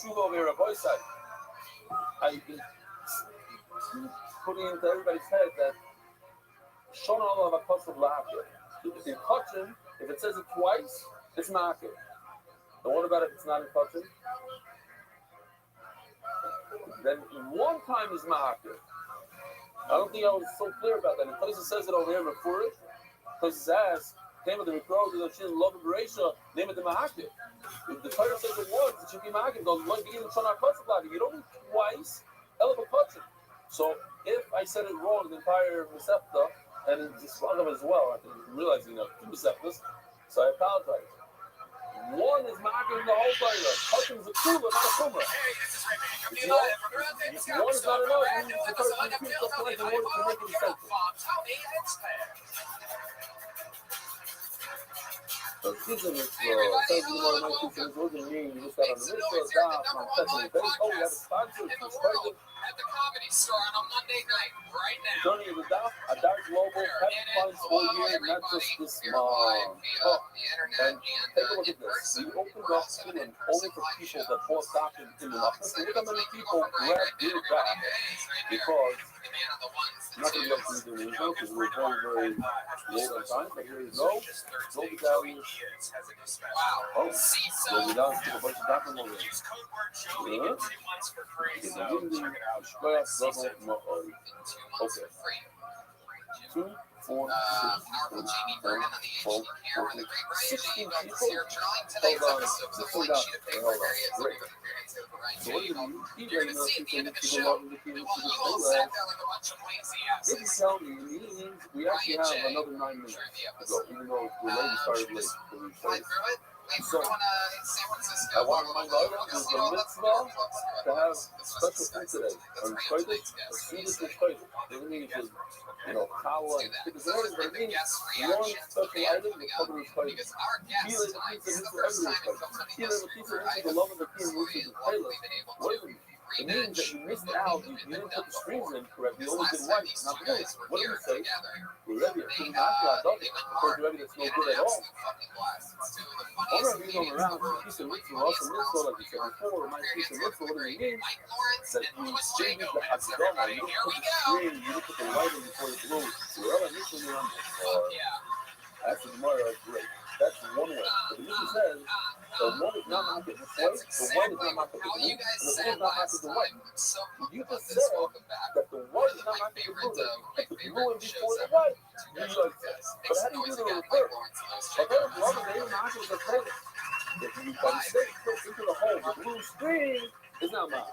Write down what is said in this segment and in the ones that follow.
tshuva over here, Rabbi side. I've been putting into everybody's head that Shon Allah Vakosov La'akir. In Kachin, if it says it twice, it's Ma'akir. And what about if it's not in Kachin? Then one time is Ma'akir. I don't think I was so clear about that. In place it says it over here before it. Place it says, name of the Mikro, the Shin, Love of Bereisha, name of the Ma'akir. If the Torah says it once, it should be Ma'akir. Don't like being in Shon HaKosov La'akir. You don't need twice, Ela B'Kachin. So if I said it wrong, the entire Mesepta, and it's Ragav as well, I think I'm realizing two Meseptas, so I apologize. One is Ma'akir in the whole Torah. Kachin is a Kula, not a Kumra. One is not enough. You need the Torah to repeat stuff twice in order to make it essential. So season is says you want to make this wasn't me. You just got on the mitzvah, I'm touching the base. Oh, we have a sponsor. At the Comedy Store on a Monday night, right now. Journey of the Daf, a dark global, having fun all year, not just this month. Oh, and take a look at this. We opened up Finland only for people that bought stock in Finland. Look how many people grabbed their back because I'm not going to go through the regional because we're very, very late on time, but here we go. Go to Valley. Oh, go down to a bunch of documents over there. Okay. 2, 4, 6, 8, 12, 14, 16 people. Hold on. Great. So what do you mean? He very much people love the team. If you tell me, we actually have another 9 minutes to go, even though we're already started late. So, I want to remind everyone there's a mitzvah to have special food today. On Friday, as soon as it's Friday, doesn't mean you should, challah and stickers and everything, but it means one special item will cover his Friday. Kila the pizza is for everyone's Friday. Kila the pizza is the love of the king, which is the playlist. What is it? It means that you missed out, you didn't put the strings in correctly, you only did white, not blue. What do we say? We're ready, or couldn't not do it. Of course, ready, that's no good at all. All right, we go around, a piece of mitzvah, also mitzvah, like we said before, my piece of mitzvah, what does it mean? That you change the hakadama, you don't put the string, you don't put the light in before the blue. You're all mitzvah, you're on after the Gemara, great. That's one way. But the Mishnah says, the one is not market this way, the white is not market the blue, and the blue is not market the white. You just said that the white is not market the blue, that you put the blue in before the white. But how do you do the reverse? But then the other name market the color. If you by mistake put into the hole the blue string, it's not mine.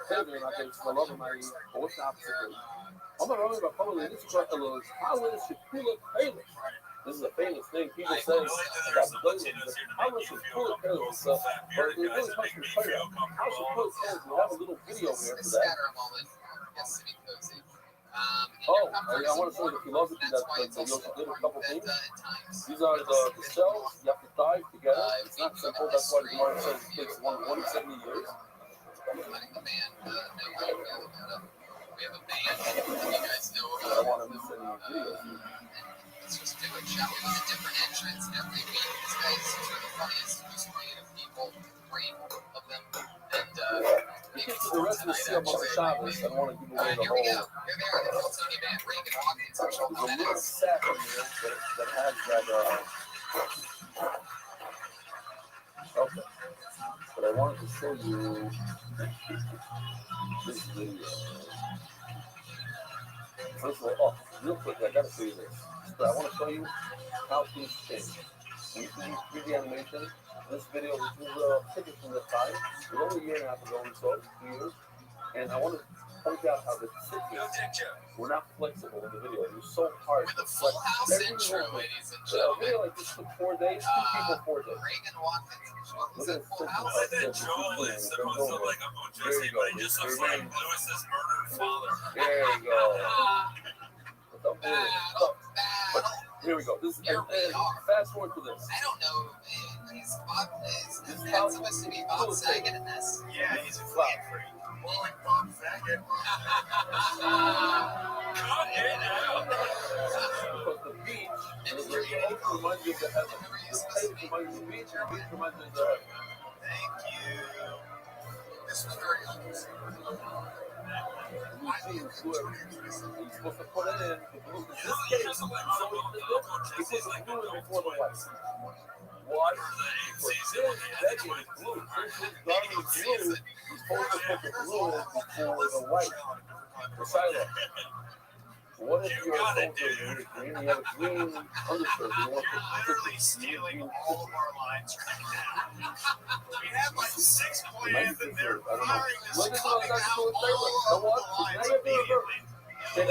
They're not going to love my or what's the opposite? I'm not wrong about probably this is what the Lord's how is Shapula Taylor? This is a famous thing. People say that how much is Shapula Taylor stuff, but it really comes from Torah. How Shapula Taylor? We have a little video here for that. Oh, I want to show you the philosophy that Yosef did a couple things. These are the cells you have to tie together. It's not simple. That's why the Gemara says it takes 170 years. We have a band that you guys know about. I don't want to miss any videos. Let's just do it, shall we? With a different entrance every week. These guys are the funniest, most creative people. Great of them. And the rest of the Siyam on Shabbos, I don't want to give away the whole. Here they are, the Hiltonian band. Reagan Watkins. There's a little sack in here that has that. Okay. But I wanted to show you this video. First of all, real quick, I gotta show you this. But I want to show you how things change. When you see 3D animation, this video, this is a picture from the time. It was only a year and a half ago, so 2 years. And I want to point out how the cities were not flexible in the video. It was so hard to flex every movement. So a video like this took 4 days, 2 people 4 days. Look at the How is it Joel is supposed to like a Jesse, but he just looks like Lewis's murdered father? There you go. But here we go. This is fast forward to this. I don't know. He's not supposed to be Bob Saget in this. Yeah, he's a flat freak. More like Bob Saget. Cut it out. Because the beach, the ocean reminds you of the heaven. The place reminds you of the beach, and the beach reminds you of the heaven. Thank you. This was very unusual. You're supposed to put it in the blue. In this case, so he puts the blue in before the white. Why? Because this decade is blue. Since his garment is blue, he's supposed to put the blue in before the white. The Shiloh. What if you're a soldier and you're green, you have a green undershirt, you want to Literally stealing all of our lines right now. We have like 6 plans and they're firing this coming out all of the lines immediately. In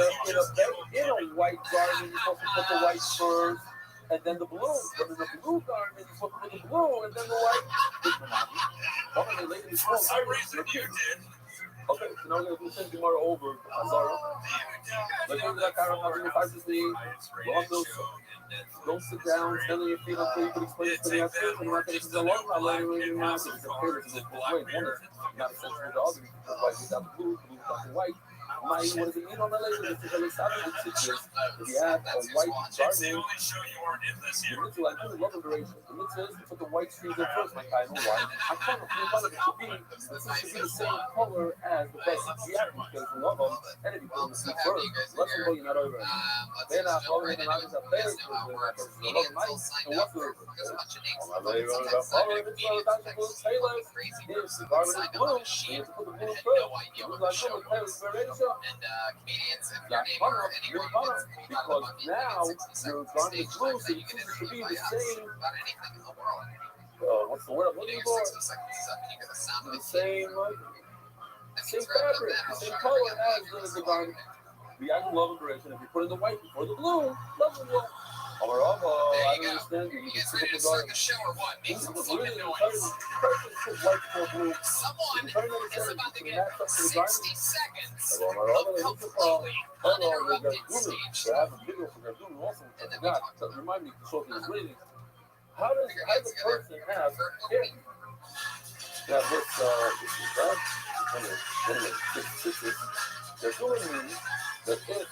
a white garment, you're supposed to put the white first, and then the blue. But in the blue garment, you're supposed to put the blue, and then the white. For some reason you did. Okay, so now we're going to do the same tomorrow over Azara. Let's do that kind of having 5 to 3. Don't sit down, stand on your feet until you can explain it to me after. And not going to long run later in your mouth. It's okay, this is a good way. One is not essential to all of you. That's why we got the blue without the white. What does it mean on the label? If you have a white garment, the mitzvah, I do love liberation. The mitzvah is to put the white streams in first, like I know why. I'm trying to feel it should be the same color as the best jacket because you love them, and if you put them in first, let them go, you're not over it. They're not following the knowledge of faith, and what's the comedians, if your name or anyone because now your garment is blue, so you should be the same. about anything in the world. What's the word I'm looking for? 60 seconds is up and you get the sound of The it. same fabric, the same color as the garment. The item love liberation. If you put in the white before the blue, love the blue. I don't understand. You guys can ready to start the show or what? Make some fucking noise. Someone is about to get 60 seconds of completely uninterrupted stage. And then remind me to show you the ratings. How does the person have it? Now this is that. They're doing me that if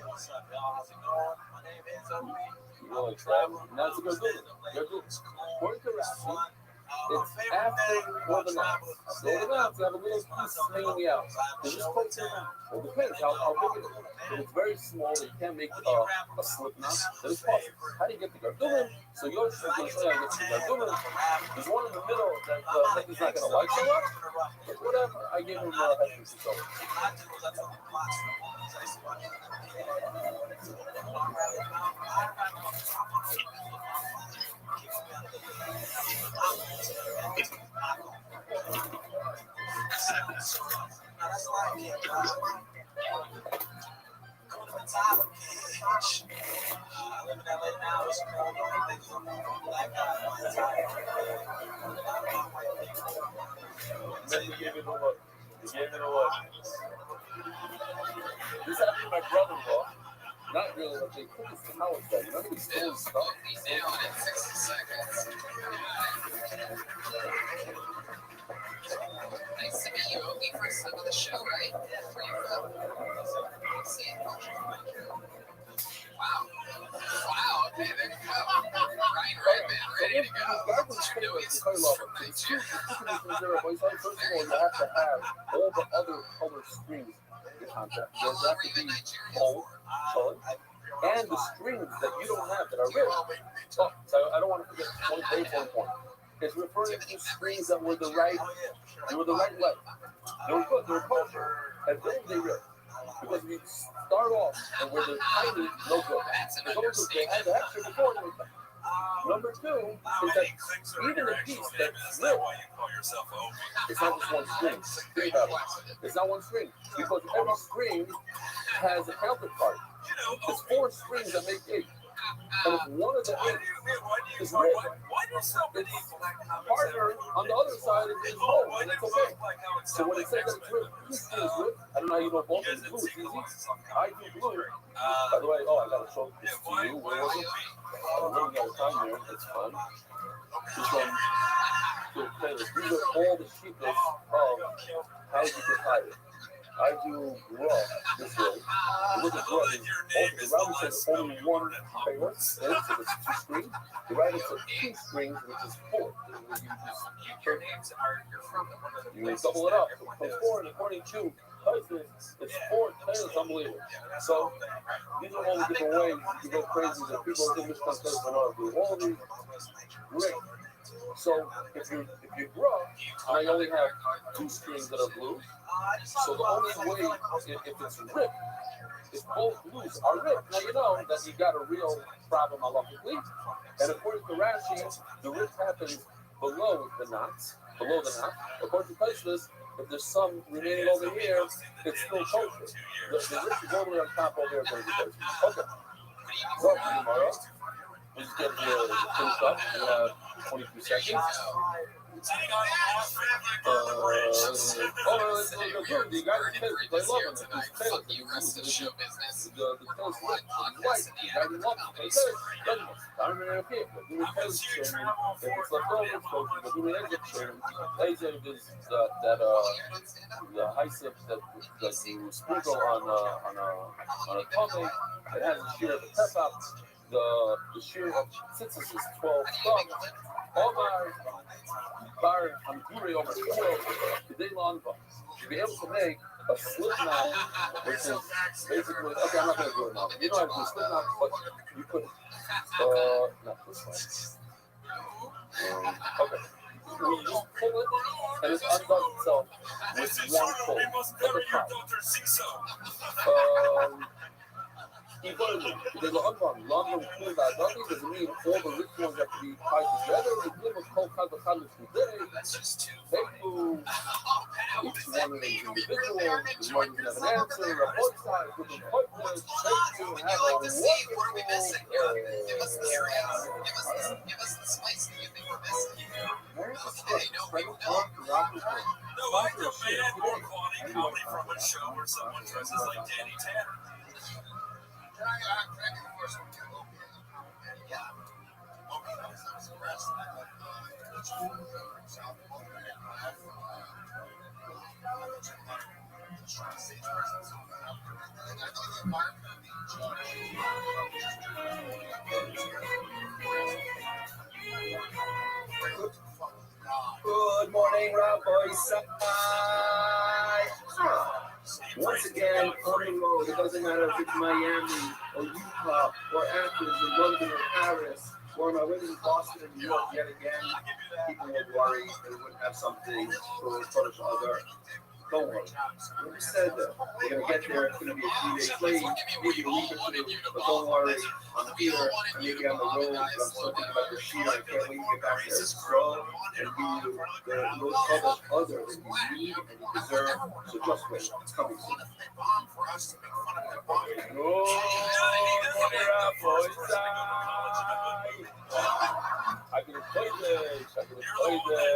What's up, y'all? How's it going? My name is Obi. you want to travel, now it's a good thing. According to Rashi, it's after or the night. After the night, you have a little piece hanging out. This is close to well, it depends how big it is. If it's very small, you can't make a slip knot. Then it's possible. How do you get the gardulim? So yours is going to say I get the gardulim. There's one in the middle that he's not going to like so much. But whatever, I gave him a so. Living in LA now, it's Then you gave it a look. You gave it a look. This happened to my brother-in-law. Not really what they put this in house that. Remember he stole his stuff? He's down in 60 seconds. Nice to meet you, Obi. First time on the show, right? Where you from? See it. Wow. Wow, okay, there you go. Ryan Redman, ready to go. I know he's from Nigeria. First of all, you have to have all the other color screens in the contract. How There's long have were to you be in Nigeria gold, for? color, and the strings that you don't have that are red. Oh, so I don't want to forget one page, 1 point. It's referring to strings that were the right, they were the right length. They were good, they were kosher, and then they ripped. Because we start off and where they're tiny, no good. They had the extra before they were done. Number 2 is that even the piece that's ripped, it's not just one string. Think about it. It's not one string. Because every string has a counterpart. There's 4 strings that make 8. And if one of the 8 is ripped, partner on the other side is whole, and it's okay. So when it says that it's ripped, this is ripped. I don't know how you know both of them. Blue, it's easy. I do blue. By the way, I gotta show this to you. Where was it? I don't know time here. It's fun. This one, these are all the cheapest of how you can hide it. I do raw this way. You look at raw, the Rabbi says only one pair, so it's 2 strings. The Rabbi says 2 strings, which is 4. You double it up. From 4 and according to Tyson, it's 4 tails. It's unbelievable. So these are all the different ways you can go crazy. The people in this country do all of these. Great. So if you grow, and I only have 2 strings that are blue, so the only way if it's ripped, if both blues are ripped, now you know that you got a real problem halachically. And according to Rashi, the rip happens below the knots, below the knot. According to Tosfos, if there's some remaining over here, it's still kosher. The rip is only on top over here going to be kosher. Okay. So tomorrow, we just get finished up. We have 22 seconds. The guy The rest of the show business. the toast white, the guy who loves it. I don't know if it's left over, it's kosher, but do the exit sharing. Laser is that the high sip that you sprinkle on a tummy. It has a shear of the pepper. The shear of tzitzis is 12 crumbs. Omar Bar Hamduri over 12 today long bucks. You'll be able to make a slip knot, which is basically okay. I'm not going to do it now. You know how to do a slip knot, but you could not this one. Okay. You just pull it, and it undoes itself with one pull of the top. There's an unbound, longer between that. Nothing doesn't mean all the rich ones have to be tied together. They live with whole kinds of today. They do each one of them individual. The one doesn't have an answer. A both sides with the partners. They do have a wonderful. Give us the area. Give us the spice that you think we're missing. Where's the Hey, space? no, we No actor man, more quality comedy from a show where someone dresses like Danny Tanner. Can I get the first one? Yeah. Okay, that was the rest. Good morning, Rabbi. Once again, on the road, it doesn't matter if it's Miami or Utah or Athens or London or Paris, or I'm already in Boston and New York yet again. People would worry they wouldn't have something for each other. Don't worry. We said that we're going to get there. It's going to be a few days late, maybe a week or two, but don't worry. I'm here. I'm maybe on the road, but I'm still thinking about the sheet. I can't wait to get back there and grow and give you those others that you need and you deserve. So just wait. It's coming soon. I can play this. I can play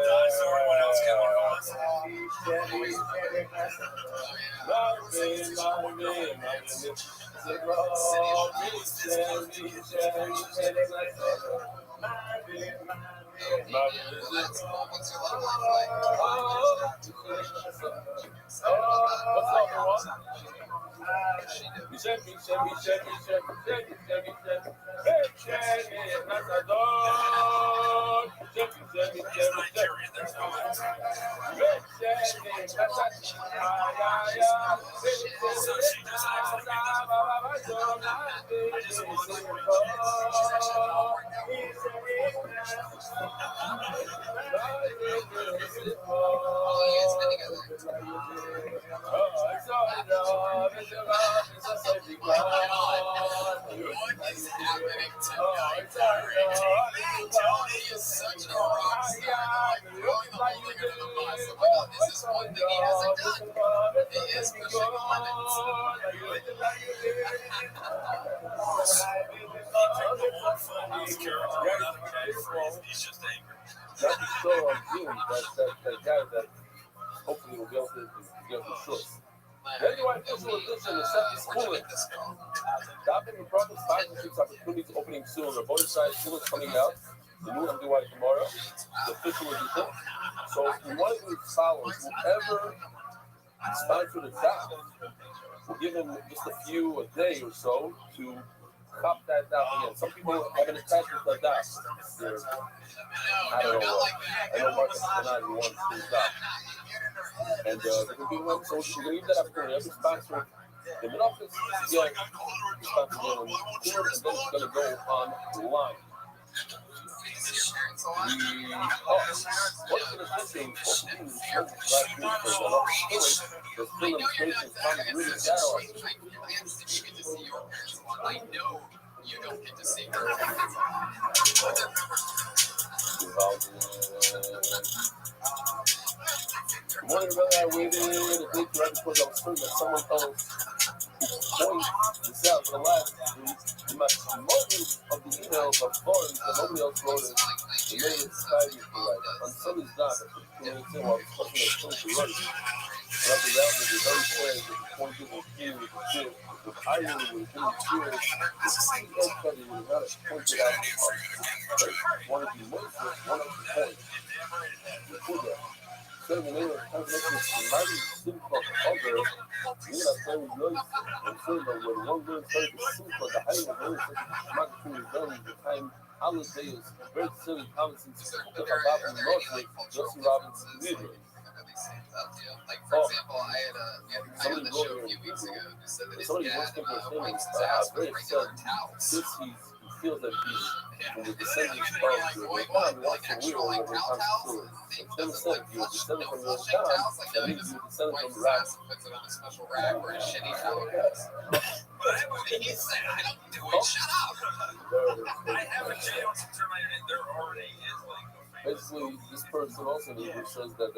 that guy that hopefully will be able to get the short. Anyway, official edition of Second Schooling. Davening and Prophets, 5 and 6 opportunities opening soon. The both sides school is coming out. The new MDY tomorrow. The official edition. So we want to do as follows. Whoever sponsor the daf. We'll give him just a few a day or so to cop that daf again. Some people have an attachment to the daf. I don't know. I know Marcus Canadi wants to daf. And they can do one. So we'll leave that up for every sponsor. The mid-office, yeah, sponsor will record, and then it's going to go online. What's the decision? Last week for the last story, the film illustrations found really shadow. I know you don't get to see her. Good morning, brother. I waited a day right before I was certain that someone else point this out for the last week. In my moment of the emails of Florence that nobody else wrote it, the made it 5 years for life. On Sunday's dock, I took 2 minutes in while I was talking to a film to run. And after that, it was very sad that the point people fear with the shit. With irony, with being serious, nobody would not have pointed out one of the most one of the points. Before that. So the name of the connection is mighty simple of other, we are very good, and so that when one girl started to sing for the high of very such a magnitude of them, the time holidays, very silly comments and spoke about in Rothschild, Josie Robinson leader. Like, for example, I had a guy on the show a few weeks ago who said that his dad wipes his ass with regular towels. He feels that he's in the descendants of the time, like actual like towels. Instead of he was descended from the time, that means he was descended from the rats and puts it on a special rag where his shitty towel goes. He said, I don't do it, shut up! I have a jail to my head. There already is like basically, this person also says that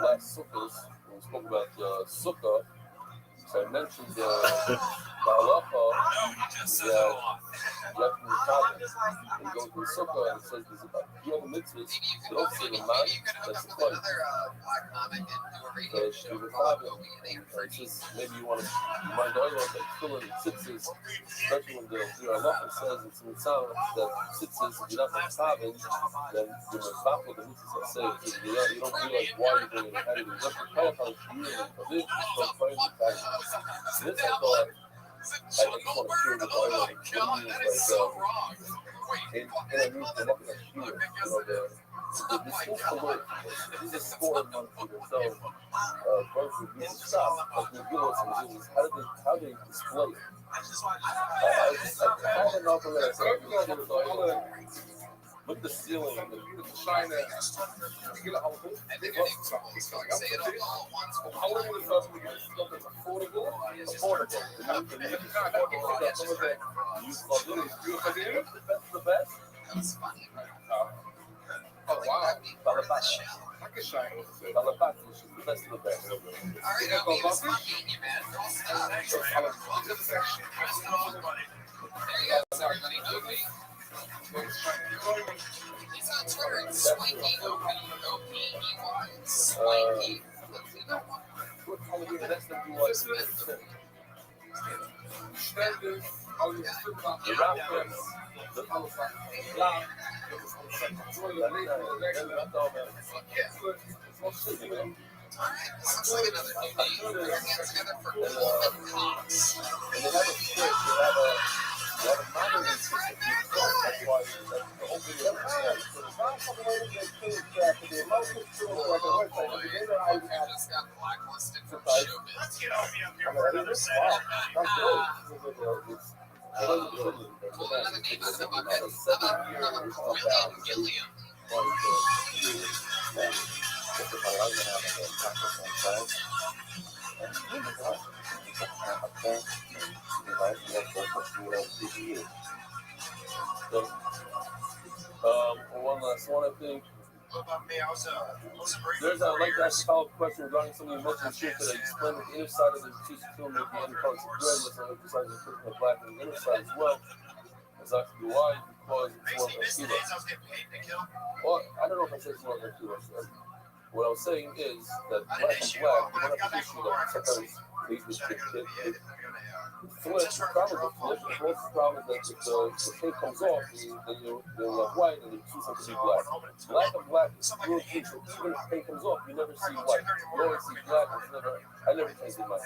last Sukkot, when we spoke about Sukkah, so I mentioned the halacha that you have to recover. And you go to the Sukkah and it says there's about 3 other mitzvahs. They don't say the man, that's the point. So she recover. It's just maybe you want to remind everyone that fill in the tzitzis, especially when the halacha says it's in the sound that tzitzis, if you're not recover, then you're mefach with the mitzvahs are saved. You don't realize why you're doing it. How do you just recover how you really for this, don't find the time. This I thought, I just want to share with everyone. It means like, and I mean, the luck of the year, the school for work, this is a sport month for themselves. Versus we can stop, like we give us some business. How do they display it? I don't know for that. Look at the ceiling and the shine there. You get a whole thing. I think it's going to say it all at once. How long will it cost me to get stuff that's affordable? Affordable. That's the best. That was funny. Oh, wow. Balapati, which is the best of the best. All right, Rabbi, it was fun meeting you, man. Don't stop. Welcome to the section. There you go. Sorry, buddy. Oakley. He's on Twitter. It's Swanky O-P-E-Y. Swanky. What color is that that you want? The round press. The color black. Looks like another new name. Put your hands together for Golden Cox. And they have a switch. They have a modern system. That's why the whole video is Just got blacklisted from showbiz. let's get Obi up here for another set. Pull another name out of the bucket. William Gilliam. One last one, I think. What about me? I was There's I'd like to ask a follow-up question regarding something you mentioned here that I explained the inner side of the tooth film with the end parts of bread, with some emphasizing putting the black on the inner side as well. Exactly why? Because it's more of a kilo. I was getting paid to kill. Well, I don't know if I said it's more of a kilo. what I was saying is that black and black, one of the issues that sometimes leads me to flip, the problem with flip, the closest problem is that if the tape comes off, then you'll have white and you choose something to be black. Black and black is real case, so even if the tape comes off, you never see white. You always see black, I never changed in mine.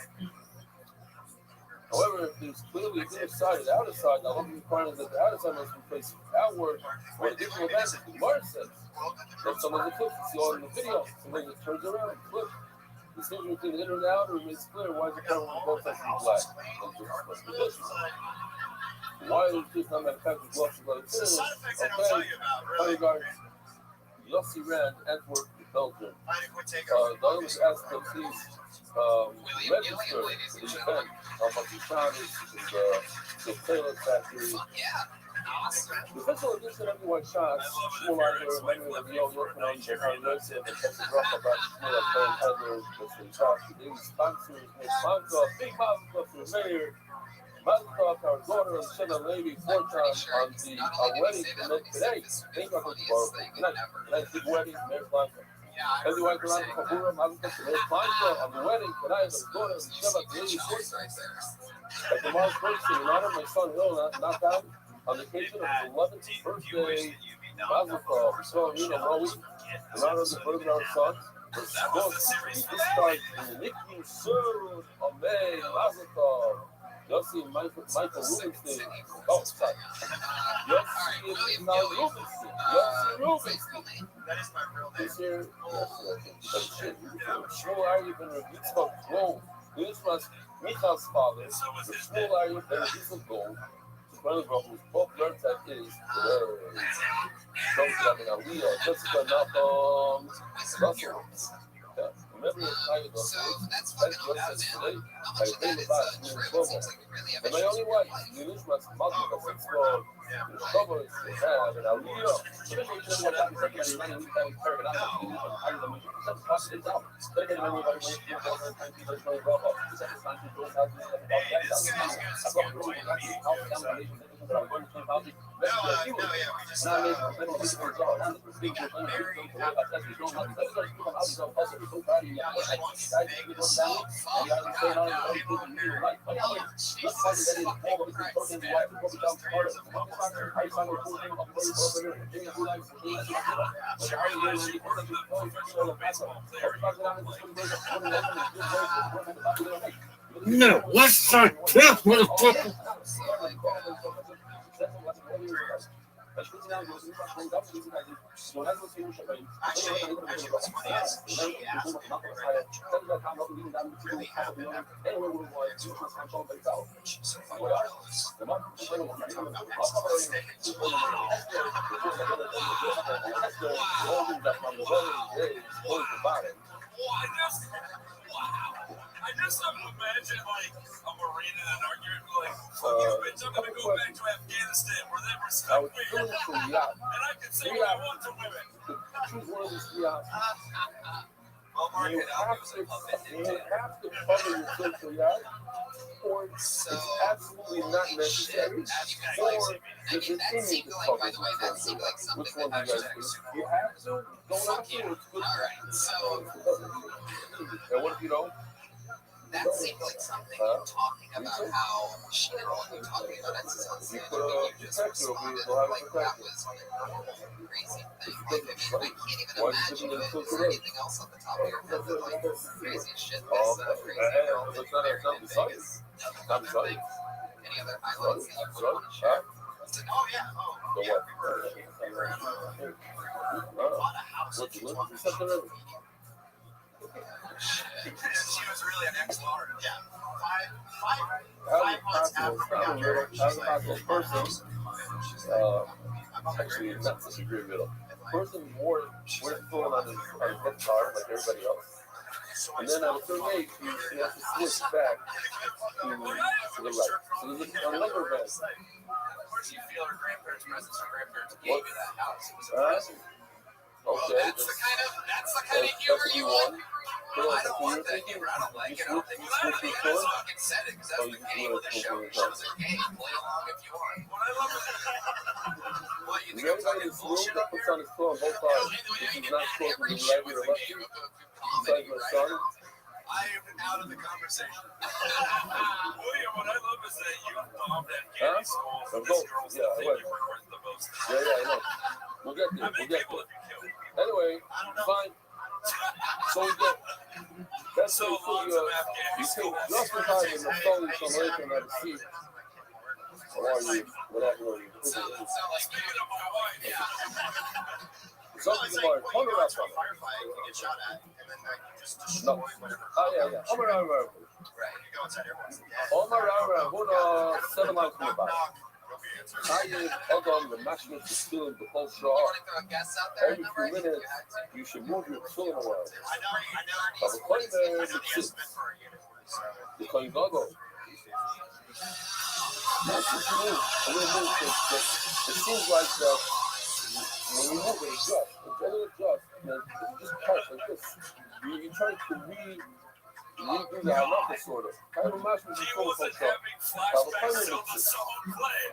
However, if there's clearly the inner side and the outer side, now one requirement that the outer side must be placed outward for additional advantage. The Gemara says that sometimes it flips, you see all in the video, sometimes it turns around and flips. The distinction between the inner and the outer remains clear. Why is it covered with both sides to be black? Why is this not manufactured gloves like this? Okay, high regards, Yossi Rand, Antwerp, Belgium. The other was asked that please register for the event. Pakistan is the Taylor factory. The official edition of everyone shots, Shmuel Liger, many of the young working on the University of the Texas Rock about Shmuel Liger, others, the talk. Today's sponsors, sponsor, big Mazel to the mayor, Mazel to our daughter and son and lady, 4 times on the wedding today. Thank you for tomorrow. Tonight's big wedding, Mayor Blanca. Everyone around the Kabura, Mazel to Mayor Blanca on the wedding tonight, the daughter and son and lady, 4 times. At tomorrow's birthday, in honor of my son Hill, knocked out on the occasion of his 11th birthday, Mazel Tov. So, in honor of the birth of our son, the book, we discharged the Nicky Sur Amen, Mazel Tov. Yossi and Michael Rubenstein. Oh, sorry. Yossi and Rubenstein. Yossi Rubenstein. That is my real name. This year, Shmuel Aryeh ben Yitzchak Gold. This was Michal's father, the Shmuel Aryeh ben Yitzchak Gold. Whose both learned that is today. Don't have an Aliyah, Jessica Malcolm, Russell. Remember your title, that's Joseph today. I think about you in trouble. And my only wife, you lose my mother, because it's called the trouble is to have an Aliyah. Especially if you have a second running, we can't carry it out. I don't know, you can pass it down. Better get money by the way, you have to find people that don't go up. This is time to go out and about that. I've got a really nice house down the nation. I'm going to camp out. No, let's start this motherfucker. Actually, what's funny is she asked me really happy she's so funny. I just imagine like a Marine in an argument like, fuck you, bitch, I'm gonna go back to Afghanistan where they respect me. And I can say what I want to women. Choose one of these 3 options. Well, Mark, You have to cover your social yacht, or it's absolutely not necessary, or it's an image to cover your social yacht. Which one do you guys do? You have to, don't have to, it's good. And what if you don't? That seemed like something talking about how she didn't want you talking about exercise. You put a protector over your body, Like that was like a crazy thing. Like, I can't even imagine if there's anything else on the top of your head that like crazy shit. This crazy girl that you married in Vegas. Nothing other thing. Any other highlights that you would want to share? Oh yeah. Oh yeah. What's the limit? She was really an ex-lawyer. Yeah. Five months after the person, actually, it's not such a great riddle. The person wore the phone on his head card like everybody else. And then at a certain age, he has to switch back to the right. So there's another event. Where did you feel her grandparents' presence? Her grandparents gave you that house. It was amazing. Okay. That's the kind of humor you want. I don't want that humor. I don't like it. I don't think it's funny. I just fucking said it because that's the game of the show. The show's a game. Play along if you want. What I love is what you think I'm talking bullshit up here? On his phone both sides. This is not supposed to be right or left. Besides my son. I have been out of the conversation. William, what I love is that you bombed that candy schools. Of This both. girl's Yeah, the thing I you were worth the most. Yeah, I know. We'll get there. How many people have you killed? Anyway, fine. So we get. That's So so lots you of Afghani take schools. just in time and the phone from away from that seat. How are you? Whatever. Sound like me and my wife. Yeah. Something about Well, you go $100. into a firefight, you get shot at, and then like, you just No. destroy whatever. Oh, yeah. $100. Right. You go inside everyone's dead. $100. Who 7 months from Knock, about. knock. What'll be answered? How you welcome the matchmaker to still the whole straw. Every few minutes, you should move your children around. I know. But the point there is The the six. estimate for a unit was, The coin goggle. That's just move. A little move. It seems like when you move it, adjust. It's a little adjust. It's just touch like this. You're trying to redo the halacha sort of. Kind of a matchmaker he to wasn't still having flashbacks till the song played.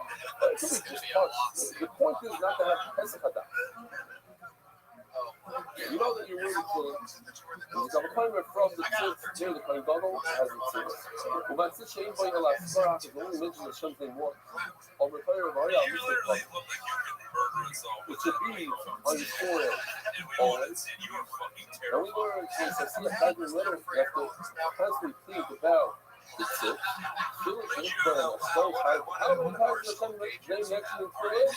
it could be just touch. The point is not to have Pesach Hadah. You know that you're really cool. The appointment from the church near the Kohen Gadol has its sense. But that's the shame by the last part. The only mention of something more. On the fire of Ariel, You literally look like you could murder us all. it should be on your forehead. And we all had seen you were fucking And we terrible. learned since I see a hybrid letter that the constantly think about it's it. Feel it in front of us. So how many times have some name next to the prayer?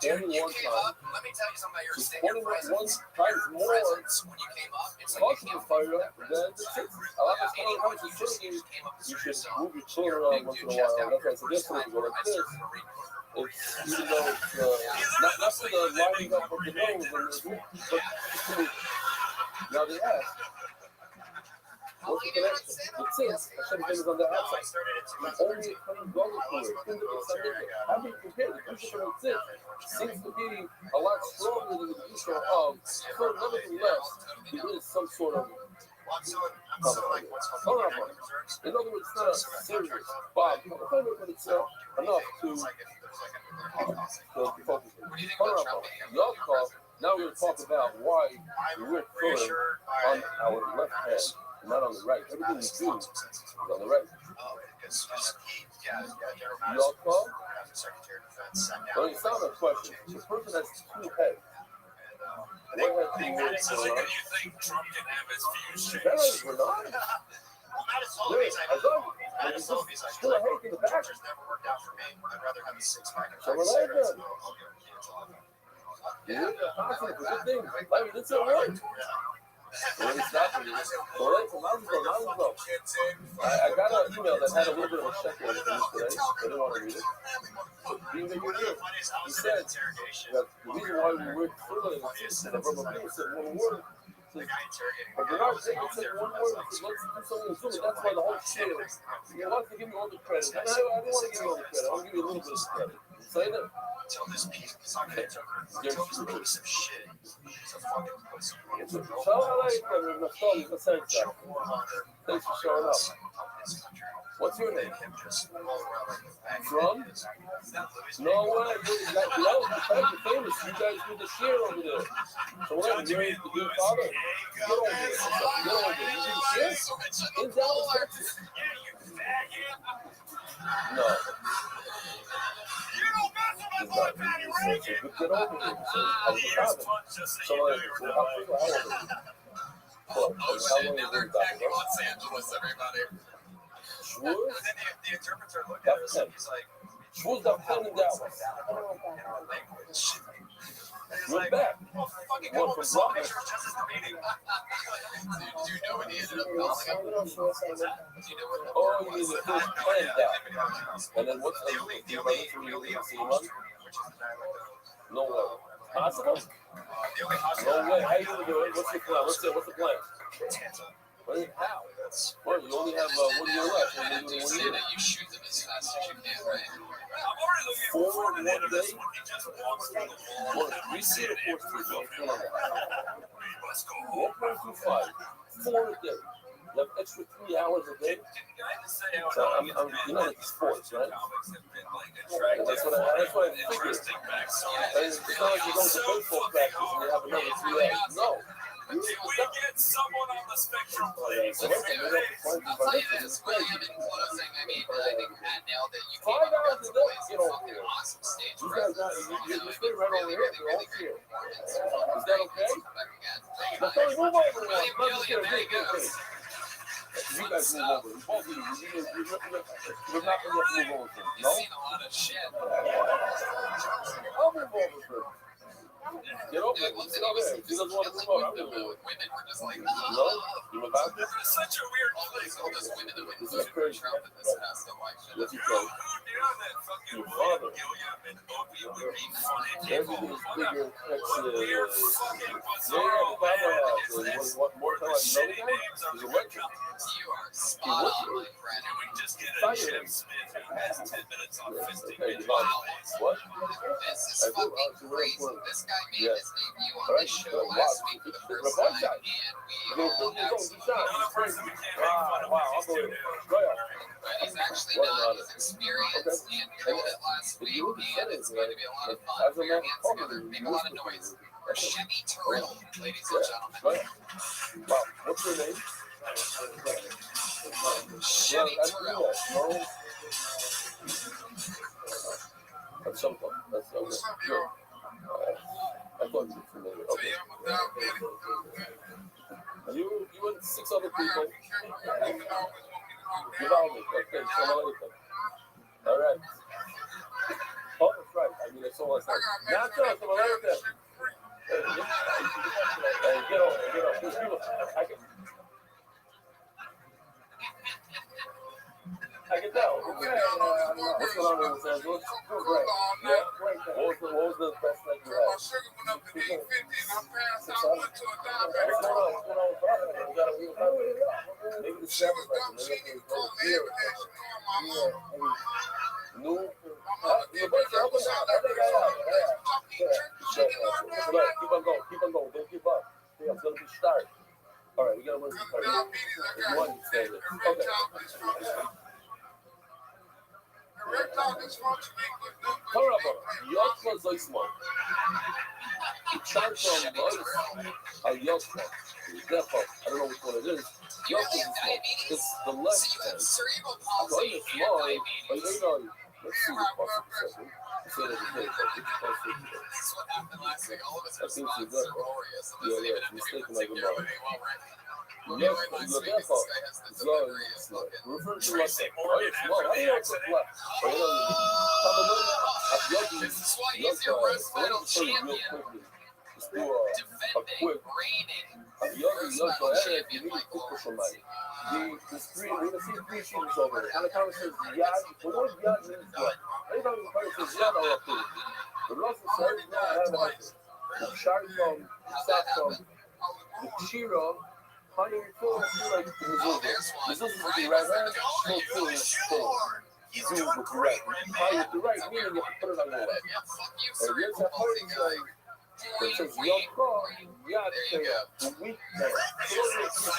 Dude, you One came time. up. Let me tell you something about your Just state. Your 21 presence. times more Presence when you came up. It's like caution you the came fire up. up than the six. A lot of times comes to You just certain came up you to should yourself. move your children around once in a while. That's why I suggest to go like this. It's even though it's not for the lining up of the nose and the but now they ask. What's the connection? The six, Hashem is on the outside. Only a coming dollar for it. How do you compare the Kedusha from the six? Seems to be a lot stronger than the Kedusha of. So nevertheless, there is some sort of. In other words, it's not a serious Bob, but it's enough to focus. Y'all talk. Now we're going to talk about why we're throwing on our left hand, not on the right. Everything we do is on the right. Y'all call? Well, it's not a question. The person has two heads. What head do you want to So you think Trump can have his views changed? Parents were not. Wait, I thought I just still a hate in the back. So we're like that. Yeah, positive, good thing. I mean, it's a word. Really stop me. So let's go. I got an email that had a little bit of a check on it today. I didn't want to read it. Being that you're here, he said that the reason why we work further in the system, the Rabbi said one word. But Bernard said one word, let's do something in Zoom. That's why the whole shit. He wants to give me all the credit. I don't want to give you all the credit. I want to give you a little bit of credit. Say that. Until this piece of shit. It's a fucking pussy. Thanks for showing up. What's your name? From? No way. You're famous. You guys do the share over there. So what? You're the good father? Get over here. Get over here. You do the share? In Dallas, Texas? No. You don't mess with my boy, Patty Reagan. Get over here. So how old are you? Now they're attacking Los Angeles, everybody. Schwarz? And then the interpreter looked at us and he's like, Schwarz got 10 in Dallas. We're back. fucking come up with some picture of Justice the meeting. Do you know when he ended up calling him? Do you know what? Oh, you mean the first 10 Dallas. And then what's The only apostrophe, which is the dialect of. No way. Possible? The only No apostrophe. way. How you gonna do it? What's the plan? What's the plan? How? Well, you only have 1 year left. And Do you you say do that you shoot them as fast as you can, right? I'm already looking Forward forward to the end of this one when he just walks through the wall. Well, we see the force to go. We must go home. 1.25. 4 a day. You have extra 3 hours a day. So I'm you know, like sports, right? And that's what I figured. And it's not like you go to baseball practice and you have another 3 hours. No. Can we get someone on the spectrum, please? It is William in closing. I mean, I think Matt nailed it. You came 5 up hours against a day, Blaze. you It's know. fucking awesome stage You guys presence. got you stay right over here. You're all here. Performance. Is that okay? Come back again. Let's go move over. William Gilliam, there he goes. You guys move over. Both of you. You're not going to move over. He's No? seen a lot of shit. I'll move over for him. Get over Yeah, it. once Sit he over was there. He doesn't want to move over. I'm going to move over. women were just like, No? You about this? It's such a weird all place. those women that This is included crazy. Trump in this past election. What's he Who called? knew that fucking Your William father. Gilliam and Opie would be funny people? Everything's What bigger. a weird fucking Yeah, bizarro the man Bible is has. this? What more The time I know shitty the guy? names are He's a the legend. companies. You are spot on, my friend. Can we just get a Fire Jim him. Smith who has 10 minutes on 15 Okay, minutes? Wow. what? This I is do. fucking So crazy. what? This guy made Yeah. his debut on Alright, this show so last wow. week for the Rabbi first time, shot. and we You're all 30 years old. You shot. Another person we can't make fun of Wow, because I'll he's go too in. new. Go ahead. but he's actually What not. about He's it? experienced Okay. and killed it last If week, you look at and it, it's going to be a lot of fun. as Put a your man hands talking, together. you Make a lot of listen to noise me. for Chevy Terrell, ladies Yeah. and gentlemen. Go ahead. Wow. What's your name? Chevy Well, I knew Terrell. that. No. That's something. That's okay. Sure. I thought you were familiar. Okay. You and 6 other people. Development. Okay. So all right. Oh, that's right. I mean, that's all I said. Not just America. Hey, get over. These people, I can tell. What's going on in Los Angeles? Great. Yeah, great. What was the best night you had? What's going on? Maybe the seventh night. No. Your birthday, help us out. I think I am. Keep on going. Don't give up. Yeah, it's going to be start. All right, we got to run some cards. You understand it. Okay. Horrible. Yokla Zoisman. The chart from Lois, a Yokla. Therefore, I don't know which one it is. You Yokla really have is diabetes? it's the So left you have hand. cerebral So palsy it's and small, but diabetes. you know, let's see the possible. So there's a thing, but it's supposed to be. This is what happened last week. All of us I are think spots she's up. are glorious. So Yeah, this yeah, even have to be mistaken like a particularly well written. Yes, Anyway, last you're week, this therefore. guy has the So, delivery of fucking... refer to Tracy left. Morgan It's after small. I the don't know accident. left. But you know, This is why he's your Rose Medal champion. Just do a Defending, quick. reigning Rose Medal you champion need to Michael cook for somebody. Ortiz. There's three, we're gonna see 3 shooters over there. And the comment says Yad, the word Yad means what? Anytime the comment says Yad, I'll approve. The Russell says, no, I have a the chart from, start from, the Chiro, honey, feel like the Mizzouza. Mizzouza with the right hand, no feeling full. He's Do doing with the great, right. right, High with the right, meaning you have to put it on your left. Yeah, fuck you, And here's cerebral that palsy point guy. that says your car, Yad, There you go. the weak man. So let's You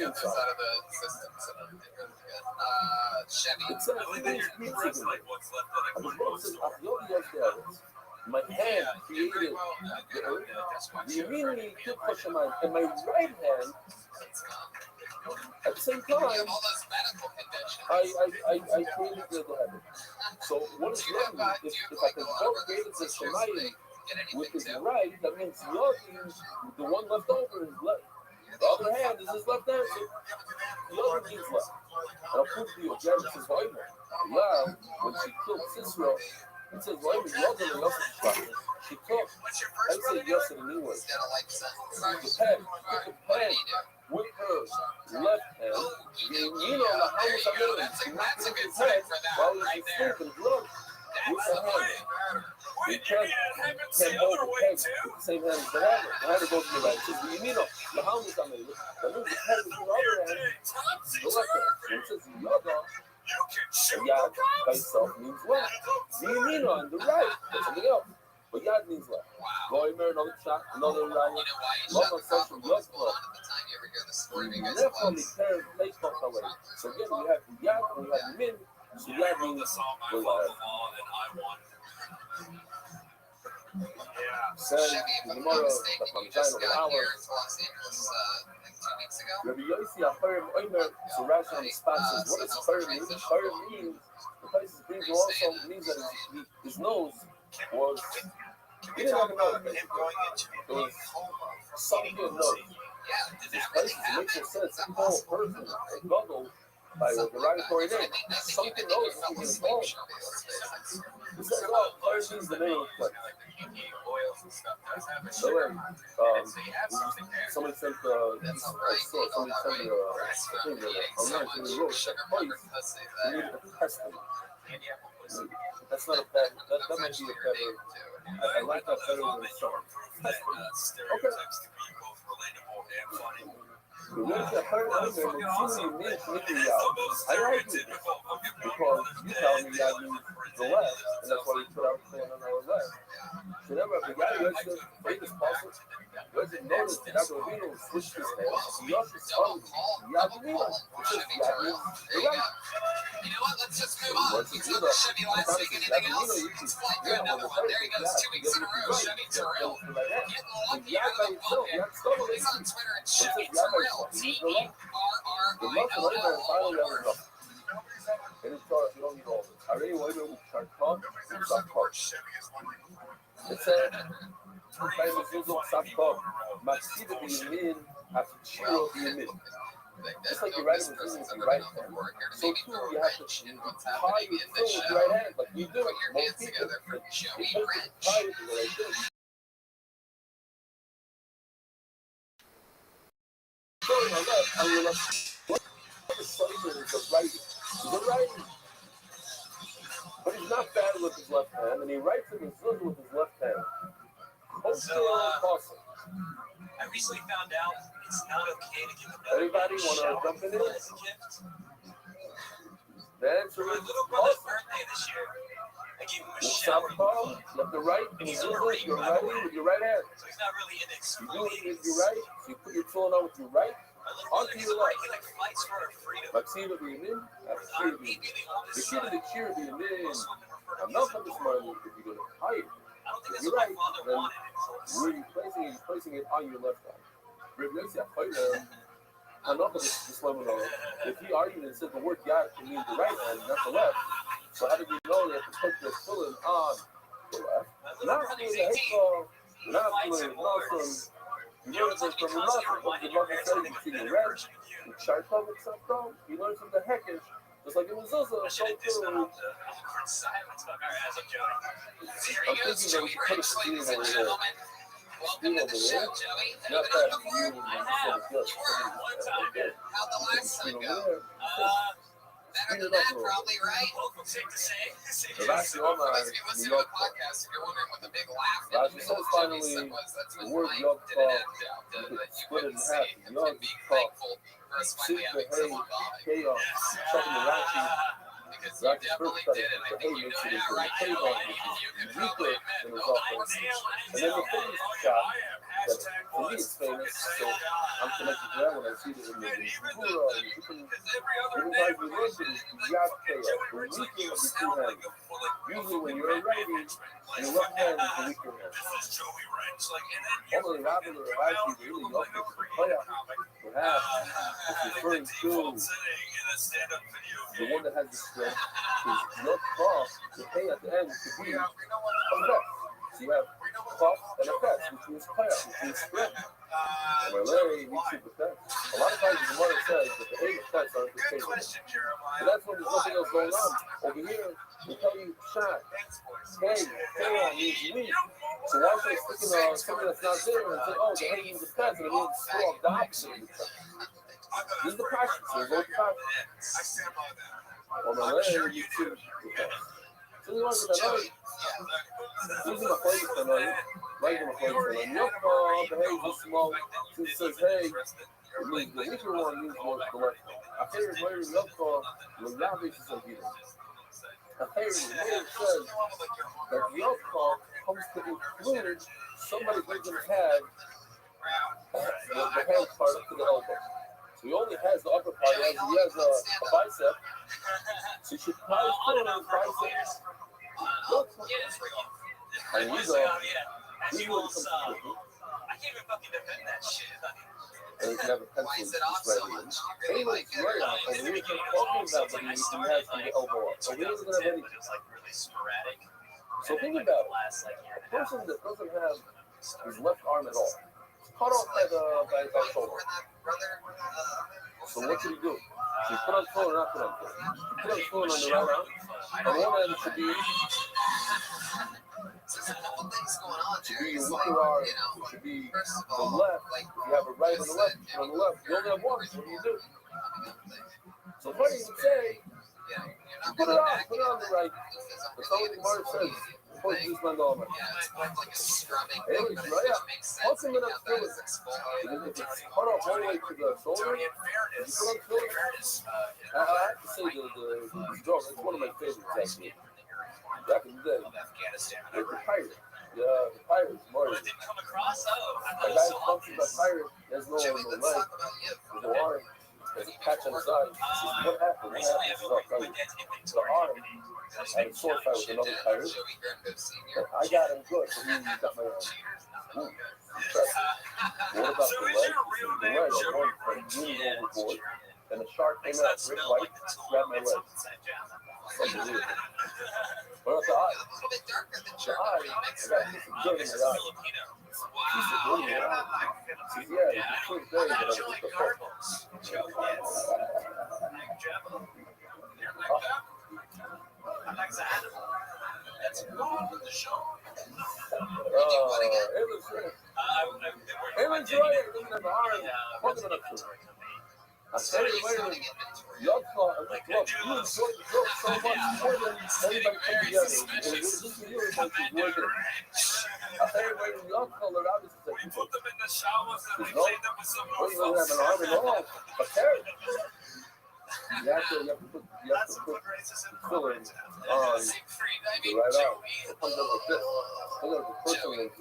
got this inside. out of the system, so everything really good. Chevy. It says I like that you're three dressed speeds like what's left at a again. Goodwill store. My hand created the earth. The immediately took push mine, and my right hand, at the same You time, have all those medical conditions. I created the heaven. So what is written if I can both create the Shemayim with his right, that means the one left over is left. The other hand is his left hand, so the other means left. And I'll prove to you, Jared says, yeah, when she killed Sisera, it says, she took, I say yes in English, He's got a life sentence. the pen, took the pen with her left hand, you know, the house I made, That's a good his sign head for that while right he's there. sleeping drunk with That's the the hand. way. You Wait, you can't, mean it happens can't the hold other the way pen too? with the same hand as the hammer. The hammer goes to the right. It says, you know, the house I made, that means the pen with the other Weird hand, day. the Topsy left hand. So turvy. it says, yoga, You can shoot Yad the by cops. itself means left. The yamina on the right, that's something else. But Yad means left. Wow. Goimer, another shot, another right. You know why he Love shot on the cop? social What was love going club. on at the time? You ever hear the story left on the term place off away. So again, we have Yad and we have Min. So Yad means the left. Says the Gemara, the Panzain of an hour. Rabbi Yossi Acharim Omer, so Rashi on the spot says, what does Acharim mean? Acharim means, the place is being also means that his nose was, he didn't have a nose, basically. It was something good nose. This place is making sense. You call a person a goggle by a derogatory name. Something nose is being called. He says, well, Acharim means the name of the place. So somebody sent somebody sent me a man who wrote that place. We need to test them. That's not a bad. That might be a better. I like that better than some. Okay. The words that hurt us are routinely meant to make you out. I argue this because you tell me I use the left, and that's why you put out saying on our left. So never, the guy who has the greatest possible, doesn't notice that Rabbi switched his head. He also told me, Yadmina, which is Yadmina, the right. You know what? Let's just move on. We talked about Chevy last week. Anything else? Let's fly through another one. There he goes, 2 weeks in a row. Chevy Terrell. Getting lucky out of the bullpen. He's on Twitter at Chevy Terrell. TERRELL. And it's hard, you don't need all this. I already went over with Charcot and Charcot. It said, famous Yuzul Charcot, Maksida Biyamin, Afichiro Biyamin. Just like you write it with your right hand. So too, you have to tie your foot with your right hand, like you do it. Most people, you have to tie it like this. So on your left, on your left, what is the righty? The righty. But he's not bad with his left hand, and he writes in his zuz with his left hand. Awesome. I recently found out it's not okay to give a better Anybody want to jump in here? as a gift. The answer For my is little brother's awesome. birthday this year, I gave him a With shower southpaw, left to right, and you do it with your righty with your right hand. so he's not really in You do it exfoliating. with your right, so you put your tooling on with your right. My little brother, Onto he's your a left. he like fights for our freedom. Maxima Biyamin, Afshir He'd be the Biyamin. oldest The kid son. of the cheer Biyamin. Most women prefer to I'm kiss not him. from this money if you're going to hide. I don't think If that's you're what right, my father then wanted in close. where you're placing it on your left hand. Rabbi Yossi Acharim, I'm not going to slow it on. If he argued and said the word Yad can mean the right hand, not the left, so how do we know they have to put their filling on the left? Not doing the hateful, not doing nonsense. You learn this from the Muslim, what the Muslim says between the red, and Charcot and Charcot. You learn from the Hekesh, just like in the Zuzah, so too. I'm thinking that we should put a screen over here. Welcome to the show, Joey. Not that you and How'd the last time go? Better than that, probably, right? Safe to say. But actually, on my If you listen to the podcast, if you're wondering what the big laugh in Rashi the says middle of finally, Joey's was, that's the when word life Yod didn't Tov, end out. you could That you split it couldn't in see half. him Yod being Tov, thankful for us finally having someone by. chaos, checking the Rashi. Because you Rashi's definitely first did it. I the think hay you makes know it that, into right? a Kavon, which is weaker than his offense. And then the famous shot, that for me it's famous, so I'm connected to that when I see it in the Shura, and different times we learn it is Yad chaos, the weaker of the two hands. Usually when you're a righty, your left hand is the weaker hand. Only Rabbi or Rashi really love it. Perhaps it's referring to the one that has the strength is not cough, the pain at the end could be a fest. So you have cough and a fest, which means chaos, which means strength. And Malay means super fest. A lot of times the mother says that the eight fests are interchangeable. So that's when there's nothing else going on. Over here, they tell you shot, hey, means weak. So why should I stick in something that's not there and say, oh, the hay means a fest, and it means throw off the opposite of the fest. This is the passion, so there's always passion. On my leg, you too. So you want to get that right. These are my flavors for night. Right in my flavors for night. Milk ball, the hay is small. Since it says hey, it means the weaker one means more the left one. I favorite flavor milk ball, the Rabbi is a given. I favorite flavor says that milk ball comes to include somebody doesn't have the hand part up to the elbow. So he only has the upper part. He has a bicep. So you should probably put it on his biceps. And he's really comfortable. I can't even fucking defend that shit. And if you have a pencil, just write it in. Anyways, right now, and we were just talking about when he has to get elbow up. So he doesn't have any. Just like really sporadic. So think about it. A person that doesn't have his left arm at all, cut off by shoulder. So what should he do? Should he put on foot or not put on foot? Put on foot on the right arm. On one end, it should be. Should be your weaker arm. It should be the left. You have a right and a left. On the left, you only have one. So what do you do? So what do you say? Put it on the right. That's not what the Mark says. Put this man over. Anyways, right up. Also, I'm going to feel it. If it's cut off all the way to the shoulder, if you put on fillers, I have to say the dog, it's one of my favorites, actually. Back in the day. Like the pirate. Yeah, the pirates, Marty. The guy functions by pirate, there's no leg, there's no arm. There's a patch on the side. What happened? The arm had a sword fight with another pirate. I got him good, so he got my arm. What about the leg? The leg, I won from leaning overboard, and the shark came out, ripped white, grabbed my leg. Unbelievable. What about the eye? The eye, I got some dirt in my eye. He said, what do you want? He said, yeah, it's a quick day, but I was just a fuck. Everyone's right. Doesn't have an arm. What's it up to? I said it later. Y'all thought, you enjoyed the joke so much more than everybody came together. And this is you, everybody was working. I said everybody, y'all colored obviously said, you put them in the showers and we cleaned them with some more. You don't have an arm at all. A carrot. You have to put filler on the right arm. It comes up with this. Look at the person is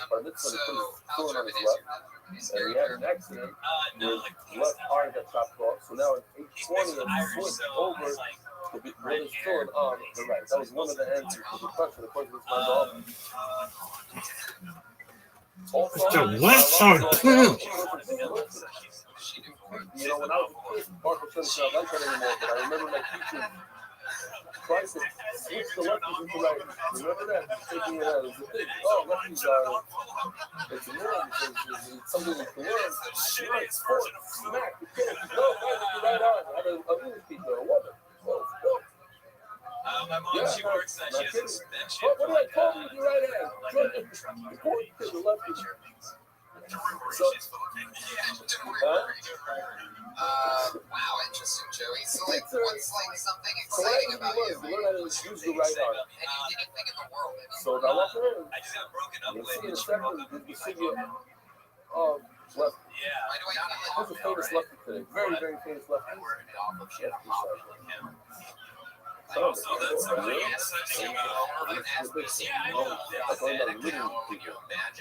bar mitzvah, he put his filler on his left. And he had an accident where his left arm got chopped off. So now in 820 and switched over to be with his filler on the right. That was one of the answers to the question. The question was found off. Mr. Western, you know, when I was a kid, Marco shouldn't have like that anymore, but I remember my teacher tried to switch the lefties into righties. Remember that? Thinking it was a thing. Oh, lefties are, it's a norm, it's something you can learn. Right, sport, smack, the kid. No, guys, with the right arm. I had a English teacher, a woman. My mom, she works that. She has that shit. What did I call you with your right hand? Important to the lefty. So, wow, interesting, Joey. So, like, what's like something exciting about you? Learn how to use the right arm. Anything in the world. So now walk around. I just got broken up You with. see in a second the city of left. Yeah. Who's a famous lefty today? Very, very famous lefty. Oh, so that's something else. Yeah, I know. I learned about living people. That's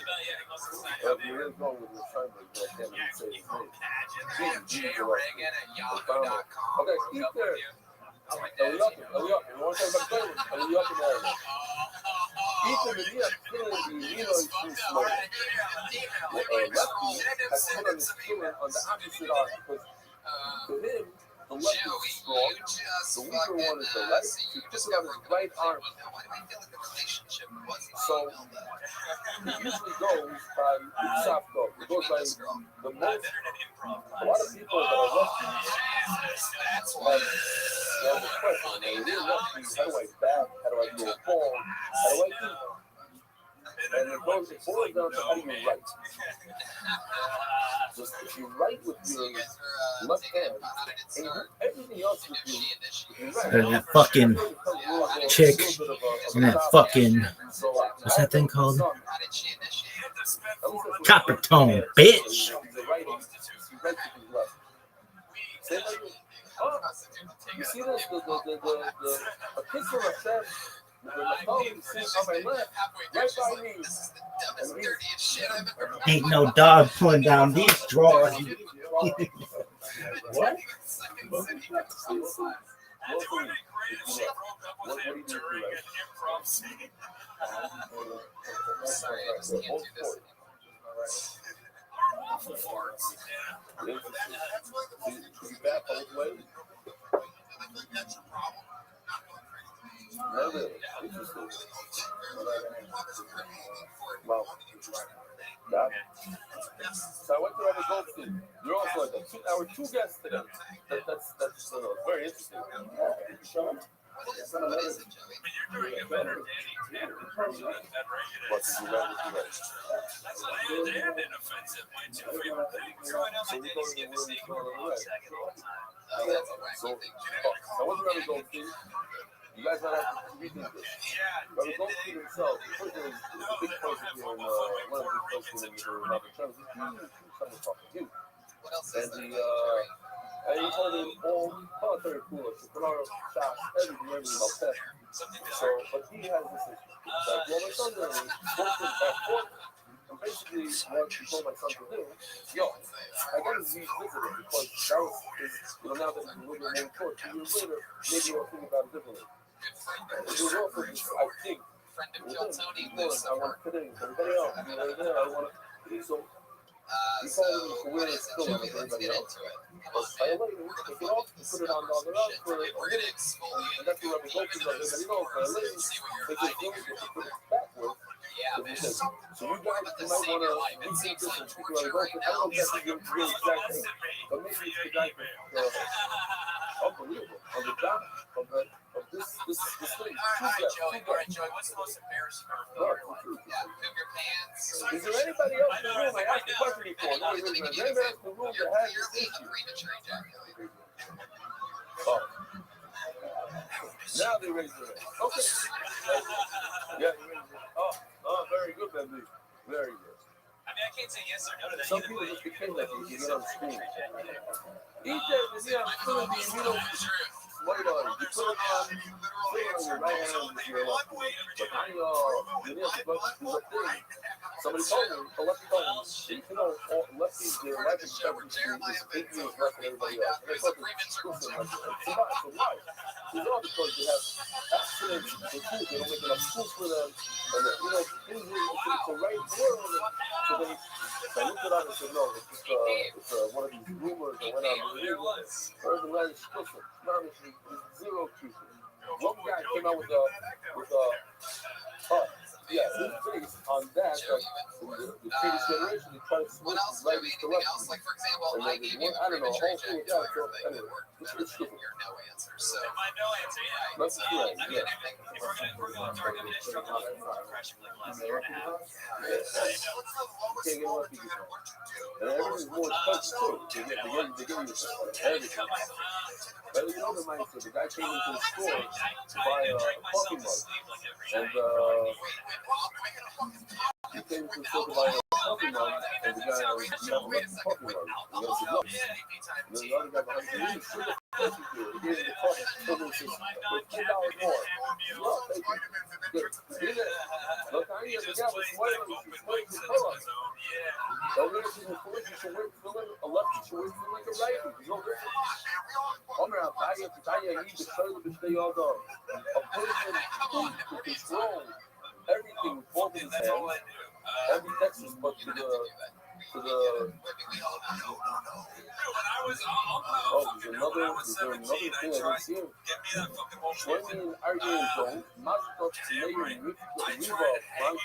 about it. There is one with the Steinberg, but I can't even say his name. JReagan@yahoo.com. Okay, keep there. Eliakim. You want to talk about Taylor? Eliakim area. Ethan and Eliakim feeling the Illinois tree smoke. Lefty has put on his feeling on the opposite arm because to him, the left is strong, the weaker one is the right. He puts it on his right arm. So he usually goes by the soft go. He goes by the most. A lot of people that are lefties have the question, when they're lefties, how do I bat? How do I do a ball? How do I eat? And it boils down to how do you write. Just if you write with your left hand, and you do everything else with your right. and that fucking chick and that fucking, what's that thing called? Copper tone, bitch. You see this? A kiss from a chef. The phone you see on my left, right by me. Ain't no dog pulling down these drawers. What? And it would be great if she broke up with him during an improv scene. Sorry, I just can't do this anymore. Awful farts. Yeah. She's back all the way. Never. Interesting. Wow. That. So I went to Rabbi Goldstein. You're also like that. Our two guests today. That's very interesting. Sean? What is it, Joey? I mean, you're doing a better Danny Tanner impression than Red What's Reagan. the matter with you guys? That's an and inoffensive. My two favorite things. Growing up, So I we did go to skip the a secret room log and second all the time. So, That's a wacky thing. I went to Rabbi Goldstein. You guys might have to rethink this. Rabbi Goldstein himself, first of all, he's a big person here in one of the big places in Rabbi Trump. He's huge, fucking huge. What else And is there? and he told him all military cool, Shukran, shots, everything about that. So, but he has this issue. Like, well, my son did it. And basically, what he told my son to do, yo, I gotta revisit it because that was his, now that he's a little bit more short, 2 years later, maybe he'll think about it differently. It was also just, I think, Friend of Joe Tony I lives want to put in everybody else, right there, I want to, so he so told me to what wear is it it, still Joey? like Let's everybody get else. into it. Come But on, by the man. way, take it off, put it on the other else for a We're minute. gonna exfoliate. And that's what Rabbi Goldstein does. Everybody knows, but ladies, See what they your just eye do it, fingers they are put doing it backwards. Yeah, So man. you guys, you might want to Save your life. It rethink seems this like and think torture about it. right I don't know now. if that's the real exact thing, but maybe it's the guy unbelievable on the top of this thing. All right, Joey. What's the most embarrassing part of your life? Yeah, poop your pants. Is there anybody else in the room? I asked the question before. No, Let me is give there you an anybody else in the room You're that has clearly this a issue? premature ejaculate. Oh. Now they raise their hand. Okay. Yeah, they raise their hand. Oh, very good, baby. Very good. I mean, I can't say yes or no to that. Some people just became like you get on the screen. Each day, you see, I'm still being, you know, what about it? You put it on your right hand with your left. But I, you know, the thing. Somebody told me, a lefty told me, you know, lefties, their life expectancy is 8 years less than everybody else. And I thought they like that. So why? It's all because they have accidents in schools. They don't make enough schools for them. And, you know, things it's a right world. So they, I looked it up and said, no, it's one of these rumors that went on the news. Heard the line explicit. No, there's zero truth. One guy came out with his face on that, the previous generation, he tried to switch his right to left. Like, for example, And then there's one, I don't know, a whole thing with that. So, anyway, it's stupid. Your no answer. So, My no answer, yeah. That's right, yeah. If we're going to target it, struggle with depression like last year and a half. Can't get lucky. And everything's more expensive too. They give you everything. But you know the mindset. The guy came into the store to buy a coffee mug. And he came to the store to buy a coffee mug. And the guy was coffee mug. And he said, look. And then the other guy behind him, he said, he gave him the coffee. And he said, with $10 more. Look, thank you. Good. Look, I am the guy was smiling. He's smiling to tell us. The lady should wait for a lefty should wait for like a righty. You know this? Omer Al-Taya, he decided to stay on a person who control everything with both of his hands. Every Texas, but to the When I was, there's another thing I didn't see him. When in arguing zone, Mazda Mayor Riva Blanco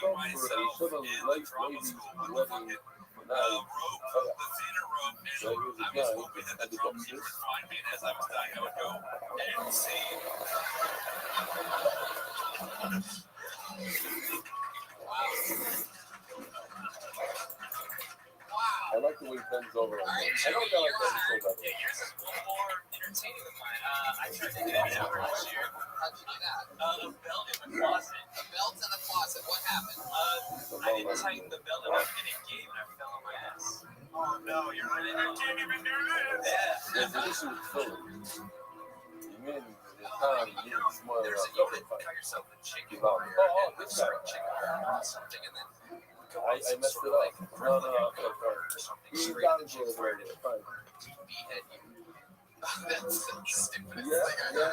for a sudden life lady wedding. So here's the guy at the dumpsters. I like the way he bends over. I know a guy like that is so better. yeah, yours is a little more entertaining than mine. I tried to do that shower last year. How'd you do that? A belt in the closet. A belt in the closet. What happened? I didn't tighten the belt enough and it gave and I fell on my ass. Oh no, you're right. I can't even do this. There's an issue with Philly. You mean the time you need to smile There's out. you could cut yourself a chicken Oh, wire and this guy. chicken wire or something, and then I messed it up. No, he got into it over there. Fine. That's stupid. Yeah,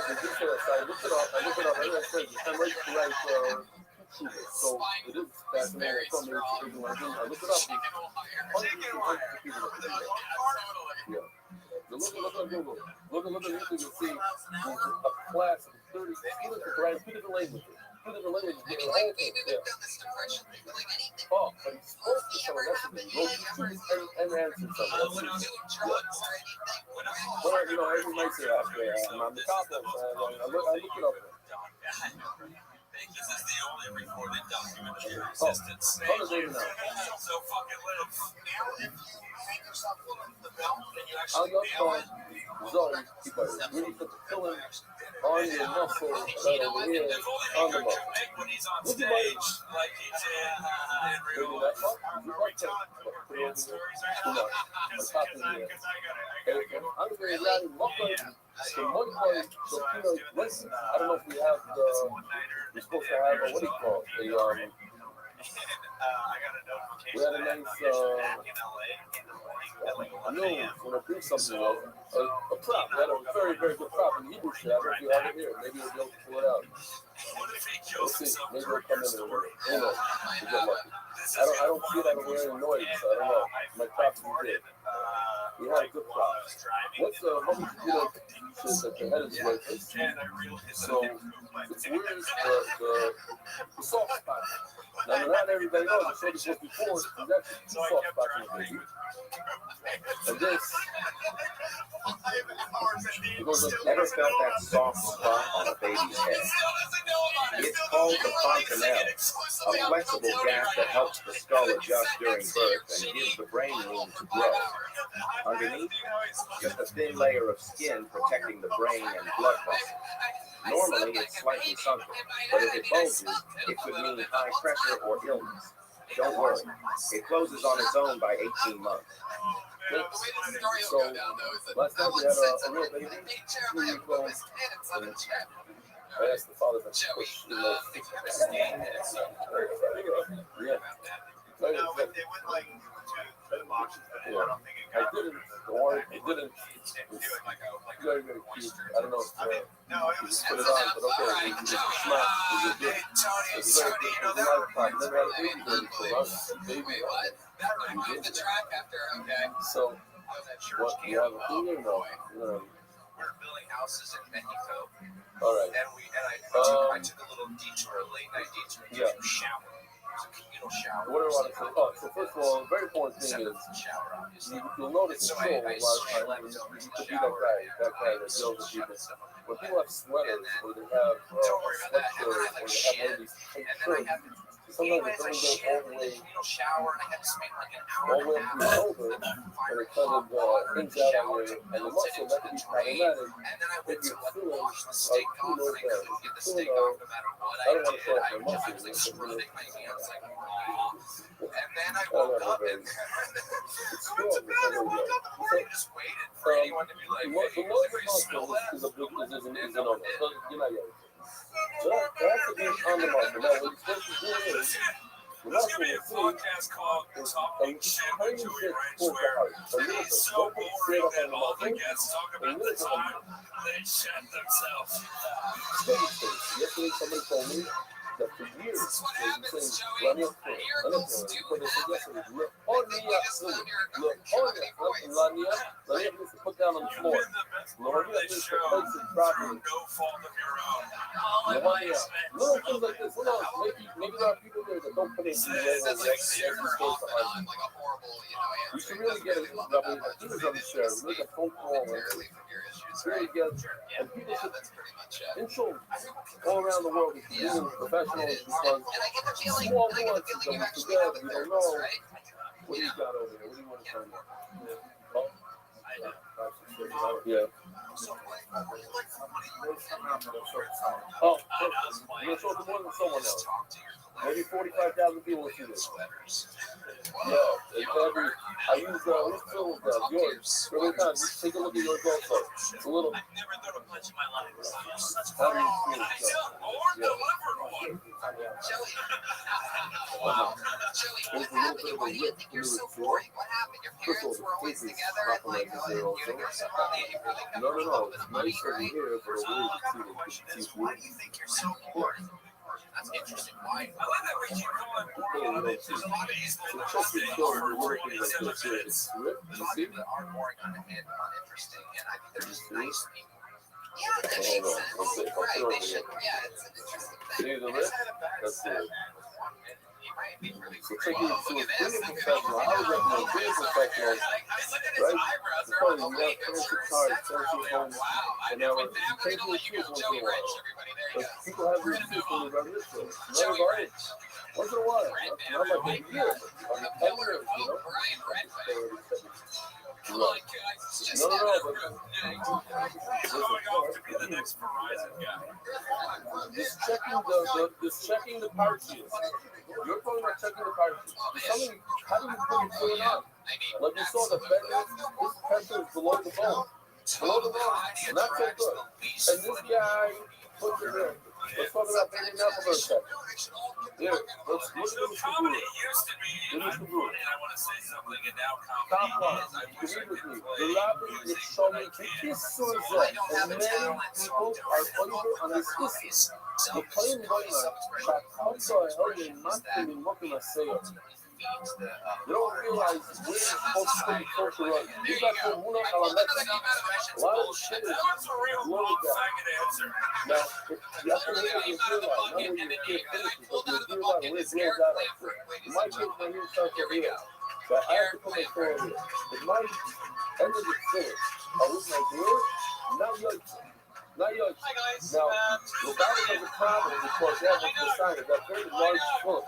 they did say that. So I looked it up. I read it. I'm right to write so it is fascinating. I looked it up. Yeah. Look on Google. Look on YouTube and see a class of 30 students that write 2 different languages. 2 different languages. Yeah. Oh, but he spoke to some of that. He wrote questions and answered some of that. Well, every night say after I'm the top of I look it up. This is the only recorded document of your existence. How does they know? So fucking live. How your phone zone really put the filling on your muscle right over here on the muscle. When he's on stage, like he did in real life. I'm very glad in one place. So one place, so listen, I don't know if we have we're supposed to have what do you call it? We had a nice news when I do something a prop. We had a very, very good prop in Hebrew shit. I don't know if you have it here. Maybe we'll be able to pull it out. Let's see. Maybe we'll come in and we'll get lucky. I don't feel like I'm hearing noise, so I don't know. My props are good. We had a good prop. What's how much you know shit that your head is like this? So it's weird the soft spot. Now not everybody knows I showed you this before, there's actually 2 soft spots in the baby. And this Ever felt that soft spot on a baby's head? It's called the fontanelle, a flexible gap that helps the skull adjust during birth and gives the brain room to grow. Underneath, just a thin layer of skin protecting the brain and blood vessels. Normally, it's slightly sunken, but if it bulges, it could mean high pressure or illness. Don't worry, it closes on its own by 18 months. So, last time we had a real baby, 3 weeks old, and I asked the father to push the little yeah. No, but they went like to the boxes. Yeah. I didn't. Don't worry, I didn't. It's very, very cute. I don't know if you just put it on, but okay. It's not. It's good. It's very good. It's a lifetime. Never had a baby before. So baby. So, what do you have a baby or no? We're building houses in Mexico. All right. I took a little detour, a late night detour to shower. It was a communal shower. What do I want to say? Oh, so first of all, a very important thing is you'll notice in show a lot of times you beat up that guy that deals with people. When people have sweaters or they have a sweatshirt or they have one of these tight shirts, sometimes it doesn't go all the way shower and I had to spend like an hour all the way up to your shoulder, and it kind of hangs out on your and the muscle that can be problematic. If you're feeling like who knows that, if you're feeling I don't want to show off my muscles. And then I woke up and it's strong. I just waited for anyone to be like, The most muscle is a big is an element. You're not yet. So that's the big on the muscle. Now, what you're supposed to do is the There's muscle gonna be a is podcast called Talking Shit with Joey Ranch where he's so boring that all the guests talk about the time they shit themselves. Yesterday, somebody told me that for years they've been saying, "Let me put down on the floor." Lord, you have to place it properly. No fault of your own. Little things like this. Who knows? Maybe there are people there that don't put it in the way that they're supposed to argue. You should really get it, Rabbi. I think it's on the share. Make a phone call. Really get, and people should, in children, all around the world, being professionals, because small nuances that we forget, we don't know. What do you got over there? What do you want to find out? Yeah. Oh, you're going to show them more than someone else. Maybe 45,000 people will see this. Yeah, I use whose film was that? Yours. Every time, just take a look at yours also. It's a little. much in my life. You're such a How do you friend. feel? I took or Yeah. delivered one. Joey. Wow. Joey, There's what a little happened? bit of Why a do you rip think in you're the so floor. boring? What happened? Your First of all, parents were always the face is together and like, compromised there also. you were so probably really No, it's nice over here, but a little bit too why do you think you're so boring? That's interesting. Why? I like that we keep calling boring. There's a lot of baseball So that just stay to show for you working like 47 this here, minutes. it's rip, you see? That are boring and uninteresting, and I think they're just See? nice people. Yeah, that Hold makes on, sense. I'll put it Right, over they here. should. Yeah, it's an interesting thing. See the lip? That's it. You might be really So great. take it to a being professional. I would recommend being professional, right? It's probably you have fancy cars, fancy homes, and now you take your shoes once in a while. But people have their shoes when they run this way. Not about it. Once in a while. Not like a year. Like 10 years, you know? Come on, guys. It's just No, but growing up to be the next Verizon guy. just checking the power sheets. You're talking about checking the power sheets. Somebody, how do you put it going on? Like you saw the fender, this pressure is below the bone. Below the bone, not so good. And this guy puts it in. Let's talk about bending up for a second. Here, let's look at this Comedy computer. used to be, It is I'm the rule. funny and I want to say something, and now Top comedy line, is, I you wish I can read with could me. play The Rabbi is music, showing but I the can't. kisses and many people are under on this kisses. The plain white Shakhamsa Helgen Matkin in Mokin Aseo. You don't realize where you're supposed to put your culture. You got the Muna Alamex. A lot of shit is That's a real low long with that. faggot answer. Now, you have to hear you realize, not when you can't finish it, but you realize where it grows out of. In my case, my ears start to heal. But I have to put my foot here. If my end of the finished, I was my ear, not yours. Not yours. Hi guys. Now, the doctor has a problem because they have a sign of that very large foot.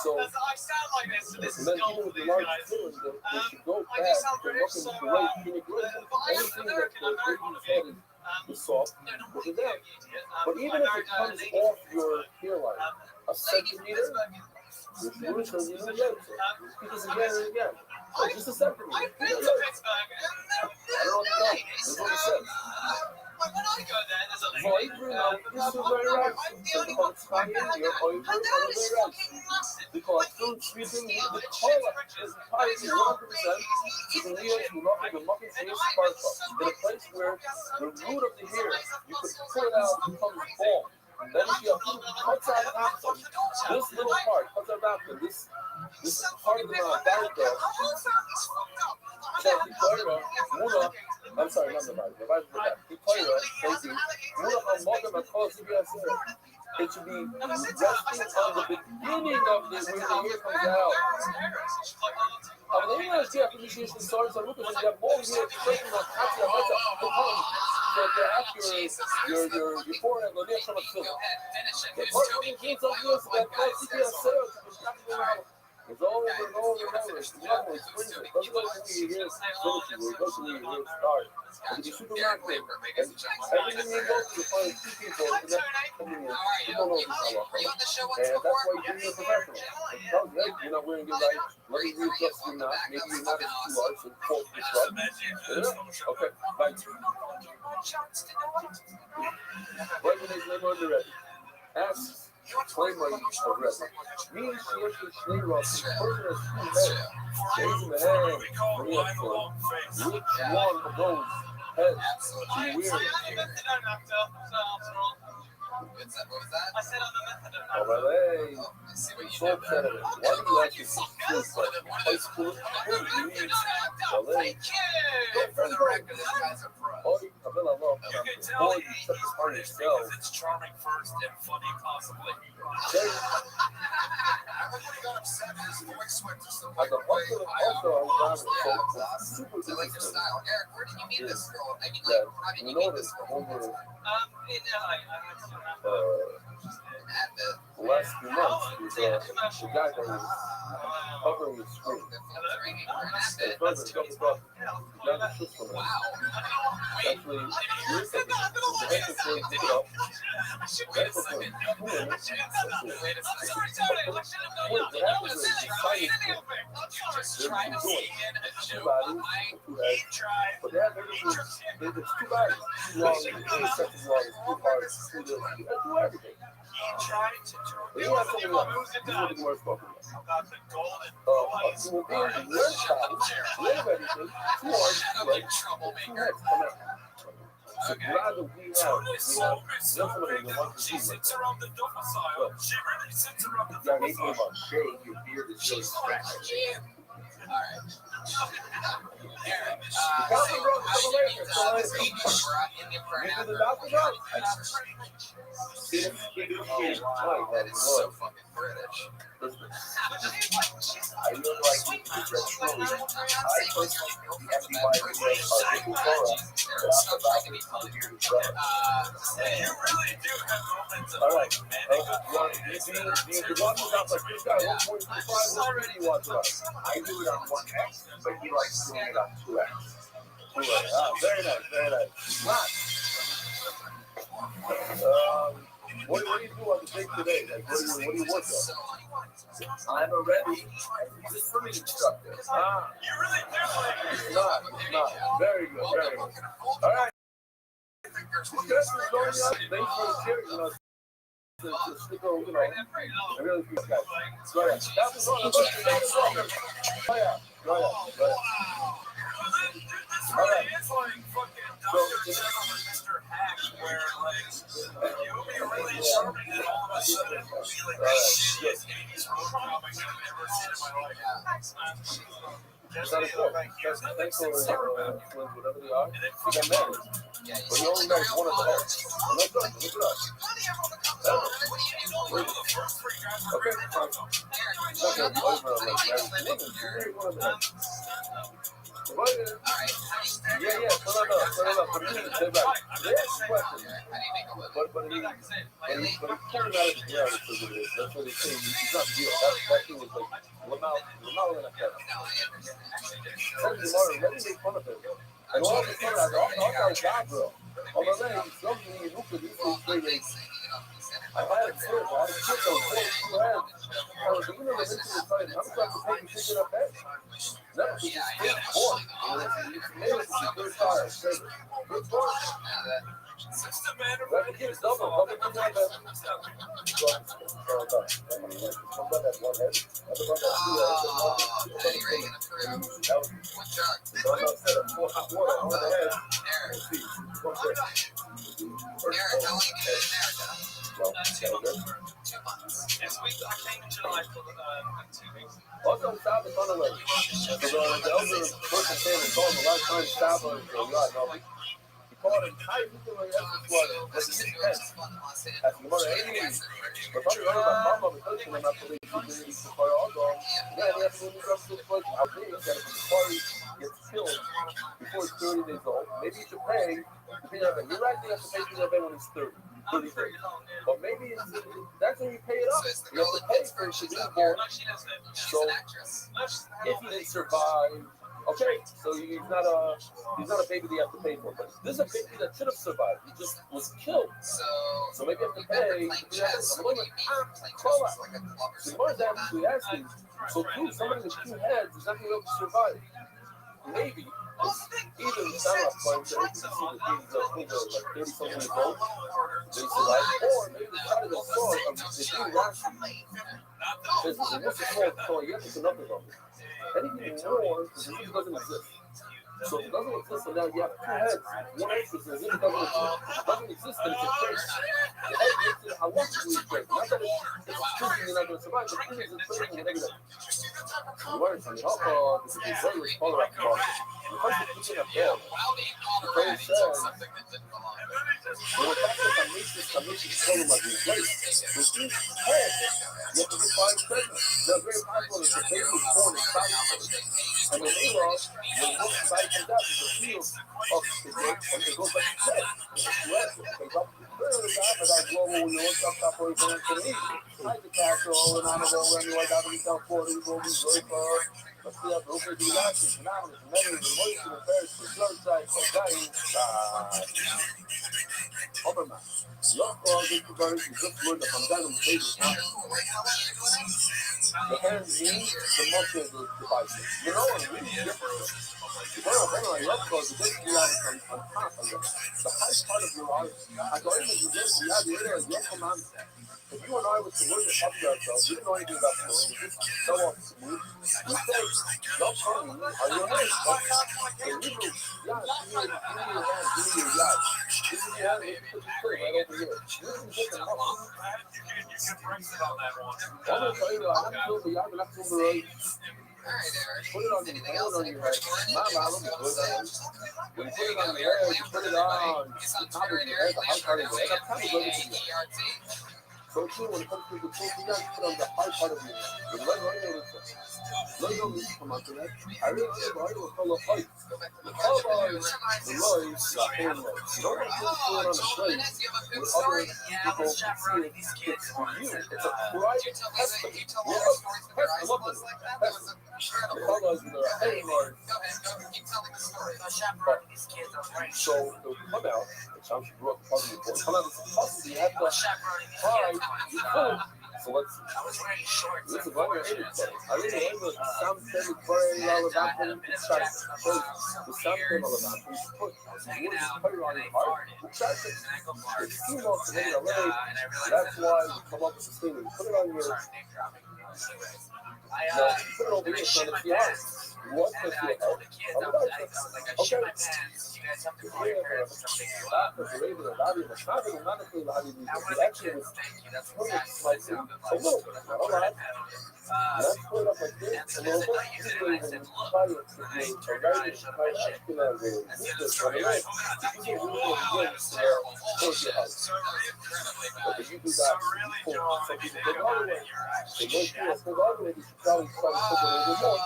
So, I sound like this, so this is then gold even for with the these large guys. foot, they should go I do back sound to British, looking so, great, immigration. but I am Anything that American, I'm very the head is soft, No, don't put worry, it down. idiot. But even if it comes off your hairline, a centimeter, which Jewish or you know yet, because again and again, so just a centimeter. I've been You to know, Pittsburgh, and I don't know what to tell you. That's what it says. when I go there, there's a So I agree now, this is very right. So because it's high in here, or you're very right. Because food sweeping, the color is entirely 100%. You can use the muffin face part in a place where the root of the hair, you could pull it out and becomes bald. Then if you cuts out after this little part, cuts out after this part of the barca, check the Torah, Muna. I'm sorry, not the Bible. The Bible, the Torah, thank you. Muna Hamodim Akos Yasir. It should be resting on the beginning of the where the hair comes out. Then you have appreciation starts and look at you have more here taking on Katya Mata. So to have your forehead, the next one is filled. The part of the kids of this that cause you to say it's over and over and over. It's nothing. It springs it. Doesn't go to where your hair finishes. It goes to where your hair starts. It can be supermarket. And everything you go to, you find two people. And that's coming in. You don't know this how long. And that's why you're being a professional. It tells you, you're not wearing it right. Let me readjust you not. Maybe you're not as too large, so quote this up. Okay, bye. Right when his name on the record. Asks. Claim of Rabbi. Me, she actually claim of the person has two heads. Raising the hand, which one of those heads do you wear? I said I'm a methadone. Oh, well, hey. So upset. Why do you actually see this like high school? Well, hey. For the record, this guy's a pro. Oh, I feel I love You can it. tell Boy, he you hates set this part British yourself. because it's charming first and funny possibly. Jay, Everybody got upset because his voice went to some at the also, I was super I like your interesting style. Eric, where did you meet this girl? I mean, that like, how did we you meet noticed this girl? over In LA, I went to uh, the last few months, there's a guy that was covering the screen. And further, the guy was just from him. Actually, here's the head of the pick it up. That's what we're doing. What happens is the science they're doing two bodies, two heads, but they have everything. It's two bodies, two lungs, two second lungs, two hearts, two this, they do everything. But you have something else. This is what the word's talking about. Human beings, one body, one of everything, two arms, two legs, two heads come out. So rather we have somebody that wants to do it. Your name is on shade, your beard is really scratchy. So fucking British. I feel like we could get truly. I personally feel the FDY videos are really thorough, but I'm about to be here to show. You really do have moments of All right. like The one who's out like this guy, 1.25, already you watch it. I do it on 1X, but he likes doing it on 2X. Very nice, very nice. What do you do on the day today? Like, what do you work on? I'm a Rabbi. He's a swimming instructor. you really do like Not. Very good, very good. All right. Thanks for joining us. Thanks for sharing us. To stick over, I really appreciate that. Go ahead. That was all. Go ahead. This really is like fucking Dr. Jekyll and Mr. Hack, where like you'll be really charming and all of a sudden it'll be like the shittiest 80s road comic I've ever seen in my life. Thanks for whatever they are. You got married. But you only married one of the heads. Look it up. Okay, fine. Okay, over like married women. You're one of the heads. Yeah, put it up. But he didn't say right. There's questions. But he came out of the air because of this. That's what they say. He's not real. That thing was like Lamau in a cat. Let me make fun of him. And all of a sudden, I got a job, bro. On my leg, something you look at this thing. I had a kid. I had a kid that was 42 heads. I was doing it into the fight. I'm trying to take a picture of that. No, he's just poor. Maybe it's a good tire. Good tire. That kid's double. How many times have that? Also, stop is on the way. So the elder person saying and told him a lot of times stop on the yard. No, he called him tight. He said, "That's what it's intense." That's the mother 80. But probably running my mom over 13 and I believe she did it before all gone. Yeah, they have to move up to the place. I think that if the party gets killed before it's 30 days old, maybe you should pay. You're right, you have to pay for when it's 30 days. But maybe that's when you pay it up. You have to pay for it to be born. So if he didn't survive, okay, so he's not a baby that you have to pay for. But this is a baby that should have survived. He just was killed. So maybe you have to pay. So Mars actually asking, so dude, somebody with 2 heads is not going to be able to survive. Maybe. Either the satellite point that you can see the things like 30-something years old, they survive, or maybe the side of the sword of the thing rational. This is what's the sword? You have to put nothing on it. Anything more, the disease doesn't exist. So if it doesn't exist, and now you have 2 heads, 1 extra says it doesn't exist. It doesn't exist, then it's a trait. The head makes it a logically trait. Not that it's thinking you're not going to survive, but it is a trait in the negative. The words in Alpha, this is a very follow-up problem. The first is picking up there. The prayer says, when we practice a mission follow my place, with each head, you have to get 5 segments. They're very powerful if the baby is born inside of it. And the meanwhile, when one side comes out, there's a field of the gate, and it goes like this. It comes up the third, but I blow you know, stop for the castle, and I'm over and I got to be down for it, go be good for let's see how broken the elections, and now it's never the moisture affairs to blood side for dying. Overman. Look for all these regarding to just word of Hamdan Baby. The hand means the muscle of the devices. You know, and really different. You know, I love cause the big on top of the high part of your arm. I go into the gym, you have the area of your command. If you and I was to work up to ourselves, we didn't know anything about the world, we just go off smooth. We say, don't call me, are you right? The Hebrew, yeah, give me your hand, give me your yard. This is your hand, this is your right over here. You can get the muscle. You can press it on that one. I'm going to tell you, I'm not doing the yard, I'm not doing the right. Put it on your head. Mama, I love you. When you put it on the air, you put it on the top of your head, the high part of your head. That's kind of everything. So too, when it comes to the truth, you guys put on the high part of your head. The leg right over the leg over the come out to that. I really was full of height. The color is the noise, the whole noise. You don't want to put it on the plate with other people to see it. It's on you. It's a private testament. You love it. The color is the whole noise. So it will come out. Some should grow up the puzzle report. Come out with some puzzles. You have to try. So let's see. This is what we're aiming for. I really aim at something very relevant for you to start. The something relevant for you to put. You want to put it on your heart. It's too much to make it away. That's why we come up with this thing. We put it on your. No, put it over here so it's the heart. What does your heart? Okay. Let's put it up like this. A little bit. If you do that, some people take it all the way. They go through it, so all the way, you should probably try to put it a little bit more.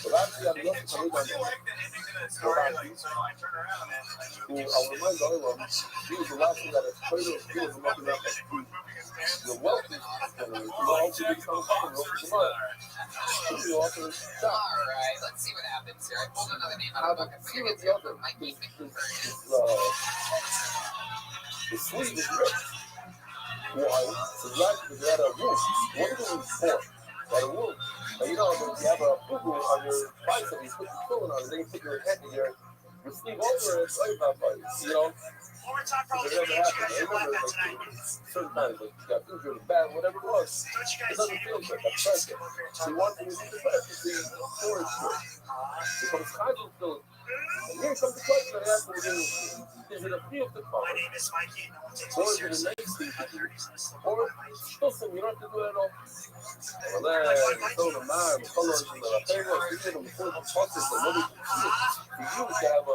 But actually, I'm looking for it on there. I'll remind the other one, he was the last thing that I played with. He was looking up at the wealth is going to also become common over the month. Alright, let's see what happens here. I pulled another name out of the book. I figured the other. The sleeve is rich. Why? So because they had a wound. What are they for? They had a wound. And you know, when you have a boo-boo on your bicep, you put the filling on it, then you put your hand in your sleeve over it, it's like that, but, you know, it never happened. I remember, like, certain times, like, you got injured bad, whatever it was, it doesn't feel good, that's pressure. So you want to use the pressure to see storage for it. Becomes constant filling. And here comes the question I asked at the beginning. Is it a field to cover? Or is it a nice thing to do? Or listen, you don't have to do it at all. Well, so the mind, the colors, and the favor, you get them before the process, and nobody can see it. For you to have a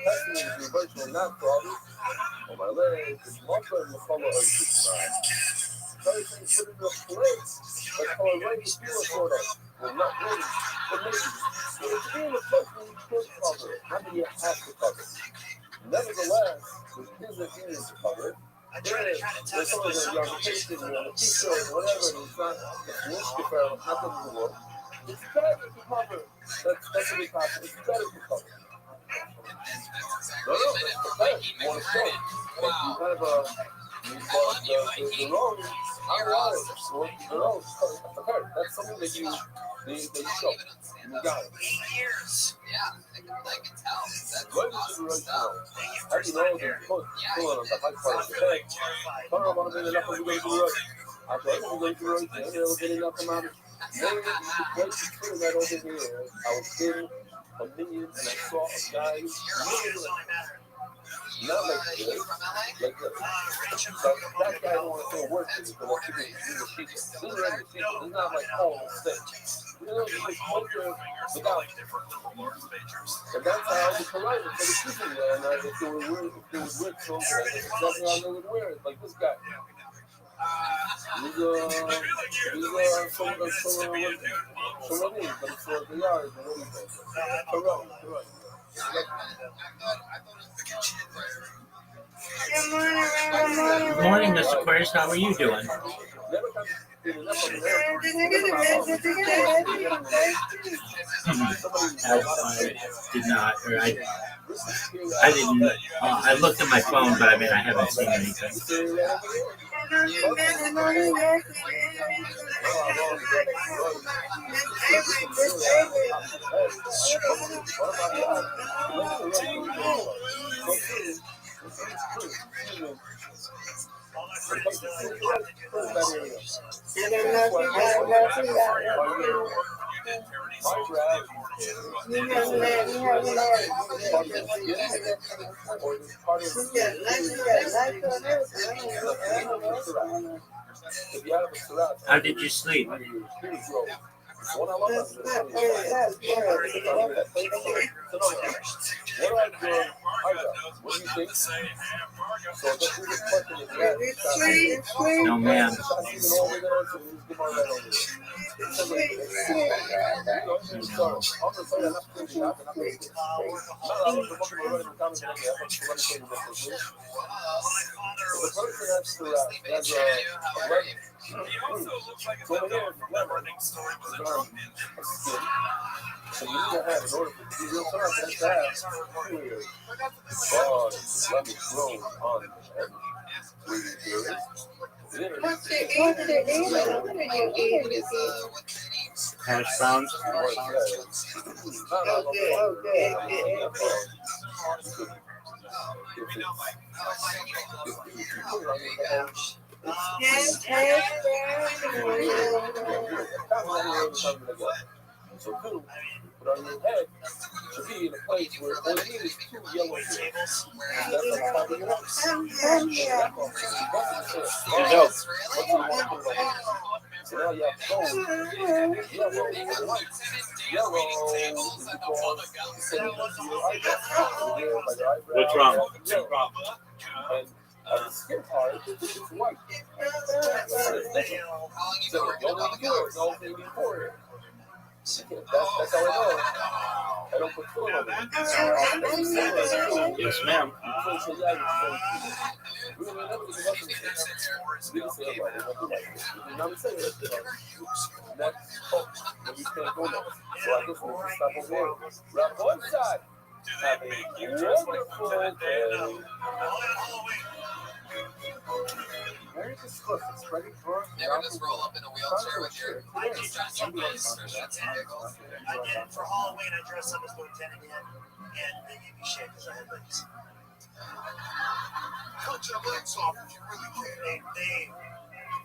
testing is reversible, not problem. On my leg, it's marker in the color of the mind. Very thing put in the place. That's color right to feel it sort of. Well, not really, but maybe. So it's being a person you could cover it. How many you have to cover it? Nevertheless, with his opinions to cover it, there's some of the applications on the t-shirt or whatever, and it's not the newspaper, not the world. It's better to cover. That's what we talk about. It's better to cover. No, that's the best. You want to show it. If you have the wrong, I'm right. The wrong, okay, that's something that you show. You got it. 8 years. Yeah, I can tell. That's awesome stuff. How do you know the put on the high part of the head? I don't want to be enough of you to do right. I thought you were going to do right. Maybe it'll get enough amount of. Maybe the place is true that over here. I was in a million and I saw a guy. Not like this. Like this. So that guy don't want to do work because he's a sheep. He's a regular sheep. He's not like all the state. You know, he's like without. And that's how the collide for the people there. And if they were weird, if they was weird, so that's how they would wear it. Like this guy. He's but it's for the yards and everything. Correct. Good morning. morning, Mr. Aquarius. How are you doing? I did not, or I didn't. I looked at my phone, but I mean, I haven't seen anything. How did you sleep? No, ma'am. He also looks like a never ending story with a drunk So you need to have in order to be real fast, you have to have God, let me grow on Hash browns. So two, but on your head should be in a place where all you need is 2 yellow tables. That's like top of your head. So now you have gold, yellow, and white. Yellow is What's wrong? And the skin part, it's white. So don't need to do it. Don't need to pour it. That's how I know. I don't put food on it. Yes, ma'am. Never just roll up in a wheelchair with your Johnson Bass or that's vehicle. I did. For Halloween, I dressed up as Lieutenant Ed, and they gave me shit because I had legs. Cut your legs off if you really can.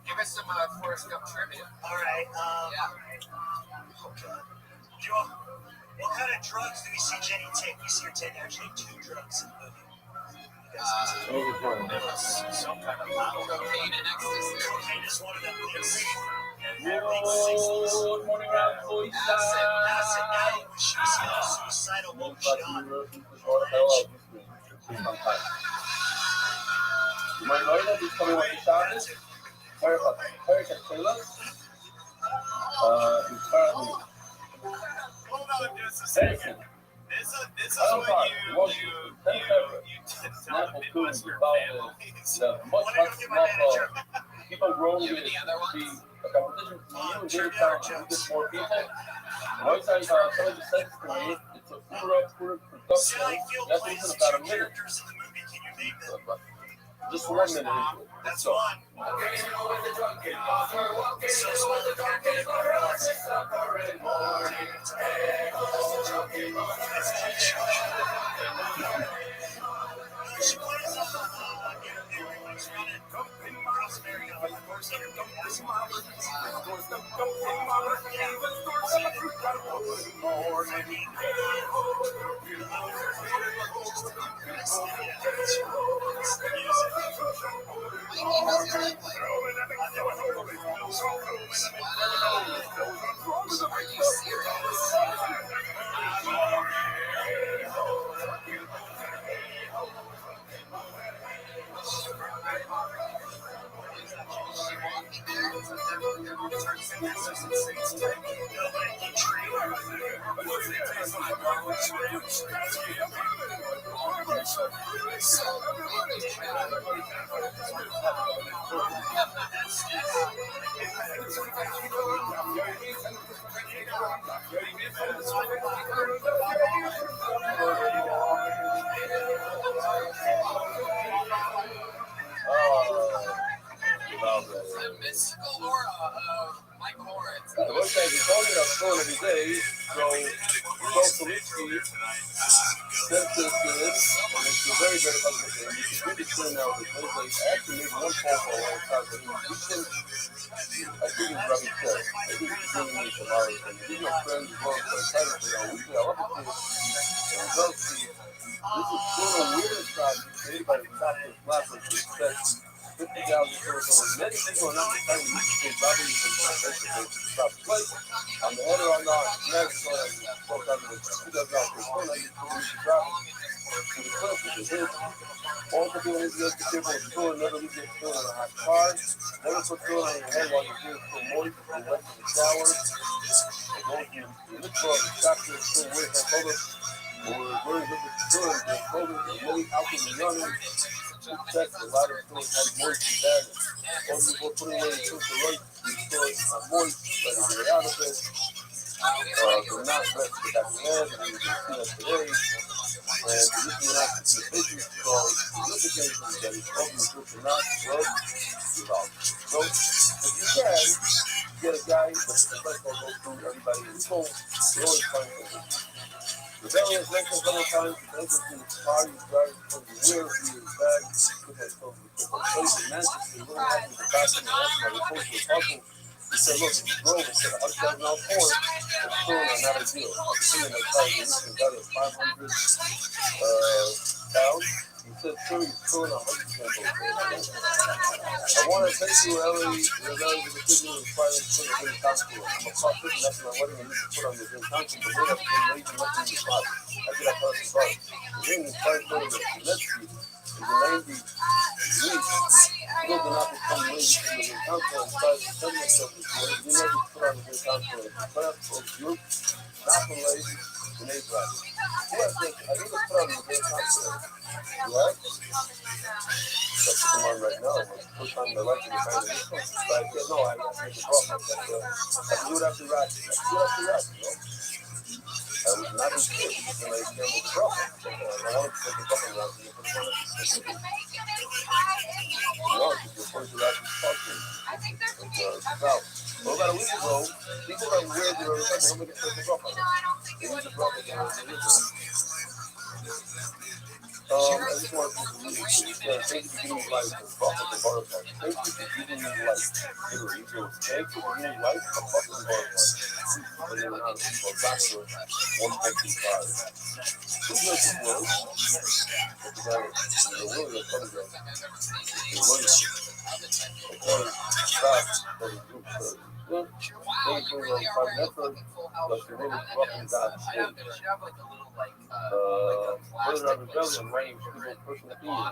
Give us some Forrest Gump trivia. All right. Yeah. Oh, God. What kind of drugs do we see Jenny take? We see her take actually 2 drugs in the movie. Some kind of cocaine and ecstasy. Cocaine is one of them things. Good morning, Rothschild. Acid now, when she was suicidal, what was she on? You might know that he's coming when he started. Hurricane Taylor. He's currently Hold on just a second. This is what you tell the Midwestern families. much people growing with the competition to you and get more people. One time, someone just said to me, it's a pure production. See, I feel That's plays even 2 about a minute. characters in the movie. Can you name them? Just 1 minute into it. That's So, one. Are you serious? The mystical aura of Michael Horan. The Rothschild is only a phone every day, so Solitsky said this good, and it's a very, very ugly thing. You can really turn out the Rothschild. I actually made one phone call all the time, but he can, I think it's Rabbi said, I think he's doing me some hours, and he's my friend, he's one of the friends, I weekly, I love it, and Rothschild, this is still the weirdest project created by the Catholic Flappers, which says 50,000 people. Many people are not deciding to say Rabbi is in translation to stop play. On the header on the next one, spoke out of the 2,000 persona, you can use the Rabbi to the clip with the hit. All the people is just to people with food, never leave your food in a hot car. Never put food on your head while you're feeling so moist and wet in the shower. You look for the chapter of food with that photo. We're going to look at the food, the photo, the money out in the running. Check a lot of things have moisture damage. Most people put away the food to right, these stores are moist, but they get out of it. They're not best to back the head, and you can see that today. And if you're not in the business, so lubrication that is open to the not rub, you're out. So if you can, get a guy that's the best will go through everybody in the phone, they always find something. The belly is mentioned several times, the entrance in the car, you drive from the wheel, through your bag, put that stuff in the place in Manchester, you don't have to the back of the house, but you're supposed to hustle. He said, look, if you drove instead of $100,000 now Ford, it's still not a deal. I'm seeing that car, you can got it 500 pounds. He said, sure, you're still in 100%. I want to thank you, Ellie. You're very good to me, inspiring to put in the council. I'm a pop person after my wedding, and you should put on the Green Council, but later I've been waiting nothing in the spot. I did a person bar. The ring inspired for the next week. In the 90s, weeks, still did not become late to the Green Council and started to tell myself this way. You never put on the Green Council as a class or group, not from ladies, and they drive. Yes, I need to put on the Green Council. Right? That's what I'm on right now. It's the first time in my life to be kind of this one. But I said, no, I have to make a problem. I can do it after Rothschild. I can do it after Rothschild, you know? I was not as good because then I came with the problem. I wanted to take a couple of Rothschild. But I wanted to take it. No, because you're supposed to Rothschild talking. It's about. Well, about a week ago, people that wear their something, I'm going to take the problem. They need the problem. I just want to thank you for giving me life and fucking the butterfly. Thank you for giving me life. Literally, thank you for giving me life and fucking the butterfly. And then on for Baxter 155. Who's like this world? What's the world that's coming down? The world. Okay, stop. For the group. Good. Thank you for your method. That's the really fucking God. Further on rebellion, range, people person opinion.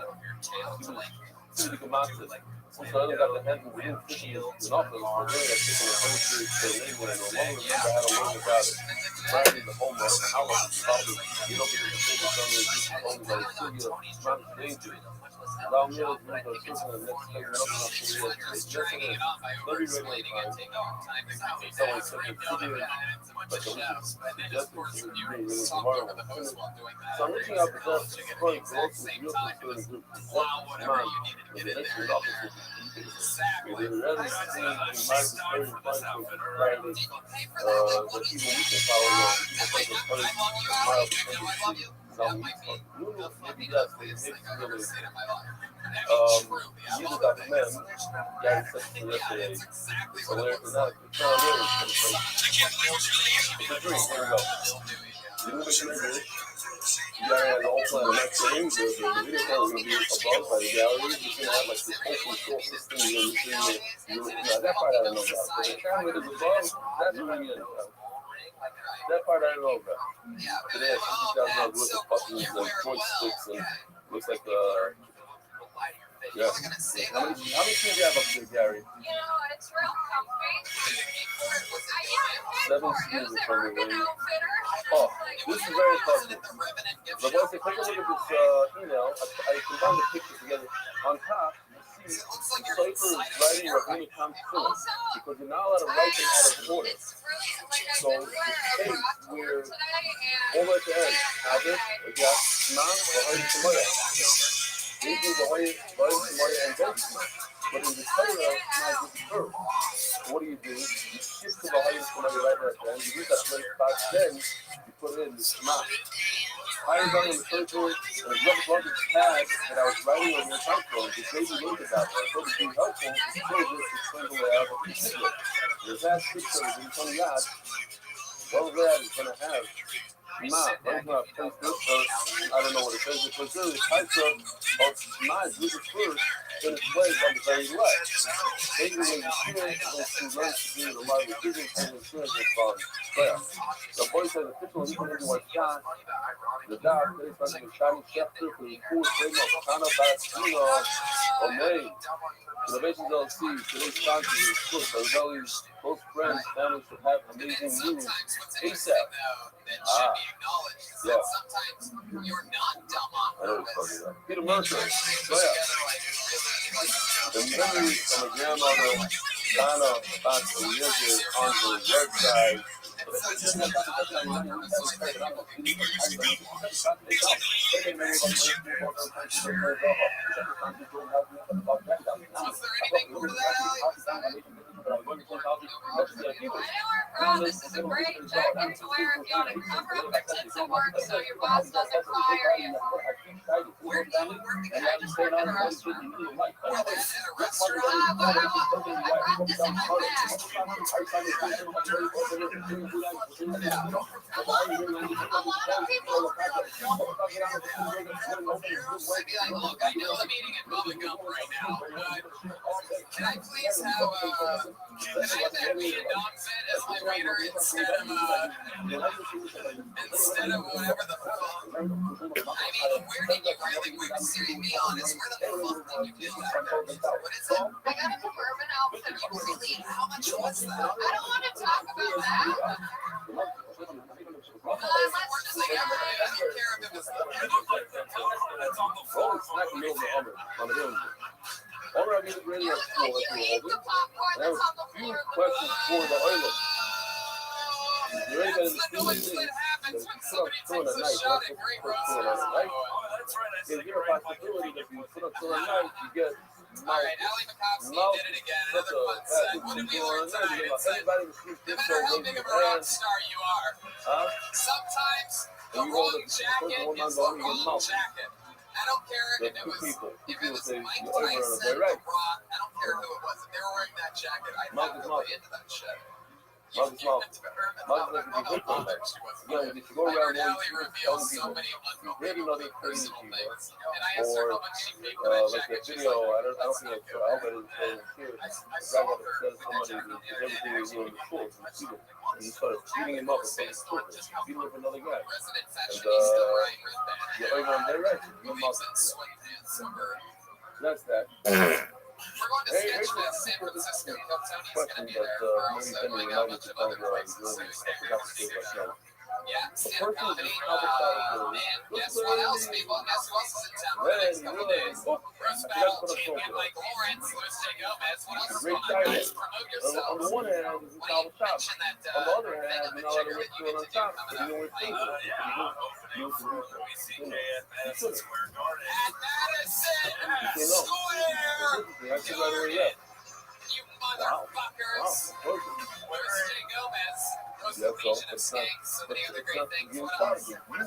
Civic amounted. So I only got the hand who didn't fit in office, but really I've taken a very serious thing when I no longer remember how to learn about it. Primarily the homework and how much it's probably, you know, because the people some of the people told me that it's still not dangerous. Allow me to move a person the next thing up enough to real estate. Yes, it is. Let me ready on time. Someone said consider it, but the week is suggested to be really tomorrow. So I'm reaching out to God to destroy growth with real concerning group. What man in the next office will be keeping. We're ready to see in my discovery find for Friday the people we can follow along. People take a mile between the some maybe that's the really you got the men guys said yesterday so it's not it's a dream. Here we go. You know what you're doing? You gotta have all plan the next thing. The video camera will be above by the gallery. You can have like this whole control system. That part I don't know about. But the camera is above, that's really it. That part I don't know about. Today I see $50,000 worth of buttons and joysticks and looks like yeah. How many things do you have up there, Gary? It's real comfy. 7 screws in front of me. Oh, this is very important. But once I take a look at this email, I combine the pictures together. On top, you see the cipher is writing Rabbi because you're not allowed to write them out of order. So the space where all at the end, Habit, Yat, Shema, V'Hayim Shemoya. They do V'Hayim Shemoya and then Shema. But in the Torah, Shema is the first. What do? You shift to V'Hayim Shemoya right at the end. You use that place back then, you put it in the Shema. I was on the third word, and a luggage tag that I was writing on the typewriter. The baby looked at that. I thought it would be helpful to show this to explain the way I would see it. There's that picture of the Tony Yad. Well, that is going to have Shema. What is going to place this first? I don't know what it says. It was really the typewriter of Shema is with it first, then it's placed on the very left. Maybe when you see it, when you learn to do a lot of the business and insurance is falling. Yeah. The boy said the picture was even was shot. The dog is like a shiny chapter for the cool thing of Kana Batsino or May. The Nations LC, today's sponsor is Push. Our values, close friends, families should have amazing news. ASAP. Yeah. I know it's funny though. Peter Mercer. So yeah. The memory of my grandmother, Donna Batsino, lives on the website. This is a great jacket to wear if you want to cover up your tits at work so your boss doesn't fire you. Where do you work? I just work in a restaurant. Or then in a restaurant. I brought this in my bag. A lot of people might be like, look, I know I'm eating at Bubba Gump right now, but can I please have that meat and dog fit as my waiter instead of whatever the fuck? I mean, where did you really, Siri, be honest, where the fuck did you do that? What is it? I got a new urban outfit. Really? How much was that? I don't want to talk about that. Well, let's just say I don't care if it was That's on the floor. It's not the middle of the oven. On the building. All right, I'm ready to school. you eat the popcorn that's on the floor. Questions for the oiler. You ready to That's the noise that happens when somebody takes a shot at great roasters. Is there a possibility that if you put up to a knife, you get Alright, Ali Makovsky did it again. Another fun set. What did we learn tonight? It said, no matter how big of a rock star you are, sometimes the wrong jacket is the wrong jacket. I don't care if it was Mike Tyson, The Rock. I don't care who it was. If they were wearing that jacket, I'd have to way into that shit. Mug is mouth. Mug is like a good one. Yeah, if you go around and tell people, really know they're crazy people. Or like a video, I don't think it's out, but it's here. The guy that says somebody everything is doing the school. And he started beating him up and saying, beating up another guy. And yeah, everyone there, right? That's that. We're going to Sketchfest, San Francisco. Tony's going to be there for also going out a bunch of other places. So he's there. Yeah, stand-up comedy. And guess what else, people? Guess who else is in town for the next couple days? Bruce Battle, Champion Mike Lawrence, Luis J. Gomez. What else is going on, guys? Promote yourselves. On the one hand, it's a novel shop. On the other hand, you're not allowed to work through it on top. You know where it's going. At Madison Square! You motherfuckers! Luis J. Gomez. The Legion of Skanks, so many other great things. What else? Right now,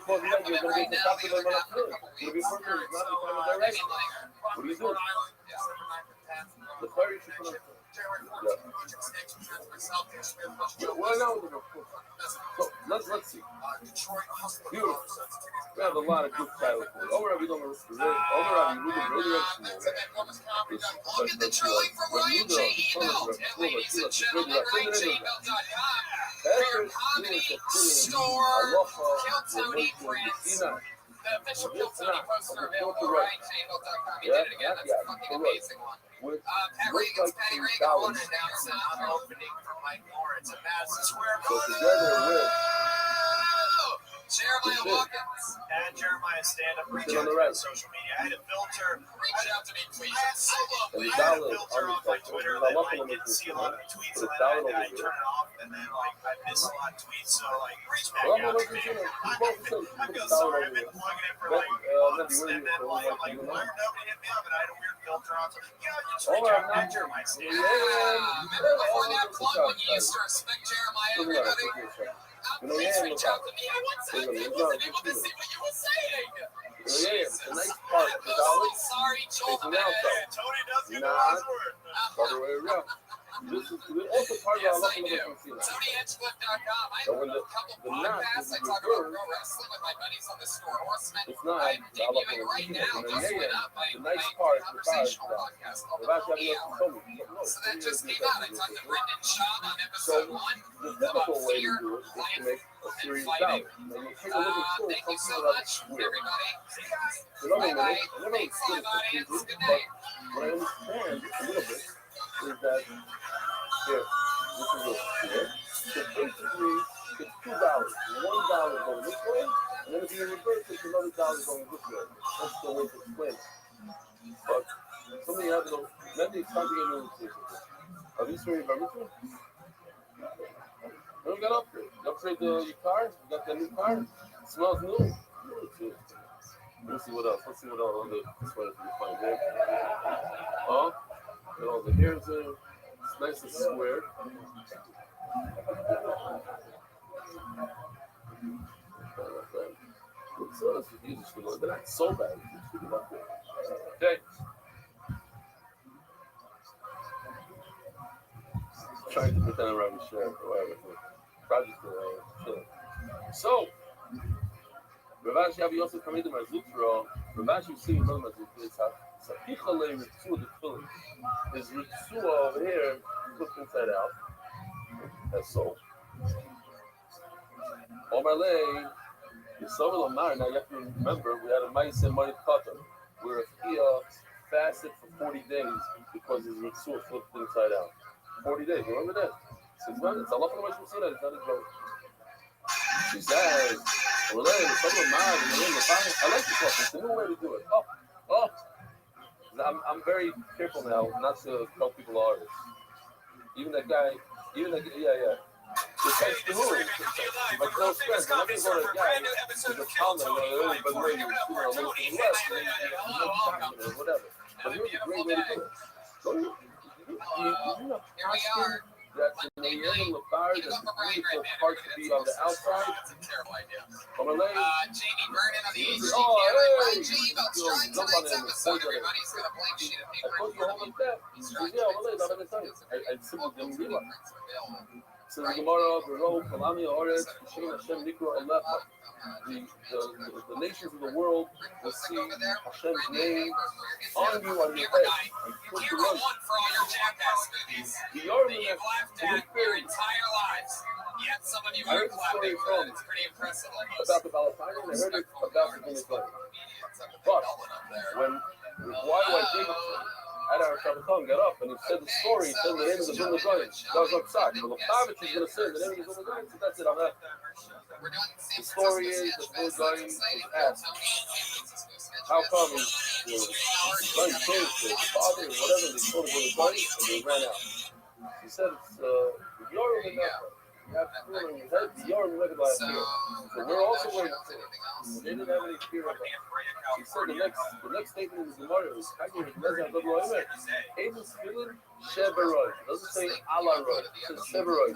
we only got for a couple weeks. So, I mean, what are you doing? The fire should put up. Well, now, so let's see. Beautiful. We have a lot of good titles. Over we don't know. Over we really look at the drawing from Ryan J. Email. And ladies and gentlemen, RyanJEmail.com. For your comedy store, Kill Tony Prince. The official Kill Tony poster available at RyanJangle.com. He did it again. That's a fucking amazing one. Pat Reagan's Patty Reagan won it announcing on the opening from Mike Lawrence at Madison Square Garden. Jeremiah Watkins. And Jeremiah stand-up. Reach out to me on social media. I had a filter. Reach out to me, please. I had a filter on my Twitter that didn't see a lot of the tweets, and then I turn it off, and then I miss a lot of tweets. So reach back out to me. I feel sorry. I've been plugging it for months, and then why nobody hit me up, and I had a weird filter on. So you just reach out to Jeremiah stand-up. Remember before that plug when you used to respect Jeremiah, everybody? Please reach out to me. I want to be able to see what you were saying. It's a nice part. I'm so sorry, Joel. Tony does get the last word. Other way around. This is also part Yes, of our I do. TonyHedgeCliff.com. I So when do a couple podcasts. I talk about pro wrestling with my buddies on the Store Horsemen. it's not I'm debuting right now. Just went up. the nice part is Conversational podcast called The Happy Hour. So that just came out. I talked to Brendan Schaub on episode 1 the about typical way to fear, do it is to lion, make a series fighting. out. Now you take a look at Thank you so much, everybody. See you guys. Bye-bye. Thanks, live audience. Good night. What I understand a little bit is that here, this is it. Here. So basically, it's $2. $1 going this way, and then if you reverse, it's another $1 going this way. That's the way to explain it. But something you have to know. Maybe it's time to get into this. Are these for your barbecue? When we got upgrade. You upgrade your car? You got that new car? It smells new. Let's see what else. Let's see what else on the sweater we find there. Oh, got all the hairs in. It's nice and square. So that's what you just feel like. They're not so bad. Okay. Trying to pretend I'm Rabbi Share or whatever. Project chilling. So, Rav Ashi Abi Yosef Hamid Mazutra. Rav Ashi was seeing another Mazutra. It's Sapichale Ritzu the Tefillin. His Ritzu over here, flipped inside out. That's so. Omarlei, Yisrael Omar. Now you have to remember, we had a mice and money cutter where Afia fasted for 40 days because his Ritzu flipped inside out. 40 days, remember that? So it's Allah from the West it's not a joke. She says, I like this one. It's a new way to do it. I'm very careful now not to tell people artists. Even that guy, yeah. It's like the movie. My close friends, I'm going to go to a guy who's a comment, but maybe, whatever. But here's a great way to do it. So you know, that in the end of the bar, the beautiful part to be on the outside. That's a terrible idea. Jamie Vernon on the ACG. Jump on tonight's episode, everybody. He's got a blank sheet of paper. I told you all like that. I simply didn't realize. So the Gemara, Bero, Kalami, Oretz, Hashem, Hashem, Nikro, Alecha. The nations of the world will see Hashem's name on you, on your head. And put Hero one for all your jackass movies that you've laughed at your entire lives. Yet some of you are clapping for it. It's pretty impressive. About the Palestinians, I heard it about the Venezuela. But when Y.Y. Davidson at our Shabbaton got up and he said the story, he said the name of the Vilna Gaon. That was upset. But Lukavich is going to say the name of the Vilna Gaon, so that's it. I'm not. The story is the Vilna Gaon was asked, how come his son changed his father or whatever, they told him Vilna Gaon and they ran out. He said it's Yoram in that. You have to feel in your head, the Yoram look at last year. So we're also waiting for it. They didn't have any fear of it. He said the next statement in the Gemara is Hagir Nezer Adon Loimer. Ezus Filin Sheberoi. It doesn't say Alaroi. It says Sheberoi.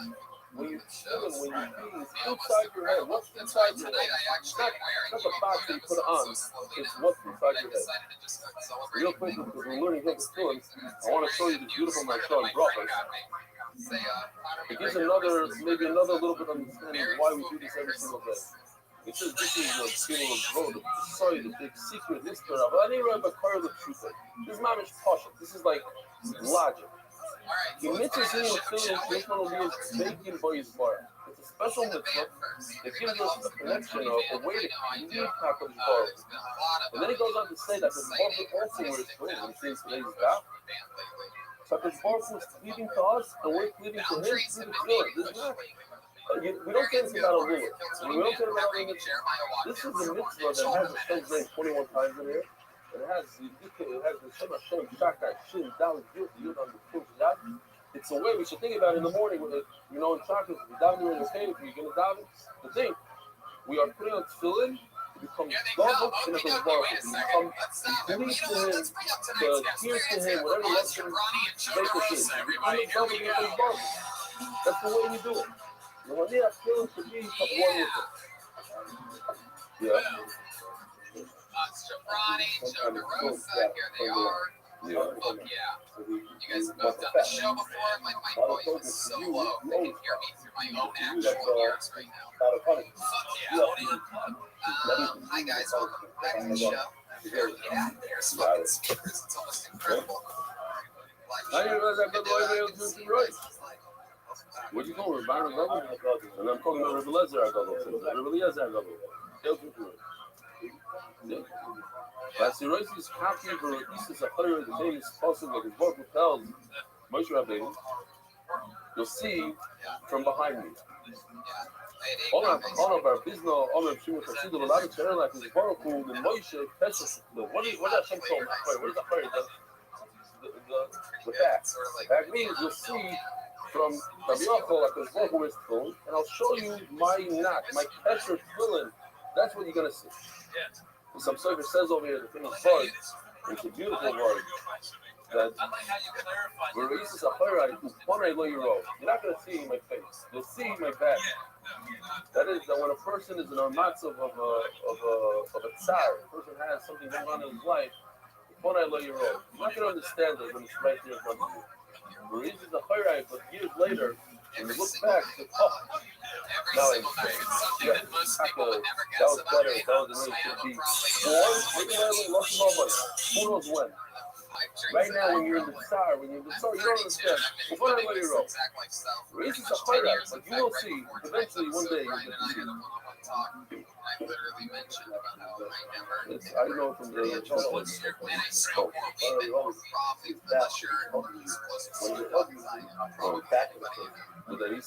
When you feel when you feel it's inside your head. What's inside your head? It's not the box that you put on. It's what's inside your head. Real quick, because we're learning how to feel, I want to show you the beautiful Mashon Brachos. It gives maybe another little bit of understanding of why we do this every single day. It says this is the feeling of road, the big secret history of any Rabbi Kar the truth. This is mamish pasha. This is like logic. The mitzvah is feeling traditional will be making boys bar. It's a special mitzvah that gives us a connection, a way to leave HaKadosh Baruch Hu. And then he goes on to say that the Baruch Hu also wears clothes. And he says today's daf. So HaKadosh Baruch Hu is cleaving to us, and we're cleaving to him through the tefillah. This is not. We don't say anything about a ruler. We don't say about a mitzvah. This is a mitzvah that has Hashem's name 21 times in here. And it has the Shem Hashem, Shakai, Shin, Dalit, Yud on the full Yad. It's a way we should think about it in the morning. With it, in chakras, if you're davening in your cave, if you're going to daven, the thing, we are putting on tefillin to become double in a Baruch Hu, to become complete to him, to adhere to him, whatever lesson make us is. That's the way we do it. The one day I feel to be one with it. Yeah. Joe DeRosa, here they are. Yeah. You guys have both done the show before. My volume is so low. They can hear me through my own actual ears right now. Hi guys, welcome back to the show. Get out there, smoking speakers. It's almost incredible. What you calling Rabbi Rabbi? And I'm calling Rabbi Lezer Rabbi Lezer That's the Rothschild's copy of the Isis Achayr, the name is possible that his book tells Moshe Rabbeinu. You'll see from behind me. All of our business, all of Shimon Chassid, a lot of children like his Baruch Hu, the Moshe, Pesach. What is Hashem told me? What is Achayr? The back. That means you'll see from Rabbi Yochel, like his Baruch Hu is throne, and I'll show you my knot, my Pesach tefillin. That's what you're going to see. Some survey says over here, the famous word, it's a beautiful word, that you're not going to see my face, you'll see my back. That is that when a person is in a matzav of a tsar, a person has something going on in his life, you're not going to understand it when it's right there in front of you. But years later, when you look back, you say, oh, now I understand. Yeah, that was better. That was the way it should be. Or, who knows when? Right now, when you're in the tsar, you don't understand. But I let you roll. Reason is a highlight, but you will see, eventually, one day, you'll get to see it. I literally mentioned about how I never. I know from the unless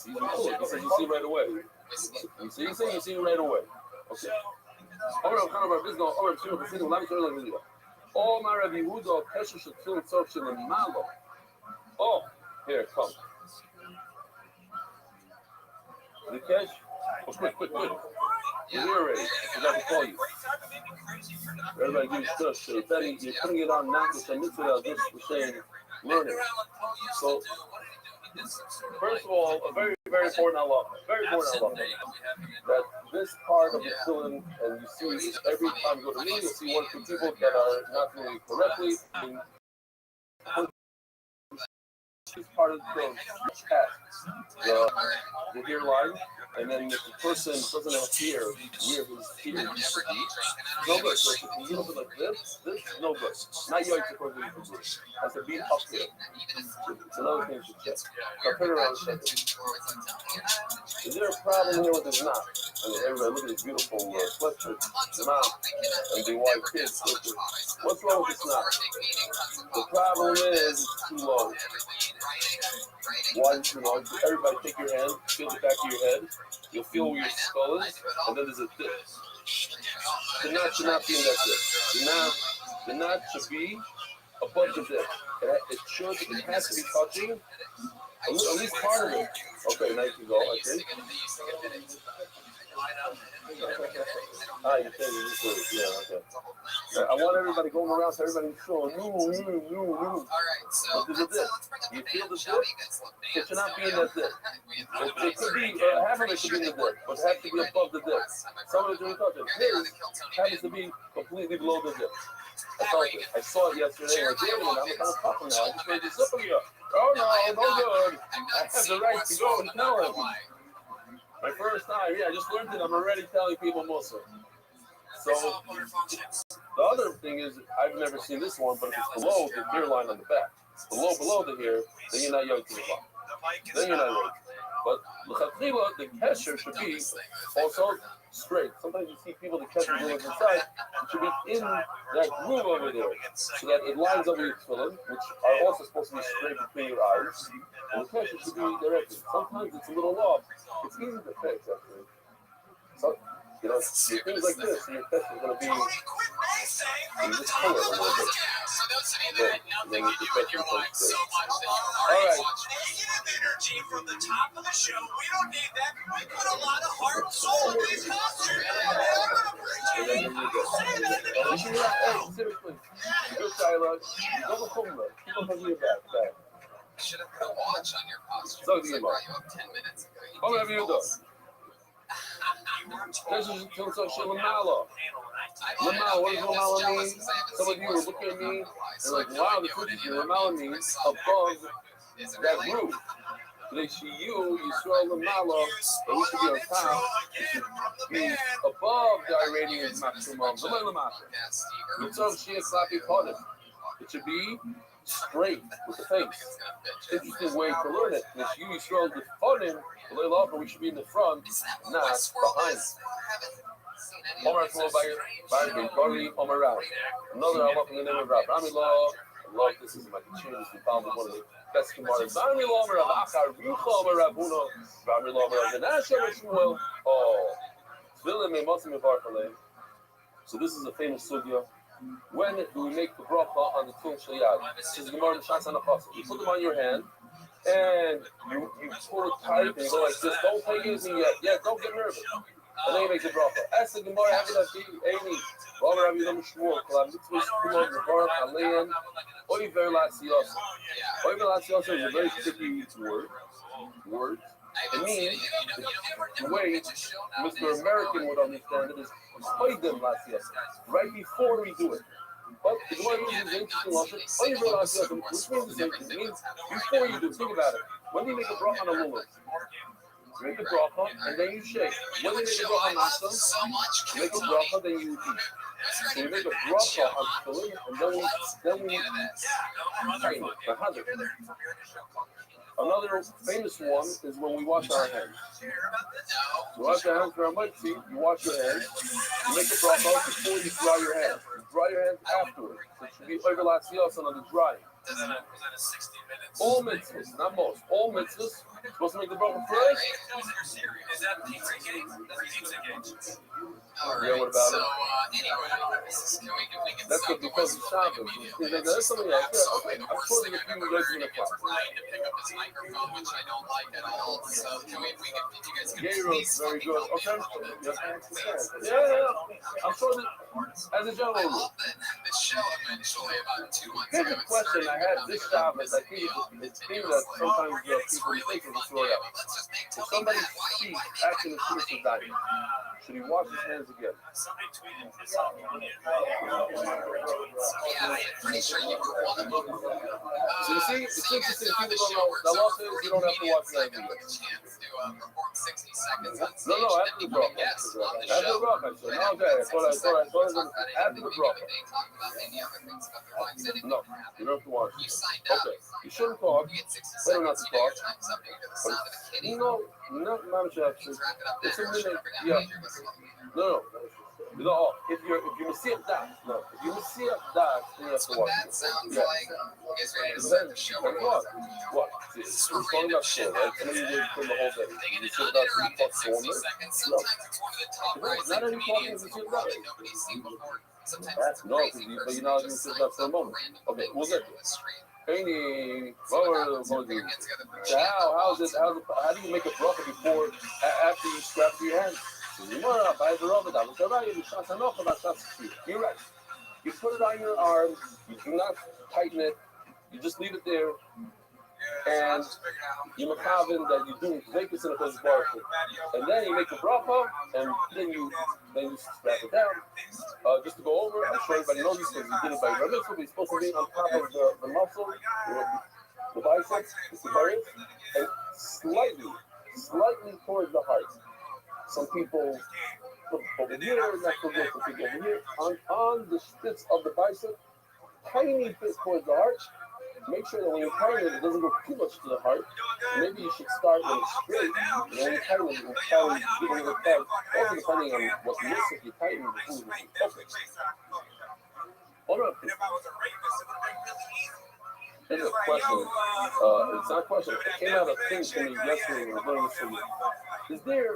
you're you see right away. You see right away. Okay. Oh, my Rabbi Yehuda, Pesha should fill itself in the malo. Oh, here it comes. The cash? Oh, quick. You're here already. I got to call you. Everybody gives stuff. So you're putting it on not with the mitzvah, just for saying learning. So, first of all, a very, very important Allah. That this part of the tefillin, and you see every time you go to meeting, you see one or two people that are not doing it correctly. This part of the hairline, and then if the person doesn't have hair near his ear, no good. So if you look like this is no good. Not yours according to the group. Has to be up here. It's another thing to check. So turn around and check it. Is there a problem here with his knot? I mean, everybody look at his beautiful sweatshirt, knot, and the white kids. What's wrong with this knot? The problem is it's too low. One, everybody take your hand, feel the back of your head. You'll feel where your skull is, and then there's a dip. The knot should not be in that dip. The knot should be above the dip. It has to be touching at least part of it. Okay, nice to go, I think. You think this is, yeah, okay. I want everybody going around so everybody showing new. Alright, so there's a dip. You feel the dip? It should not be in that dip. It could be, half of it should be in the dip, but it has to be above the dip. Some of it doesn't touch it. His happens to be completely below the dip. I saw it yesterday, and I'm kind of puffing now. I just made this up again. Oh no good. I have the right to go and tell him. My first time, I just learned it. I'm already telling people Muslim. So the other thing is, I've never seen this one, but if it's below the hairline on the back, below the hair, then you're not young to the clock. Then you're not ready. But the kesher should be also straight. Sometimes you see people, the kesher goes inside. It should be in that groove over there, so that it lines up with your tefillin, which are also supposed to be straight between your eyes. And the kesher should be directed. Sometimes it's a little off. It's easy to fix, actually. So, things like this, your kesher is going to be. You just pull it a little bit. So those of you that nothing you do in your life so much that you're All right. Negative energy from the top of the show. We don't need that. We put a lot of heart and soul in these costumes. And I'm going to appreciate it. I'll say that in the show. Hey, seriously. Good dialogue. Don't come back. Keep on your back. You should have put a watch on your costume. So I brought you up 10 minutes ago. How have you done? This is until such a Lamala. Lamala, what does Lamala mean? Some of you are looking at me and like, wow, the truth is Lamala means above that roof. They see you saw Lamala, and we should be on top. It should be above the Iranian maximum. It should be straight with the face. Interesting way to learn it. If you Yisrael the funnin, we should be in the front, not behind. Omar Bari Omar. Another Allah in the name of Rabbi. I love this. Is my change. We found one of the best Gemaras. Bari Omar of Achar Rucha Omar Rabuno. Bari Omar of Ganasha Shmuel. Oh, Tefillin me Mosim Mevarkalei. So this is a famous sugya. When do we make the bracha on the Tul Shayad? This is the Gemara in Shas Hanachos. You put them on your hand, and you pull it tight, and you go like this. Don't take it easy yet. Yeah, don't get nervous. And then you make the bracha. Ask the Gemara, have it be Amy. Rabbi Rabbi Yom Shmuel. Kalam Mitzvah Shmuel Mevarach Alein. Oiver Latzios. Oiver Latzios is a very tricky word. It means the way Mr. American would understand it is right before we do it. But the Gemara uses interesting logic. Which means the same thing. It means before you do, think about it. When do you make a bracha on a lulav? You make a bracha and then you shake. When do you make a bracha on matzah? You make a bracha, then you repeat. So you make a bracha on tefillin, and then we tighten it. Another famous one is when we wash our hands. You wash your hands for a mitzvah, you wash your hands, you make a bracha before you dry your hands. You dry your hands afterwards. So it should be over latzios on the drying. All mitzvahs, not most, all mitzvahs, supposed to make the bracha first. Is that pizza gate? Yeah, what about it? Anyway, that's good because it's Shabbos. There's something else. Yeah, I'm sure that if you guys are going to trying to pick up his microphone, which I don't like at all. So can you guys please very good. Okay. Yeah. I'm sure that as a general rule. The show eventually about 2 months Here's a question I had this Shabbos. I think it's thing that sometimes people mistake it throw it out. If somebody sees acting as soon as he's dying, should he wash his hands again? Somebody tweeted this out. Yeah, I'm pretty sure you were one of them. So you see, it's interesting. People don't know. The law says you don't have to watch that again. No, after the bracha. After the bracha. No, okay. I thought it was after the bracha. No, you don't have to watch it. Okay. You shouldn't talk. Better not to talk. No, not actually. It's a minute. Yeah. No. If you see it that, no. If you see it that, then you have to watch it. That sounds like you guys ready to start the show. What? It's going up shit, right? And then you wait for the whole day. You sit about 3 plus 4 minutes? No. Not any talking if you sit about it. No, but you're not going to sit about for a moment. Okay, we'll get to it. Any, how do you make a bracha before, after you scrap your hands? You're right. You put it on your arm, you do not tighten it, you just leave it there, and you makavin that you do vekas in a place bar, and then you make a bracha, and then you strap it down. Just to go over, I'm sure everybody knows this because you did it by your mitzvah, but it's supposed to be on top of the muscle, the biceps, the baric, and slightly towards the heart. Some people put over here, not so good for people over here, on the spits of the bicep, tiny bit towards the heart, make sure that when you're carrying it, it doesn't go too much to the heart. Maybe you should start when it's straight, and when you carry it, you can carry, give it a little tug. Also depending on what you miss, if you tighten the food, it's perfect. Hold up. Here's a question. It's not a question. It came out of things to me yesterday when we were doing this for you. Is there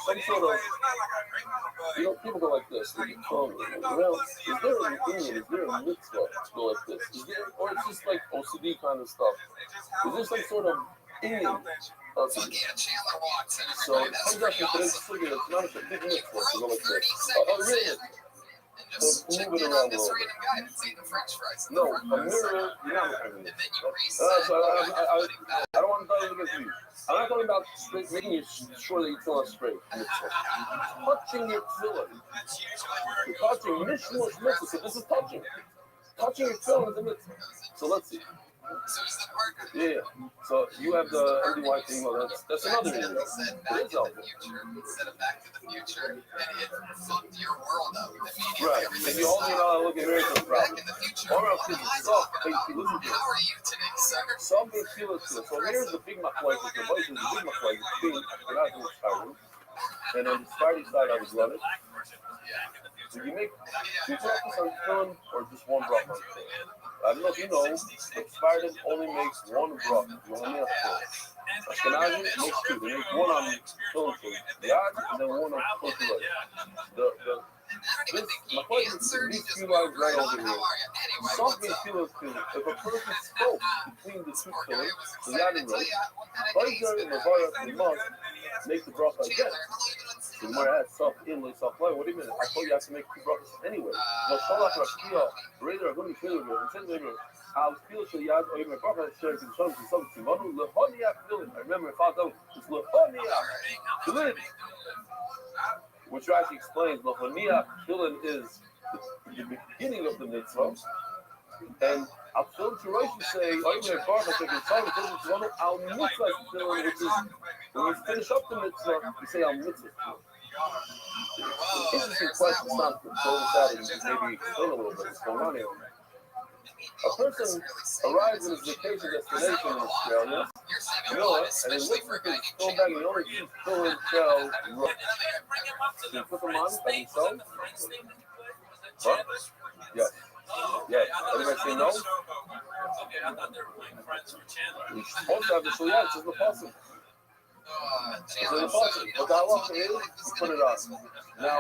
some sort of, people go like this. Well, is there an union? Is there a mitzvah to go like this? Is there, or it's just like OCD kind of stuff? Is there some sort of union? So it comes out from today's figure. It's not a big mitzvah to go like this. Really? So move it around a little bit. No, a mirror, you're not having this. I don't want to tell you against you. I'm not talking about straight, making sure that you feel it straight. Touching your tefillin. You're touching mishmush mitzvah. So this is touching. Touching your tefillin is a mitzvah. So let's see. Yeah. So you have the MDY thing. Well, that's another area. It is helpful. Right. If you hold it on, look at miracles, problem. Or else it's soft. Listen to it. Some may feel it too. So here's the big machlokes. The bite is the big machlokes. You're not doing Spartan. And on the Spartan side, I would love it. So you make 2 brachas on tefillin or just 1 bracha on tefillin. I don't know if you know, but Spartan only makes 1 bracha. Ashkenazi makes 2. They make 1 on tefillin for Yad and then 1 on tefillin. My question is, these few lines right over here. Some may feel it too. If a person spoke between the 2 tefillin, the Yad and Rosh, Vaizar and Mavara, they must make the bracha again. So the Gemara adds soft in, like soft line. What do you mean? I told you I have to make 2 brachas anyway. No, Shalach Rashkiya, Raider, I'm going to kill you. And said later, I'll feel Shayad, or even bracha, shares in some Simonu, Lehonia, feeling. I remember if I don't, it's Lehonia, feeling. Which actually explains Lehonia, feeling is the beginning of the mitzvah. And I'll fill to Rosh, you say, Oimer Baruch, I take your time, I'll mitzvah feeling, which is, when you finish up the mitzvah, you say, I'll mitzvah. Interesting question, not to throw this out and maybe explain a little bit what's going on here. A person arrives at his vacation destination in Australia, and he looks at his phone bag and he only sees fill and shell rope. So you put them on by himself? Huh? Yes. Yes. Everybody say no? You're supposed to have the shul, it's just the possible. But the halacha is, you put it on. Now,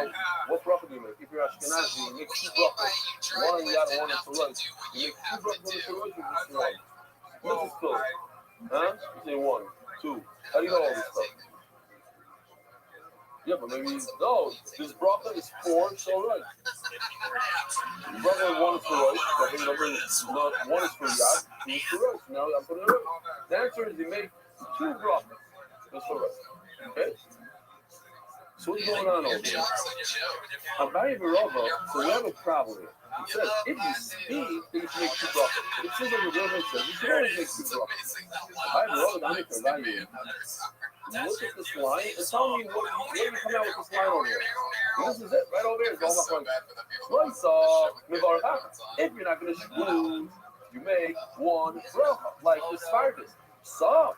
what bracha do you make? If you're Ashkenazi, you make 2 brachas. 1 Yad, 1 Tefillin. You make 2 brachas on the Tefillin, you just 1. What's this called? Huh? You say 1, 2. How do you know all this stuff? Yeah, but maybe, no, this bracha is 4, so right. The bracha 1 is for right. Bracha number is not 1 is for Yad, 2 is for right. Now I'm putting it right. The answer is you make 2 brachas. That's all right. Okay? So what's going on over here? Abaye Barava, so we have a problem here. It says, if you speak, then you should make 2 brachas. But it says over the Rebbe says, you should always make 2 brachas. Abaye Barava, I make a value. Look at this line and tell me what you come out with this line over here. This is it, right over here. It's all my friends. If you're not going to shkuz, you make 1 bracha, like the Spartus. So,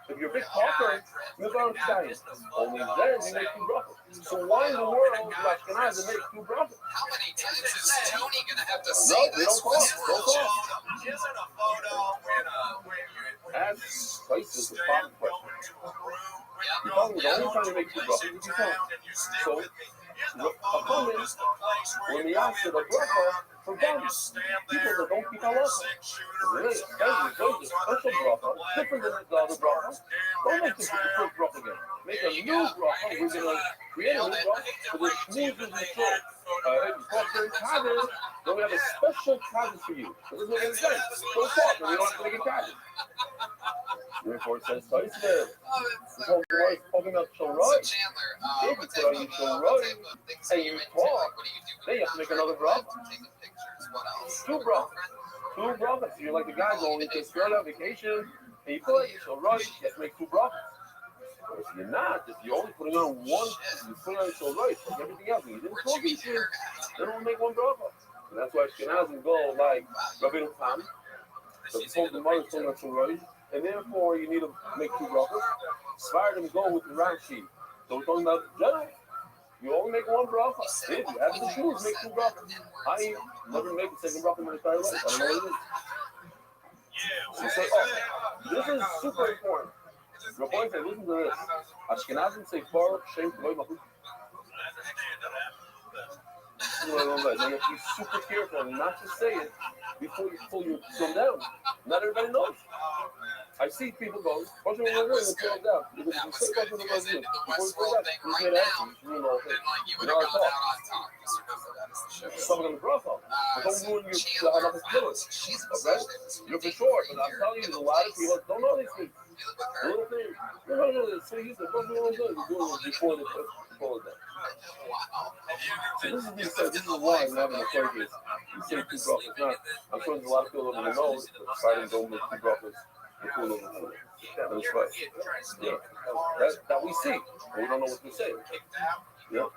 if you're a big talker, you don't understand. Only then you make 2 brachas. So why in the world do Ashkenazi make 2 brachas? How many times is Tony going to have to say this? No, we don't talk. Don't talk. Isn't a photo when you That's places the problem question. You're talking the only time you make 2 brachas is you talk. So, when the ask of the bracha for Gandhi, people that don't keep halacha. Really, special bracha, different than the other bracha. Don't make this the first bracha again. Make a new bracha. We're going to create a new bracha for the smooth and short. Then we have a special kaddish for you. So this is what I'm saying. Don't talk, and we don't have to make a kaddish. Therefore, it says, this whole Gemara is talking about Shalroi. If you put on your Shalroi and you talk, then you have to make another bracha. 2 brachas. 2 brachas. You're like the guy going to Australia on vacation, and you put your Shalroi, you have to make 2 brachas. But if you're not, if you're only putting on 1, you put on Shalroi, like everything else, and you didn't talk anything, then we'll make 1 bracha. And that's why Ashkenazim go like Rabbi Tam. So the told the mother told her to write, and therefore you need to make two brachas. Svardim go with the Rashi. So we're talking about general. You only make one bracha. If you have the shoes, make two brachas. I never make the second bracha in my entire life. I don't know what it is. She said, this is super important. Rabbi said, listen to this. Ashkenazim say, Baruch Shem K'voi Malchut. You have to be super careful not to say it before you pull yourself down. Not everybody knows. I see people go, what's your name? It's pulled down. Because if you say what's your name, before you pull down, you say that, you ruin the whole thing. You know what I'm talking. Someone in the bracha. But don't ruin your halachas pillars. Okay? You're for sure, but I'm telling you, there's a lot of people that don't know these things. The little thing, no, so you said, don't do what you're doing before they pull it down. So this is why I'm having a play case. You say two brachas. Now, I'm sure there's a lot of people that don't know, but Friday don't make two brachas. That's right. Yeah. That we see. But we don't know what to say. Yeah.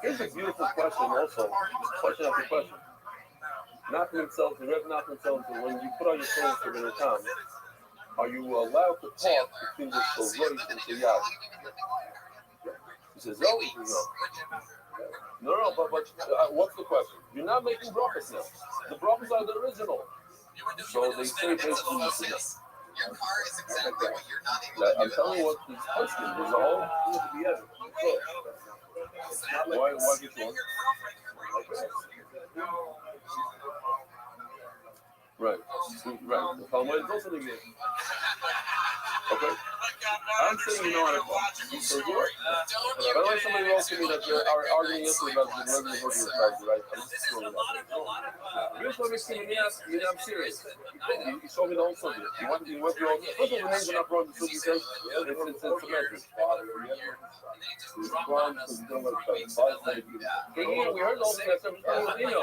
Here's a beautiful question also. Question after question. Knocking themselves, the Rebbe knocking themselves, when you put on your clothes for the time, are you allowed to talk between the Sholroit and the Yad? He says, no. He says, no. No, but what's the question? You're not making brachas now. The brachas are the original. So they say basically, your car is exactly what you're not able to do. I'm telling you what this question is. There's a whole thing to be added. Why get you one? Right. The Talmud is also the game. Okay. I'm saying you know how to talk. You say what? By the way, somebody wrote to me that they're arguing yesterday about the regular version of the right? I'm just throwing that. Here's what makes me I'm serious. You showed me the whole subject. You want your own. First of all, the names are not brought in the subject says it's semantics. We heard all things that email.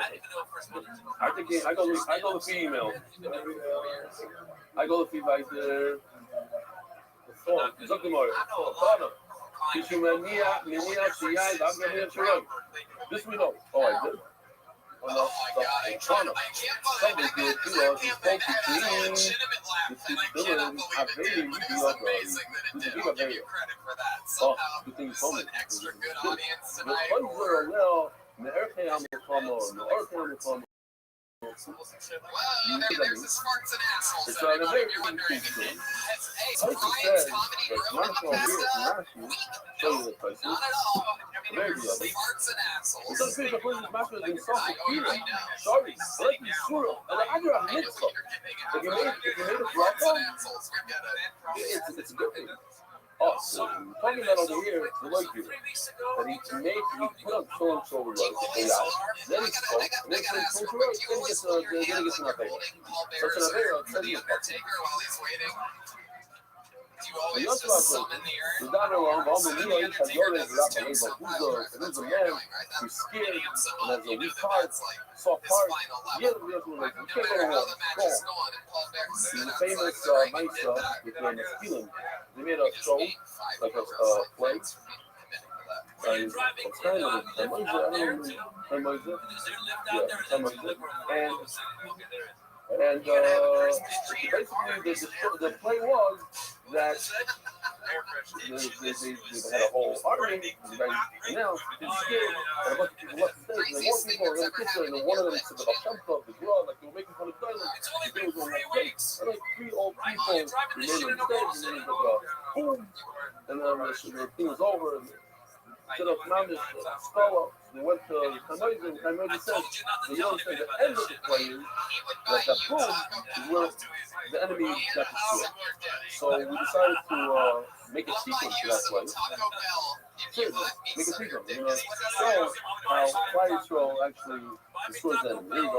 I go to the email. I go to the like the this we know. Oh, I did. Oh, no. Something good to us. It's supposed to be good thing you told me. There's this farts and assholes. It's not a very good thing. Brian's comedy not at all. Farts and assholes. Sorry, like the surah. And I mitzvah. If you made a bracha, it's a good thing. Oh, so talking about over here, the like you. That he put on so and so then he spoke, and then he said, then he gets an affair. So it's an affair, I'll tell you. You also summon the earth. The daughter of Almania is a young man who's a man who's scared and has a weak heart, soft heart. You can't go wrong. He's a famous Maisa with the feeling. They made a show, like a play. And basically the play was that they had a whole army, and now they're scared, and a bunch of people left the stage, and more people were in the kitchen, and one of them said about Shem Tov, the girl, like they were making fun of Dylan, and they were going like, and like 3 old people remained on the stage, and then it was boom, and then the thing was over, and instead of Mamish Skala, they went to Kanoiz, and Kanoiz said, the young said the end of the play is that the boom is where the enemy got destroyed. So we decided to make a sequence to that play. Seriously, make a sequence. Show how Fire Throw actually destroys the enemy. There you go.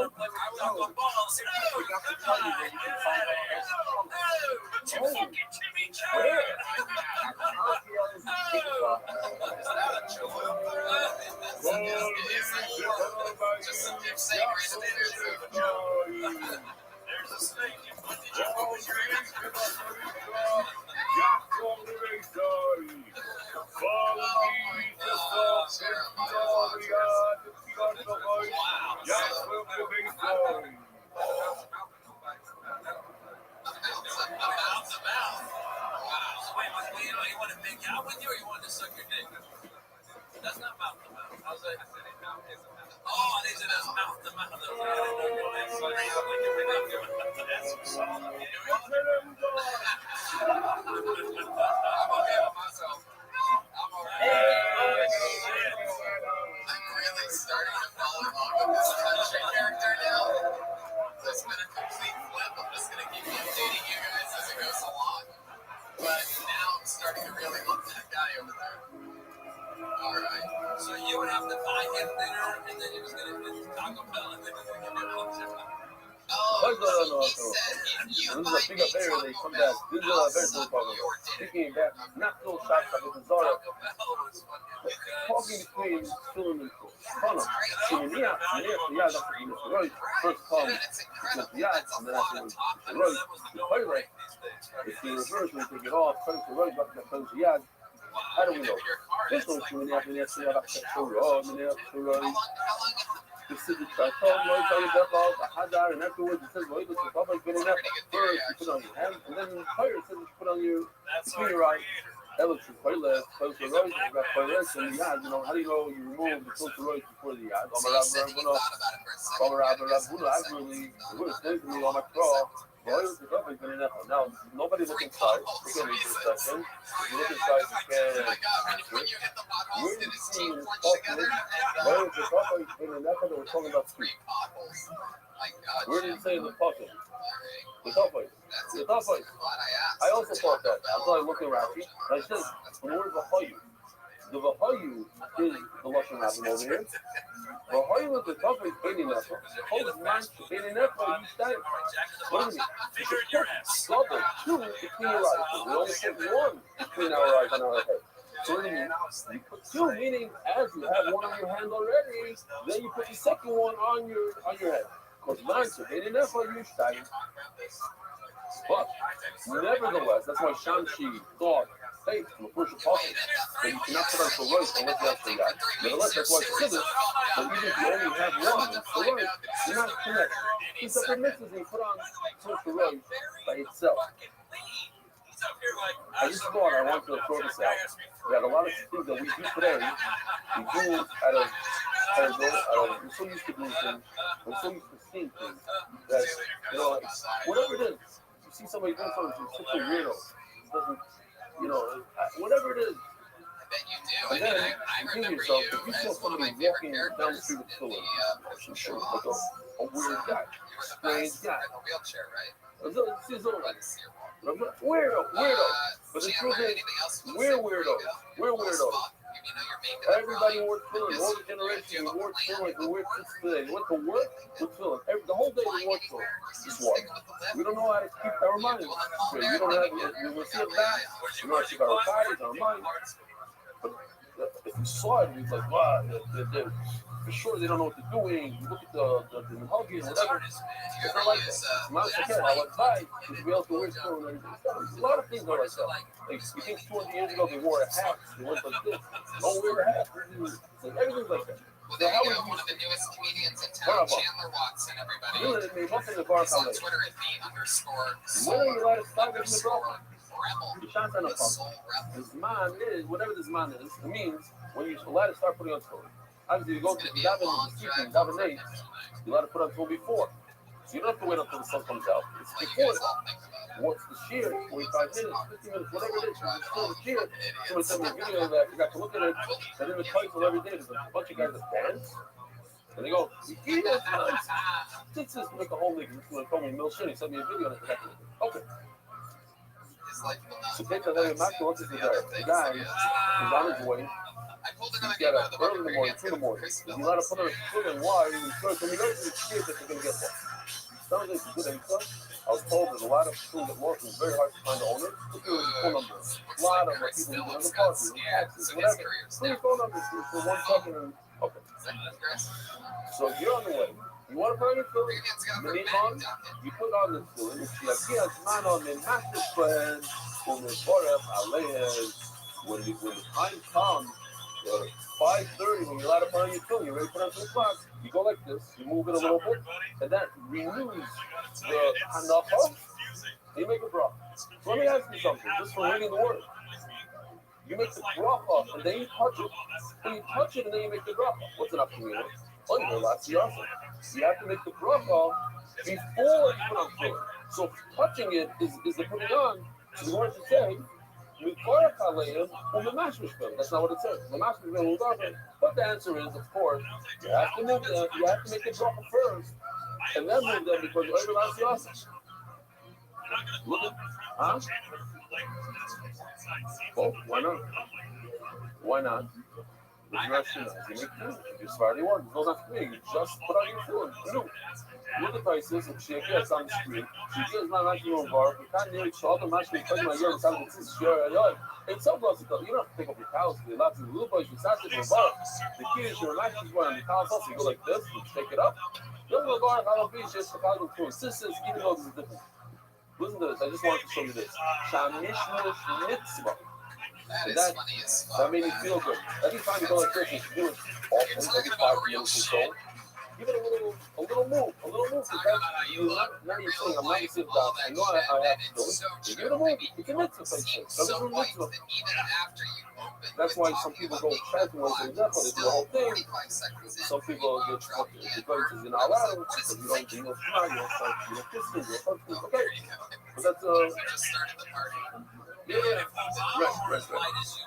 There's a snake in the This is a big affair. They come back. This is a very good problem. He came back, not still shots like with Zara. Talking between film and Fana. So when yeah, that's the right. First come with the yad, and then afterwards the right. The pilot. It's the reverse when you take it off. Turn to right, back to the yad. How do we know? This one's when you have to answer that right. The city tried to tell you how you death out, the hadar, and afterwards it says, well, it's a good enough. First, you put on your hand, and then the fire says you put on your between your eyes. That looks quite less, close to right, you got quite less, and the yad, you know, how do you know you remove the close to right before the yad? I really, it would have stayed to me on my crawl. Well, it was the government good enough. Now, nobody look inside. We're going to read for a second. If you look inside, you can where do you see in the talking? Where is the government good enough that we're talking about street? Where do you say in the talking? The government. The government. I also thought that. That's why I looked at Rashi. I said, the word Vahayu. The Vahayu is the Lashon Rabbi over here. Vahayu is the government Beni Nefa. Hold the man to Beni Nefa, you stay. What do you mean? You put double, two between your eyes. We only put one between our eyes and our head. So what do you mean? You put two, meaning as you have one on your hand already, then you put the second one on your head. Because man to Beni Nefa, you stay. But nevertheless, that's why Shamshi thought, hey, from the first apostle, that you cannot put on for right unless you have for God. Nevertheless, that's why it's considered that even if you only have one for right, you're not connected. Two separate mixes and you put on for right by itself. I just thought I wanted to throw this out. That a lot of things that we do today, we do we're so used to doing things, we're so used to seeing things, that, you know, whatever it is, you see somebody doing something, it's such a weirdo. It doesn't, you know, whatever it is. And then you give yourself, if you saw somebody walking down the street with Philip, sure, like a weird guy, strange guy. Weirdo. But the truth is, we're weirdos. Everybody wore Philip, all the generation wore Philip, we wear kids today. They went to work with Philip. The whole day they wore Philip. Just what? We don't know how to keep our minds straight. We don't have, we see it back. We don't have to keep our bodies, our minds. But if you saw it, it's like, wow, they're for sure they don't know what they're doing. You look at the Mahogany and whatever. It's not like that. Not okay. I like bye. You should be able to wear clothes and everything. A lot of things are like that. Like, you think 200 years ago they wore a hat. They went like this. Don't wear a hat. It's like, everything's like that. Well, there you go. One of the newest comedians in town, Chandler Watson, everybody. He's on Twitter at @the_soul_rebel. When are you allowed to start with the Rebel? This man is, whatever this man is, it means when you're allowed to start putting on clothes. Obviously, you go to Daven 8, you're allowed to put on clothes before. So you don't have to wait until the sun comes out. It's before that. What's the shear? 45 minutes, 50 minutes, whatever it is. It's still the shear. Someone sent me a video of that. I forgot to look at it. And in the title every day, there's a bunch of guys that dance. And they go, this is like a whole league. Someone told me, Milshin, he sent me a video and I forgot to look at it. Okay. So take that way back to look at the guy is on his way. He's got up early in the morning, 2 in the morning. He's allowed to put on a foot and why he was when he goes to the street that they're going to get one. Sounds like it's good info. I was told there's a lot of schools that work, it's very hard to find the owner. Look at the phone numbers. A lot of people who do the party, taxes, whatever. Put your phone numbers for one second and okay. So you're on the way. You want to put on your foot, you put on the foot, like, yes, man on the master plan, when the time comes, 5:30, when you're allowed to put on your foot, you're ready to put on 2 o'clock, you go like this, you move it a little bit, and that renews the hanacha, you make a bracha. So let me ask you something, just for reading the word. You make the bracha, and then you touch it. When you touch it, and then you make the bracha. What's an option? Oh, you know, last year also. You have to make the bracha before you put on foot. So touching it is the putting on. So the word to say, that's not what it says. But the answer is, of course, you have to move them. You have to make the bracha first, and then move them because you're able to ask us. Look at, huh? Well, why not? Why not? If you're Ashkenaz, you make tefillin. If you're Sephardi, you want. There's no nothing. You just put on your tefillin. No. Look at prices. If she gets on the screen, she gives my mashing bar. We can't hear each other. Mashing cutting my ears. I'm just sure. It's so close. You don't have to pick up your cows. The lots of little boys. You start to go bar. The key is your mashing bar on the cows. Also, you go like this. You take it up. You don't go bar. I don't be just Chicago too. This is even though this is different. Listen to this. I just wanted to show you this. Shamishmush mitzvah. That made me feel good. Every time you go like this, you should do it often, every 5 minutes or so. Give it a little move, because you're not saying, I'm not saying that, I know I have to do it. You give it a move, it's a mitzvah, mitzvah. That's why some people go chanting like they do the whole thing. Some people get the places you're not allowed to, because you don't do no smile, you don't kiss them, okay. But that's yeah. Right.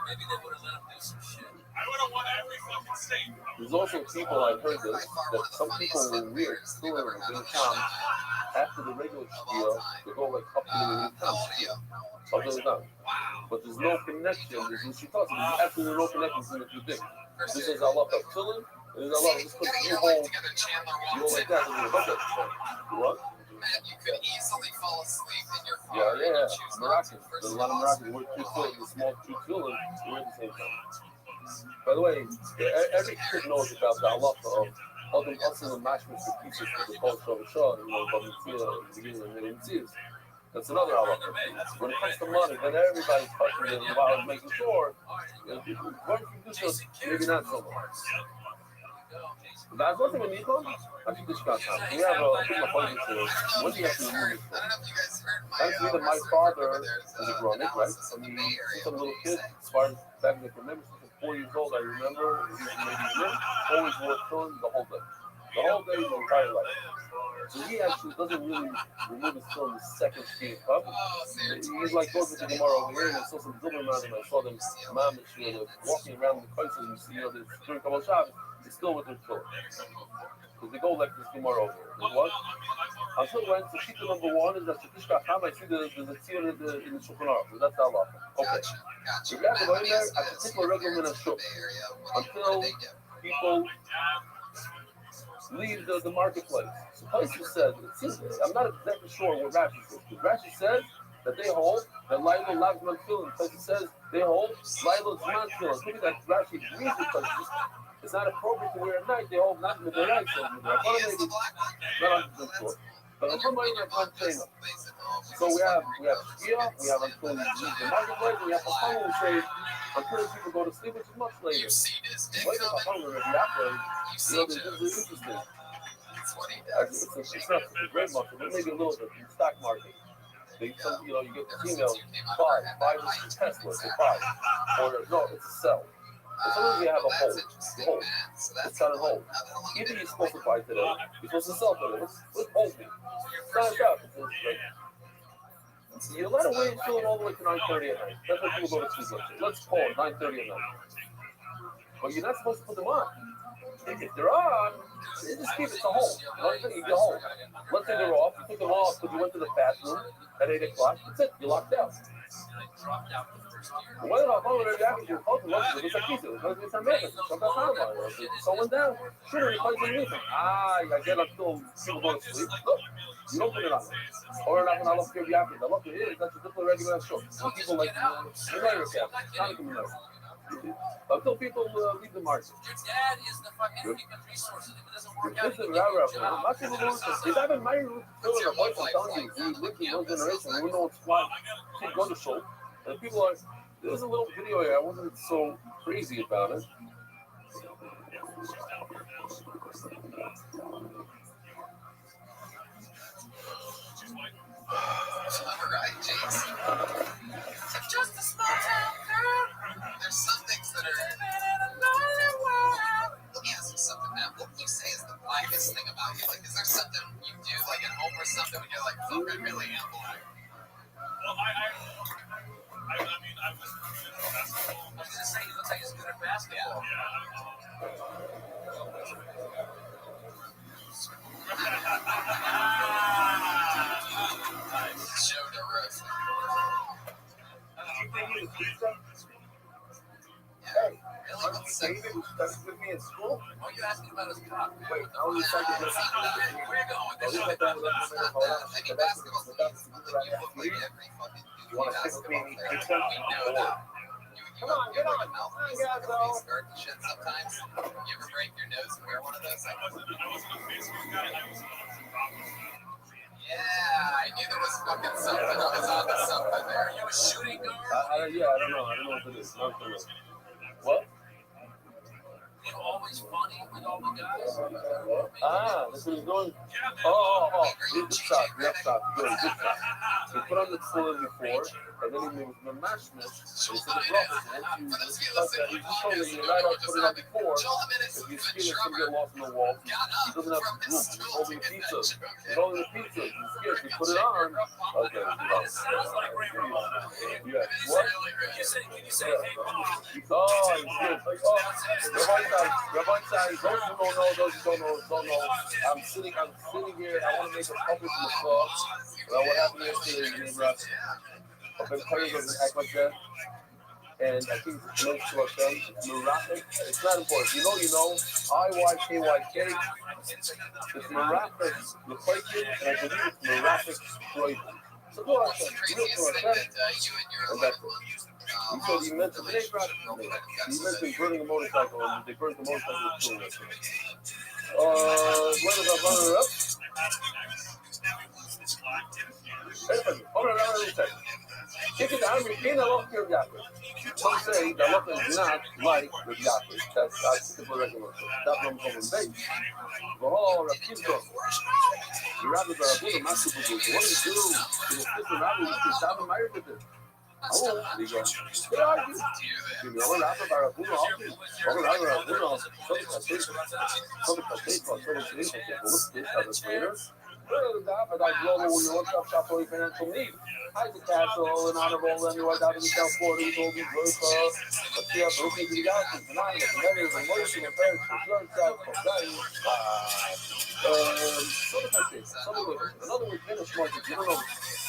Maybe they would have let him do some shit. I would have won every fucking state. There's also people, I've heard this, that some people will wear tefillin in town after the regular spiel, they go like up to the new town. Other than that. But there's no connection. There's absolutely no connection between the two things. This is Allah of tefillin, and there's Allah just put you home. You go like that, and you're like that. What? Man, you could easily fall asleep in your car. Yeah. Moroccans. There's a lot of Moroccans wear two tefillin, the small two tefillin, we're at the same time. By the way, every kid knows about the halacha of Adam Asim and Mashmish for pieces for the culture of Shah, but the beginning of the Mitzvahs. That's another halacha. When it comes to money, then everybody's touching it while making sure. Once you do so, maybe not so much. That's one thing when you come, I think this got time. We have a big appointment today. When do you have to remove it? That's either my father is a grown up, right? I mean, since I'm a little kid, as far as back in the remember, since I'm 4 years old, I remember always wore film the whole day. The whole day, the entire life. So he actually doesn't really remove his film the second Shkia cup. He's like goes with the Gemara over here, and I saw some Zilberman, and I saw them mom walking around the country, and you see, they're doing Kabbalah Shabbos. They're still with their children. Because they go like this Gemara over here. What? Until when, so sheet number 1 is that Shekishka Ham, I see there's a tzir in the Shulchan Aruch. So that's Allah. Okay. If you have to go in there, I can take a regular minute shuk until people leave the marketplace. So Places says, I'm not exactly sure what Rashi says. Rashi says that they hold that Laila Lavman Filin. Places says they hold Laila Zman Filin. Maybe that Rashi agrees with Places. It's not appropriate to wear at night. They hold not in the night. So not 100% sure. But I'm talking about China. So we have Shkia, we have until we leave the marketplace, and we have Pachama who say until people go to sleep, which is much later. Later Pachama will be operating. This is interesting. It's not a great market, but maybe a little bit in the stock market. You get the female buy this Tesla, it's a buy. Or no, it's a sell. But sometimes you have a hold. It's not a hold. Either you're supposed to buy today, you're supposed to sell today. Let's hold me. Sign up. You're allowed to wait until all the way to 9:30 at night. That's when people go to sleep. Let's call it 9:30 at night. But you're not supposed to put them on. If they're on, you just keep it to hold. You get home. Let's say they're off. You took them off because you went to the bathroom at 8 o'clock. That's it. You're locked out. Well, I'm already asking you, it's a piece of it. It's a method. Someone down. Sure, you find anything. I get until people go to sleep. Look, you don't put it on. Or not going to look at the after. The look at it, that's a different regular show. Some people like, you know yourself. Until people leave the market. Your dad is the fucking human resources. If it doesn't work out, if I have my root, a voice I'm telling you, we lived in one generation, we know it's fun. People go to show, and people are, there's a little video here, I wasn't so crazy about it. just a small town girl. There's some things that are. Let me ask you something now. What would you say is the blackest thing about you? Like, is there something you do, like at home or something, when you're like, fuck, I really am black? Well, I mean, I was good at basketball. I was gonna say, he looks like he's good at basketball. Show the roof. Hey, Really? David who studied with me in school? Oh, you asking about his cock? Wait, how was that? Where you going? Basketball teams. You play every fucking You want to pick basketball me? player. Pizza? We know that. Come on, get on. Skirt and shit sometimes. You ever break your nose and wear one of those? I wasn't a Facebook guy. I was Yeah, I knew there was fucking something. I was on to something there. You a shooting guard? Yeah, I don't know. I don't know what it is. Not for real. What? You always funny with all the guys. That's what he's doing. Oh. Good shot. Good shot. Good shot. He put on the tefillin before, and then he made the mashness. And he said the brachas. And once you touch that, he's just told you right out put it on before. If you skin it, it's going to get lost in the wall. He doesn't have to group. He's holding the pizza. He's holding the pizza. He's scared. If you put it on, okay. sounds like Ray Ramona. Yeah. What? Can you say, hey, Bob? Oh, he's good. Rabbi said, those who don't know. I'm sitting here. I want to make a public in the club. What happened yesterday in Russia? I've been playing doesn't act like that. And I think it's close to Hashem. It's miraculous. It's not important. You know. IYKYK. It's miraculous. The question, and I believe it's miraculous. So go Hashem. Real to Hashem. And that's it. He said he mentioned burning a motorcycle, and they burned the motorcycle with children. When is I running it up? Hold on a second. Kick it down, retain a lot of your jacket. Some say the lot is not like the jacket. That's the regular. That's what I'm talking about. The whole Rakizo. The rabbis are a good master for this. What do you do? You just the rabbis, you can stop them married with it. Oh, there you go. They argue. You know, I'm not about a fool off. I'm not about a fool off. But I go when you want to shop for your financial need. Hide the castle and honorable, and you are down in South Florida. You told me, let's see how to the galaxy. Anonymous, and letters, and motion, and parents, and short south, and dying. Another way, finish market. You don't know.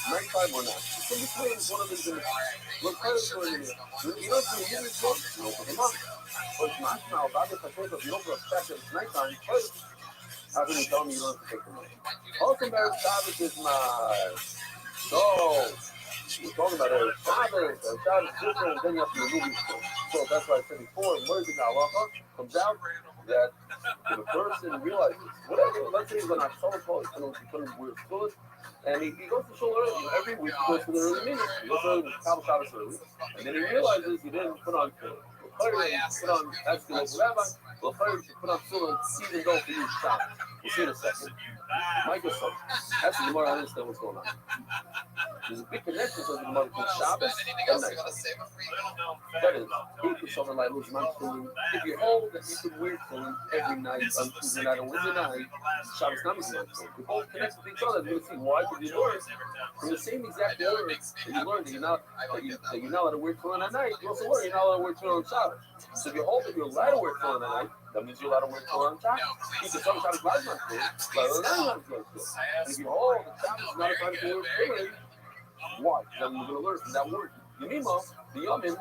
Nighttime or not. So between one of these, look for it. You don't see any books, you open them up. But it's not now, about the potatoes, you don't respect it, it's nighttime, first. How can you tell me you don't have to take them away? Also, Mary Shabbos is my. So, we're talking about Erev Shabbos, and Shabbos is different, and then you have to remove it. So that's why I said before, emerging halacha comes out that the person realizes, whatever, let's say he's going to have someone call, he's going to wear clothes. And he goes to shul early. Every week he goes to the early meeting. He goes to Kabbalah Shabbos early. And then he realizes he didn't put on tefillin. Put on, ask the local rabbi, put on tefillin even though for you Shabbos. We'll see in a second. Microsoft. That's the Gemara. I understand what's going on. There's a big connection to the Gemara between Shabbos and night. That is, if you hold that you can wear tefillin every night on Tuesday night and Wednesday night, Shabbos not Wednesday night. We both connect with each other. We're going to see why did you learn from the same exact word that you learned that you're not allowed to wear tefillin at night. You also learn you're not allowed to wear tefillin on Shabbos. So if you hold that you're allowed to wear tefillin at night, that means you're allowed to wear tefillin on Shabbos. You can tell Shabbos not to wear tefillin. And if you hold that Shabbos is not a time to wear tefillin, why? Then you're going to learn from that word. Yemima, the Yamin.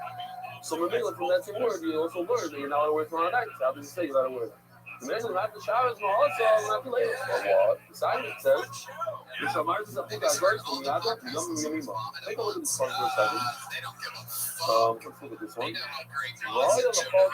So remember from that same word, you also learn that you're not allowed to wear tefillin at night. So how does it say you're allowed to wear that? And then not the Shabbos, not the later. What? Besides, it says, the Shamars is a big advice from the Adam, the Yom Yamima. Take a look at this part for a second. Let's look at this one. Right on the part,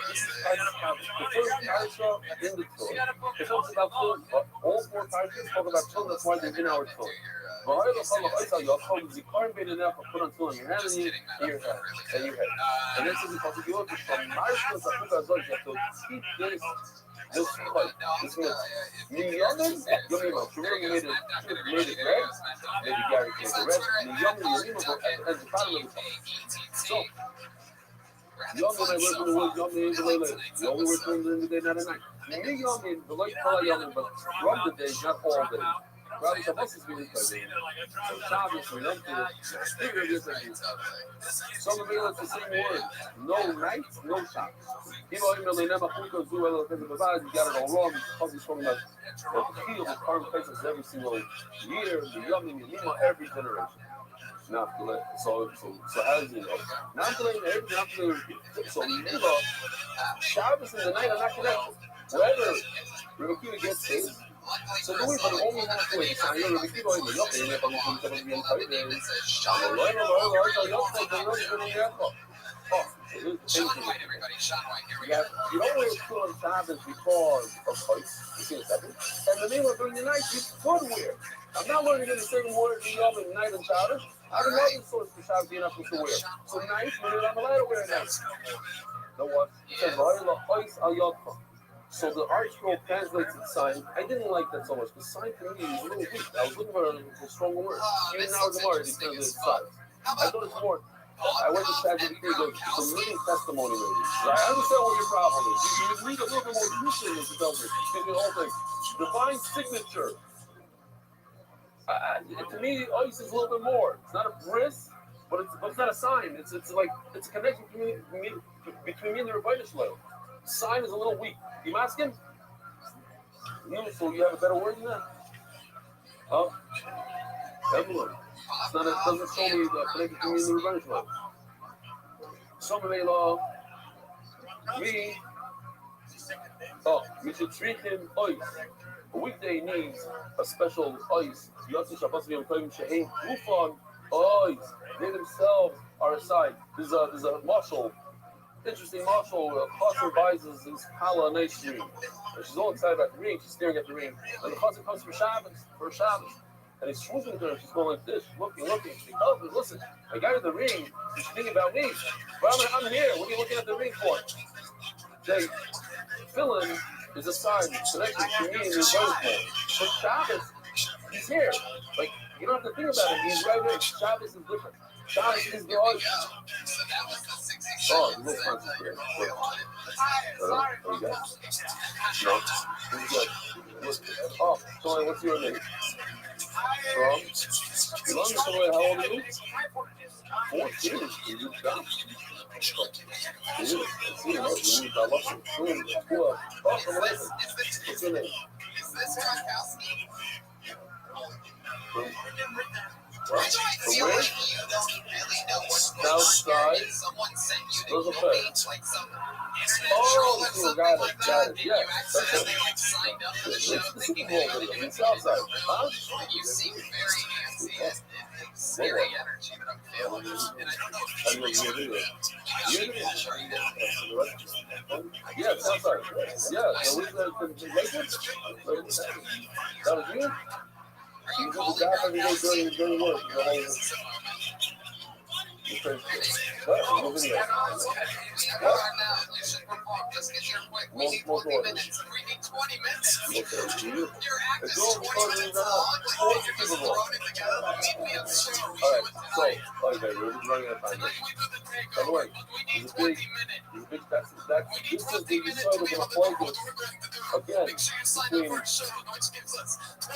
the first parasha in the Torah. It talks about children. All four parashas talk about children. That's why they're in our Torah. Right on the part, you have the Zikarim being enough to put on tefillin in your hand and your head. And then says the Pasuk, you have to Shamars, you have to keep this. This means Minyamin, Yomima. Shemir made it red. Maybe Gary made it red. Minyamin, Yomima, and the bottom of the top. So, Yom, when I work in the word, Yom, is the way later. You only work during the day, not at night. Minyamin, the light color Yomim, but from the day, not all day. Rabbi Shabbos is really crazy. So Shabbos, we love to figure this out. Some of it's the same word. No night, no Shabbos. People really never think of do other things about it. You got it all wrong. Because he's talking about the key of the current places every single year, the Yom Yom every generation. Naftali. So how does he know? Naftali. So Mila, Shabbos in the night are not connected. Wherever Rabbi Kiva gets his, so do we, but it only has to wait. So you're Rabbi Kiva, you're not going to be able to be in you don't wear two on Shabbos because of Chos. You see what's happening? And the name of during the night, you could wear. I'm not learning in the same word in Yom and night and Shabbos. I don't know the source for Shabbos being up to wear. So night, we're not allowed to wear night. No what? It says, so the art scroll translates its sign. I didn't like that so much. The sign to me is a little weak. I was looking for a stronger word. Even now in the Gemara, it translates its sign. I thought it's more. I went to ChatGPT to some living testimony maybe. I understand what your problem is. You need a little bit more truthfully to tell me. Give me the whole thing. Divine signature. To me, ice is a little bit more. It's not a bris, but it's not a sign. It's like it's a connection between me and the Rabbi Shalom. Sign is a little weak. You asking? No, so you have a better word than that? Oh, emblem. It's not. It doesn't show me the connection between me and the Rabbi Shalom. Some may law. Me. Oh, we should treat him ice. A weekday needs a special ice. Yotzi Shabbos Yom Tovim Shehein Kufon ice. They themselves are a side. There's a marshal. Interesting marshal. Chassan buys his challah on ice cream. And she's all excited about the ring. She's staring at the ring. And the Chassan comes for Shabbos. And he's swooping to her. She's going like this, looking. She tells me, listen, I got you the ring. She's thinking about me. But I'm here. What are you looking at the ring for? They fill in is a sign connection to me and his birthday. But Shabbos, he's here. Like, you don't have to think about it. He's right here. Shabbos is different. Shabbos is the art. Oh, look, concentrate. No. Oh, sorry, what's your name? From? How old are you? 14. You got what's your name? Outside. Those are fair. Oh, you got it. Yeah, that's it. It's Super Bowl video. It's outside. Huh? You seem very antsy. It's very energy that I'm feeling. And I don't know if yeah, it's outside. Yeah, so we that was you? You do the job every day during work.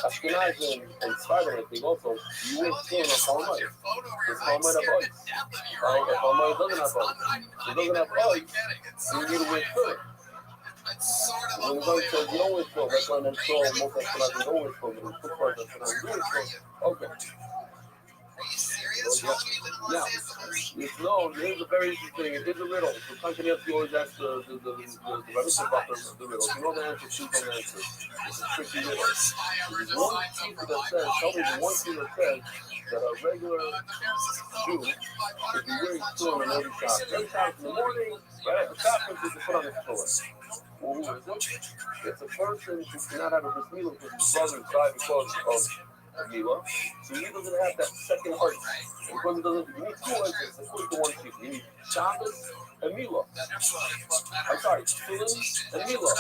Ashkenazim and Spider-Man thing also, you went still in a Palmite. It's Palmite of ice. If Palmite doesn't have ice, it doesn't have ice, so you need to wait through it. When the guy says no wait through, that's why I'm so most Ashkenazim don't wait through, but the part that's going to do it through. Okay. Now, it's known, here's a very interesting thing. It is a riddle. So sometimes you always ask the Rabbi about the riddle. If you know the answer, please don't answer. It's a tricky riddle. There's one teacher that says, tell me the one teacher that says that a regular Jew, if you wear his clothes in every shop in the morning, right after shop, is to put on his clothes. Well, who is it? It's a person who cannot have a bris milah because his brother died because of Mila, so he doesn't have that second heart. Because it doesn't, you need two hearts, it's according to one sheep. You need Shabbos and Mila. I'm sorry, Tefillin and Mila.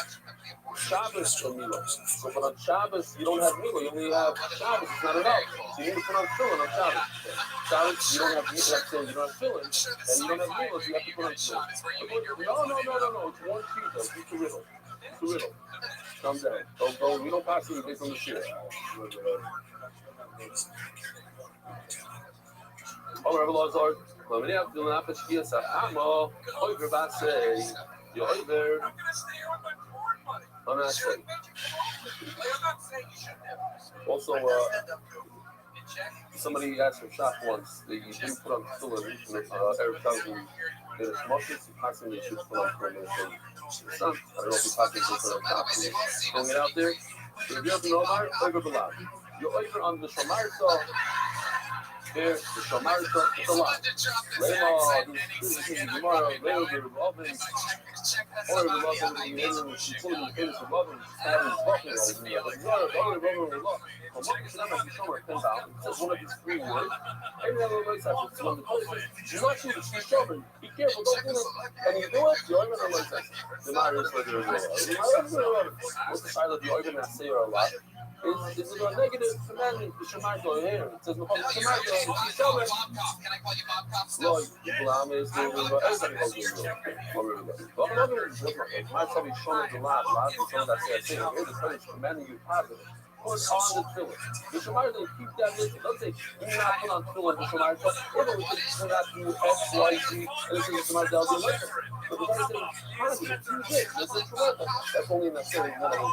Shabbos and Mila. So, but on Shabbos, you don't have Mila, you only have Shabbos, it's not enough. So you need to put on Tefillin on Shabbos. Shabbos, you don't have Mila, let's say you don't have Tefillin, and you don't have Mila, so you have to put on Tefillin. No, it's one sheep, though. It's a riddle. It's a riddle. Calm down. Don't, we don't pass it based on the shit. Oh, Rabbi Lazar, let me have to laugh at Shkia Sahama, over Basse, you're over. I'm not saying. Also, Somebody asked for shop once. They didn't put on tefillin. Eric tells me that it's moshes. He constantly should put on tefillin. I don't know if he constantly put on shop. Going out there. So if you have to know Omar, over the lot. You're over on the Shomar Saw. Here, the Shomar Saw, it's a lot. Lema, this is tomorrow, later, the Robin, or the Robin, the Indian, including the famous Robin, having talking over here. But the other Robin will look. From what you know, you show her 10,000. It's one of his free words. Every other way, it's one of the places. You're not shooting, she's shoving. Be careful, don't do it. And you do it, you're over the way. The matter is whether what's the side of the argument I say a lot? Is it a negative commandment? The Shemai go here. It says, "No, Shemai go. If you show it, no, Islam is everybody goes to it. But another is my son is showing a lot. A lot of people that say, "Here's the Torah commanding you positive." Put on the tefillin. The Shemai doesn't keep that list. Don't say, "Do not put on tefillin." The Shemai does. Everyone do not do X, Y, Z. And this is the Shemai does. But the Torah says, "Positive, do this." This is Shemai. That's only necessary one of them.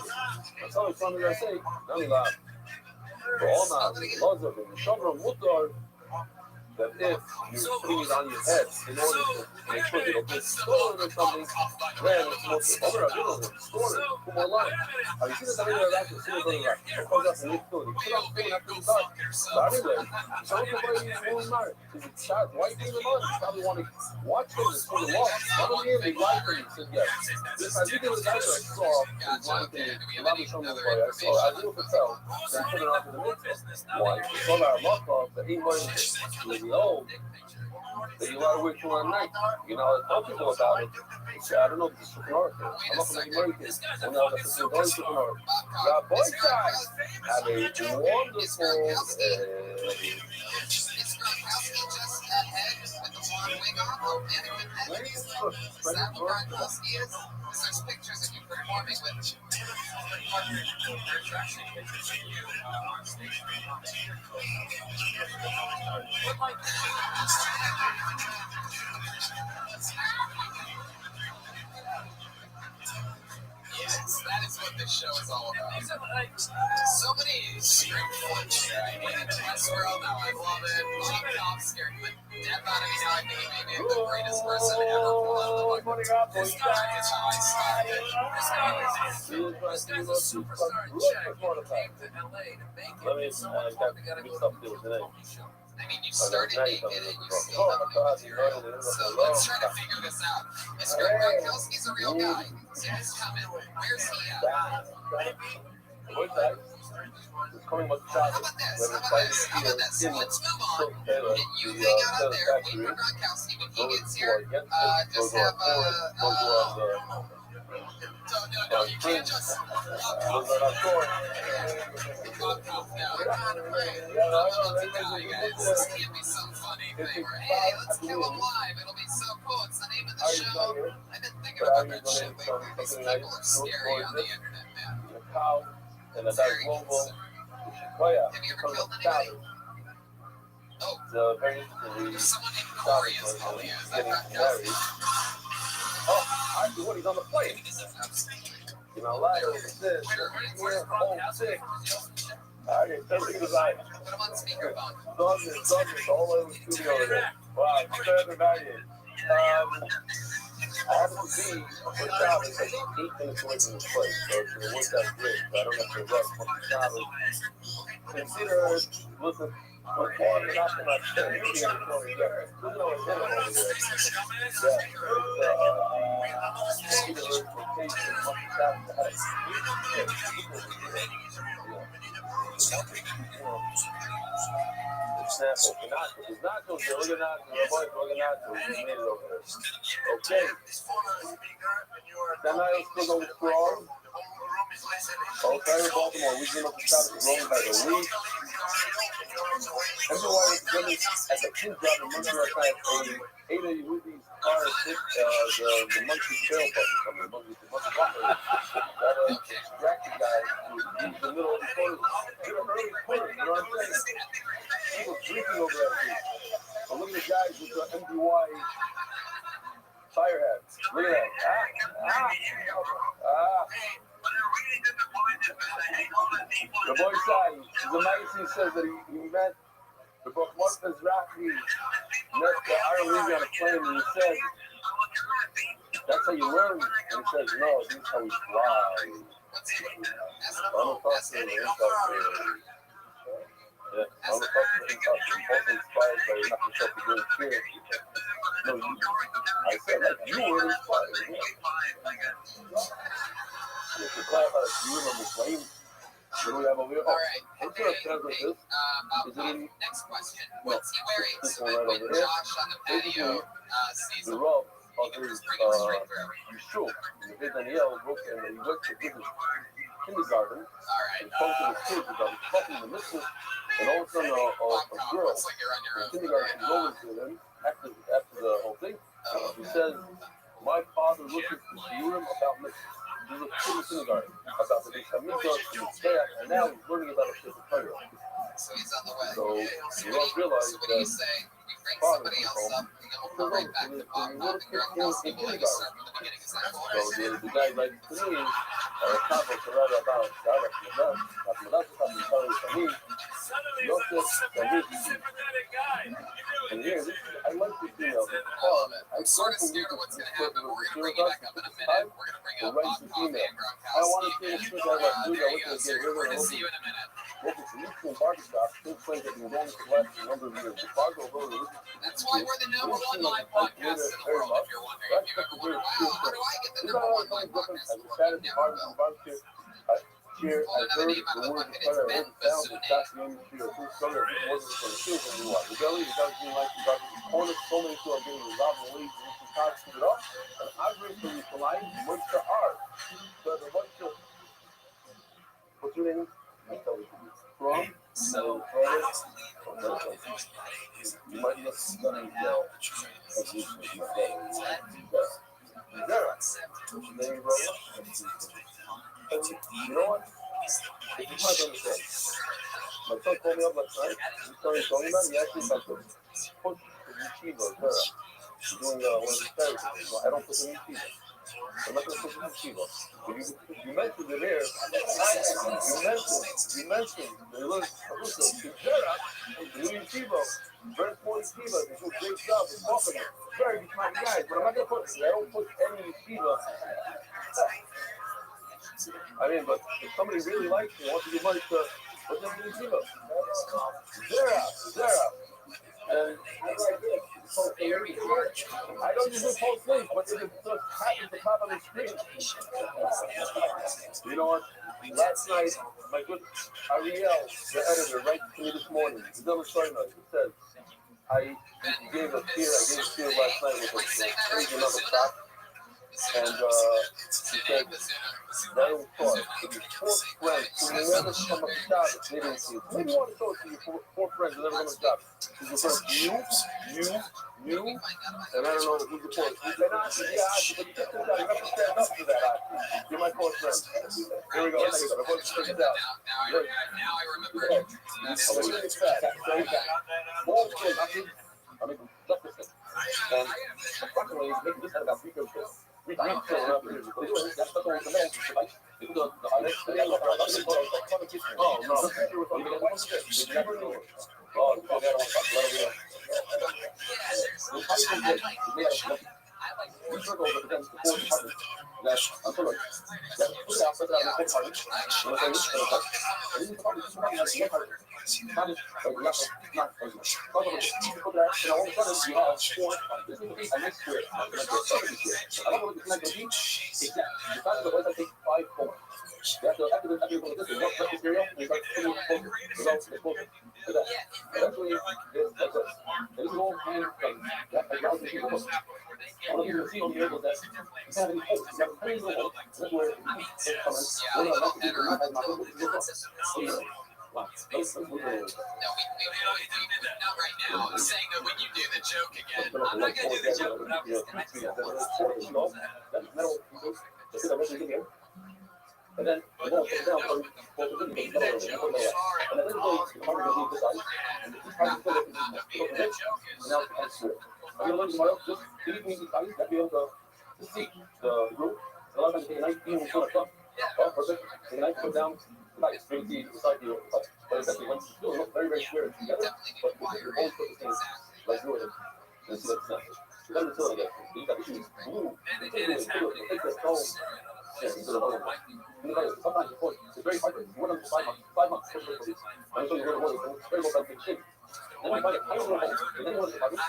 That's all it's trying to say. None of that. For all now, the laws of the Shabra Mutar, that if you're putting it on your head in order to make sure you don't get stolen or something, then it's more over a little bit, stolen, for more life. Have you seen this anywhere around the city of the life? It comes up and you put on food after you die. So anyway, someone can buy you one marriage. Is it sad? Why are you doing the money? You probably want to watch them and sort of walk. One of them, they lied to me and said, yes. This, I think it was the guy that I saw, was lying to me. Rabbi showed me the way. I saw, I knew for tell. They put it onto the mitzvah. Why? It's all our luck off, the 8 money. Old, that you are with one night. You know, I tell people about it. I don't know if this is North. I'm not from American. I know that this is going to North. Rabbi guys have a wonderful. There's pictures of you performing with. Yes, that is what this show is all about. So many straightforward I mean, in Westworld now, I love it. Bob Cobb scared the death out of me now. I think he may be the greatest person ever pulled out of the book. This guy is how I started. This guy's a superstar in Czech. He came to LA to make it. Let me got some deal today. I mean, you started naked and you still haven't moved to your own. So let's try to figure this out. Is Greg Gronkowski's a real guy? See this comment. Where's he at? It's coming with How about this? So let's move on. And you hang out out there. Wait for Gronkowski when he gets here. Just have no, you can't just walk off now. God, this can't be some funny thing where, hey, let's kill him live. It'll be so cool. It's the name of the show. I've been thinking about that shit lately. These people are scary on the internet, man. And that's global. Have you ever killed anybody? Oh, Very interesting. there's someone named Corey is calling you. Is that Gronkowski? Oh, what? He's on the plane. You know, like this. We're home sick. I didn't think he was like. Put him on speakerphone. Douglas, all over the studio today. Wow, good everybody. I happen to be with Travis. I think 8 minutes away from this place, so it worked out great. But I don't know if you're rough. Consider, listen. Okay, not so much. There's no incentive over Example, it's not those organized, we made it over there. Okay. Then I was still going strong. Okay, Baltimore, we came up to start growing by the week. Everyone is at the two job in Monday last night. 8 of you with these cars, the monkey trail buses coming, the monkey walker. That distracted guy who was in the middle of the corner. You're an early corner, you know what I'm saying? He was drinking over that thing. So look at the guys with the MDY fire hats. Look at that. The boy side, The magazine says that he met the book Martha's Rabbi met the Iron Levy on a plane, and he said, "That's how you learn." And he says, "No, this is how we fly." I'm a pastor, yeah, I'm a pastor, both inspired by nothing short of doing fear. No, I said like you were inspired. If you clarify that you were on the plane, what do we have over here? All right. What's your translate this? Is it in? Next question. No, What's he wearing? this So one right when over here. Josh on the patio sees The him, rub he of can his just bring him straight through. Yeshua, the big Daniel book, and he went to visit kindergarten. All right. And talked to the kids about his talking the mitzvah, and all of a sudden a girl Looks like you're on your in own. kindergarten comes over to him after the whole thing. He says, "My father looking to hear him about mitzvah." He was in kindergarten about the Beis Hamikdash, and now he's learning about a different Torah. So he's on the way. So you don't realize So what do you that say? We bring somebody else up, and then we'll come right back to Bob and Gronkowski. We'll let you start from the beginning. Is that cool? so the guy writes to me, Kabo Karada about and here, I like this email. I'm sort of scared of what's going to happen. We're going to bring you back up in a minute. We're going to bring up Bob Coffey and Gronkowski. We're going to see you in a minute. That's why we're the number one live podcast in the world, if you're wondering. If you ever wonder, wow, how do I get the number one live podcast in the world? You never will. Here, I heard the word declare, I heard the sound of documentary or true story of it wasn't for the children who are. The belly, the guys being like the guys in the corner, so many people are getting involved in leagues and some cars to it up. And I've written for you tonight, what's the art? So the what's the, what's your name? I'll tell you. From? So, you might not study the evolution of my day. Name, brother? You know what? It's hard to understand. My son called me up last night. He started talking about it. He asked me if I could push the yeshiva, Zara. He's doing one of his therapies. No, I don't put the yeshiva. I'm not going to put the yeshiva. But you mentioned it there. You mentioned they learned Zara, the new yeshiva, very small yeshiva. They do a great job of talking it. Very good kind of guys. But I'm not going to put it. I don't put any yeshiva. I mean, but if somebody really likes me, wants to give money to what's the yeshiva? Zara. And I don't usually post links, but if it just happens to pop on the screen. You know what? Last night, my good Ariel, the editor, writes to me this morning. He's done a story night. He says, I gave a cheer last night with a crazy another shot. And he said, that was thought. If your four friends who never come up to Shabbos, they didn't see it. Maybe you want to show it to your four friends who never come to Shabbos. He's referring to you, and I don't know who's the fourth. He said, but you can't do that. You have to stand up to that. You're my fourth friend. Here we go. I'm going to check it out. Now I remember. I'm going to get fat. More kids. I mean, justice. And unfortunately, making this about 3 kids. We don't have to do it. That's what we're going to do. Oh, no. Not right now. I'm saying that when you do the joke again. I'm not going to do the joke, but I'm just going to do it. And then the ball goes down for the and then I'm going to learn tomorrow, just give me the size, that be able to see the group. A lot of times, they like being in front of perfect. They like to put down, like, maybe beside you, but it's very square together, but you're always put the things like doing it. And so that's nice. Then until I get you got to choose blue. It's happening. Take that stone. Yeah, instead of other one. Sometimes it's very hard. You want them for 5 months. 5 months. I'm sure you're going to work. It's very well done. Then you find a tiny little hole. And then you want to find it.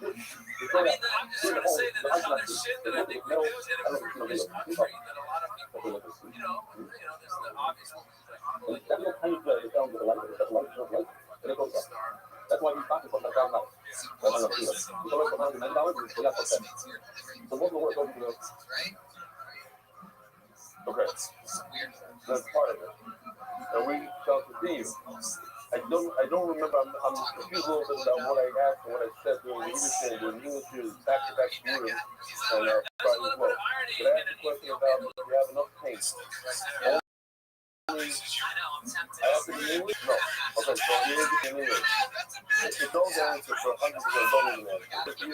You throw that. I'm just trying to say that there's other shit that I think we do in this country that a lot of people, there's the obvious ones. And that little tiny thread is down to the light. That's light. And it goes up. That's why we talk about that down now. So it's always $109 and we got that. So what will work over to the okay. That's part of it. And we felt the theme. I don't remember. I'm confused a little bit about what I asked and what I said during the English and during English is back-to-back viewing and Friday as well. But I asked the question about if you have enough paint. I have to be English? No. Okay, so here's in English. It's no answer for 100% don't even answer. If you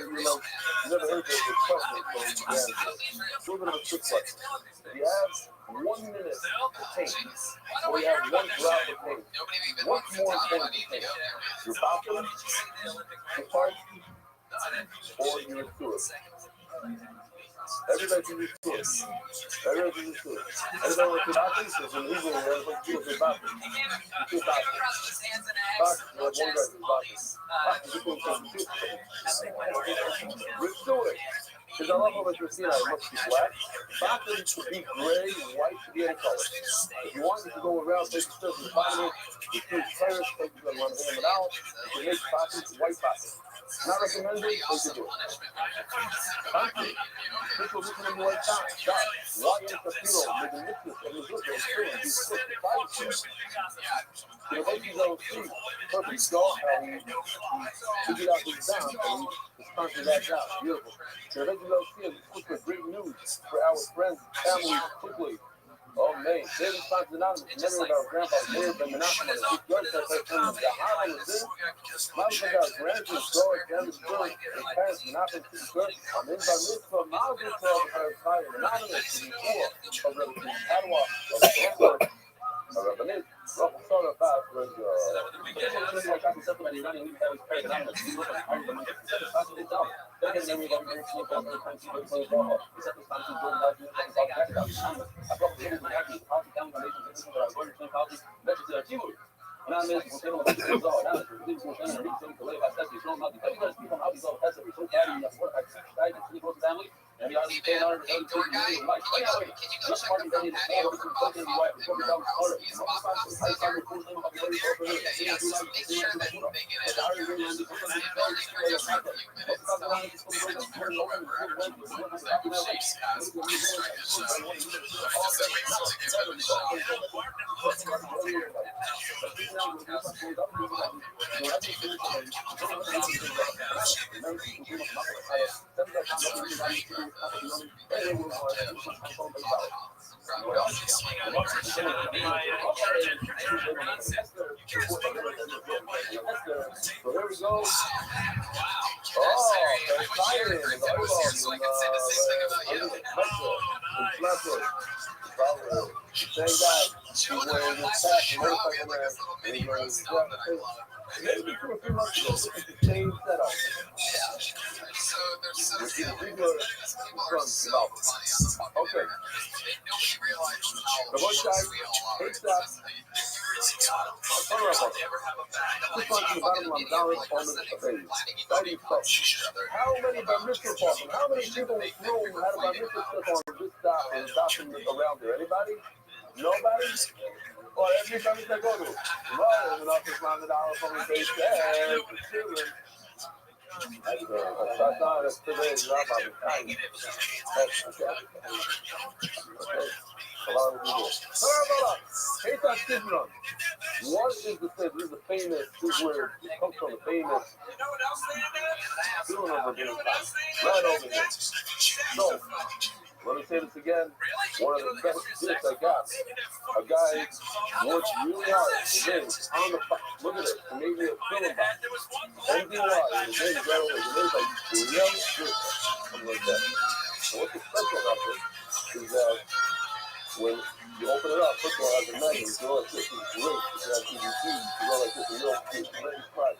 never heard this question, so you can answer. It's a little bit of a trick question. If you have 1 minute to paint, or you have 1 drop of paint, what's more important to paint? Your bathroom, your park, or your sewer? Everybody can do it. Everybody can do it. Everybody wants to bathroom, so it's illegal. Everybody can do it bathroom. You do bathroom. Bathroom, you have one guy in bathroom. Let's do it. Because I love how much you're seeing, it must be black. Bathroom should be gray, white should be any color. If you want it to go around, take the stuff in the bottom, you can clear it, so you can run it out. You can make bathroom white bathroom. Not recommended, but you can do it. People looking at me like that. Why is the hero making this and the good and he's 55 years. You know, you don't see perfect dog and he get out his down and he's constantly that down. Beautiful. You know, you don't see it. Quick with great news for our friends, family, quickly. Oh man, David Sponsor's Anonymous, memory of our grandpa, David Ben Menachem, and his grandson, the Harlem is this. Miles of our grandparents, George, Dennis, George, his parents, Menachem, his girl, on the Inbar Mitzvah, Miles of our fire, Anonymous, the poor of the Padua, of the Hamburg, of Rabbi, Rothschild, How many bar mitzvah parties? How many people in this room had a bar mitzvah stuff on this stop and stopping around there? Anybody? Nobody? Or every bar mitzvah go to? No, and up to $100 from the base. Yeah, it's children. That's today's job. What is the thing? This is the famous, this is where it comes from, the famous doing over here. Right over here. So, let me say this again. One of the best gifts I got. A guy works really hard. His name is on the look at it. He made me a film about it. NDY. His name is right over here. His name is like Real Good. Something like that. So what's special about this is that when you open it up, first of all, as a magnet, you go like this, it's great. You have PVC, you go like this, and you'll very surprised.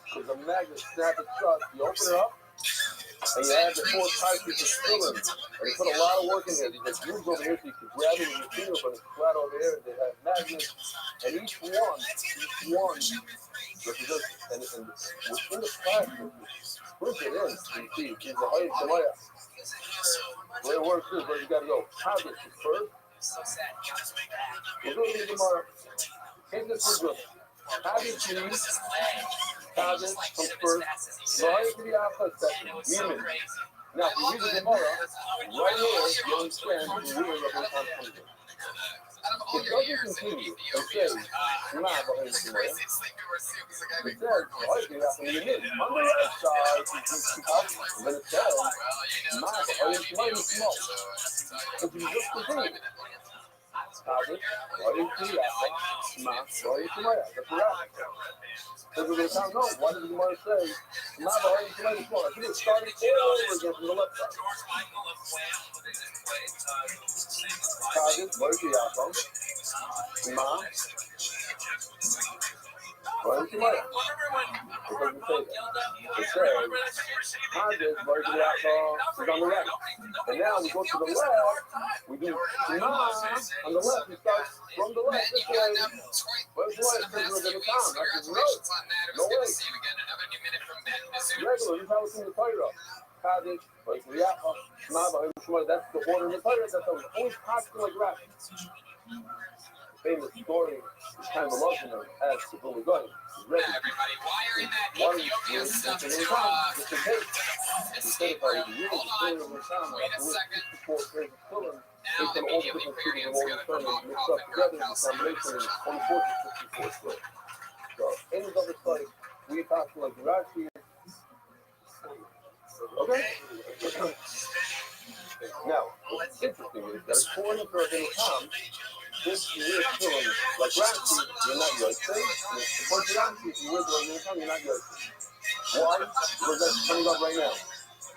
Because the magnet snaps it shut, you open it up, and you add the 4 types of filler. And you put a lot of work in there. There's grooves over here so you can grab it with your finger, but it's flat over here. They have magnets, and each one represents, and within the plastic, push it in. You see, it's the height of the way. The way it works is where you got to go. Habit first. We're going to tomorrow. Take this for good. Habit cheese. Habit comes first. Right to the outside section. Now, if you read the Gemara, right here, you understand the ruler of the time. It doesn't continue and say, Shema B'Hayim Shemaya. It says, on the right side, and then it says, Shema B'Hayim Shemaya Shema. So you just continue. Habit, B'Hayim Shema, B'Hayim Shemaya. That's the right. Because we don't know, why did the Gemara say, Shema B'Hayim Shemaya Shema? I think it started all over again from the left side. Habit, B'Hayim Shema, B'Hayim Shemaya. It doesn't say that. It says, Habit, B'Hayim Shema is on the right. And now we go to the left, we do Shema on the left. We start from the left this way. Where's the light? Because we're going to count. That's no. No way. Regular, this is how it's in the Torah. Kaddish, Shema, B'Hayim Shema. That's the order in the Torah. That's how it's always practical like Rabbi. Famous story is kind of a legend as to Billy Gunn. Everybody, why are in that Ethiopian stuff truck? It's a tape. Hold on. Wait a second. Now immediately Period is going to promote Rothschild. So, any other study, we talk like Rashi. Okay? Now, what's interesting is that according to Rabbi Tom, this is feeling like Rashi, you're not Yosef. According to Rashi, if you wear the Rabbi Tom, you're not Yosef. Why? Because that's coming up right now.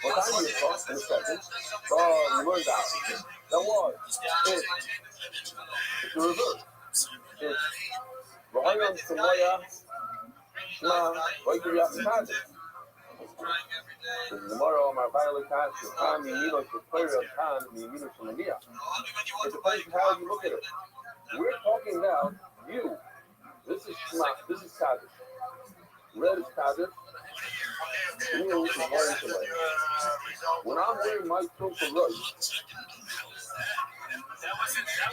What time is it? In a second. Oh, you learned that. That was. It's the reverse. It's V'hayam Shemaya Shema V'hayam Kaddish. The Gemara Omar Vayla Kaddish Tam Yimino Shepayra Tam Yimino Shemania. It depends on how you look at it. We're talking about you. This is Shema. This is Kaddish. Red is Kaddish. Blue is V'hayam Shemaya. When I'm wearing my filter right, That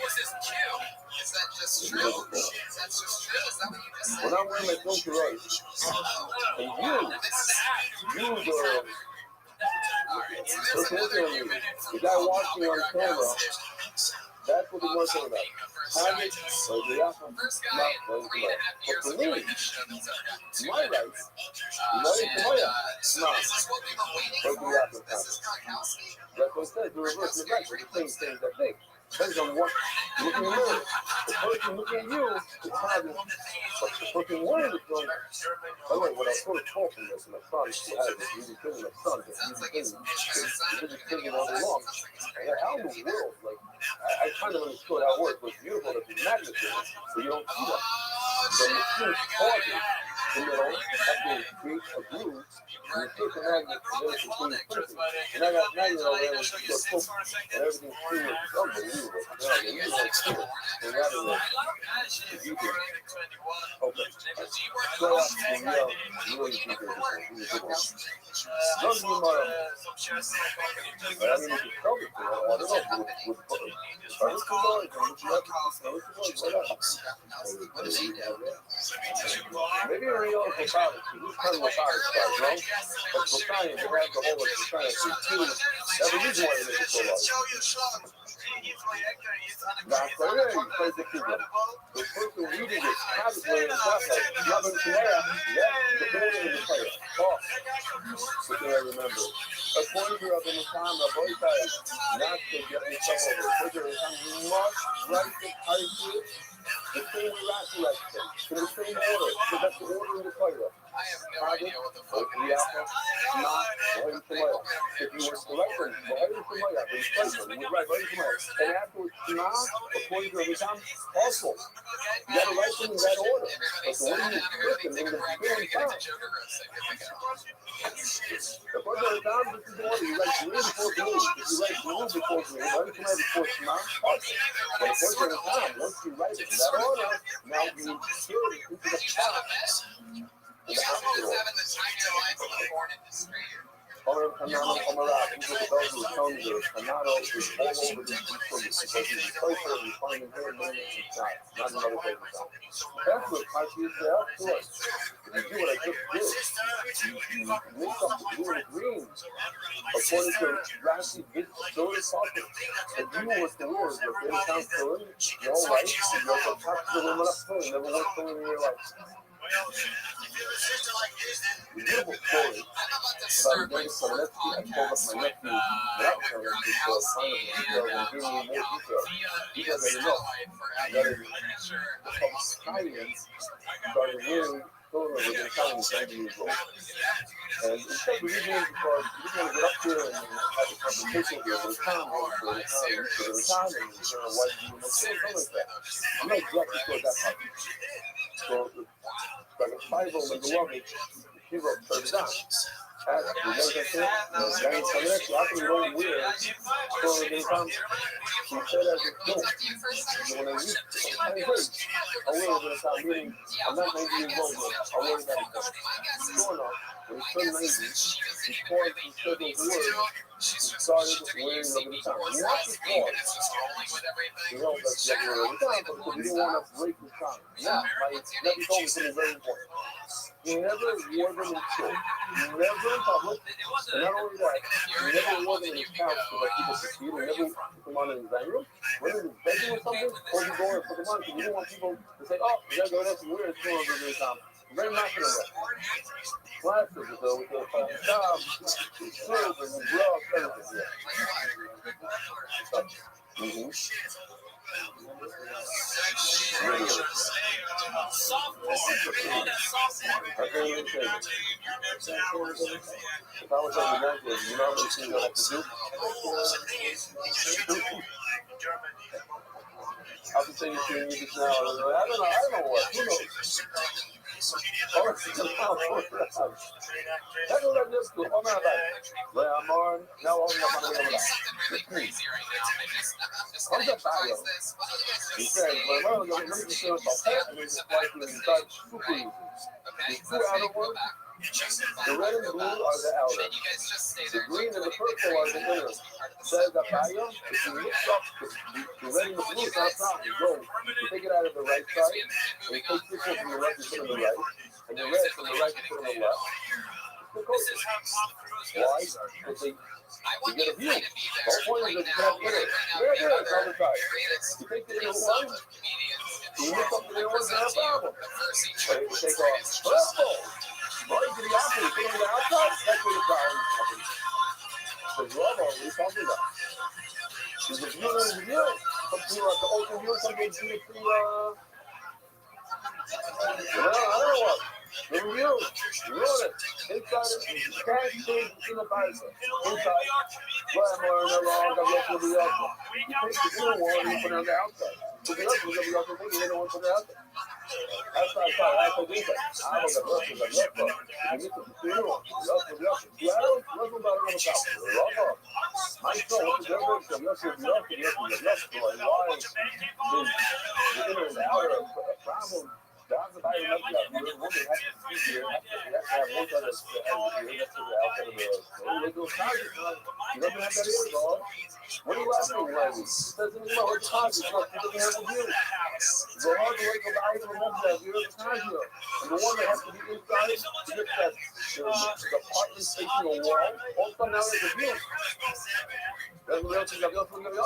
was his cue. Is that just true? Is that just true? Is that what you just said? when I'm wearing my filter right, and you, the guy watching on camera, that's what the Gemara said about. Habit, First guy in 3.5 years but of for doing me, this show that's got 2 my rights, so this is what we were waiting for. This is Gronkowski. that's what it says, the reverse and the back, the same things that thing. Depends on what you look in the mirror. The person looking at you is Habit, but the person wearing the film. By the way, when I sort of talk from this, and my son who has this really thing, my son, he's really thinking all day long. And how in the world, like, I kind of understood how it works. It's beautiful that the magnet is, so you don't see that. The machine pauses in the middle after it creates a groove, and you take the magnet, and then it continues pushing. And I got magnet over there, and it's so cool, and everything's clear. It's unbelievable. You know, you like clear. And that is like, if you can, okay. So, you really think it's a good one. Don't be tomorrow. But I mean, if you tell me to, I don't know, maybe Rio is a college. Who's kind of a college guy, bro? But for science, they have the whole of science. That's the reason why they make it so large. That's right, he plays the keyboard. The person reading it has it in the spotlight. Nothing to wear. Yeah, the board in the player. Oh, what do I remember? According to Rabbi Mutam, Rabbi says, not to get me trouble. Because you must write the title the same way last lesson, in the same order, because that's the order in the Torah. If you were to write them, and afterwards, according to the time, also, you got to write them in that order. But the way you put them in the beginning time, the first of the time, this is the order. You write green before blue. If you write blue before green, write Shema before Shema, also. But the first of the time, once you write it in that order, now you insert it into the pot. You guys always having the time of your life in the porn industry. Canano Camarada, these are the dogs who tell me that Canano is all over the street because he's closer and finding her millions of shots, not another baby shot. That's what I see yourself to us. If you do what I just did, you mix up the blue and the green. According to Rashi, this story is talking. If you were to wear your baby sounds filling, your whole life, you're the top of the woman up filling, never once filling in your life. Beautiful story about Dennis Soleski. I told up my nephew without telling him because I found the details and gave me more details. Because I didn't know that is called science started wearing children within time 90 years old. And instead the reason is because you want to get up here and have a conversation here for the time, and you're going to why you do something like that. I'm not exactly sure that's how. So like a Bible and the love it, he wrote it down. You know what I'm saying? How can you know weird? So he said as a joke, when I used to, I wear it at a meaning, I'm not 90 years old yet, I wear it at a joke. Sure enough, when he turned 90, before he said those words, he started wearing it every time. Not because, you know, that's what we're every time, but because he didn't want to break his time. Yeah, my nephew told me something very important. He never wore them in church. Never in public. And not only that, he never wore them in his house so that people could see it. He never put them on in his dining room. Whether in his bedroom or something, or he go and put them on because he didn't want people to say, oh, you gotta go there to wear it every time. Very masculine of that. Glasses with the job, the shirt, and the gloves, everything. Mm-hmm. If I was on the bank, you know how many things I have to do? I'll be saying to you just now, I don't know what, who knows? Oh, it's just how that's what I just do. I'm not like, I'm on, now I'm not going to be I'm just bio. He said, well, let me just say about that, and it's like when you start super easy. The two outer ones, the red and the blue are the outer. The green and the purple are the inner. Says that bio, if you mix up the red and the blue, it's not a problem. You go, you take it out of the right side, and you take this one from the left, you put it on the right, and the red from the right, you put it on the left. Why? Because they get a view. The whole point is that you have inner. There it is, on the side. You take the inner one, you mix up the inner one, it's not a problem. But if you take off purple, right to the opposite, put it on the outside, that's where the problem happens. Because love, what are you talking about? There's a view and a view. Some people have the open view, some people see it through, I don't know what. The view, you know it. Inside it, you can't change in the bicep. Inside, glamour, no wrong, I'm not going to be up. You take the inner one and you put it on the outside. Put it up, you're going to be up, and you don't want to put it out there. Outside, I don't think I was a left, you need to put the inner one. Left. Claro, no es un valor en el campo. Loco. Maestro, what's the difference? The left is left, the left. So why is the inner and the outer a problem? God's about to make that weird woman has to see here. You have to have one side that's the outside of the illegal target. He doesn't have that ear, dog. What are you laughing at? It doesn't even know what the target is. He doesn't have the view. Go hard to wake up the item and that view of the target. And the one that has to be inside, to get that the apartment facing a wall, all of a sudden now there's a view. That's what else you got to go tonight.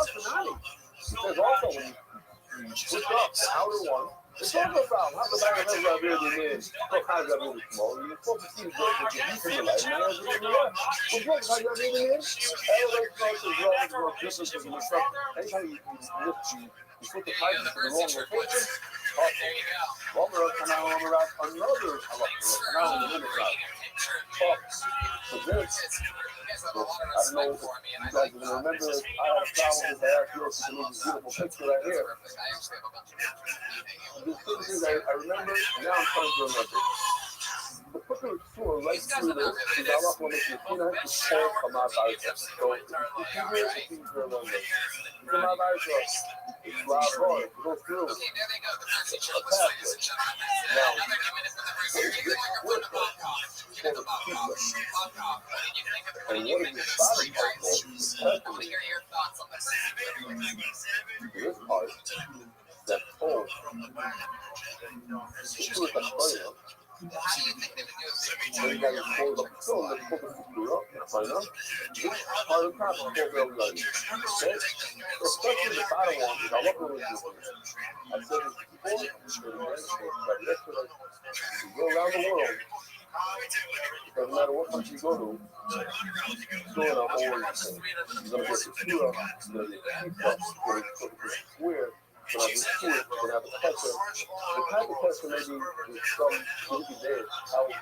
Because also when you push up the outer one, it's all about how the back of the really is. Look how you're really small. You're supposed to see what you need in your life. Now you're really left. But look how you're really is. Elevate close as well as more different than the stuff. Anytime you put the pipe in the wrong location, There you go. Another so this, so I don't know if you guys are going to remember, I had a problem with that. I feel it's a beautiful picture right here. The thing is, I remember, now I'm trying to remember. The quicker tour right through this is Allah will make you feel like it's cold from our virus. So if you hear the things are on this, from our virus, it's loud voice, it goes through. It's a pathway. Now, what is this word for? For the people. And what is this bottom part for? Especially this part, that cold. This is a prayer. How do you think they would do it? So you got to hold up the phone, let's put the screw up, find out. Part of the top is over the leg. Especially the bottom one, is I love what we do. I said this before, yesterday, you go around the world, it doesn't matter what country you go to, it's going to always thing. You're going to get the screw up, you're going to get the heat up, you're going to get the square. When I do to it, when I have a tester, the type of tester maybe is some really bad how you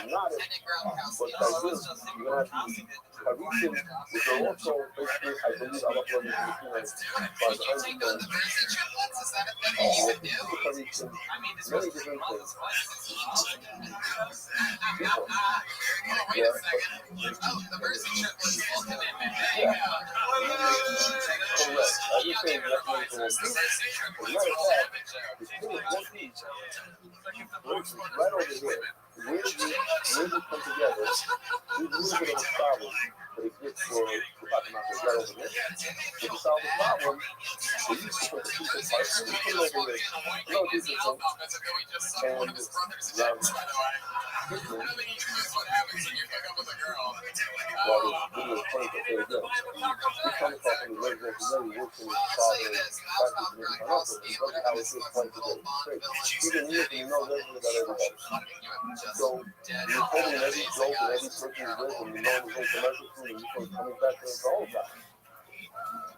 not it, but like this, you're going to have to Parisian, which are also basically, I believe, I love running as far as I'm concerned. Parisian, many different things. People. Yeah. Correct. I just saying that's what it's going to do. As a matter of fact, it's still one piece. Right over here. Where did it come together? There's a little bit of a problem, but it gets for the bottom out there right over here. So to solve the problem, they used to put the piece of pipe and put it over here. No, this is one. And round while this video is playing for fair game. He comes from the residential really works in his father practicing in my house. He doesn't have a good point to get straight. He didn't hear and he knows everything about everybody. So you're holding every joke and every person you with and you know his own commercial food and you're coming back to him the whole time.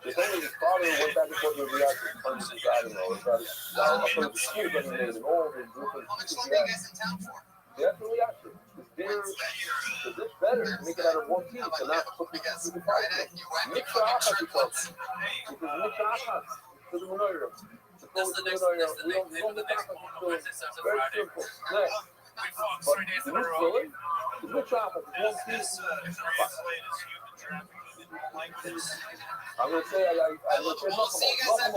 If only his father went back and forth with reaction, punches his I don't know. I'll put the school doesn't need it all the group of reaction. That's a reaction. Because it's better to make it out of one piece and not put the piece in the fire. Mix the ahas because mix the ahas to the menorah. Suppose the menorah, we don't mix ahas, it's very simple. Next. But the mix filling, the mix ahas is one piece. I'm going to say, I'm going to say nothing.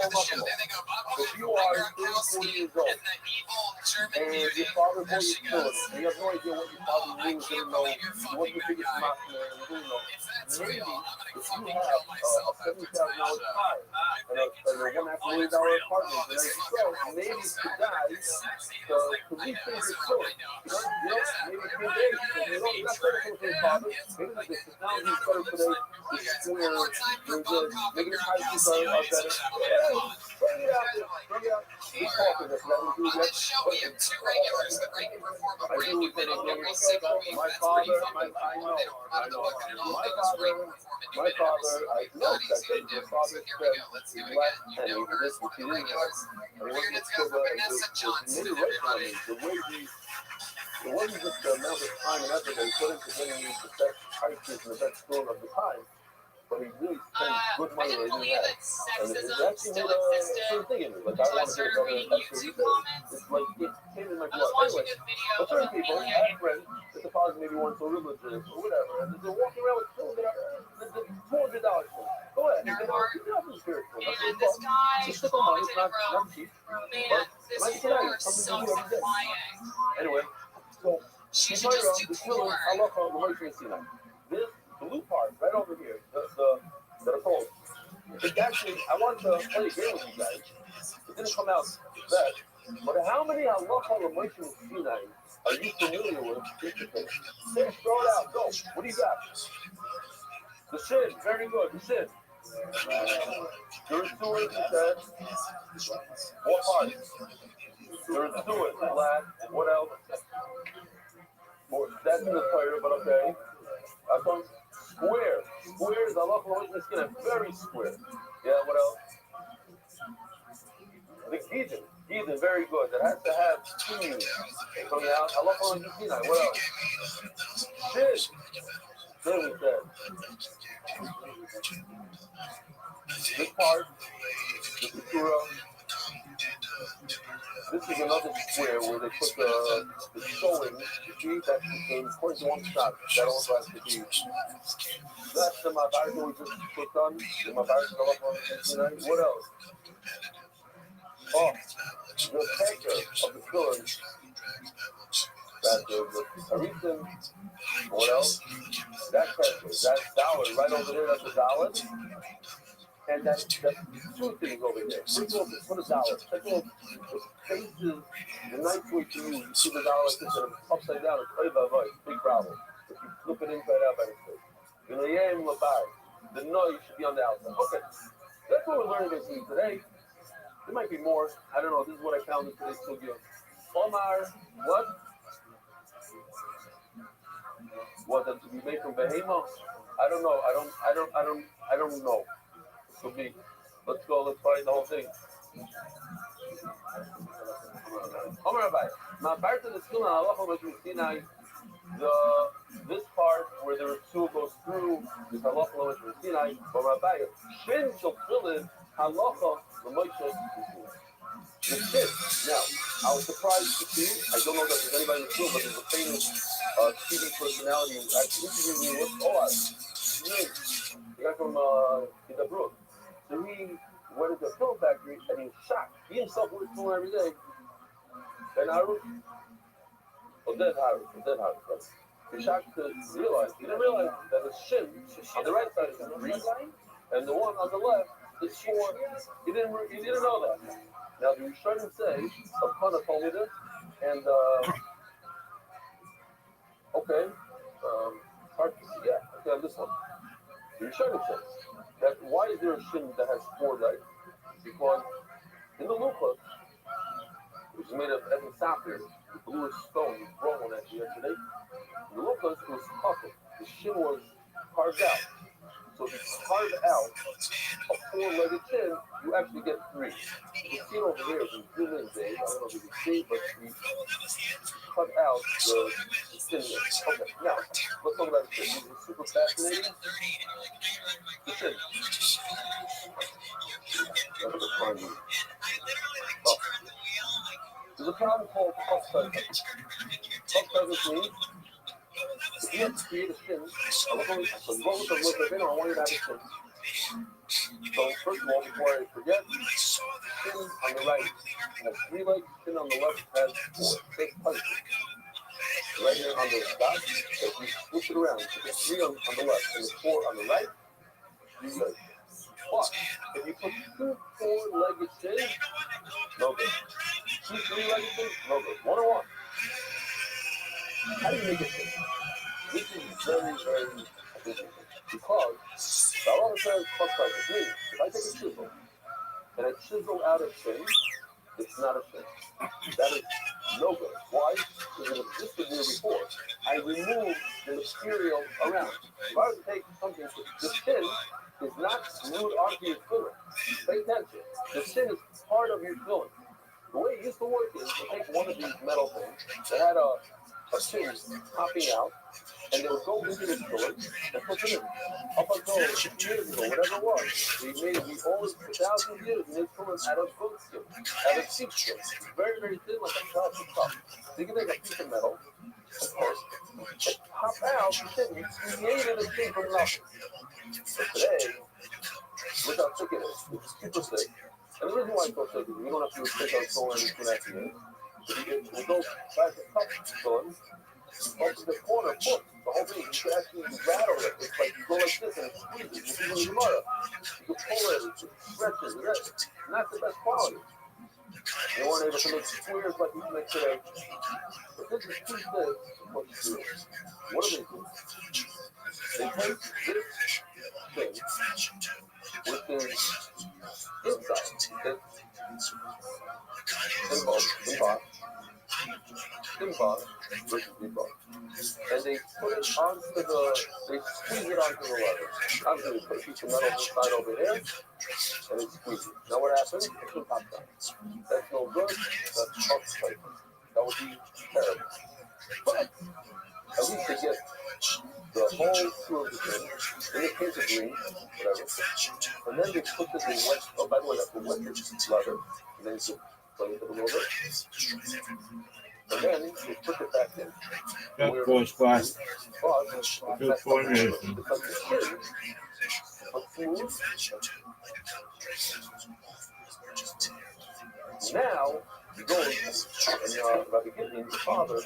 If you are 34 years old and your father bought you children, and you have no idea what your father knew, didn't know, you wasn't the biggest mafia, you didn't know, maybe if you have a $70,000 car and a $1.5 million apartment, and as you go, maybe tonight, to rethink your children, maybe 3 days, you know, you're not better for your father, maybe the technology is better today. Maybe the prices are better. Bring it out there. Bring it out. We talk to this. Let's show we have 2 regulars that can perform a brand new minute every single week. My father, I know. My father, I know that your father said he left and he was this with you. And it wasn't still the iteration on me. The way he, it wasn't just the amount of time and effort that he put into getting me the best prices and the best store of the time. But he really spent good money where he didn't have. And it actually made a certain thing in me. Like, I want to get better extra retail. It's like, it came in my blood. Anyway, but certain people, I have friends that the fathers maybe weren't so religious or whatever, and they're walking around with clothes that are $200 for. Go ahead, you can help them spiritual. That's what it's called. Just stick on money, it's not cheap. But like tonight, something to do every day. Anyway, so, she told you this feeling, I love how the way you see that. This blue part right over here, the cold. It's actually, I wanted to play a game with you guys. It didn't come out best. But how many halacha relation Sinai are you familiar with? Say, throw it out, go. What do you got? The sin, very good, the sin. There is 2 ways to say. What part? There is 2 ways. Black, what else? Well, that's in the fire, but okay. That's one. Square. Square is halacha relation Sinai, very square. Yeah, what else? The Gideon. Heathen, very good. That has to have two coming out. Halacha on Sinai. What else? Shit. Then we said this part, the Surah. This is another square where they put the sewing. See, that's according to one shot. That also has to be. That's the Mavarka we just put on. The Mavarka Halacha on Sinai. What else? Oh, the paper of the pillars. That's the Haritim. What else? That paper. That's Dalit. Right over there, that's the Dalit. And that's two things over there. First of all, put a Dalit. Second of all, the faces, the nice way to use. You see the Dalit instead of upside down. It's big problem. If you flip it inside out by mistake. The noise should be on the outside. Okay. That's what we're learning basically today. There might be more. I don't know. This is what I found in today's studio. Omar, what? Was it to be made from Behema? I don't know. I don't know. Could be. Let's go. Let's find the whole thing. Omar Rabbi. Now, back to the Sunnah, halacha Sinai. This part where the Rasul goes through is halacha Sinai. But Rabbi, Shin Shofilin halacha l'Moshe. The shit. Now, I was surprised to see. I don't know that there's anybody in the field, but there's a famous TV personality who actually interviewed me with the guy from Hidabrut. So he went into a film factory and he was shocked. He himself worked for every day. Ben Harus? Dead Harus. He shocked to realize, he didn't realize that the shin on the right side is green and the one on the left is for, he didn't know that. Now, the Rishonim say, Abkana told me this, and, hard to see, on this one. The Rishonim says that why is there a shin that has four legs? Because in the Luchot, which is made of Evan Sapphire, the bluish stone, we brought one actually yesterday, in the Luchot it was puffed. The shin was carved out. So if you carve out a four-legged shin, you actually get three. You see it over here, if you zoom in, Dave, I don't know if you can see, but we cut out the shin there. Okay, now, let's talk about the shin. This is super fascinating. The shin. There's a problem called Rothschild. Rothschild means if you have to create a shin, I want you to have a shin. So first of all, before I forget, shin on the right has 3 legs, shin on the left has 4. Take punches. Right here on the dot, if you switch it around, you get 3 on the left and 4 on the right, 3 legs. But if you put 2 4-legged shins, no good. 2 3-legged shins, no good. 1 on 1. How do you make a shin? This is very, very interesting. Because the Allah says, which means if I take a chisel and I chisel out a shin, it's not a shin. That is no good. Why? Because it existed here before. I removed the material around. If I was to take something, the shin is not glued onto your filling. Pay attention. The shin is part of your filling. The way it used to work is to take one of these metal things that had a shin popping out, and they would go into the filling and put them in. Up until 50 years ago, whatever it was, we always, for thousands of years, made fillings out of goat skin, out of sheepskin. Very, very thin, like a plastic cup. So you can take a piece of metal, of course, and pop out the shin. You created a shin from nothing. But today, look how thick it is. It's super thick. And the reason why it's so thick is we don't have to take our soul and connect it in. We go back to cup filling. Open the corner, put the whole thing. You can actually rattle it. It's like you go like this and it squeezes. You can do the Gemara. You can pull it, it stretches. That's not the best quality. They weren't able to make squares like we can make today. But this is too thick. What do? What do? They take this thing, which is inside. It's involved. Simba versus Simba. And they put it onto they squeeze it onto the leather. Obviously, they put a piece of metal inside over here, and they squeeze it. Now what happens? It's a top down. That's no good. That's upside. That would be terrible. But at least they get the whole screw of the thing, in the case of green, whatever. And then they put it in wet, oh, by the way, that's the wet leather. And then you play with it a little bit. And then they put it back in. Good boy, Squad. Good formation. Because the skin, but smooth. Now, he goes, and Rabbi Gideon, the father,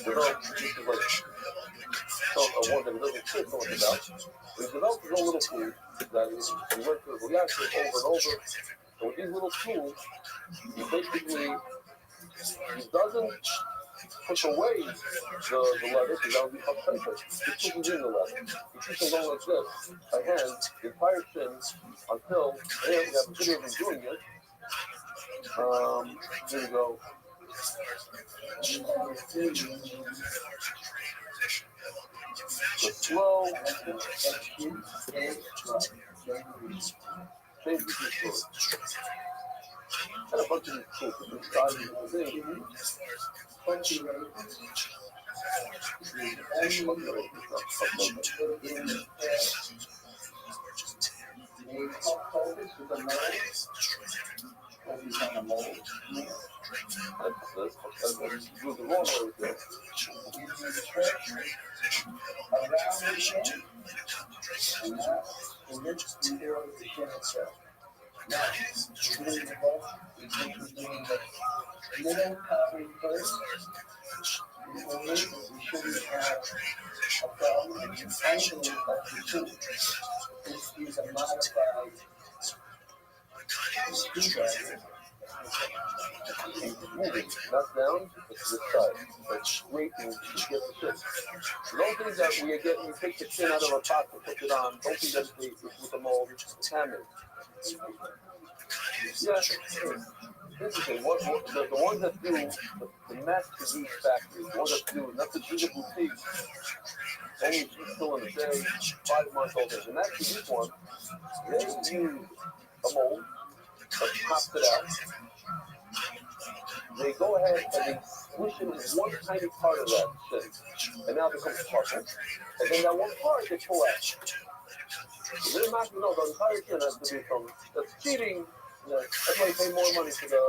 developed, this is like one that he doesn't care so much about. He developed his own little tool that he went to the reactor over and over. And with these little tools, he basically, he doesn't push away the leather, because that would be upside. He pushes in the leather. He keeps it going like this, by hand, the entire thing, until, and we have a video of him doing it. Here you go. The slow change the story. And a bunch of these tools inside of the thing. Moving, not down, it's to the side. Like scraping to get the chin. Don't think that we are getting, you take the chin out of a pot and put it on. Don't think that's with the mold, it's contaminated. Yeah, interesting. The ones that do the mass produced factories, the ones that do, not the bigger boutiques, only still in the day, 5 months old. The mass produced one, they use a mold that pops it out. They go ahead and they squish in one tiny part of that thing, and now it becomes partial. And then that one part they pull out. They're not, the entire thing has to be from, that's cheating. That's why you pay more money for the.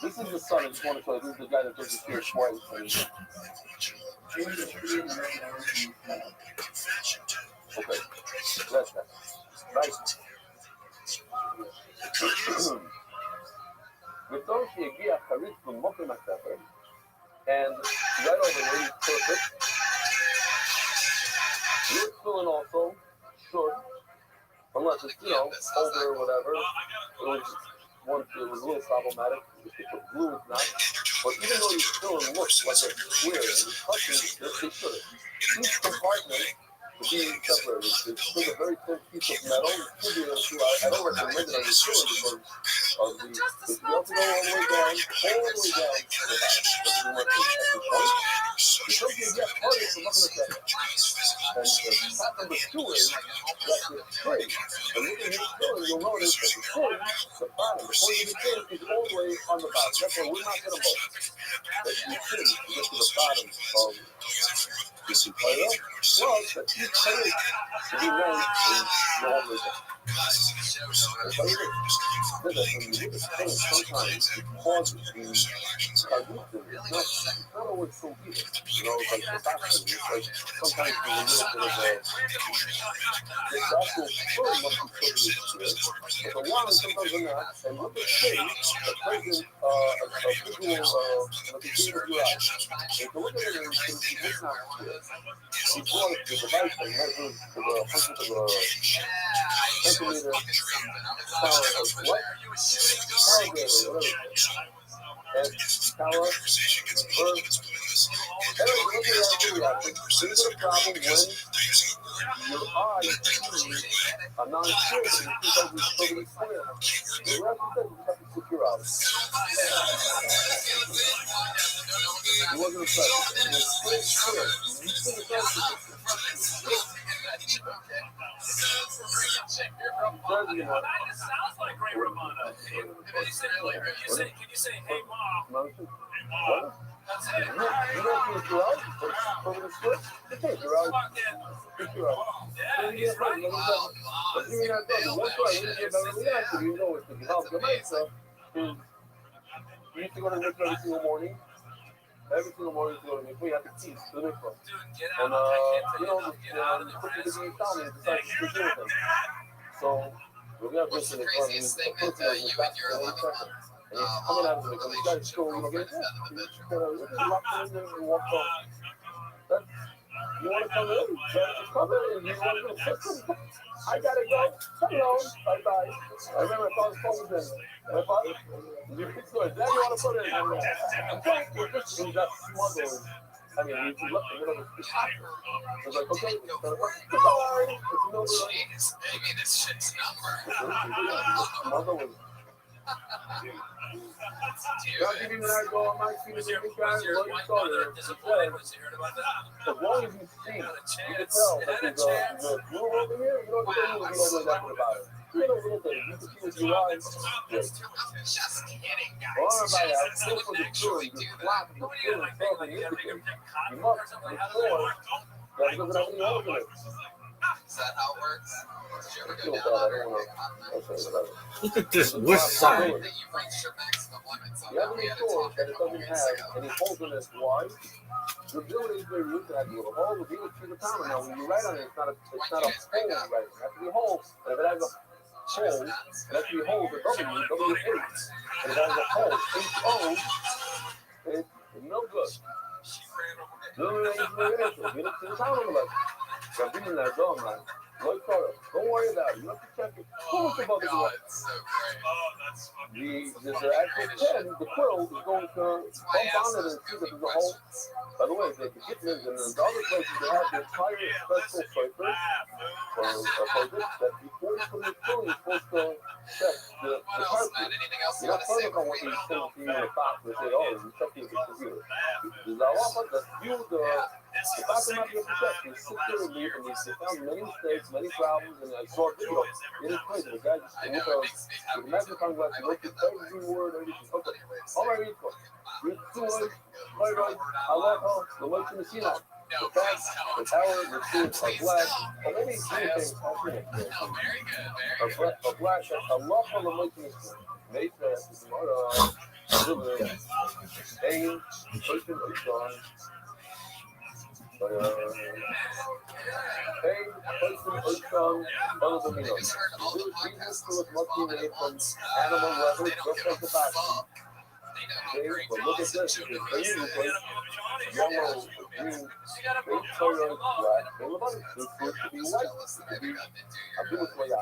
This is the son, I just want to tell you, this is the guy that does the Pierce White. Okay, that's that. Right. Before she agreed to reach the Mokum Massacre, and right over there, he's perfect. You're filling also short, unless it's, older or whatever. It was a little problematic. If they put glue, it's not. But even though you're filling looks like a square, and you're touching, they should have. Each compartment to be separated. It's still a very thin piece of metal. It should be able to, I don't recommend it on the ceiling because of the, if you have to go all the way down to the bottom, because you get harder from looking at that. And the top number 2 is that the spring. And looking at the spring, you'll notice that the spring, the bottom, the point of the spring is all the way on the bottom. That's why we're not going to both. That you spring to get to the bottom of this entire, well, that you tell it to be known in the whole region. That's how you do it. When you do this thing, sometimes it causes the carburetor. It's not always so either. It's like the bathroom. It's like sometimes there's a little bit of the actual fur must be totally clear. But the line sometimes are not. And with the thing, the present, a visual, like a visual eye. If you look at it, it's not clear. He brought the device and measured to the hundredth of a centimeter power of what? Power grade or whatever. And power, birth. Anyway, look at that reaction. This is a problem when your eye sees a non-square, but you see those totally square. The rest of it, you have to stick your eyes. It wasn't a pressure. It was straight square. You see the pressure. Sounds like Ray Romano. Can you say, hey, Mom? What? You don't see your eyes? Over the square? Okay, your eyes. Stick your eyes. Yeah, he's right. But you're not done. One try, when you get better reaction, you know it's the help. The main stuff is you used to go to the mikvah every single morning. Every single morning you go to the mikvah, you have to teach to the mikvah. And, you know, the quicker the game found me, it decides to do with them. So, we have this in the front, he's a person that was back for 1 second. And he's coming out of the mikvah, he's got to go, you know, get it. He's just locked in there and walked off. You want to come in? Come in. You want to go sit? I gotta go. Hello. Bye-bye. I remember I called his phone then. My father, you fix it. Dad, you want to put it in? Okay. He's got smuggled. I mean, he left the middle of the street. I was like, okay. Goodbye. Jeez, maybe this shit's number. Mother was... Y'all give me when I go on my feet as a guy, what you saw there, as long as you see, you can tell that there's a blue over here, you don't have to know nothing about it. You know, little things, you can see with your eyes. Just kidding, guys. Or everybody else, look for the truth, the flap, the truth, something, you must make sure that it doesn't have any holes in it. Is that how it works? Did you ever go down I under don't know. Look at this west side. that you've reached your maximum limits? You have to make sure that it doesn't have any holes in it. Why? The ability is very weak to have a little hole. The deal is the counter. Now, when you write on it, it's not a hole right. It has to be a hole. And if it has a hole, it has to be a hole for W, W8. And if it has a hole, H-O, it's no good. Get it to the counter level. I'm bringing that dog, man. Don't worry about it. You have to check it. Oh my God, it's so great. The actual pen, the quill, is going to bump on it and see that there's a hole. By the way, the Gitmans and the other places, they have the entire special paper for this, that before you put the quill, you're supposed to check the cartridge. You're not putting it on what you're saying to you in the box and say, oh, you check the computer. There's a lot of that view the bottom of your perception is securely, and they found many mistakes, many problems, and I saw a video. It is crazy. The guy just with a magnifying glass, he looked at every word, everything. Okay, all right, read for it. Read 2 words, right, halacha, the light in the Sinai. The facts, the tower, the truth are black. Or maybe 3 things. A black, halacha, the light in the Sinai. Made fast, tomorrow, aim, person, gone. Must be made from animal leather, just like the back. But look at this, it's basically yellow, green, big color is black, and the bottom is supposed to be white. I'll do it for you.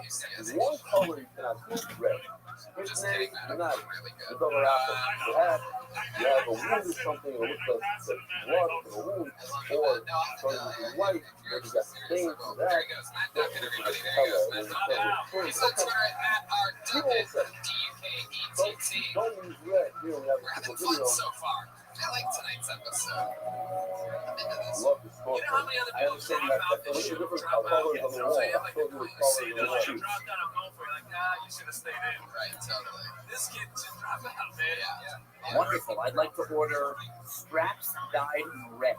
One color you cannot do red. His name is not. It's over after. You have a wound or something, or looks like blood from a wound, or something is white, or you got stains from that. Don't use red. Here we have a video. So far. I like tonight's episode. I'm into this. Love the sport. I understand that there's different colors on the wall. I told you the colors on the wall. You should have stayed in. Right, totally. This kid should drop out, man. Yeah. Wonderful. I'd like to order straps dyed red.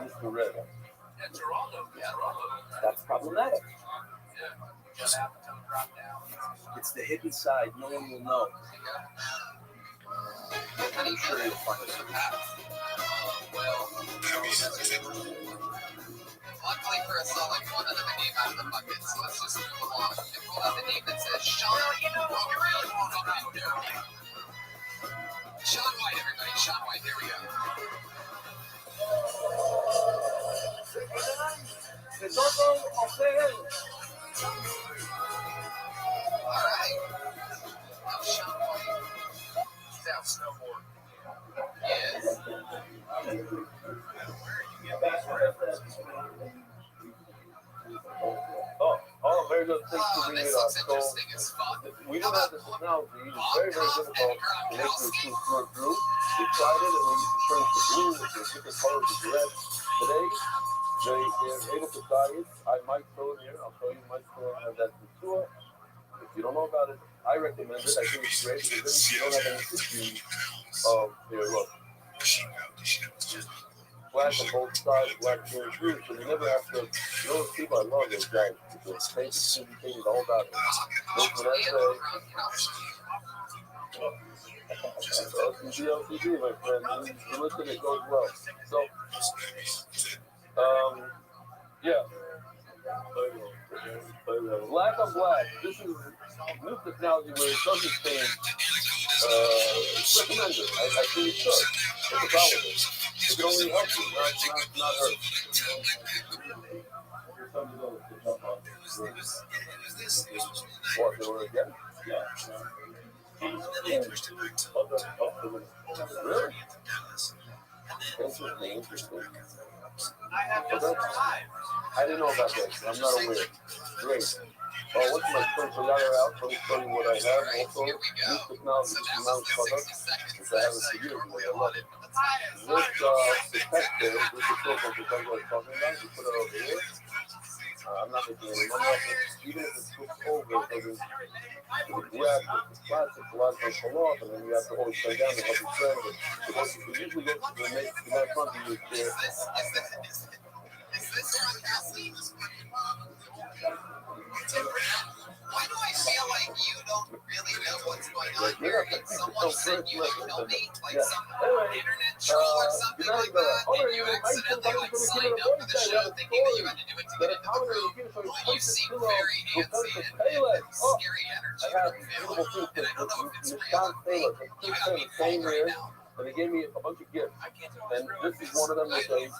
Mr. Red. Yeah, Geraldo. That's problematic. Yeah. Just have to drop down. It's the hidden side. No one will know. I'm sure you'll find it. Well, luckily for us all, like one of them came out of the bucket, so let's just move along. And pull out the name that says Sean. You really won't know how to do it. Sean White, everybody. Sean White. Here we go. All right. Now, Sean White. Down snowboard. Yes. things to read we didn't have this technology. It was very, very difficult to make the shoes snort through. We tried it and we used to turn it to blue with the different colors of red. Today, they're able to dye it. My store here, I'll tell you, my store has that store. If you don't know about it, I recommend it. I think it's great because then you don't have any issues of here, look. Black on both sides, black through and through, so you never have to. Those people, I love those guys. The paint, the things, all about it. Look what I say. LCD, my friend. You listen, it goes well. So, yeah. Black on black. This is new technology where it doesn't stain. It's recommended. I think it should. What's the problem with it? It can only help you, not hurt. What, they were again? Yeah. Really? Interesting. I didn't know about this. I'm not aware. Great. Well, what's my friend for Yara out? Let me tell you what I have. Also, new technology, this is Mount product, which I haven't for years, and I love it. This detector, this is still from the detector I was talking about. You put it over here. I'm not making any money off it. Even if it's switched over, it doesn't. Yeah, it's plastic, a lot of times fall off, and then you have to hold it straight down to help it trend. But you usually go to the next front of you there. Why do I feel like you don't really know what's going on here? And someone said you know me, like some internet troll or something like that, and you accidentally like signed up for the show thinking that you had to do it to get into the room. Well, you seem very antsy and scary energy from you, and I don't know if it's real or fake. You have me cold right now. And they gave me a bunch of gifts. And this is one of them that they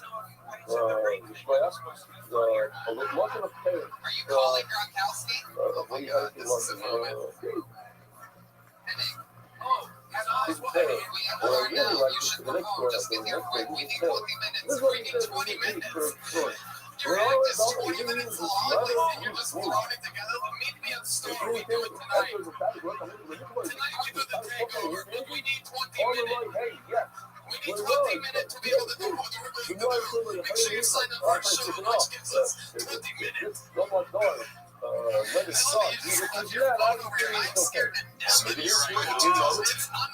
glass. Lots of pay. Are you calling Gronkowski? Oh my God, this is a moment. Well, I really like you should come home. Just get here quick. We need 20 minutes. We need 20 minutes. You're like destroying minutes long, and you're just throwing it together. Meet me at the store. We do it tonight. Tonight we do the takeover. We need 20 minutes. We need 20 minutes to be able to do the river. Make sure you sign up for our show, which gives us 20 minutes. Let it start. I'm scared to death of your it's I'm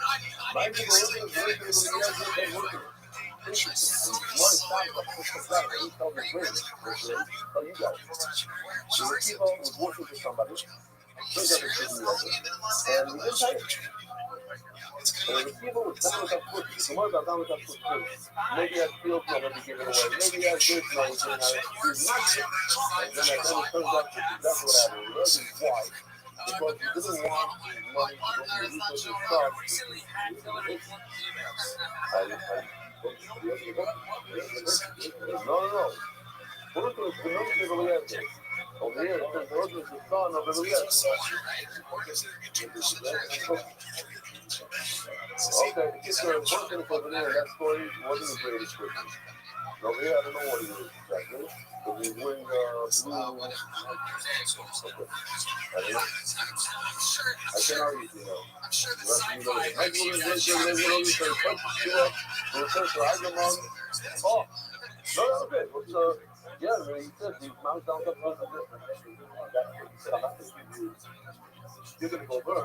maybe I feel good to give it away. Maybe I did know and then it turns out that's what happened. It wasn't why. Because you didn't want money to use your stuff. No. Por otro, que no se debería hacer. Over here, it says, "Roger is the son of the leader." Okay, the kids are working over there. That story wasn't the greatest scripture. Over here, I don't know what it is exactly. But we win blue. I don't know. I can't argue with you now. I'm sure this side five Oh, no, okay. Yeah, he said he mounts down the front of you're going to go burn.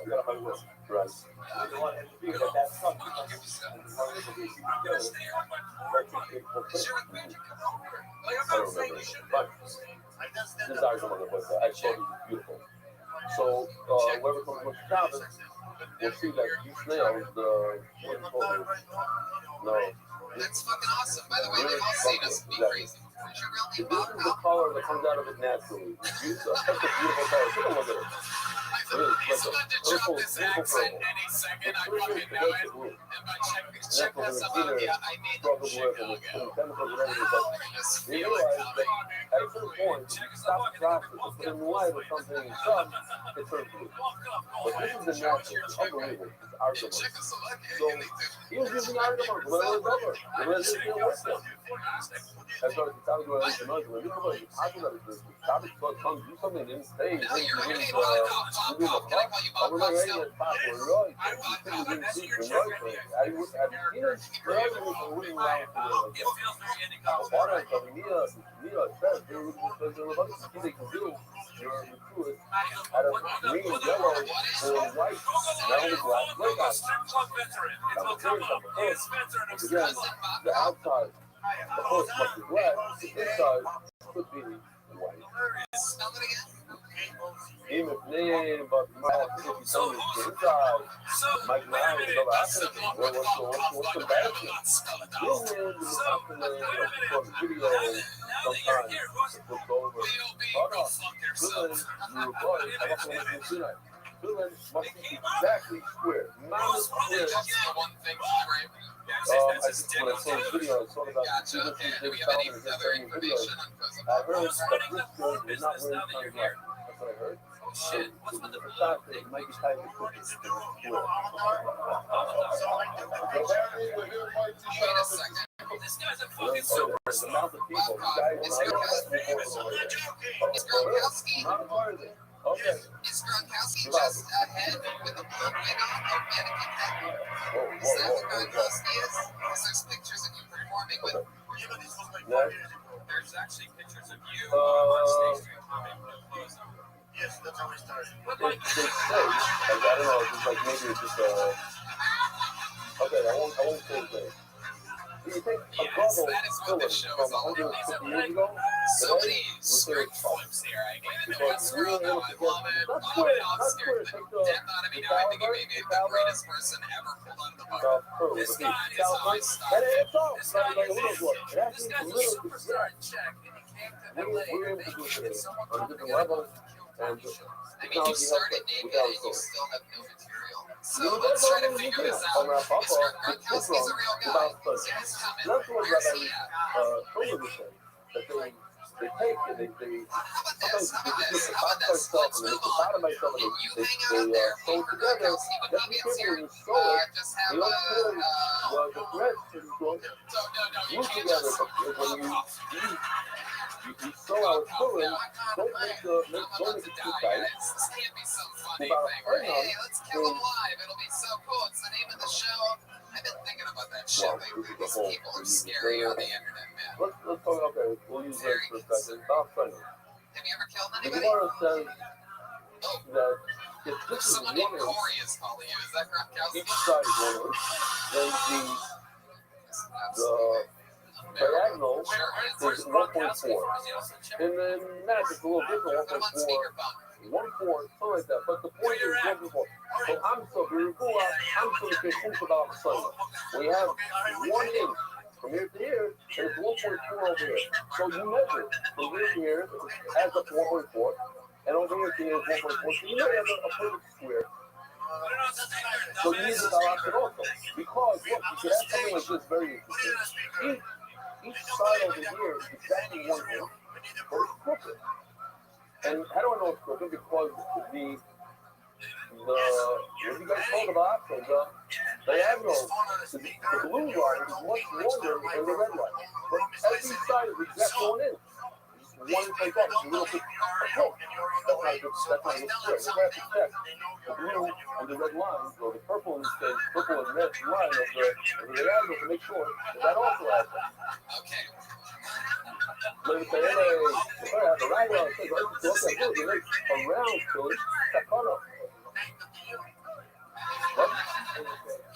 You got my work. Right. I don't want him to feel that's something. I don't remember. But this is our place. I saw it was beautiful. So, whoever comes with the cabin will see that these snails, That's fucking awesome. By the way, they've all seen us be crazy. This is the color that comes out of it naturally. It's such a beautiful color. Take a look at it. He's about to drop his accent any second. I fucking know it. And by check this about you, I made them Chicago. They realized that at a certain point, if you stop the process and put a new light or something in some, it turns blue. But this is the natural. It's unbelievable. It's argument. So he was using argument. The resident didn't work there. That's why it's time to go ahead and when you come out, the topic comes, do something in the stage. No, you're gonna need Bob Talk. Can I call you Bob Talk still? The outside, the host must be black, the inside could be white. Spell it again. Game of name, but my inside, Mike Ryan, what's the bad thing? This man is often from video sometimes to put over. Hold on. Good, you report it. I'm going to do that. Good must be exactly square. Not square. I just when I saw the video, I saw about the two different videos. I heard that this girl is not wearing sunglasses. That's what I heard. Shit, what's with the fact that it might be tied to cookies? Wait a second. This guy's a fucking superstar. The amount of people, the guy Is Gronkowski? Okay. Is Gronkowski just ahead with a blonde wig on or mannequin head? Is that what Gronkowski is? Because there's pictures of you performing with. There's actually pictures of you on stage doing comedy with no clothes on. Yes, that's how we started. They say, I don't know, it's like maybe it's just okay, I won't say anything. Do you think a bubble that is what this show is all about. 150 years ago? So many script flips here. I get it. That's real now. I love it. I'm scared to death out of me now. I think he may be the greatest person ever pulled out of the boat. This guy is how I started. This guy is a superstar in check, and he came to LA and made someone On come different together. levels, and I mean, you started naked and you still have no material. So let's try to figure this out. Mr. Gronkowski's a real guy. So he's coming. that's what Where's Rabbi he at? told me to say. That they take it, they How about this? sometimes How about they this? just How about this? Let's move on. myself Can you and hang out up there, pay for together. Gronkowski when That's he the gets thing here? when you show it. Just have You a. don't feel the threat to go No, you move can't together, just. but when you show out children, don't make the I'm about to die, guys. guys. This can't be some funny About thing where, hang on. hey, let's kill him live. It'll be so cool. It's the name of the show. I've been thinking about that shit Well, lately. this is the These whole people are scary on the internet, man. Let's talk, okay, we'll use this for a second. About friendly. Have you ever killed The anybody? Gemara says Oh, that if this is someone one named inch, Corey is calling you. Is that Gronkowski? each side is 1 inch, then the diagonal is 1.4. And then math is a little different, Put him on 1.4, speakerphone. 1.4, something like that. But the point is 1.4. So I'm so very cool. I'm so confused about the sun. We have 1 inch from here to here, and it's 1.4 over here. So you measure from here to here, it adds up to 1.4, and over here to here is 1.4. So you know you have a perfect square. So you need to balance it also. Because look, you can have something like this very interesting. Each side over here is exactly 1 inch, but it's crooked. And how do I know it's crooked? Because what do you guys call the option? The diagonal, the blue line is much longer than the red line. But every side is exactly 1 inch. One inch like that, it's a little bit hook. That's not a good square. You have to check the blue and the red lines, or the purple and the purple and red line of the diagonal to make sure that also adds up. Okay. Let me say, hey, if I have the right line, it's around to it, that's caught up. What?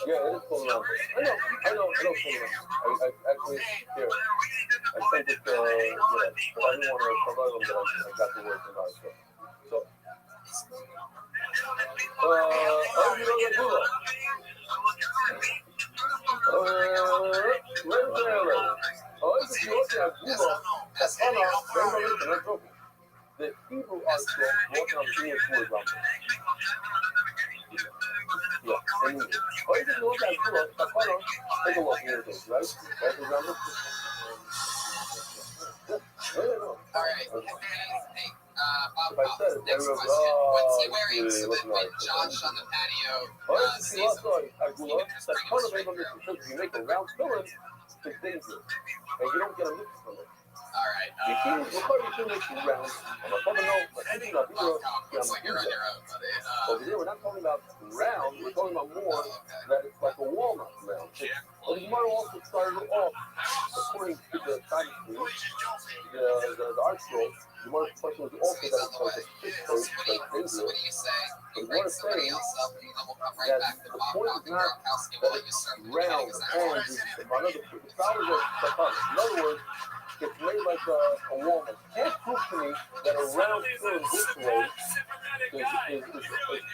Yeah, it is pulling out. I know pulling out. I actually, here, I sent it, but I didn't want to provide them, but I got the word tonight. So, the Hebrew article working on the English word number. and all you can do is like, take a look here, right? Right around the no. All right. Hey, Bob, If I said it, next everyone question. goes, What's he oh, wearing this so is that when Josh on the patio sees him, Agula, that's part of it, because you make a round filling, it's dangerous. And you don't get a mix from it. all right. You can make rounds. Looks like you're on your own, buddy. Over here, we're not talking about round, we're talking about more that it's like a walnut round. Well, the Gemara also started off, according to the time the art scroll, the Gemara's question was also that it's like a six-page, but it's dangerous. What do you say? The Gemara is saying that the point is not that it's round and it's another, the flowers are tapan. In other words, it's made like a walnut. You can't prove to me that a round filling this way is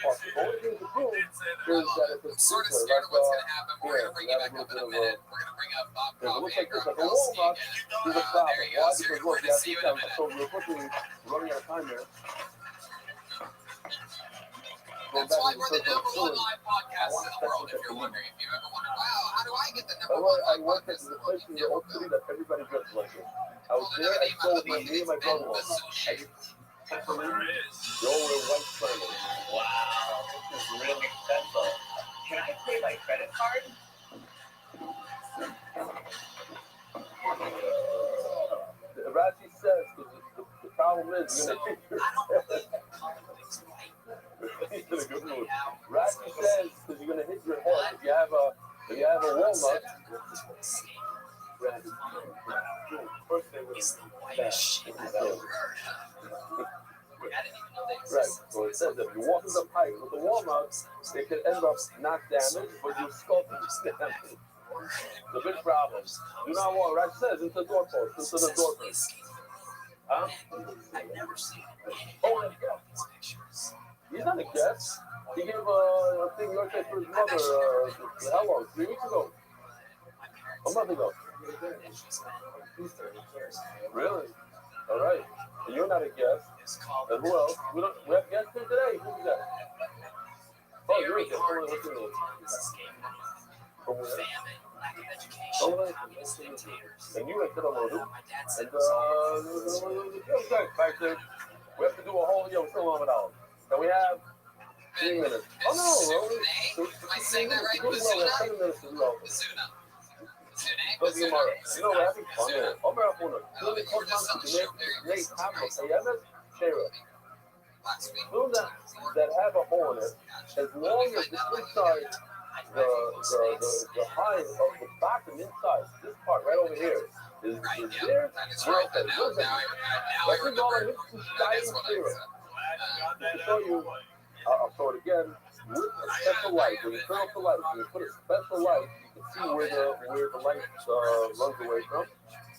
possible. The only thing to prove is that if it's sort of like, scared of what's going to happen. We're going to bring you back up in a minute. We're going to bring up Bob it looks like Baker this, like on a walnut, Kelsey. is a problem. There you go. Why? So Because we're look, going to see you in a minute. so real quickly, running out of time here. That's why we're the number one live podcast in the world. If you're wondering, if you ever wonder, wow, how do I get the number one I live went podcast to in the the world? place in the old city that everybody dressed like it. I was there, I saw with me and my brother-in-law. They all wear white flannels. Wow, this is really expensive. Can I pay my credit card? Rashi says the problem is you're gonna hit your head. He's in a good mood. Rashi says because you're gonna hit your head if you have a walnut. First they would right. So it says if you walk in the pipe with the walnuts, it could end up not damaged, but your skull is damaged. The big problem. Do not walk, right? It says into the doorpost, into the doorpost. Huh? I've never seen it. Oh, let's go. He's not a guest. He gave a thing birthday for his mother, how long? 3 weeks ago? A month ago. Really? All right. And you're not a guest. And who else? We have guests here today. Who's that? Oh, you're a guest. What's your name? From where? Oh, and you went to the Lodi. And back there. We have to do a whole, we're still on $11. And we have 3 minutes. Oh, no. Am I saying that right? We have 7 minutes to go. Doesn't matter. You know, we're having fun here. Omer Afuna. Doing the Kodman to make Hamlet. Ayamet, Shera. Doing that have a hole in it, as long as the inside, the high of the bottom inside, this part right over here, is there, we're okay. This is all I need to guide Shera. To show you, I'll show it again, with a special light. When you turn off the light, when you put a special light, you can see where the light runs away from.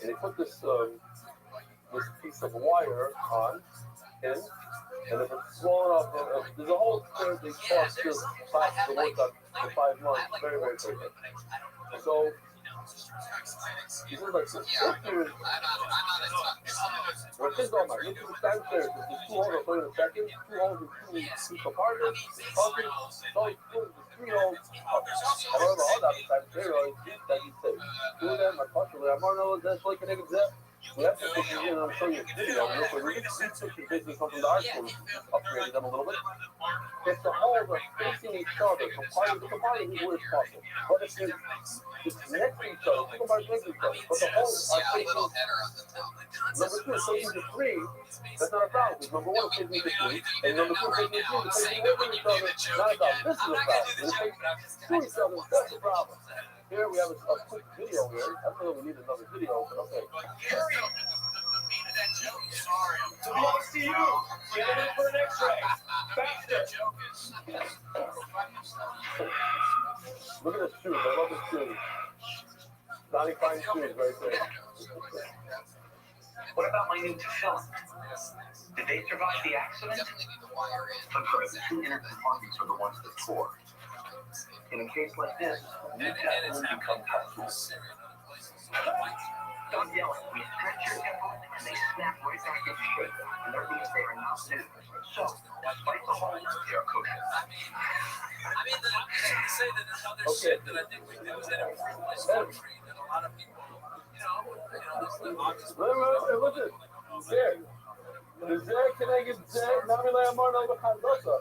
And they put this piece of wire on in, and if it's swollen up, there's a whole thing they cost this plastic to work on for 5 months. Very, very quickly. So this is like this. Well, this is all my. This is the time there. There's 2 holes. I'll show you in a second. 2 holes and 2 compartments. Talking. So 3 holes. However, all that time there that you say. Do that. My question. I'm on that's like an example. We have to take you in and show you a video. These pictures basically come from the art school. Upgraded them a little bit. If the holes are facing each other, compartment to compartment is where it's possible. But if it's next to each other, 2 compartments next to each other, but the holes are facing. Number 2 is facing to 3. That's not a problem. Because number 1 is facing to 3, and number 2 is facing to 3. They're facing away from each other. Not a problem. This is a problem. They're facing to each other. That's a problem. Here we have a quick video here. I don't know if we need another video, but okay. To be honest to you, get it in for an X-ray. Faster. Look at the shoes. I love the shoes. Donnie Fine shoes right there. What about my new film? Did they survive the accident? The 2 inner compartments are the ones that tore. In a case like this, new tests will become helpful. Don't yell. We stretch your nipples and they snap right back into shape. And that means they are not new. So, despite the hole, they're kosher. to say that another shit that I think we do is that it frequently country that a lot of people, there's the obvious. Listen, the Zed connected Zed, Namile Amano Bakadosa.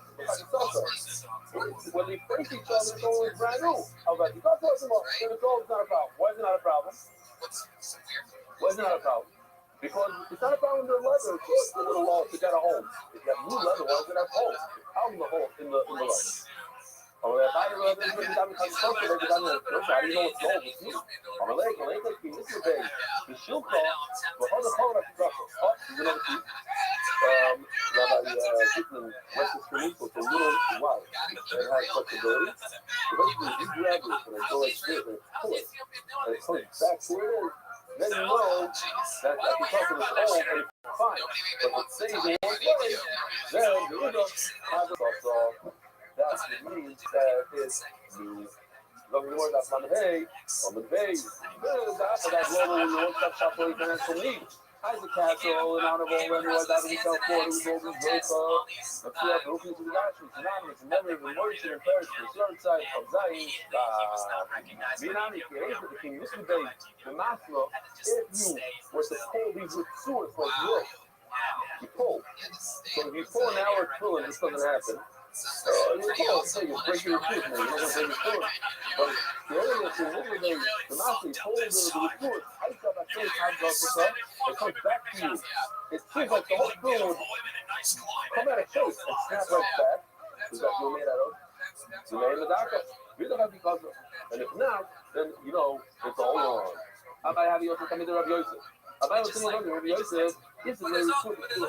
When they face each other, it's always brand new. I was like, you can't talk to them, and it's always not a problem. Why is it not a problem? Why is it not a problem? Because it's not a problem in the leather. It's a little lost. It got a hole. If you have new leather, why does it have holes? How is the hole in the leather? Oh, if I know it's old, how do you know it's old? It's new. I'm a leg, like this is a big. The shield call, but how the hell did I forget? Oh, you know the Rabbi Gitlin, Westminster Mutual, it's a little wild. It has flexibility. But basically, you grab it and it goes like this and pull it. And it comes back to where it is. Then you know that because it was old and it's fine. But if it stays in one place, then you end up having a that means that it's new. Long more that's on the hay, on the base. After that global one-stop shop for financial needs. Isaac Castle, an honorable Lemuel, that in South Florida, who's over in Jacob. A few other openings in the national, anonymous, and never even merged in Paris, the third side of Zion. Vietnamese, the king, this is the Maslow. If you were to pull these with swords like this, you pull. So if you pull an hour pulling, this doesn't happen. You pull, say you're breaking your tooth, man. You're not going to break your tooth. But the other thing is, the Maslow pulls the sword. I just got that same time goes up. It comes back to you. It seems like the whole thing would come out of chase and snap right back. Is that you made out of? You made the doctor. You don't have to because of it. And if not, then you know it's all wrong. How about having you also come into Rabbi Yosef? About Rabbi Yosef, this is where we put his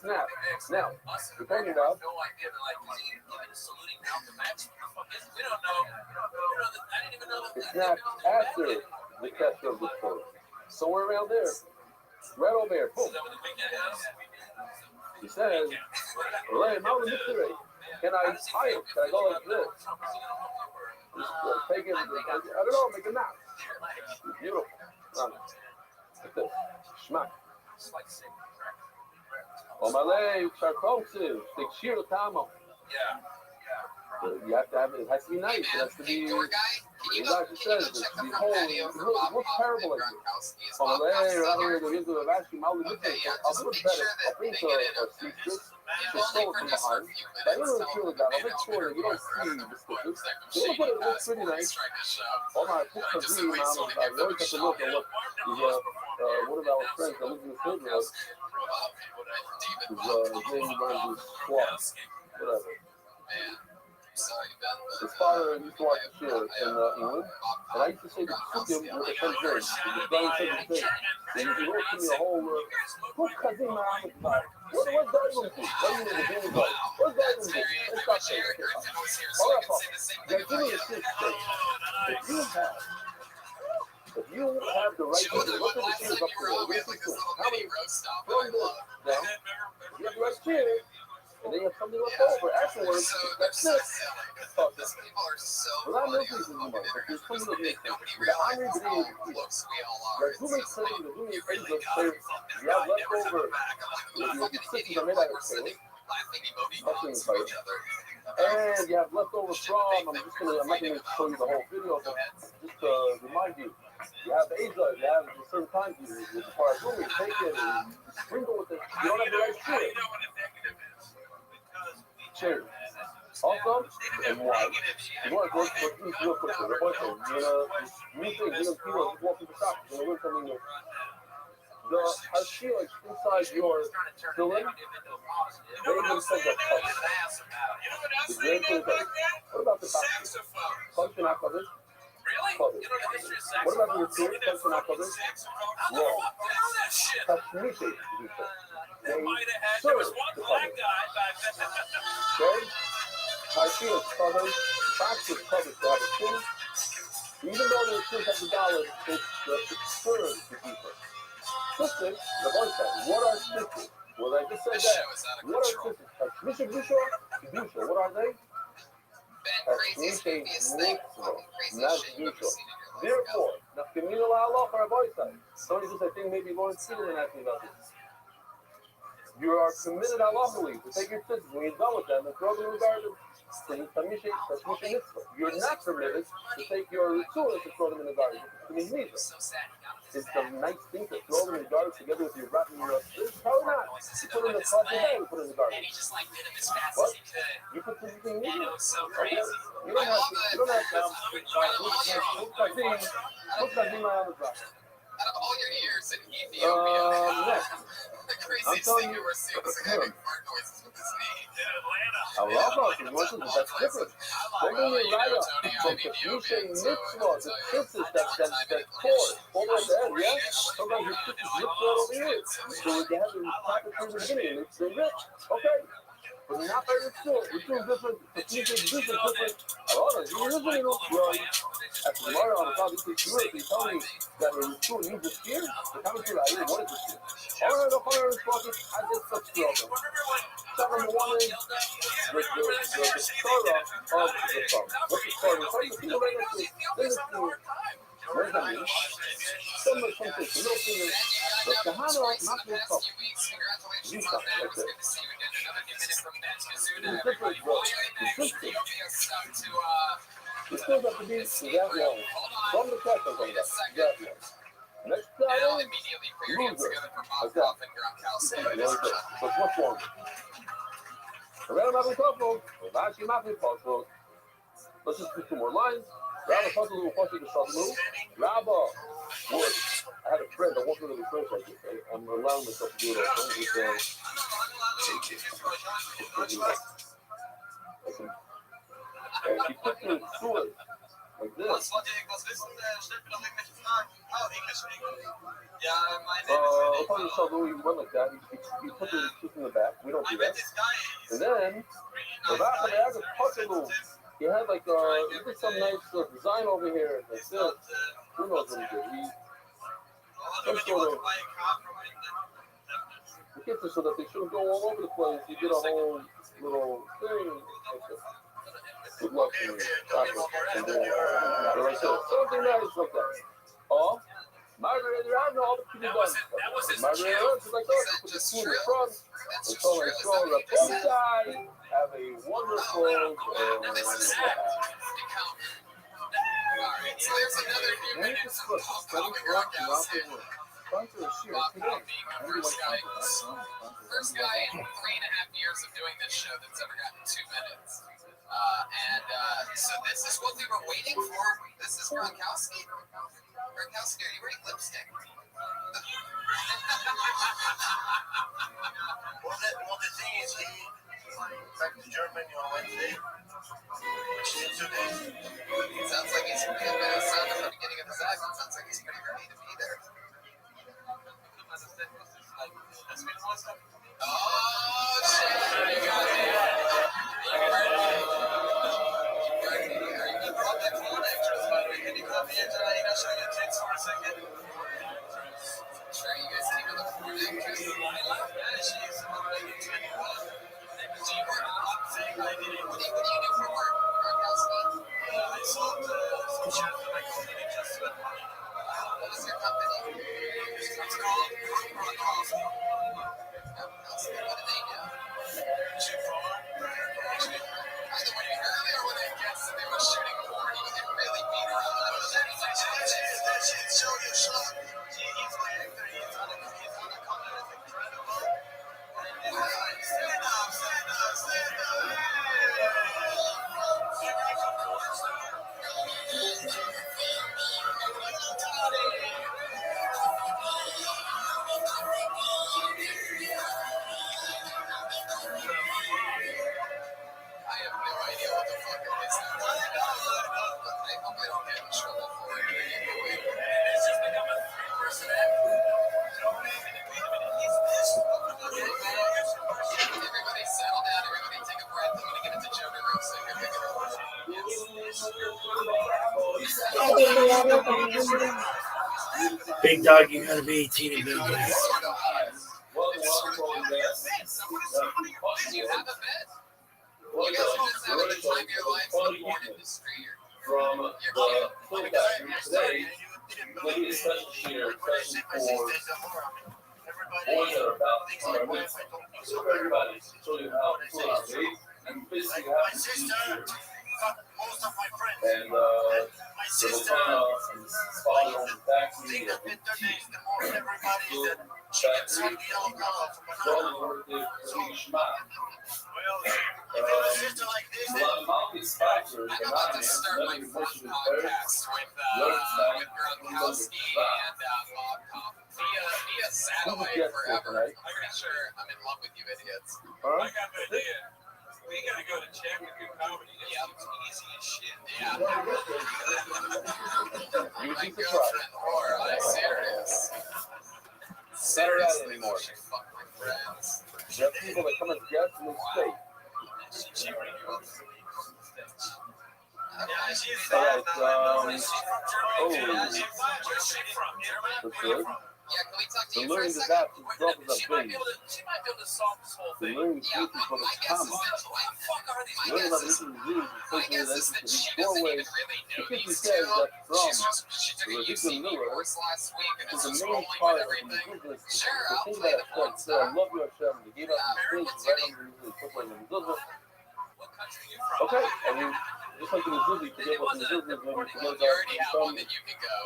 snap. Now, we're talking about it snapped after the catch of the foot. Somewhere around there. Right over there. Boom. He says, can I tie it? Can I go like this? Just take it, I don't know, make a knot. It's beautiful. Like this. Schmack. Omalei, Charkotiv, the Shiro Tamo. Yeah. You have to have it. It has to be nice. It has to be. The doctor says it has to be whole. It looks terrible like this. Omalei, rather than the Vasky, I'll do it better. I'll bring a sweet stick. Just throw it from behind. But I don't really feel like that. I'll make sure that you don't see the stickers. But it looks pretty nice. Oh my, put some green on it. I always have to look and look. One of our friends that lives in the city, his name runs his squad. Whatever. His father used to watch the show in England, and I used to say the Psukim with the French name. The Brian said the thing. And he wrote to me a whole, who's Kazim Ahmed about? What's that even do? What do you mean the game guy? What's that even do? Let's stop saying it. All right, Paul. Now, give me a six thing. If you have the right to look at the cheers up there, how many from this down? You have the right cheers. And then you have something left over. Afterwards, that's it. Well, not no pieces anymore, but there's something that makes sense. The honorary today is like, who makes sense of the who makes sense of players? You have left over. Your systems are made out of players. And you have leftover from, I'm not going to show you the whole video, but just to remind you, you have Asia, you have a certain time period, as far as room, you take it and sprinkle with it. You don't have the right shit. Cheers. Also, and why? You want to work for each real quick. Your boyfriend, you're new things, you don't feel like walking the shop, you're going to learn something new. The Hashira inside your filling, they even said that touch. The grand thing is what about the back? Function not covered. Covered. What about the return? Function not covered. Wrong. That's me. They serve the cover. Okay? Hashira is covered. Back is covered. They have a thing. Even though they still have the dollar, it's served the people. Sisters, the voice said, what are sisters? Well, I just said that. What are sisters? What are they? Therefore, somebody just I think maybe Lawrence Stevenson asked me about this. You are committed unlawfully to take your sisters when you're done with them and throw them in the garbage. clean Tamisha Mitzvah. You're not permitted to take your tools and throw them in the garbage. It's a nice thing to throw them in the garbage together with your rotten It's probably not. You put it in the plastic bag and put it in the garbage. What? You put the thing in there? Okay. You don't have to. You don't have to. Out of all your years in Ethiopia, Next. the craziest thing you were seeing was a guy making fart noises with his knee. I love those emotions, but that's different. Don't bring me right up from the Misha Mitzvah, the kisses, that cord, all the way to the end, yeah? Sometimes your kisses rip all over here. So they have the proper trees in the beginning, they're rich, okay? But not very rich. We're doing different, the Misha is different. I love it. You're listening to at the Gemara on the top, you tell me that the Rishon needs a spear? The commentary, I didn't want it to spear. All right, the Hunter is talking, I just such trouble. Step number one is the starter of the song. What's the starter? It's like the people right next to it. Then it's the, what does that mean? Some things, little fingers. The Kahana, not the cup. You suck, that's it. It's different, bro. It's different. It still has to be that long. From the text, I'm talking about that long. Next time, loser. Like that. So it's much longer. Let's just do 2 more lines. Rabbi Puzzle will push the Shadlu. Rabbi would. I had a friend, I wasn't really friends like this. I'm allowing myself to do it also. He put the sword like this. Upon the Shadlu, he went like that. He put the tooth in the back. We don't do that. And then, the Puzzle. He had like he did some nice design over here. Like this. Who knows what he did? Some sort of the kids so that they shouldn't go all over the place. He did a whole little thing. Good luck to me. Something nice like that. Oh, Margaret, I know all the people done. Margaret, like that. Put the food in front. And so I saw the both sides have a wonderful so there's another few minutes of Papa Gronkowski. First guy in 3.5 years of doing this show that's ever gotten 2 minutes. So this is what we were waiting for. This is Gronkowski. Gronkowski, are you wearing lipstick? Well, the thing is, he back to Germany on Wednesday. It sounds like he's pretty bad. Sound at the beginning of his accent sounds like he's pretty ready to be there. Oh, shit. You got it. You brought that phone actress, by the way. Can you come here, Janina? Show your tits for a second. Sure, you guys think of the phone actress? Yeah, she's already 21. Do you work a lot? What do you do for work, Gronkowski? I sold some shares in my company just spent money. What is your company? It's called Gronkowski. What do they do? Shoot porn. By the way, earlier when I guessed that they were shooting porn, you didn't really beat around the bush. That shit show you shot. He's my actor. He's on a cover. It's incredible. Stand up. I have no idea what the fuck it is. I hope I don't get in trouble for it. It's just become a 3-person act. Everybody settle down. Everybody take a breath. I'm going to give it to Joe DeRosa. Big dog, you gotta be teeny big. Do you have a bet? You guys are just having the time of your life in the porn industry. From the full factory today, we need a special sheet especially for boys that are about to start with. So for everybody, to show you how full out And basically My happened sister got most of my friends. and My the sister, and his father owned the factory thing of that introduced the most everybody is that she gets all the alcohol from so all another. worked there for Shema. Well, if you have a sister like this, A lot of mountain factors I'm are about not to start my in first the podcast with Gronkowski and Bob Koff via satellite forever. I'm pretty sure I'm in love with you idiots. I got an idea. We gotta go to check and do comedy. Yep. It's easy as shit. Yeah. My girlfriend, or I'm serious. Saturday anymore. She fucked my friends. You have people that come as guests and they stay. She already grew up in yeah, she's Alright, she's from Germany. oh. Yeah, where's she from? Germany? That's Where are you good. from? Yeah, can we talk to The you for a learning second? that itself is a She might thing. be able to solve this whole The thing. learning Yeah, truth is what my is guess is common. that What the fuck are these My Learning about guess the is issue is my guess is that she doesn't four even ways. really know Because he these says two. that She took a the UCB Miller course last week and is is the just main rolling part with of the everything. business. Sure, The I'll thing play that the porn said, I star. love you, Hashem, and he gave us Yeah, the what's things your right name? under his foot in the Zuzah. What country are you from? Okay, I mean, just like in the Zuzah, you can get what's in the Zuzah, maybe Well, you you already have one from that you can go.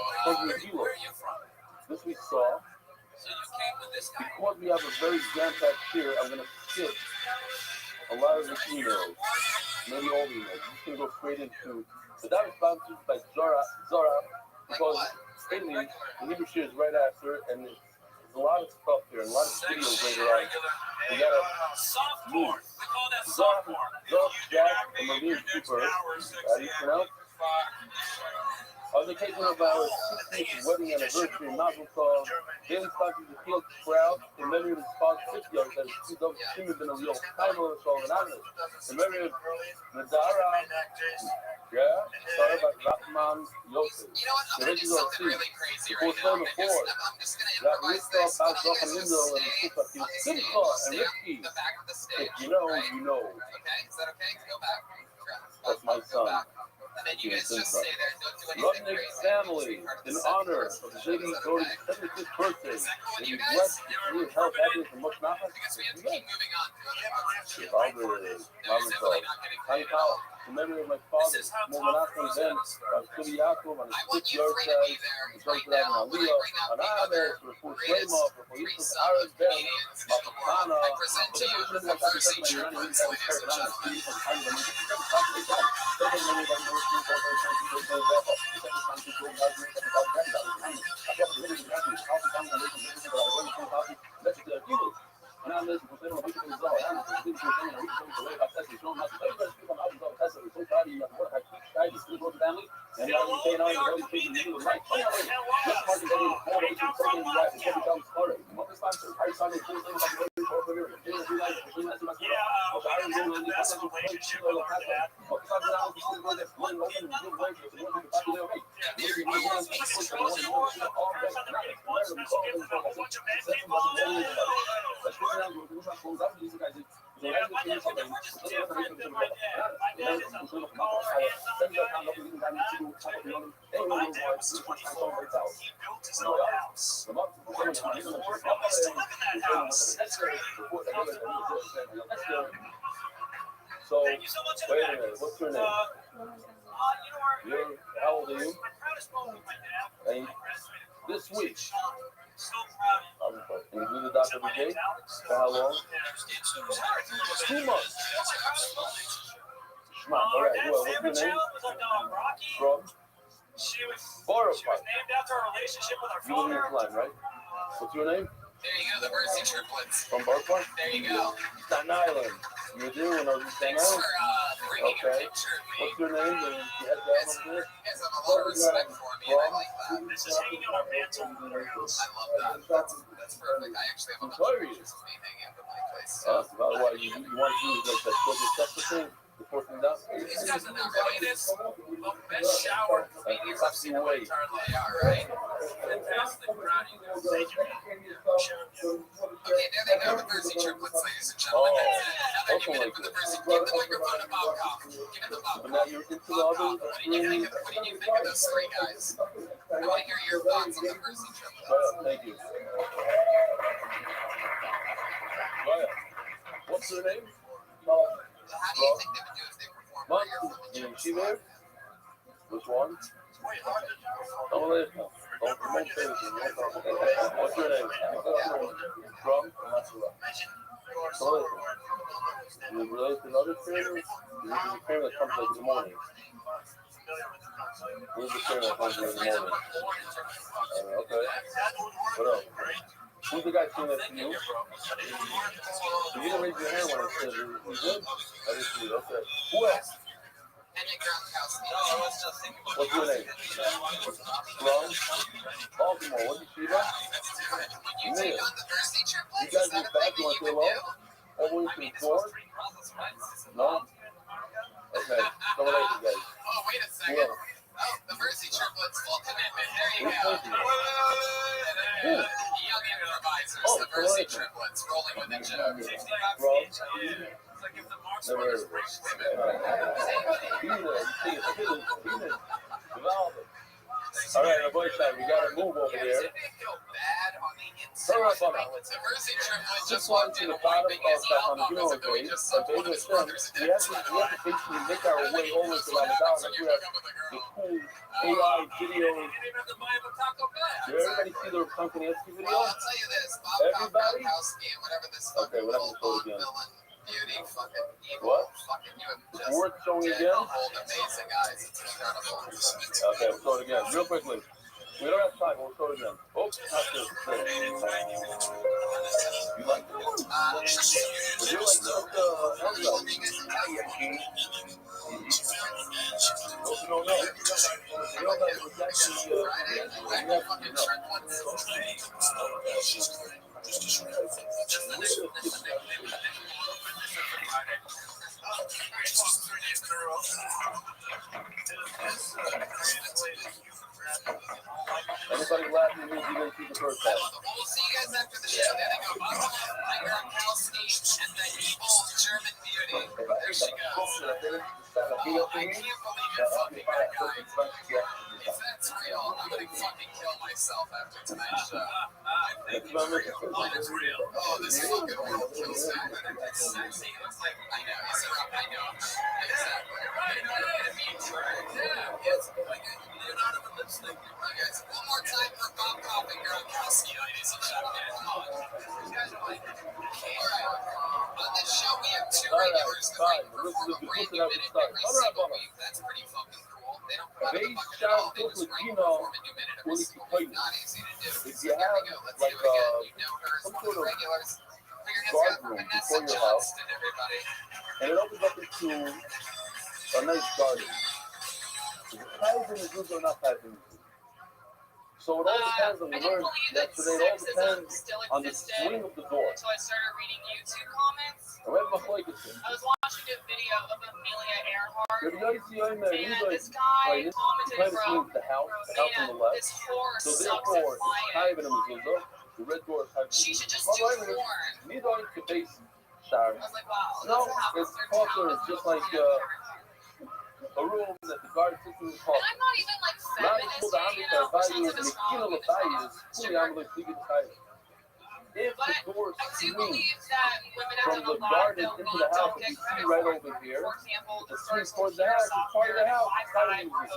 Where are you from? this we saw. So you came with this guy? Because we have a very jam-packed here, I'm going to skip a lot of the emails, maybe all the emails. You can go straight into, but that was sponsored by Zara, because mainly the Hebrew share is right after, and there's a lot of stuff here, and a lot of videos later on. We got a Soft porn. We call that Zara, soft porn. Jack, and Marine Cooper, how do you pronounce? On the occasion of our 60th wedding anniversary, Mazel Tov, daily sponsors the field crowd in memory of his father's 50 years as he's been a real title of anonymous. In memory of Nadara, started by Rahman Yosef. You know what? I'm going to do something really crazy right Before now. the I'm just going to that improvise Ristov, this. I want you Bazok, guys and to Lindo, and stay Sufa, on the Simcha, stage. and Stay Ricky. on the back of the stage. If you know, right? you know. Okay, is that okay? Go back. That's my Go son. back. And then you guys just stay there. Don't do anything Rudnick crazy. family, in honor of Ziggy Doty's 75th birthday, may you bless you health, happiness, and much nachas. Because we have to keep moving on to other parts. If I No, were you're Mazel definitely Tov. not getting Honey paid at Kyle, all. in memory of my father, Momanachim Ben, Rabbi Yaakov, on his I want 6th you yard three to be side, there his right birthday now on when I Aliyah, bring up on the Ames, other for greatest Shlomo, for three Yusuf son Aaron of Ben, comedians in the world. I present to you the Percy triplets, ladies and gentlemen. Best relationship with our dad. So, Thank you so much. wait a minute, what's your name? You're, how old are you? And this week, and you do the doctor every day? For how long? 2 months. Shema, all right, well, what's your name? From? She was Borough named after a relationship with her You live in father. this line, right? What's your name? There you go, the Percy triplets. From Borough Park? There you go. Staten Island. You were there when I was in Staten Thanks Island? for bringing a Okay. picture of me. What's your name? And you had that over there? You guys have a lot of respect for me, and I like that. This is hanging on our mantle in our house. I love that. That's perfect. I actually have a bunch of pictures of me hanging up in my place. By the way, you want to do like that filter stuff thing? The fourth thing down? These guys are the greatest, the best shower comedians I've seen in my entire life. They are, right? Fantastic. Proud of you guys. Thank you. Okay, there they go, the Percy triplets, ladies and gentlemen. That's it. Now that you get it for the Percy, give the microphone to Bob Koff. Give it to Bob But now Koff. you're into the Bob other. Koff, what did you think of those three guys? I want to hear your thoughts on the Percy triplets. Thank you. What's her name? How do you think they would do if they performed here from the gym? She there? Which one? Don't let it go. Don't say this. What's your name? From? So listen. You relate to another trainer? This is a trainer that comes like in the morning. Who's the trainer that comes in the morning? Okay. What else? Who's the guy sitting next to you? You didn't raise your hand when I said you good? I didn't see it. Okay. Who else? What's your name? From? Baltimore. What's your Shiva? Neil. You guys get back? You want to say hello? All the way to the door? No? Okay. Come on, guys. Oh, wait a second. Oh, the Mercy triplets, full commitment. There you go. Young improvisers, the Mercy triplets, rolling with the joke. Never heard of it. All right, our boy time. We got to move over there. Hurry up on that. Just one to the bottom of that on the Euro base. The base is thin. We have to basically make our way over to Ramadan. And we have the cool AI videos. Did everybody see the company SQ video? I'll tell you this. Everybody? Okay, we're not going to show it again. Beauty, fucking evil, what? Fucking you have just worth showing again? Amazing, guys. It's incredible. Okay, we'll show it again. Real quickly. We don't have time, we'll show it again. Oops, not this. You like that one? Would you like Elsa? Those who don't know. You know that was actually, anybody laughing means you didn't see the first half. We'll see you guys after the show. There they go. Gronkowski and the evil German beauty. There she goes. I can't believe you're fucking that guy. If that's real, I'm gonna fucking kill myself after tonight's show. I think it's real. It's real. Oh, this fucking real kills that. It's sexy. It's like, I know. He's a I know. Exactly. Right. Yeah. It's like Leonardo with lipstick. Okay, guys. One more time for Bob Pop and Gronkowski, ladies and gentlemen. Come on. These guys are like, alright. On this show, we have two regulars that might perform a brand new minute every single week. That's pretty fucking cool. They don't put out a bucket at all. They just bring perform a new minute every single week. Not easy to do. If you have Here we go. Let's do it again. You know her as one of the regulars. Put your hands up for Vanessa Johnston, everybody. And it opens up into a nice garden. Is it ties in the group or not ties in the group? So it all depends on the word yesterday. It all depends on the swing of the door. Until I started reading YouTube comments. I was watching a video of Amelia Earhart. And this commented guy from the house on the left. This horse So sucks therefore, at it's flying. the red door is She should just do corn. Neither are the base shower. I was like, wow. No, it's culture. It's just like a room that the guard sits in the car. And I'm not even like feminist, you know, which sounds like a strong If but the door I do swings believe that women from have the done a lot garden of into the house, don't you get see credit right for. over here, For example, the the swing first towards the house, it's part of the house. I Part of the invented.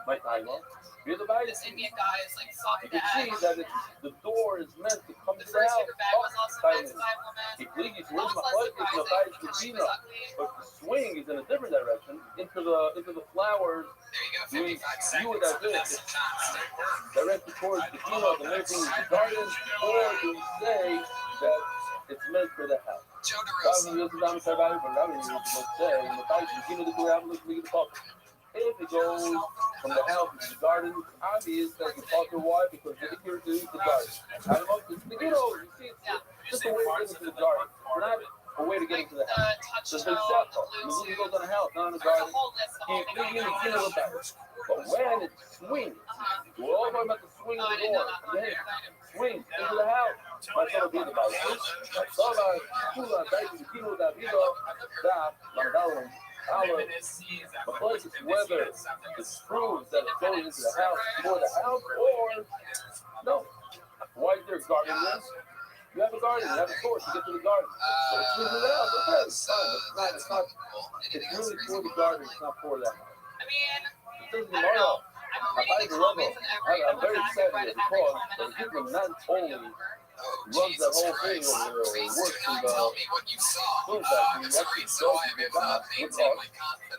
my time, huh? You're the guy. This Indian guy is like, fuck You can that. see that the door is meant to come The to the first house. paper bag was also invented by a woman. He pleads That with was my less foot, it's no guy, surprising because she it's was ugly. but the swing is in a different direction into the flowers. There you go, 55 You would seconds. have this Vanessa Johnston. directed towards the the making the garden, or do we say that it's meant for the house? Joe DeRosa. If it goes from the house to the garden, it's obvious that the fucker why because the here to the garden. I don't know if it's the you see it's just a way to get into the garden. It's not a way to get into the house. So they set up. The movie goes on the house, not on the garden. But when it swings, we're all talking about the swing of the door. Then swings into the house. My son will be the Bible. But plus it's whether it's proves that it goes into the house for the house or no. Why is there garden there? You have a garden, you have a source to get to the garden. So it's really loud, okay, it's fine. It's not, it's really for the garden, it's not for that. I mean, It doesn't I don't know. matter. I'm reading the comments and I'm very excited here because the people not only runs that whole thing over there, or works in the film factory, he actually does the job with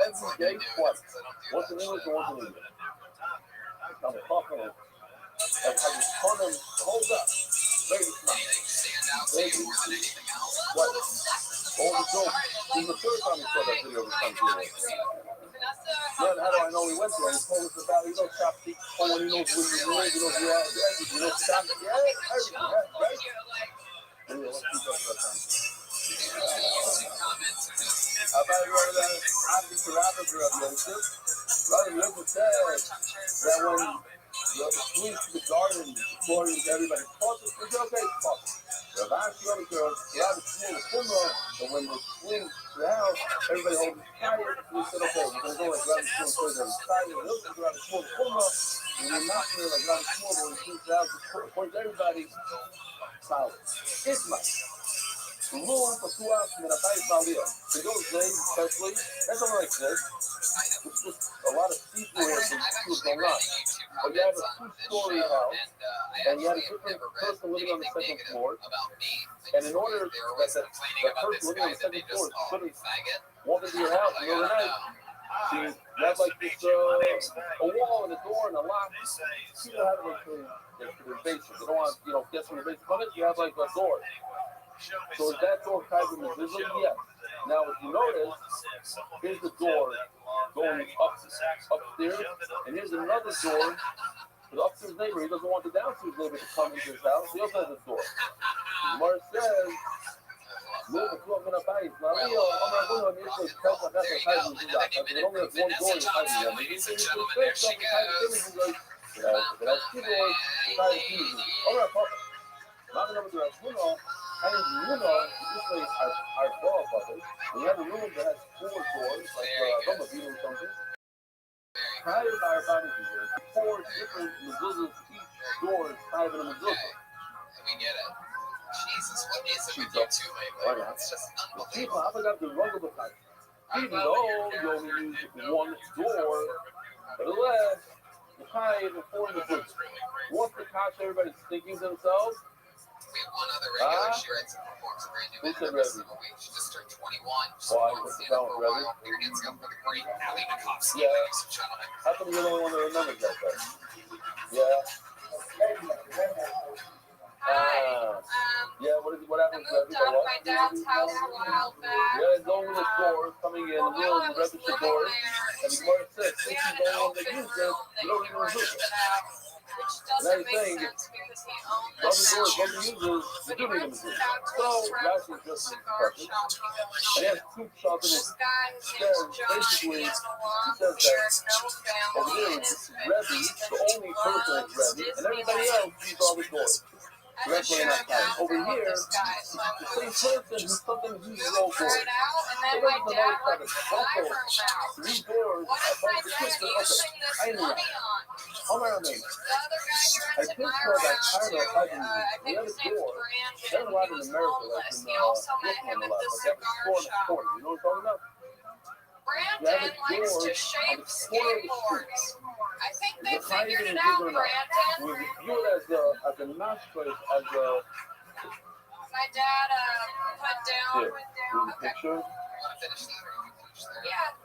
us every day twice. Once in English and once in English. I'm talking like I just told them to hold up. Very smart. Very smart. What? All the jokes. This is the third time we saw that video this time today. Then how do I know we went there? He told us about, chopstick, he knows where you live, he knows where you know, chopstick, everything, right? Anyway, let's keep up that time. About that, obviously, Rabbi said that when the swing to the garden, according to everybody, it's okay, Rothschild girls, and when they swing to the house, everybody holds it tight. We said, okay, we're going to go like Rothschild swing to the side, and we're going to Rothschild and we're not going to like Rothschild when we swing to the house, according to everybody, solid. It's my rule for 2 hours, and then I buy it value. In those days, especially, that's something like this. It's just a lot of people here from schools going on. But you have a 2-story house, and you have a different person living on the second floor. And in order that the person living on the second floor couldn't walk into your house in the middle of the night, you have like this, a wall and a door and a lock. People have it like their basement. They don't want, guests from the basement come in. You have like a door. So is that door kind of invisible? Yes. Now, if you notice, here's the door going upstairs, and here's another door for the upstairs neighbor. He doesn't want the downstairs neighbor to come into his house. He also has a door. Mark says, "Look, I'm going to buy it. Now, I'm not going to make this help. I got to hide in the house. I only have one door to hide in. Maybe it's just fix up and hide in the like, that's 2 doors. Hide in the all right, Papa. Not going to do that. And this way our ball bubble. We have a room that has 4 doors, like a or something. Tied by our body here, 4 different mezuzahs, each door is tied in a mezuzah. We get it. Jesus, what is it with you two lately? It's just unbelievable. I forgot the rug of the time. Even though you only use 1 door, but unless you tie it in 4 mezuzahs. Once the cops, everybody's thinking to themselves, we have one other regular. She writes and performs a brand new who's every single week. She just turned 21. She's been on stand up for a while. Your hands up for the great Ali Makovsky, ladies and gentlemen. How come you're the only one that remembers that guy? Yeah. Yeah, what happened to moved out of my dad's house a while back. Yeah, it's only the door coming in, the middle of the register door. And the Gemara says, since you don't want to use it, you don't even use it. Which doesn't make sense because he owned the house. But you do need a mezuzah. So, Rashi just instructed. And he has 2 shots in his says, basically, he says that over there, Rabbi, the only person is Rabbi, and everybody else sees all the doors. That's why not time. Over here, the same person who's something uses all doors. And then my dad let me buy her out. 3 doors What is my above the dad kitchen. using Okay, I this know. money on? Hold on a minute. The other guy I here just in my saw that house title too. hiding. I think The his other name's door. Brandon. There's a lot He in was America, like homeless. in He also met Brooklyn him a at lot. the Like that cigar store in the shop. corner. You know what I'm talking about? Brandon likes to shape skateboards. I think they figured it out, Brandon. We view it as a nice place, as a My dad put down. Okay. picture. Yeah.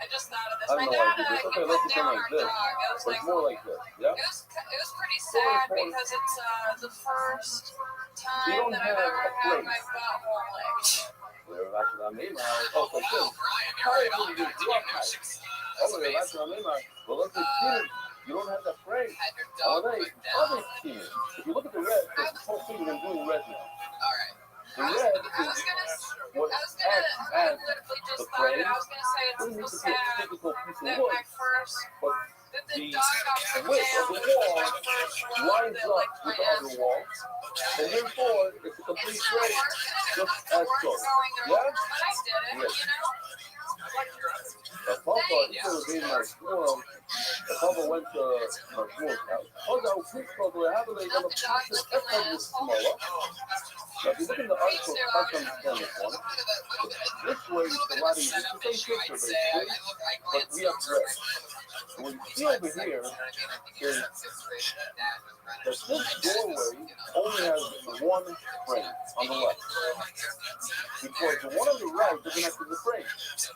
I just thought of this. I My don't know dad why I did this. Okay, put let's do down something our like this. dog. It was But like more like this, yeah? it was pretty sad because it's the first time that I've ever had my butthole licked. I made my oh, so good. How is it good? You are nice. Oh, that's what I made my. Well, look at this. You don't have that frame. Are they skinny? If you look at the red, it's supposed to be doing red now. The red is what adds the frame. I was gonna say it's It needs to so be a sad typical piece of that wood. my first But the the dog got put width down. of the wall My first one lines that up licked my with the other ass. wall, and therefore it's a complete It's not straight, working. just The as work's so. going Yeah? over, but I did it, Yes. you know? The pump on it was being like, well, a Papa went to Shmuel's house. Hold on, please go to have a little process effort with smaller. Now, if you look in the article, it's hard to understand this one. This way, it's a lot easier. It's the same picture, basically, but we have bread. So what you see over here is that this doorway only has one frame on the left. Because the one on the right doesn't have the frame.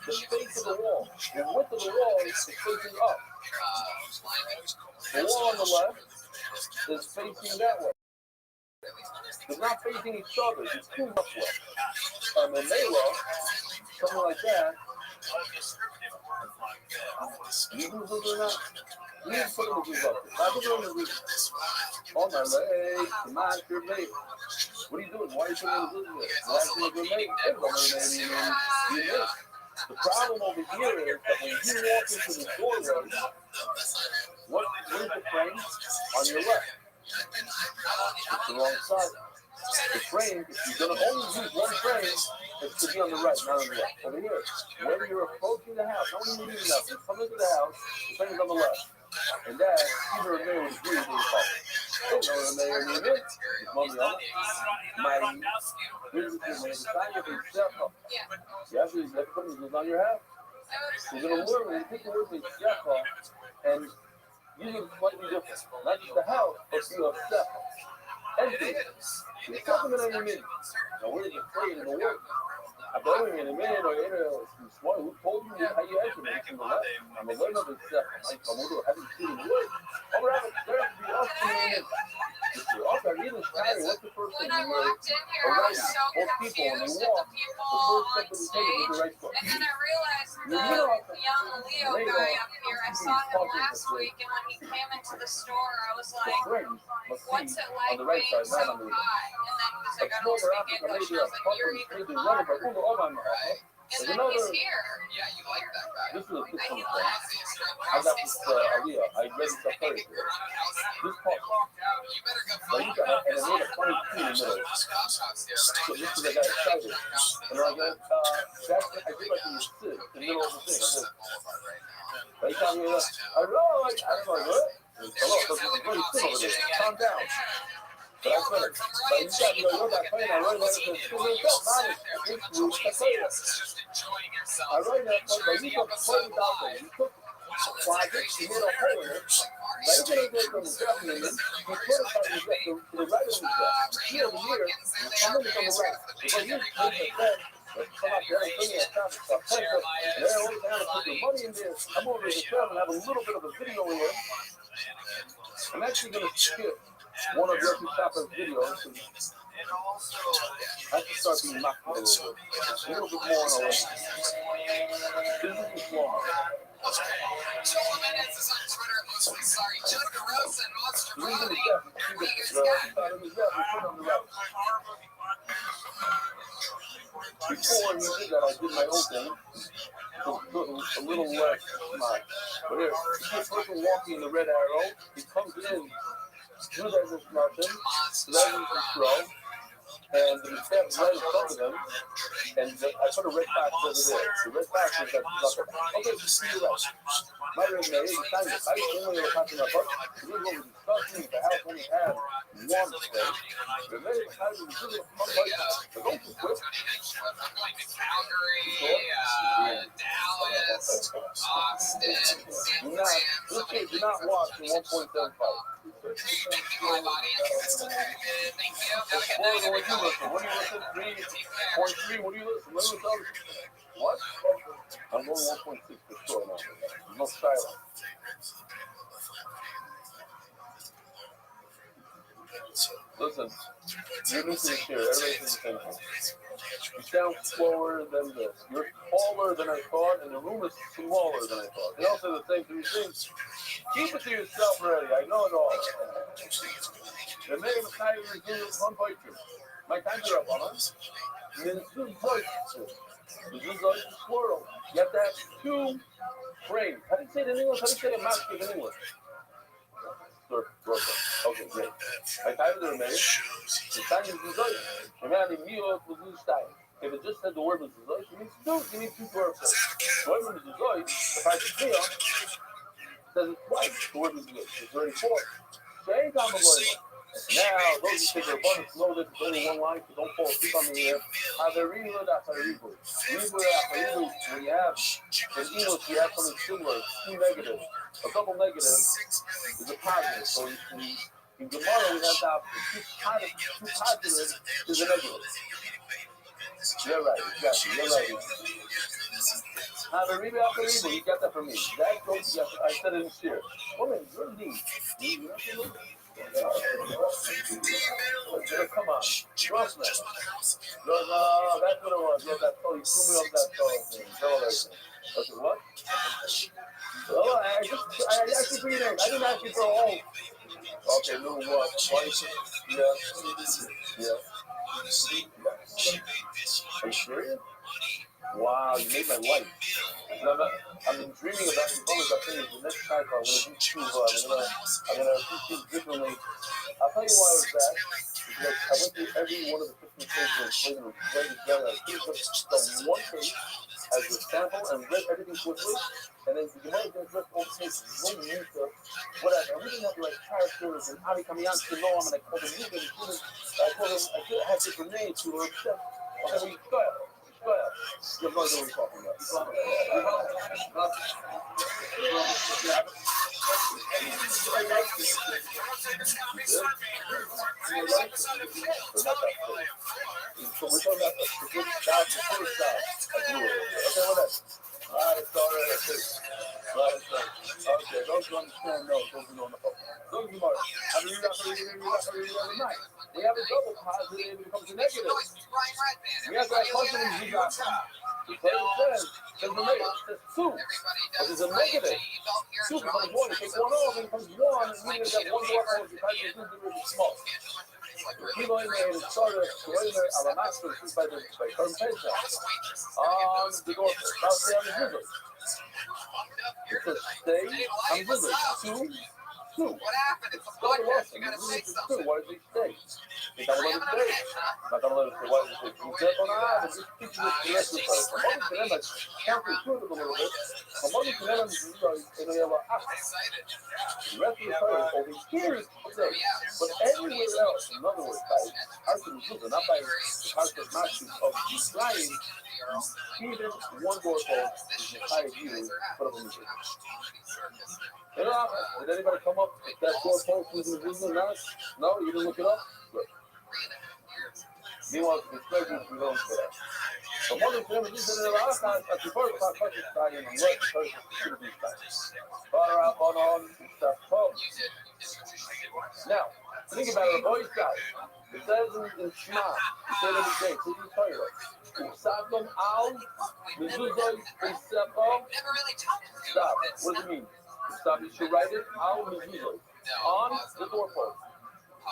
The face of the wall, the width of the wall is facing up. The wall on the left is facing that way. They're not facing each other. It's too much left. And the Mela, something like that, you can do that. You can put them in the bucket. I put them in the on my leg, come on, you're late. What are you doing? Why are you putting in the business? Why are you doing late? The problem over here is that when you walk into the doorway, where's the frame? On your left. It's the wrong side. The frame, if you're going to only use one frame, it's to be on the right, not on the left. Over here, when you're approaching the house, not when you're leaving the house, you come into the house, the frame is on the left. And that, either a mayor would agree with the father. I don't know the mayor in the event. It's money on it. Here's the thing, when you sign up a shefa, you have to put it on your house. You're going to learn when you take the word shefa and use it slightly different. Not just the house, but you have shefa. Empty. You're talking about your minute. Now, where is the trade in the work? I'm going in a minute or in a small. Who told you how you enter me from the left? I'm a learner of the step. I'm going to have you see the word. Over at the stairs, be off to me. Also, I need to carry what's the first thing you learn? Alright, most people, when they walk, the first step of the tape is the right foot. And then I realized the young Leo guy up here, I saw him last week, and when he came into the store, I was like, what's it like being so high? And then he's like, I don't speak English. And I was like, you're even hotter. And then he's here. Yeah, you like that guy. This is a good He one. left. I got this Aliyah. I read this up first. This part. But you got and I made a funny key in the middle. So this is the guy excited. And I go, that's I did like in the sit, in the middle of the thing. I said, they tell me that I don't know, what? Hello, because it's very thin over there. Calm down. But I said, but you got you're not playing. I wrote that as a I wrote that, but you took 20 dollars. You took projects, you made a hole in it. Now you're going to go from the definite, you put it to the right of the death. Here over here, you come in from the right. Because you take the bed, come out there and bring me a traffic stop. And they're always down to put the money in there. I'm over to the film and have a little bit of a video in here. I'm actually going to skip one of your two shoppers' videos. I have to start being mocked a little bit. A little bit more on the way. This is long. Joel Menez is on Twitter. Sorry, Jennifer Rose and Monster Clothing. Before you did that, I did my own thing. A little less smart. But here, you see a person walking in the red arrow. He comes in. Do that as nothing. Let him control. And the step right in front of them, and I put a red box over there. The red box is like nothing. Okay, just see that. My resume is kind of tight. I only have a copy of my book. This is what we're discussing. The house only has one space. The very time we do it, I'm like, the go to quick. Calgary, Dallas, Austin, San Francisco. This kid did not watch in 1.75. Live audience. Thank you. Have a good night, everybody. What do you listen? 3.3. What do you listen? What? I'm going 1.6 for sure now. No silence. Listen, you're listening here. Everybody's the same thing. You sound slower than this. You're taller than I thought, and the room is smaller than I thought. They all say the same three things. Keep it to yourself already. I know it all. The name of Tiger is doing one bite you. My times are up on us. And then two bites. This is like a squirrel. You have to have two frames. How do you say it in English? How do you say a mouse in English? Okay, great. My times are made. The time is designed. The man in New York was this time. If it just said the word was designed, you need two. You need two words. The word was designed. The price is clear. says it twice. The word is good. It's already four. Same time of labor. Now, those who take their abundance know that it's only one line, so don't fall asleep on me here. Haveribu, that's Haveribu. When you have, in English, you have something similar, two negatives. A double negative is a positive. So in Gemara, we have the opposite. Two positives is a negative. You're right, exactly. You're right. Haveribu, you got that from me. That goes, yes, I said it in share. Woman, you're neat. Come on, trust me. No, that's what it was. Yeah, that you threw me off that thing. Okay, what? Well, I asked you for your name. I didn't ask you for a home. Okay, no, what? Yeah. Are you serious? Wow, you made my life. I've been dreaming about these moments. I think the next time I'm going to do two. I'm going to do things differently. I'll tell you why it was that. Because I went through every one of the 15 pages and read it together. I took the one page as a sample and read everything quickly. And then the Gemara is going to address all the pages. No need to whatever. I'm looking at like characters and Avi Kamiyan to know I'm going to call them moving. I told him I had different names who were upset. Okay, well, you go ahead. You have no idea what you're talking about. So we're talking about the first job. Okay, whatever. Okay, those who understand know, those who know the phone. Those who are, we have a double positive, it becomes a negative. We have that function in Zigata. Because it says, there's a negative, it says two, but there's a negative. Two becomes one, you take one off, and it becomes one, and meaning that one more off, you kind of do the really small. Kilo in there, it started to later, our master, by Kern Pesha, on the door, I'll say on the Zigata. It says stay, I'm visiting. Two. What happened? It's a podcast. You gotta say something. Why did he stay? He's not going to let it stay. Not going to let it stay. Why did he stay? He's dead on the eye. Just teaching us the rest of the time. I'm only going to counterintuitive a little bit. I'm only going to in the other act. The rest of the time over here is today. But everywhere else, in other words, by Arthur Zuba, not by the Arthur Masters of Israel, even one door call is the higher view for the music. Did anybody come up with that door post was in the business? No, you didn't look it up? Good. Meanwhile, the treasures we don't for that. So one of them is in the last time at the first time, first time, and right, first should be time. Far out on stuff. Now, think about it, boys, guys. It says in Shema, it said every day, so you tell you. Usabdom al, mezuzah, usabdom. Stop. What does it mean? Stop. You should write it al mezuzah on the doorpost.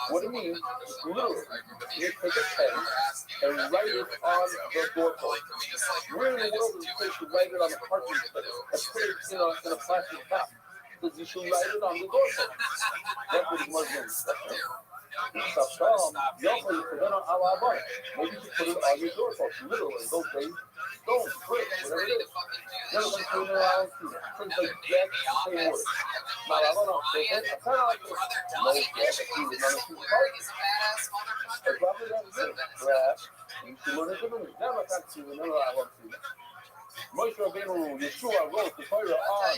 What it means is literally, you take a pen and write it on the doorpost. Where in the world is it supposed to write it on a parchment paper and put it in a plastic cup? Because you should write it on the doorpost. That's what it was meant. Maybe you should put it on your doorpost. Literally, those days, don't print, whatever it is. Never going to put it around to print the exact same word. Now, I don't know. I kind of like this. No, yes, if you was on a few parts. But probably that's it. Perhaps you should learn it differently. Never can't see it. Never I want to see it. Moshe Rabbeinu, Yeshua wrote the Torah on.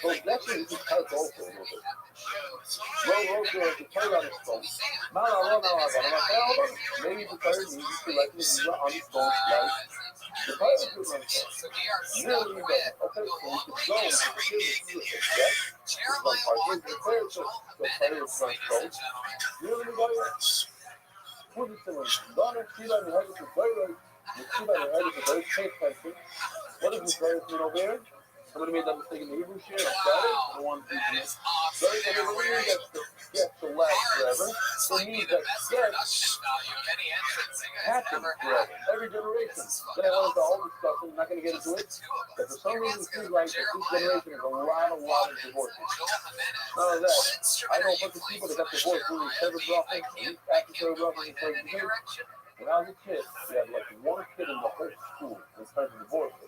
So definitely he cuts also a little bit. Wrote the Torah on his stone. Maybe the Torah needs to let me read on his stone like the Torah is on his stone. Really, okay, so we could go and see it. Yes? Some part is the Torah is on his stone. Really, we go here. Put it to him. Don't feel like you have to Torah. You see by the head is a very safe question. What does this virus mean over here? Somebody made that mistake in the Hebrew share. I'm sorry. I don't want to do this. Sorry, but it doesn't mean that the sketch will last forever. It means that sketch happens forever. Every generation. Then I went into all this stuff, and I'm not going to get into it. But for some reason, it seems like that this generation is a lot of divorces. None of that. I know a bunch of people that got divorced when they were 7 brothers, after 7 brothers, and 7 years. When I was a kid, we had like one kid in the whole school. trying to divorce her.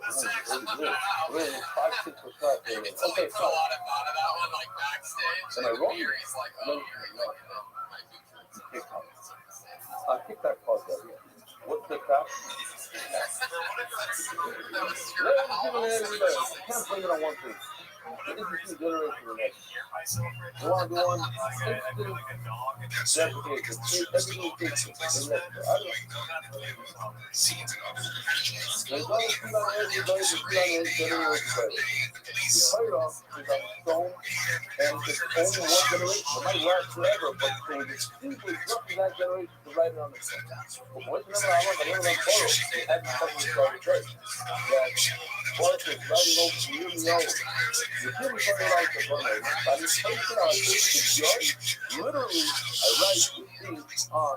Really, 5-6%. Okay, So a lot of thought of that one, like backstage. And I wrote it. He's like, No, TikTok pause that. What's TikTok? Can't blame it on one thing. The interesting generation of next. You want to go on instant gratification. Everything is instant. There's no food on everybody, there's food on everybody. The trade-off is on stone, and it's only one generation. It might last forever, but it was extremely rough in that generation to write it on the stone. But once you remember, I remember on photo, it had something started great. That Forrest was writing over the years and hours. The kid was running like the runner. By this person, I think the judge, literally, I write the thing on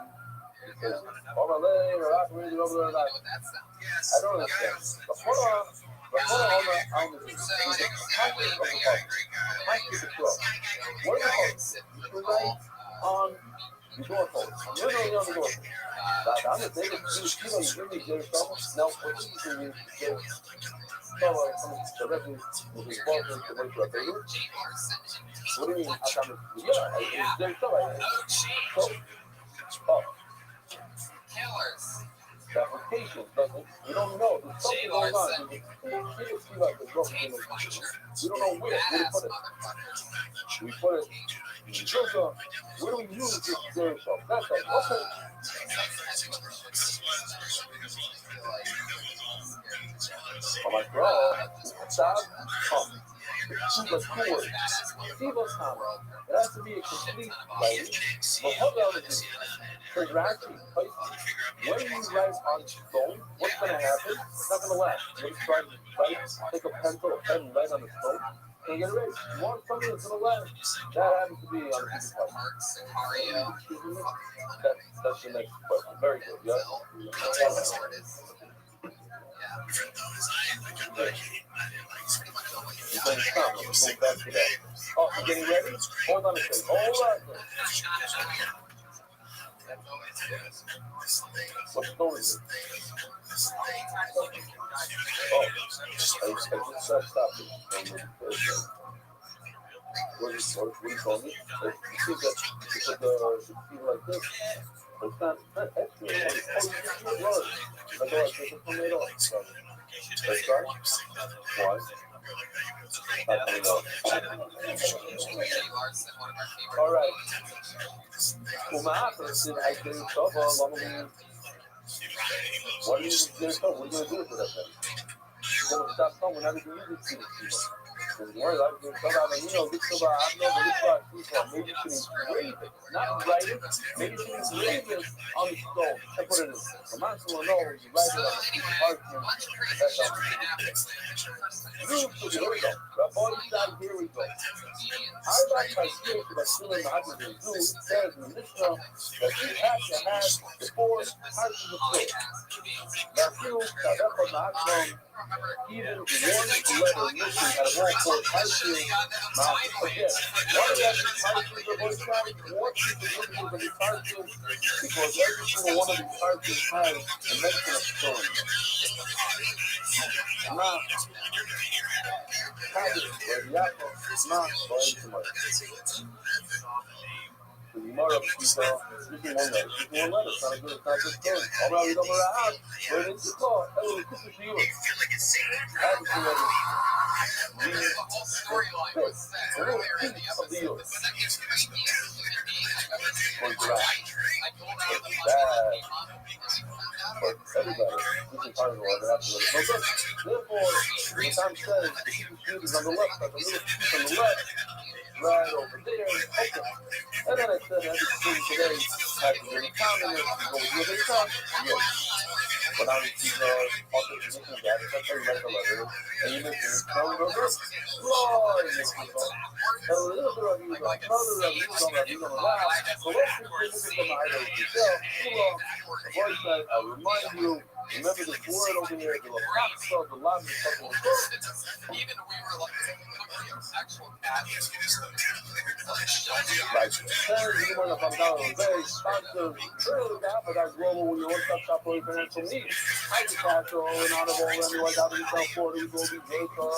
because all my leg or operated over there, like, I don't understand. The photo on the is the package of the photo. Package of the show. What are the photos? You write on the doorpost. Literally on the doorpost. I'm just saying, you don't really get yourself. Now, what you do is get someone directly with his partner to make sure I pay you. What do you mean? Yeah, it's their show. So, the application doesn't, we don't know. There's something going on. We see like the broken in the we don't know where to put it. We put it in the filter. Where do we use this zero show? That's like, okay. I'm like, bro, stop. Siva Cord, Siva Kama. It has to be a complete writing. But hold on, because you're actually placing. When you write on stone, what's going to happen? It's not going to last. You're going to try to write, take a pencil or pen and write on the stone. And get erased. You want something that's going to last. That happens to be on the Siva Kama. That's the next question. Very good. Yeah. Oh, you getting ready? Hold on a second. Hold on. What story is it? Oh, I just stopped it. What do you call me? You see that it's like this. It's not extra. That's right. Why? All right. Well, my office is I did so well. What are you going to do? What are you going to do with that thing? You're going to stop someone. How did you use it? Maybe you can engrave it, not write it. Maybe you can engrave it on the stone and put it in. The master will know you write it on the parchment. That's how we do it. Rabbi, here we go. I like my spirit that I feel in the heart of the Jew says in the Mishnah that you have to have the four parts of the prayer. Now, even one letter missing at one point, I feel not again. Why do you have these parties of one side? What is the significance of these parties? Because every single one of these parties has a mention of story. Now, not going to much. The Gemara speaking one letter. Speaking one letter. It's not a good, it's not a good story. Although we don't know how, but it's just called. It was good to see you. I haven't seen that. The storyline was earlier in the episode. But everybody, this is part of the order. Therefore, the time says the shoot is on the left, like a little shoot on the left, right over there, okay. And then I said everything today has to be in common, and go with the top. Yes. But now we see the author position of that, it's like a letter, and you mention it, now we go this, Lord, a little bit of you, another of you, don't laugh. So let's look at the matter of yourself. The voice said, I remind you, remember this word over here, the Rothschild, the Latin, even we were like, actual cash. Like, you want to find out, very sponsor, really, but I global, when you want to shop for financial needs. Castle and Honorable Randy White out of South Florida, we go be Jacob,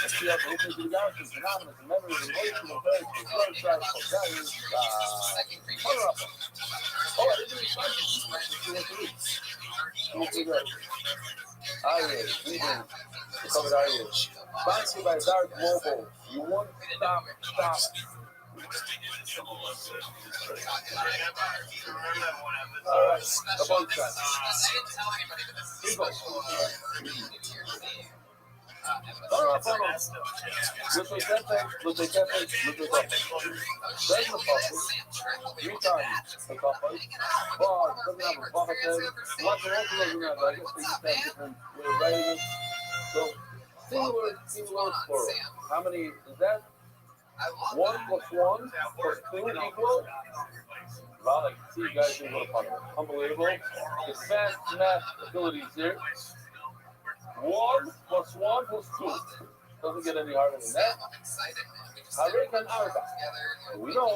and see how the open to the galaxies, anonymous, and members of the relational affairs, the Rothschild, values, runner up. Oh, I didn't even find it. Even the covered Irish. Sponsored by Dark Mobile. You won't stop. All right, the boat shot. Three times. The couple. Well, doesn't have a bucket head. Lots of other doesn't have, I guess they just have different way of writing it. So, singular, plural. How many is that? 1 plus 1 plus 2 equals? Well, I can see you guys doing what a puzzle. Unbelievable. It's math abilities here. 1 plus 1 plus 2. Doesn't get any harder than that. Harika and Arba. We know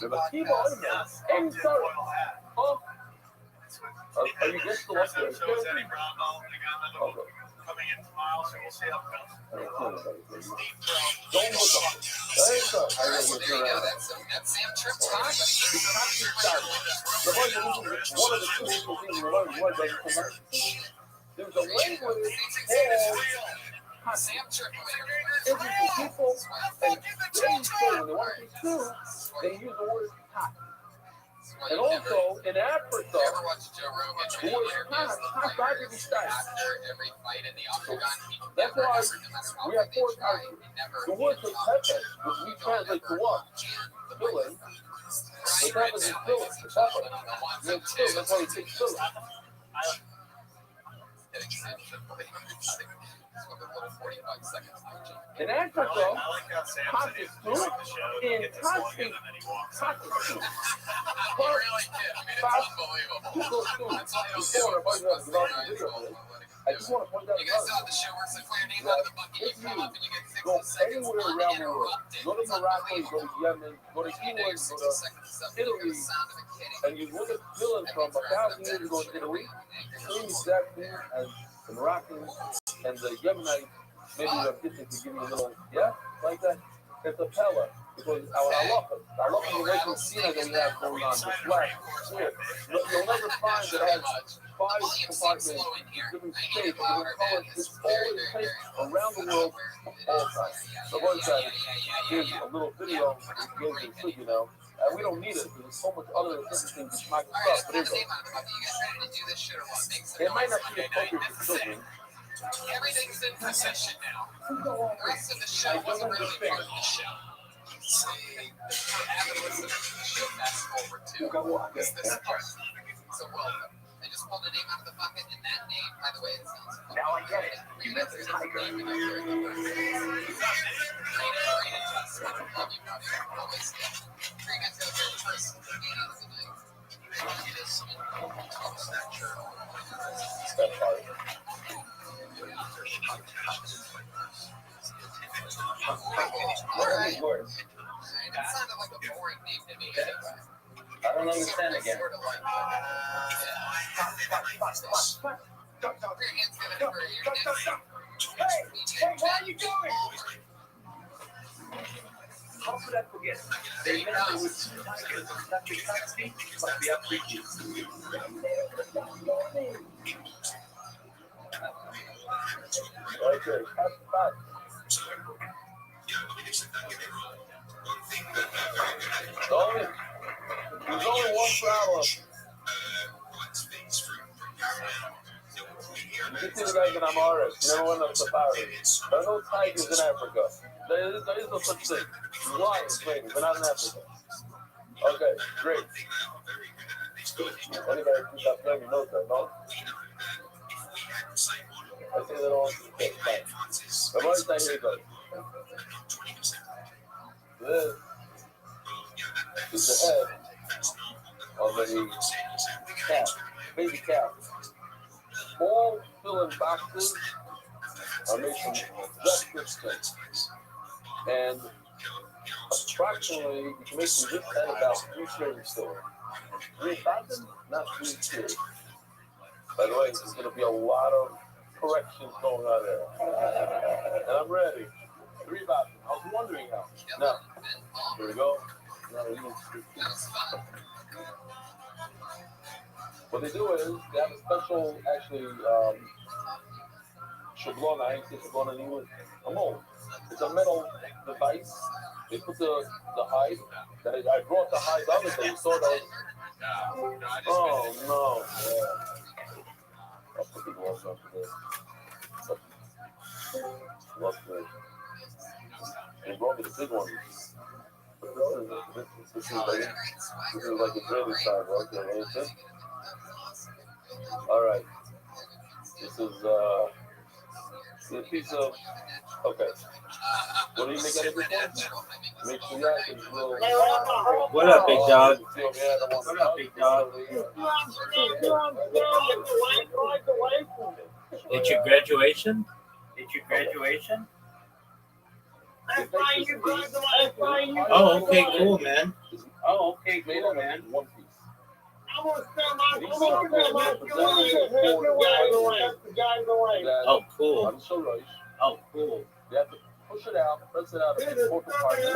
the keyboard and start. Oh. Are you just the one that is good? Okay. Coming in tomorrow, so we'll see how it goes. Don't look up. There you go. That's Sam Tripp. One of the two people things we learned was that there's a language called Sam Tripp. interesting people, and they say when they want to be true, they use the word hot. And also in Africa, the word hot to be style. That's why we have 4 types. The word for pepper, which we translate to what? Filling. The pepper is filling. The pepper. That's why we take filling. In Africa, hot is food. In country, hot is food. I just want to point out another if you go anywhere around the world, go to Morocco, go to Yemen, go to England, go to Italy, and you look at villains from 1,000 years ago in Italy, same exact thing as the Moroccans and the Yemenites, maybe the Egyptians to give you a little, like that. It's a pella, because our halacha is the way from Sinai that we have going on, the flat, clear. You'll never find that it has 5 compartments, different shapes, different colors. It's always the same around the world, all the time. So one side, here's a little video, it gives you food, you know. And we don't need it because there's so much other interesting stuff. But here you go. It might not be appropriate for children. Everything's in position now. The rest of the show wasn't really part of the show. So fast forward to this part. So welcome. I just pulled a name out of the bucket, and that name, by the way, it sounds funny. Now I get it. You met the tiger. What are these words? It sounded like a boring name to me. I don't understand again. Hey, where are you going? How could I forget? They met with tigers, not the taxi, but the Africans. Okay, that's there's only one problem. You can see the guys in Amaris. You never went on safari. There are no tigers in Africa. There is no such thing. Lions, maybe, but not in Africa. Okay, great. Anybody who's got flavor knows that, no? I say that all. Okay, fine. The one thing here goes. This is the head of a cat, baby cat. Small filling boxes are made from breakfast things. And approximately, you can make from this head about 3 servings store. 3 Boston, not 3 Series. By the way, there's going to be a lot of corrections going on there. And I'm ready. 3 Boston. I was wondering how. Now, here we go. Now, what they do is they have a special, actually, shablona. I ain't say shablona in English. A mold. It's a metal device. They put the hide. I brought the hide the other day. You saw that. Oh no. I'll put the gloves on for this. Love good. They brought me the big one. But this is like a Israeli side, right? There, ain't it? All right. This is a piece of. Okay. What do you make out of this one? Make sure that is real. What up, big dog? What up, big dog? It's your graduation? It's your graduation? Oh, okay, cool, man. Oh, okay, cool, man. One piece. Oh, cool. Oh, cool. You have to push it out, press it out, and then four compartments.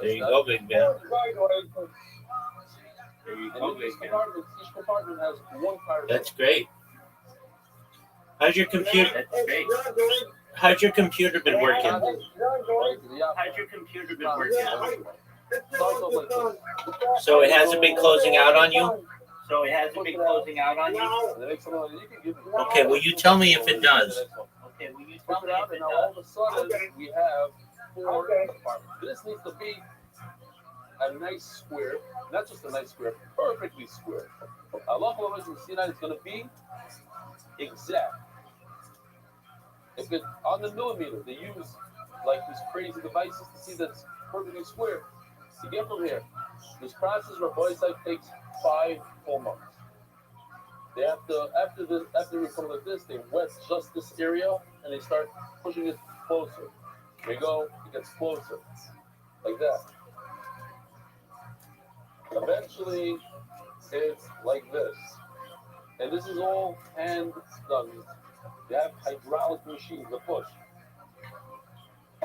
There you go, big man. There you go, big man. Each compartment has one card. That's great. How's your computer? That's great. How's your computer been working? How's your computer been working? So it hasn't been closing out on you? Okay, well, you tell me if it does. Okay, will you tell me if it does? And all of a sudden, we have 4 compartments. This needs to be a nice square, not just a nice square, perfectly square. Allah in Sinai is going to be exact. If it's on the millimeter, they use like these crazy devices to see that it's perfectly square. To get from here, this process Rabbi takes 5 full months. They have to, after we come like this, they wet just this area and they start pushing it closer. There you go, it gets closer, like that. Eventually, it's like this. And this is all hand done. They have hydraulic machines that push.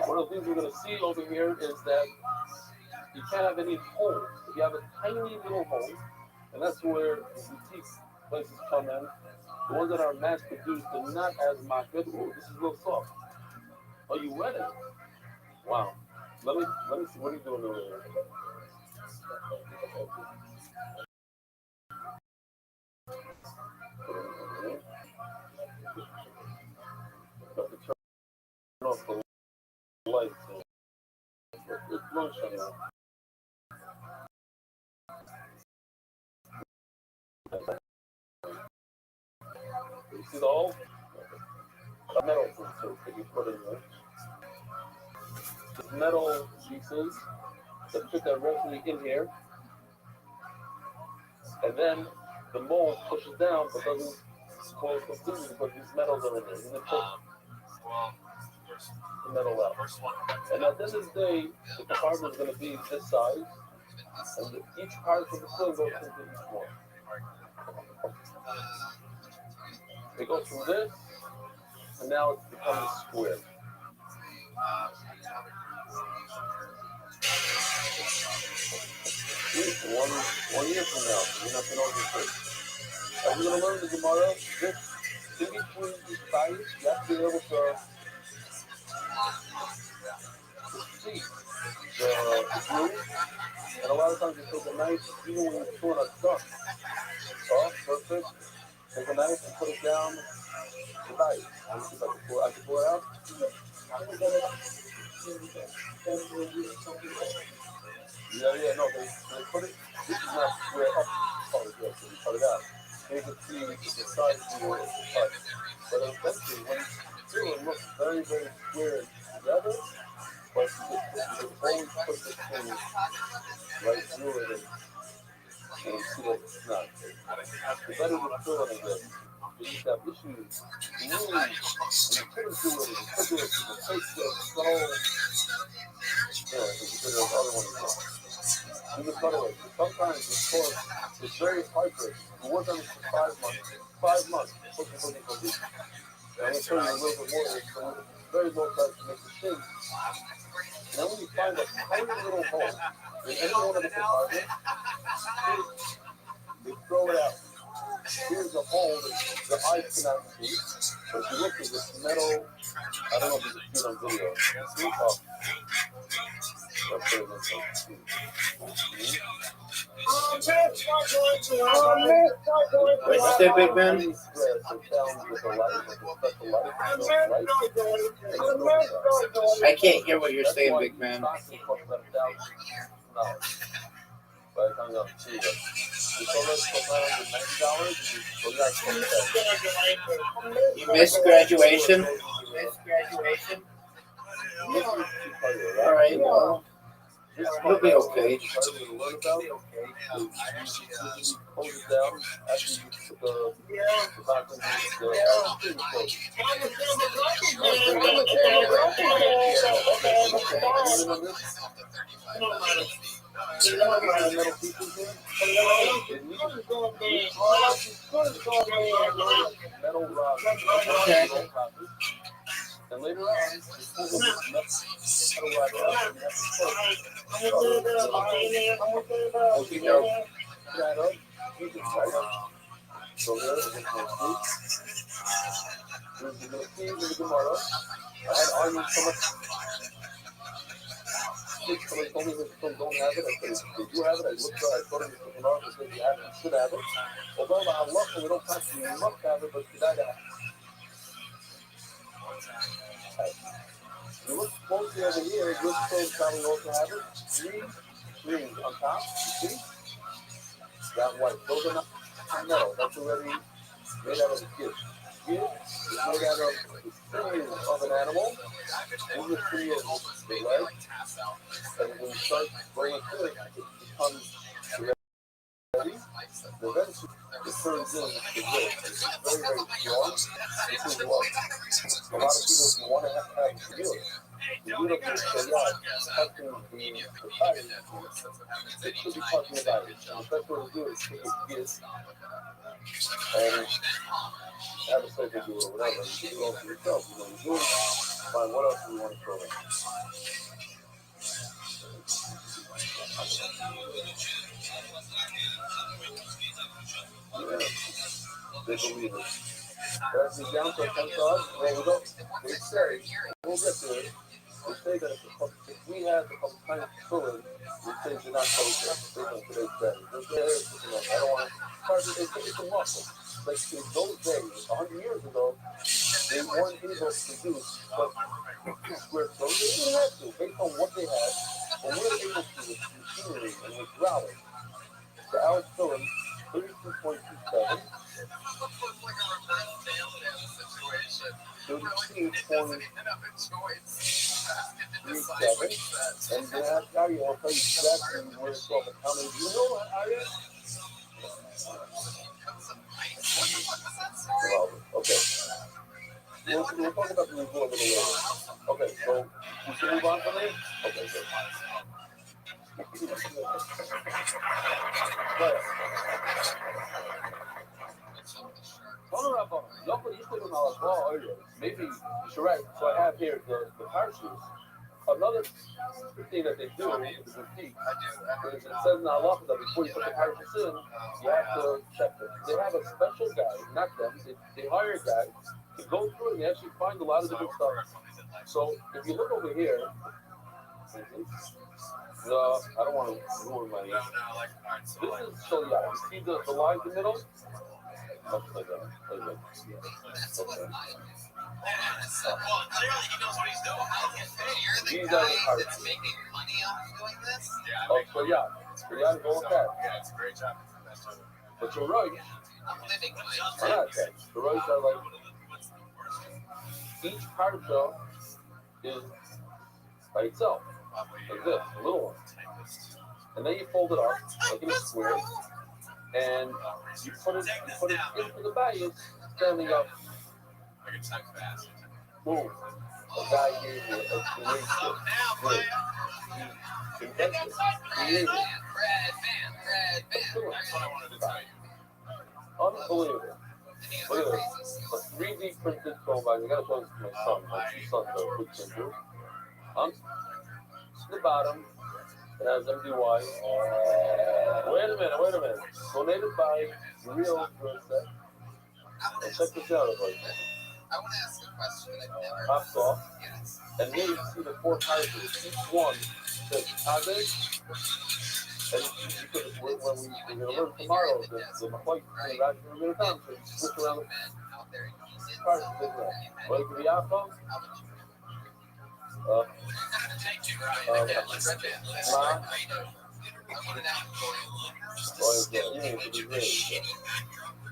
One of the things we're going to see over here is that you can't have any holes. If you have a tiny little hole, and that's where boutique places come in. The ones that are mass produced are not as good. Ooh, this is a little soft. Oh, you wet it? Wow. Let me see. What are you doing over there? Have to turn off the lights. It's lunchtime now. You see the hole? A metal piece that you put in there. The metal pieces that fit directly in here. And then the mold pushes down but doesn't close completely because these metals are in there. And then push the metal out. And at the end of the day, the compartment is going to be this size. And each part of the film goes into each one. It goes from this, and now it's become a square. One year from now, we're not going to know this. Are we going to learn the Gemara? This, in between each bite, you have to be able to see the glue. And a lot of times you take a knife, even when you're pulling a duck. Soft, perfect. Take a knife and put it down the knife. Let me see if I can pull it out. Yeah, no, they put it, this is not square up part of it, so you cut it out. And you can see the size of the cut. But eventually, when you do it, looks very, very square together, but you can always put this thing right through it and you see that it's not. The better the feeling of this. You just have issues. You couldn't do it, you could do it, you take the whole, because you could have the other one as well. You can cutaway. Sometimes it's called, it's very heartbreaking. You work on it for 5 months. 5 months. And I'm going to tell you a little bit more. It's very low price to make the thing. And then when you find a tiny little hole in any one of the compartments, they throw it out. Here's a hole that the eye cannot see. But if you look at this metal, I don't know if you can see it on video. What's that, big man? I can't hear what you're saying, big man. By the time you're You missed graduation? All right, well, you'll be okay. And later on, I had argued so much. Somebody told me that some don't have it. I said, they do have it. I looked at it. I told them it's tomorrow. They said, you have it. You should have it. Although I love it, we don't practice. You must have it, but you gotta have it. You look closely over here. This code probably also have it. 3 strings on top. You see? That white. Those are not metal. That's already made out of a gift. Gift is made out of the sinews of an animal. These are three of the leg. And when you start bringing it, it becomes ready. Eventually, it turns into the gift. It's very, very strong. This is what a lot of people want to have to do. The beautiful shayat, touching the tires, it should be talking about it. And the best way to do it is take a gift and have a second do it or whatever. You can do it all for yourself. You know, you do it, find what else do you want to throw in. Yeah, they believe it. That's the downside comes to us. Well, we don't, they say, we'll get to it. They say that if we had the kind of fluid, we say do not close it based on today's standards. I don't want to, it's a muscle. Like in those days, 100 years ago, they weren't able to produce but square clothes. They didn't have to, based on what they had. And we're able to with machinery and with growling. So our film, 32.27. 32.37, and then after Arya, I'll tell you exactly where it's from. How many do you know, Arya? Well, okay. We'll talk about the review a little later. Okay, so we should move on from there? Okay, good. Maybe you're right. So I have here the parachutes. Another thing that they do is repeat. It says in the halacha that before you put the parachutes in, you have to check them. They have a special guy, not them. They hire a guy to go through it and they actually find a lot of different stuff. So if you look over here, I don't want to ruin my. This is so yeah. You see the line in the middle? Like that. Okay. Well, clearly he knows what he's doing. These are the parts. That's making money off doing this? Oh, so yeah. So yeah, go with that. Yeah, it's a great job. But you're right. I'm living Why not? The roads are like each part shell is by itself. Like this, a little one. And then you fold it up like in a square. And you put it into the bag, standing up. Boom. A guy gave you a great gift. He invented it. Created it. That's what I wanted to tell you. Unbelievable. Look at this. A 3D printed phone bag. I gotta show this to my son. My two sons are quick printer. On the bottom, it has MDY. Wait a minute. Donated by Real for a sec. And check this out, everybody. I want to ask a question that I've never Pops off. Yes. And here you see the 4 characters. Each one says Hazard. And when we're going to learn tomorrow, the McCoy thing, we're going to come, so you switch around the parts of the What it could be Alpha?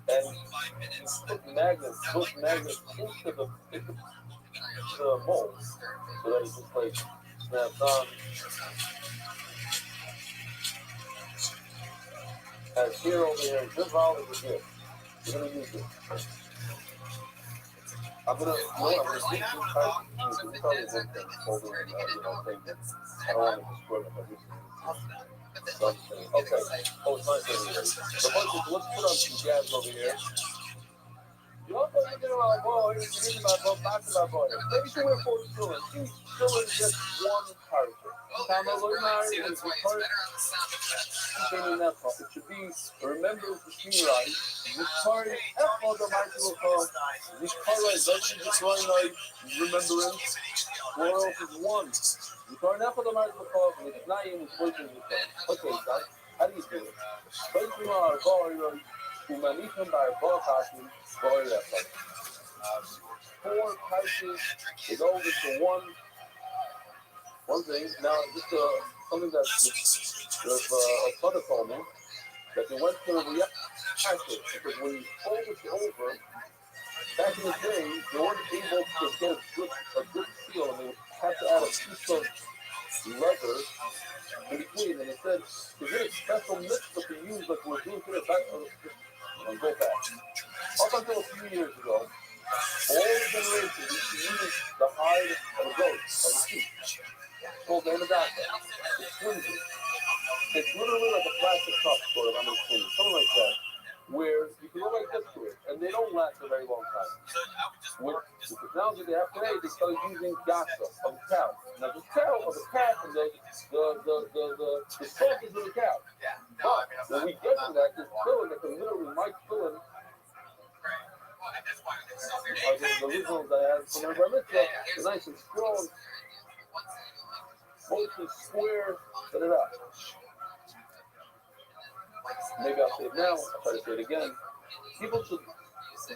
And put magnets into the mold, so that it just like snaps on. As here over here, this valve is a gift. We're gonna use it. I'm gonna use this type. This probably one thing holding, thing. I don't want to destroy it, but this is something. Okay. Oh, it's nice over here. So let's put on some gas over here. You also look at my ball, he's reading my ball, back to my ball. Maybe you wear 4 children. Each children is just one character. Time of Leonard is the part. Containing that part. It should be remember the seniorize. This part is F of the microphone. This part is just one like remembrance. Plural is 1. The part F of the microphone is 9 is working with them. Okay, guys, how do you do it? Basically, our ball is humanism by ball passing. 4 pouches is over to one thing. Now, just something that a brother told me that they went to the reactor because when you fold it over, back in the day, they weren't able to get a good seal, and they had to add a piece of leather in between. And they said, is it a special mix that they use like we're doing today? And go back. Up until a few years ago, all the generations used to use the hide of a goat, of a sheep. It's called the Anagata. It's flimsy. It's literally like a plastic cup, sort of, on the skin, something like that, where you can go like this to it, and they don't last a very long time. With the technology they have today, they started using gasa of the cow. Now, the cow of the calf and the sausages of the cow. But when we get to that, this filling that can literally might fill in. The originals I had from the Bar Mitzvah, they're nice and strong, mostly square, set it up. Maybe I'll say it now, I'll try to say it again. People should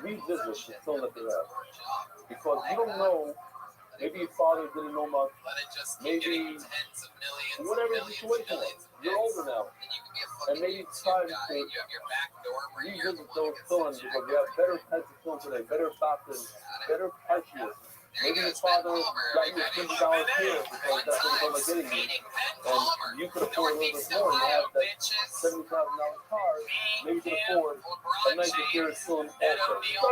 revisit the film that they have. Because you don't know, maybe your father didn't know much, maybe whatever the situation was. You're older now. And maybe it's time to revisit those films because we have better types of films today, better patterns, better partials. Maybe your father got you $50 here because that's what he felt like getting you. And you could afford a little bit more. You have that $70,000 car. Maybe you could afford a nice material film also. So,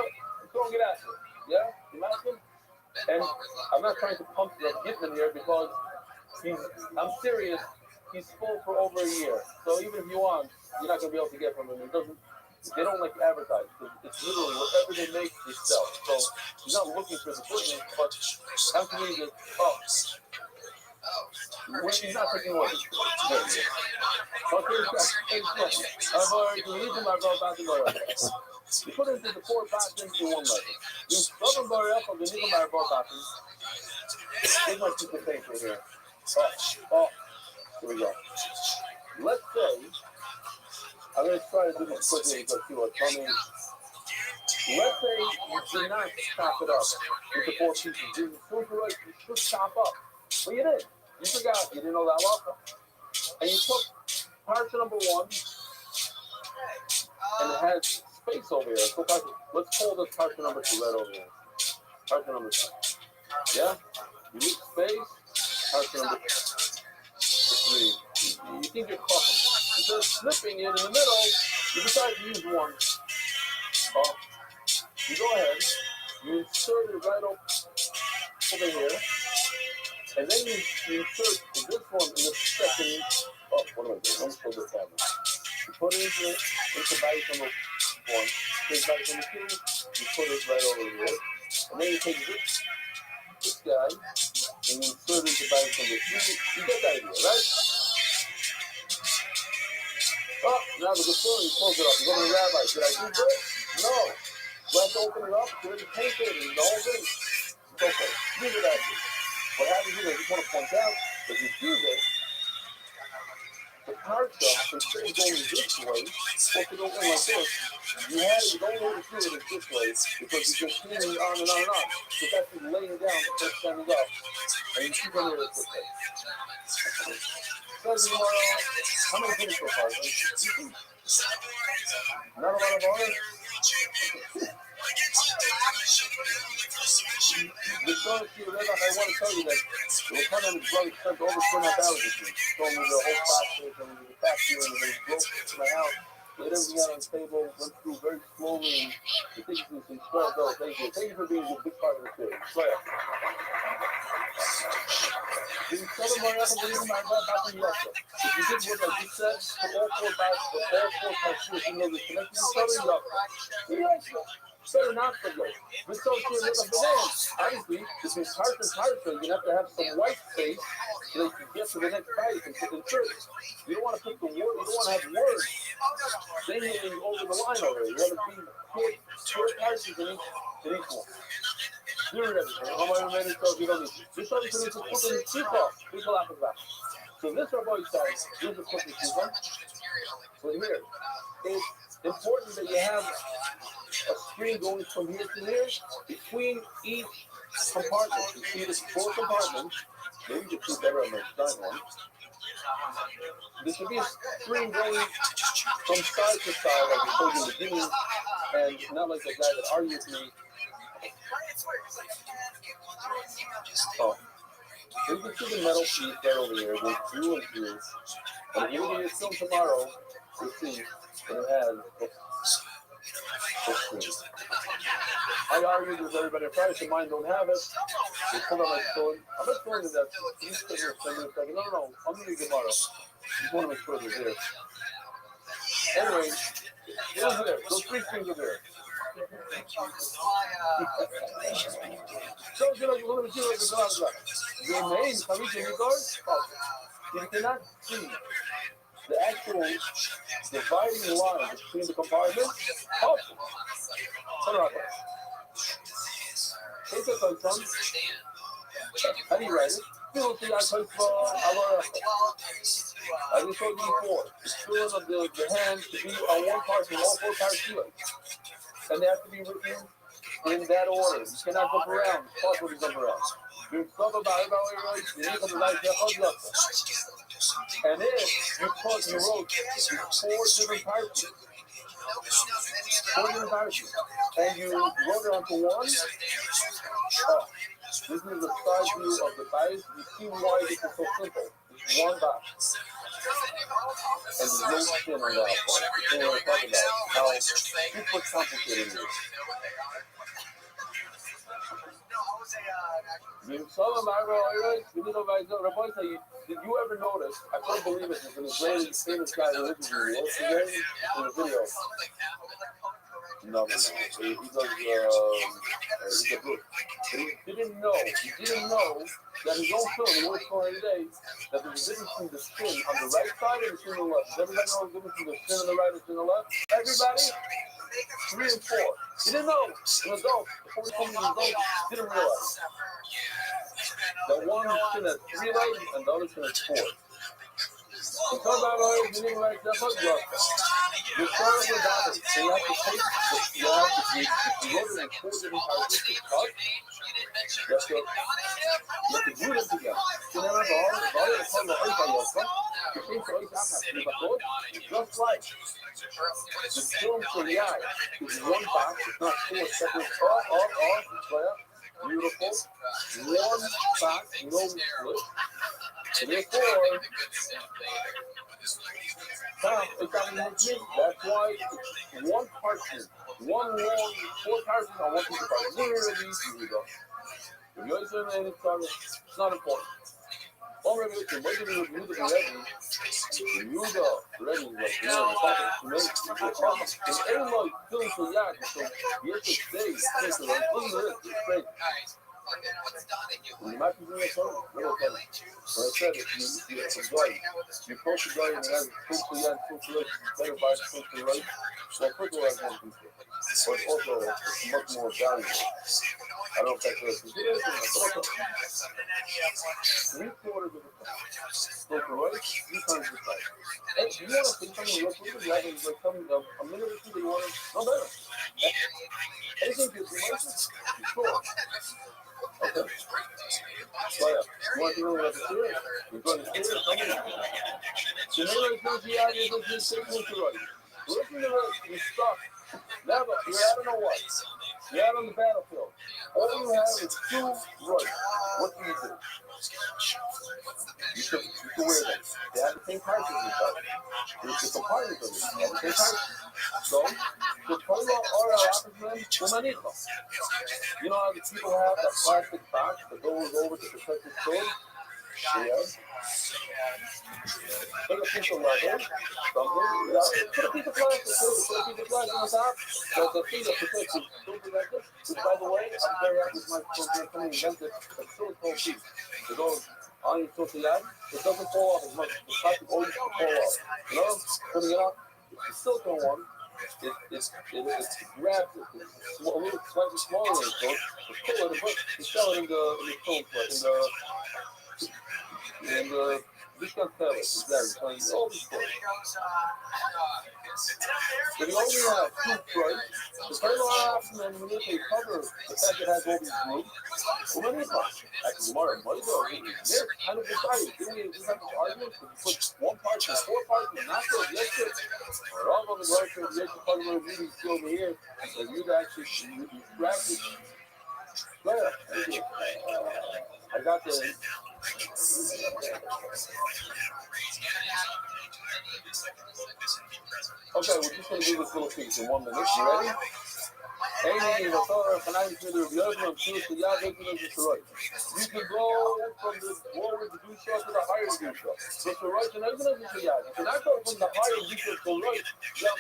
don't get after it. Yeah? Imagine? And I'm not trying to pump the Gitman here because I'm serious. He's full for over a year. So even if you want, you're not going to be able to get from him. They don't like advertise. It's literally whatever they make, they sell. So he's not looking for the business, but how can we just, he's not taking orders. You put it into the 4 patterns in 1 letter. You rubber bar up of the nickel bar 4 patterns. Here's my piece of paper here. Here we go. Let's say, I'm going to try to do this quickly because see what's coming. Let's say you did not chop it up into 4 pieces. You should chop up. But you didn't. You forgot. You didn't know that well. And you took partial number 1, and it has space over here. So let's call this partial number 2 right over here. Partial number 2. Yeah? You need space. Partial number 3. You think you're coughing. Instead of slipping it in the middle, you decide to use 1. You go ahead, you insert it right over here, and then you insert this one in the second what am I doing? I'm so good camera. You put it into bite number 1, take bite number 2, you put it right over here, and then you take this guy, and you insert it into bite number 3. You get the idea, right? Oh, now the good story, you close it up. You go to the rabbi. Did I do good? No. You have to open it up, you already painted it, and the whole thing. It's okay. Leave it as is. What happens is, I just want to point out, if you do this, the parsha, instead of going this way, supposed to go in like this, you had it going over to it this way, because you just continue on and on and on. So it's actually laying down, just standing up, and you keep on it this way. So tomorrow, how many things so far? Not a lot of ours. The story to your I want to tell you that the Lieutenant and his brother spent over $2,500 with me. Told me the whole process, and the factory, and they broke into my house, laid everything out on the table, went through very slowly, and the things was in $12. Thank you. Thank you for being a big part of the series. Swear. If you tell them what happened to you, my God, back in Russia. If you did what I just said, for all 4 parts, you know the connection to each other, you're up. Better not for you. This don't feel like a banana. Obviously, between part and part, you're going to have some white space so that you can get to the next bite and put in church. You don't want to put the word, you don't want to have words singing over the line already. You want to be short parts in each one. You're ready. How am I ready to tell you this? This one is going to put in people after that. So this Rabbi says, here's the put in people. So here, it's important that you have a screen going from here to here between each compartment. You see there's 4 compartments. Maybe you can see better on the front one. There should be a screen going from side to side, like I told you in the beginning, and not like the guy that argued with me. Oh. So you can see the metal piece right over here, goes through and through. And if you look at your film tomorrow, you'll see that it has I argued with everybody Friday, so mine don't have it. They pulled out my phone. I'm not showing you that. He's sitting here for a second. No, I'm going to read tomorrow. Just want to make sure they're there. Anyway, it was there. Those 3 screens are there. So, you know, you're going to do it. The main commission regards, you cannot see the actual dividing line between the compartments. Oh, turn around. Take a photon. How do you write it? I just showed you before. The screws of the hand to be on one part and all 4 parts to it. And they have to be written in that order. You cannot jump around. Possible to jump around. You talk about it, you need to write that up. And if you wrote 4 different parts, 4 different parts, and you wrote it onto one, this is the side view of the bite. You see why this is so simple. It's one box. And there's no skin on that part. So we're talking about how super complicated it is. Did you ever notice? I couldn't believe it. There's an Israeli famous guy who lives in the video. No. He does. He's a book. He didn't know that his own film, he works for today, that there's a difference between the skin on the right side and the skin on the left. Does everybody know the difference between the skin on the right and the skin on the left? Everybody? 3 and 4. He didn't know. An adult, before he told me an adult, didn't realize. The one skin has 3 legs and the other skin has 4. You talk about it, you need to write that up. You start with that, so you have to take the you have to load it in 4 different parts to cut. You have to glue them together. So now the all the time the ice on your front, you change the ice out, just like the film for the eye is one box, it's not 4 separate, beautiful, one box, no split. So therefore, that's why it's one parchment, one long, 4 parchments on one piece of parchment. Literally easy though. If you understand anything, it's not important. All Rabbi can wait to review the Rabbi, Yehuda already like ain't like feeling so yak, so you have to stay. Listen to this, it's crazy. When you might be doing something, when I said if you have a guy, you approach a guy and has social yak, better by social right, well, first of all, that's one thing. But also, it's much more valuable. I don't know if that's a consideration, but also, 3/4 of the time. Social right, 3 times the time. And do you want to say something real quick? You have like some, a minute or two that you want to, no better. Anything to do license? Sure. Okay. But you want to know what the serious? You're going to serious? So now it's going to be out here, going to be signal to right. Listen to this, you're stuck. Never, you're out of nowhere. You're out on the battlefield. All you have is 2 right. What do? You should wear them. They have the same prices as each other. There's the compartments of it. They have the same prices. So, the total oil officers, you know how the people have that plastic box that goes over to protect the stove? Yeah. Take a piece of leather, something, put a piece of plastic, put a piece of plastic on top. There's a thing that protects you. Something like this. Which, by the way, I'm very happy with my company invented a silicone piece. It goes on your social yard. It doesn't fall off as much. The plastic always fall off. You know, putting it on, the silicone one, it grabs it. It's a little slightly smaller than it goes. It's pull it, but you sell it in the film, in the discount sellers, exactly. So all these stores. But you only have 2 prices. The total option and when they cover the fact that it has all these groups, well, many times, actually, tomorrow, money goes, they're kind of decided. Then we have this argument, because you put 1 part and 4 parts, and not good, yes, good. We're all on the grocery, the extra part of the meeting still over here, and you actually, you practice. There, thank you. I got the. Okay, we're just going to do this little piece in 1 minute. You ready? You can go from the lower Kedusha to the higher Kedusha. So the right and everything is Yad. You cannot go from the higher Kedusha to the right.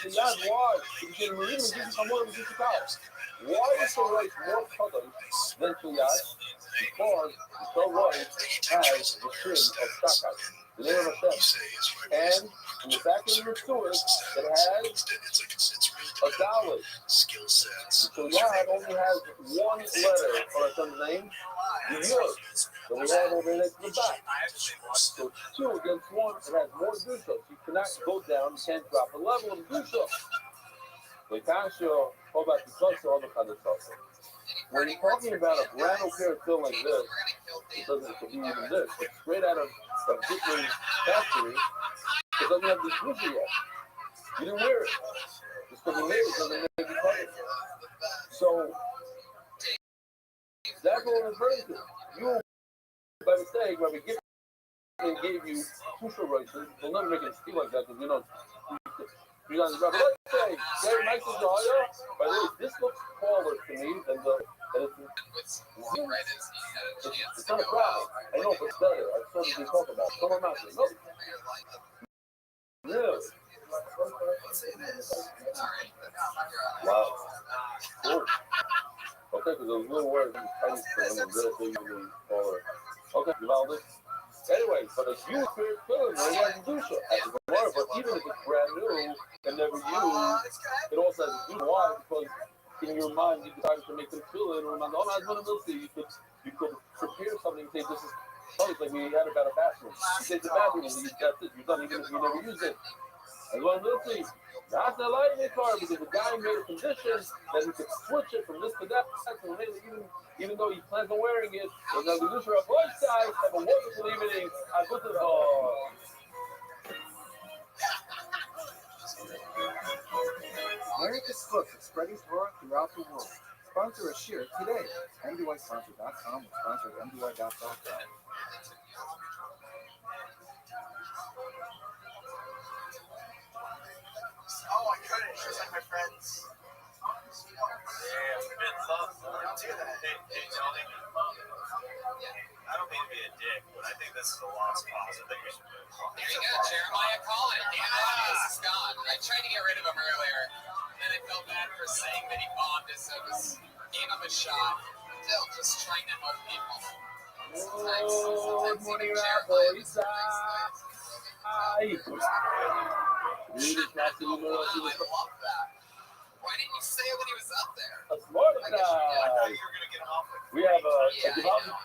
The Yad, why? Because in Marina, this is more than Kedusha cows. Why is the right more colored than the Yad? Because the right has the sin of Shakai, the name of Hashem. And in the back of your steward, it has a dollar. So Yad only has 1 letter for Hashem's name, the Yud, that we have over next to the back. So 2 against 1, it has more Kedusha. So you cannot go down, you can't drop the level of Kedusha. When you're talking about a brand new pair of film like this, it doesn't be even this. It's straight out of a different factory. It doesn't have the Kedusha yet. You didn't wear it. Just because you made it doesn't make you cut it. So that's what I'm referring to. You, by mistake, Rabbi gave you Kedusha rights. We'll never make it feel like that because you know. Let's say, very nice as Zaya, by the way, this looks taller to me than the. It's not a problem. I know, but it's better. I just wanted to talk about it. Come on, Master. No. Really? Wow. Cool. Okay, because those little words, I just put them real big and taller. Okay, Valdes. Anyway, but a huge spirit filling, they have Kedusha. But even if it's brand new and never used, it also has a Kedusha. Why? Because in your mind, you decided to make them fill in, or you could prepare something and say, this is, it's like we had about a bathroom. You take the bathroom and you that's it, you're done, even if you never use it. As well as this thing, that's not light in the car because the guy made a condition that he could switch it from this to that, so even though he plans on wearing it, we're going to do this for a bunch, guys. Have a wonderful evening. I put this on. America's Cook is spreading Torah throughout the world. Sponsor a share today. MDYsponsor.com or sponsor at MDY.com. Oh, I couldn't. She's like my friends. Yeah, it's a bit tough. Don't do that. Hey, Tony. I don't mean to be a dick, but I think this is a lost cause. I think we should move on. There you go, Jeremiah. for saying that he bombed us. I was gave him a shot. Still just trying to help people. Good morning, Rabbi. Hi. Really classy numero. I love that. Why didn't you say it when he was up there? That's more than I guess you did. I thought that. you were going to get him off with We have yeah, a development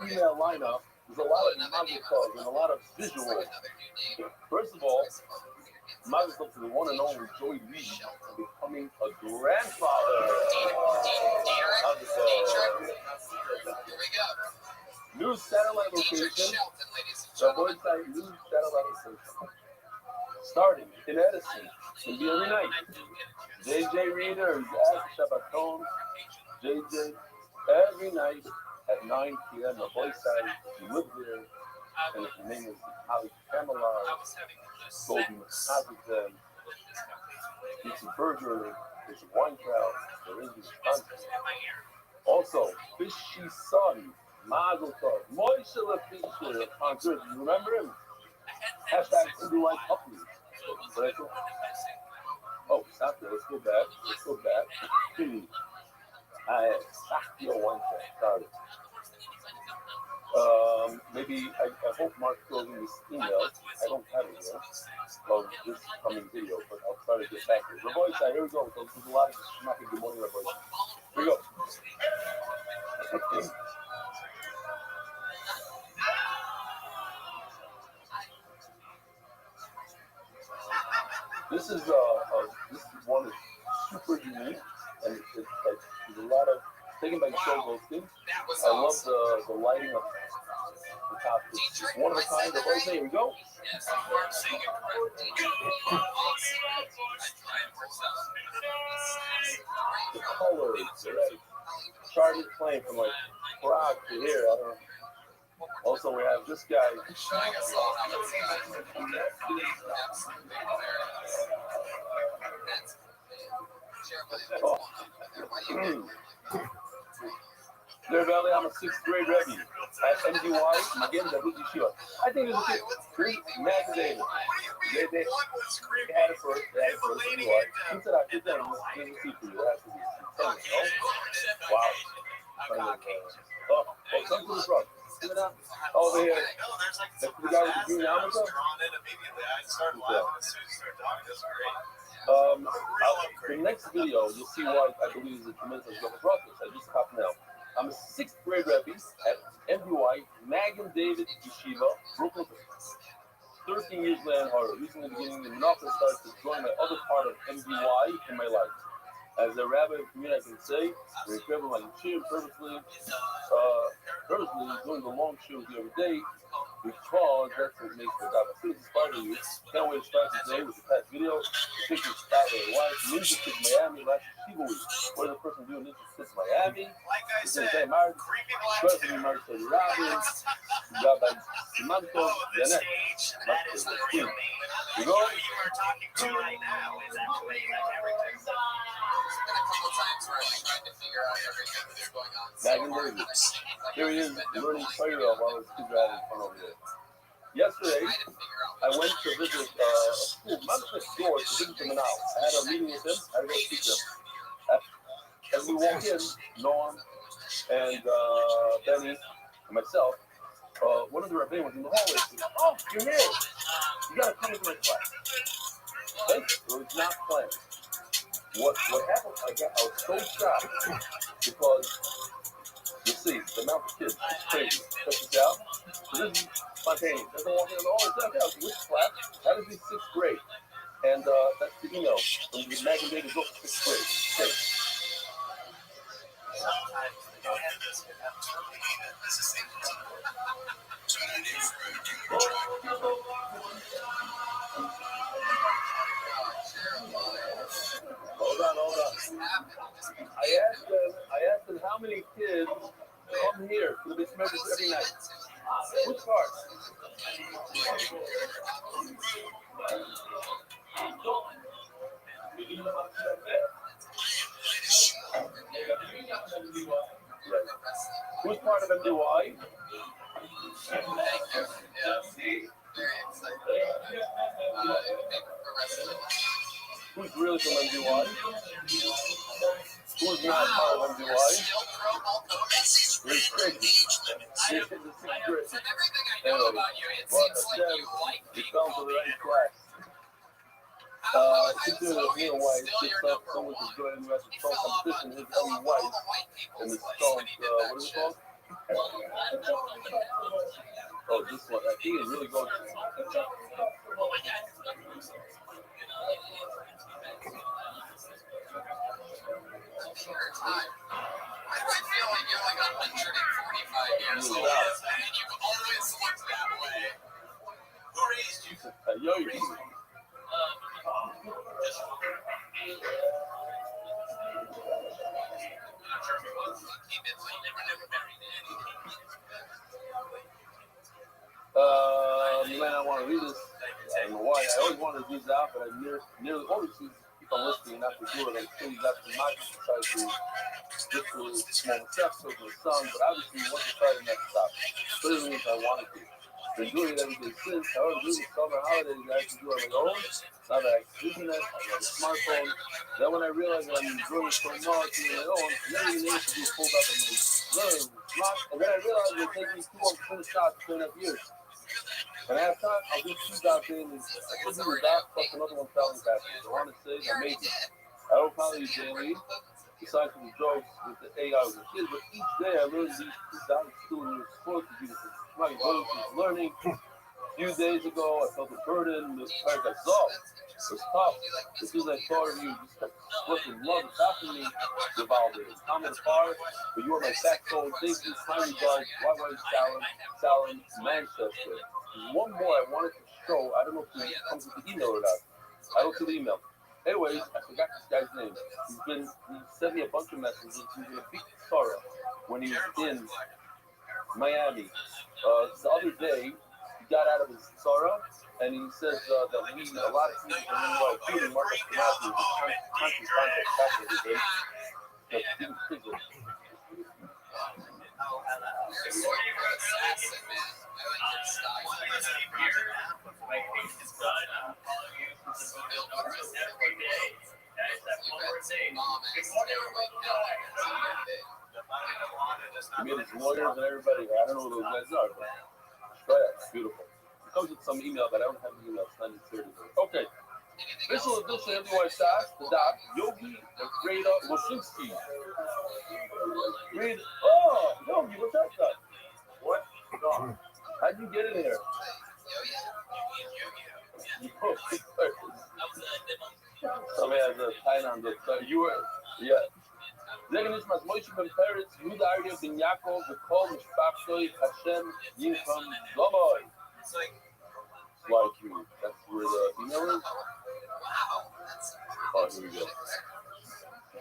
email lineup. There's a lot of mazel tov and a lot of visual. First of all, mazel tov to the one and only Joey Reed becoming a grandfather. How's it go? Here we go. New satellite location. Shelton, ladies and The gentlemen. website new satellite location. Starting in Edison. It's going to be every night. JJ Reader is at Shabbaton. JJ every night at 9 p.m. The website. You live there. And his name is Ali Kamala. Go be massaging them. Eat some burger. Get some wine crowd. There is this content. Also, Fishy Son. Mazel Tov. Moishe LaFisher on good. You remember him? Hashtag Hindu Life Puppy. Oh, stop there. Let's go back. I stopped your one thing. Sorry. Maybe I hope Mark goes in this email. I don't have it here of this coming video, but I'll try to get back to it. Rabbi side, here we go. There's a lot of schmucky good morning, Rabbi. Here we go. This is one that's super unique, and it's like there's a lot of taken by Joe Goldstein. I love the lighting of the top. It's one of a kind. The whole thing. Here we go. Yes, I'm saying it correctly. The colors, right? Charlotte Plain from like Prague to here. I don't know. Also, we have this guy. There, Valley, I'm a 6th grade Rabbi at MDY, Magen David Yeshiva. I think there's a kid, Matt David. They had it first, MDY. He said, I did that, there's a secret, you have to be. Wow. Come to the front. Over here. That's the guy with the green yarmulke? The next video, you'll see why I believe is a tremendous amount of Rothschild. I just popped now. I'm a 6th grade Rabbi at MDY, Magen David Yeshiva, Brooklyn. 13 years land hard. Recently beginning the Menachah starts to join my other part of MDY in my life. As a rabbi for me, I can say, we're incredible like cheer purposely doing the long show every day because that's what makes the opportunity part of you. Can't wait to start today with the past video. The picture spot with a wife, Ninja Kids Miami, last Shiva week. What is the person doing Ninja Kids Miami? Like I said, married, personally married to Rabbi, got by Simanto, Janet. that is the real me. You go? Who you are talking to right now is actually like everything. There's been a couple times where I've been trying to figure out everything that's going on. Magen David. Here he is, learning Torah while his kids are having fun over there. Yesterday, I went to visit a school, not just door, to visit the Manal. I had a meeting with him. I had to go speak to him. As we walk in, Norm and Benny and myself, one of the rabbis was in the hallway. Said, "Oh, you're here. You got to come into my class." Okay? So it's not planned. What happened? I was so shocked because you see the amount of kids. It's crazy. Check this out. So this is spontaneous. Doesn't walk in. Oh, it's not out. Which class? That is the 6th grade. And that's the email from the Magen David book, 6th grade. Okay. Hold on. I asked them how many kids come here to the Beit Medrash every night. Which part? Who's part of MDY? Very excited. Who's really from MDY? Who's not part of MDY? It's crazy. Anyway, but Hashem, he fell to the right class. Consider that me and White sits up someone to join the rest of the song competition is Ellie White and the song, what is it called? Oh, this one. I think it really goes. I feel like you're like 145 years old, and you've always looked that way. Who raised you? Yo, you. You might not want to read this. I don't know why. I always wanted to read that, but I nearly always keep on listening not to do it until you got the market to try to get to a small text of the song, but obviously once you try to not stop. But it means I wanted to. Been doing it every day since. However, during the summer holidays, I actually do it on my own. Now that I have internet, I have a smartphone. Then when I realized that I'm doing it so much on my own, then the name should be pulled up in my learning smart. And then I realized it would take me 2 months to finish shots for 2.5 years. And I have time, I'll do 2 jobs daily. I could do the doc plus another one selling passes. I want to say that maybe. I don't follow you daily, besides for the jokes with the AI with the kids, but each day I learn these 2 dollars still in your supposed to be my goals is learning. A few days ago, I felt a burden. The part I saw it was tough. As soon as I thought of you, just kept slipping love after me. Revolved it. I'm in the car, but you are my backbone. Thank you. Kind regards. Salem, Manchester. One more I wanted to show. I don't know if it comes with the email or not. I don't see the email. Anyways, I forgot this guy's name. He sent me a bunch of messages. He's in a big sorrow when he was in Miami. The other day, he got out of his sorrow, and he says that a lot of people from Illinois, including Marcus Canazzi, was constant contact with him. That he was prison. He made his lawyers and everybody. I don't know who those guys are, but try that. It's beautiful. It comes with some email, but I don't have the email. It's not inserted. Okay. Official edition of NY Stocks, the doc, Yogi Grada Loshinsky. Read, Yogi, what's that stuff? What? How'd you get in here? Somebody has a sign on the you were, yeah. Zegenish mas Moshe ben Peretz, Yehuda Arya ben Yaakov, V'kol Mishpachtoi, Hashem Yincham Gomoy. Like you. That's where the email is. Oh, here we go.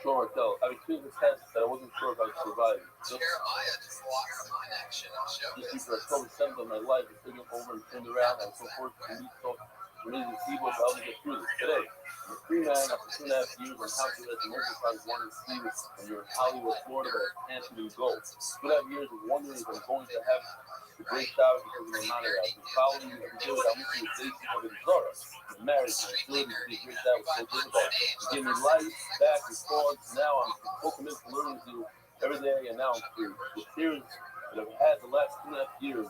Sure, Martel. I was doing the test that I wasn't sure if I would survive. Just because I told the of my life, I took it over and turned around, and so forth, and we talked. We're ready to see what help me get through this. Today, I'm a free man after 2.5 years on how to let the most times want to see this when you're in Hollywood, Florida, but I can't even go. 2.5 years of wondering if I'm going to have the great shower because of my monitor. I've been following you every day without missing a basic of it. Zara, the marriage, my ability to be a great dad was so difficult. You give me life, back, and forth. Now I'm so committed to learning with you every day, and now I'm free. The tears that I've had the last 2.5 years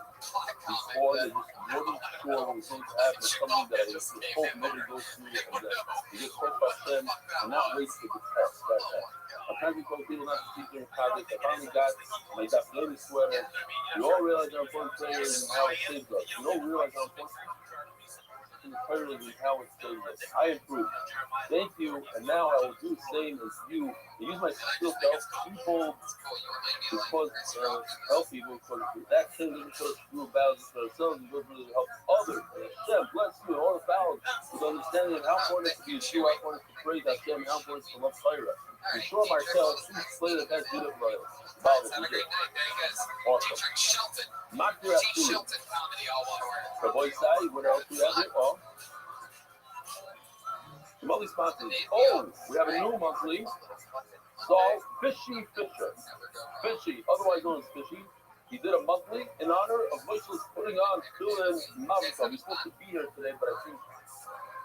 before, they just wasn't sure what was going to happen. Something that I just hope nobody goes through, and that you get close by them and not wait for the test that time. I'm trying to be close people not to teach in college. I finally got my Daphne sweater. You all realize how important prayer is and how it saves us. You all realize how important prayer is and how it saves us. I improved. Thank you, and now I will do the same as you. I use my skills to help people help people because that thing doesn't just do battles for ourselves, it goes really to help others. Hashem bless you and all the battles with understanding of how important it is to be a Jew, how important it is to praise Hashem, and how important it is to love Torah. I'm sure Marcel, please play the best video for us. Awesome. Makir Asuli. The boy Sai, what else do we have here? Oh. The monthly sponsors. Oh, we have a new monthly. Saul Fishy Fisher. Fishy, otherwise known as Fishy. He did a monthly in honor of Moshe's putting on Tefillin Mavka. He's supposed to be here today, but I think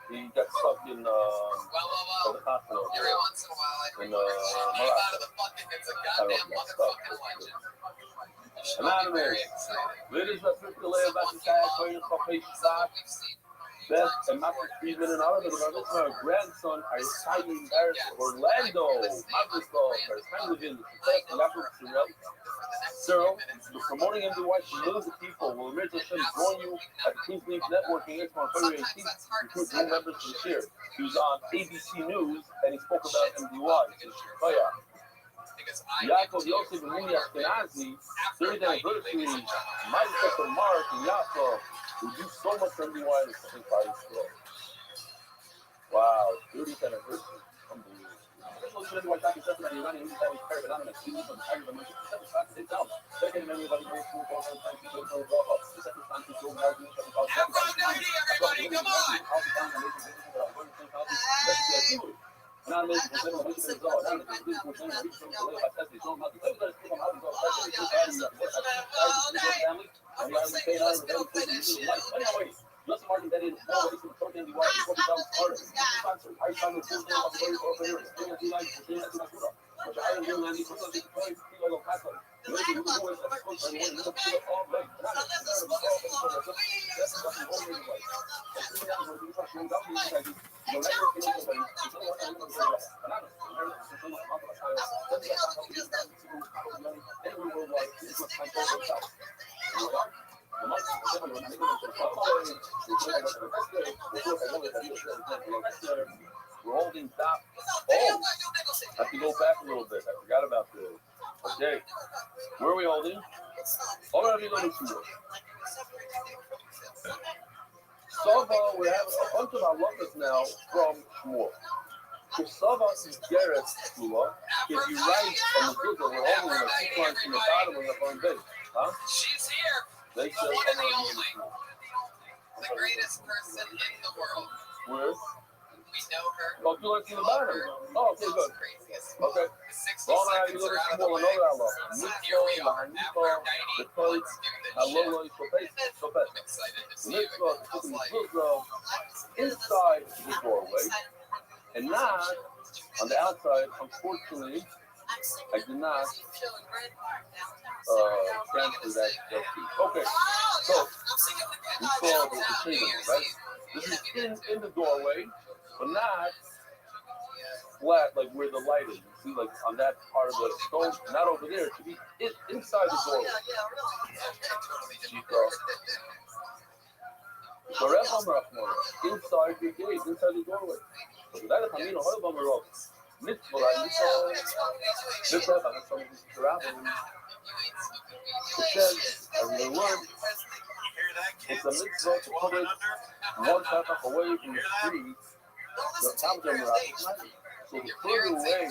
He got stuck in the hospital. Every once in a while, I In think out Morocco. of the bucket. It's a I don't know goddamn if that's stuck. motherfucking legend. You should be Anonymous. very excited. Ladies and gentlemen, back to Side Toyota Coffee Stock. We've seen. Beth and Marcus Friedman and Oliver, my grandson, are highly embarrassed of Orlando. Marcus Ball, our time within the success of Yaakov Cyril, for promoting him to watch millions of people will Mirza Hashem join you at the Queens League Networking Expo on February 18th. Recruit new members for this year. He was on ABC News and he spoke about MDY. Oh yeah. Yaakov Yosef and Muni Ashkenazi, 30th anniversary, Michael Mark and Yaakov, who do so much for MDY in the second party school. Wow, 30th anniversary. Unbelievable. Everybody, come on! We're holding top. Oh, I have to go back a little bit. I forgot about this. Okay, where are we holding? Oh, let me go to Shmuel. Sava, we have a bunch of halakas now from Shmuel. So Sava is Garrett Shmuel. If you write on the book that we're holding a sequence from the bottom of the front page, huh? She's here. They The said, one and the only. The greatest person in the world. where? We know her. Oh, you like to the bottom? Oh, okay, good. Craziest. Okay. The 60 Well, I have to seconds go are to out of the Shmuel. way. Another halacha. Here we are. Mitzvah, After 90 the place, months, give it a halolo, shit. shopet. I'm excited to The see you mitzvah again. is How's putting life? mezuzah inside the doorway and not on the outside. Unfortunately, I did not transfer that piece. Okay, so we saw the table, right? This is in the doorway, but not flat like where the light is. You see, like on that part of the stone, not over there. It should be inside the doorway. So inside the gate, inside the doorway. So that is Hamino Hoybamarov. Mitzvah, it says, as we learned, it's a mitzvah to put it one step away from the street. The top of the so the further away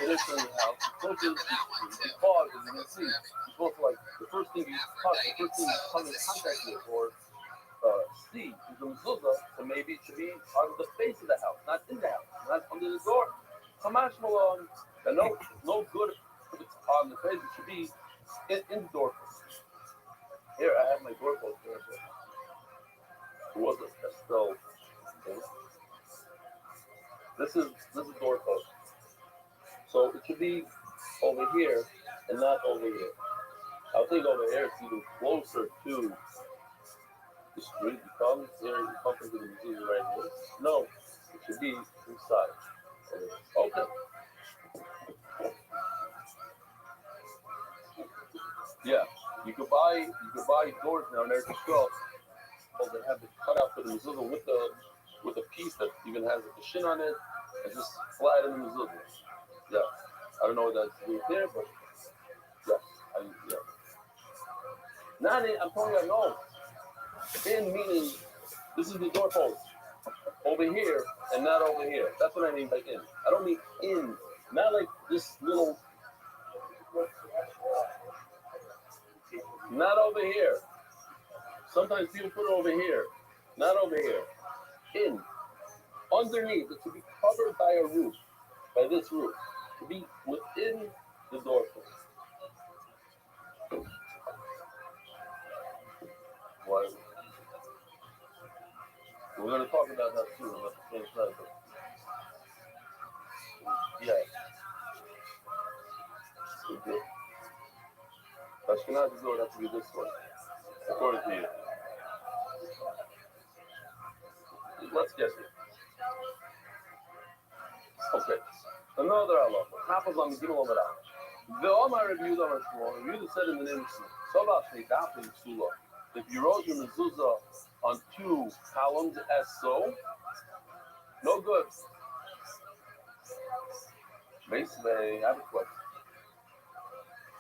it is from the house, the closer the fog, as you can see, you're supposed to like the first thing you touch, the first thing you come in contact with or see is the mezuzah, so maybe it should be on the face of the house, not in the house, not under the door. Hamash Malone, and no good on the face, it should be in the door. Here, I have my doorpost there. It was a Estelle. Okay. This is doorpost. So it should be over here and not over here. I think over here it's even closer to the street. You come here, you come into the museum right here. No, it should be inside. Okay. Yeah, you could buy doors now in Eretz Yisrael. Oh, they have the cutout for the mezuzah with a piece that even has a shin on it and just slide in the mezuzah. Yeah, I don't know what that's doing there, but yeah. Nani, I'm telling you, no. In meaning, this is the doorpost over here and not over here. That's what I mean by in. I don't mean in, not like this little. Not over here. Sometimes people put it over here. Not over here. In. Underneath. It should be covered by a roof. By this roof. To be within the doorpost. What? We're going to talk about that soon, about the same side. But yeah. Good deal. Ashkenazi door would have to be this one, according to you. Let's guess it. Okay. Another Allah. Hafiz on the Gimel of Allah. The Omar Rabbi Yehuda said in the name of Soba Shneidaf in Ksula. If you wrote your mezuzah on 2 columns as so, no good. Basically, I have a question.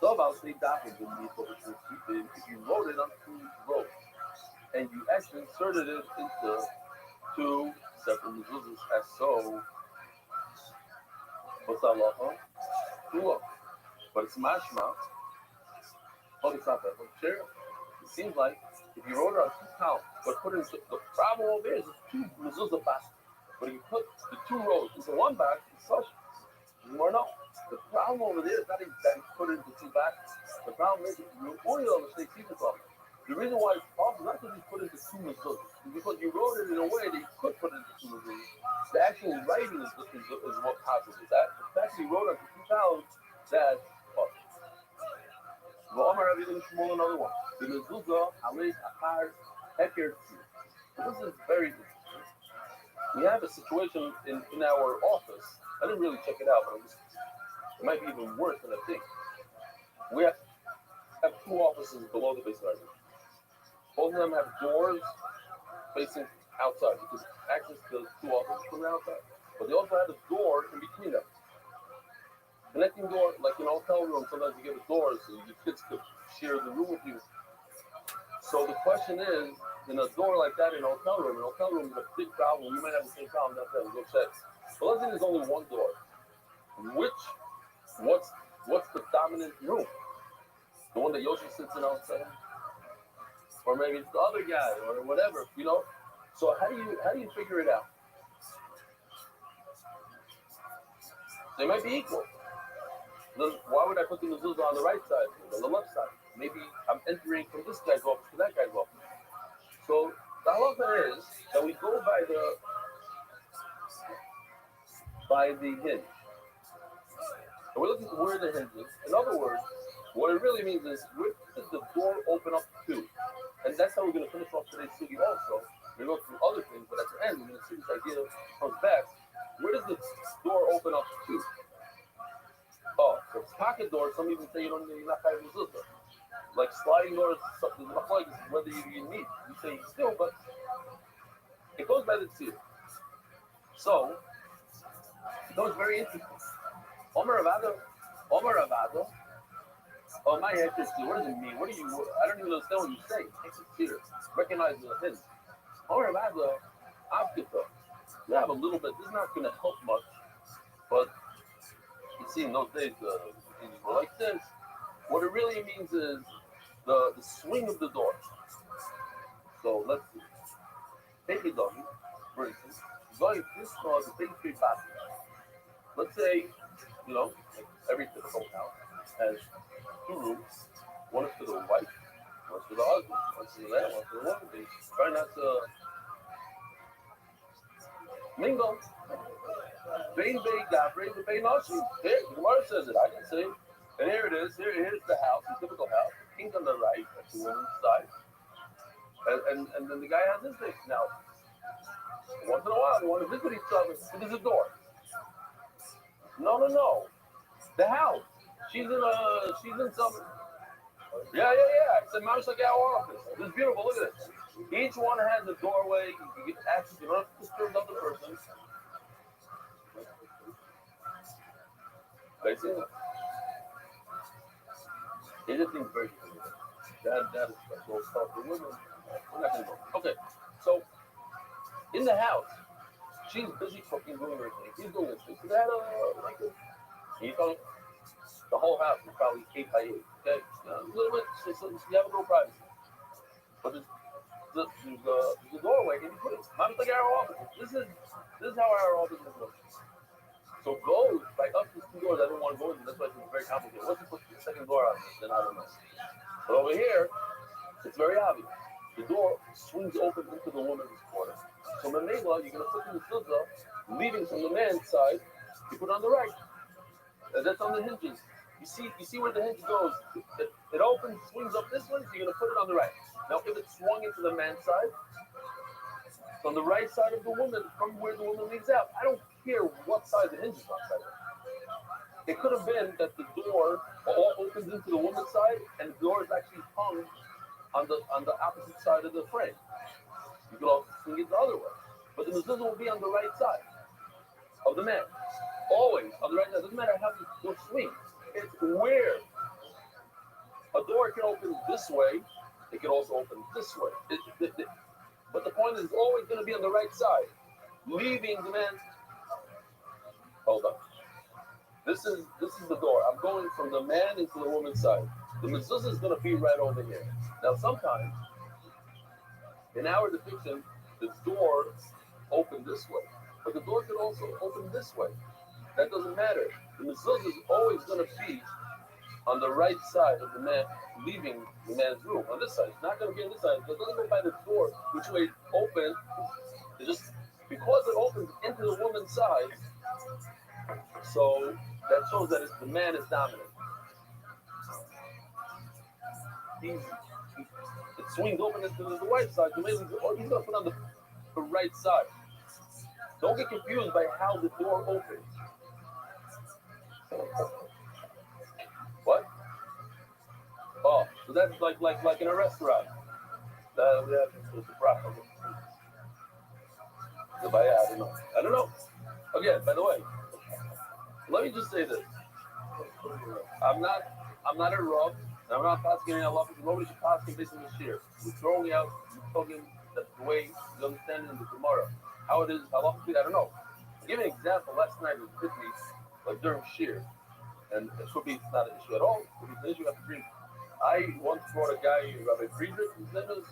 Soba Shneidaf in if you wrote it on 2 rows and you actually inserted it into 2 separate mezuzahs as so, what's Allah? Huh? But it's mashma. Oh, it's not that. But sure, it seems like if you wrote it on 2 columns, but put it into the problem over there is 2 mezuzah baskets. But if you put the 2 rows into 1 basket, it's such more no. The problem over there is not even that you put it into 2 baskets. The problem is you only understand the problem. The reason why it's possible is not because you put it into 2 mezuzahs, it's because you wrote it in a way that you could put it into 2 mezuzahs. The actual writing is what causes it. That the fact that you wrote it on 2 columns, that's another one. The mezuzah alei achar heker. This is very interesting. We have a situation in our office. I didn't really check it out, but it might be even worse than I think. We have 2 offices below the base library. Both of them have doors facing outside because access to 2 offices from the outside. But they also have a door in between them. Connecting door, like in a hotel room, sometimes you get a door so your kids could share the room with you. So the question is, in a door like that in a hotel room is a big problem. You might have the same problem downstairs, go check. But let's say there's only 1 door. What's the dominant room? The one that Yoshi sits in outside? Or maybe it's the other guy, or whatever, you know? So how do you figure it out? They might be equal. Then why would I put the mezuzah on the right side or on the left side? Maybe I'm entering from this guy's office to that guy's office. So the halacha is that we go by the hinge. And we're looking at where the hinge is. In other words, what it really means is where does the door open up to? And that's how we're going to finish off today's sugi also. We're going to go through other things, but at the end, we're going to see this idea comes back. Where does the door open up to? Oh, so it's pocket door. Some even say you're not having mezuzah. Like sliding doors, there's not like whether you need. You say you still, but it goes by the tzir. So, it was very interesting. Omer Ravado. Oh, my head is what does it mean? What do you? I don't even understand what you say. It's tzir. Recognize the hint. Omer Ravado, Avkita. You have a little bit. This is not going to help much, but you see in those days things were like this. What it really means is the swing of the door. So let's see. Take a doggy, for instance. Going this cause a big 3 baskets. Let's say, like every typical house has 2 rooms. One is for the wife, one is for the husband, one is for the man, one is for the woman. They try not to mingle. Bain Bay Gabri, the Bain Nashi. There, the Gemara says it. I can say. And here it is. Here's the house, the typical house. The king on the right, that's the woman's side. And then the guy has his thing. Now, once in a while, they want to visit each other. So there's a door. No. The house. She's in some. Yeah. It's a mouse like our office. It's beautiful. Look at this. Each one has a doorway. You get access. You don't have to disturb the other person. Basically, it just seems very good. That is what stuff for women. We're not gonna go. Okay, so in the house, she's busy cooking, doing her thing. He's doing his thing. So that you know, the whole house is probably 8 by 8. Okay, a little bit. So you have a little privacy, but there's a doorway in between. Not like our office. This is how our office is working. So those, like up to 2 doors, I don't want to go into. That's why it's very complicated. Once you put the second door on, then I don't know. But over here, it's very obvious. The door swings open into the woman's quarter. So Mamela, you're gonna put the mezuzah, leaving from the man's side, you put it on the right. And that's on the hinges. You see where the hinge goes. It opens, swings up this way, so you're gonna put it on the right. Now if it's swung into the man's side, it's on the right side of the woman, from where the woman leaves out. I don't care what side the hinge is on. It could have been that the door all opens into the woman's side, and the door is actually hung on the opposite side of the frame. You could also swing it the other way. But the mezuzah will be on the right side of the man. Always on the right side. It doesn't matter how the door swings. It's where a door can open this way, it can also open this way. But the point is, it's always going to be on the right side, leaving the man. Hold on. This is the door. I'm going from the man into the woman's side. The mezuzah is going to be right over here. Now, sometimes in our depiction, the door opened this way, but the door could also open this way. That doesn't matter. The mezuzah is always going to be on the right side of the man, leaving the man's room. On this side, it's not going to be on this side. It doesn't go by the door, which way it opened. It just because it opens into the woman's side. So that shows that the man is dominant. It swings open into the right side. So maybe he's going to put on the right side. Don't get confused by how the door opens. What? Oh, so that's like in a restaurant. It's a problem. I don't know. Again, by the way, let me just say this. I'm not a Rav. I'm not asking any Allah. Nobody should ask him based on the shir. We're throwing out, we're talking that the way you understand it in the Gemara. How it is, Allah, I don't know. I'll give you an example. Last night it hit me, like during shir. And it could be it's not an issue at all. It could be an issue after dream. I once brought a guy, Rabbi Friedrich, his name is,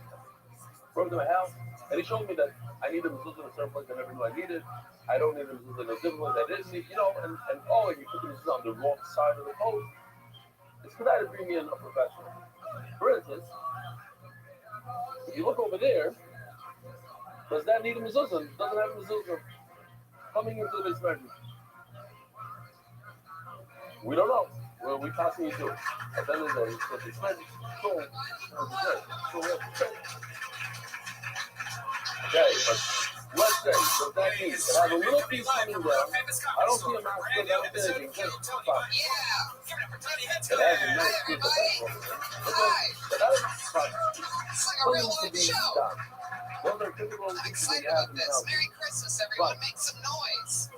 brought him to my house, and he showed me that I needed a mezuzah in a certain place I never knew I needed. I don't need a mezuzah in a different place I didn't need, and you put the mezuzah on the wrong side of the post. It's because I had to bring in a professional. For instance, if you look over there, does that need a mezuzah? It doesn't have a mezuzah coming into this bedroom. We don't know. Well, we constantly do it. At the end of the day, it's magic. Okay, but let's say, does that mean it has a little piece coming down? I don't see a mask that I don't think it can fine. It has a nice piece of that doesn't fine. It's like a real live show. Those are typical I'm excited about this. Merry Christmas, everyone. Make some noise.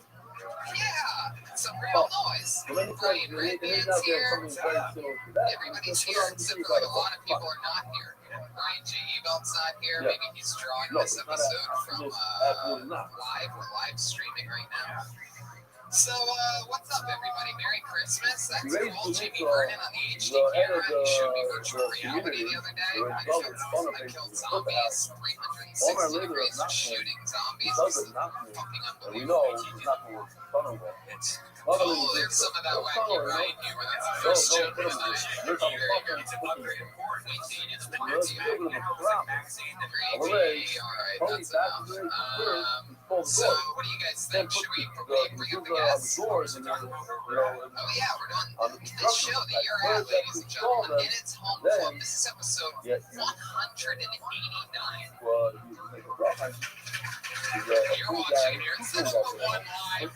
Yeah, some real noise. Brian Redman's here. Everybody's here except for like a lot of people are not here. Brian J. Evelt's not here. Maybe he's drawing this episode from live streaming right now. So, what's up, everybody? Merry Christmas. That's cool. Jimmy Vernon on the HD camera. He showed me virtual reality the other day. I killed zombies. 360 degrees of shooting zombies. Fucking unbelievable. Oh, there's some of that wacky right here where that's the first joke of the night. Here you go. Alright, that's enough. So, what do you guys think? Should we bring up the guests? Oh yeah, we're doing this show that you're at, ladies and gentlemen, in its home club. This is episode 189. You're watching here. It's the #1 live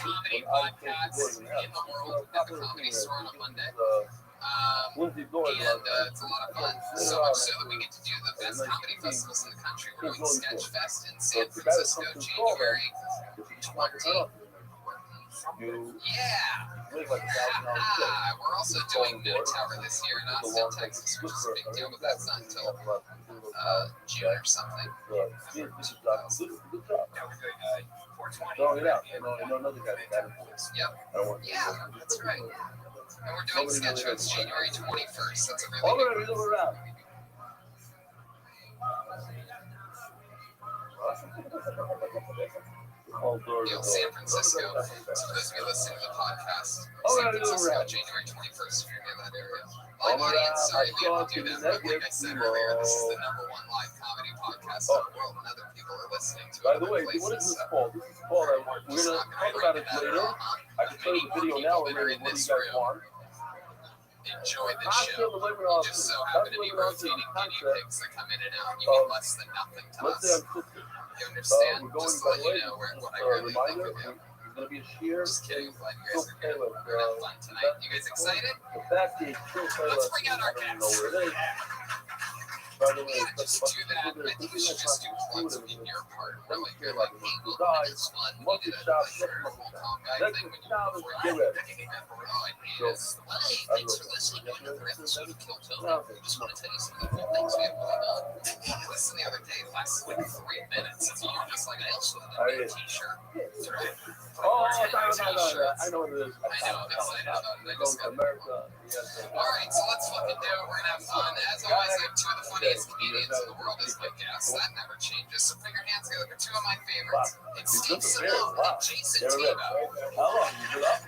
comedy podcast in the world at the Comedy Store on a Monday. And it's a lot of fun. So much so that we get to do the best comedy festivals in the country. We're doing Sketch Fest in San Francisco, January 20. Yeah. We're also doing Noon Tower this year in Austin, Texas, which is a big deal, but that's not until June or something. Yep. Yeah, that's right. And we're doing Sketch Fest January 21st. That's a really good one. San Francisco, so those of you listening to the podcast, San Francisco, January 21st, if you're near that area. Live audience, sorry we have to do that, but like I said earlier, this is the #1 live comedy podcast in the world, and other people are listening to it. By the way, places, what is this so called? This is called, we're going to talk about it later. I can tell you the video now already. What do you guys want? Enjoy the Cocktail show. delivery You office. just so happen to be rotating guinea pigs that come in and out. You mean less than nothing to Let's us. say I'm sister. You understand? We're going, Just to by let the way, you know what I a really love reminder, with you. there's going to be a shear. Just kidding. Glad you guys are gonna have fun tonight. You guys excited? The backstage chill playlist. Let's bring out our I don't guests. know where it is. By the We way, gotta just do that. I think we should just do plugs in your part. Really, you're like, hey, look, when this one, we did a whole Tom guy thing when you were get ready. Oh, I hate it. Well, hey, thanks for listening to another episode of Kill Tony. I just want to tell you some of the cool things we have going on. I listened the other day, it lasted like 3 minutes, and you're just like, I also have a t-shirt. Oh, I know what it is. I know, I'm excited about it. I just got it. America. Yes. Alright, so let's fucking do it. We're gonna have fun. As always, I have 2 of the funniest comedians in the world as my guests. That never changes. So put your hands together for 2 of my favorites. It's Steve Simone and Jason Tebow. How long? You been up?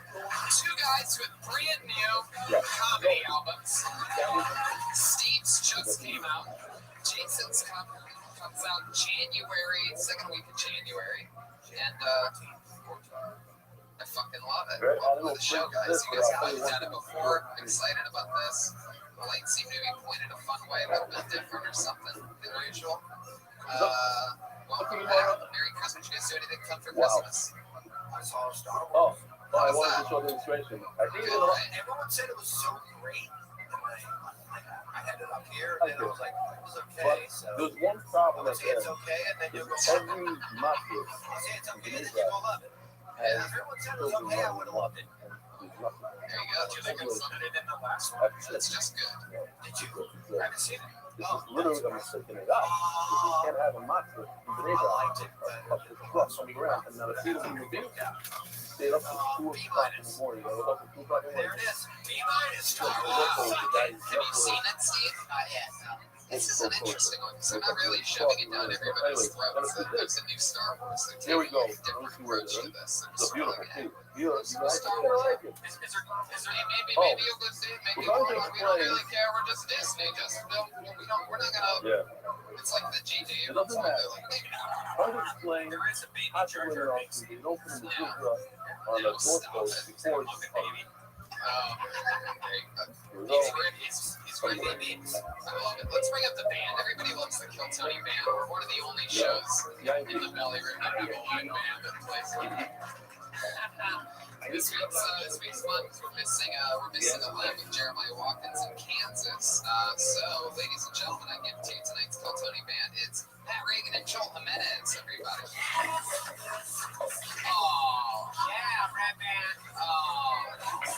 2 guys with brand new comedy albums. Steve's just came out. Jason's comes out January, 2nd week of January. And I fucking love it. Love the show, guys. You guys have looked at it before. I'm excited about this. The lights seem to be pointed a fun way, a little bit different or something than usual. Welcome back. Merry Christmas. You guys do anything fun for Christmas? I saw Star Oh, Wars. I wanted to show the illustration. I think Good, right? Everyone said it was so great. I had it up here, and then I was like, it was okay. So there's one problem I at would say the it's end. okay, and then you'll go. Every mafia I'll say it's okay, and then you go love it. And if everyone said it was okay, I would have loved it. There you go. Do you think it's something in the last one? That's just good. Did you? I haven't seen it. This is literally I'm sticking it out. You can't have a matzo. I liked it, Up to the cross on the ground, and now the feet in the beach. Stayed up to 2 o'clock in the morning. I was up at 2 o'clock in the There morning. it is. B-minus Star Have Wars. you seen it, Steve? Not yet. No. This is an interesting one because they're not really shoving it down everybody's throats. It's a new Star Wars. They're Here we taking go. a different approach to this. It's a beautiful thing. You like it? Maybe you'll go see it. Maybe you won't. We don't really care. We're just Disney. We're not gonna. Yeah. It's like the J.J. It Abrams doesn't one. matter. They're like, maybe not. How to explain There is a baby how to Jar win Jar it Binks. off. They open the Supra on the doorpost before it's Baby. He's really neat. I love it. Let's bring up the band. Everybody loves the Kill Tony band. We're one of the only shows in the belly room that have a live band that plays. This week's fun because we're missing a limb with Jeremiah Watkins in Kansas. So, ladies and gentlemen, I give to you tonight's Kill Tony band. It's Pat Reagan and Joel Jimenez, everybody. Oh, yeah, Rabbi. Oh,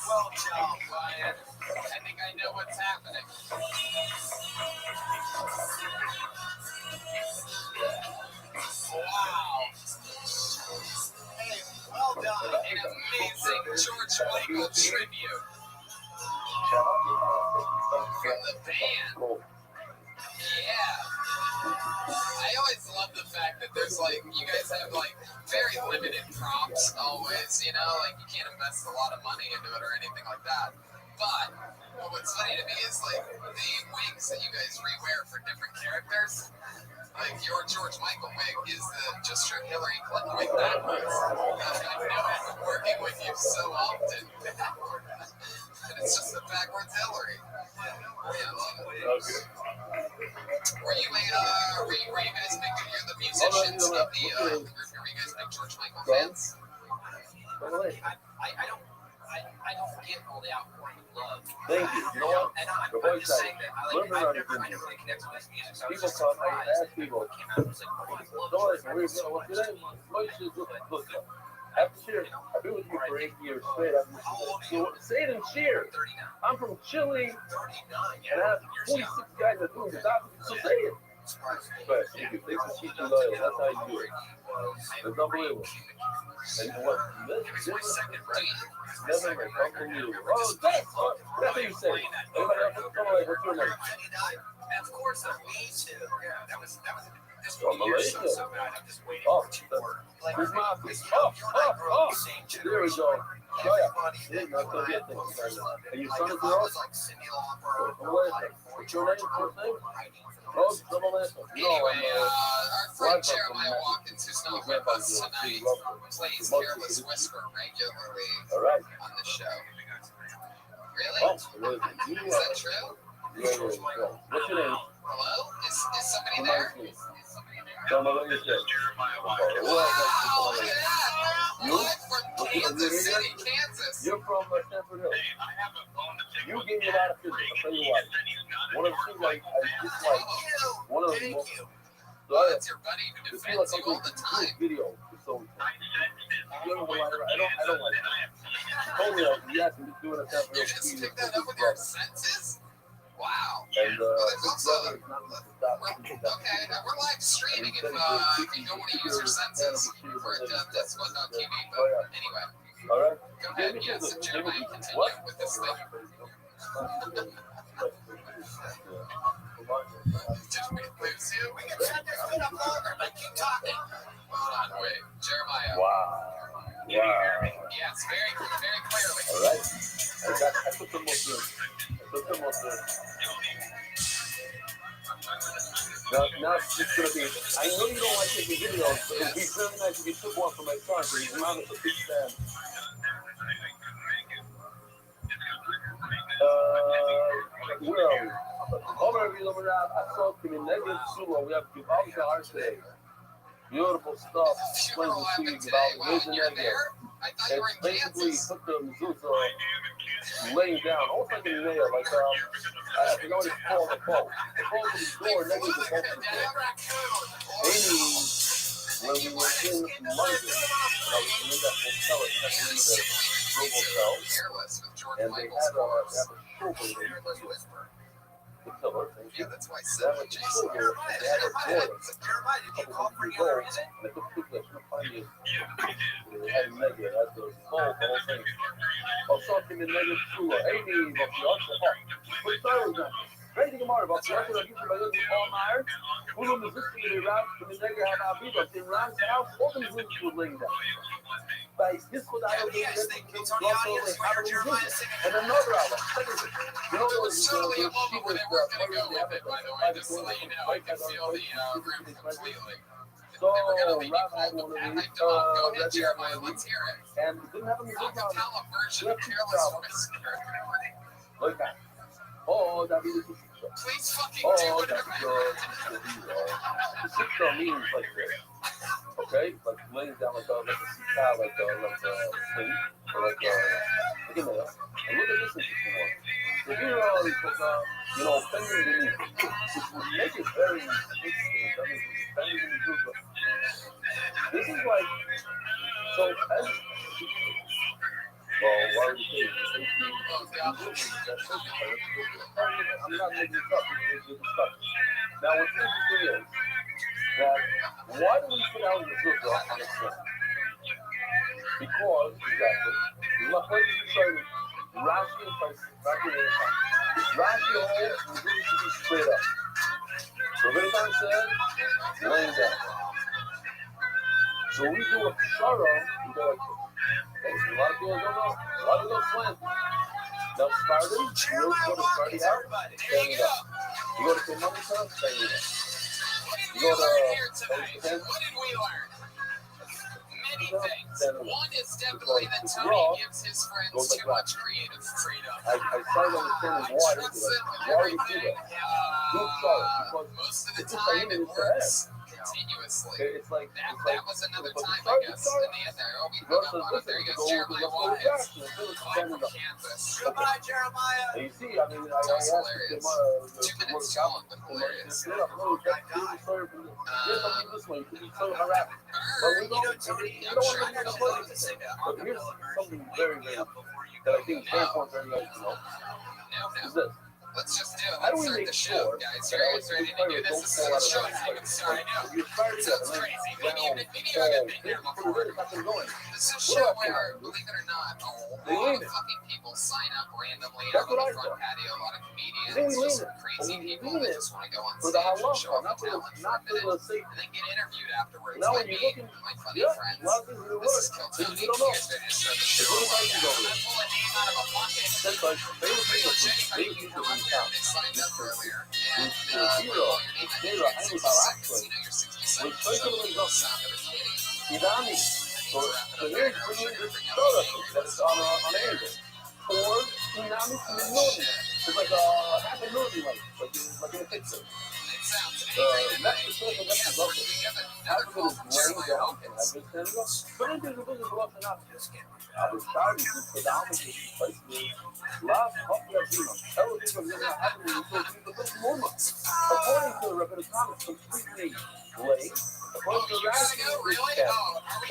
well done, Ryan. I think I know what's happening. Wow. Hey, well done. An amazing George Michael tribute from the band. Yeah. I always love the fact that there's like, you guys have like very limited props always, you know, like you can't invest a lot of money into it or anything like that. But what's funny to me is like the wigs that you guys rewear for different characters. Like your George Michael wig is just your Hillary Clinton wig backwards. I've been working with you so often. And it's just a backwards Hillary. Yeah, I love it. Okay. Were you guys big? You're the musicians of the group. Were you guys big George Michael fans? I don't get all the outpouring of love. Thank you. You know what? And I'm just saying that I never really connected with this music. So I was People just come, surprised. I ask people. Came out and was like, oh, I love Don't George listen, look. After cheer, I've been with you for 8 years straight. So say it in cheer. 39. I'm from Chile, 39. and I have 26 guys that do the doctor. So say it. But thank you. Thanks for keeping loyal. That's how you do it. It's unbelievable. And you know what? This is second right. never unbelievable. Oh, that's what you say. Everybody else is coming like, what's your name? And of course, me too. Yeah, that was this From year Malaysia. so bad. I'm just waiting Oh, for 2 more. Like, Where's my you know, you and I grew up the same There we generation. go. everybody. Yeah, you're not gonna get things. And your son is Like, if I your was like Cindy Lauper or like What's your name? First name? Oh, double last name. Anyway, our friend Jeremiah Watkins, who's not with us tonight, plays Careless Whisper regularly All right. on the show. Really? Oh, Is that true? yeah. What's your name? Hello? Is somebody there? Tell me what you said. Wow, look at that. Live from Kansas City, Kansas. You're from Stanford Hill. You gave me a lot of physics. I'll tell you what. One of the things I dislike, one of the most. Well, that's your buddy who defends you all the time. Video. So, I don't like it. Told me you asked me to do it at Stanford You Hill. just picked that up with your senses? Wow. And there's also his brother is not okay, we're live streaming if you don't want to use your senses for it. That's what's on TV. But anyway, all right. Go ahead. Yes, Jeremiah, you continue with this thing. Did we lose you? We can shut this thing up longer, but keep talking. Hold on, wait. Jeremiah. Wow. Yes, very clearly. All right. I put them most in. Now it's just going to be, I know you don't like taking videos, but it would be really nice if you took one for my son, because he's around as a big fan. Where are we? I saw Kriminelle Sula. We have Givaldi art today. Beautiful stuff. Explains the sea, Givaldi. It's basically put the mezuzah laying down, almost like a nail, like I forgot what it's called, the pole. The pole to the door, negative the pole to the door. Amy, when we were in London, and I was in that hotel, it had to be the Grove Hotel, and they had a show the pillar thing. Yeah, that's why I That said was Jason. so here, and they had a boy, a couple of years old, and I took pictures, I couldn't find it. They had a negative, had the pole, the whole thing. Of something in negative two, Amy, of the other, but it's always not. Rating tomorrow, about the other, I give you my little all-nighter. Who knows this thing in Iraq, from the negative, have our people, in Iran's house, all the Muslims were laying down. But this was out of the and another album. You know, There's totally a moment where they weren't going to go with it, by the way, just to let you know. I can feel the room completely. So, They were going to be Rabbi one of these, go ahead, Jeremiah, let's hear it. and we didn't have a music A cappella version of Careless Whisper. like that. Oh, that means Please fucking do it. the six means like this. Okay, like laying down like a sika, like a thing, or like a nail. And look at this interesting one. So here are bending the knee, which would make it very interesting. I mean, bending the knee. This is like so. Well, why would you say I'm not making this up. It's stuff. Now, what's interesting is that why do we put out the mezuzah on the front? Because, exactly, let's say Rashi and Rashi holds the mezuzah should be straight up. So every time says, laying down. So we do a pshara, we go like this. A lot of people don't know. A lot of those slant. Now, starting, you go to starting out, standing up. You go to Kimani Town, standing up. You go to What did we learn? Many things. One is definitely that Tony gives his friends too much creative freedom. I started understanding why they do that. Why do you do that? Don't start, because most of the time it works continuously. it's like That was another time, I guess. In the end, there. Oh, we hung up on it. There he goes, Jeremiah Watkins. Canvas. Goodbye, Jeremiah. And you see, I mean, I asked him 2 minutes too long, but hilarious. This way, you so harassed. But we don't want to play this. But here's something very, very that I think is very important for everybody to know. Is this. Let's just do it. How do Let's we start make the show, sure guys. that You our guys ready to do this? This is a show that you can start. I know. you start It it sounds and then crazy. down, Maybe you haven't been here put before. it in, kept going. This is a show where, believe it or not, a lot of fucking people sign up randomly That's out on what I the front thought. patio. A lot of comedians, Then we just lean it. crazy And we people lean that it just want to go on for stage the and halal, show off not their for talent for a not for minute, the sake. and then get interviewed afterwards Now by when you're me looking, and my funny yeah, friends. a lot of things will This work. is Kill Because Tony. you don't You know. guys ready to start the The show? little things go I'm there. pulling a name out of a bucket. That's like, they were Pretty much people anybody can come up there. They signed up earlier. And Zero. your name at Zero. I 60 was about seconds. You know your 60 seconds. With first of all, The sound of a kitty. Idani. So the lyrics bring in this product that's on an angle. Or Inami Minori. It's like a half a million like in a picture. It sounds That's the sort of that's love. Half of it is laying down and half of it is standing up. But it is a bit of love and not just I was starting to predominantly place me last couple of years. Television was not happening until the moment. According to the Rabbi Thomas, completely late. According to the Rashi,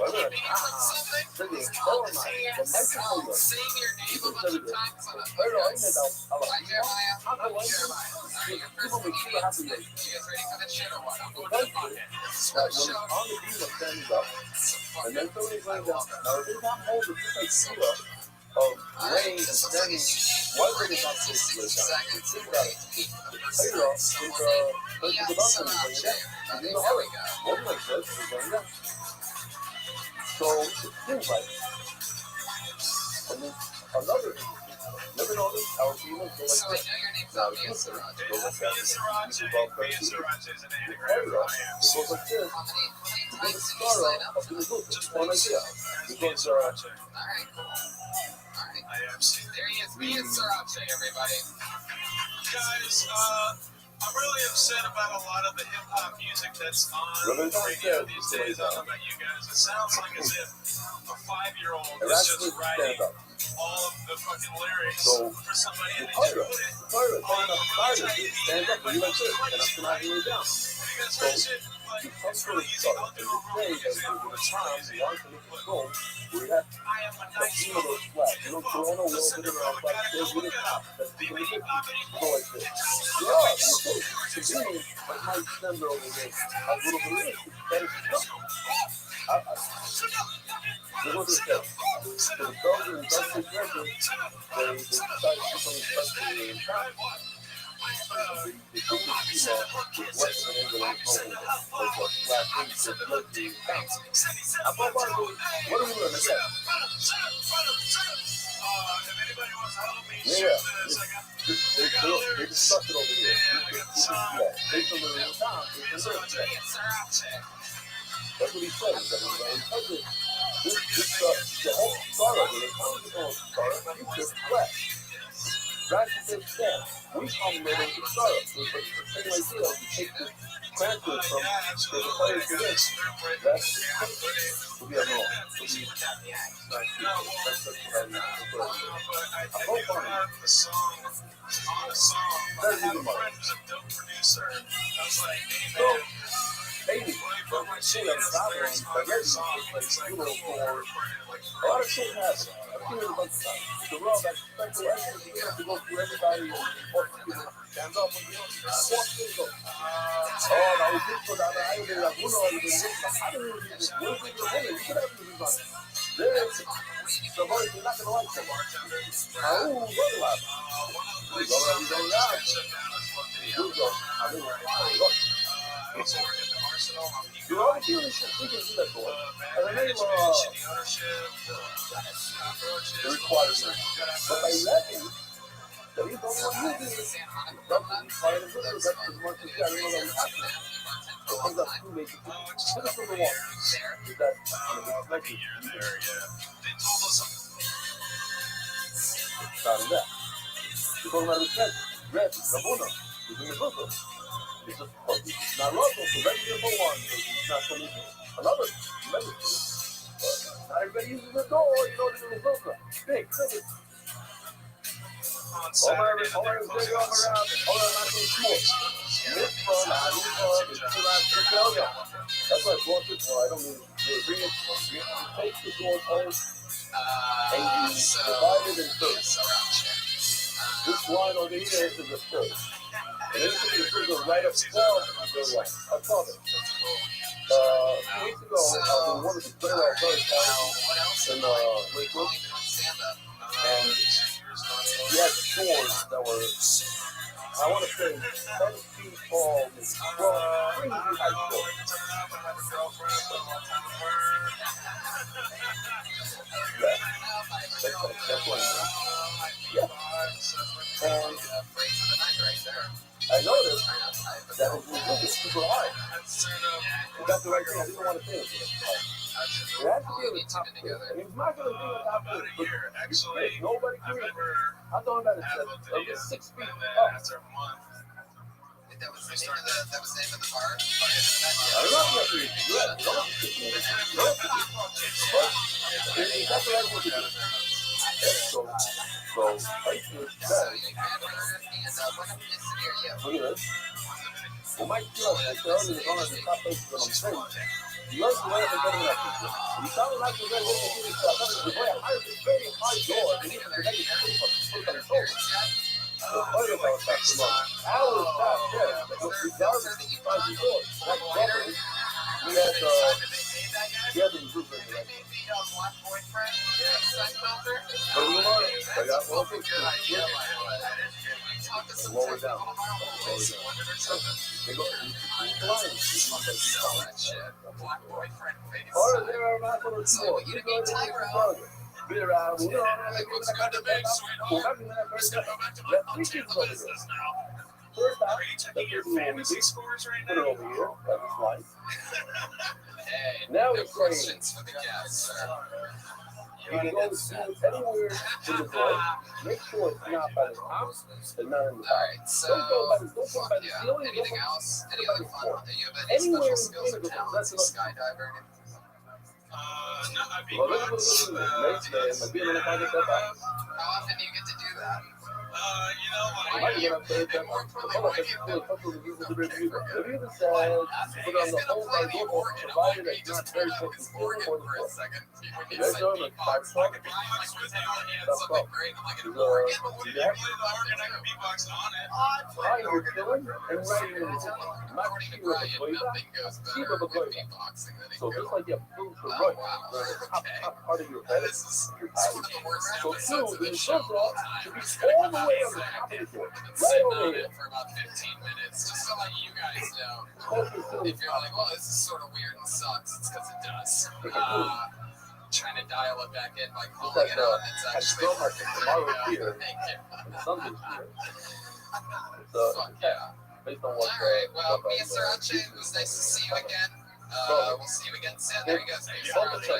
whether it's sitting, oh my, the microphone, saying your name a bunch of times on a pero ahí me da a la Jeremiah. How Jeremiah. Alright, your first people make sure happy You guys ready for the shit or what? I'm going to Because the bucket. This is that what when show. on the beam of standing up, and then somebody's laying down. Now, if they not hold the different feel of laying and standing, one thing is not supposed to lay down. Think about it. Torah is the place of the bottom is laying down. It's in the heart. One like this is laying down. So it seems like, and then another, never noticed how humans go So I like this. know your name's Now, Alvia humans Sriracha. go like that. It's about Mia 13. Sriracha is an anagram Torah, of it goes like this. How many Because times it's did you sign Torah up? up in the book. Just one idea. Because Sriracha. Alright, cool. Alright. I am seeing. There he is. Mia Sriracha, everybody. Guys, I'm really upset about a lot of the hip hop music that's on Rabbi the radio said, these days. I don't know about you guys. It sounds like as if a 5-year-old and is that's just just writing stand up. all of the fucking lyrics So, for somebody and they Torah, just put it Torah, stand up, stand up, and you like this, and I'm not really down. because So, that shit, like, you come it's to really the easy. I'll Torah, do and a you wrong say that example. there's a It's time really easy. you want to make it go, where you have I am a a nice few of those flags. You don't throw on a little bit of a flag, there's really top. That's the way you go like this. Yeah, and you say, to me, like my extender over here, a little bit of this, that is enough. They go to the test. So the dogs and dogs and dresses, they decide to do something special in time. They put the female with Western England home, like a flat thing, so the look being bounced. What do we learn again? If anybody wants to help me Yeah, shoot this, I got they discuss it over here. This is flat. Based on the real time, it's a lyric check. That's what he says. I mean, because of the whole Sarah, when it comes to Sarah, you just flat. Rashi says that. We come later to Sarah. So it's like the same idea. You take this transfer from the player to this. That's to be a role. To be that's what I mean. I think about the song on a song. My friend was a dope producer. I was like, hey man, Maybe, but my shit has not been like it's like, you know, for a lot of shit happens. I've seen it a bunch of times. The world that's special essence, you have to go through everybody and what people stand up and you know, what things up. Oh, now we did put out, I don't know, like, I don't even do this. What if we do it? You could have to do that. There's the voice, you're not going to like them. Oh, what do I? We go around and go, yeah. You go. I mean, look. You know, if you shit, we can do that for it. And the name the requirement. But by letting, that he's the only one using it. That's part of the video, that's as much as I don't know that we have to. So I think that's two ways to do it. Put us number one. Is that on the reflection? Not in that. We're talking about reflection. Red, Rabuna, is in the book. It's just it's not Russell, so that's number one. It's not coming in. Another medicine. Not everybody uses the door, you know, to do the filter. Big, cricket. All my big arm around, all of my things small. This one, I need it's too much to tell you. That's why I brought this one. I don't mean to bring it. You take the door home and you divide it in thirds. This line over here is the church. And anything that goes right up above the line. I saw this. A few weeks ago, I was in one of the Federal Brothers in Lakewood. And we had stores that were, I want to say, 10 feet tall, maybe 12, crazy high stores. Yeah. That's one. Yeah. And I noticed that it was really super high. We got the right thing. I didn't want to say it. It had to be in the top tier. And it's not going to be in the top tier. But nobody can. I'm talking about it. At least 6 feet up. That was the name of the bar. I don't know if you have to do it. No. But it's not the right one to do. So I should say, look at this. Well, Mike Field, I tell you, is one of the top places that I'm saying. You like the way I'm getting that picture. You sound like the way I'm getting this stuff. The way I'm very high door, and even the way you're put on the shoulder. The point of our factor long. Hours back there, regardless of the size of the door, that's definitely, we had the improvement in that. But we learned, I got one thing. Lower down. They go or there are not going to So you need Tyro. Be around. Looks good to me, sweetheart. Let's go back to my hotel. What is this now? Are you checking your fantasy scores right Put it now? over here. That was fine. Hey, Now no it's questions for the guests. You can go to anywhere in the door. Make sure it's not by the top and not in the top. Alright, so Don't go by the yeah. ceiling. Anything else? Any other fun? Do you have any Anywhere special in skills or the talents? A skydiver? No, I'd be Well, glad. How often do you get to do that? You know, I like, might get up there. And more importantly, Hold on, why let's do you do a couple of reviews of the review. The review says, He's put on the gonna whole play by the Google, organ. provided He it's just not very pulled out his flexible organ or for a the second. When you They're said doing a beatbox, five I could beatbox with you and he had something great. I'm like, an organ? What do you play mean? the organ, I can beatbox on it. I was killing and writing in the book. Not According to cheating with a Brian, flavor. nothing goes Cheap better of a with flavor. beatboxing than So it just goes. like you have food for Oh, right, wow. the top Okay. part of your head, This is your one of eyes. the worst So episodes of two, the this show of all result time. should be We're just gonna all come the out way in on a the top of second. the door. I've been Right sitting over on here. it for about 15 minutes, just to let you guys know. Closest to If you're like, well, this is sort of weird and sucks, it's because it does. Trying to dial it back in by calling like it out. It's actually tomorrow's here. Thank you. and Sunday's here. Fuck yeah. Based on All what right. Well, me and Sriracha, it was nice to see you again. We'll see you again soon. There you go. Me and Sriracha.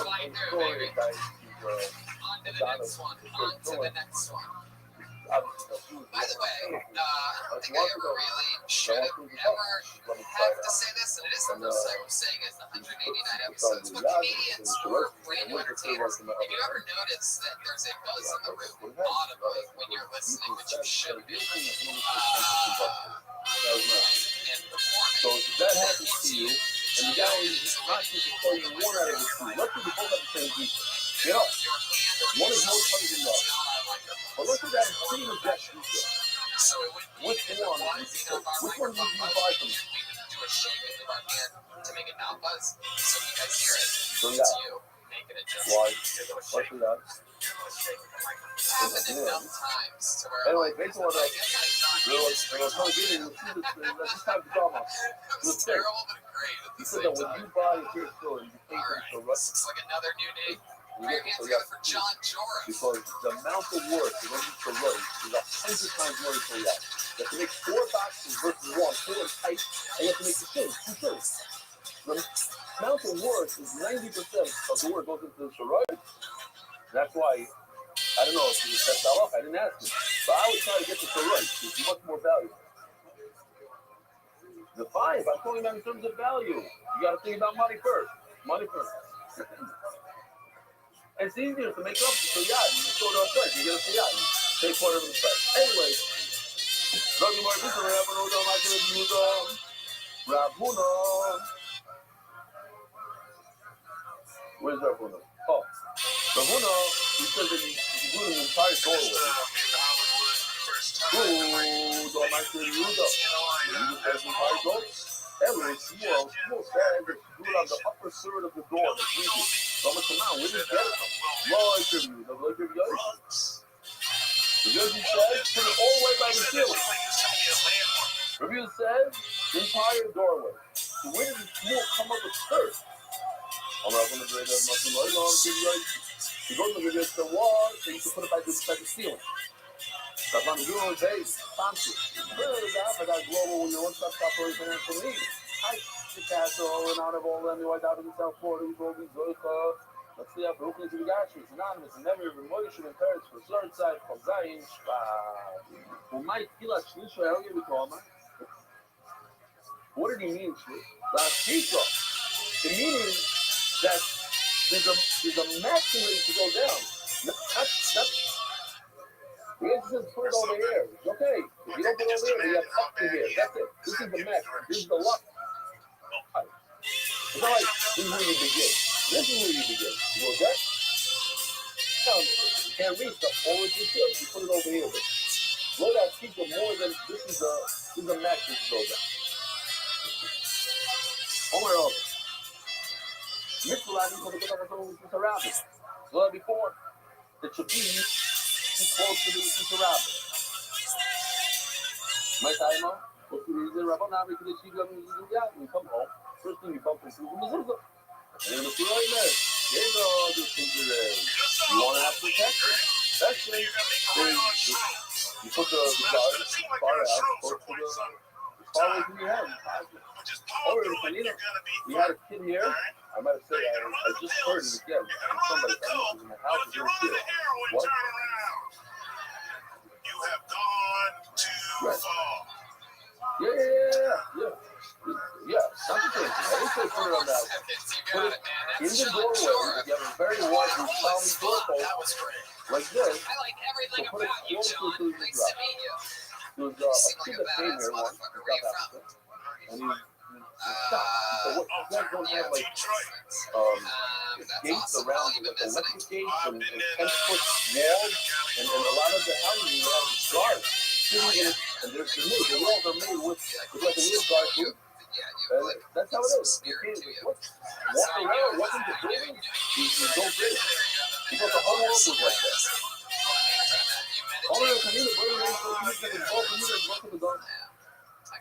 Flying through, baby. On to the next one. On to the next one. By the way, I don't think I ever really should have ever have to say this, and it is the first time I'm saying it in 189 episodes, but comedians or radio entertainers, if you ever notice that there's a buzz in the room audibly when you're listening, which you should do, and performing, So if that happens to you, and the guy is not just tell you one out of the two, let's say you both have the same beat. Get up. One is more funny than the other. But look at that pretty objection. so it would be Which one? Which one would you buy from me? we would do a shake into our hand to make it not buzz, so you guys hear it. So It's yeah. you. Make it adjust. Why? What's that? It's happened enough times to where Anyway, I'm based on what I was trying to get in, this time to drama. it was terrible but great at He the said same that when time. you buy a pair of clothes, you pay All for right, the this rest. looks like another new day. You Put your get hands the together for John Joris. because the amount of work that went into rice is 100 times more than for that. You have to make 4 boxes versus 1, 4 and tight, and you have to make the shirts, 2 shirts. The amount of work is 90% of the work goes into the charade. That's why, I don't know if you set that up, I didn't ask you. But I would try to get the charade. It's much more valuable. The 5, I'm talking about in terms of value. You got to think about money first. Money first. And it's easier to make up the yacht. You just go to a place, you get a yacht, you take whatever the price. Anyway, Rabbi Rabuna. Where's Rabuna? Oh, Rabuna, he said that you do an entire doorway. Ooh, don't mind the Yehuda. Yehuda says in Bible, Ellie, Shmuel said that you do it on the upper third of the door. That's easy. So much amount. Where did you get it from? Lord, Yehuda, Lord, Yehuda. The Yogi says, put it all the way by the ceiling. Rabbi says, the entire doorway. So where did the Shmuel come up with third? I'm not going to break that much more. You go to the wall, so you can put it by the ceiling. That's what I'm doing today. Fancy. Really, I got global when you want to stop for financial need. I the castle and out of all them, you went out of the South Florida, you go to Zoika. Let's see, Brooklyn to the Gashi. It's anonymous and never even motion and parents for third side from Zayin. Who might feel like Shlisha, I'll give it to him. What did he mean, Shlisha? The meaning that there's a maximum to go down. That's the answer is put it over here. It's okay. If you don't put it over here, you have up to here. That's it. This is the max. This is the luck. It's not like this is where you begin. This is where you begin. You know that? You can't reach the forward you feel. You put it over here. But blow that speaker more than this is a max that you go down. Over and over. Mitzvah is a Rabbi. Well, before, it should be close to the Rabbi. My time out. What's the reason? Rabbi, now we come home. First thing you bump into the mezuzah. And the right there. There's all these things there. You want to have protection. That's it. You put the guard far out, close to the far away from your head. Or we had a kid here. I might have said I just heard it again from somebody. I don't know if it was in the house or in the What? You have gone too far. Yeah. Not the same thing. I didn't say put it on that. Put it in the doorway. If you have a very wide solid doorpost like this, so put it close to the drop. There's a kid that came here once in South Africa, and he stopped. So what you guys don't have like gates around it, like electric gates and 10-foot walls, and a lot of the houses you have guards sitting in it, and there's the walls are made with like a real guard too. That's how it is. You can't just walk around, walk into buildings, you don't get it. Because the whole world was like that. All of the community, whether you're involved in the garden.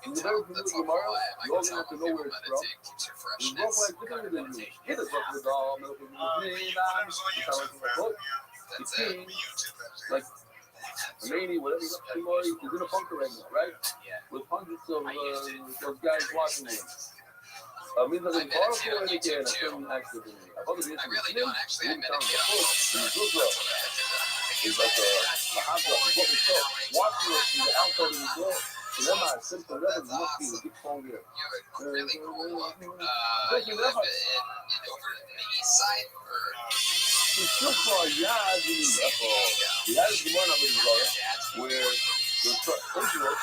In the very community tomorrow, you all have to know where it's from. It's rough like different than you. It is rough with all milk and the king, like Manny, whatever he's in a bunker right now, right? With hundreds of those guys watching him. Means that in far away again, I couldn't actually. I really don't actually. I met him before. He's like a hot dog. He's what we saw. Watching us from the outside of the door. So then my sister Rabbi must be a big phone here. You have a really cool look. You live over in the east side? It's still for Yaz in the Yaz is the one of it, where the Israel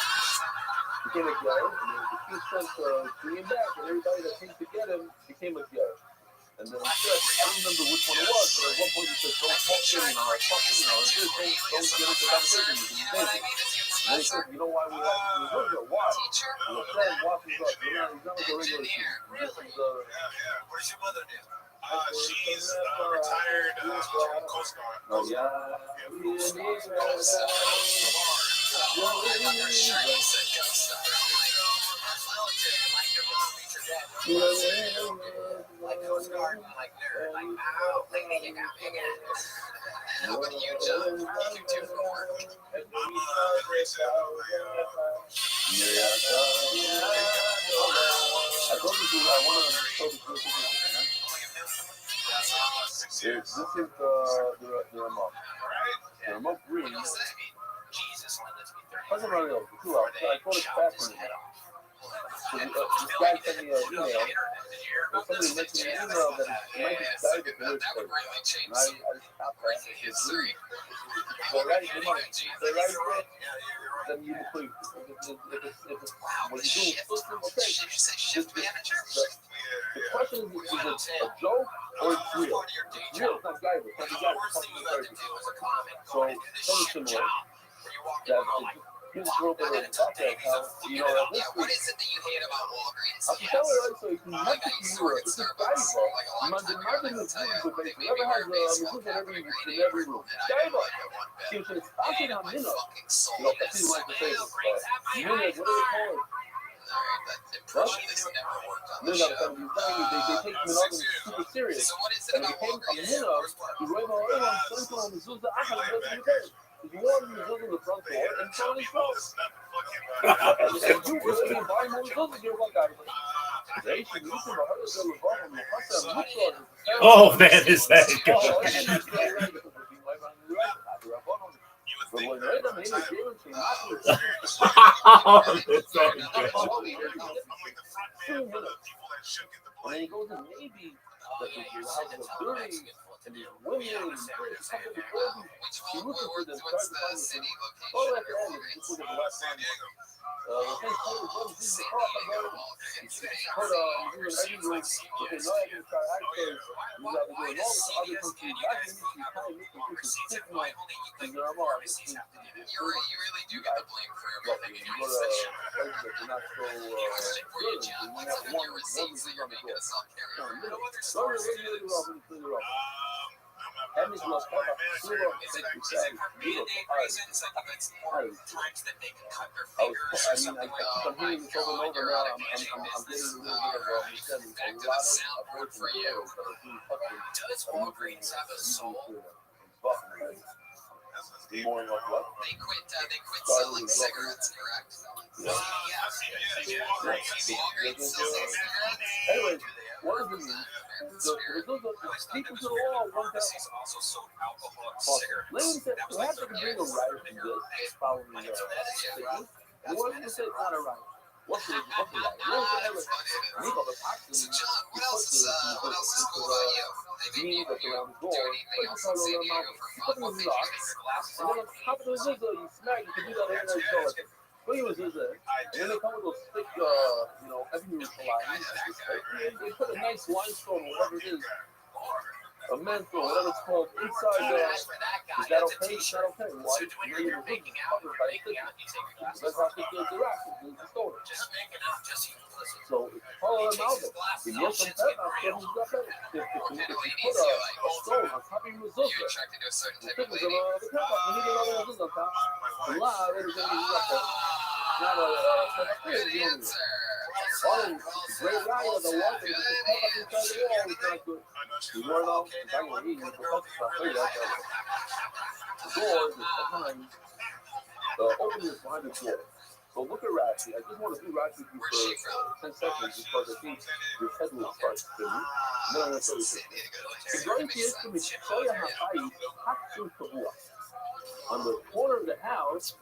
became a guy, and then the king sent bring him back, and everybody that came to get him became a guy. And then he said, I don't remember which one it was, but at one point he said, don't talk to him, don't get into conversation with him. And then he said, you know why we have to do it? Why? Your friend watches us. He's not like a regular student. Where's your mother now? She's retired Coast Guard. Oh, yeah. Like Coast Guard, like nerd, like wow, like you got big ass. How about you, John? What do you do for work? I'm a racer. I told you I want to show the group. This is the remote. The remote green. Jesus, Doesn't really know. I thought it's fascinating. So this guy sent me an email. Somebody mentioned an email that he might be died at the worst place. And I stopped that. history. So right, then you put if it's when you do system, okay. The question is it a joke or it's real? It's real, it's not guided. It's not the guy that's talking to the person. So something similar that here's you know, Yeah, what is it that you hate about Walgreens? I can tell you, right, so you can Like I have to used to do work it. at It's just Starbucks valuable. like a long time ago, and I can tell you, they made me Whoever wear has a baseball mezuzah cap in in every room, room. and I didn't like it one bit. See, it's Hated passing on my Minna. fucking soul You know, in that's like the favorite. Minna, what do they call it? Alright, that impression has never worked on the Minna, show. they take Minna super serious. So what is it And it about became a Walgreens? Minna. You went all around Central and Mezuzah. I had a mezuzah. You wore the mezuzah in the front door and so on his clothes. And you were going to buy more mezuzahs. You're like, they should listen to her as a Levon and Hassan Mutzor. Oh man, is that good? Oh, I didn't say right because we're being right on the right. But when they don't hear it, they don't Oh, that's so good. and then he goes and maybe that the house of dirty and the women and the he looking for them, tries to find them. All that end is just look at the last time. You really do get the blame for everything in your section. For you, John, what's up in your receipts that you're making us all carry around? No other stores do this. That means we'll start off Is it for band-aid reasons? Like if it's more times that they can cut their fingers or something like that? Oh my God, you're out of music business. Alright, back to the soundboard for you. Does Walgreens have a soul? More like what? They quit selling cigarettes, correct? Yeah. Walgreens sells cigarettes? Anyways, what does it mean? People to the wall, one guy. Also sold alcohol and cigarettes. Lane said, we have to bring a right from this following the statement. What do you say it's not a right? What's the right? So John, what else is cool about you? They made you do anything else in San Diego for fun? What made you take your glasses off? And then on top of the Zizza, you smack, you can do that in there. What do you do there? And then they come with those thick, every lines. They put a nice limestone or whatever it is. A menthol, whatever it's called, inside there. Is that okay? Is that okay? Why? So when you're making out, you take your glasses That's off. how the rack is the store. Just making out, just listen. So, follow them out. If you have some pet, if you put a stone on top of your You're Zizza, attracted to a certain the type of pictures lady. of the pet, you need another Zizza on top. Live, everything is up there. Not a Good answer. great guy with the water, the pet up inside the wall, it's not good. You want to know, if I can eat, the door is behind, the opening is behind the door. So look at Rashi. I just want to do Rashi with you for 10 seconds because I think your head will start spinning. Then I'm going to show you something. The great is to me, show you how to on the corner of the house,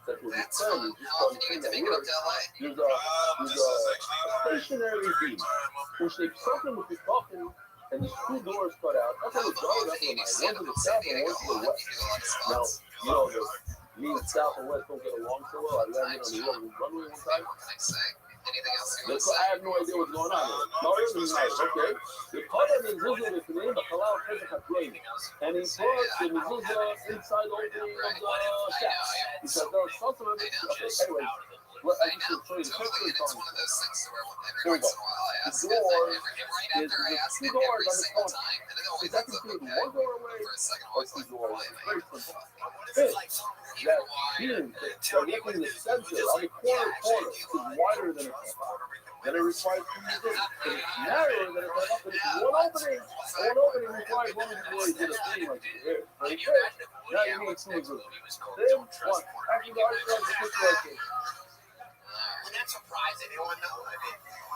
that was That's the fun. How often do you get to make it up to LA? there's a stationary beam, which they something with the coffin, and there's two doors cut out. That's how it's going up in my one to the south and one to the west. Now, me and south and west don't get along so well. I landed on the runway one time. What can I say? Anything else you want to I say? have no idea what's going on. No, everything's nice, okay? The color is Zuzah with the name of Halal Pesach HaTroim. And he puts the mezuzah inside the opening of the shack. He said, there's something of it. Okay, anyway. Well, I just show you the Totally, picture. and it's one of those things where every Here we once go. in a while I ask The it, door right after I ask two it doors every on the single corner. time, and it always Is that ends up considered okay. one doorway For a second, or always two like, doorways? wait, Very wait. simple. It's like That beam directly in the center, on the corner, is wider than a cup. Then it requires two mezuzahs. But it's narrower than a cup, but it's one opening. One opening requires one of the doors to the thing like here. Right there. Now you need two mezuzahs. Then one. After the article, the picture like this. We're not surprised anyone knows.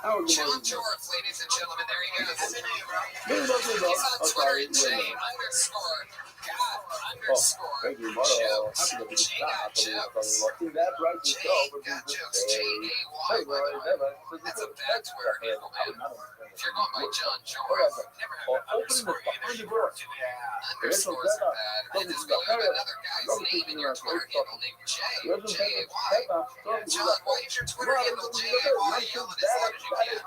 How is John it? Jorth, ladies and gentlemen, there he goes. He's He's on Twitter at J_God_. Thank you, Mara. Happy to be back. Watching that right to show. Hey, boy, never. That's a bad Twitter handle, man. If you're going by John Jorth, never heard of Opening the behind the door. underscores are bad. I just believe another guy's name in your Twitter handle named J_Jay. John, why is your Twitter handle J_Jay yelling as loud as you can?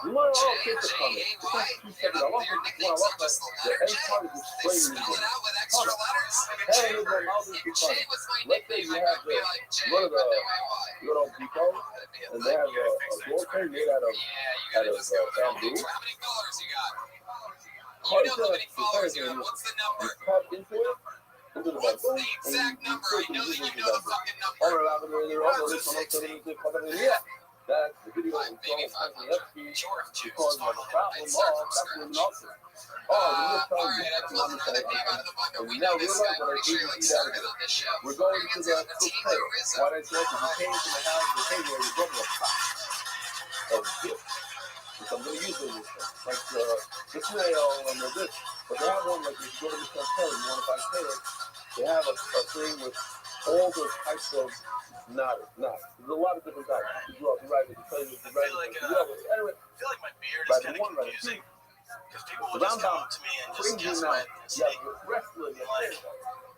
You want to all kids to come. J_Jay, your nickname's not just the letter J. They spell it out with extra letters. If J was my nickname, I would be like J_Jay. and they have a door frame made out of bamboo. Cards that the cards you cut into it, into the bamboo, and you put the music into the bamboo. That's the video is so Kankiewski because of the problem of capitalism also. Oh, the next time you have to say, and we now realize that I didn't do that again. We're going to the cook fair. What I said is we came to the house, we came here, we brought me a pot of gift. Which I'm going to use in this thing. Like the snail and the this. But they have one, like if you go to the hotel and you want to buy carrots, they have a thing with all those types of knots. There's a lot of different types. You go out to write it, tell you to write it. Anyway, I feel like my beard is kind of confusing. Because people will just come up to me and just guess what I'm saying. Like,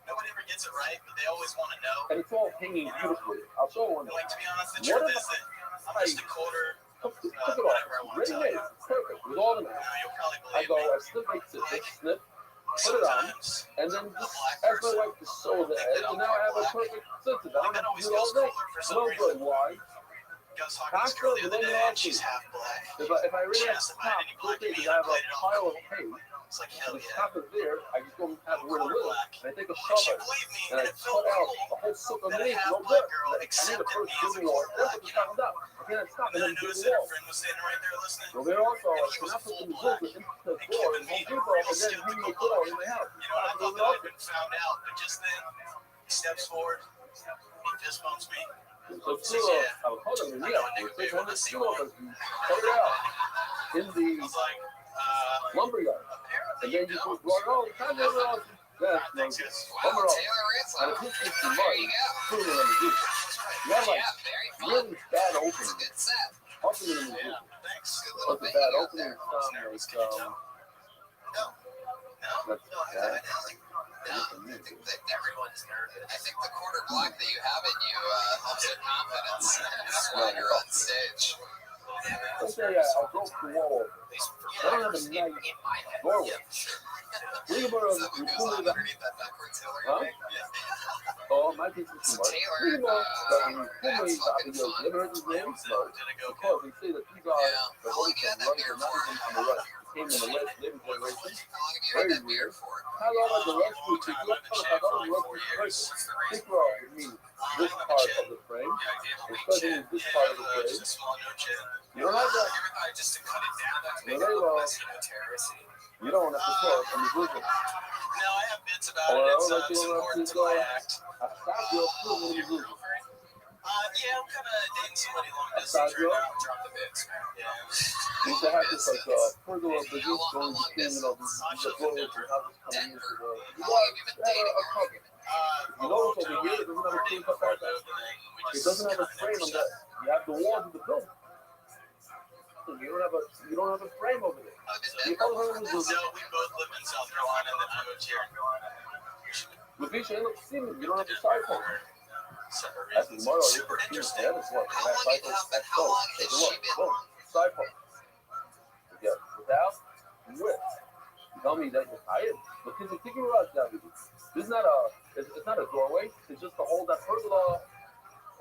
nobody ever gets it right, but they always want to know. And it's all hanging beautifully. I'll show one. Like, to be honest, the truth is that I'm just a quarter. Whatever I want to tell you. Perfect. With all the math. You'll probably I believe go, me. I snip, put it on, and then just ask my wife to sew the edge, and now I have a perfect sensitive. I don't have to do it all day. No good. Why? Pasta, the lemon off, she's half black. If I really have to stop, because I have a pile of hay, it's like hell the yeah. top is there, I just go have rid of it, and I take a shovel, and I cut out a whole sook of meat, no good. I need the first civil war, that's what the top is up. I can't stop, and then the wall. So there also, I cannot put the mezuzah into the door, and Home Depot, and then hang the door in my house. You know, I thought that I'd been found out, but just then, he steps forward, he fist bumps me. So still, I'll hold it in the take one of the steel and put it out in the lumberyard. And then you put water on, kind of all that. Lumber off. And if you put some money, put it on the juice. You have like really bad opening. Opening in the juice. What's a bad opening? I think that everyone is nervous. I think the quarter block that you have in you helps your confidence when you're on stage. Let's say I broke the wall. I don't have a nice doorway. Think about it. You pull it up. Huh? Oh, my piece is too much. Think about that when you pull me out of your, you ever heard his name? No. Because they say that these are the ones that run, they're not even on the right. Came in the last living generation. Very weird. How long are the rescue people? How long are the rescue person? Think about it. I mean, this part of the frame, especially this part of the frame. You don't have that. No, very well. You don't have to put on the Google. No, I have bits about it. It's important to my act. I stopped your foot when you Google. Yeah, I'm kind of dating somebody long distance right now. Drop the bits. Yeah. You used to have this like pergola business going between, you know, the floors and houses coming into the. You have a cover. You notice over here, it doesn't have a clean cut back. It doesn't have a frame on that. You have the walls of the building. You don't have a frame over there. You No, we both live in South Carolina, and then I moved here. With each end of the ceiling, you don't have a side phone. That's the moral. You put two standards. What? How long you have been? How long has she been? Side phone. Yeah, without width. You tell me that you're tired. But can you figure out that? This is not a. It's not a doorway. It's just to hold that pergola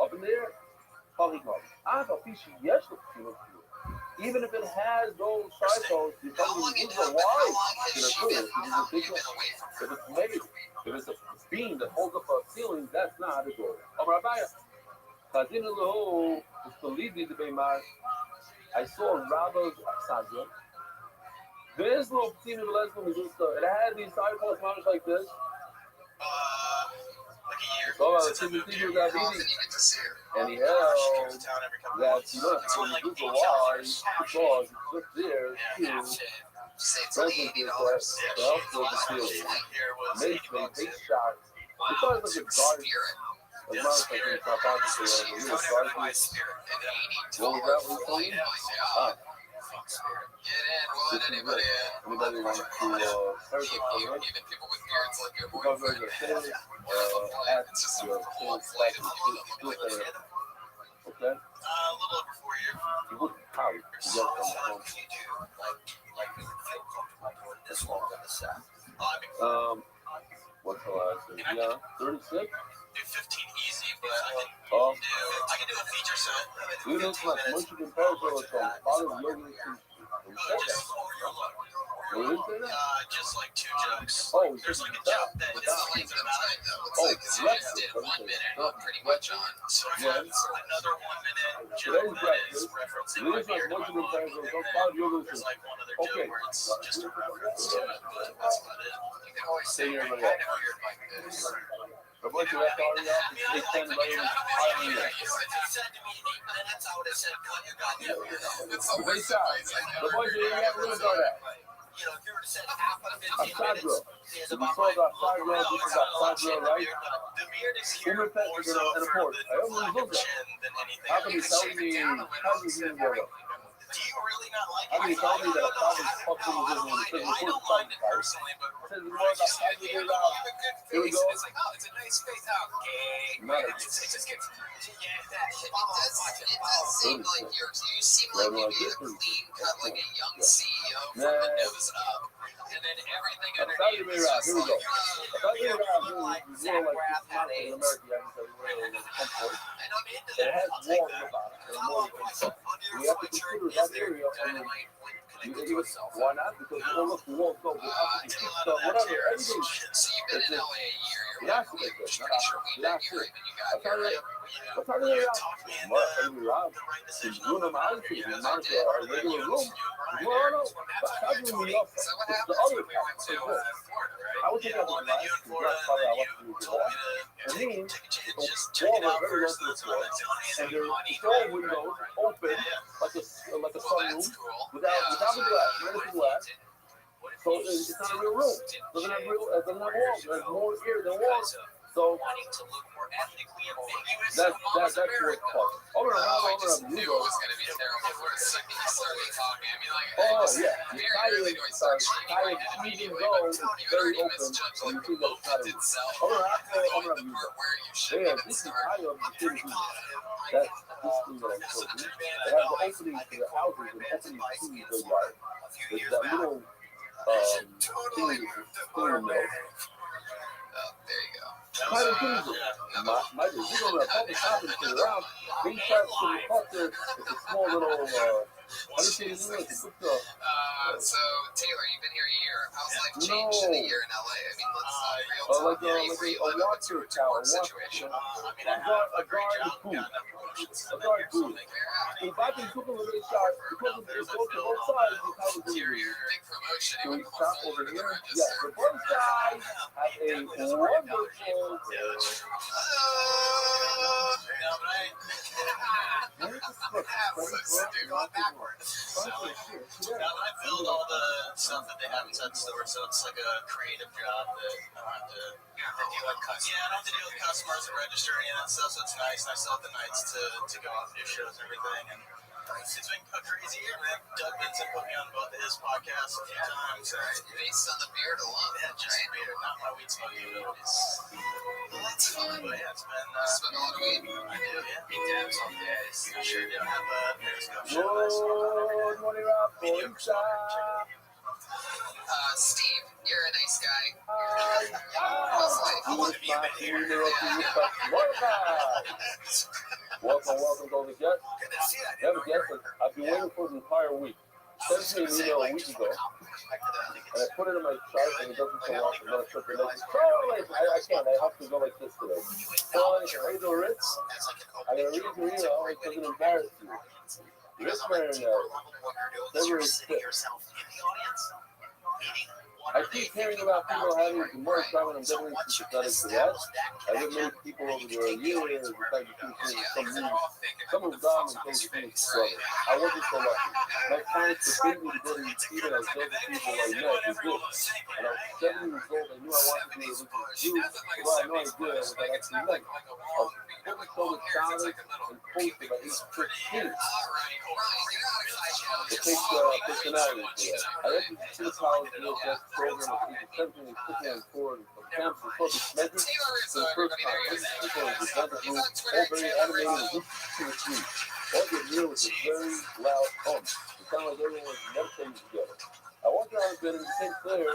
up in there. I have a piece of yes. Even if it has those side posts, you tell me these are wide. If it's made, if it's a beam that holds up a ceiling, that's not a door. Rabbi, I saw Rabbi's Sadra. This little team of lesbian was just, it had these side posts mounted like this. Like a year. So, Since I moved here. And he held that you don't have to use the why because it's just there to present yourself for the ceiling. Make big shots. It's always like a dark. As long as I can stop out the real dark. What was that we told you? Anybody want to search on it? Even people with beards like your Because boyfriend. there's a thing, It's just a full flight of people. okay? A little over 4 years. You look tired. You got from home. Like you feel comfortable doing this long on the set. What's the last thing? Yeah, 36? Do 15 easy, but I think I can do a feature set. We look like much of the parallel from Father Yogi just like 2 jokes. Oh, There's like a joke that is like about it. oh, I just did 1 minute pretty much on. So I have another 1 minute joke that is referencing my beard and my look. And then there's like one other joke where it's just a reference to it, but that's about it. You can always say you're kind of weird like this. A bunch of that already out. They stand by you. The boys you have a little guard at. A side grill. If you saw that side grill, this is that side grill, right? Human pet is in a port. I almost looked at it. How can you tell me how do you go up? Do you really not like how can you tell me that a thousand fucks in the business is I don't mind it personally, but here we go. Here we go. It's like, oh, it's a nice space out. Okay. It just gets it does seem like you seem like you'd be a clean cut, like a young CEO from the nose up. And then everything underneath is just like, like Zach Braff had AIDS. And I'm into that. I'll take that. How long do I put under my shirt? Is there dynamite when connected to itself? Why not? Because you don't look the wall, so whatever, everything. So you've been in LA a year. You're pretty sure we met here, even you got here, right? What's talking about? It's Bruno Mars, it's our regular room. No. But how do we up? It's the other part. I was thinking about that. That's probably I want to do it. And me, the wall was very low to the floor. And the door windows open like a sunroom without the glass, minus the glass. So it's not a real room. It doesn't have walls. There's more air than walls. So that's what's called. Over and over. Knew it was going to be terrible for a second. You started talking. I mean, like, oh yeah, very early when I started cheating, I immediately went, Tony, you already misjudged like the moment itself. Like the part where you should even start. I'm pretty confident. That's this thing that I'm told you. It has the openings to the houses and openings to the yard. There's that little totally moved it. Oh, there you go. Kind of things. My you're going to public conference around. They start to the culture. It's a small little. So Taylor, you've been here a year. How's life changed in a year in LA? I mean, let's real talk. Were you living with your work situation? A guard food. A guard food. If I can cook a little shot, because it's both sides, you have a big promotion. So we stop over here. Yes, the both sides have a wonderful. Now I build all the stuff that they have inside the store, so it's like a creative job that I don't have to deal with customers. Yeah, I don't have to deal with customers and register any of that stuff, so it's nice. And I still have the nights to go out and do shows and everything. And it's been a crazy year, man. Doug Benson put me on both of his podcasts a few times. Based on the beard alone. Yeah, just beard, not my weed smoking abilities. That's fun. But yeah, it's been. Spend a lot of weed. I do, yeah. Big dabs on days. I sure do. I have a Periscope show. Good morning, Rob. Steve, you're a nice guy. How's life? How have you been here? Welcome, go to guest. Never guessed it. I've been waiting for the entire week. Sent me an email a week ago, and I put it in my chart, and it doesn't come up. And then I took it. I can't. I have to go like this today. So I can read the Ritz. I'm gonna read your email. It doesn't embarrass you. Ritz Marinette, February 5th. I keep hearing about people having the more time, and I'm definitely sympathetic to that. I've met many people over the years, some have gone and things have struggled. I wasn't so lucky. My parents were me to go to even as those people I met was good. And I was 7 years old, I knew I wanted to be able to do what I know I did, what I actually meant. I was fully told college and posted by age 15. It takes personality for that. I went to the college and looked at program of attempting to put me on board from camps and public measures for the first time. People in the Delta group, all very animated and to the street. All they knew was a very loud hum. It sounded like everyone was never playing together. I I want you to be the same clear,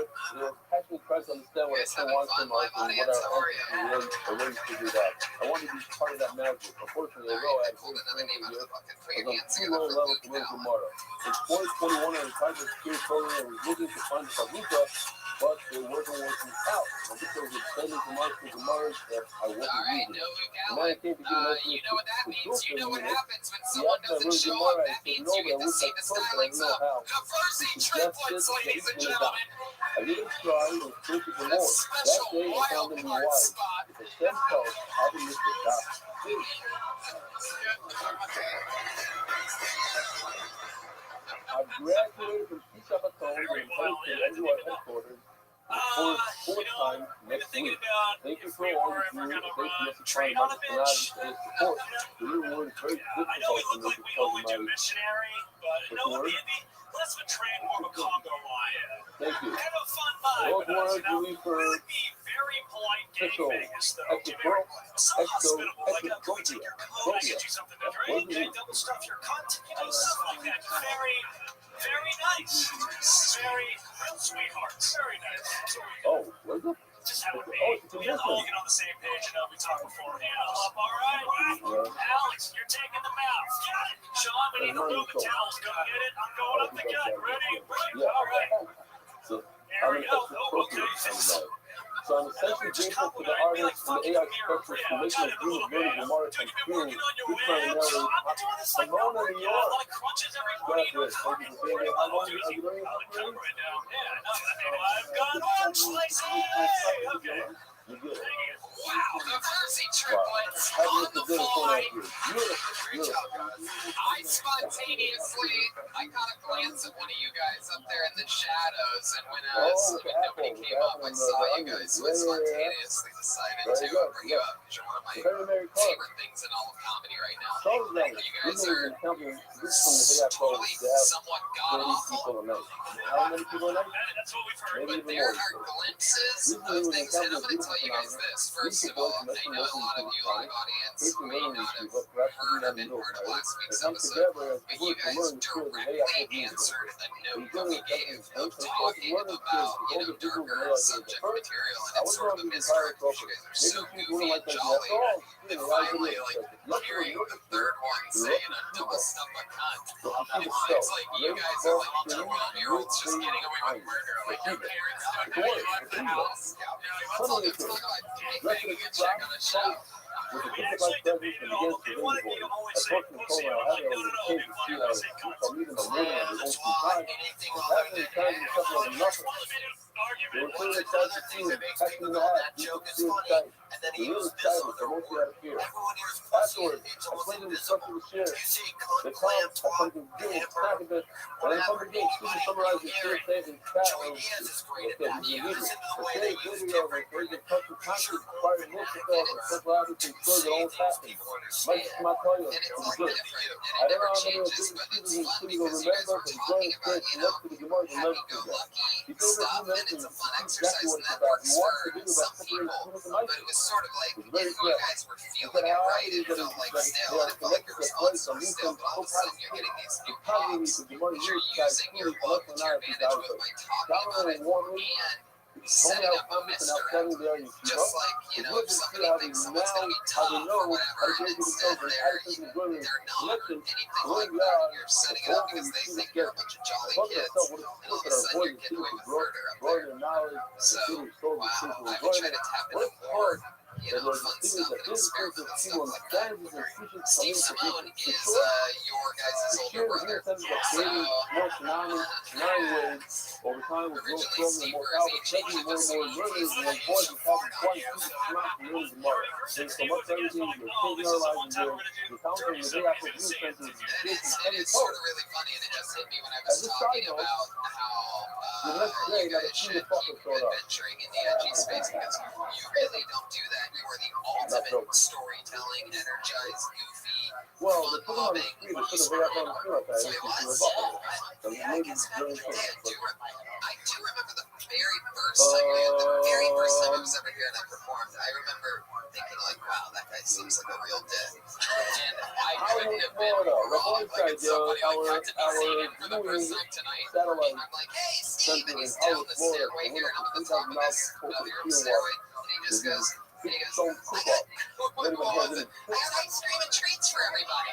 passionate tries to understand what I still want from life and what our ancestors are ready to do that. I want to be part of that magic. Unfortunately, although I have been training for years, I was on too low level to learn tomorrow. In 2021, I retired from the spirit program and was looking to find the Paluca, but they wasn't working out. And this was extending to Mars that I wasn't using. And then I came to give an opening you know what that means. You know what happens when he someone asked doesn't show up. That means you get to see the skylines up. The first 8 triplets, ladies and gentlemen. I did a try and was close to the That's a Lord. That special day I wild found him card wise. spot. If a stem fell, I would miss the dot. I graduated from T. Sabaton and headed to NUR headquarters for the fourth time next week. Thank you for all you do. Thank you for trying my personality and support. The new word is very difficult I know we for look me like we because only of do my... missionary, but you know what, maybe less of a train, more of a Congo lion. Thank you. Have a fun night. Those words you leave for Really be very polite Exo, Vegas, though. So hospitable, like, can we take your coat? I get you something to drink, double stuff your cunt, stuff like that. Very, very nice. Very real sweethearts. Very nice. Oh, was it? Just how it be. Oh, it's a We all business. get on the same page and we talk beforehand. All right. Alex, you're taking the mouth. Got it. Sean, we need the room and towels. Go get it. I'm going up the gut. Ready? Yeah. All right. So, There I'm we an go. extra Oh, trophy okay. on that. So I'm essentially grateful to the artists and the AI structures for making a dream of learning the Mars and creating good primarily Pomona, New York. Graduate, thank you for being here. How long have you learning for free? I've got one slice. Okay. You good. Wow, the Versi triplets How do you on the present it for fly. that here? Beautiful. Great job, guys. I spontaneously, I caught a glance at one of you guys up there in the shadows, and when nobody came up, I saw you guys, so I spontaneously decided to bring you up, because you're one of my favorite things in all of comedy right now. You guys are totally somewhat god-awful, How many people a night? That's what we've heard. but there are glimpses of things, and I'm going to tell you guys this. First of all, I know a lot of you live audience may not have heard of it part of last week's episode, but you guys directly answered a note that we gave of talking about, darker subject material, and it's sort of a misfire because you guys are so goofy and jolly that finally, hearing the third one say, double stuff a cunt, it's like you guys are like 12-year-olds just getting away with murder, like your parents don't know you left the house. Let's all go talk about gangbanging and check on a show. With a ticket like that, we can begin to live for it. I talked to Nicole and I had it on the case to see how people meet in the morning at the old time. It's happening times and stuff like nothing. They were clearly excited to see him, passing the hat, you could see him tight. They really excited, so mostly out of fear. Afterwards, I played in the structure of the share. They come, I come to do it, snack a bit, and then come again, speaking summarizing share stays and chat of, okay, he's illegal. The share video of it, where they touch the content, acquiring most of themselves, and several others to ensure that all happens. Mike, my tell you, it was good. I don't know how many of the students in the city will remember, but enjoying experience and left to the Gemara and never forget. He said that he mentioned exactly what it's about. He wants to do about separating students and But it was sort of like, if you guys were feeling it right, it felt like still, and it felt like there was fun stuff still, but all of a sudden you're getting these new props, which you're using your book to your advantage with by talking about it, and setting up a mystery. Just like, if somebody thinks someone's going to be tough or whatever, and instead they're not anything like that, you're setting it up because they think you're a bunch of jolly kids, and all of a sudden you're getting away with murder up there. So, wow, I've been trying to tap into more, fun stuff and experiment and stuff like that. Steve Simone is your guys' older brother. So, originally Steve Burns, he changed it so he's like, it's so far down here. And it's sort of really funny, and it just hit me when I was talking about how you guys should keep adventuring in the edgy space, because you really don't do that. You are the ultimate storytelling, energized, goofy, fun-loving, I do remember the very first time I was ever here and I performed, I remember thinking like, wow, that guy seems like a real dick. And I couldn't have been more wrong. Like, it's so funny. Like, I got to be seeing him for the first time tonight. Satellite I'm like, hey, Steve, center and in he's down Hollis, the Florida, stairway for here, and I'm at the 1,000 top of miles this over here Clearwater. stairway, and he just goes, Don't cook up. what was it? I got ice cream and treats for everybody.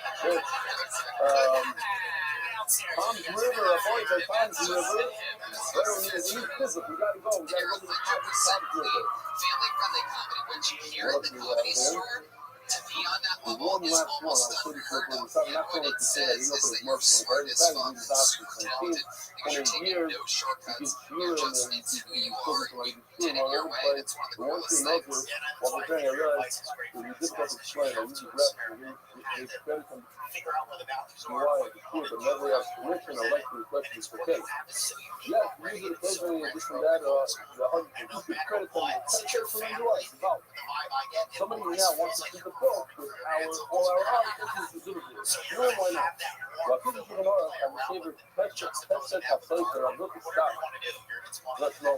Tom's River, a boy at Tom's River. Right over near the East Physical. We gotta go. We gotta go to the Tom's River. Family-friendly comedy. When you hear at the Comedy Store, to be on that level One is last one. almost I'm pretty unheard sure of. I'm And not what going it to say that. says You know, is for that his you're marks from smart very as fast. fuck, He's super options. talented, because you're taking no shortcuts. You're just, it's who you are. You did it your way. It's one of the coolest things. While preparing, I realized it was difficult to explain. I used rep and credit them Figure out where the boundaries to why I could, but never asked permission. I like to reflect this for case. Yeah, usually occasionally this and that, the husband, you could credit them. Take from your life. About somebody now wants to see the book with all our articles specifically. No, why not? Well, I think you know, I'm a favorite pet have played there. I'm looking to stop. Let's know.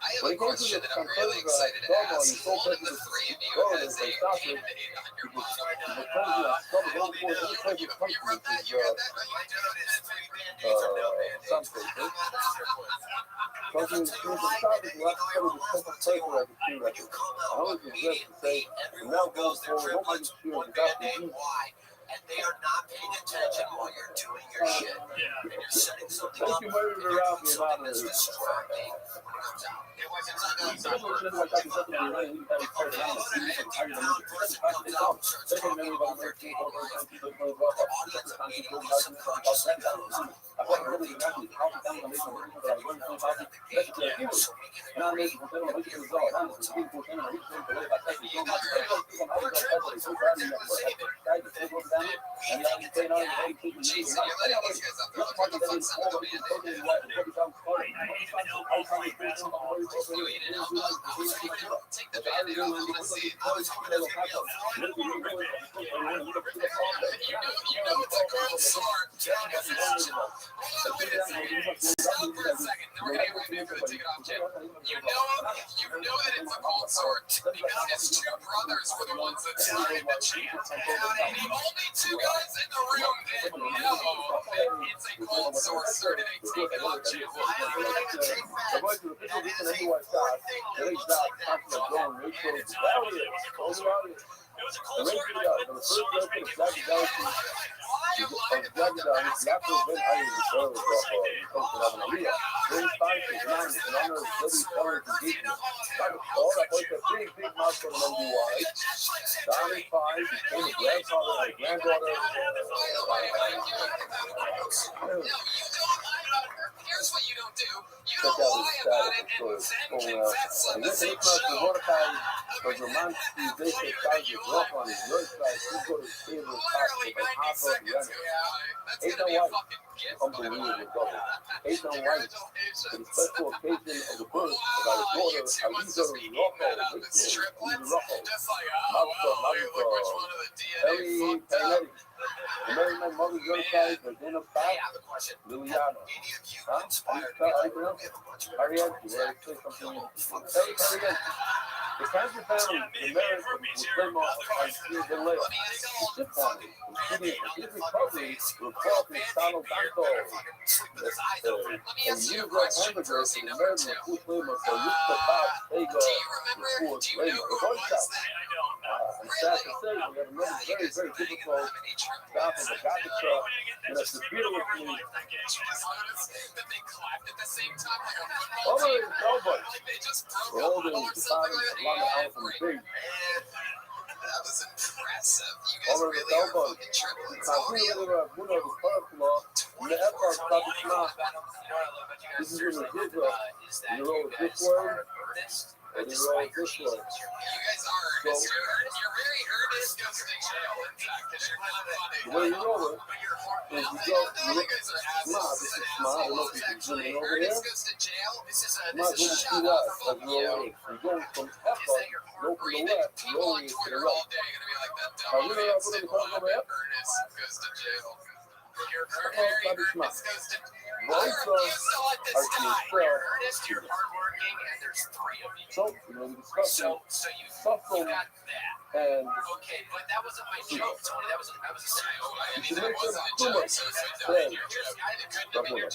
I have a question that I'm really excited to ask. One of the three of you has a Band-Aid on your mind. You read that? You read that? Some cases. Something to the topic, let's cover the simple paper as a key record. I always regret to say, from now going forward, nobody's sure without the use. And they are not paying attention while you're doing your shit. And you're setting something Thank up. you, Mary, for wrapping me Something up. that's distracting when it comes out. Jason, you're letting these guys up there look like the fuck son of a Band-Aid. No, you didn't. Take the Band-Aid off. I want to see it. You know it's a cold sore. Wait a second. Stop for a second. Then we're gonna wait for you to take it off, Jim. You know that it's a cold sore because his two brothers were the ones that started the chant. And the only two guys in the room that know that it's a cold sore started to take it off, Jim. It was a cold sore and I went so much pain. Here's what you don't do. You don't lie about it and then confess on the same show. Literally 90 seconds. That's gonna be a fucking gift. Unbelievable. Eight on white. For the special occasion of the birth of our daughter, Aliza Rocco, Ellie Panetti. The Maryland Mother's Certified, Verdina Pat, Liliana. Huh? How do you pronounce it? Ariette, you want to say something? Ellie Ariette. The cancer family in America was claimed on Steve and Leah. The ship family was shooting a recovery report from Donald Banco. And you got hamburgers in America with food flavors, so you put Bob Stego with food flavor. The gunshot. I'm sad to say, we have another very, very difficult stop in the garbage truck in a superior community. Over in Cowboy, we're holding the bottom of the house on the big. That was impressive. You guys Over really the are Cowboy. fucking tripping. Uno de los pueblos, the effort of the smart. This is in the Hidra. You roll this way, and you roll this way. You guys are earnest. You're very earnest. Goes to jail, in fact, because you're not funny. The way you roll it is you go, You guys are assholes. this is smart. I don't know if you can zoom in over here. Ernest goes to jail. This is Smart a goes shut to up. left, Fuck as you roll you. it. You go from effort, go from the left, People roll on it to the Twitter right. all day are gonna be like that Now, dumb you know man what said, I'm talking about? Ernest goes to jail. You're Smart very goes to smart. Ernest goes to. I Right, refuse to let this are to die. yourself. Ernest, you're hard work. working, and there's 3 of you. So, we discussed So you suffering got that. and Okay, but that wasn't my joke, Tony. That was a serious. you should make sure too much. Say, I have a joke for you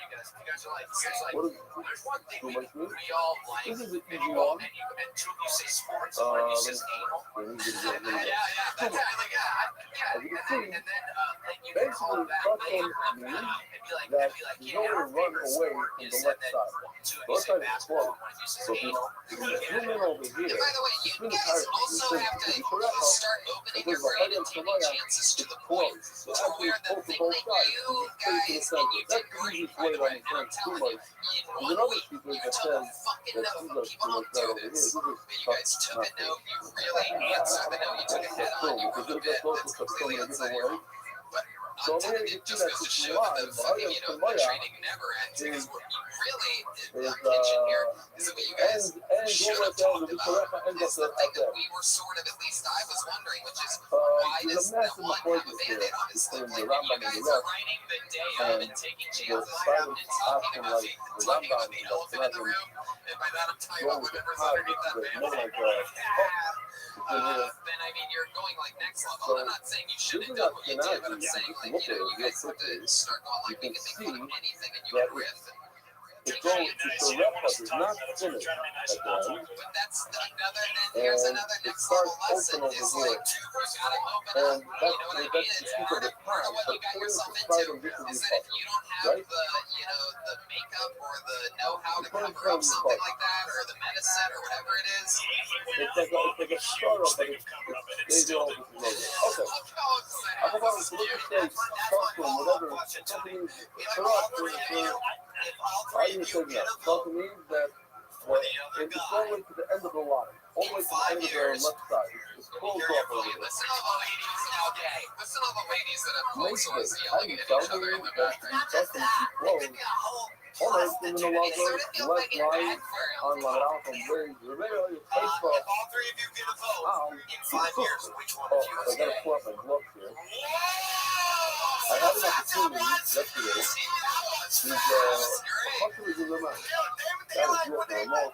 guys. You guys are like, what is there's one thing too we much meat? all like. This is an And easy you all, one. and two of you say sports, one of you says anal. Let me get it Yeah, that's like, As you can see, and then like you can call basically, that suffering like, means and be like, that yeah, you our don't run favorite away sport from is, the and left then side. two of The you left say side is basketball, closed. one of you says So if you anal. zoom in over here, By the way, you it's really guys hard. also have to start opening your brain and taking chances to the point. So To actually, where the both thing both that sides. you Face to the guys, and center. you That's did the great, easiest by way the to way, and I'm understand too telling much. you, in There's one another week, speaker you that took says a fucking that note. these are People too don't much do right over here. this, This is but you guys took a nothing. note, you really answered the note, you took it head on, you wrote a bit, that's completely outside your own. But So over here you just can goes to see show that that this the live, fucking, the the training never ends, because what you really are pitching here is that what you guys should have talked about is the thing that we were sort of, at least I was wondering, which is why does that one have a Band-Aid on his sleeve? Like, when you guys are writing the day of and taking chances and talking about the elephant in the room, and by that I'm talking about whatever's underneath that Band-Aid, then I mean, you're going like next level. I'm not saying you shouldn't have done what you did, but I'm saying like, you know, you guys have to start going like, we can make fun of anything and you can riff. it goes to the rep is not finished at the end. But that's another, then here's another next level lesson. It's like, gotta open up, you know what I mean? It's part of what you got yourself into is that if you don't have the, you know, the makeup or the know-how to cover up something like that, or the medicine or whatever it is. It's like a startup, but they do all this logo. Okay. I forgot to look at stage, software, whatever, companies, for us, I even said that. Something means that it's all the way to the end of the line. All the way to the end of the left side. It's closed off over there. Listen to all the ladies now, okay. Listen to all the ladies that have close ones yelling at each other in the background. All right, in the logo, left line, on my mouth, I'm very, Facebook. All 3 of you get a vote in 5 years. Which one of you I is gotta gay? pull up my gloves here. I had an opportunity yesterday. These customers in the mind. That was good for a long,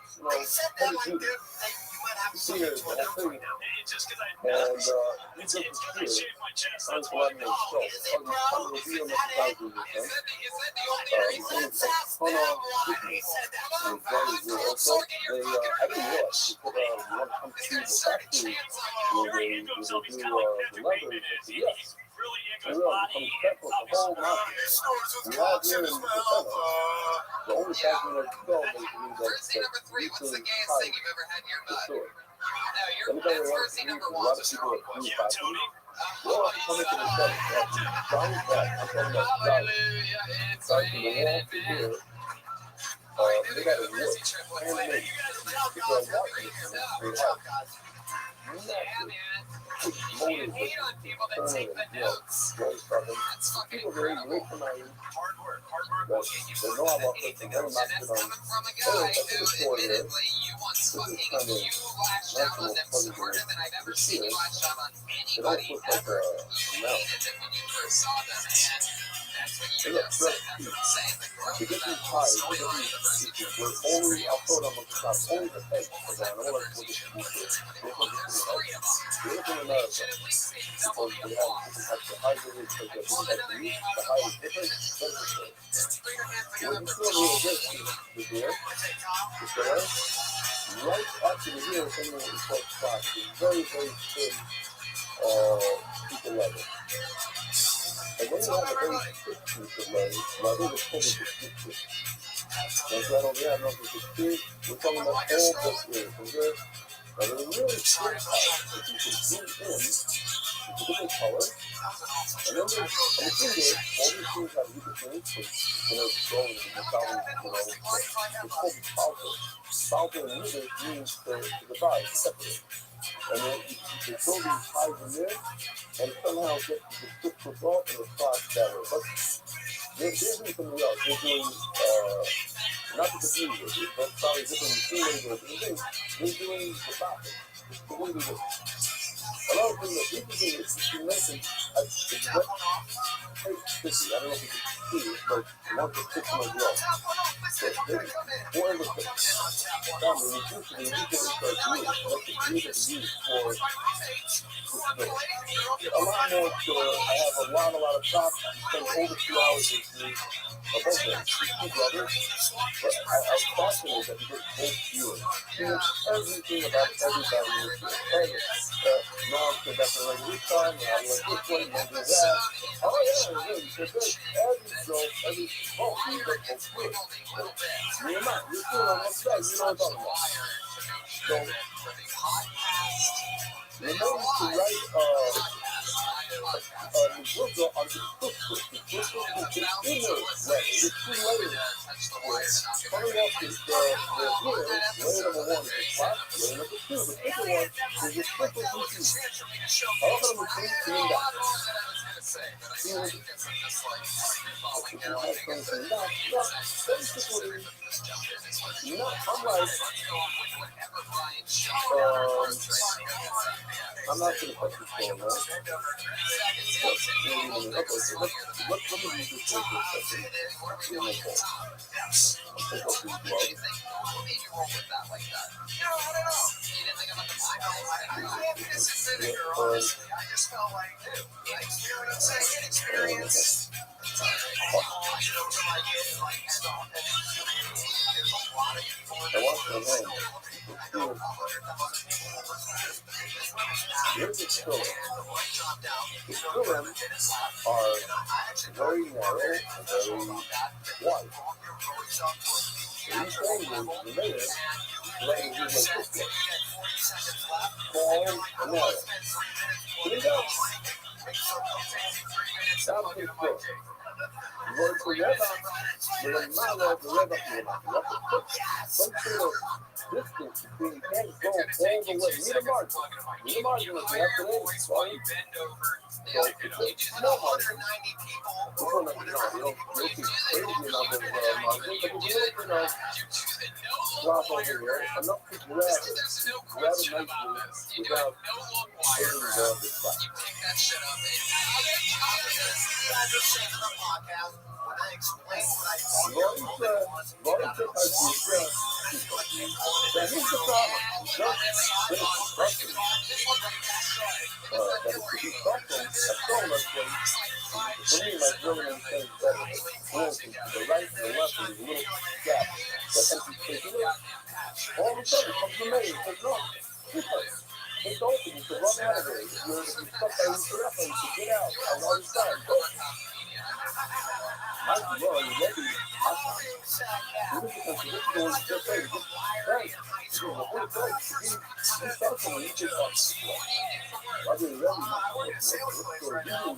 heavy duty. See here, the whole thing. And he took the spear. I was glad to show. I was coming to be on the side of this. Is that the only reason? Hold on. And very good. Also, they, I didn't realize they put one come to the factory where they do the leather. Yes. I realized it comes back with the whole mountain. We have here in Japan, the only factory that sell basically Jersey number 3, what's the gayest thing you've ever had in your butt? store. No, that's jersey number 1. A lot of people are doing factory. Well, come into the study. Johnny's back. I'm talking about Johnny. Back from the wall to here. They got a wood. Handmade. It's a walking. They have massive motors. Hate on people that take the notes. That's fucking People very incredible. rich and Hard work they will get you know I'm further up than with anything them. else. I'm And not that's coming from a guy who admittedly you once fucking, you lashed out on them harder than I've ever seen you lash out on anybody ever. You hated them when you first saw them, and that's what you just said. That's what I'm saying. The growth To get of these that pies, was so impressive. we're only, I told them, only the eggs. Because I know that's what it's used to. There's 3 of them. We're looking at You America. should at least be double Because the they have applause. different types of hybrids, because they're different types of meat, the height is different, temperature. Just put your hands When together you for feel Tom. really good, the bear, right after the ear, something that we call spot, is very, very thin, piece of leather. And then you have a very thick piece of leather, now I think it's called a thick. That's right over here, I don't know if it's a thick, we're talking about all this ear, from here. Now they're really thin parts, if you can zoom in, it's a different color. And then there's, and the thing is, all these things have different things, but it's growing, it's selling, it's called spouter. Spouter in English means to divide, to separate. And then you throw these ties in there, and somehow get the stick put off and the spot that way. But they're doing something else. They're doing, not to confuse it, that's probably different machinery or different things. They're doing the spouter. The way they do it. Another thing that you mentioned, it's wet, I don't know if you can see it, but once it's fixing as well. So they boil the fish. Now, when you do it, you get it start doing it. That's the glue that you use for the fish. A lot more sure. I have a lot of shops. Spend over 2 hours with me. Both of them. Two brothers. But I was fascinated that he did both viewers. He knows everything about everybody in the field. Now I'm going back to like this time, and I like this one, and do that. Oh yeah, really, they're good. Every both, you get both good. You're not, you're still on one side, you know what I'm talking about. So, remember to write Mezuzah on the cookbook. The cookbook will be inner letter. There's 2 layers. Starting off is the here, layer number 1 is the top, layer number 2, the thicker one, is the triple routine. All of them are clean down. I'm not going to put this going on. Okay, so let me use this for a second. I'll pick up these gloves. I wash my hands. Here's the filler. The filler are very narrow and very wide. These fingers, the layer, let me use like this way. Long and narrow. Put it down. Down to the floor. You go to Rabbi, you're going to not let the Rabbi feel. You have to put some sort of distance between, you can't go all the way. You need a margin. You need a margin if you have to leave, right? So it's a small margin. This one, you don't see crazy enough of margin, but you can drop over here, enough to grab it nicely without hurting the spot. All of a sudden, it comes to me and says, no, it's open, you can run out of there. If you're stuck by the you can get out on the other side. Go. Might as well, you're ready. You look at this, this is going to just say, right. You're in the whole place. You start from each of us. I'll be ready. Let's go using them.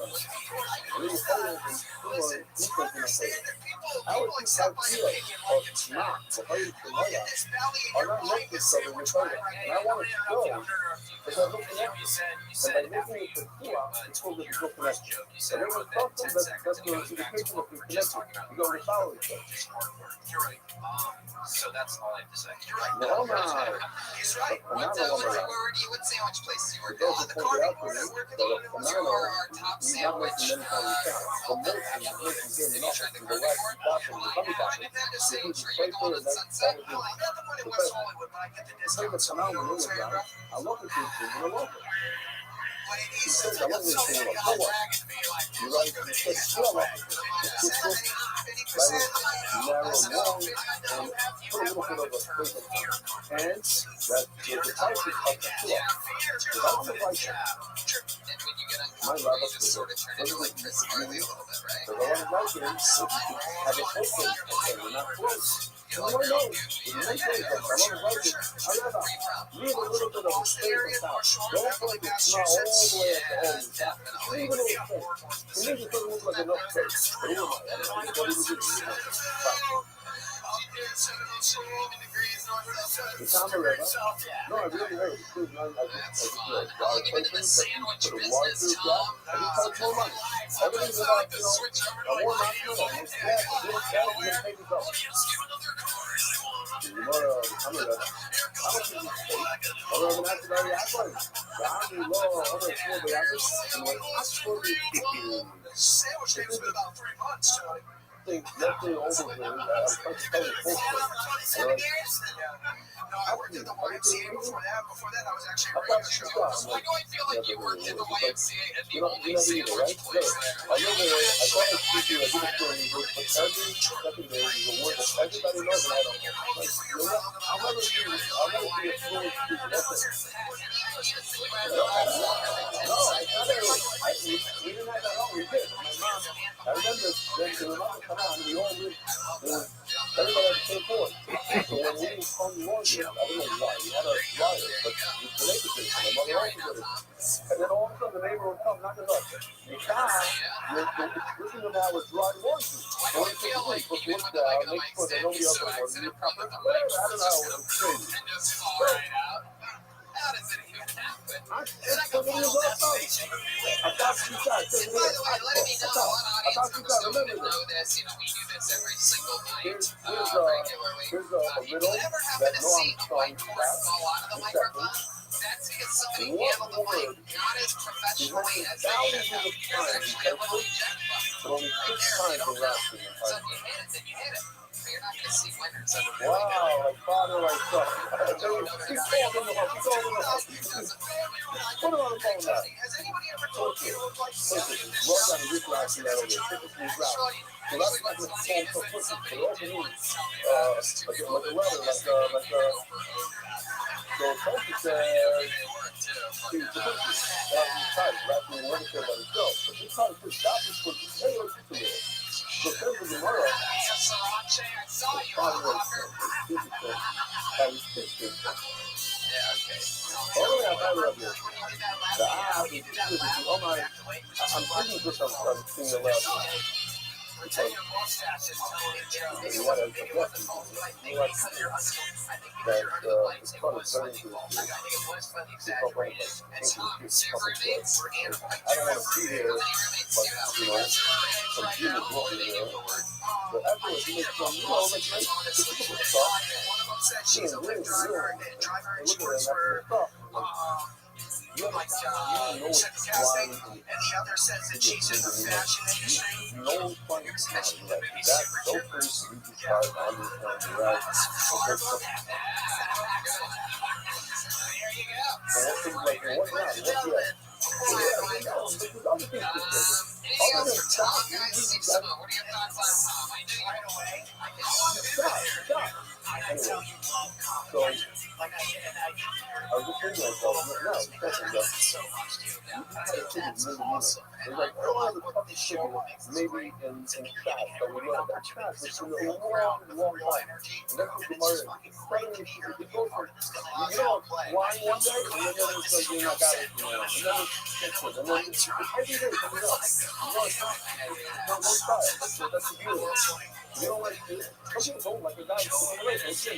Really hold and I would think how feel of not the hurry from Haya are not like this other with Haya. And I want it to go because I'm looking at this. And by making it for 2 hours, it's supposed to be good connection. And then with Thompson, that's going to be the picture of the connection. You go to follow each other. You're right. So that's all I have to say. You're right. No, I'm not. He's right. What sandwich place you work at? The Carving Board is working on it. You are our top sandwich. The most is getting enough to the last bottom of the tummy bottom. The same tree, Golden Sunset. I like that one in West Hollywood, but I get the discount. So I love the food, and I love it. Ladies, I love this thing about co-op. You like to take slow up. It's just narrow long and put a little bit of a space of time. And that the type is up to co-op. If I want to like my Rabbi is have a focus and we're not close. So I know, in my case, I want to like it. However, leave a little bit of a space of time. Don't focus not all the way at the end. Leave a little space. To me, it doesn't look like enough space. But anyway, I don't know what it is. It's on the river. No, I really heard it. Dude, I just like water placements, put a water through that. I just touch more money. Everything's about, I want not to know. It's that, this, that, and then take it up. You know, I'm a river. How much is this space? I'm going to have to buy the aquarium. The army law, other four, the aquarium. And when I suppose it's sandwich has been about 3 months, Johnny. thing over there, I'm trying to tell you full story. No, I worked at the YMCA before that. Before that, I was actually I running thought the show. you got, Why do I feel like you worked at the YMCA at the you know, only either, sandwich right? place Look, there? I remember, I thought I speak to you, I did a story, but every second day, there's a word that everybody knows, and I don't know. Like, you know what? I'll never be a fluent speaker, that's it. No, it's not we didn't have that all, we did. My mom, I remember, there was another time, we all lived, everybody had the same board. So when we hung laundry, I don't know why, we had a flyer, but we connected to it, and my mother also did it. And then all of a sudden, the neighbor would come, knock us up. Listen to now with dry laundry. So we took the police, put the wood down, make sure that nobody else would want to whatever, I don't know, it was crazy. How does it even happen? I thought you got, remember this. We do this every single night. Here's regularly. a riddle Ever that happen to no see a white horse fall out of the microphone? That's because somebody handled the mic not as professionally as they should have. There's actually a little eject button. but only 6 times in lasting. So if you hit it, then you hit it. So you're not going to see winners ever. Wow, like father, like son. He's called in the house. Put him on the phone now. Has anybody ever told you to look like Roll down the roof last night over there. Take it from the ground. So that's like the phone for pussy. But it also means, like a letter, so Toki says, see, the pussy. That's his title. That's the one said by himself. But this time, this stop is for the tail of the so there's the tomorrow. I'm thinking this, I'm seeing the last one. Pretend your mustache is telling the truth. You want to address it. You like that it's fun, it's very good. And Tom, super roommates were animal. I don't want to be here, but, you know, some people walking there. But afterwards, you make some, you know, like, stuff. One of them said she's a Lyft driver and driver insurance for like check the gas thing, and the other says that she's in the fashion industry. No fun time. That's so pretty sweet to try to understand, right? There you go. What things like that? What not? What yet? Anything else for Tom, guys? What are your thoughts on Tom? I knew right away. I can Stop. I tell you, love So, like I get an idea. I was just thinking myself, no, So much, dude. That's awesome. it's like, I don't have a fucking chicken, maybe in fat, but we love that fat, which is a long time. And that's what the mother, suddenly she goes from, you know, wine one day, and then it's like, you're not got it, and then it's fixed, and then it's every day something else. You know, it's not one style, that's the beauty. You know, like, some people don't like a guy who's in a relationship.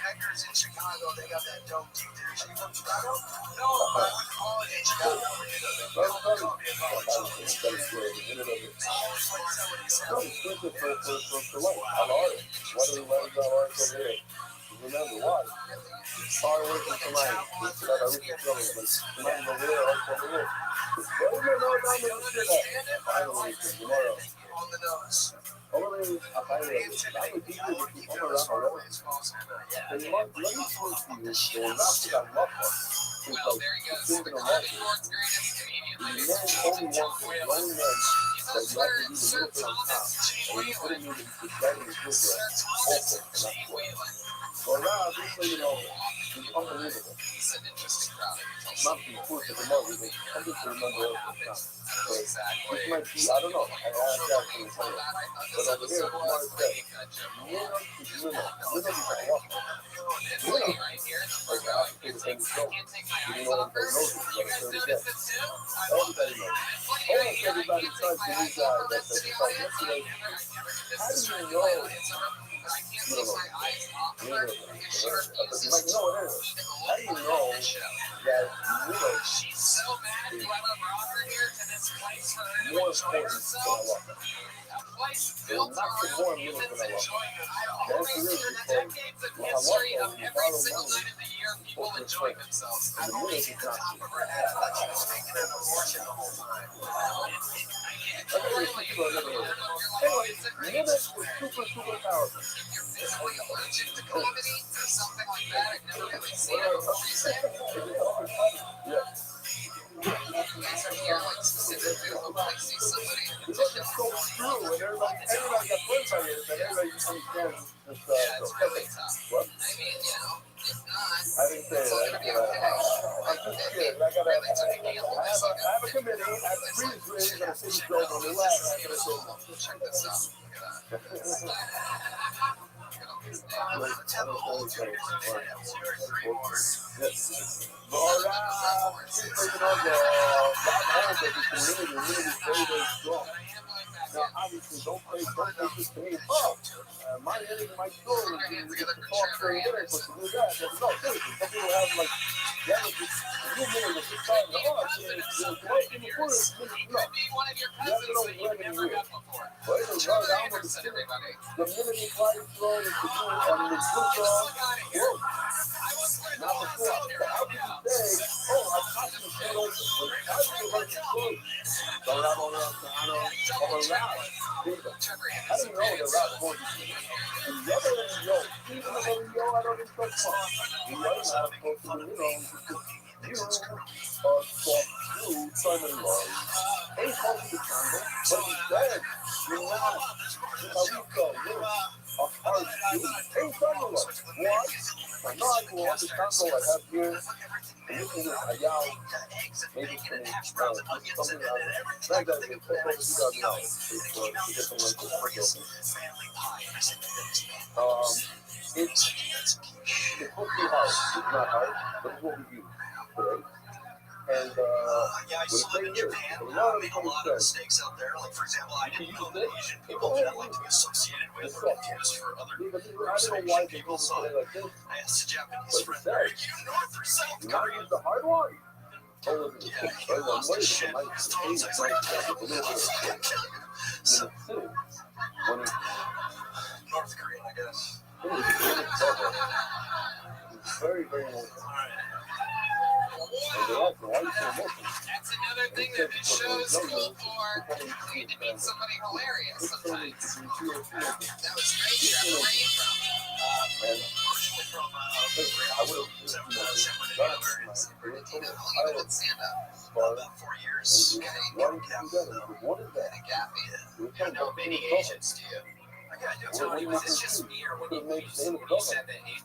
Hackers in Chicago, they got that dope too. Are you from Chicago? No, I went to college in Chicago. Remember why? Hard working for life. It's like a rich feeling, but money over there, also over there. Finally, tomorrow. On the nose. Only a highway. That would be good if you come around already. And let me prove to you, they're not to that love one. Well, there he goes. The Cardi Ford's greatest comedian. The man only wants one man that you have to do the little bit on top. And you put him in the guiding the good open, and that's what. Well, now, just so you know, it's unbelievable. He's an interesting crowd. Not to be foolish at the moment, but I just remember everything. So, this might be, I don't know, I asked that to tell you. But over here, tomorrow said, winner is winner. Winner is a walk. Winner. Like, I think the thing is go. You know, everybody knows it. You got to get. Everybody knows it. Almost everybody tries to use that. That's like yesterday. How do you know? You don't know. You don't know. You might know it is. How do you know that winner is more important than a walk? device They built knocked the around more humans minutes than I love. enjoying it. The Always answer is through the because decades of well, I history love of them. every Follow single money. night of the year, people What's your enjoying friend? themselves. And the minute is not true. of her head. I thought she was thinking of abortion the whole time. I think it's people I never heard of. Anyway, minute is super, super powerful. If you're physically allergic to comedy or something like that, I've never really seen it before. You say Yeah. you guys are here like specifically to hopefully see somebody in Because particular. it's so true, and everybody got fun by it, but everybody understands this. Yeah, it's really tough. What? I mean, you know, if not, I didn't say it's all that. gonna be okay. I'm just scared. I have a committee at the freeze ring that city show on the left. Check this out. Now, obviously, don't play this game. Oh, my enemy, my soul is going to talk to the lyrics, but to do that, no, seriously, some people have like, that was just, you know, the just part of the art, it's right in the forest, no. You have to know where to do it. But it's right down with the minute you try to throw it, it's on the good song, whoa. Not before. So how can you say, oh, I'm talking to you, but I feel like it's good. So I'm on around, I'm around. How do you know they're around for you? And the other than yo, even the other yo, I don't even trust one. You know, I'm not supposed to, you are soft, you, Simon Love. Ain't called you the candle, but instead, you're not. How you go, you a hard dude. Ain't Simon Love. What? I'm not going to the candle I have here. And you can just ayal, maybe it's something out of like that, it's $2,000 to get some like this. It's supposed to be hard. It's not hard, but it's what we use today. And I used to live in Japan. A lot of mistakes out there. Like, for example, I didn't know that Asian people didn't like to be associated with or used for other groups of Asian people. So I asked a Japanese friend, are you North or South Korean? The hard one. Yeah, he lost his shit. His tones, I was like, so, North Korean, I guess. Very, very important. That's another thing that this show is cool for. You get to meet somebody hilarious sometimes. That was great. Where are you from? Originally from How long you been stand-up? about 4 years. Okay. You know many Asians, do you? I gotta tell you, was this just me or when you said that Asian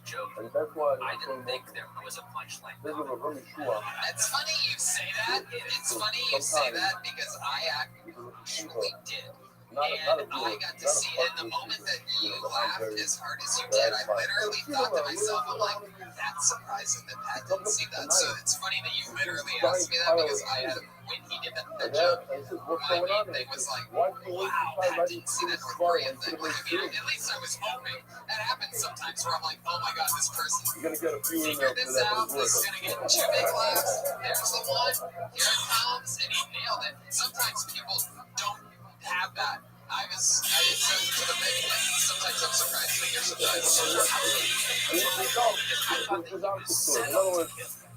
joke? And that's why I didn't think there was a punchline. this is a really cool one. It's funny you say that. It's funny you say that because I actually did. And I got to see it in the moment that you laughed as hard as you did. I literally thought to myself, I'm like, that's surprising that Pat didn't see that. So it's funny that you literally asked me that because I had when he did that joke. My main thing was like, wow, Pat didn't see that North Korean thing. I mean, at least I was hoping. That happens sometimes where I'm like, oh my god, this person You're gonna get a few figured this out. This is gonna get 2 big laughs. There's the one. Here it comes, and he nailed it. Sometimes people don't have that. I was to the maybe sometimes I'm surprised to hear sometimes. In other words,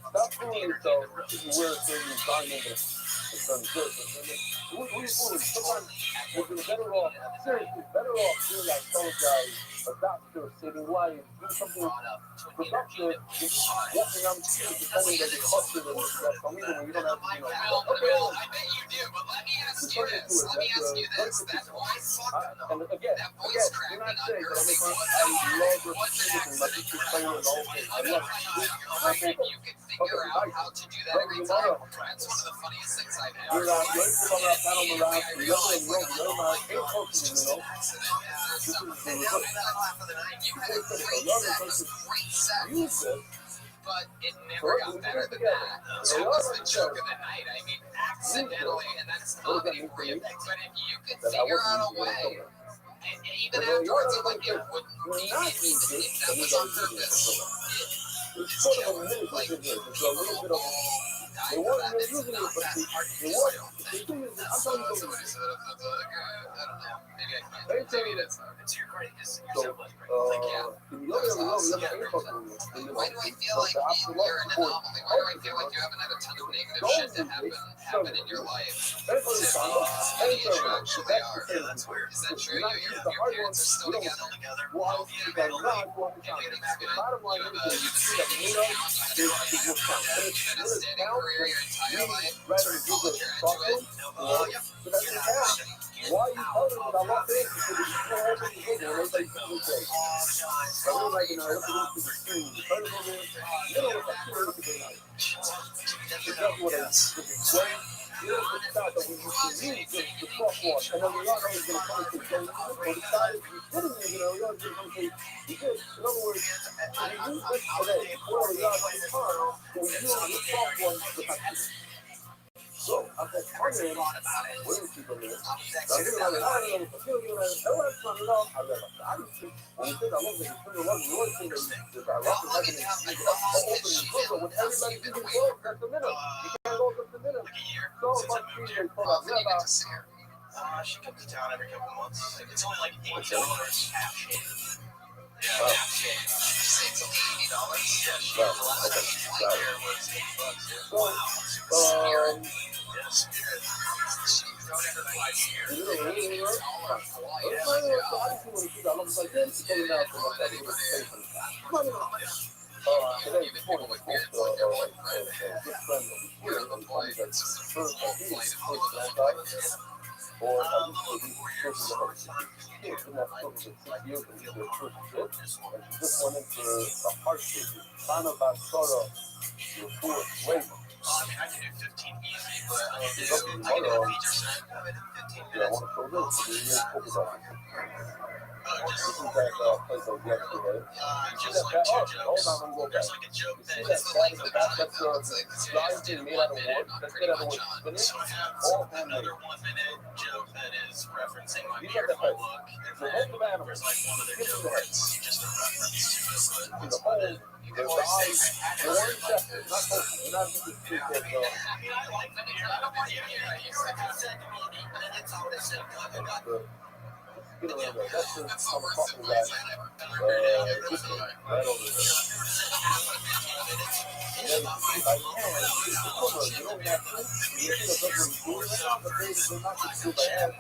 stop fooling yourself if you wear a certain diamond and some good. What are you fooling? Sometimes you're better off, seriously, better off doing like those guys, a doctor saving lives, do something productive, walking on the street, pretending that you're clustered and that's for me when you don't have to, Well, I bet you do, but let me ask you this. That voice, and again, cracking you're not on saying your that face. I love your music and like you keep playing it all day. I love it. If you could figure out how to do that every time, that's one of the funniest things I've ever You're not seen. grateful about that on the last, you're not ain't focusing, You had a great set, use it. but it never got better than that. That was the joke of the night. I mean, accidentally, and that's comedy for you. But if you could figure out a way, and even afterwards, I'm like, it wouldn't be anything if that was on purpose. It's sort of a minute, like, people They weren't really using it, but they were. They do use it. I'm telling you something. They say it. It's your credit. It's your So, surplus credit. Why do I feel like you're an anomaly? Why do I feel like you haven't had a ton of negative shit that happen in your life? To be as you actually are. Yeah, that's weird. Is that true? Your parents are still together? Well, you got not want to count. The bottom line is you see that Nino is what counts. And it's You've had a really steady counts. career your entire life. Rather than do the software, so that's the count. Why are you telling me that I love this? Because it's so open and big, and everybody's doing it. I really like, look at this to the screen. The first one is, what's that cool looking thing like? That's what it is. It's great. Here's the shot that we used to use, the soft one. And then we all know it's going to come to the or the side we didn't use, we all just come to we did. In other words, we use this today, or we all like time, but we use the soft one to have so, I said, where is people there? I didn't know, I don't know, I love it. I used to, when we said I love it, it wasn't really thing that I love it, when everybody did it, that's the minimum. You can't go up the minimum. So much people talk about she comes to town every couple months. It's only like $80 half shave. Yeah, half shave. It's $80. Yeah, she has a lot of hair was $8. Wow. Yes. I mean, I can do 15 easy, but I can do a feature set. I can do 15 minutes. Just like two jokes. There's like a joke that is the length of time though. It's like this guy did 1 minute pretty much on. So I have another 1 minute joke that is referencing my beautiful look, and then there's like one other joke that's just a reference to it. But you can always say I had it. That's the I'm talking about. This one, right over there. And then I can, you don't have to. You see the person doing that, but they're not just do by hand.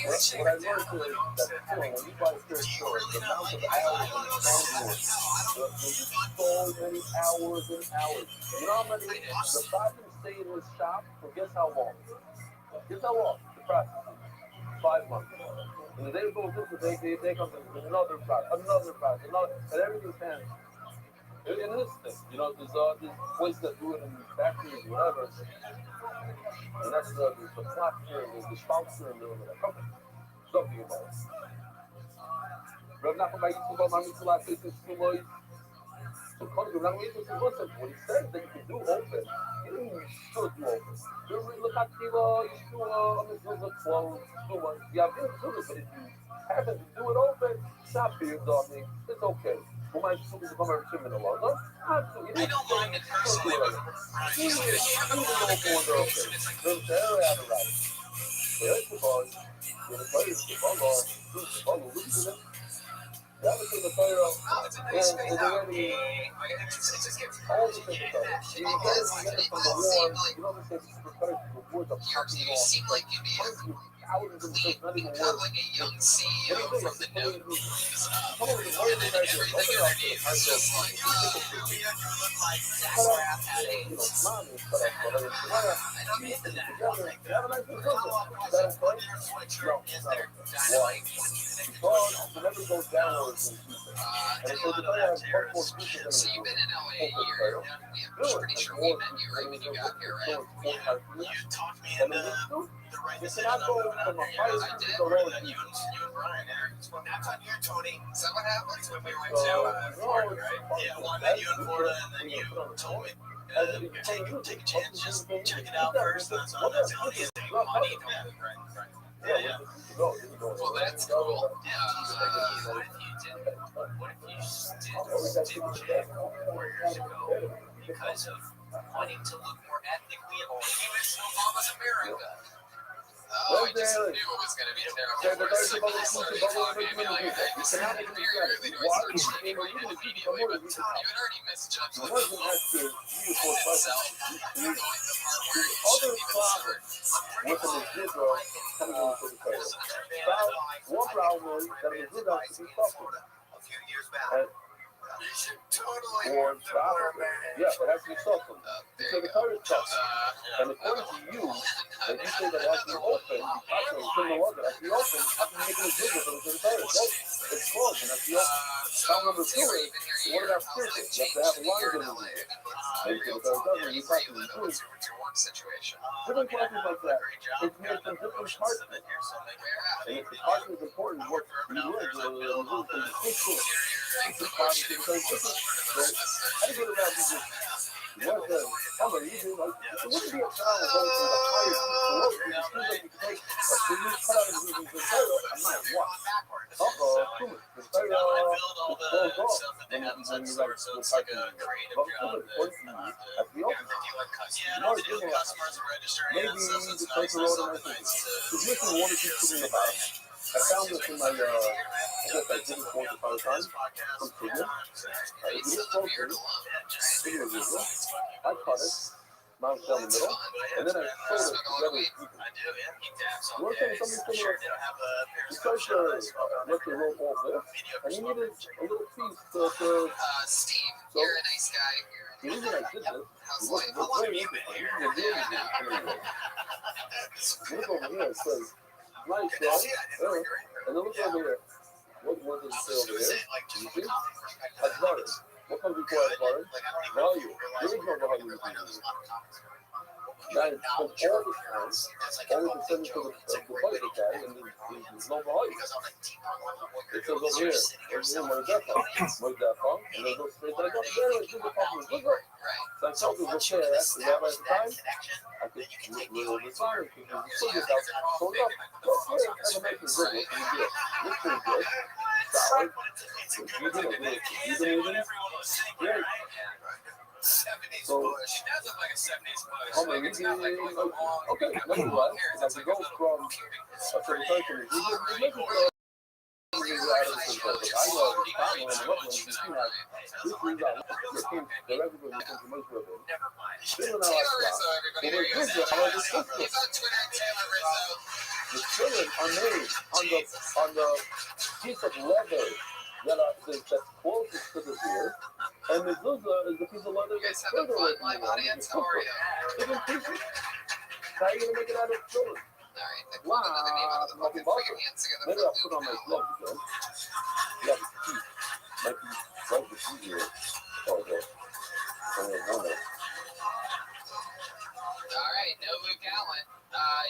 What I learned is that when you buy a pair of shorts, the amount of hours on the phone work, there'll be so many hours and hours. You know how many, the five can stay in this shop for guess how long? Guess how long? The process. 5 months. And the day goes this, they come to another product, and everything's fancy. It is thing, you know, there's places that do it in factories or whatever, and that's the platform, the sponsor, and the company. Something about it. Rabbi Nachman by Yisrael, my Mitzvah, says it's too much. So, what he says that you can do open, you don't even should do open. You look at the Mitzvah 12, you have to do it, but if you happen to do it open, stop being dummy, it's okay. Who might still become a criminal? No? Absolutely. I don't mind it personally, but you can open when they're okay. They're out of right. There's the ball. You're the players, the ball, look at them. That was in the player, and they're ready. All the things about it. You get it from the war. You know what I'm saying? This is the first before the popping off. seem like you'd be Thousands of things, not even become words. like a young CEO from the note. Some of the words And that then everything underneath is just like, you look like Zach Braff had AIDS. mommy, but And I'm into that. you have a nice little Follow up on their sweatshirt is their dynamite. because the never goes downwards in season. And so the player has much more season So you've been in LA a year. I'm pretty sure we met you right when you got here, right? You talked me into the right decision. cannot go from a fight I to did. the road. You and Brian there. That's on you, Tony. Is that what happened? When we went to Florida, right? Yeah, well, I met you in Florida, and then you told me, take a chance, just check it out first. That's all. That's how it is. Money, yeah. Well, that's cool. What if you didn't take a chance 4 years ago because of wanting to look more ethnically Jewish. Obama's America. Oh, I just knew it was going to be terrible. So, but Worse. there's Like, this already taught me. I mean, like, I just very rarely do I start shitting right now immediately, but you had already misjudged it the wasn't film after 3 or 4 in itself. questions. Going the part where The it other shouldn't even problem start. with an Israel coming into the title. One problem is that an Israel has to be suffered. A few years back. And You should totally or have the more stop. Yeah, but it has to be suffered. So the title is suffered. And according to you, when you say that it has to be open, actually, it's in the law that it has to be open, how can you make it a Israel for the title? Well, it's closed and it has to be open. Problem number 2 is, what about spiritual? You have to have lines in the Israel. And so the title doesn't, you have to be true. Different questions like that, it's made from different parts. And if the part is important, what you learn, it's just positive because this is, I think what about this is, what the, how many you do, like, it wouldn't be a problem going from the highest to the lowest, because it seems like you can take, so you cut out of the title, I'm not what? The title, it's goes off, when you like, go back to the, but the point to you, at the open, no, it isn't like, maybe the title wrote on my thing, it's missing 1 or 2 things about it. I found this in my, I guess I did it once upon a time, from Kenya. I did it closely, it was Israel. I cut it, mounted down the middle, and then I sewed it together with people. You want to tell me something similar? Because Ricky wrote all this, and he needed a little piece to Steve, so, you're a nice guy. the reason I did this, How's it was life? very interesting. This is a really good thing. Look over here, it says, nice, bro. And then look over here. What word does it say over here? You see? Advarim. What comes before Advarim? Value. There is no value in this. That is from all the times, all the descendants of the Bible carry, and there's no value. It says over here, what is that from? What is that from? And then goes straight down. There is the problem with Israel. So I told you, what's there? Asked the rabbi at the time. I think we're retired because we still get out. So look, what's there? As a making Israel, what can you do? Looks pretty good. Solid. You do it. You believe in it? Great. So, how many okay, nevertheless, as it goes from a certain person, you make it I know the time when I'm looking, you see that this is your team, the regular team from Israel. This is not like that. It is good, however, it's good. The children are made on the piece of leather that's closest to the ear, and the zuzah is the piece of leather that's further away from the ear. Different pieces. How are you going to make it out of children? Wow, nothing about it. Maybe I'll put on my gloves again. Yeah, the teeth. Might be right the teeth here. Oh, okay. Only one there. All right, no Luke Allen.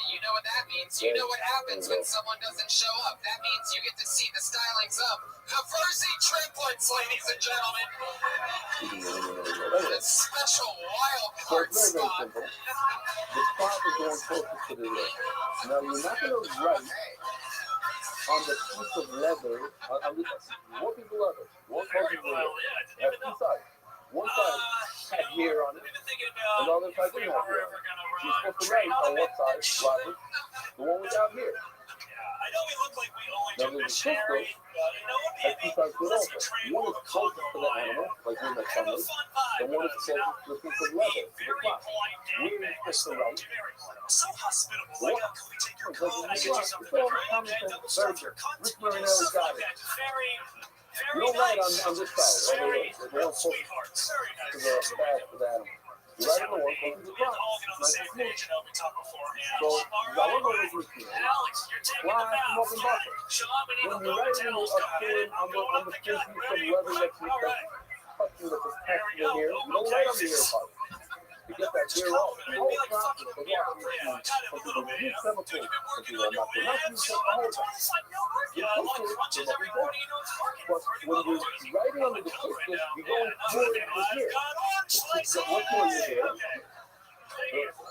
You know what that means. You know what happens when someone doesn't show up. That means you get to see the stylings of the Verzi triplets, ladies and gentlemen. The special wild card spot. The spot is going closer to the ear. Now, you're not going to write on the piece of leather, on this one piece of leather, one piece of leather, has 2 sides. One side had hair on it, and the other side didn't have hair on it. You're supposed to write on what side, Robert, the one without hair. I know we look like we only Now, do there's a missionary, sister but you know what? has 2 sides to it also. One is closest to the animal, like we're not coming, and one is closest to the piece of leather, to the cloth. We're supposed to write. So hospitable. Like, can we take your coat? I It's get you all something common great. sense, Double very stuff your good. cunt. Rich You do Marinelli stuff got like it. that. Very You don't write nice. on this side, over Very here. They don't post sweethearts. Very to nice. the back to the animal. You write on the one close to the We have to cloth. all get on the Nice same and smooth. page. You know, we talked beforehand. So, All I right, want to all go right. with you. Alex, you're taking Why the bow. smoke and butter? Shalom, we need When the you write bow on towels. the Go ahead. on Going the up the piece gut. of Ready? leather that's All right. touching the protection of here, you don't write on the ear part. You get that hair off. The whole process of washing something with new chemicals, something like that. Not use the whole time. You put it to what we do. But when you're writing under the surface, you go and pour it in the hair.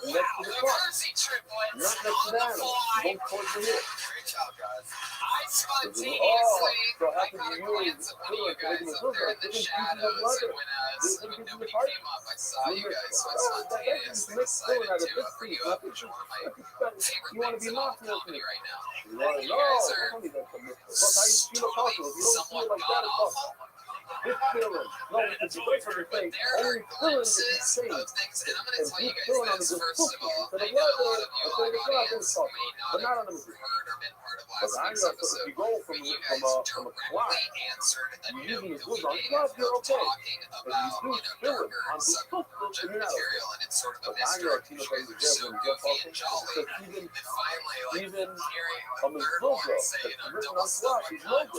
What for your hair? Next to the cloth. Not next to the animal. Don't towards the hair. I spontaneously so I happens caught to a you glance of one of you guys up there in the shadows, and when nobody came up, I saw you guys, so I spontaneously decided to bring you up, which are one of my favorite things in all of comedy right now. No, You guys are don't need that commitment. Plus, how you feel about it? If you don't somewhat feel like that, it's god-awful. awful. Good feeling. No, it's a great for But there are glimpses of things, and I'm going to tell you guys this, first of all. I know a lot of you live audience may not have heard or been part of last week's episode, if you go but you guys directly answered a note that we gave of talking about, darker and subculture material, and it's sort of a mystery. You guys are so goofy and jolly that finally, even hearing on the third one logo, say, that's written double on stuff Flash, like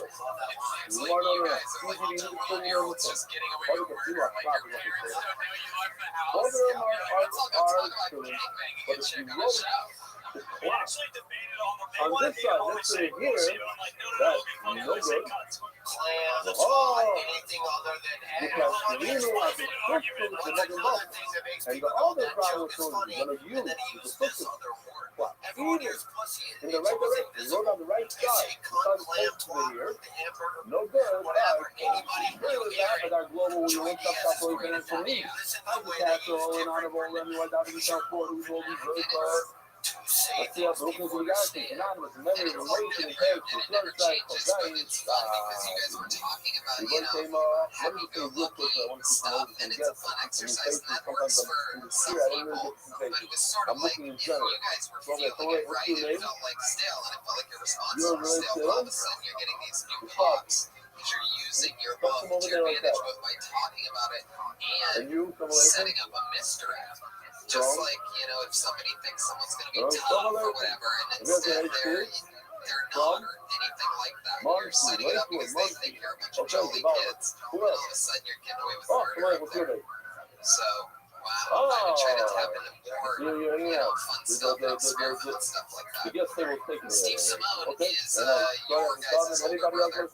his that. logo. It seems like you guys are like 12-year-olds just getting away with murder, like your parents don't know you left the house. Both of them Let's all go talk about true, gangbanging but and if check you on the wrote show. We actually debated on the on this side, let's say here, that no good. Clams, Oh. anything other than Because we know how to cook food to make them up. And the other power source is going to use is the cooking. Well, even in the right direction, you go down the right side, because it's over here, no good, really bad, but our global, we won't stop operating for me. I'm the castle, and honorable, and you are down in the South Port, who's holding very far. Let's see how broken we got to anonymous, never relation, and character, blood side, It's fun because you guys were talking about, happy-go-lucky stuff, and it's a fun exercise, and that works for some people, but it was sort of like, you guys were feeling it right, and it felt like stale, and it felt like your response was stale. All of a sudden, you're getting these new pops, because you're using your book to your advantage, both by talking about it and setting up a misdirect. Just like, if somebody thinks someone's going to be tough or whatever, and instead they're not or anything like that. You're setting it up because they think you're a bunch of jolly kids, and all of a sudden you're getting away with murder up there. So, wow, I would try to tap into more, fun stuff and experiment on stuff like that. Steve Simone is your guys' older brother.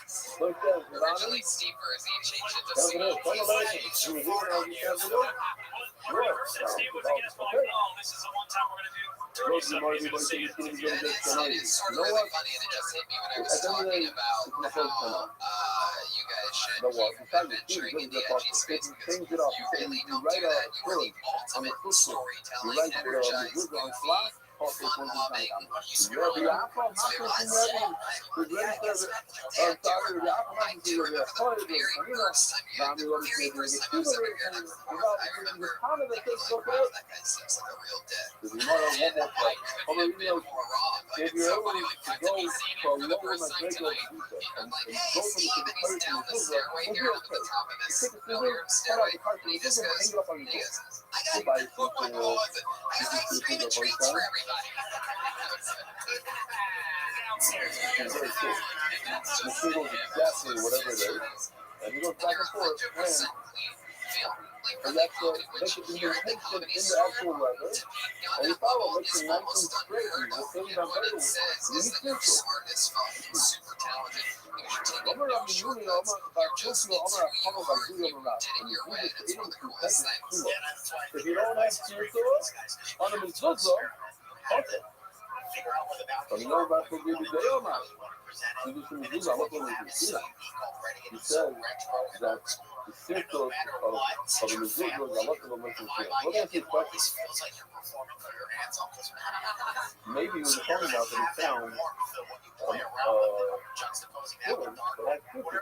So, originally Steeper, as he changed it to Simone. Steve was a guest, like, oh, this is the one time we're going to do 30 seconds. It is sort of really funny, and it just hit me when I was talking about how you guys should keep adventuring in the edgy space, because you really don't do that. You are the ultimate storytelling, energized, goofy, fun-loving, you screw it up. So let's say, very first time I was ever here to record, I remember thinking, like, wow, that guy seems like a real dick. And I could have been more wrong. Like, it's so funny, like, cut to me seeing him for the first time tonight, and I'm like, hey, Steve, and he's down the stairway here up at the top of this billiard stairway, and he just goes, I got to put my paws in. I got ice cream and treats for everybody. The single is exactly whatever it is. And you go back and forth, and that's the intention in the actual letter. And you follow, makes it nice and straight. The things I'm What it says is that you're smart as fuck and super talented. I'm gonna be using all my personal, I'm gonna follow my video around. And your way, and it's one of the coolest things. If you don't have spiritual, on the mitzvah, okay. But you know about the day or not? You just need to do that. What will you see? He said that the circle of the mitzvah is a lot of them making sense. What is his question? Maybe he was talking about that he found villains that had good people.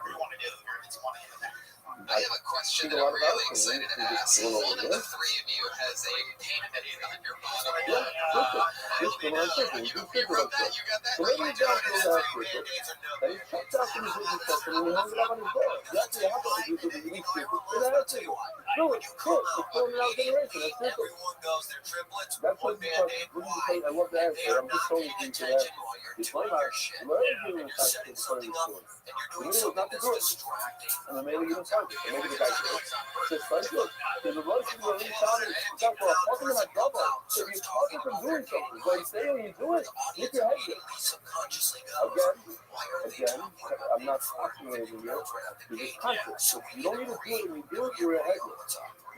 I have a question that I'm really excited to ask. One of the three of you has a painted on your bottom. You wrote that? You got that? So maybe he down to the last circle, and he checked out the business section and he hung it up on his door. That's what happens to the unique circle. It's a circle. No, it's cool. It's going out generation. That's circle. That's what he said. I love the answer. I'm just telling you to that. It's my life. Where are you in the fact that it's part of the story? The maybe it's not the good. And then maybe you don't talk. And maybe the guy says, first look, there's a lot of people that really sound like talking about double. So you're talking from doing something. So you say when you do it, look your head here. Again, I'm not talking anything here. You're just conscious. So you don't need to do it when you do it, you're ahead here.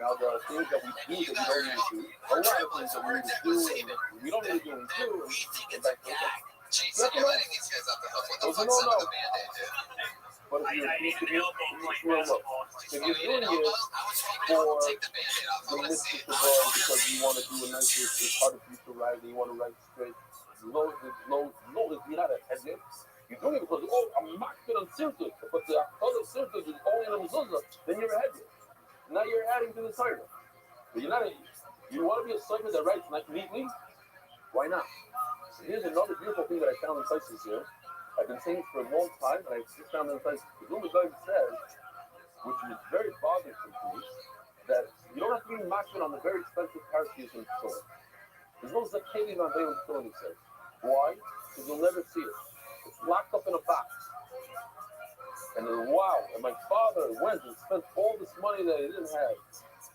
Now, there are things that we do that we don't need to do. A lot of things that we need to do and we don't need to do and do. And back to that. Jason, you're letting these guys off the hook. What the Those are fuck's up no-no. with the Band-Aid, dude? But if you're doing it for the mystic divide because you want to do a nice, it's harder for you to write and you want to write straight. No, you're not a headget. You're doing it because, oh, I'm marking on circuit, but the other circuit is only in a mezuzah, then you're a headget. Now you're adding to the circuit. But you're not you want to be a circuit that writes neatly? Why not? So here's another beautiful thing that I found in places here. I've been saying it for a long time, and I just found in place. The Rumi Guide says, which is very bothersome to me, that you don't have to be matching on the very expensive parachutes in the store. There's no zakeli on Balaam store, he says. Why? Because you'll never see it. It's locked up in a box. And then, wow, and my father went and spent all this money that he didn't have.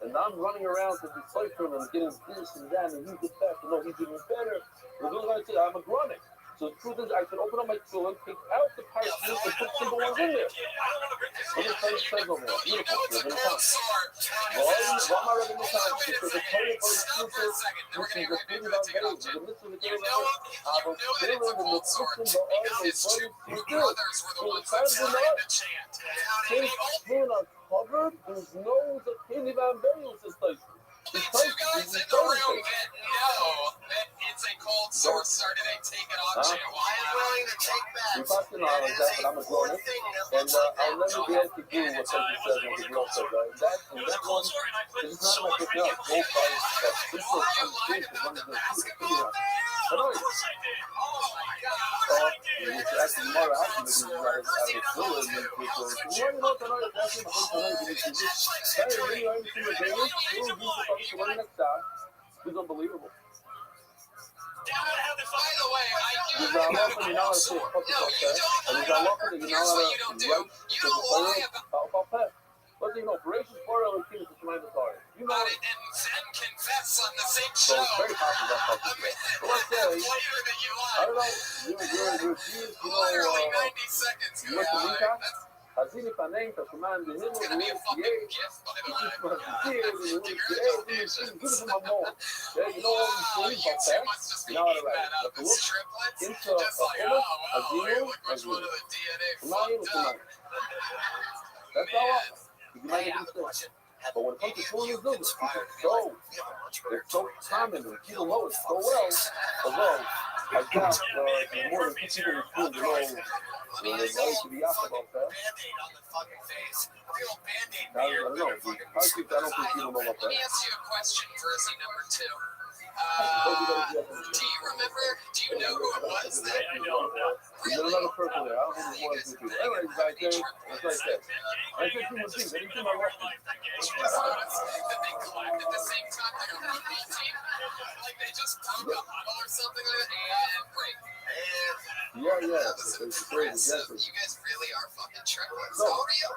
And I'm running around to decipher and getting this and that, and he's the best, and no, he's even better. The Rumi Guide says, I'm a grunning. So the truth is, I should open up my tool and take out the parachute and put simple ones in there. What does Christ says over there? Beautiful. We're going to come. Why am I reading the time? Because the Torah is exclusive, which is the thing about Baruch. The mitzvah of the Torah is about Baruch and the Tzitsim, the oil, the Baruch, the brothers were the ones that started to chant. Since children are covered, there's no zakeli van Baruch system. The two guys in the room that know that it's a cold sore started a take it on chant. I am willing to take bets. But I'm a grown up, and I'll never be able to do what Sophie says when the girl says that. And that one is not my picking up. Go buy stuff. This is what I'm saying. One of the things. I know it. Actually, tomorrow after this is right out of school, and then people say, you know, tonight, that's it. Hey, you know, everything is daily. You'll use the fucking to learn next time. It's unbelievable. By the way, I do you know how to say fucking and you know how to write to the Torah about that. But you know, Operation Florida was king of the Shemaim Torah. You know it and confess on the same so show. it's very popular that fucking so let's say, I don't know, you're Jews, you know, literally 90 seconds. you went to Mika? Hazini Panem, Tashuman, the Himmel, the Wind, the Air, you know all these things about that. You know how to write. But look into Hazinu, Shemaim. That's all. You might get this. But when it comes to Torah business, it's so common and people know it so well. Although I doubt more than 50 people in school know when they like to be asked about that. I don't know. I don't think people know about that. Let me ask you a question, verse number 2. Do you remember? Do you know who it was? That I don't know. There's another person there. I don't think there's more than 2 people. Anyway, back there, it's like that. I said human beings. I didn't see my weapon. That they clapped at the same time like a rugby team? Like they just broke a huddle or something like that? And break. Yeah. It's crazy. You guys really are fucking triplets. So, How old are you?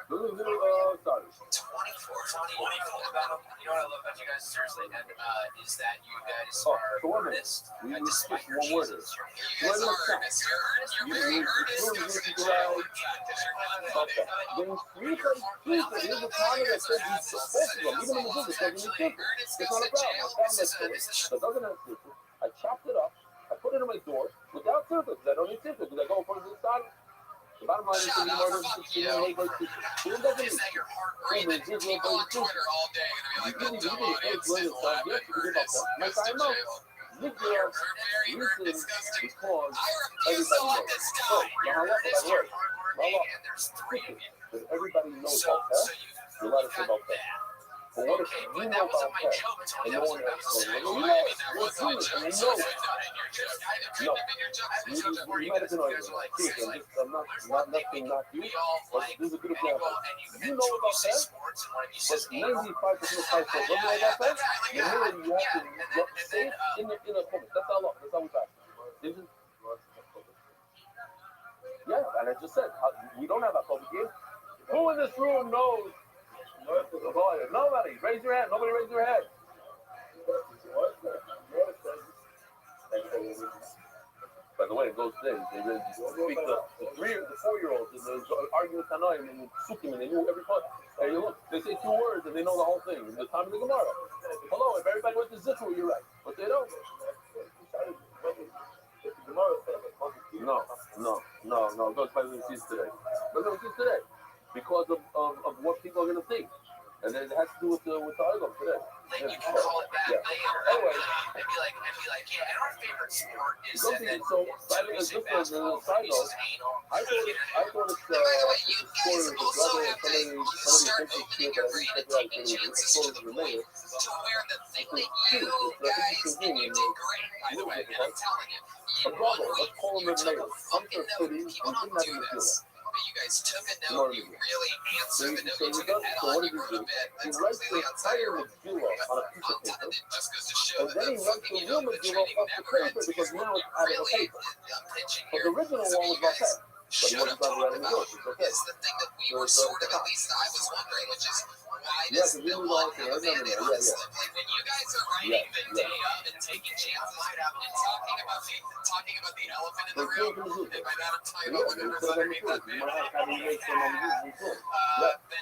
Sorry. 24. You know what I love about you guys, seriously, and is that you guys are earnest. Despite your Jesus. You guys are earnest. You're very earnest. I chopped it up. I put it in my door without filter because I don't need filter because I go for the side. The bottom line is to be more than 16 and 8 like who doesn't need your heart rate? You go on Twitter all day and be like, my time out. This girl listens because everybody knows. So, everybody knows about that. You let us know about that. But what if you know about that and no one else knows? You know it. You're human and you know it. No. You might have been arguing. I'm not nothing, not you. But this is a good example. You know about that, but 95% of people don't know about that. And here you have to say in the comment. That's how we back. Yeah, and I just said, we don't have a public game. Who in this room knows? Nobody. Raise your hand. Nobody raise your hand. By the way, in those days, they really speak the 4-year-olds, and they argue with Tanaim and Sukkim, and they knew every part. And you look, they say 2 words, and they know the whole thing. In the time of the Gemara. Hello, if everybody went to Zitru, you're right. But they don't. No. Goes by what it is today. Look at what it is today. Because of what people are going to think. And then it has to do with the Olam today. Like you can call it that. Yeah. Anyway, I'd be like, yeah. And our favorite sport is so I think it's just a little side note. I thought it's by the way, you the guys story of also brother have to start opening your brain and taking chances to the point to where the thing that you guys, and you did great, by the way, and I'm telling you, A brother, let's call him you a took mayor. a Come fucking to a note. city, People you don't couldn't have do him do this. it. But you guys took a note, you really answered the note, you took it head So on, what you did wrote he a do? bit He that's writes the completely outside entire your Megillah on a piece of paper. it just goes to show And then he that writes fucking, the real the Megillah training off the never paper ends. because now it's out of the Really, paper. I'm pitching But here. the original So one you was about guys that. But he should have wasn't done talked right in the about English. It's okay. is the thing that we were sort of, at least I was wondering, which is why Yeah, does because we the knew the one whole thing. have a I remember band-aid that. on his Yeah. lip? Like when you guys are writing the day of and taking chances and talking about the elephant in the room, and by that I'm talking about whatever's underneath that band-aid, then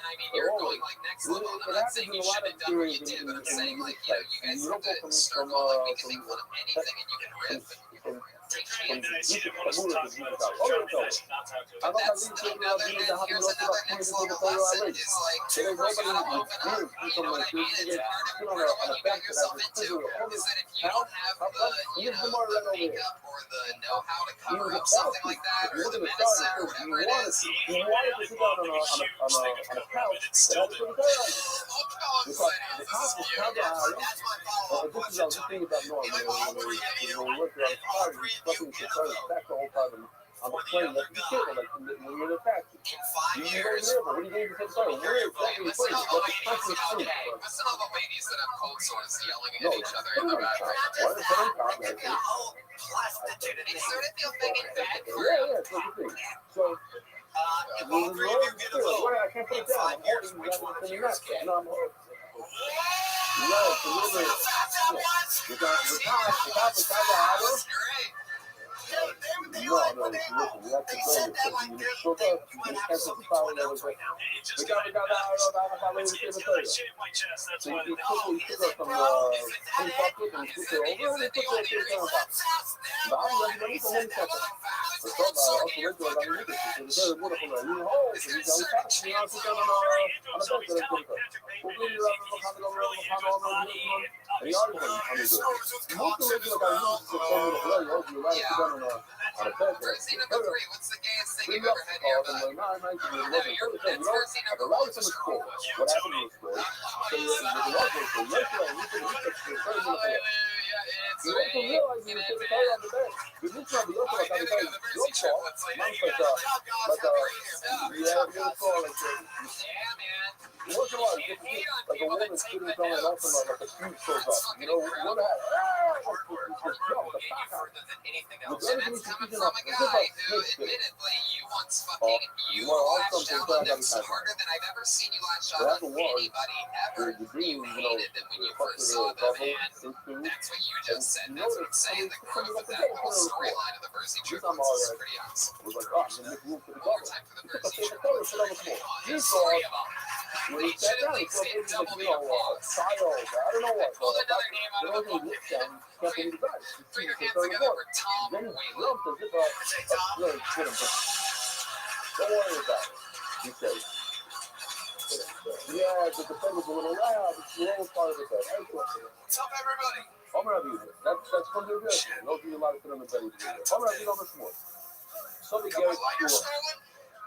I mean you're going like next level. And I'm not saying you shouldn't have done what you did, but I'm saying like, you know, you guys have to start going like we can make fun of anything and you can rip and take chances. But that's another, and here's another next level lesson is like 2 person to open up. You know what I mean? It's part of what you got yourself into is that if you don't have the, you know, the makeup or the know-how to cover up something like that or the medicine or whatever it is, He wanted to sit down on a couch that had to put a because the couch was kind of high. This is the thing about Norm. When we worked around the car, we fucking back the whole time on the plane. Like you can't, like when you're in a taxi. You go there, but what are you doing to the sorry? Where exactly the plane? What the country is free. Listen to all the ladies that have cold sores yelling at No, each other in the background. why is that on top? It sort of feels fucking bad for Yeah, that's the thing. So, if all three of you get a vote I can't put it down. I'm holding which one of you is gay? No, I'm holding. No, it's a little bit. The top is kind of harder. No, listen, we have to go because you so tough, you can't put the power level right now. We got the power level to the third. So you took us from the pocket and took it over and put it in the pocket. But I'm ready to hold second. The top also went to another nigga. So the third would have been a new hole. So he's on top. You know, sit down on the back of the bunker. We'll be around the kind of and he already went on the good. Most of the regular guys use the phone with a blood. You also like to sit down on a bed. Jersey number 3, what's the gayest thing you've ever had nearby? It's Jersey number 1, What happened in the school? So you also realize you take the car on the bed. You need to be also like on the bed. Your fault. Mine's like once in a while, you get to see like a woman sitting down and also like a fuse shows up. You know, what the heck? further than anything else. And it's coming from a guy who, admittedly, you once fucking, you lashed out on them so harder than I've ever seen you lash out on anybody ever. You hated them when you first saw them, and that's what you just said. That's what I'm saying. The growth of that whole storyline of the Versi triplets is pretty awesome. One more time for the Versi triplets. There's 3 of them. We should at least say double the applause. Pulled another name out of the bucket. Throw your hands together for Tom Whalen. Don't worry about it, he says. Yeah, the defender's a little loud. It's the wrong part of the bed. What's up, everybody? I'm Rabbi. That's from the original. Those of you allowed to sit on the bed. I'm Rabbi on the floor. Somebody gave it to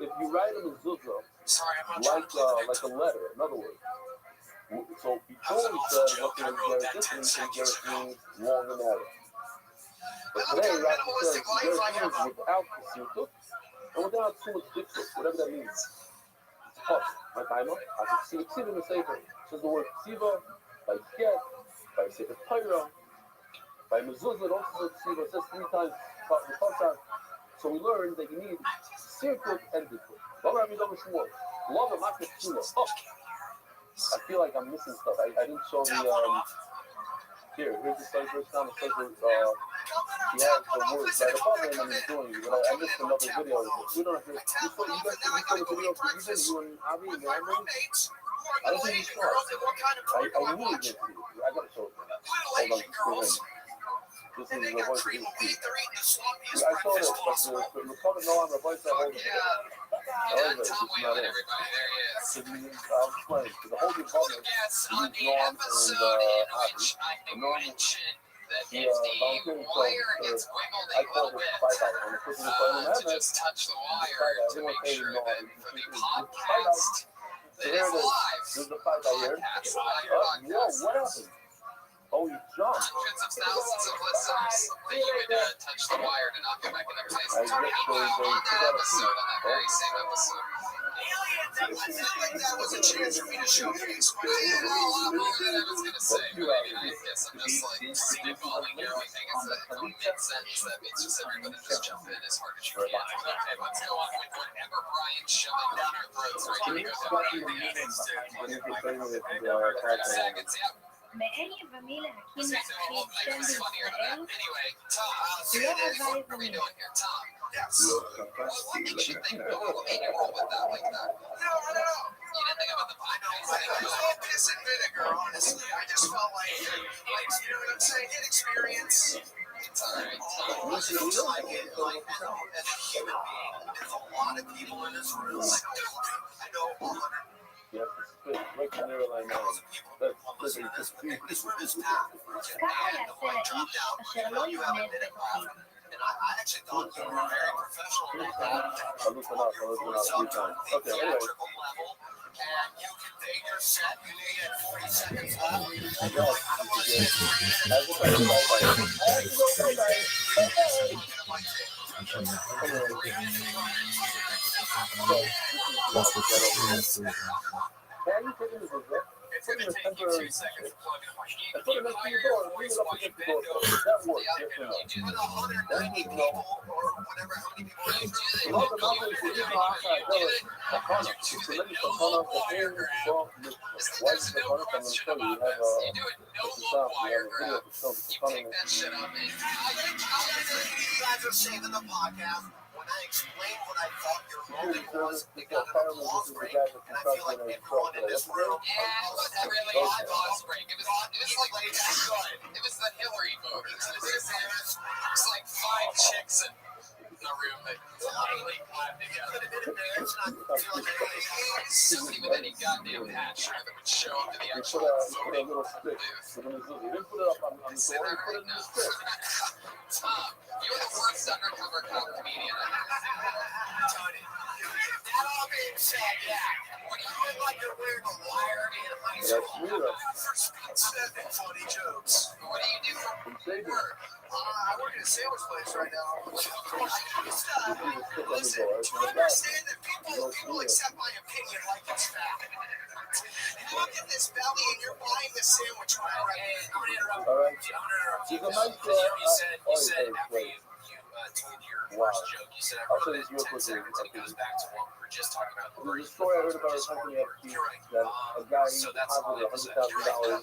if you write in a zuzah, like a letter, in other words. So before we said what they were different, they gave it long and narrow. But today, Rabbi says there are things without the sukkah and without too much dikduk, whatever that means. It's tough. My timer, I can see it in the Sefer. It says the word ksiva, by get, by Sefer Torah, by mezuzah, it also says ksiva. It says 3 times the contact. So we learned that you need circuit and dikduk. Love of I feel like I'm missing stuff. I didn't show the Here's the cipher, it's not a cipher, he has the words right above him and he's doing it. But I missed another video. We don't have to, you saw the video for you and Avi and Amber? I don't think you saw it. I knew you did. I gotta show it. Hold on, just for him. This is the voice of his feet. I saw this, but the comment no on the voice I hold it. However, this is not it. I'll explain. The whole department is Norm and Avi. And Norm he volunteered for I called it $5. I'm pushing the phone and just touch the wire $5. to Everyone make paid sure Norm. that for the $5. podcast So here it is. There's the $5 here. Whoa, what happened? Oh, he jumped. Hundreds of thousands of listeners that you would touch the wire to knock it back into place. I guess On that episode, on that very same episode. That was a chance for me to showcase my A lot more than I was going to say, but I guess I'm just like spitballing everything. It's a mid-sentence that means just everybody just jump in as hard as you can. Okay, let's go on with whatever Brian's shoving down our throats right here. Seconds, yeah. מאלי ומי להקים להקליט שם בישראל, Anyway, Tom, what are we doing here, Tom? Yes. What makes you think, what made you roll with that like that? No, I don't know. You didn't think about the podcast? It was all piss and vinegar, honestly. I just felt like, you know what I'm saying? Get experience. It's alright, Tom. It looks like it, like, as a human being, there's a lot of people in this room. I know 100. You have to spit right from there like now. That's spitting. This room is packed. ככה יעשה לאיש אשר לא יבנה את בטוחים. And I actually thought you were very professional at that. I'll look it up 3 times. Okay, anyway. Level, and you can take your set. You may get 40 seconds left. It's going to take you 2 seconds to plug in a machine. Keep it higher your voice while you bend over. You do the 190 people or whatever, how many people you do that. You do the no-look wire grab. There's no question about this. You do it no-look wire grab. You pick that shit up and You guys are saving the podcast. When I explained what I thought your moment was, it got a loss break, and I feel like everyone in this room. yeah, it wasn't really a boss break. It was like it was the Hillary vote. It was like 5 chicks in the room that totally clapped together. Somebody with any goddamn hat shirt that would show up to the actual voting booth. Say that right now. Tom, you're the worst undercover cop comedian I have. Tony, That all being said, yeah. When you look like you're wearing a wire in high school, funny jokes. What do you do for work? I work in a sandwich place right now. Listen, do you understand that people accept my opinion like it's fact? Look at this belly and you're buying the sandwich right now. I'm going to interrupt All right. you. You said after you told your first joke, you said I wrote it in 10 seconds, and it goes back to what we were just talking about. There's a story I heard about a company that a guy deposited $100,000.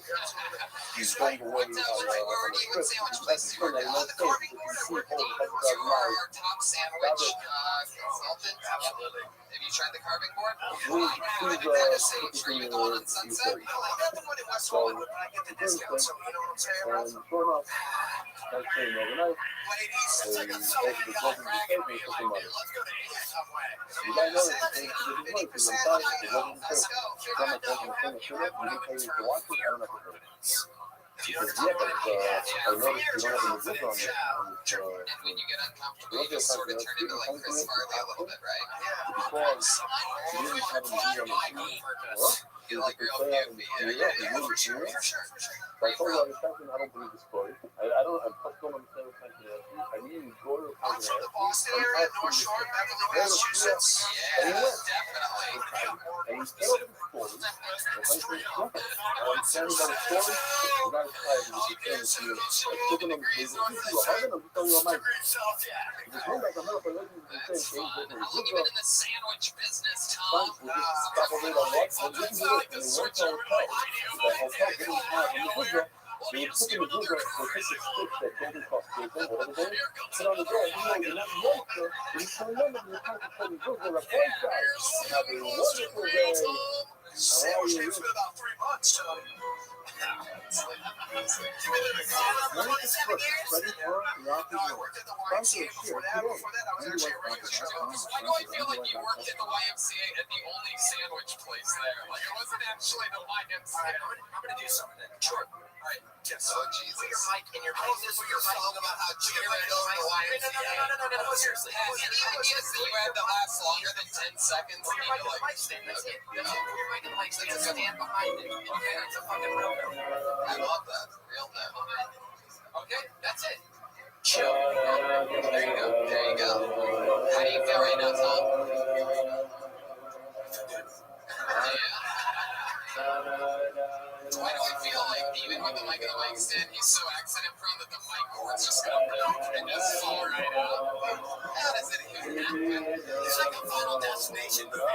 He's going away on a trip. That's the thing that most states, if you see hold $100,000. Top sandwich consultant. Absolutely. Have you tried the carving board? Please, Sure, you go on Sunset. I like that the one in West Hollywood, but I get the discount, so you know what I'm saying? And sure enough, that came overnight. Ladies, And take a opened selfie the on closet bragging and me for like, some money. let's go to Asia somewhere. You might know that thing because it was because I'm telling you, it wasn't Let's true. go. Someone told me to send it to it, and you pay to watch it, I don't have to pay. You know what Yeah, but I'm I noticed you don't have any zip on it. And when you get uncomfortable, you just sort of turn into like Chris Farley a little bit, right? Because you didn't have any zip on it. What? You like real goofy. for sure. I told you I was talking, I don't believe this story. I don't understand what kind of I need to go to the I'm from the Boston area, North Shore, Beverly, Massachusetts. Yeah, definitely. And he's telling the story. I'm telling you the story. You guys try to understand it. I'm taking them, there's a people hugging them, tell you I'm like, it's not like I'm not for letting you say things. How long you been in the sandwich business, Tom? We just stop over there and watch. And this is it. And we went to a hotel. The hotel didn't have, and the They would put in the Google, they take the stick that Golden Cross gave them, whatever they put on the door. You know, you're not youngster, but you can remember you're contemplating Google at one time. Have a wonderful day. Sandwich name's been about 3 months, so. You've been in the car for 27 years? No, I worked at the YMCA before that. Before that, I was actually a regular chef. Why do I feel like you worked at the YMCA at the only sandwich place there? Like, it wasn't actually the YMCA. All right, I'm gonna do something then. Sure. All right. Yes. Oh, Jesus. Put your mic in your mouth. Put your song about how cheering on the YMCA. No, seriously. Has anyone needed that you had to last longer than 10 seconds? Put your mic in the mic stand. That's it. Put your mic in the mic stand. Stand behind it. Okay, it's a fucking program. I love that. Real though. Okay, that's it. Chill. There you go. There you go. How do you feel right now, Tom? Why do I feel like even with the mic in the mic stand, he's so accident prone that the mic cord's just gonna break and just fall right out? How does it even happen? It's like a Final Destination movie.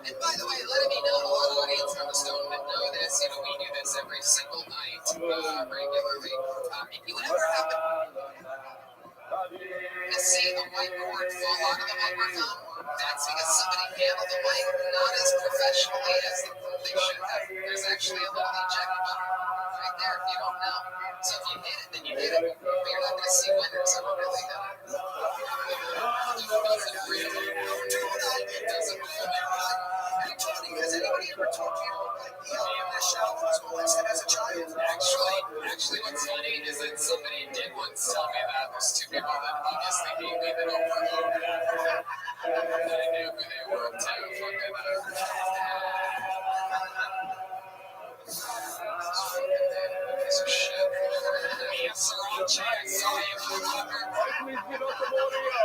And by the way, letting me know, a lot of audience members don't know this. You know, we do this every single night, regularly. If you ever happen to see the mic cord fall out of the microphone, that's because somebody handled the mic not as professionally as they should have. There's actually a little eject button right there if you don't know. So if you hit it, then you hit it. But you're not going to see when there's someone really done it. It doesn't really. It doesn't really. Has anybody ever told you like the shell was molested as a child? Actually, what's funny is that somebody did once tell me that. There's two people that obviously hate me that over and over. And I knew who they were too. Piece of shit. Yes, Rothschild, I saw you, motherfucker. Please give us some audio.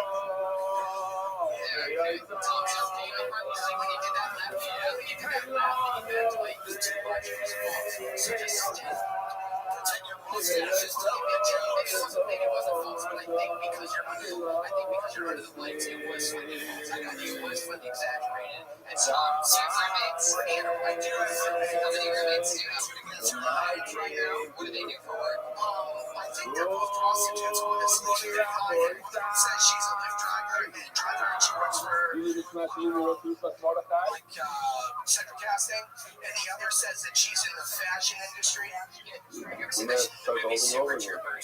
Yeah, Tom's update over. You see when you did that laugh? Yeah, when you did that laugh, you had to like use too much of his fault. So just pretend you're mustache. Just tell me a joke. Maybe it wasn't false, but I think because you're under the blade too, it was funny. I got you, it was funny, exaggerated. And so, roommates, and my two roommates. How many roommates do you have? Right now, what do they do for work? I think they're both prostitutes. One is Lydia Hyatt, says she's a Lyft driver, and she works for Central Casting, and the other says that she's in the fashion industry. We are going to insert the video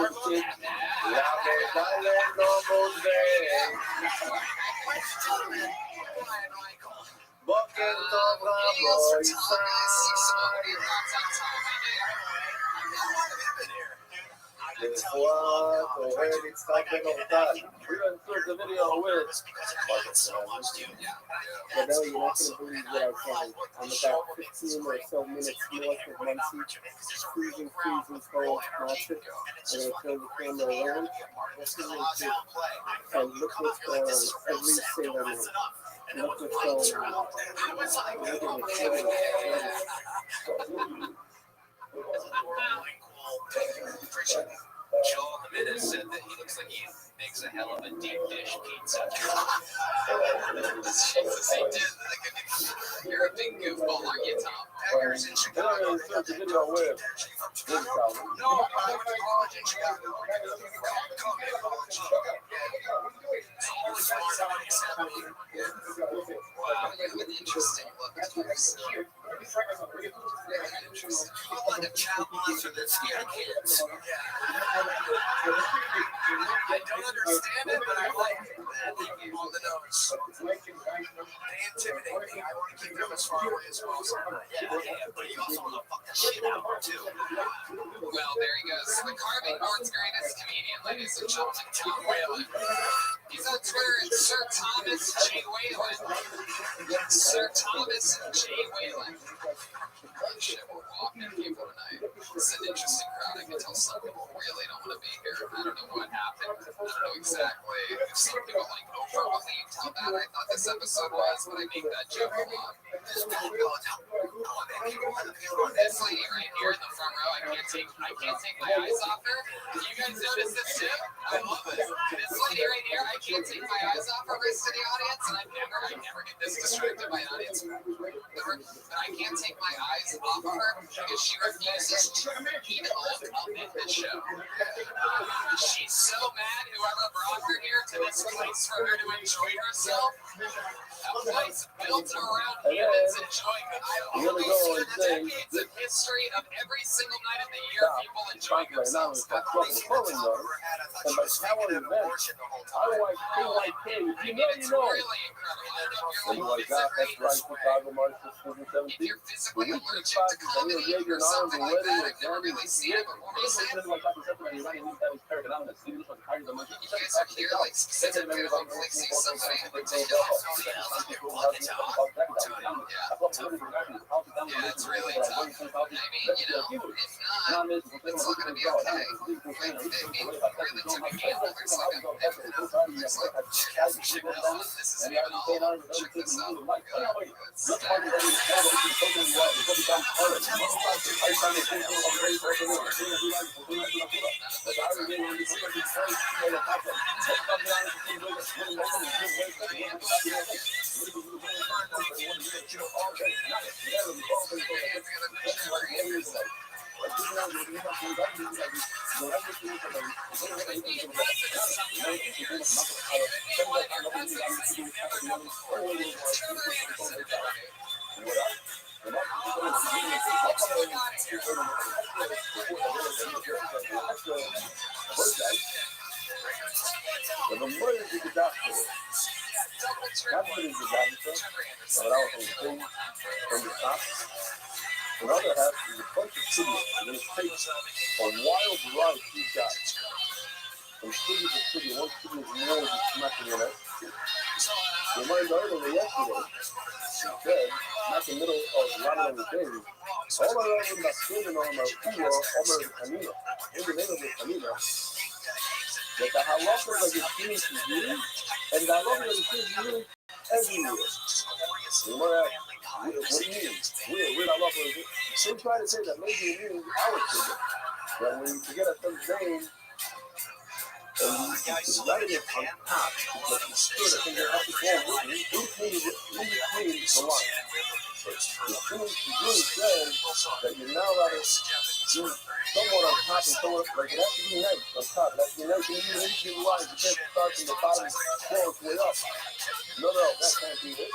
skit, La Medalla Bucket of We're going to insert the video with but no, you're not going to believe what I found. I'm about 15 or so minutes north of Muncie, freezing cold market, and I turn the camera around, and look what's going on every single night. Look what's going on. Joel Jimenez said that he looks like he makes a hell of a deep dish pizza. Jesus, he did. You're a big goofball, aren't you, Tom? Beggars in Chicago. Insert the video with No, I went to college in Chicago. Wow, you have an interesting look to yourself. Very interesting. A lot of child molesters that scare kids. I don't understand it, but I like it. On the nose. They intimidate me. I want to keep them as far away as possible. Yeah, but you also want to fuck the shit out of them, too. Well, there he goes. The carving board's greatest comedian, ladies and gentlemen, Tom Whalen. He's on Twitter at Sir Thomas J. Whalen. Sir Thomas J. Whalen. Holy shit, we're walking people tonight. It's an interesting crowd. I can tell some people really don't want to be here. I don't know what happened. I don't know exactly if some people like over-believed how bad I thought this episode was, but I make that joke a lot. This lady right here in the front row, I can't take my eyes off her. You guys notice this too? I love it. This lady right here, I can't take my eyes off her wrist to the audience, and I never get this distracted by an audience member. But I can't take my eyes off of her because she refuses to even look up at this show. She's so mad whoever brought her here to this place for her to enjoy herself. A place built around humans enjoying the decades of history of every single night of the year, people enjoying themselves. And by power of events, I like KYK. You know. It's really incredible. I don't know if And you're like that, that's right, Chicago, March 16th, if 17th. you're physically allergic to comedy or something like that, I've never really seen it before. You guys are here like specifically to hopefully see somebody who takes off all the time. Yeah, it's really tough. I mean, if not, it's not going to be okay. Like, really took a gamble. There's like a shit going on. This isn't even all. Check this out. If a murder is a doctor, doctor is a doctor, so that was from the top. Another half is a bunch of cities, and it takes a wild ride through shots. From city to city, one city is more than smacking in it. Remind earlier yesterday, she said, not the middle of Ramadan day, all I know is that student on the Kua, Omer Hanina, in the name of the Hanina, that the halachas are given to you, and the halachas are given to you everywhere. What do you mean? We're halachas. They try to say that maybe it means our children, that when you forget a certain name, and you write it on top, but you stood up in your upper wall with you, in between the line. The Jewish says that you're now allowed to do somewhat on top and somewhat, like it has to be nice on top. It has to be nice and even in between the lines. You can't start from the bottom floor way up. No, that can't be it.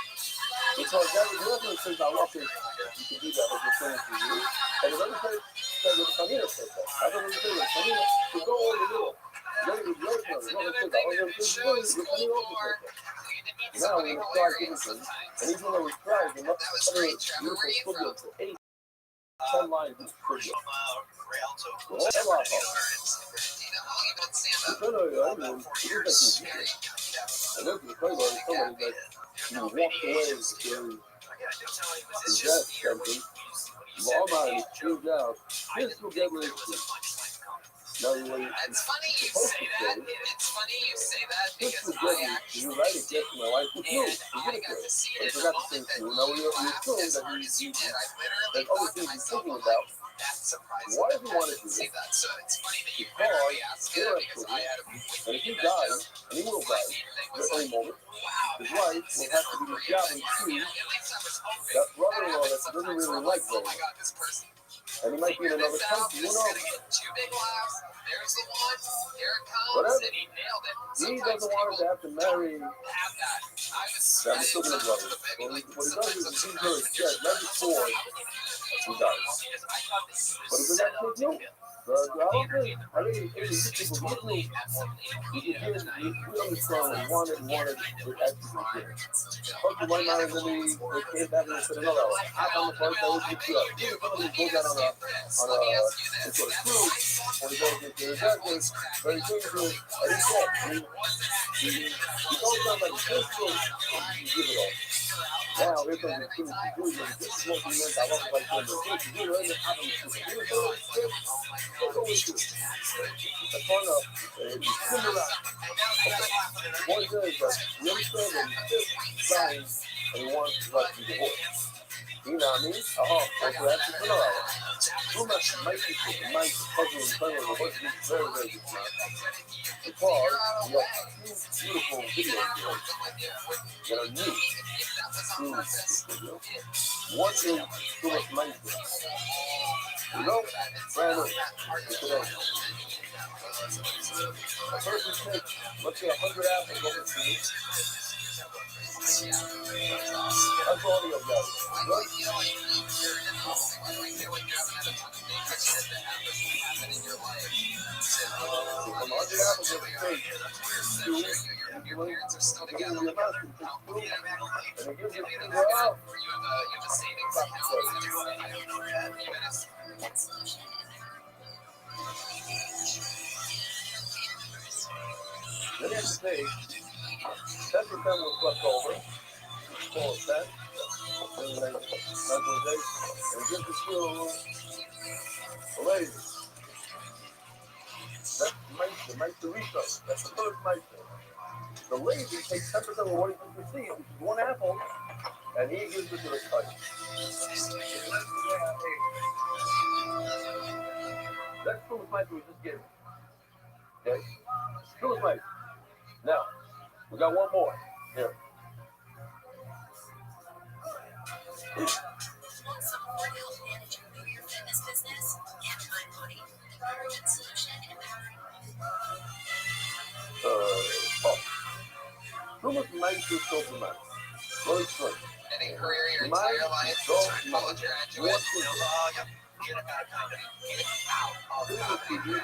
Because that is nothing since I love it. You can do that as you're saying to you. And the other place says that the Famina says that. I don't know what you're saying. Famina, you go over there. That's another thing that the show is cool for. Now we're going to start giving them, and even though we tried, they must have a beautiful studio to 8, 10 lines of studio. I went to the playground and somebody that walked away to that something. Walmart is chewed out. This will get rid of it. It's funny you say that. It's funny you say that because I actually did, and I got to see it in a moment that you laughed as hard as you did. I literally thought to myself, I'm like, that surprised me. I didn't see that. So it's funny that you literally asked it because I had a and if he dies, and he will die at any moment, his wife will have to be the job and choose that brother-in-law that doesn't really like them. Oh my God, this person. And he might be in another country, This is going to get 2 big laughs. There's the one. Here it comes. Whatever. And he nailed it. He doesn't want her to have to marry have that. I was that Muslim brother. What he does is he gives her a check right before he dies. But if it actually do, I mean, if you people get me, you understand what he wanted with actually get. Fuck the white man in me, they came back and said another one. I on the first day, we get you up. You go down on a into a cruise, when he goes into his residence, very quickly, and he said, he goes down like this close, you give it all. Now, here comes the king to do it. This is what we meant. I wasn't like the king to do it. And I'm going to do it. Go into it. The corner, you spin around. One day, but you understand that he's just dying and he wants to let you divorce. You know what I mean? That's the actual phenomenon. might be puzzle and play with the work is very, very good tonight. Because we have two beautiful videos here that are new. One is too much money. You know, brand new for today. A person takes, let's say, 100 apples over the tree. That's all you got. Right? From 100 apples over the tree, and it gives you a finger out. Then you have to take 10% was left over, call it 10, and then it gives you a lady. That's Meister research. That's the first Meister. The lady takes 10% of what he can receive, which is one apple, and he gives it to the kite. That's Trumas Meister we just gave him. Okay? Trumas Meister. Now, we got one more. Here. Want some more help managing your fitness business and time money? Urgent solution empowering. Trumas Meister supplement. Very slim. Any career your entire life, college graduate,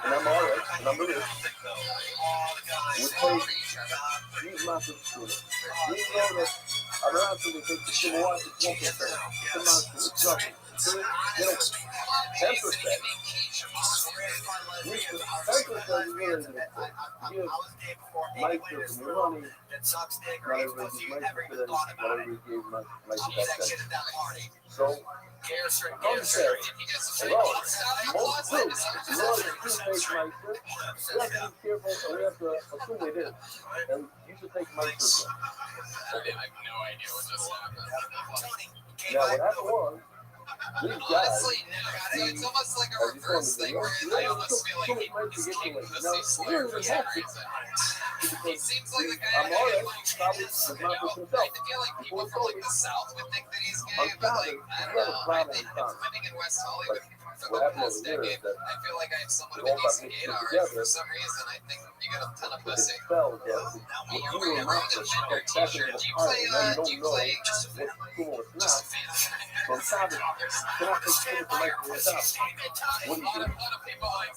and I'm alright, and I'm rich. We take these massive students. We know that around to the take the civil rights, it's 1%. It's nothing. So, you know, 10%. 10% is really good. Give Meister some money. Not everybody gives Meister for them. Not everybody gave Meister that cent. So, concept. Well, most groups, in order to take Meister, we have to be careful and we have to assume it is. And you should take Meister. I have no idea what just happened. Now, what happened was, these guys, honestly, it's almost like a reverse thing where I almost feel like he's taking pussy slayer for some reason. He seems like the guy that likes, you know, I feel like people from like the South would think that he's gay, but like, I don't know, I think living in West Hollywood for the past decade, I feel like I have somewhat of an easy gaydar. For some reason, I think you get a ton of pussy. You're wearing a gender t-shirt. Do you play just a fan? from Sabbath, cannot take shit from Mike from the top. What do you do?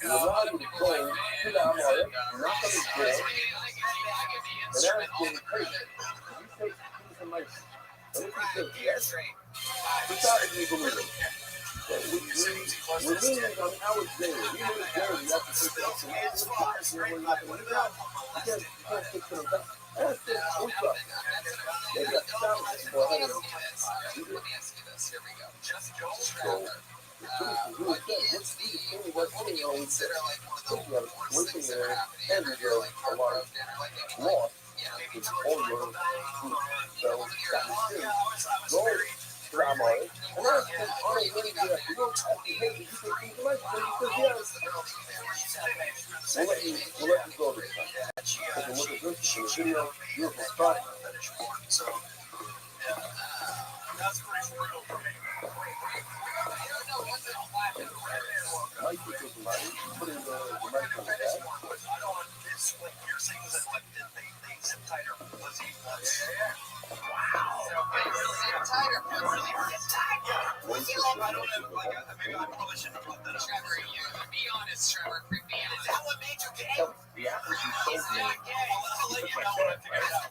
You allow you to go to the Amore, knock on his door, and ask him, hey, you take things from Mike. And if he says yes, the Sabbath we believe it. We're leaning on our day. We know the day we have to take it up from here to the class, and we're not going to go. You can't take them back. Ask him, what's up? They got Sabbath for ahead of them. Let me ask you this. Here we go. Just Joel Tracker. What is the what do you consider like one of the worst things that are happening in your like heartbroken or like any like, you know, maybe all your food cells got go to the Amore and ask him, are you really good? You don't have to hate it. You can eat the life. He says yes. We'll let you go this time. Take a look at this in the video. Beautiful spot. So that's pretty brutal for me. Mike took his money, put in the money from the bag. I don't want this, like you're saying, that like they zip tighter was he was. Wow. zip tighter. Really zip tight. Yeah. I don't know. Like maybe I probably shouldn't have brought that up. Trevor, you be honest, Trevor. Be honest. Is that what made you gay? Yeah. He's not gay. I'll let you know when I figure it out.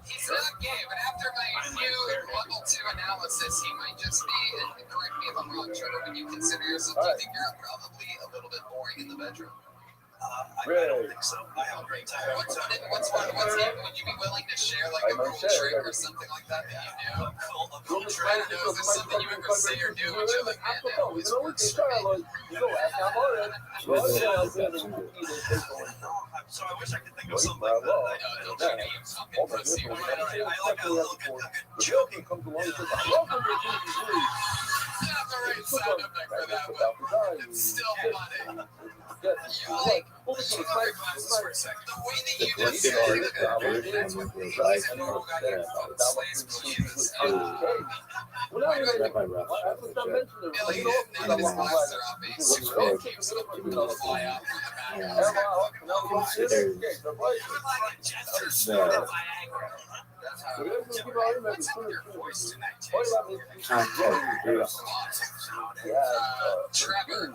He's not gay, but after my new level 2 analysis, he might just be, and correct me if I'm wrong, Trevor, when you consider yourself, do you think you're probably a little bit boring in the bedroom? I don't think so. I have a great time. What's would you be willing to share like a cool trick or something like that that you do? A cool I'm trying to know, is this something you ever say or do, which you're like, man, that always works for me. So I wish I could think of something like that. Don't you name fucking pussy. I like a little good joking comes along and says, welcome to the Not the right sound effect for that one. like, Over to the side. the way that The you drunken just art said of that, version was he's right a from girl got you full the slaves, please. Rabbi Rothschild. None of his lives are on base. Looks forward to Fly out from the and mountains. considers the What's up with your voice tonight, content group Trevor?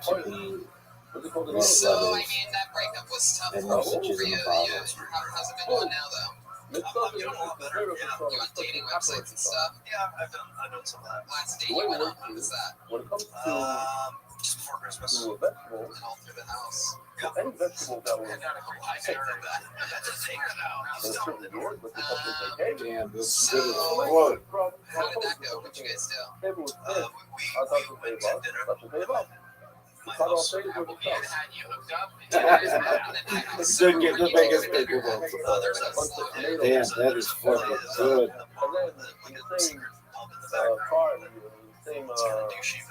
to be more So, I brothers mean, that breakup was tough and for messages you. in the Bible. How's it been going now, though? I'm doing a lot better. You on dating websites and stuff? Yeah, I've done some of that. Last date you went on, when was that? When it comes Just before Christmas. to a vegetable, And all through the house. any vegetable that was That's a thing now. in a certain word, but the company say, hey, Damn, this is So, good as quote. how did that go? What'd you guys do? Table was We thin. I thought you paid off. Thought you paid off. Cut off things with the stuff. Should get the biggest bigger one. There's a bunch of Damn, that is fucking good. And then in the same car, in the same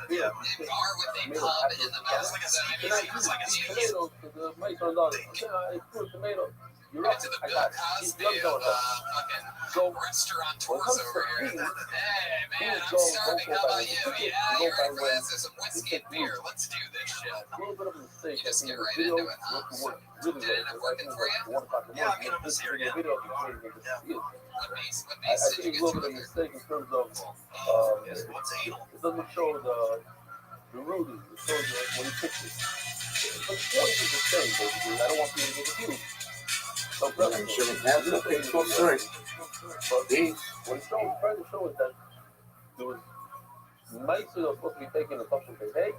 beer, a bar with a pub in the middle. So, I mean, it seems like it's tomatoes, because the mice turned on. I put tomato. You're right. to the I Bill got it. Cosby Keep of going. fucking restaurant tours over here. Hey, man, I'm starving. How about you? Yeah, you're in Chris. There's some whiskey and beer. Let's do this shit. A little bit of a mistake. You just I think get the right video into it, huh? went to work really Did it end up well. I working think for it you? was 1 o'clock in the Yeah, morning. I was here, yeah. The video you can't even see it. What base? What I base think did it's a you get little to bit of a with it? mistake in terms of What's anal? it doesn't show the rooting. It shows when he picks it. But the point is the same, basically. I don't want people to get confused. So I'm sure it has a faithful story. But what it's trying to show is that there was mice that are supposed to be taking a touch and pay hay,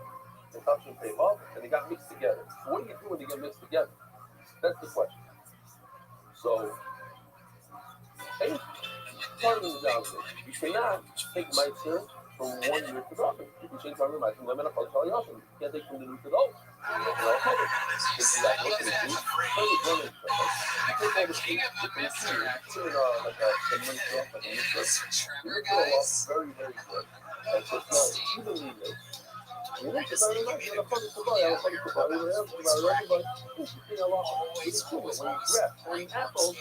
and touch and pay up, and they got mixed together. So what do you do when they get mixed together? That's the question. So, any part of the job is you cannot take mice here from 1 year to the other. You can change from mice from women up to the ocean. You can't take from the new to the old. It's like looking at you. King of the Mr. Trevor, guys. Very, very good. It's just not evenly mixed. You know, it's very nice. You're gonna fucking survive. I'm fucking survive. You're gonna survive. But it's a lot. It's cool. When you grab, when you apples,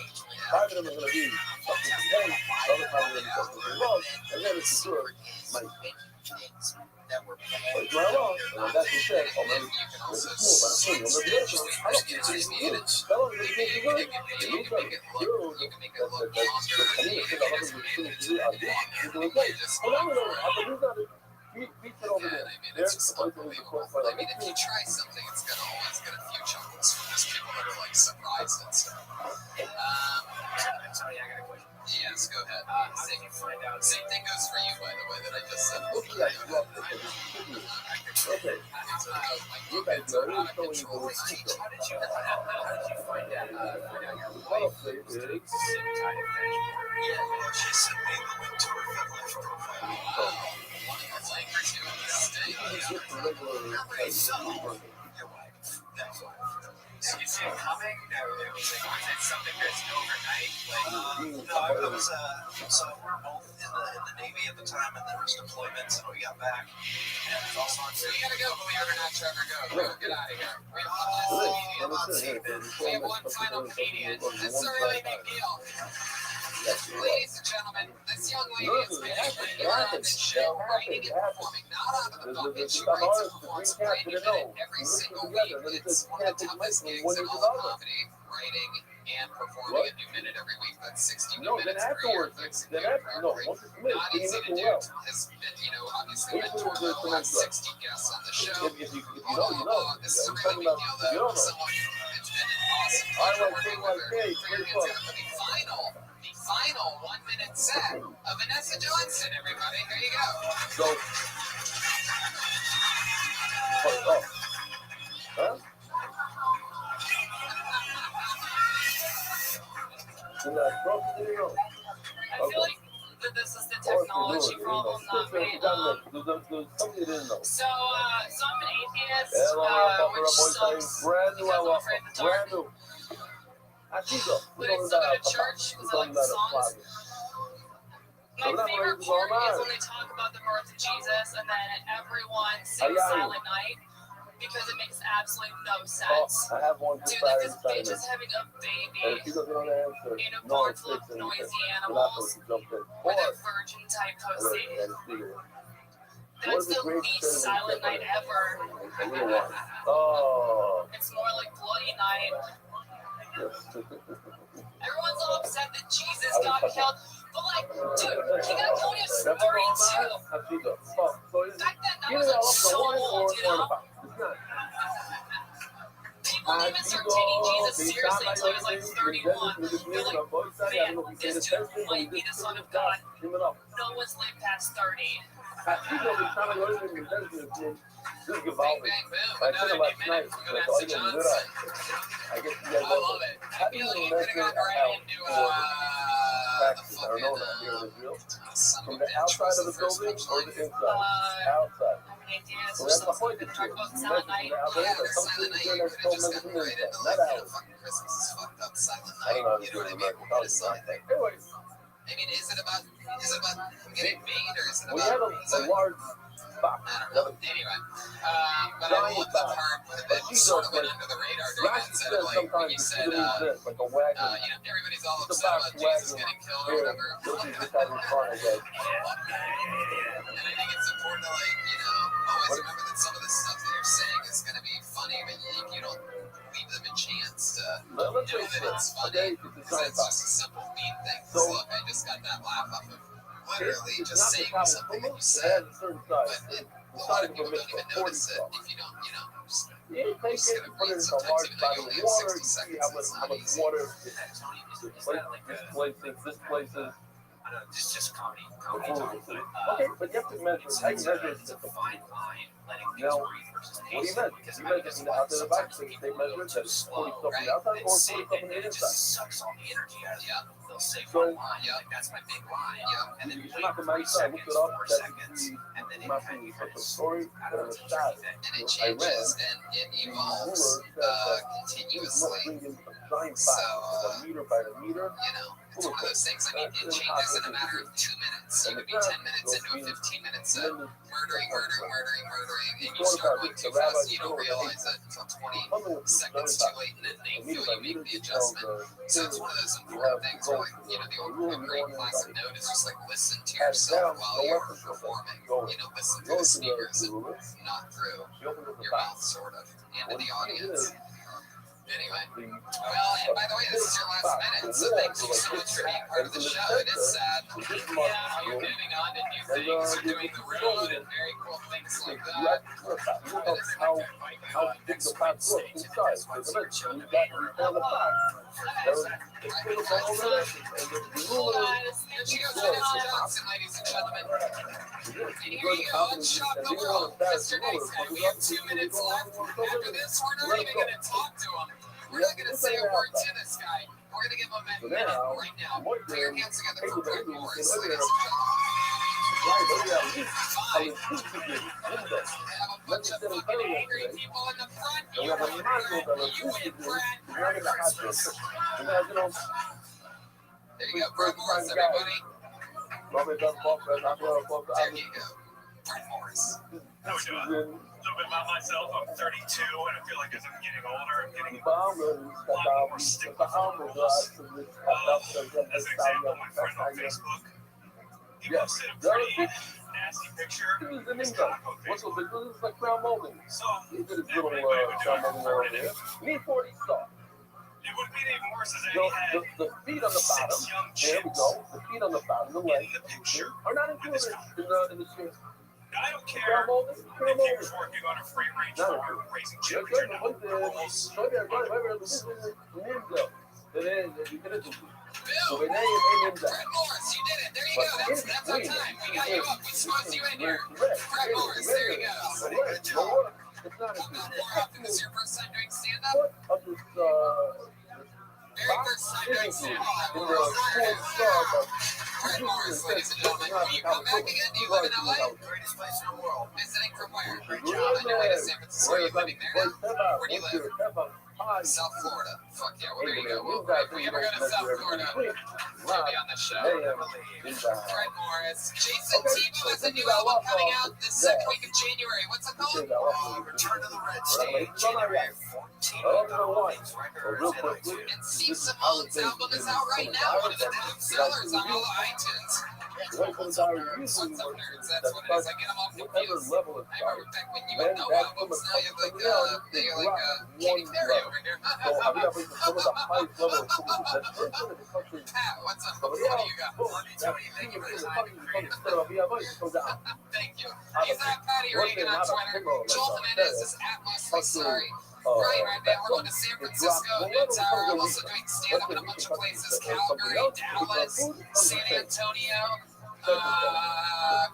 5 of them are gonna be something today, the other 5 are gonna be something wrong, and then it's sure might. But it's not wrong. And that's what you said. Oh, maybe it's cool, but I'm cool. Maybe it's cool. I don't think it's good. Tell them it's good. You can make it look I mean, it's a lot of things to do. You're doing great. Well, I don't know. I believe that beat it over there. I mean, if you try something, it's gonna always get a few chuckles from just people that are like surprised and stuff. Sorry, I got a question. Yes, go ahead. How did you find out? Same thing goes for you, by the way, that I just said. Okay. You guys are really showing the How did you find out? politics. She sent me the link to her FedLife profile. Did you see it coming? No, was it something that's overnight? No, it was, so we were both in the Navy at the time, and there was deployments, and we got back, and it was also on So you gotta go, believe it or not, Trevor, go. Get out of here. We have one final comedian. That's a really big deal. Ladies and gentlemen, this young lady has been on this show, writing and performing, not out of the bucket. She writes and performs brand new minute every single week. It's one of the toughest gigs in all of comedy, writing and performing a new minute every week. That's 61 minutes per year. That's not easy to do. Has been, obviously mentored the last 60 guests on the show. This is a really big deal, though. Someone, it's been an awesome pleasure working with her. It's going to be the final 1 minute set of Vanessa Johnson, everybody. Here you go. Huh? I feel like that this is the technology problem, not me. So I'm an atheist, which sucks because I'm afraid of the dark. But I still go to church because I like the songs. My favorite part is when they talk about the birth of Jesus and then everyone sings Silent Night. because it makes absolutely no sense. I have one Dude, just like by this bitch inside is having a and baby if she doesn't know the answer, in a no barn one full of sticks and noisy you're not animals supposed to jump in. with a virgin type pussy. That's the least silent night ever. Oh. It's more like bloody night. Everyone's all upset that Jesus got killed. But like, dude, he got killed when he was 32. Back then, that was like so old, you know? People didn't even start taking Jesus seriously until he was like 31. They're like, man, this dude might be the son of God. No one's lived past 30. Bang, bang, boom. Another new minute from Vanessa Johnson. I guess you guys I love it. I feel like you could have gone right into the fucking from the outside of the building or the inside? Outside. ideas So or that's the something. point We that could talk about Silent Night. Silent Night, you could have just gotten right into like, fucking Christmas is fucked up, Silent Night, you know what I mean? It's like, Anyways, I mean, is it about getting made or is it we about, had a large box. I don't know. Anyway, but I love the part that sort of went under the radar during that set of like when you said, like a wagon. everybody's all upset about Jesus getting killed or whatever. And I think it's important to always remember that some of the stuff that you're saying is going to be funny, but you don't leave them a chance to know that it's funny because it's just a simple mean thing. So look, I just got that laugh off of literally just saying something that you said, but a lot of people don't even notice it if you don't, just gonna read sometimes even though you only have 60 seconds. It's not easy. This place is. Just comedy. Okay, but you have to measure. I measure it. It's a fine line letting things Now, breathe versus what do you measure? You measure out to the back, so they measure it at 40 stuff on the outside or 40 stuff on the it inside. just sucks all the energy out of you. They'll say one line, like that's my big line. And then you wait 3 seconds, 4 seconds, and then it kind of a story I don't know, and a shot. And it changes and it evolves continuously. So, meter by the meter. It's one of those things. I mean, it changes in a matter of 2 minutes. You could be 10 minutes into a 15 minutes of murdering, and you start going too fast. You don't realize it until 20 seconds too late, and then thankfully you make the adjustment. So it's one of those important things where, the old great classic note is just like listen to yourself while you're performing. Listen through the speakers and not through your mouth, sort of, and to the audience. Anyway, well, and by the way, this is your last minute, so thank you so much for being part of the show. It is sad. You're moving on to new things, you're doing the road and very cool things like that. How big the pot looks inside. You got to repair the pot. Hold on, there she goes, Vanessa Johnson, ladies and gentlemen. And here you go, shock the world, Mr. Nice Guy. We have 2 minutes left. After this, we're not even going to talk to him. We're not going to say a word to this guy. We're going to give him a minute right now. Put your hands together for Brett Morris, ladies and gentlemen. Fine. I have a bunch of fucking angry people in the front. You win, Brett. You win, Brett. Merry Christmas. There you go, Brett Morris, everybody. There you go, Brett Morris. How we doing? A little bit about myself. I'm 32, and I feel like as I'm getting older, I'm getting a lot more stick with rules. As an example, my friend on Facebook, he posted a pretty nasty picture of his cock on Facebook. So, everybody would do it for it. It would be even worse as he had The feet on the bottom. 6 young There we chicks go. The feet on the bottom, the legs, in the picture. are not included in the shirt. I don't care if he was working on a free range farm raising children or rules. Bill, Brett Morris, you did it. There you go. That's our time. We got you up. We squeezed you in here. Brett Morris, there you go. Good job. How about more often? This is your first time doing stand-up? Very first time doing stand-up. Well, there it is. Brett Morris, ladies and gentlemen. Will you come back again? Do you live in LA? Greatest place in the world. Visiting from where? On your way to San Francisco. Are you living there now? Where do you live? high. South Florida. Fuck yeah, well, there you Hey, go. guys, If we ever go to South Florida, he'll be on the show. Fred Morris. Jason Tebow has a new album coming out the second week of January. What's it called? Return to the Red State, January 14th. And Steve Simone's album is out right now. One of the top sellers on all of iTunes. What's up, nerds? What's up, nerds? That's what it is. I get them all confused. I remember back when you had no albums. Now you have like, Katy Perry over here. Pat, what's up? What do you got? Tony, thank you for the time. Thank you. He's at Patty Reagan on Twitter. Joel Hernandez is at Mostly Sorry. Right now we're going to San Francisco, New Tower. I'm also doing stand-up in a bunch of places. Calgary, Dallas, San Antonio,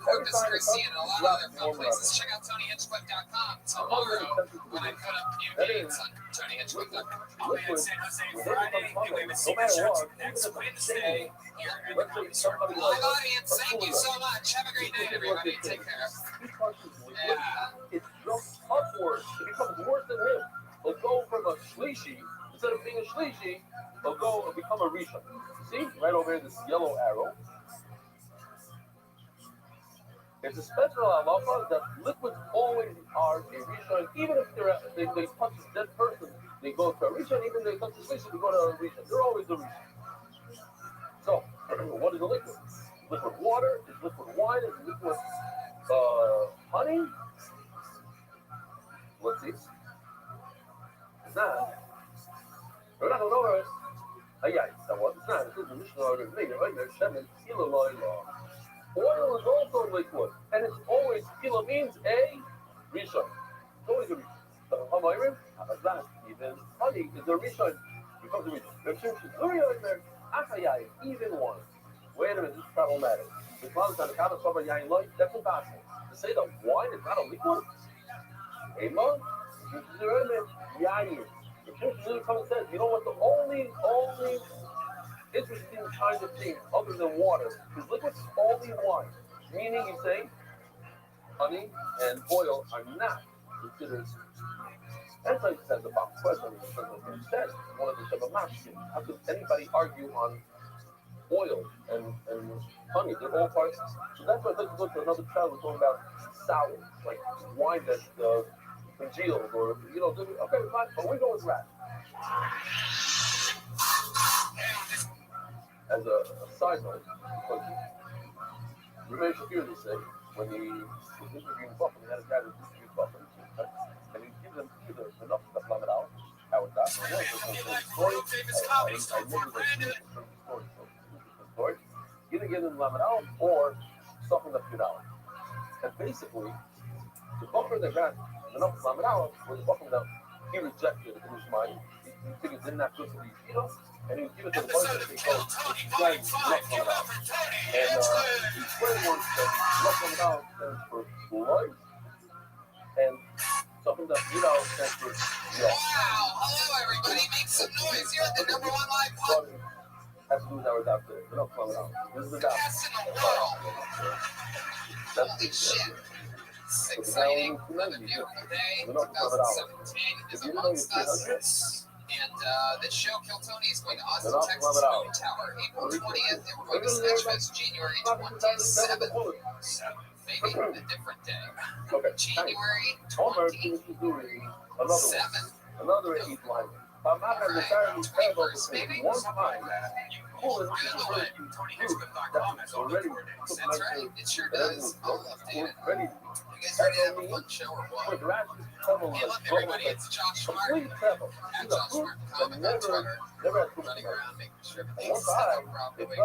Corpus Christi, and a lot of other fun places. Check out TonyHinchcliffe.com tomorrow when I put up new dates on TonyHinchcliffe.com. I'll be in San Jose Friday, giving a secret show next Wednesday here at the Comedy Store. Live audience, thank you so much. Have a great night, everybody. Take care. Yeah. It jumps upwards. It becomes worse than him. He'll go from a shlishi, instead of being a shlishi, he'll go and become a rishon. See, right over here, this yellow arrow. It's a special halacha that liquids always are a rishon, even if they touch a dead person, they go to a rishon. Even if they touch a shlishi, they go to a rishon. They're always a rishon. So, what is a liquid? Liquid water? Is liquid wine? Is liquid honey? Let's see. Not. We're not going over it. It's not. This is the Mishnah order. Oil is also liquid, and it's always kila means a rishon. It's always a rishon. Even honey is a rishon. Becomes a rishon. Even one. Wait a minute, this is problematic. That's impossible. To say that wine is not a liquid? Ema? Yayin. The Christian really comes and says, you know what, the only interesting kind of thing other than water is liquid, only wine. Meaning you say honey and oil are not considered. That's like says about question said one of the Shabbat. How could anybody argue on oil and honey? They're all parts. So that's why let's look at another child. We're talking about sour, like wine that congealed, or okay, fine, but we go with rat. As a side note, Rabbi Shapiro say when he was interviewing Buffalo, he had a guy that interviewed Buffalo, and he gives them either enough to plumb it out, how it got, or story. Either give them lemon out or something that fit out. And basically, the buffer that got enough to lemon out was the buffer that he rejected in his mind. He figured it's not good to be, and he would give it to the bunch because it's trying not coming out. And he explained once that not coming out stands for blood, and something that stands for Wow! Hello, everybody. Make some noise. You're at the #1 live podcast. That's who's ours out there. They're not coming out. This is the guy. Best in the world. Holy shit. It's exciting. Another beautiful day. 2017 is amongst us. And this show, Kill Tony, is going to Austin, Texas, Moon Tower, April 20th. And we're going to Sketchfest January 27th. Maybe a different day. January 27th. Another 8 line. I'm not going to start these tables one time. TonyHinchcliffe.com has all the coordinates. That's right. It sure does. I'll update it. You guys ready to have a fun show or what? Hey, look, everybody, it's Josh Martin. At Josh Martin Comic on Twitter. Running around making sure everything's set up properly.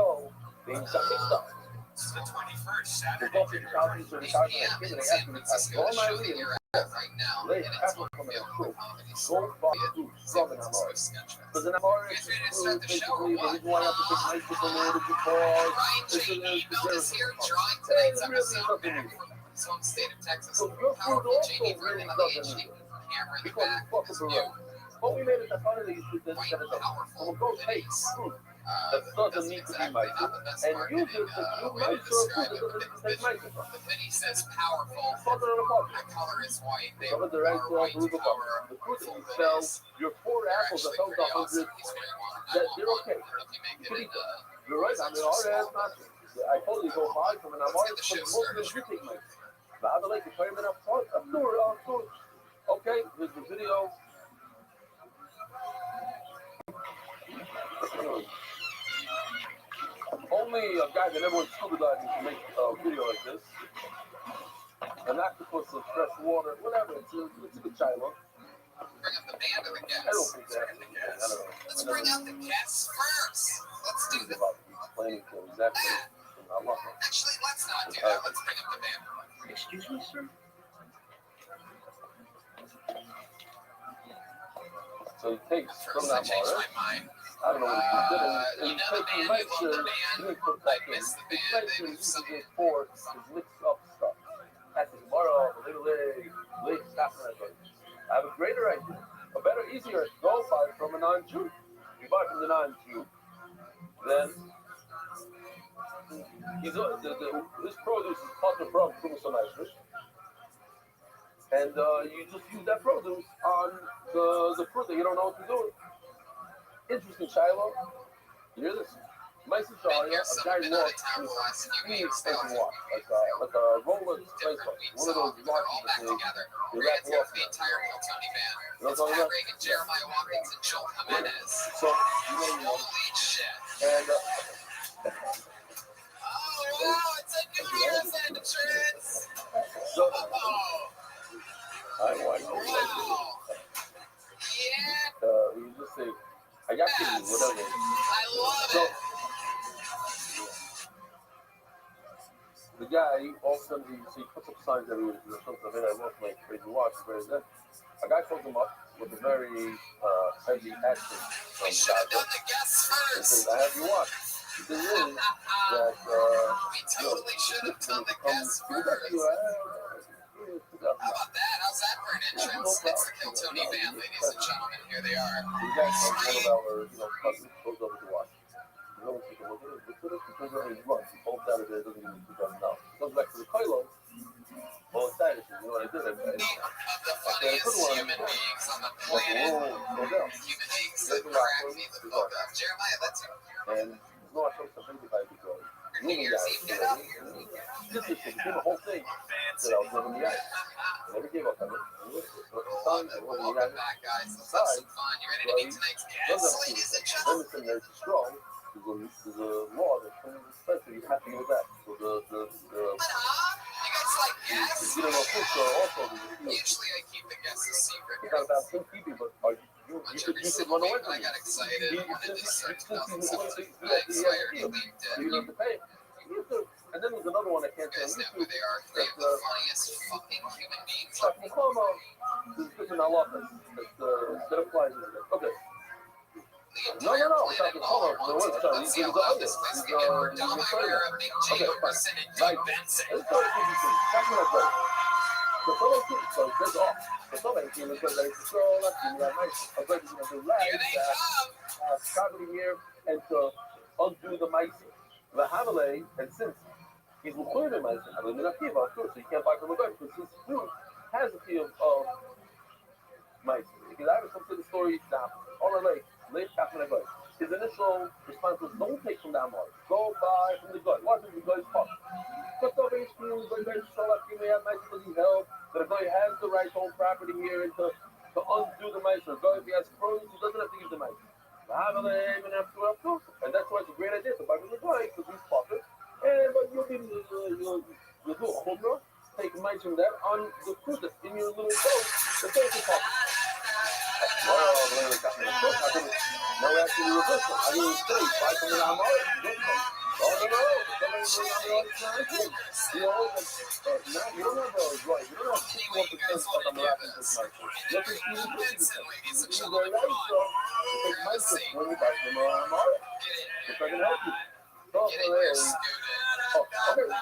This is the 21st, Saturday, January 8 p.m. in San Francisco, the show that you're at right now. And it's one of the comedy store in San Francisco Sketchfest. You guys ready to start the show or what? Ryan J. Email is here drawing tonight's episode back from his home state of Texas. Powerful J.D. Vernon on the HD camera in the back with his new, quite powerful bass. that doesn't need to be micro, and use it to do micro food that doesn't need to take micro. The mini says powerful. Father and a father. The color is white. They Some of the right are white to the power. fruit that you sell, your 4 apples that sold 100, that they're okay. You can eat them. You're right, I mean, all that is not. I totally go buy them, and I'm always putting most of them do take micro. The other like to pay them up front. I'm doing. Okay, here's the video. Only a guy that never went scuba diving can make a video like this. An octopus in fresh water, whatever. It's a good child. Bring up the band or the guests? I don't think that. I don't know. Let's bring out the guests first. Let's do this. About explaining to exactly. Actually, let's not do that. Let's bring up the band. Excuse me, sir? So he takes from First, I that changed water. my mind. I don't know what he did. And You he know the takes band, makes you sure love the band. he put back in. miss the He band. makes sure They he move uses some. it for his mixed up stuff. That's his borrow, a little leg, stuff like that. I have a greater idea. A better, easier, go buy from a non-Jew. You buy from the non-Jew, then his produce is partner from Kumusamaisrish. And you just use that produce on the fruit that you don't know what to do with. Interesting, Shiloh. You hear this? Mason Sharia, a guy walks with speed and walk, like a roller space walk. One of those walks that they wrap you up. The entire Tony band. You know It's what I'm talking Pat about? Reagan, Jeremiah Watkins, and Joel Jimenez. So, you know. Holy shit. And Oh, wow, it's a New Year's entrance. so, Oh, I want to wow. Yeah, you just say, I got you, whatever. I love So, it. the guy, all of a sudden, he puts up signs everywhere. There's something there. I want my crazy watch. A guy calls him up with a very heavy accent. We should have done the guests He first. says, I have your watch. The thing is that We totally should have done the guests first. How about that? How's that for an entrance? It's the Kill Tony band, ladies and gentlemen. Here they are. The guy comes one of our, cousins, goes over to watch. He goes to look at it, looks at it, he goes over and he runs. He pulls out of there, doesn't even $2,000. He comes back to the Kylo. Well, it's that. You know what I did? Of the funniest human beings on the planet. Human beings that crack me the fuck up. Jeremiah, that's you. And no, I told something if I could go. Your New Year's Eve get up. This is the whole thing that I was living the ice. I never gave up on it. Welcome back, guys. Let's have some fun. You ready to meet tonight's guests, ladies and gentlemen? Listen, there's strong. There's a law that comes into effect, so you have to know that. So You guys like guests? you don't know fish are also Usually I keep the guests a secret. it's not about him keeping, but you should run away from I got excited. He Wanted to start already 2017 leaked tonight, so I already it. leaked So you it. don't have to pay. And then there's another one I can't You guys say. know who they are. Three of the funniest fucking human beings. Chuck McCormo. This is different. I love this. That applies. Okay. The No. entire It's planet not all McCormo. wants it. Let's see how loud this place can get. We're Dom Ira, Big J. Oberson, and Doug Benson. It's very interesting. Check me out, buddy. The fellow kid, so there's off. The fellow kid is like, so lucky, we have nice. I'm going to do Here right. they come. Traveling here and to undo the mice. The Hamalay, and since he's included in mice, I live in a field, of course, so you can't buy from the web, because this dude has a field of mice. Because I have some to the story now. All right, late after the gut. His initial response was, don't take from that mark. Go buy from the gut. What is the gut's part? But the base schools, the guys show up, you may have mice because he held that a guy has the right to own property here and to undo the mice. Or a guy, if he has produce, he doesn't have to use the mice. And that's why it's a great idea to buy from the guy because he's pocket. But you'll do a chumrah, take mice from that on the fruit that's in your little boat. The boat is pocket. No, actually, reverse it. I didn't say, buy from the Amar. No. You don't have those, right? You don't have 61% of the Moroccan market. You have 50%. This is very nice, so you take my tip when you buy from the Amar. If I can help you. So, okay, so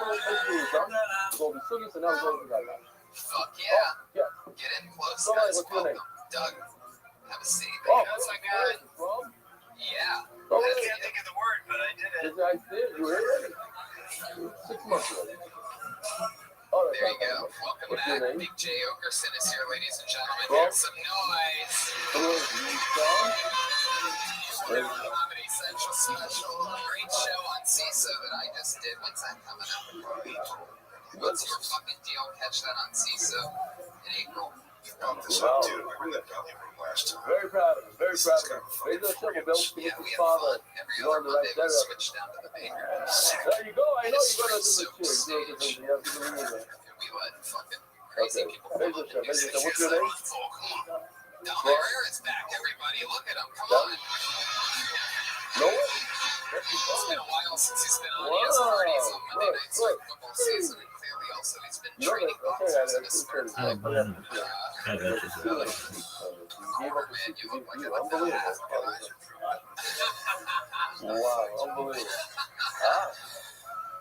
basically we're done. We're going to be serious, and now we're going to the guy. Fuck yeah. Yeah. Get in close, So, guys. what's your name? Doug. Have a seat, baby. That's my guy. Yeah. Oh, I yeah. can't think of the word, but I did it. I did. You were here 6 months ago. Oh, There you go. Welcome What's your back. name? Big J. Okerson is here, ladies and gentlemen. Well, Make some noise. Hello, you saw? Comedy Central special. Great show on CISA that I just did. When's that coming up? What's your fucking deal? Catch that on CISA in April. Wow. Very proud of him. Very proud of him. Raise those shovel belts to Yeah, his we have father. fun. Every You're other on the right Monday we there. switch down to the main room. There you go. I know you got a So different chair. You stage. have to do it. And we let fucking crazy Okay. people Raise come those up and do shovel. shit. What's your name? Down there is back, everybody. Look at him. Come on. No one? It's been a while since he's been on. Wow. He has parties on Monday Look, nights look. like football season, and clearly also he's been You know training that? Okay, boxers in his spare I time. don't know. I got you. Former man, you look like a Unbelievable. Wow, unbelievable.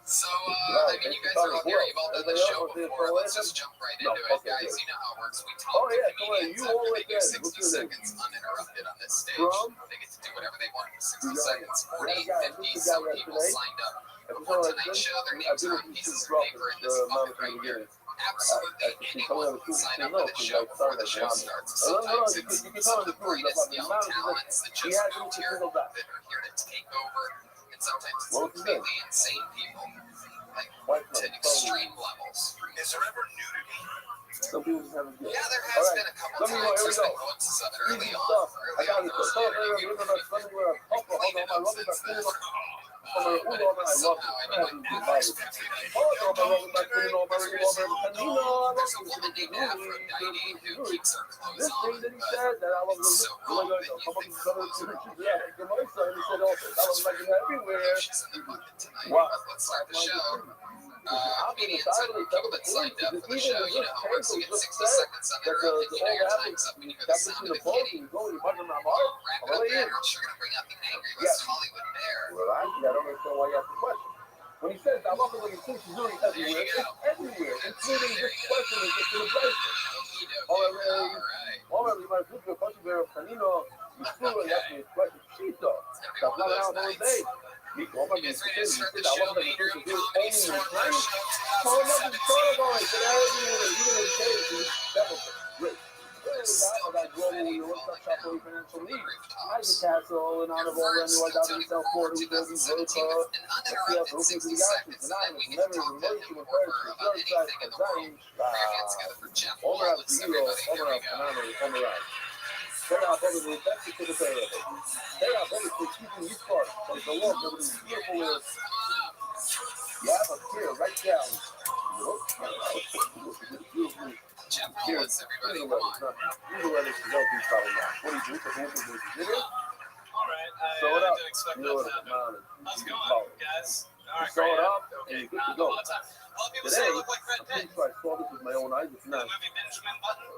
So, I mean, you guys are all here. You've all done the show before. Let's just jump right into it, guys. You know how it works. We talk to comedians after they do 60 seconds uninterrupted on this stage. They get to do whatever they want for 60 seconds. 40, 50, some people signed up before tonight's show. Their names are on pieces of paper in this bucket right here. Absolutely anyone can sign up for the show before the show starts. Sometimes it's some of the brightest young talents that just moved here that are here to take over. And sometimes it's completely insane people, like to extreme levels. Is there ever nudity? Some people just haven't. Yeah, there has been a couple times. There's been glimpses of it early on. Early on, there was nudity. Since then, there's a woman named Aphrodite who keeps her clothes on, but it's so wrong that you think clothes are all there. She's in the bucket tonight. Let's start the show. Comedians and people that signed up for the show, you know how it works. You get 60 seconds uninterrupted. You know your time's up when you hear the sound of a kitty. Wrap it up there, or you're gonna bring out the angry West Hollywood bear. Well, I don't understand why you asked the question. When he says, I love it when he thinks he's doing everywhere, it's everywhere, including this question is just in the place. All right, my future question there, Panino, you still ask me a question. Chito, that's not how all day. You guys ready to start the show? Main Room Comedy Store Live Show 2017. Castle and out of all anyone down in South Florida who doesn't vote for Uninterrupted 60 seconds, and then we get to talk to him or her about anything in the world. Put your hands together for Jeff Wallace, everybody. Here we go. They are better than that's to the table. They are better for keeping you part. Like the Lord, that was beautiful. You have a tear right down. Jeff Wallace, everybody, come on. You know what it is, don't be probably not. What do you do? Because you do this. All right, Sew it I up. didn't expect You that know to what happen. How's it going, guys? All right, sew great. it up, Okay, and you not good to a go. lot of time. A lot of people Today, say I look like Brad I'm Pitt. pretty sure I saw this with my own eyes. It's The not. movie Benjamin Button.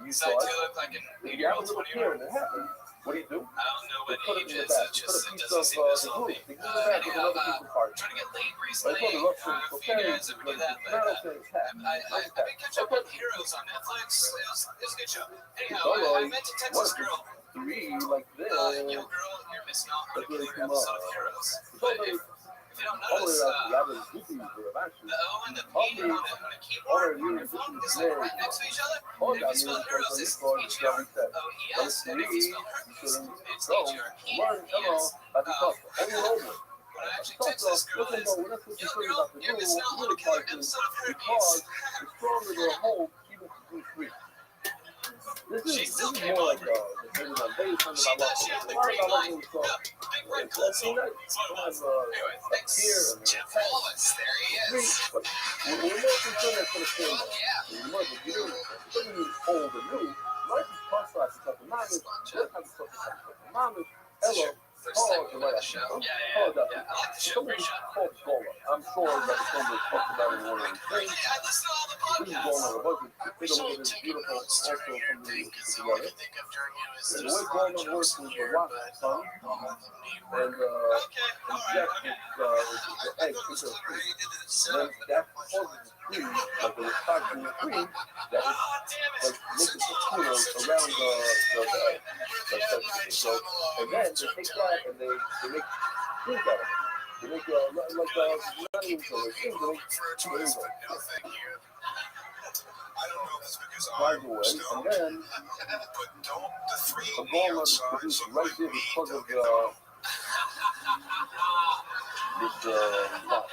You So saw I do it. look like an You have a 8-year-old, little 20-year-old. tear and it happens. What do you do? I don't know what Put it age in the is. back. It Put a just piece doesn't of seem to the slow glue. me. Stick it in the back with another piece of card. Trying to get laid They recently. call the Rothschild If you cocaine. guys ever do that, but I've been catching up on Heroes on Netflix. It was a good show. Anyhow, I met a Texas girl. Three like this. Young girl, you're missing out on a killer episode of Heroes. But if you don't notice, the O and the P on a keyboard on your phone is like right next to each other. And if you spell Heroes, it's H-E-R-O-E-S. And if you spell Hermes, it's H-E-R-P-M-E-S. What I actually text this girl is, young girl, you're missing out on a killer episode of Hermes. She's still came on. She thought she had the green light. Yep, big red cold sore. That's what it was. Anyway, thanks, Jeff Wallace. There he is. Hello. First time we went to the show. Yeah. I like the show. Great show. I'm sure that the film was talked about in one of these things. I listen to all the This is going podcasts. on a budget. Take a look at this beautiful also from the together. And the way Goldman works is a rock sun, and Okay, all Jack right. is the egg, it's a cream. Then that causes the cream, like the toxin in the cream, that is Oh, damn it. like makes it the cream around the bag. So, and then they take that and they make things out of it. They make running for the things. There you go. Flies away, and then the ball is produced right there because of this what?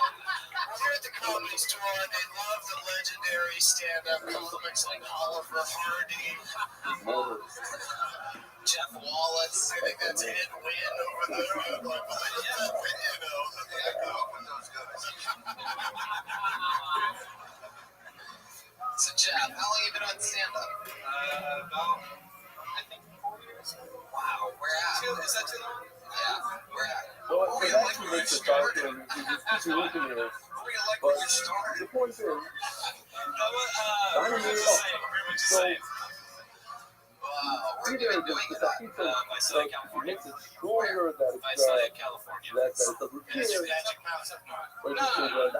Here at the Comedy Store, they love the legendary stand-up comics like Oliver Hardy, Jeff Wallace. I think that's Ed Wynn over there. I'm like, yeah, you know, I grew up with those guys. So, Jeff, how long have you been on stand-up? About, I think, 4 years. Wow, where at? Is that too long? Yeah, where at? Well, it actually makes it dark and it's looking at it. But the point is, so either the Tafita makes it stronger that it's a routine, or you say the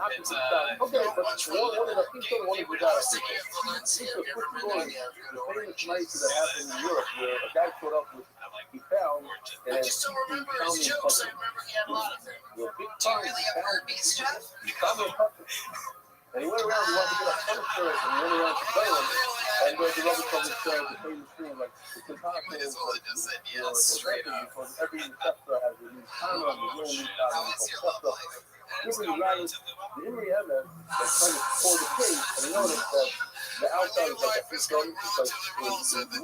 opposite side. Okay, but one of the people, one of the guys, it's a quick story. The famous night that happened in Europe where a guy showed up with, he found, and he found the big time, he found a puppet. And he went around, he wanted to get a punisher, and he went around to play him. And the rubber comes and says, the famous thing, like, it's impossible, because every receptor has a new time on the little new time, receptor. Usually, the Henrietta that's trying to pull the case, and they noticed that the outside is like a fish gun, because it looks like it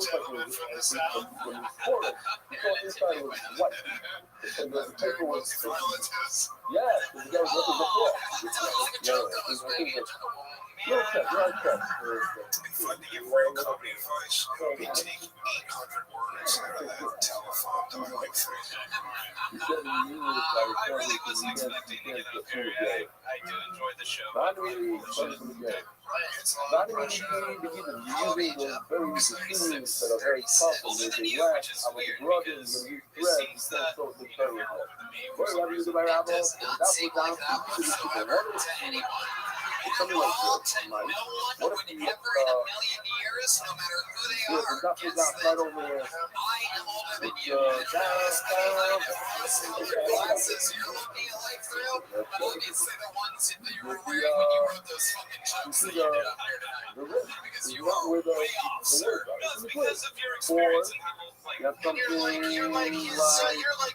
was when you poured it, you thought inside was white. And the paper was, yeah, the guy was looking before. You're okay. If I give real company advice, it'd be take 800 words out of that telephone dialogue thing. I really wasn't expecting to get up here. I do enjoy the show. Not really, not even using the very machines that are very powerful. They wax, I was rubbing and use threads, so it's very hard. What do you do by Rabbi? That was down to anyone. Something like this. What if you, no matter who they are, the duck was out right over there. Glasses you're looking at life through, obviously the ones that you were wearing when you wrote those fucking jokes that you did the wrist because is you not were where the way off, sir. word Because of your or experience and how, you have something You're like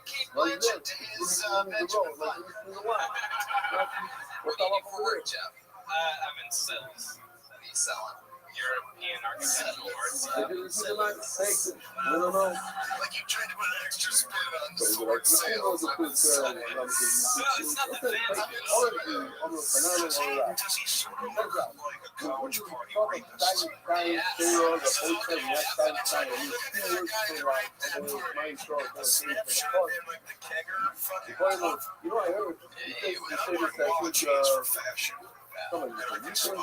Kate Blanchett to his Benjamin Button. What do you do for work, Jeff? I'm in sales. What are you selling? European architectural arts. Like you tried to put an extra spin on sword sales. No, it's not the fancy. Does he sort of look like a college party rapist? Snapshot in like the kegger fucking cup. You know, I heard I wear watches for fashion. I said it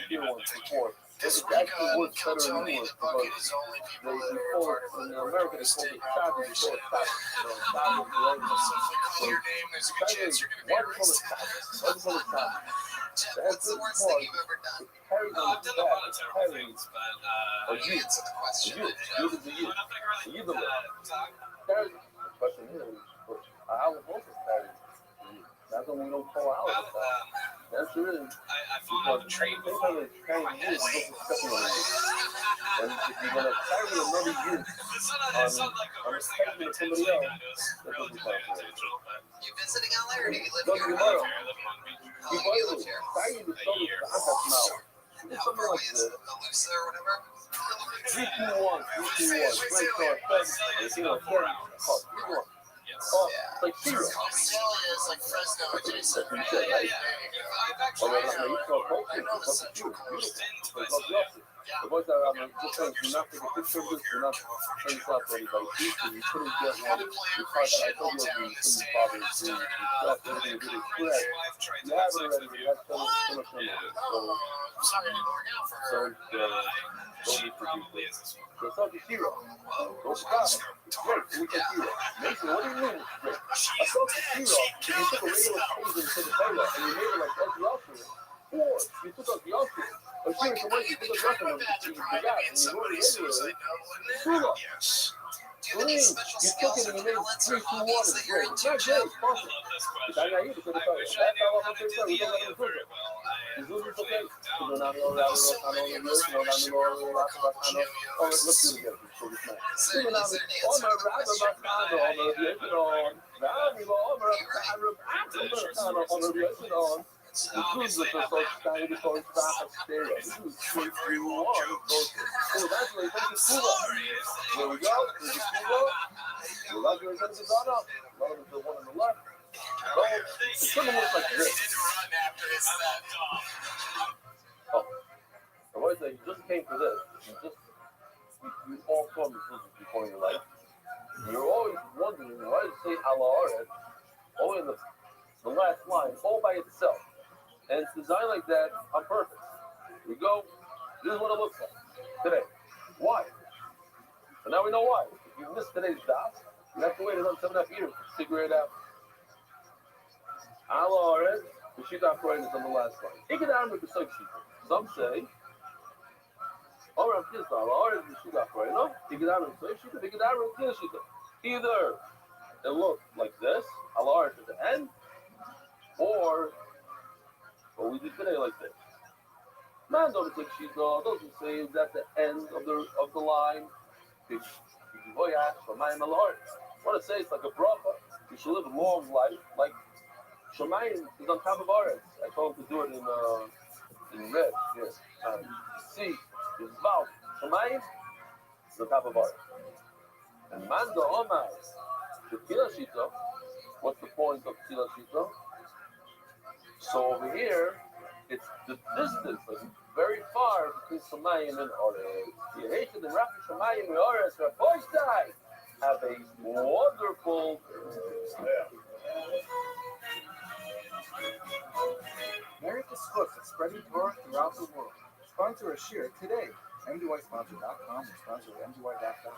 here once before. It actually works better than English because they call it, in America, they call it choppy, they call it choppy. Your name, there's a good chance you're going to be erased. What's the worst thing you've ever done? I've done a lot of terrible things, but You answer the question. I'm not going to talk. The question is, how was it? That's when we don't call out. That's really. I fall off a train before. And if you're gonna carry another youth on a segment of somebody else, that doesn't sound good. You visiting LA or do you live Look, here? tomorrow, How long do you live here? carry the stuff to the now. It's How something far like away is this. it? Alusa or whatever? 321, 321. Oh, like zero. Is like Fresno adjacent. I've actually The boys that are just saying, do not take a picture of this, do not send this out to anybody. Please, you couldn't get one. You thought that I told you you couldn't bother to do stuff, everything to do is correct. You have it already, but that's so much money. Sorry, I didn't work out for her. Don't need to do this. The subject zero. Don't stop. It's great. We can zero. Mason, what do you mean it's great? A subject zero. If you took a regular page and took a tailor and you made it like Ozzy Osbourne, or you took out the Osbourne, a Like, how do you describe a bad deprived being somebody suicide note, wouldn't it? Yes. Do you think it's special skills or talents or hobbies that you're into, Jim? I love this question. I wish I knew how to do the alien very well. I unfortunately don't know so many of us wish we were more accomplished yo-yos. Is there an answer to the question, brother? It's obviously not that bad. There we go. There's a Cuba. The Lazarus and the Donna. One of the one on the left. It's going to look like this. Oh. So what is that? You just came for this. You all saw this before in your life. You're always wondering why does it say Allah Aret only in the last line, all by itself. And it's designed like that on purpose. We go, this is what it looks like today. Why? So now we know why. If you missed today's dot, you have to wait another 7.5 years to figure it out. Allah Aret, the Shita Kohen is on the last line. Ikadam with the Sug Shita. Some say, Allah Aret is the Shita Kohen. No, Ikadam with the Sug Shita, Ikadam with the Shita. Either it looks like this, Allah Aret at the end, or what we did today like this. Man doesn't say it's at the end of the line. What it says like a bracha. You should live a long life. Like Shemayim is on top of Aretz. I told him to do it in red. Yes. See, his mouth. Shemayim is on top of Aretz. And Manda Omar, the Tila Shita. What's the point of Tila Shita? So over here, it's the distance, like very far between Shemayim and Aretz. Yehesed and Rafi Shemayim and Aretz, Rabbi, have a wonderful. America's Swift is spreading Torah throughout the world. Sponsor a share today. MDYsponsor.com or sponsor MDY.com.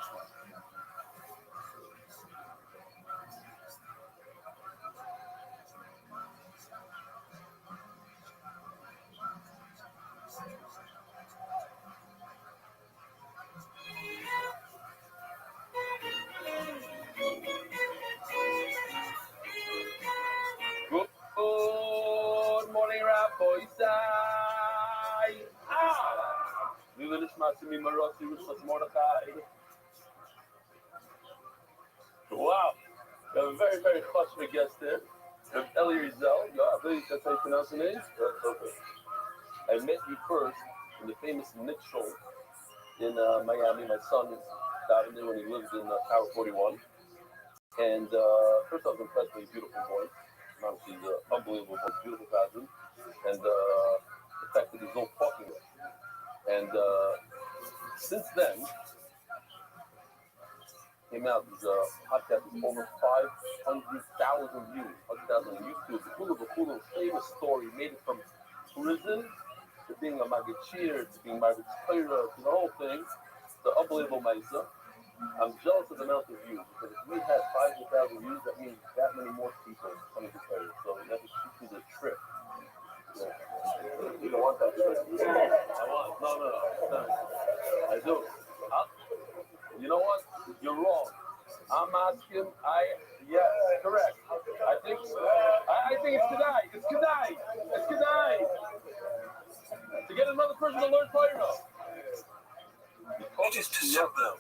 Good morning, Rabbi. We will listen to Marossi, Mordechai. Wow, we have a very, very chashva guest here. Eli Rizal. I believe that's how you pronounce the name. Okay. I met you first in the famous Nick show in Miami. My son died there when he lived in Tower 41. And first I was impressed with his beautiful voice. Honestly, he's an unbelievable voice, beautiful cousin. And the fact that he's no talking with. And since then, came out his podcast is over 500,000 views, 100,000 on YouTube. The cool famous story, made it from prison to being a Magachir, to being Margaret's Torah, to the whole thing. The unbelievable Maisa. I'm jealous of the amount of views, because if we had 500,000 views, that means that many more people coming to Torah. So you have to shoot the trip. Yeah. You don't want that trip. I want. No. I do. You know what? You're wrong. I'm asking. Yes, correct. I think it's Kedai. It's Kedai. To get another person to learn Torah. It is December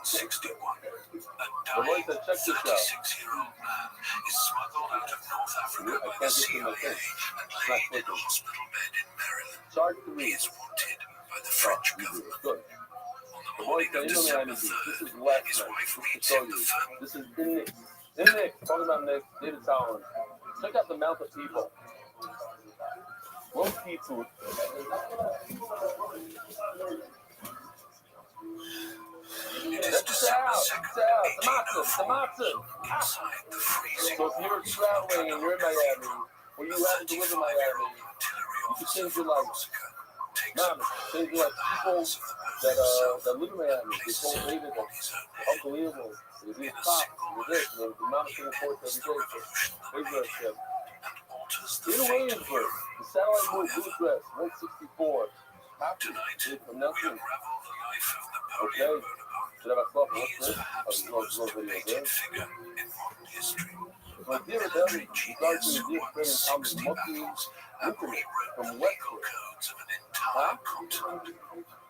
1961. A dying 36-year-old man is smuggled out of North Africa by the CIA and laid in a hospital bed in Maryland. He is wanted by the French government. On the morning of December 3rd, his wife reads him the firm. This is in Nick. Talking about Nick, David Tower. Check out the amount of people. Most people. It is December 2nd, 1804. Inside the freezing so if you're traveling and you're in Miami, or you happen to live in Miami, you can change your life. Change your life. People that live in Miami, they told David, unbelievable. It'll be a top. It'll be this. The amount of reports every day. In Williamsburg, the satellite moved Blue Dress, 164. happy. Tonight, From we nothing. unravel the life of the Okay. podium Bonaparte. Should have a thought. He What's is this? perhaps the most Video debated there. figure in modern history. My A dear military Rabbi, regards genius to who the won dear friend 60 Talmud battles Moki and Internet rewrote from the legal Westwood. codes of an entire Huh? continent.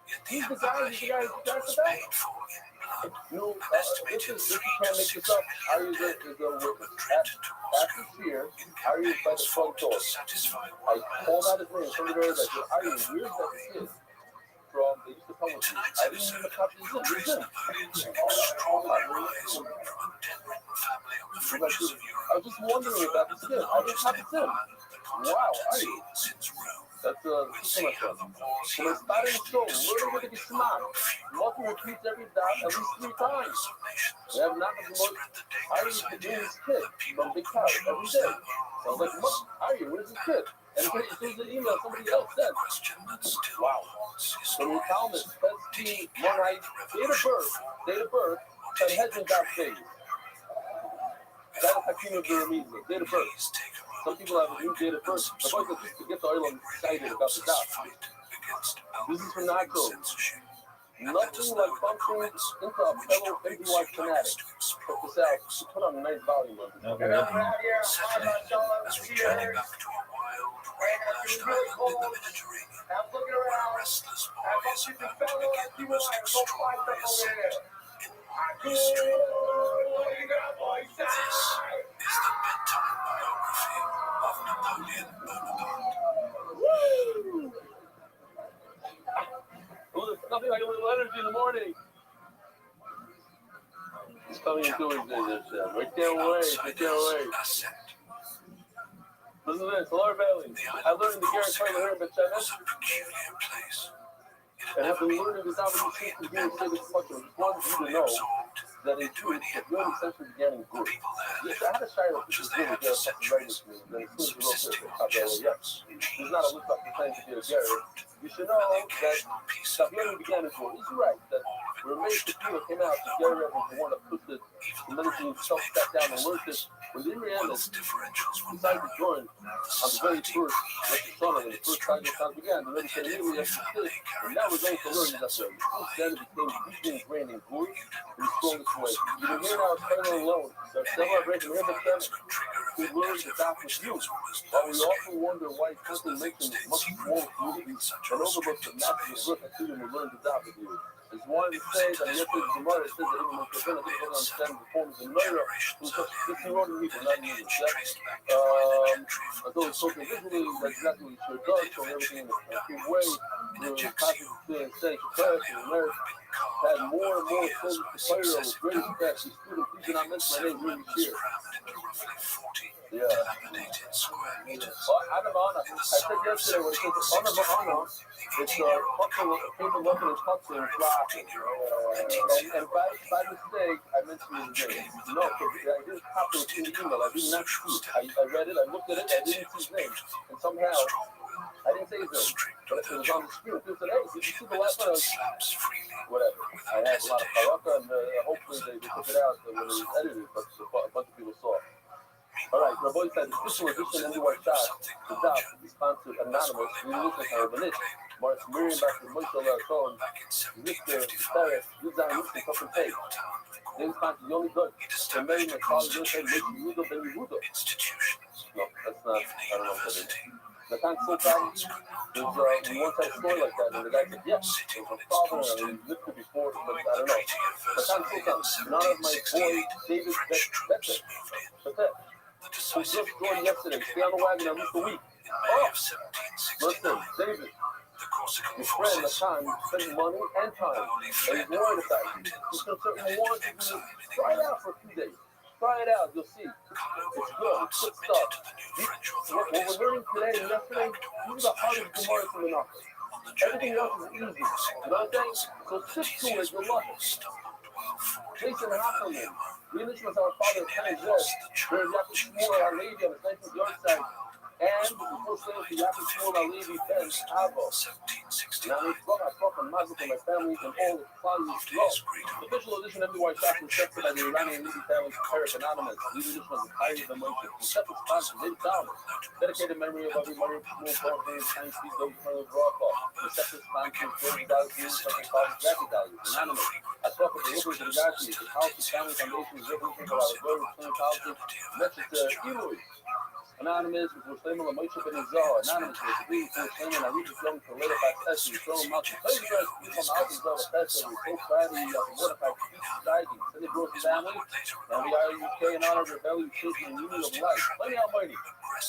Yet the He's the empire guy he who built got was the back. paid for in blood. No, An this estimated you 3 can't to make 6 this up. Are million you dead the from witness? Madrid to After Moscow here, in are you by campaigns the fought front to door? satisfy I one called out man's his name. Somebody heard that. I said, are you weird that kid from they used to come In with me? tonight's I didn't even episode, cut this we'll in. trace Napoleon's extraordinary rise from a debt-ridden family on the fringes of I Europe was just to the wondering throne about of this the kid. I didn't largest cut this in. empire the continent Wow, had are seen you? since Rome. That's We'll so see much how fun. the wars he When it's bad in unleashed soul, destroyed we're going to the get smart. global feudal Nothing war, repeats every dot at least redraw the 3 times. borders of nations, We have not and much more. spread the Are you dangerous doing idea this kid that people from Big could Carrot every choose day? their own Sounds like, rulers. are you? What is this kid? And Finally, here's the email we'll somebody wake up else with the sent. question that still Wow. haunts So we found this historians. Did he Pesky carry Monite the date of revolution birth, forward, or that did he hasn't got betray? phased. That Before is we Hakima begin, Burmese, date of birth. please take a Some moment people have a new date of birth. The boys are just to get the oil excited about the dot. This is from Nacho. censorship. Nothing like bumping into a fellow NBY fanatic. Check this out. She put on a nice volume of it. Okay. Settle in as we journey back to a wild, rain-lashed island in the Mediterranean, where restless boys about to begin the most extraordinary ascent in modern history. This is the bedtime biography of Napoleon Bonaparte. Woo! Oh, there's nothing like a little energy in the morning. It's coming into his business. We can't wait. We can't wait. Ascent. Listen to this. Lower Valley. I learned the Garrett Taylor here in Was Bethlehem. a peculiar place. It And had have been never learning been this out of the fully system here in the independent, state of Kentucky. Just wanted you to fully know absorbed that in into truth, any the early empire. century began in The Greece. people there Yes, lived I had a Shiloh much which as is they really had good for fucking writing centuries, to me. Then as soon as you wrote this, subsisting it's on top level, yes. chestnuts, He's not a cheese, lift up pretending to be a onions, Garrett. fruit, You should and know the that occasional piece of Saviani goat began his or war. He's right that all of it when Ray washed Shapiro down came in out, the flour Garrett and was the oil. one that put the Even the medicine bread was himself made sat from down and learned chestnuts. this. When they ran Wealth this, differentials were decided to narrow. join The on the very society first craved son of behind the its first time the structure, time began, the and Rebbe yet said every immediately after family this, and carried now a we're going to fair learn that sense of way. Since pride then, it and became dignity. deeply ingrained in Greece. You didn't And cross strong a this way. crossing You can hear household now Taylor lightly. alone. There are Any several act breaks of in here, but violence could trigger a who learned vendetta that for that which was there you. was almost While no we escape. often wonder why Because something nothing makes him stayed much secret more for long in community such a and overlook the restricted massive space. work that freedom will learn to adopt with you. It's one to It was say into that this yesterday's world Gemara that says the that even Bonaparte Moshe Rabbeinu family doesn't had understand settled. the forms of Noira, Generations who's such earlier, 50-year-old people, their not even lineage that. traced back to minor gentry from Although it's spoken Tuscany and visually, that's Liguria. exactly what he They'd does, so everything eventually in moved a good downwards way. in The Ajaccio. cosmic saying, The Paris family and home America had been had carved more out and over the more years closer by to Cairo with successive great downfalls, respect. These students, please do not leaving mention my several name during members this year. crammed into roughly 40 Yeah. dilapidated square meters. Out of honor. In I the said summer of yesterday when it says honor, but honor, 1764, it's the 18-year-old paper looking at cuts and married flat. 14-year-old And by mistake, I mentioned his name. No, because I didn't copy it in the email. I did not see it. I read it, I looked at it, I didn't see his name. And somehow, I didn't say his name. But it was on the screen. It said, hey, did you see the last one? Whatever. I had a lot of paraka, and hopefully they took it out when it was edited, but a bunch of people saw it. All right, Rabbi said the official edition of NY Shot, the DAF, is sponsored anonymous, University of Benit, March Miriam Dr. Moshe Larson, Mr. Peres, Yuzan Mr. Custom Tape. They sponsor Yoni Good, and Mary McCall, Yosef, Moshe Yehuda, Ben Yehuda. No, that's not, I don't know what that is. The time Sultan, we once had a story like that, and the guy said, yes, it was a father, and he lived it before, but I don't know. The time Sultan, in honor of my boy, David Better, who just joined yesterday, stay on the wagon at least a week. Oh, listen, David, your friend, Natan, spending money and time, and he's worried about you. He's certainly want you to try it out for a few days. Try it out, you'll see. It's good, it's good stuff. What we're learning today and yesterday, these are the hardest Gemara from the Nafis. Everything else is easy. You know what I'm saying? So stick to it, you'll love it. Jason Hockerman, we initially was our father's kind of dress, where Yaakov Shmuel, our lady on his 19th yard side, And the first thing for Yaakov Shmuel Alevi Ben Avo. Now, I brought a mazel to my family and all the classes love. The official edition of MDY Shop was accepted by the Iranian Levy family Paris Anonymous. The edition was entirely the Moshe. The separate sponsor, David Salmon. Dedicated memory of every Murray Shmuel Barber, Tiny Steve, David Turner, Rothschild. The separate sponsor, Jordan Dallas, something called Jackie Dallas, Anonymous. I spoke with the Rivers of the Gazi, the Policy Family Foundation, the Revolution for our Glory, Clean Policy, Mexico, Eloy. Anonymous, which was famous on Moshe Ben Zah. Anonymous, was the leading for famous on Aricha Young for later back Essie, Shalom Malki. Play the rest, people on the Alpha Zah, Festa, we both Friday, Mordecai, Steiging, Cindy Gross family, and we are UK in honor of rebellion, children, and unity of life. Plenty Almighty.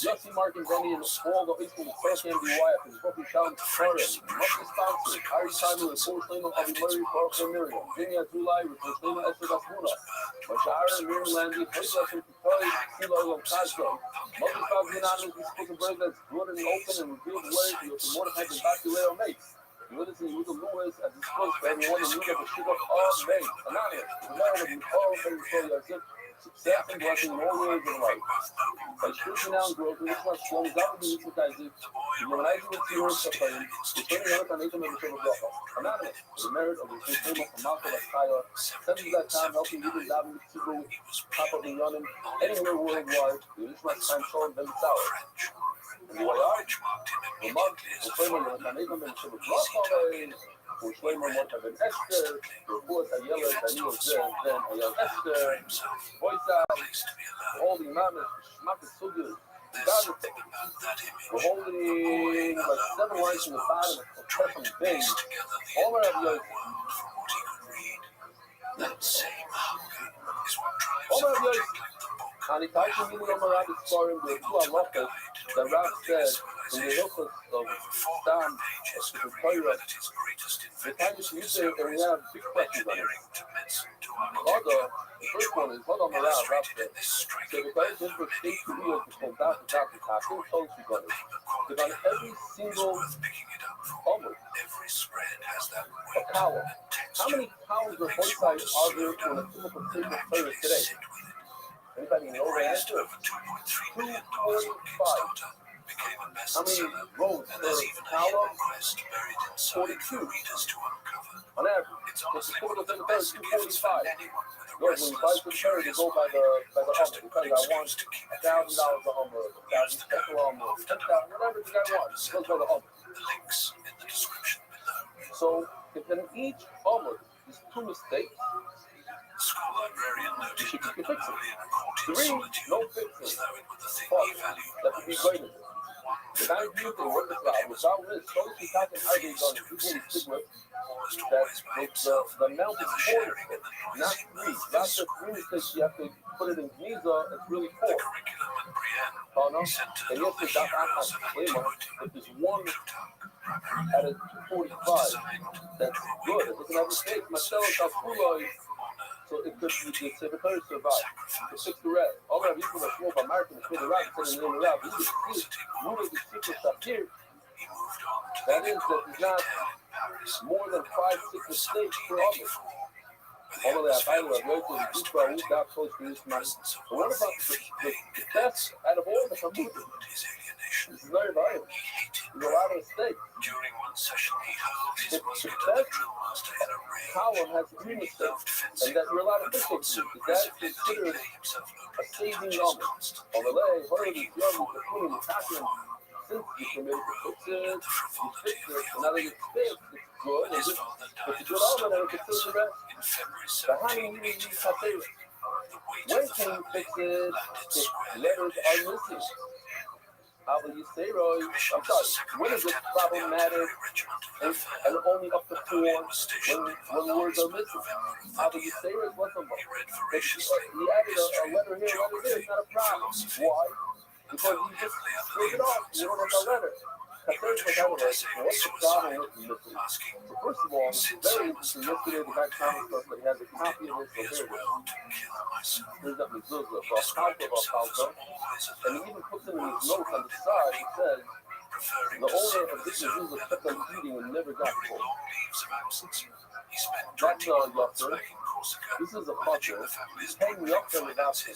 Yossi, Mark, and Benny, and all the equal with first MDY after the Broken Challenge Florida. Monthly sponsor, Ari Simon, with Paul Shleiman, Avi Murray, Parker Miriam, Jimmy Azulai, with Paul Shleiman, Esther Basmuna, Mashara, Miriam Landy, Paul Lesson, Pitoi, Silo, and Kazko. Monthly sponsor, Anonymous, we spoke a bird that's good and open and revealed words of the Mordecai and Baculeo mates. You listen to Yuda Lewis as disclosed for everyone in need of a sugar all day. Anonymous, the matter of the all things for your success and blessing in all areas of life. By stretching out and growth, this one slows down the hypnotizing, humanizing with tears of pain, returning earth on Nathan of the Shiva Bracha. Anonymous, the merit of the Suprema from Malka Lakaya, sending that time helping you to Davin Tzibu, Papa Minyanim, anywhere worldwide, the Ishmael time show and then sour. And the way I, the monk, the Suprema on Nathan of the Shiva Bracha, Shleiman Mordecai ben Esther, Report Ayala, Daniel Zen, then Ayala Esther, Voice Out, all the Imams, Shmak is so good. We're holding like 7 lines from the bottom of Person Bing. All our videos. All our videos. And if I can give you a Rabbi story, the two halachas that Rab said in the halachas of Stam, the Torah, the time is used and we have big questions on it. The first one is, hold on, Rab said, so the guy is for state to be able to come down to Dr. Takum, so she got it. Because on every single omelet, a column, how many pounds of one side are there in a typical state of Torah today? Anybody know the answer? 245. How many rows per column? 42. On average. So the typical thing is 245. Good, when you buy the cherry, you go by the hummer. Because I want $1,000 a hummer, $1,000 a hummer, $10,000, whatever the guy wants. Goes by the hummer. So if in each hummer is 2 mistakes, you should fix it. 3, no fixing. 4, that would be greater. The guy who can work this out without risk, so if you talk and how they're going to do stick with, that the amount is 4, not 3. Not just 3 mistakes, you have to put it in Giza, it's really 4. Oh no? And yes, the Dr. Ahmad, if there's 1 at a 245, that's good. It doesn't have mistakes. Marcelo Calculo, so it could be the Secretary survive. The 6 to red. All of these people are small by American, the right, and the left. This is one of the secret stuff here. That is that there's not more than 5-6 mistakes per omelet. All of that, by the way, the group are weak out close to this man. But what about the best out of all the community? This is very valuable. There's a lot of mistakes. The best column has 3 mistakes, and that you're allowed to fix it. Is that considered a saving omelet? On the leg, what are these young, the queen, the passion? Since you committed to fix it, you fix it, and now that it's fixed, it's good, and it's a good omelet, and it's considered the rest. But how do you use these favorites? When can you fix it if letters are missing? How will you say, Roy? I'm sorry, when is it problematic and only up to 4 when words are missing? How will you say, Roy? What's the he added a letter here, a letter there, it's not a problem. Why? Because you just take it off, you don't have the letter. What's the problem with the missing? So first of all, it's very interesting. Yesterday, the guy commented us, but he has a copy of this, so here it is. Here's that mezuzah, Balcalco, and he even puts it in his notes on the side. He says, the owner of this mezuzah kept on eating and never got full. That's a yucker. This is a fucker. He's hanging up there without him.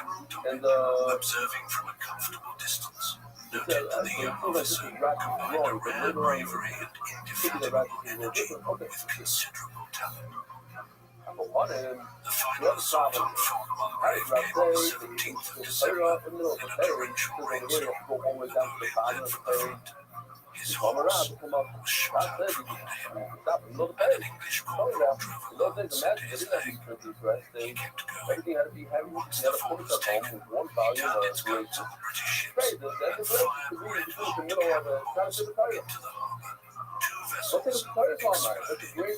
And observing from a comfortable distance, noted that the young officer combined a rare bravery and indefatigable energy with considerable talent. The final assault on Fort Mulgrave came on the 17th of December in a torrential rainstorm, with Bedford front. His Come around horse to come up. was shot I out said from you under him, can stop and look and at an it. English Oh corporal yeah. drove a Those days, lance imagine into his they didn't have leg. these printed dress. He kept going. Everything had to be heavy. Once You the had to fort put was it up taken, home with one he volume turned of its great. guns on the British ships Great, that's and the great. fired We red in the hot middle of cannon trying to balls the title. into the harbor. Two Let's take vessels the title all night. That's a exploded. great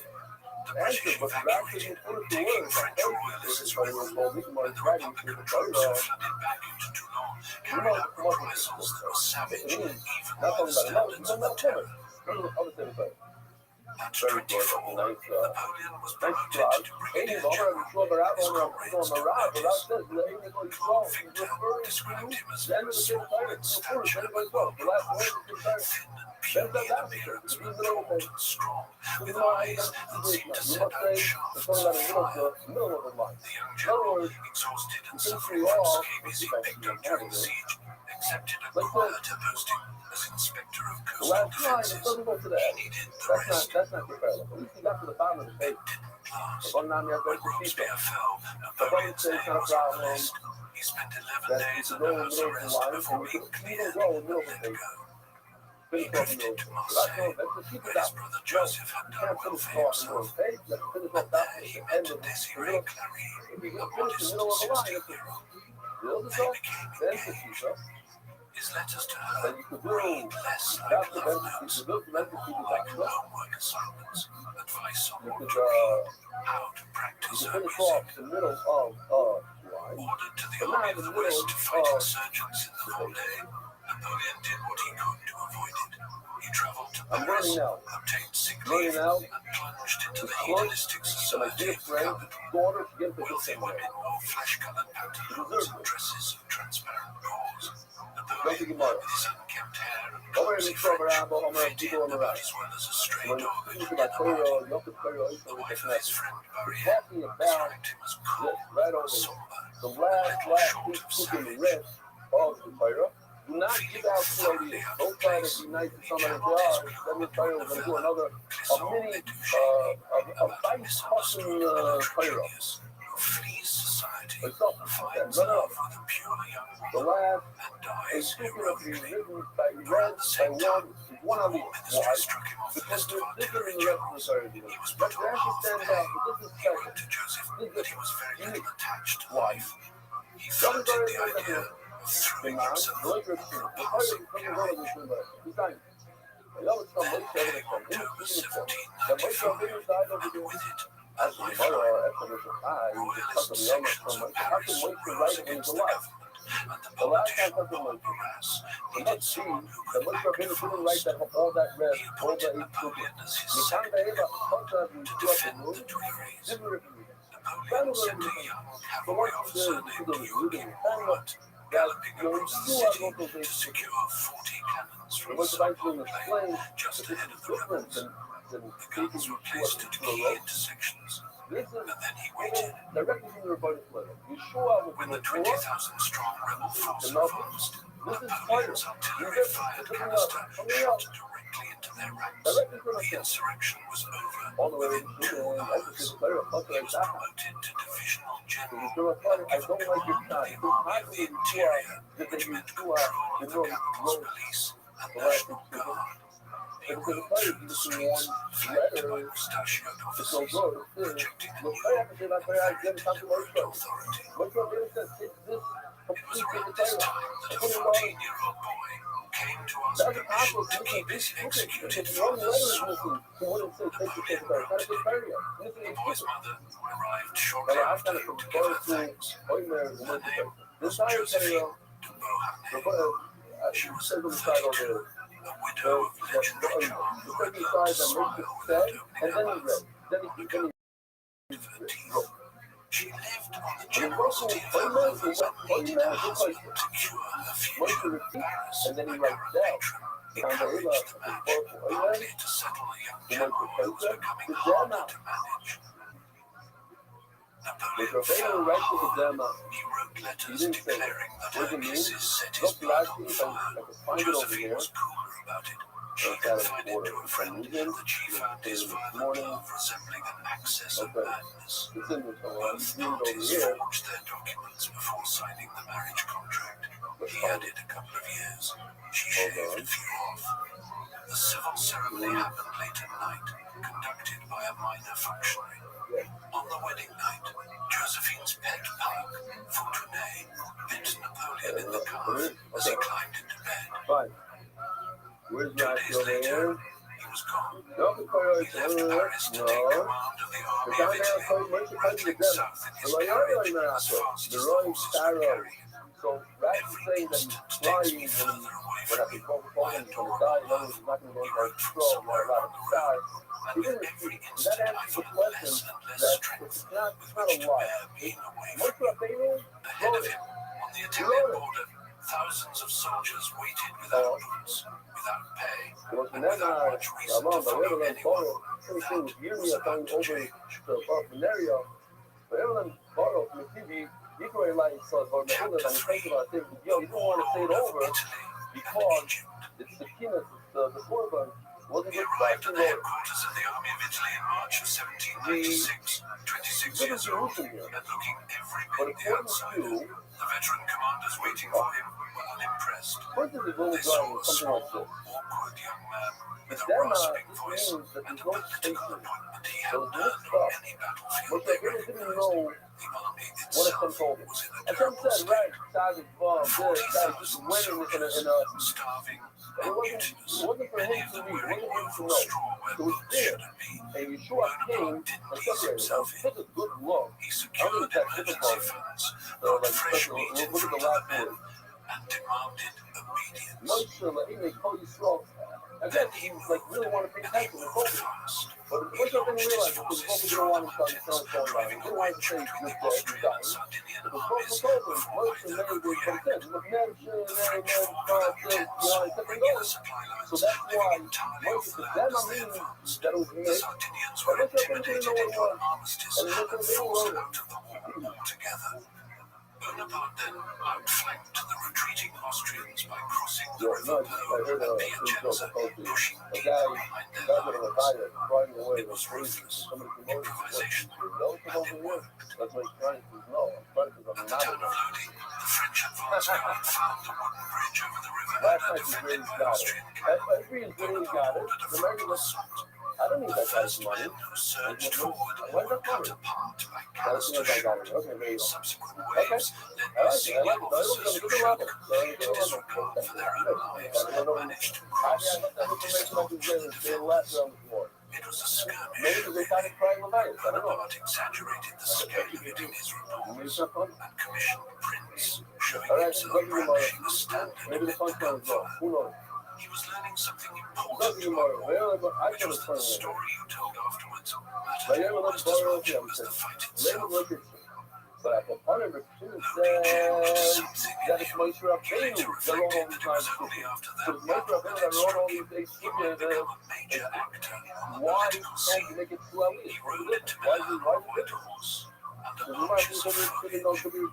The answer, British but the rapture evacuated, didn't put it to taking words. French If royalists the with title was them, called Mickey and Mouse the Writing, Republican the troops title. who flooded back into Toulon carried out reprisals that were savage, even Not by the talking about standards of the another terror. other thing, but At very good. 24, Nice, Napoleon was nice promoted job. to Amy brigadier Barbara, I'm sure, but general. out His on comrades took morale, but notice. that's it. Amy was Lord strong. Victor Referring described him as to the end of the small title. in stature, Everybody with well. well The last one proportioned, is the title. thin and puny in appearance, but broad and strong, with eyes that seemed to set out sharp as fire. Middle of the line. The young general, exhausted and suffering from scabies he picked up during the siege, accepted a quieter posting as inspector of The coastal last line, it defences. doesn't go to the He end. needed the rest. That's not the parallel. At least he got to the bottom of the page. It didn't last. When When Robespierre fell, Napoleon's name was on the list. He spent 11 days under house arrest before being cleared and let go. He drifted to Marseille, where his brother Joseph had done welfare himself. And there he met Désiré Clary, a modest 16-year-old. They became engaged. His letters to her read less like love notes and more like homework assignments, advice on what to read, how to practice her music. Ordered to the Army of the West to fight insurgents in the Vendée, Napoleon did what he could to avoid it. He traveled to Paris, obtained sick leave, and plunged into the hedonistic society of the capital. Wealthy women wore flesh-colored pantaloons and dresses of transparent gauze. Napoleon, with his unkempt hair and clumsy French, fit in about as well as a stray dog had fit in a wagon. The wife of his friend Barriere described him as cool, somber, a little short of savage. Do not give out COD. Don't try to be nice to somebody else. That means Pyro is going to do another a vice hustling Pyro. Who flees society, It's not finds that. love with a pure young The woman, last and is dies speaking of being heroically. written by But Red at the same time, one the of the war ministry why? struck him off the Because list of this is artillery the rest of the generals. story. He was But put on Randy half stands pay. out. But this is He special. wrote to Joseph that he was very little attached to Why? life. He floated the idea of throwing The himself man, over a passing carriage. Then came October 1795, and with it, a lifeline. Royalist sections of Paris rose against the government, and the politician Paul Barras needed someone who could act fast. He appointed Napoleon as his second in command to defend the Tuileries. Napoleon sent a young cavalry officer named Eugen Murat galloping across the city to secure 40 cannons from a supply plane just ahead of the rebels. The guns were placed at key intersections, and then he waited. When the 20,000-strong rebel force advanced, Napoleon's artillery-fired canister shot directly into their ranks. The insurrection was over within 2 hours. He was promoted to divisional general and given command of the Army of the Interior, which meant control of the capital's police and National Guard. He ruled through the streets, flanked by mustachioed officers, projecting a new and very deliberate authority. It was around this time that a 14-year-old boy came to ask permission to keep his executed father's sword. Napoleon granted him. The boy's mother arrived shortly after to give her thanks. Her name was Josephine de Beauharnais. She was 32, a widow of legendary charm who had learned to smile without opening her mouth on account of her teeth. She lived on the generosity of her mother's and needed a husband to cure her future. Paris, a current patron, encouraged the match, partly to settle a young general who was becoming harder to manage. Napoleon fell hard. He wrote letters declaring that her kisses set his blood on fire. Josephine was cooler about it. She confided to a friend that she found his violent love resembling an access of madness. Both parties forged their documents before signing the marriage contract. He added a couple of years. She shaved a few off. The The civil ceremony happened late at night, conducted by a minor functionary. On the wedding night, Josephine's pet pug, Fortuné, bit Napoleon in the calf as he climbed into bed. Fine. Where's 2 my days over later, here? he was gone. No, He left Paris to take command of the army of Italy, rattling south in his carriage as fast as the horses could carry him. So rather than saying that he's flying when I think Coca-Cola is going to die, in other words, he's not going to go into a stroke or a lot of stars. He didn't repeat. That answers the question that it's not a lie. Most Rabbeinu Ahead of him, on the Italian border, thousands of soldiers waited without boots, without pay, and without much reason to follow anyone. It's the peanuts, the korban. He arrived at the headquarters of the Army of Italy in March of 1796, 26 years old, and looking every bit the outside. The veteran commanders waiting for him were unimpressed. They saw a small, awkward young man with a rasping voice and a political appointment he had earned on any battlefield they recognized. The army itself was in a terrible state. 40,000 soldiers, starving and mutinous, many of them wearing woeful straw where boots shouldn't be. Bonaparte didn't ease himself in. He secured emergency funds, got fresh meat in from the men, and demanded obedience. Again, he really want to pay attention to focus. But what you didn't realize is the focus didn't want to start the phone call line. He didn't want to say good day, good day. The focus told him, most of the men did what it said. Look, man, shit, man, so that's why most of them, I mean, that was me. The Sardinians were intimidated into an armistice and forced out of the war altogether. Bonaparte then outflanked the retreating Austrians by crossing the river Po and Piacenza, pushing deeper behind their lines. It was ruthless. Improvisation. And it worked. At the time of loading, the French advance guard found the wooden bridge over the river and a defended by Austrian cavalry. Bonaparte ordered a frontal assault. I don't need that guy's Those money. men who surged forward Where's were that cut money? apart by As soon canister as I got it. shots. Okay, there you go. Subsequent waves led by senior officers who showed complete disregard for their own lives managed to cross and disarm the defenders. It was a skirmish. Bonaparte exaggerated the scale of it in his reports and commissioned prints showing himself brandishing a standard amid the gunfire. He was learning something important to unfold, which was that the story you told afterwards mattered almost as much as the fight itself. But the 100% says that it's Moshe Rabbeinu that wrote all these lines. So it's Moshe Rabbeinu that wrote all these things. Why can't you make it 2 hours? Why is it under marches of free,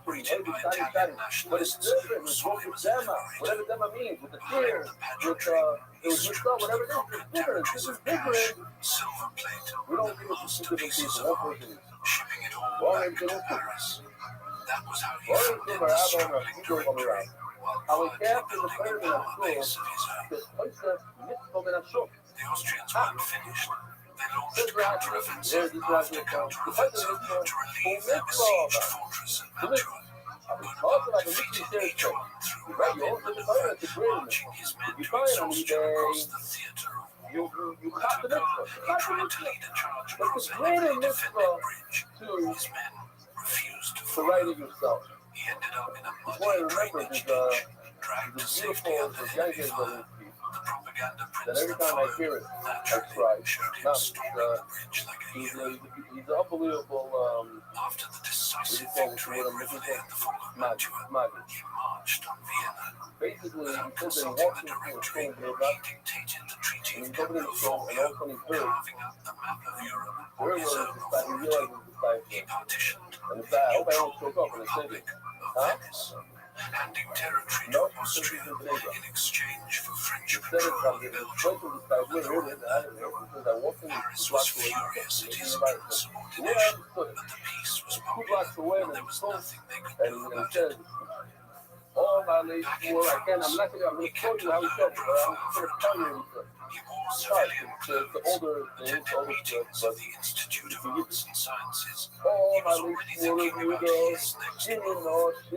greeted by Italian nationalists who saw him as a liberator. whatever Dema means, with the tears, with it was mixed up, whatever it is, it's different. This is different. Silver plate, We don't give it to different people. One person is. shipping it all back to Paris. That was how he funded the struggling directory, while quietly building a power base of his own. The Austrians weren't finished. They launched a counter-offensive after counter-offensive to relieve their besieged fortress at Mantua. Bonaparte defeated each one through rapid maneuver, marching his men to exhaustion across the theatre of war. At Verdun, he tried to lead a charge across a heavily defended bridge. His men refused to So write follow. it yourself. He ended up in a What I muddy remember drainage is ditch, dragged the to safety beautiful under the heavy Yankees fire. that The propaganda that prints every that time I followed hear it, I naturally cry. showed him Now, storming the bridge like a he's hero. an unbelievable After the decisive what do you victory call at it? Rivoli and the fall of magic. Mantua, he marched on Vienna. Basically, he Without says that he consulting walks the into a directory, school, he dictated the Treaty and of he's opening the school, and California, all of a sudden he heard carving out the map of Europe on where his was own this guy? He authority. realizes this guy He is partitioned and the it's I hope I don't neutral choke up when I say Republic this. of Huh? Venice, handing territory to No, Austria in exchange for French Instead of control coming of in, this Belgium. this guy's way here, this I don't know, because I walked in Paris 2 was blocks away. furious at his The way I insubordination, understood it, but the peace was 2 popular, blocks away, and and there was it's nothing they could and do he about says, it. all violations Back in were, I'm not France, going to he show kept you a how he low felt, but I'm profile going for to a tell you time. what he said. He wore It's civilian the clothes, older things, attended older meetings stuff, of the Institute of but Arts and Sciences. oh, He my was little already swirly thinking about weirdo, his next shinning move, on, a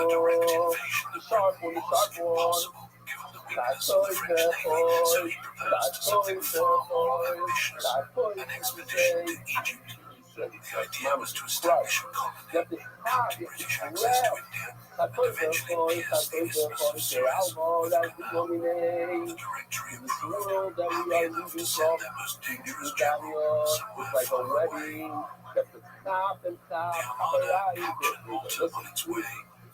direct invasion the of sharp Britain one, the was sharp one. impossible, given the Bad weakness of the toys, French bad Navy, so boys, he bad proposed something toys, far bad more boys, ambitious, bad toys, an expedition to Egypt. The idea was to establish a colony, come to British access to India, and eventually pierce the Isthmus of Suez with a canal. The Directory approved. Army enough to send their most dangerous general somewhere like a far away. wedding. Got to stop and The stop, Armada captured Malta on its way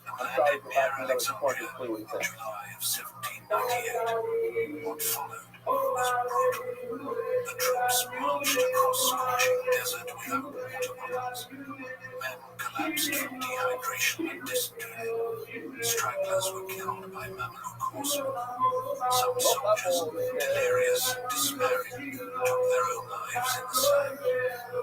and I'm sorry landed for near laughing, but I just wanted to Alexandria clear what he in said. July of 1798. What followed was brutal. The troops marched across scorching desert without water bottles. Men collapsed from dehydration and dysentery. Stragglers were killed by Mamluk horsemen. Some soldiers, delirious and despairing, took their own lives in the sand. At the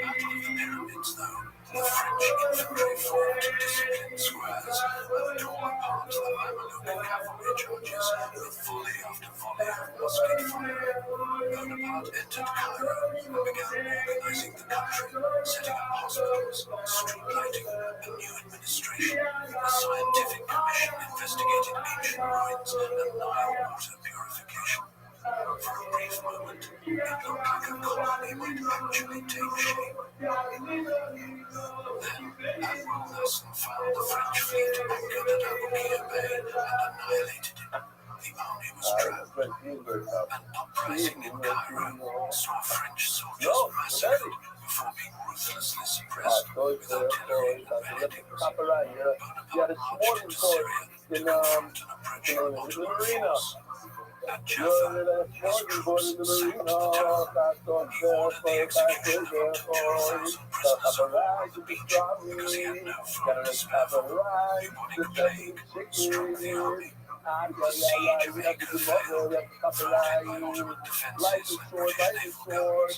Battle of the Pyramids, though, the French infantry formed in disciplined squares and tore apart the Mamluk cavalry charges with volley after volley of musket fire. Bonaparte entered Cairo and began organizing the country, setting up hospitals, streetlighting, a new administration, a scientific commission investigated ancient ruins and Nile water purification. For a brief moment, it looked like a colony might actually take shape. Then, Admiral Nelson found the French fleet anchored at Aboukir Bay and annihilated it. The army was trapped. An uprising in Cairo saw French soldiers massacred before being ruthlessly suppressed with artillery and beheadings. Bonaparte marched into Syria to confront an approaching Ottoman force. At Jaffa, his troops sacked the town. He ordered the execution of up to 2,000 prisoners of war on the beach because he had no food to spare for them. Bubonic plague struck the army. The siege of Acre failed, fortified by Ottoman defences and British naval guns.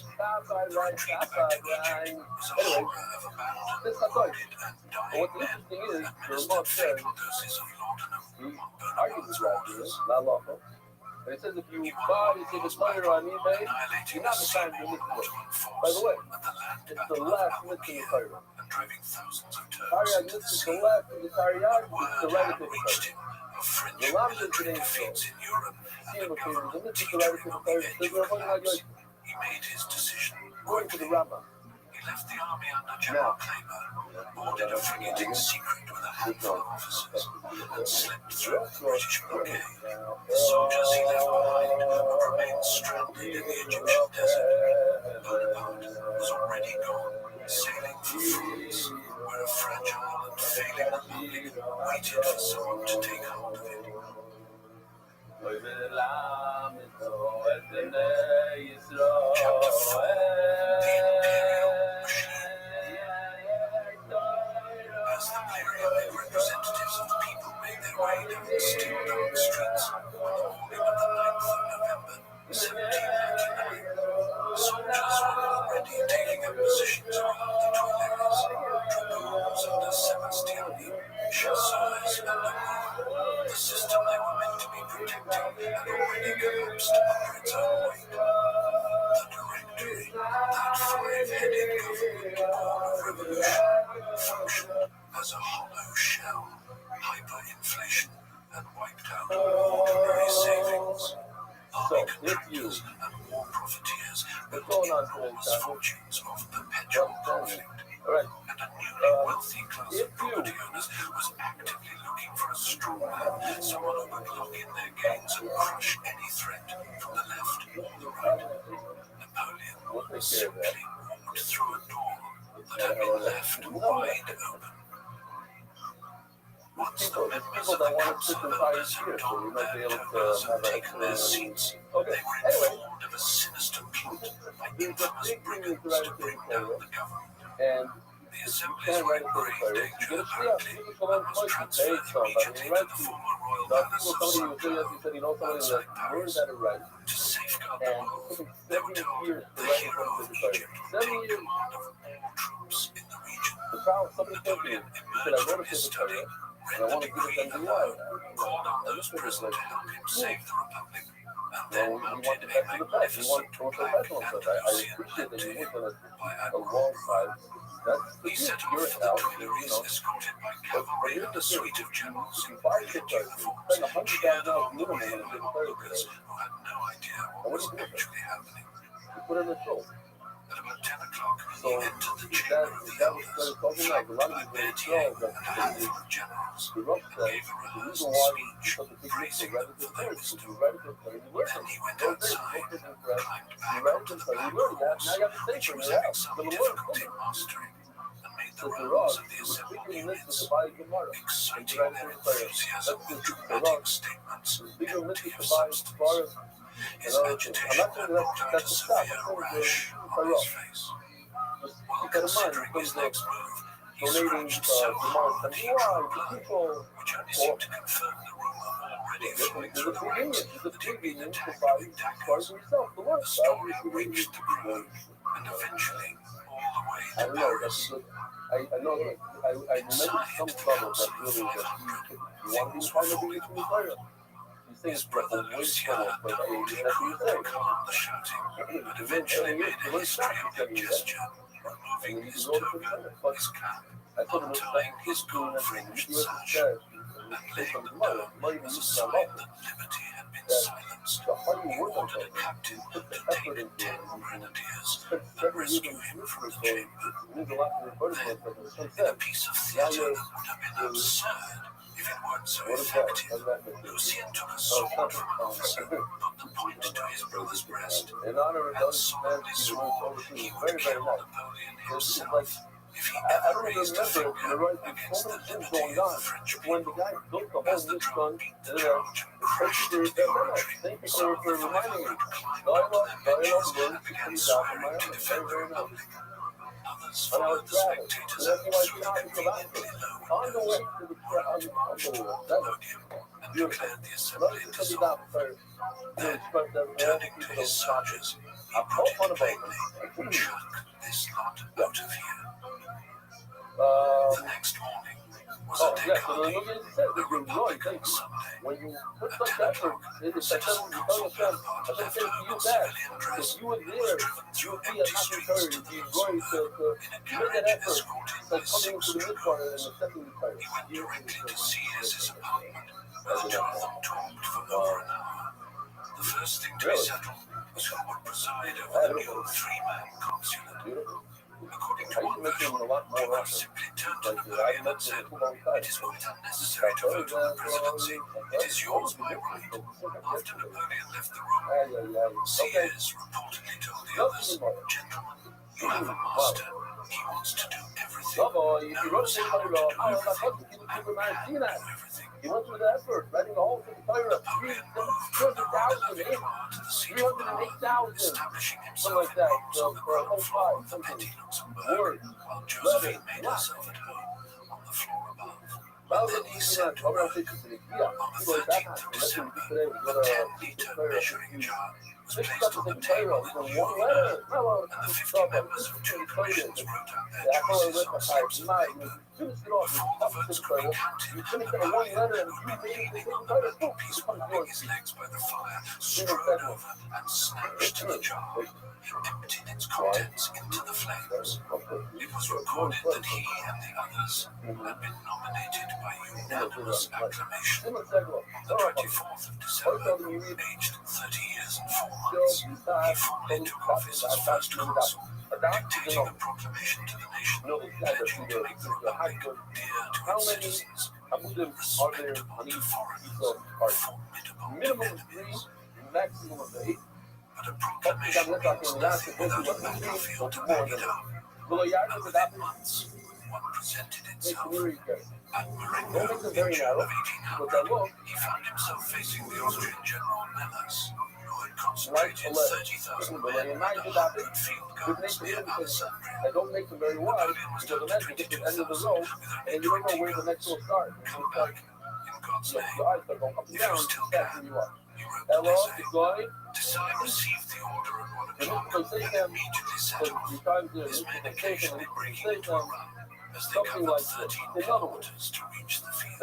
The retreat back to Egypt was a horror of abandoned, wounded, and dying men, administered fatal doses of laudanum on Bonaparte's orders. It says if you buy this player on eBay, you're not assigned to this book. By the way, it's the last listing of Tyrion. Tyrion, this is the last of the Tyrion, it's the right of Tyrion. The last of the defeats in Europe, and the power of teetering on the edge of collapse. He made his decision. According to the Rabbi. He left the army under General Claiborne, boarded a frigate in secret with a handful of officers, and slipped through the British blockade. The soldiers he left behind would remain stranded in the Egyptian desert. Bonaparte was already gone, sailing for France, where a fragile and failing republic waited for someone to take hold of it. Chapter 4. The Imperial Machine. As the myriad representatives of the people made their way down the still dark streets on the morning of the 9th of November, 1799, soldiers were already taking up positions around the Tuileries, dragoons under Sebastiani, chasseurs under Moore. The system they were meant to be protecting had already collapsed under its own weight. The Directory, that five-headed government born of revolution, functioned as a hollow shell. Hyperinflation had wiped out ordinary savings. Army contractors and war profiteers built enormous fortunes off perpetual conflict. And a newly wealthy class of property owners was actively looking for a strongman, someone who would lock in their gains and crush any threat from the left or the right. Napoleon simply walked through a door that had been left wide open. Once the members of the Council of Elders had donned their togas and taken their seats, they were informed of a sinister plot by infamous brigands to bring down the government. The assemblies were in grave danger, apparently, and was transferred immediately to the former royal palace of St. outside Paris. To safeguard the move, they were told the hero of Egypt would take command of all troops in the region. Napoleon emerged from his study, red and green and white, called on those present to help him save the Republic, then You mounted want the a best of the best. You want magnificent professional black stuff. I Andalusian appreciate that you red work on by a Admiral long side. Rothschild. That's the He set you're off for the out, Tuileries, escorted by But cavalry here's and the a thing. suite of generals If in you buy brilliant tickets, you uniforms spend cheered $100,000 along the minimum way on a the ticket onlookers today. who had no idea And what what was do you do with it? actually happening. You put it in the show. At about 10 o'clock, So he entered the that chamber of the that was elders, talking about a lot of flanked by people Berthier that and a handful of generals, the and Rothschild, gave a the rehearsed reason why speech such a big praising deal, them for their you wisdom. read it and you learn Then it. he went Those days, outside, most people read, climbed you back read onto it the and you black learn it. horse, Now you have to which say he was for having yourself. some You're going to learn difficulty from it. mastering, and made the So for rounds us, of the the assembled bigger list units, is to buy Gemara. exciting And their to write enthusiasm that's with the dramatic statements The bigger list empty is of to buy as substance. far as His another thing. I'm agitation not had saying brought out that's a the stop. I'm severe saying rash on his face. Just While keep that in mind considering in his terms of next move, he donating scratched so Gemara hard that he why drew to blood, people. which only seemed to confirm the rumor already flowing There's through a the big ranks union. There's a that he'd big been union to attacked buy with cars daggers. for yourself to learn. The story reached the crowd, and eventually all the way I to don't know. Paris. That's good. I know that I remember some trouble that really that you want to be kind of big in the fire. You think His brother Lucien had done what he could to calm the shouting, but eventually made a history of that gesture, removing his toga, his cap, untying his gold-fringed sash, and laying them down as a sign that liberty had been silenced. He ordered a captain to take 10 grenadiers and rescue him from the chamber. Then, in a piece of theatre that would have been absurd if it weren't so effective, Lucien took a sword from an officer, put the point to his brother's breast, In honor of and those solemnly swore he would very, very kill nice. Napoleon It's himself like, if he I ever don't even raised a remember, finger you're right, there's against so the many things liberty going of on. the French When the people. guy built the As whole the new drum gun, beat the charge and crashed into the oratory, thank you some of for the reminding me. 500 climbed onto their benches and began Dialogue, swearing to defend the republic. Others followed the spectators out, swinging conveniently low On the way windows, to the or approached the podium and declared the assembly dissolved. Then, turning to his soldiers, he put it plainly, "Chuck this lot out of here." The next morning was a décade, a Republican Sunday. When you put At such 10 effort o'clock, into citizen consul Bonaparte left home in civilian dress if you were and was there, driven you through would be a empty not streets encouraged, to you'd the be Luxembourg going to in a make that carriage effort. escorted It's by like coming 6 into the midpoint and dragoons. accepting the fire. He went directly to Caesar's apartment, where the two of them talked for over an hour. The first thing to be settled was who would preside over the new three-man consulate. According to one version, Rabbi simply turned to Napoleon and said, "It is quite unnecessary to vote on the presidency. It is yours by right." After Napoleon left the room, Sieyès reportedly told the others, "Gentlemen, you have a master. He wants to do everything. Knows how to do everything, and can do everything." He went through the effort, writing the whole thing. Napoleon moved from the Rue de la Victoire to the seat of power, establishing himself in rooms on the ground floor of the Petit Luxembourg, while Josephine made herself at home on the floor above. And then he said to Rabbi, on the 13th of December, a 10-liter measuring jar was placed on the table in New York, and the 50 members of two commissions wrote out their choices on slips of paper. Before the votes could be counted, Napoleon, who'd been leaning on the mantelpiece warming his legs by the fire, strode over and snatched the jar. He emptied its contents into the flames. It was recorded that he and the others had been nominated by unanimous acclamation. On the 24th of December, aged 30 years and 4 months, he formally took office as first consul, dictating a proclamation to the nation, pledging to make the republic dear to its citizens, and respectable to foreigners, formidable to enemies. Maximum of 8. But a proclamation means nothing without a battlefield to back it up. And within months, one presented itself. At Marengo, in June of 1800, he found himself facing the Austrian general Mellers, who had concentrated 30,000 men and 100 field guns near Alessandria. I don't make them very wide Napoleon was because down the to next get to the end of the 22,000 row with and only you don't know 20 where the next guns. will start. Come back, in God's name. Your eyes are going up and If down, you still faster can, you are. he wrote Hello, the essay. it's going. Desire received the order at 1 o'clock So say and them, immediately so set off. you times the His men station, occasionally breaking say into a them run as they something covered like 13 this. In other words, kilometers to reach the field.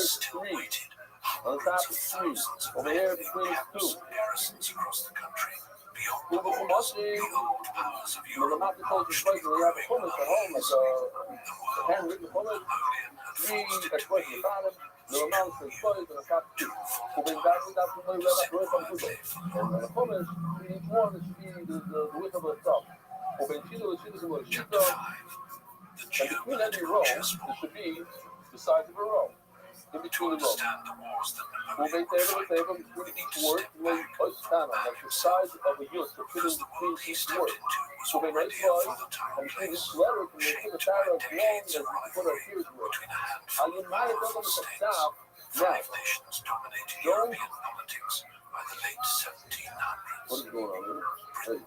is 3. On the top is 3. Over here between is 2. People from Austin, the mathematical expression, we have a fullness at home, like a handwritten fullness, 3 expressions at the bottom, normal se stoji na kapci. Po bengali da su moji leva broj sam kudo. And the Chumash, each one should be the width of a thumb. Po benchino, the shit is a shita. And between every row, there should be the size of a row. In between the rows. We'll make table between each word, like the size of a yud to fit in between each word. We'll make nice lines, and between each letter, we may put a tile as long as we can put our tears with. I'll unite it on the staff. Now, don't. What is going on here?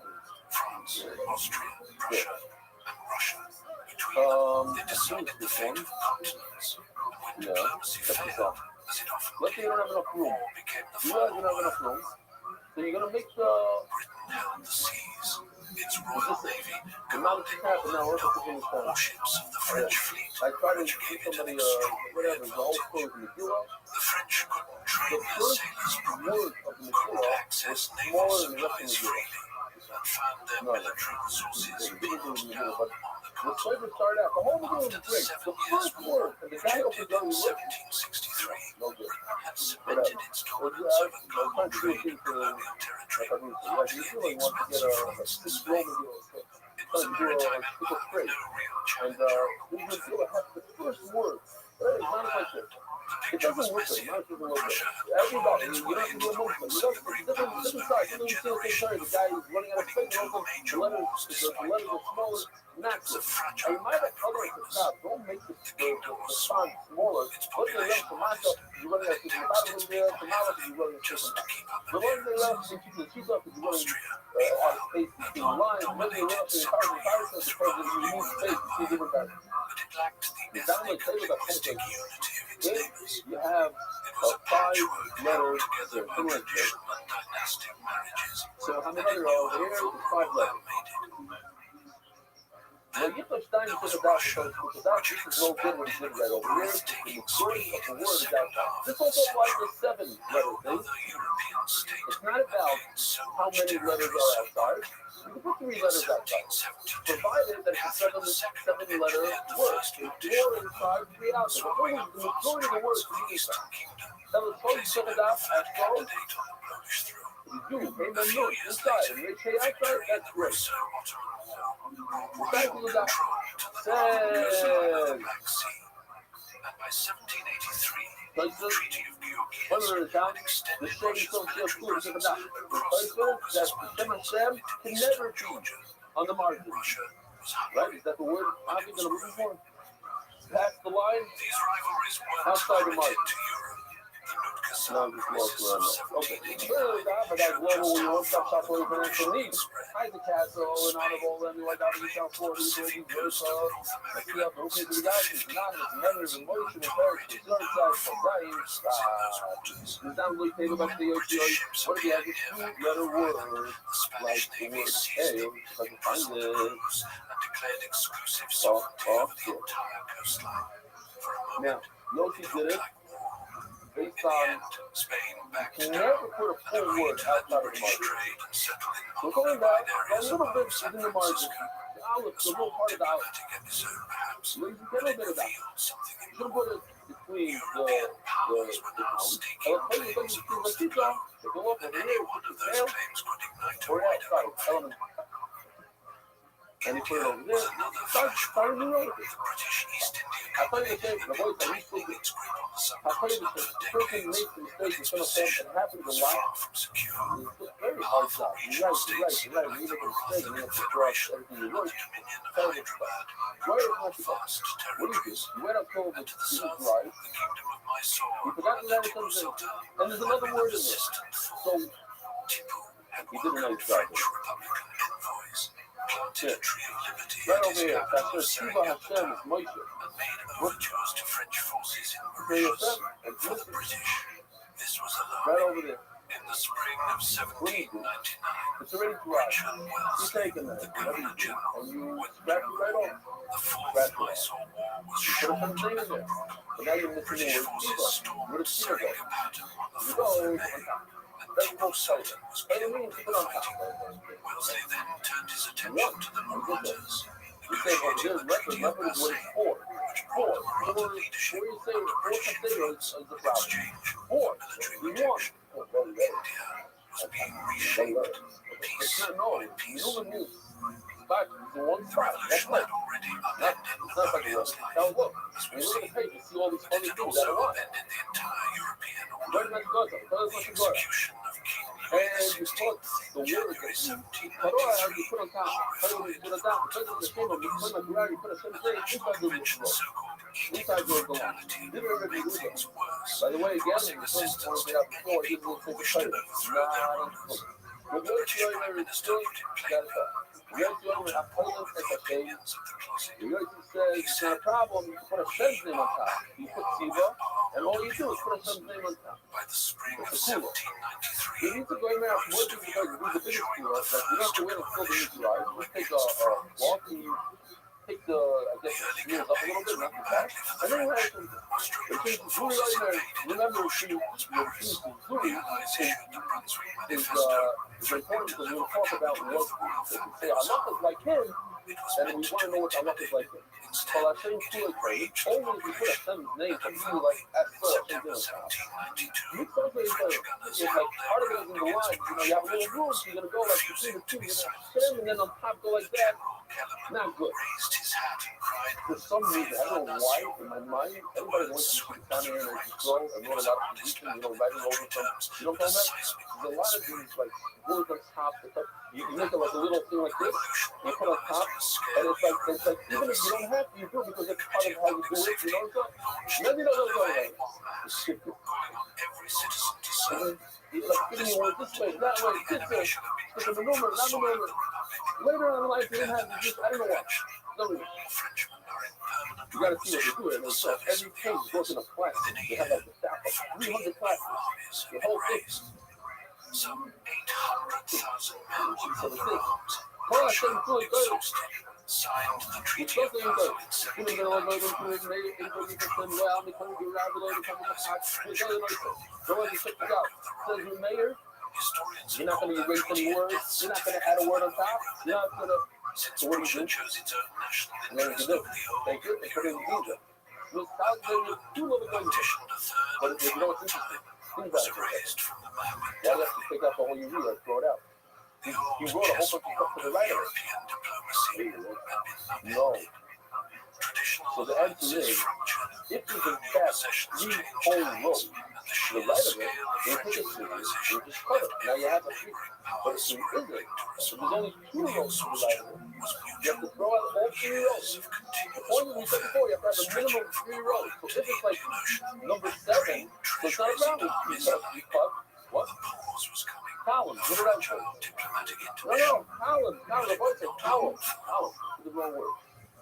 France, Austria, Russia, and Russia. This one. Yeah, check this out. Let's say you don't have enough room. You guys don't have enough room. So you're going to make the seas. Its Royal Navy warships of the French fleet. I tried to get somebody, whatever, the whole story from the Cuba. The French couldn't train The their first sailors word of the Cuba was smaller than the rest of the Cuba. and found their military resources pinned down on the The slavery started out. The whole movie was great. The first word, and the guy opened up and looked. 1763 No good. had cemented its dominance over global trade and colonial territory. Like, you really want to get a Roman deal. It was a maritime empire with no real And challenge. we would have the first word. It's not like this. It doesn't work good. Not doesn't work good. Everybody, you don't have to be a Muslim. You don't different size. You don't see the same story. The guy is running out of space. The letters are smaller. Not good. And you might have other stop. Don't make the font smaller. Look at the left tomato. You're running out of space. The bottom of the tomato is running out of space. The one that left is keeping the cheese up is running out of space between the lines. When they run up to the fire says because you need space to see different guys. But it lacked the Family ethnic table that linguistic unity of its neighbors. you have It was a 5 patchwork held letters together there, by traditional and dynastic marriages. So how many And it letters knew are how over here? full There's 5 well letters. made it. Well, you touch down, you put it out because this is no good when you did right over here. The majority of the word is outside. This also applies to 7 letters. Other European states It's not about how many letters are outside. You can put 3 letters outside. Provided that it's a 7-letter word. It's 4 inside, 3 outside. The majority of the words is inside. That was totally set it out as well. You do, amen, no, inside. And they say outside, that's great. The fact is that says, and by 1783, the Treaty of one of the time, extended the same Russia's social military food is presence about. across the That Caucasus the Sam can never be on the margin. Russia was Right? Is that the word I'm going to look for? Past the line, These rivalries weren't outside the limited margin. to Europe. The Nootka No, just crisis lost of where I'm at. Okay. 1789 Well, but that's showed global, just we how won't stop far for the financial competition needs. spread. Isaac Castle, and honorable, and like out of the South Florida, we will be good, let's see how the okay to the guys, it's anonymous, anonymous, emotional, parents, concern, size, dying, there's not really table back to the OTO. What if you have a 2-letter word, like the word hail, if I can find it. And declared exclusive sovereignty over the entire coastline. For a Now, moment, Yoshi did it based in the on end, Spain backed you down never put a and full agreed word to let outside of the British margin. trade and settle in We're going back occupied a areas little above bit San in the margin. Francisco. The olive, A the little small part of the olive. diplomatic episode, perhaps, You can but get a it bit of that. revealed something You should put it between European powers were now staking claims across the globe, and any one of those claims could ignite a or wider outside, conflict. element. And you put it over Was there. another Start flashpoint. new wrote it. The British East India I tell you Company the same, the had voice I used to tightening its grip on the I'll tell you subcontinent the for person decades, makes the but mistake its in some sense position and happens a was lot. far from secure. It's a very hard Powerful job. regional You're states right. like You the make a mistake and you Moroccan have to drop Confederation everything you and work. the Dominion of Terrible Hyderabad Where is controlled Mexico? vast What do you do? territories. You went up to And to the south, right. the Kingdom of Mysore You forgot under to Tipu add something. Sultan And there's had another been a word in there. persistent So foe. Tipu had he did a welcomed nice job. French Republican envoys, planted a tree of liberty Right at over his here. capital That's of where Shiva Hashem Seringapatam, is Moshe. and made overtures to French forces in There you Mauritius. go. And For the British, this was right alarming. over there. In the spring of 1799, It's already dry. French and You Wellesley, taking that. the Governor General, And you withdrew. scratch it right off. The Fourth Scratch it Mysore War was You put short something in there. But now you're missing the British word forces Shiva. stormed Where does Shiva go? Seringapatam on the You 4th go of on May, top. and That's Tipu called Sultan Sultan. was What do you killed mean? in Put it on top. fighting. Wellesley then turned his attention What? to the Marathas, You say, well, negotiating here's the record. Treaty of Record is what Versailles, it's for. which brought the Maratha Four leadership Before you say four is the problem. Four. We want. It's not no. Human means five is the one spot. That's right. It's not like a rest. Now look. When you look at the page, you see all these funny things that I want. Where's my Gaza? Where's my Gaza? And you put the word that you put on top. You put on top. Because of the kingdom, you put on the ground, you put a certain thing inside the road. Inside the road. By the way, again, the first one we have before, he will take a credit. Not the word is still got it up. The word is Poland at the page. The word says it's not a problem. You put a son's name on top. You put Siva, and all you do is put a son's name on top. It's a cooler. You need to go in there more because you do the biggest cooler. Like, you don't have to wait until the news arrives. You just take a walk and you take the, I guess, the wheels up a little bit, not too fast. And then you have some, there's Zuri right there. Remember, Zuri is important because we'll talk about what say Allah is like him, and we want to know what Allah is like him. So I think only if you put a son's name, some people like at first, you translate it's like part of it is in the line. You have a little room, so you're gonna go like between the two, you're gonna stem and then on top go like that. Not good. For some reason, I don't know why, in my mind, everybody wants to sit down here and grow and learn a lot of position, writing over from, you know what I'm talking about? There's a lot of these, like, words on top, you make it like a little thing like this, you put on top, and it's like, even if you don't have to, you do it because it's part of how you do it, you know what I'm saying? Maybe you don't know what I'm talking about. He's like fitting you words this way, that way, this way, it's a maneuver, not maneuver. Later on in life, you didn't have to just, I don't know what. No reason. You gotta see what they're doing. So every page goes in a class. They have like a staff of 300 classes. The whole thing. Some 800,000 men So the thing. Rothschild signed the Treaty of Basel in 1793. You're not going to erase any words. You're not going to add a word on top. You're not going to. Since Russia chose its own national interest over the old, Thank you. They put it in Egypt. But if you know what's interesting, was erased from the map. why do you have to take out the whole you read? Throw it out. He wrote a whole bunch of stuff to the right of it. European diplomacy had been No. traditional So the answer is, if there's in fact 3 whole rows to the right of it, they take a series, they just cut it. Now you have a 3. But if there isn't, if there's only 2 rows to the right of it, you have to throw out all 3 rows. The point that we said before, you have to have a minimum of 3 rows. So if it's like number 7, so it's not a problem. You cut what? Columns. What did I say? No, columns. Columns. The boy said columns. Columns is the wrong word.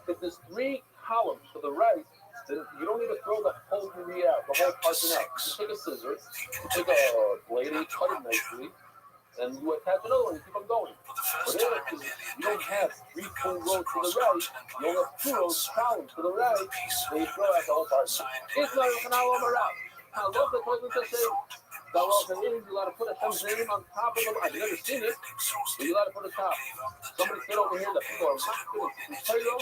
If there's 3 columns to the right, then you don't need to throw the whole tree out, the whole portion out. You take a scissor, you take a blade, and you cut it nicely, and you attach another one and keep on going. But if you don't have 3 full rows to the right, you only have 2 rows columns to the right, then you throw out the whole portion. It's not even all over out. I love the point that says, you got to put a thumb's name on top of them. I've never seen it, but you got to put a top. Somebody said over here that people are mocking potato.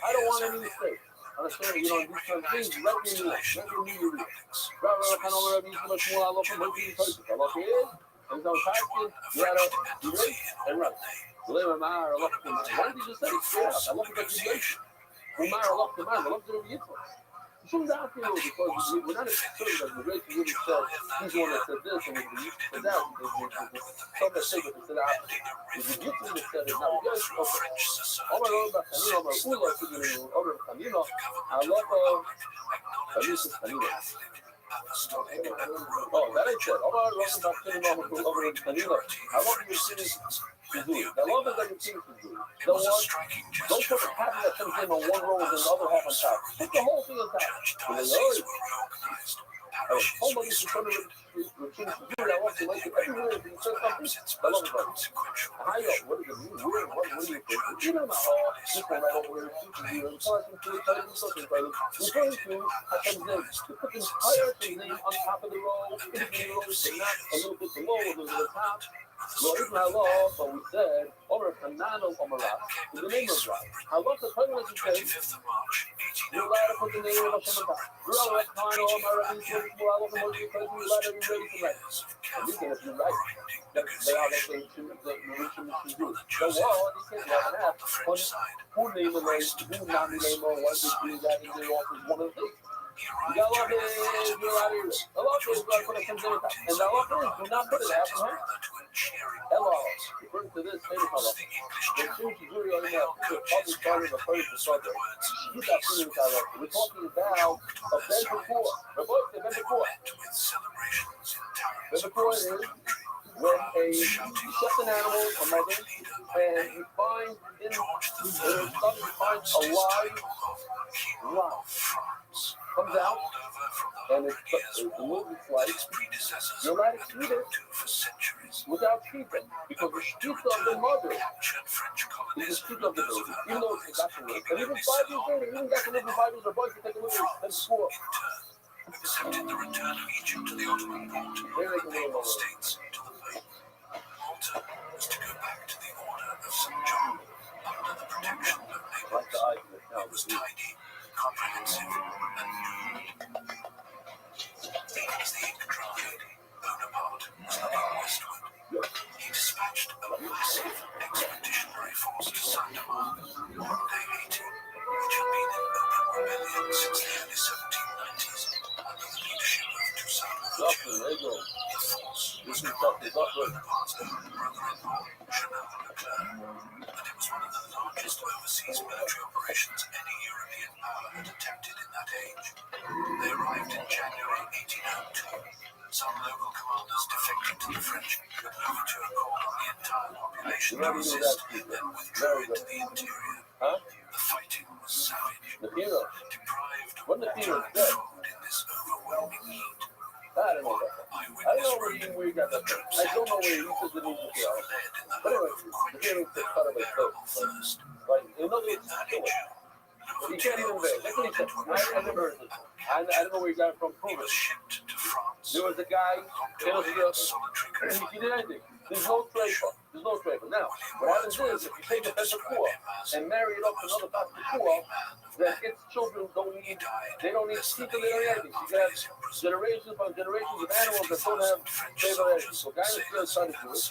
I don't want any mistake. Understand, these kind of things, let me know. Let me know. Rabbi, I don't want to be too much more. I love him. Maybe you person. I love him. And so, you got to be ready and run. Believe me, I love him. Why did you just say it straight up? I love it because you're ready. I love him. I love him. You shouldn't doubt you because we're not certain that the race really said he's the one that said this and the said that. Some that say that they said that. If you get to the said it now, yes, I love Oh, that ain't it. Oh, I love about over in Manila. I want you to see this. The love is like a king to do. Don't put the half of that thing on one row and the other half on top. Put the whole thing on top. I was told by this son of the king to do it. I want to like it everywhere. He said something. I love it. What does it mean? What do you think? You don't know how this one right over here. Referring to Hashem's name. To put the entire name on top of the row, in the row, not a little bit below, a little bit at the top. Well, even halal, but we said, Omer Hanano Omerah, in the name of God. Halal, the Torah doesn't say, you're allowed to put the name of Hashem on top. You're allowed to find all my Rabbi, you're allowed to be ready to write. And you can, if you write, they are the things the Rishon should do. So, well, you can't have an app. Who name the name, who not the name, or what they do that in the office, one of the things. You got a lot of days, you're out of here. A lot of days, you're going to put it on. And a lot of days, do not put it out from her. Hello, according to this famous fellow, the Jewish jury on the public started the first subject. We're talking about a Ben Before. Rabbi, Ben Before. Ben Before is when you set an animal, a mother, and you find in her stomach, you find a live comes out, and the movement slice, you're allowed to eat it without treatment, because the shkita of the mother is the shkita of the baby, even though it's got to live. And even 5 years later, even got to live in 5 years, or boys can take a look at them school. Accepted the return of Egypt to the Ottoman Porte and the Papal States to the Pope. Malta was to go back to the order of St. John under the protection of Naples. It was tidy, comprehensive, and new. As the ink dried, Bonaparte was looking westward. He dispatched a massive expeditionary force to Saint-Domingue on Day 80, which had been in open rebellion since the early 1790s under the leadership of Toussaint Louverture. The force was commanded by Bonaparte's brother-in-law, General Leclerc, and it was one of the largest overseas military operations any European power had attempted in that age. They arrived in January 1802. Some local commanders defected to the French, but Louverture called on the entire population to resist, then withdrew into the interior. The fighting was savage. Deprived of water and food in this overwhelming heat. I don't know where you got that from. I don't know where you said the news was there. But anyway, the feelings that cut of a thirst. Like, in other words, you can't even bear. That's what he said. I never heard this. I don't know where you got it from. Prove it. There was a guy in Australia, and he did anything. There's no trade. Now, what happens is, if you take a Pentecost and marry it up to another Pentecost, then its children don't need people, they don't need anything. You can have generations upon generations of animals that don't have stable energy. So guys are trying to do it,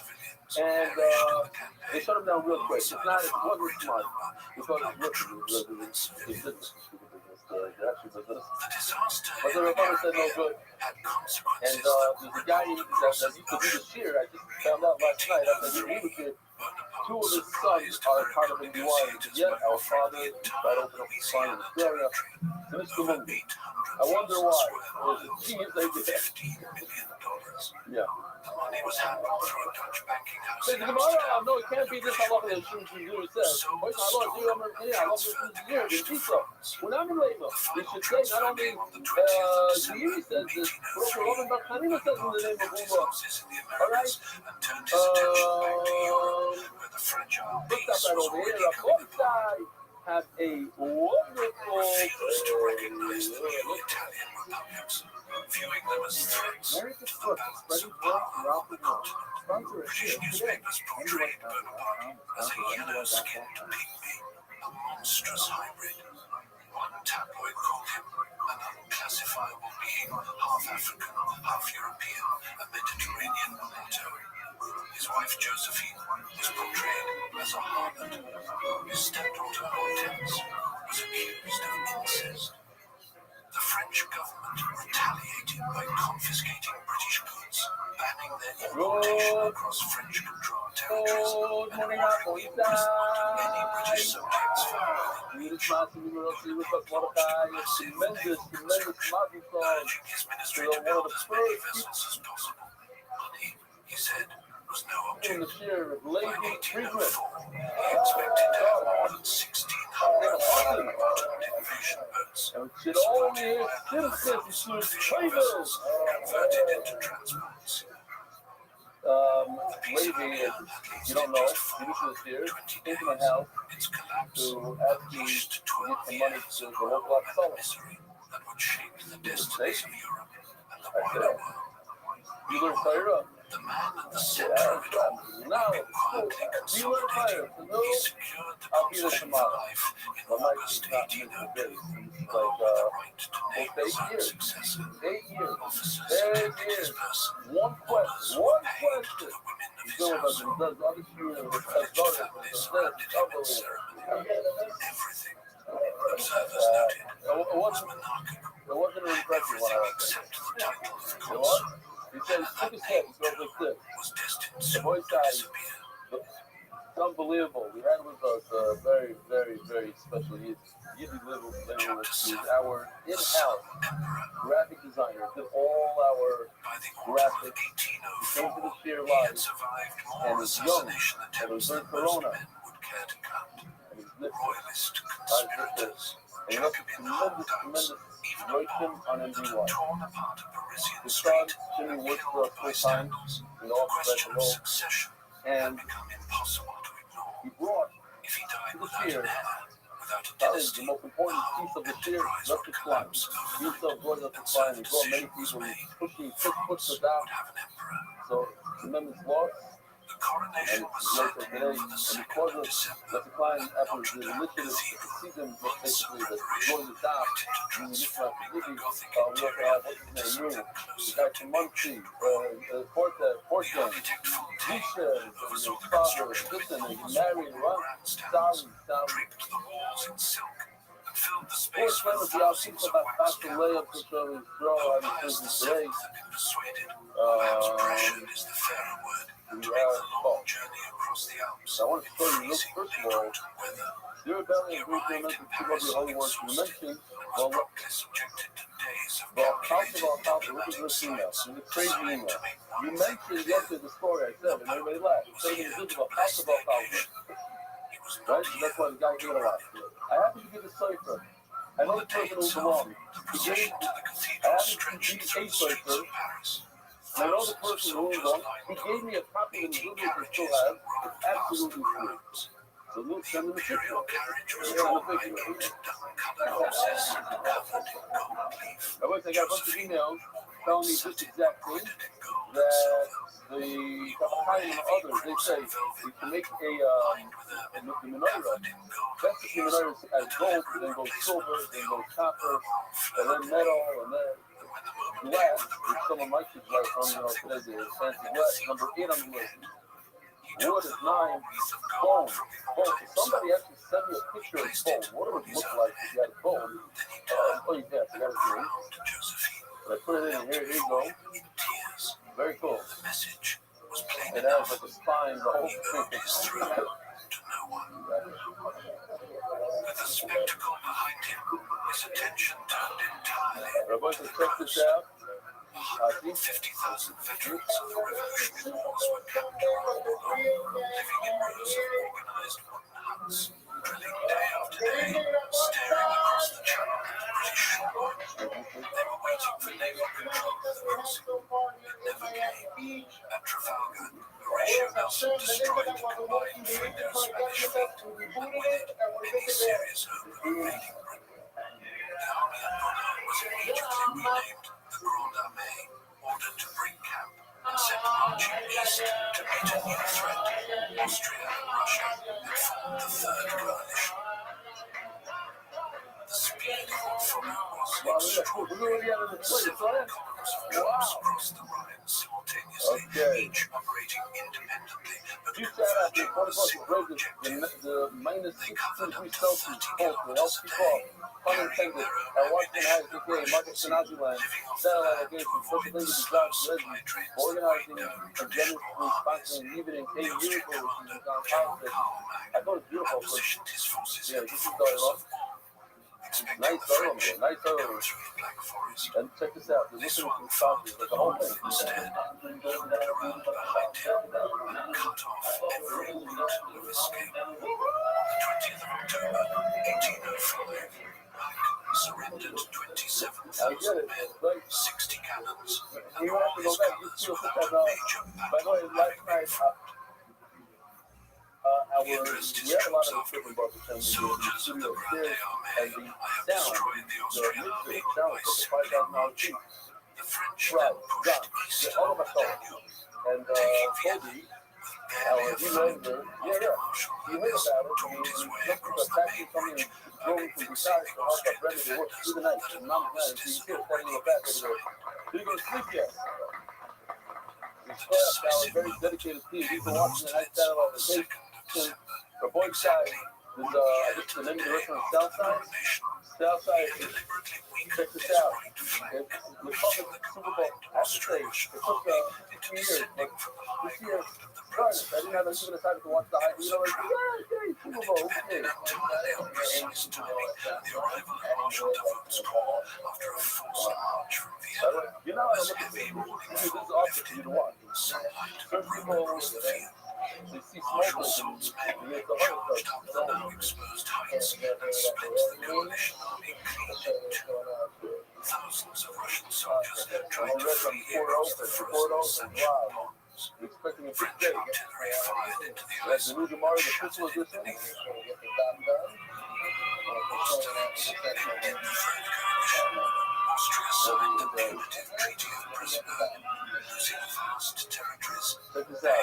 and they shut them down real quick. It wasn't smart. Because it's business. They're actually business. But the reporter said no good. And there's a guy that used to do the shear. I just found out last night after he was here. 2 of his sons are part of the NDY. Yet our father tried to open up a sign in Australia. Mr. Mungo. I wonder why. It was a genius idea. Yeah. The money was handled through a Dutch banking house. No, it can't be this. I love it. As soon as you says, I love it. When I'm in labor, it should say not only Ziri says this, but also Robin Bakhanina says in the name of Allah. All right? Look that right over here. Rakhonsai have a wonderful Italian republics, viewing them as threats America's to the book is balance spreading of word power. throughout the world. Sponsor a British share today. newspapers portrayed Bonaparte as a yellow-skinned pygmy, a monstrous hybrid. One tabloid called him an unclassifiable being, half African, half European, a Mediterranean mulatto. His wife Josephine was portrayed as a harlot. His stepdaughter Hortense was accused of incest. The French government retaliated by confiscating British goods, banning their importation across French-controlled territories, and ordering any British subjects found within reach. Bonaparte massive naval urging his ministry to build as many vessels as possible. Money, he said, was no object. By 1804, he expected to have more than 1,600 invasion boats, supported by another 1,000 fishing vessels converted into transports. Lady, you don't know, he was here, came to my house Its collapse to ask me to unleashed get 12 some money years to of the local seller. misery that would shape the destinies of Europe and the I wider said, world. you learn Torah? The man at the Yeah, center of it all now, had been quietly be right consolidating. there. He secured the I'll be there concession for tomorrow. life in My life August is not missing 1802, days. It's along with the like, right to name well, his 8 own years. successor. 8 years. Officers 8 attended his years. person. One Orders question. were One paid to question. the women of He's his doing like household. he does other shooting The with privileged brothers. family It's surrounded him in unbelievable. ceremony. Everything, observers noted, It was wasn't, monarchical. it wasn't an impression when I Everything was there. except the title of You know consul. what? He said, And stick that his head. name, He goes like this. was destined The soon voice to guy, disappear. it's unbelievable. We had with us a very, very, very special Yiddy Little Literalist, who's our in-house graphic designer, did all our By the autumn of graphics. He came to 1804, the Shir he had Live, survived and more he's young, assassination and it attempts was than during most Corona, men would care to count. and he's listening. Royalist Sister, conspirators, and he left a Jacobin tremendous, holdouts, tremendous even a writing bomb on that MDY. had torn apart a Parisian His son, street Jimmy, and worked for killed us full time bystanders. in the The office question right of below, succession and had become impossible to ignore. he brought If he died to the without Shir an heir, without a probably dynasty, the most important the piece whole of the Shir, enterprise left would his flying. collapse He himself overnight. brought up And his so flying. the He brought many decision was people. He made. pushing France to that. would have an emperor. So, tremendous loss. The coronation And was it's set later today, for the and 2nd because of of December that the client at after Notre the Dame initiative Cathedral. season, Months of basically the preparation going to stop, went into the initial transforming the Yippee, Gothic we also interior have, what's into his name, something the closer guy to from Muncie, ancient Rome. Port The Gang, architect Fontaine Nisha, oversaw his the father, construction of listen, and enormous he married, marble right? grandstands, Sally. draped the walls in silk, and filled the Port space Fan with was the outfit thousands of of that wax faster layup candles. to his throw Pope out of Pius prison VII today. had been persuaded, or perhaps pressured is the fairer word, to make the long journey across the Alps I want to in show you, freezing first of late all, autumn weather. your rebellion He and group arrived movement in to keep up Paris your holy works. You exhausted mentioned, and was well, promptly subjected to days of well, calculated look at diplomatic this email. science It's a crazy designed email. to make You one thing mentioned clear. yesterday the story I said, and everybody laughed. Was Saying here the to of a bless house the about occasion. He was not right? here That's why the guy to hit a lot. run it. I happened to get the cipher. I know On the the day person who's itself, wrong. the He gave, procession to the I cathedral happened to stretched be through a the streets cipher. of Paris. I know the Thousands of person who was soldiers wrong. lined He the gave me a copy of the 18 Google I still carriages have. rolled It's past the absolutely free. grounds. So look, The send him a picture. imperial carriage was Yeah, drawn the by picture. 8 dun-coloured horses covered in gold leaf. I went, I got a bunch of emails telling me this exact thing, Embroidered in gold and that silver. the Kabbalah and others, they say we can make a Lined with the ermine menorah. covered in gold That's the leaves. menorah as gold, then goes silver, then goes copper, and then metal, and then When the moment came glass, for the which some of crowning, my kids like from, you know, today the fancy glass, number 8 on the list. Wood is 9, bone. Somebody actually sent me a picture of bone. What it would look like if you had a bone. Oh, yes, I got it here. But I put it in here. Here you go. Very cool. The message was plain It has enough. like a spine, the whole He owed his thing. throne to no one. With the spectacle behind him, his attention turned entirely Rabbi, to the check this coast. out. 150,000 veterans of the Revolutionary Wars were camped around Boulogne, living in rows of organized wooden huts, drilling day after day, staring across the channel at the British shore. They were waiting for naval control of the crossing. It never came. At Trafalgar, Horatio Nelson destroyed the combined French-Spanish fleet, and with it, any serious hope of invading Britain. The army at Boulogne was immediately renamed the Grande Armée, ordered to break camp and sent marching east to meet a new threat. Austria and Russia had formed the Third Coalition. The speed of what followed was extraordinary. Several columns of troops crossed the Rhine simultaneously, each operating independently, but You said after converging on a 24 single degrees, objective. the minus They 6 covered up degrees to Celsius 30 cold will help kilometers a keep off. day, Pun carrying intended. their own At Washington ammunition Heights, and aka Marcus rations, Sinajiland, living off the satellite land to location, avoid special the things slow jobs, supply trains that organizing, weighed down and traditional generously armies. sponsoring, even in The Cape Austrian Beautiful, which commander, is down General politics. Karl I Mack, thought it was had beautiful, but positioned his forces yeah, in the this is fortress Darla. of Mons, expecting Nice the French Darla, nice to go Darla. through the Black Forest. And check this out, they're They listening swung to far sponsors, to like the the whole north thing. instead, looped around behind him, and cut off every route of escape. On the 20th of October, 1805, Mack surrendered 27,000 men, 60 cannons, and You all have to go his back, you colours feel without such a a, major by the way, battle last having been night, fought. we had a lot of equipment brought to them. Soldiers of the Grande And Armée, the I have sound, destroyed the the Austrian mixer, army sound by for similar $5,000 marching. cheap. The French Right, then pushed done. east Yeah, all along of the us all. Danube, And Kobe, he knows her. Yeah. He heard about it. And he's looking for attacking something and going from the side to help our brother to work through the night. And Mama's night, so you see it standing in the back over there. So you go to sleep yet? His class now a very dedicated team. He's been watching the night battle on vacation. For boys' side, is I guess the name of the restaurant Southside. Southside, check this out. The Republic Super Bowl, I have to say, it took 2 years, but this year, started. I didn't have even decided to watch the high, Super Bowl, okay. You know, I look at this is awesome for you to watch. Certain people, they see smokers and they get the heart Thousands of Russian soldiers tried to flee wow. Expecting a big day. artillery fired into the That's ice. the new Gemara, the pistol edition. Austria signed the punitive Treaty of Presburg, losing vast territories. Check this out.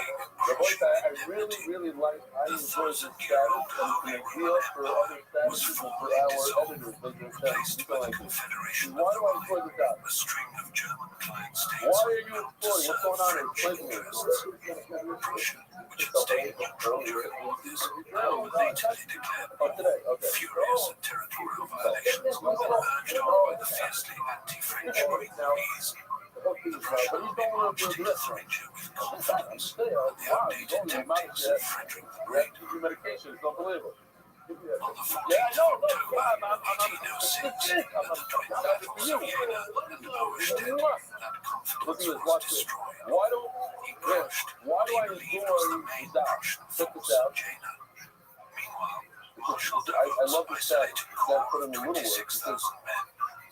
The voice I really like, I enjoy this status, and it's an idea for other statuses and for our editors, but they're Confederation why do I enjoy this out? a string of German flag states. Why are you exploring? What's going on in Clinton? Russia, which had stayed neutral during all of this, lately declared Today, okay. furious at territorial violations, urged on by the fiercely anti-French Marines. But he's going to do this. Stranger with confidence, The updated tactics of Frederick the Great. medication is unbelievable. On the 14th Yeah, no, of October, I'm 1806, the 12,000 of Vienna, lowest dead, that confidence was destroyed. He crushed the leaders of the main Russian force, Jena. Meanwhile, Marshal I love Davies' the stat isolated that corps put of in the little words 26,000 men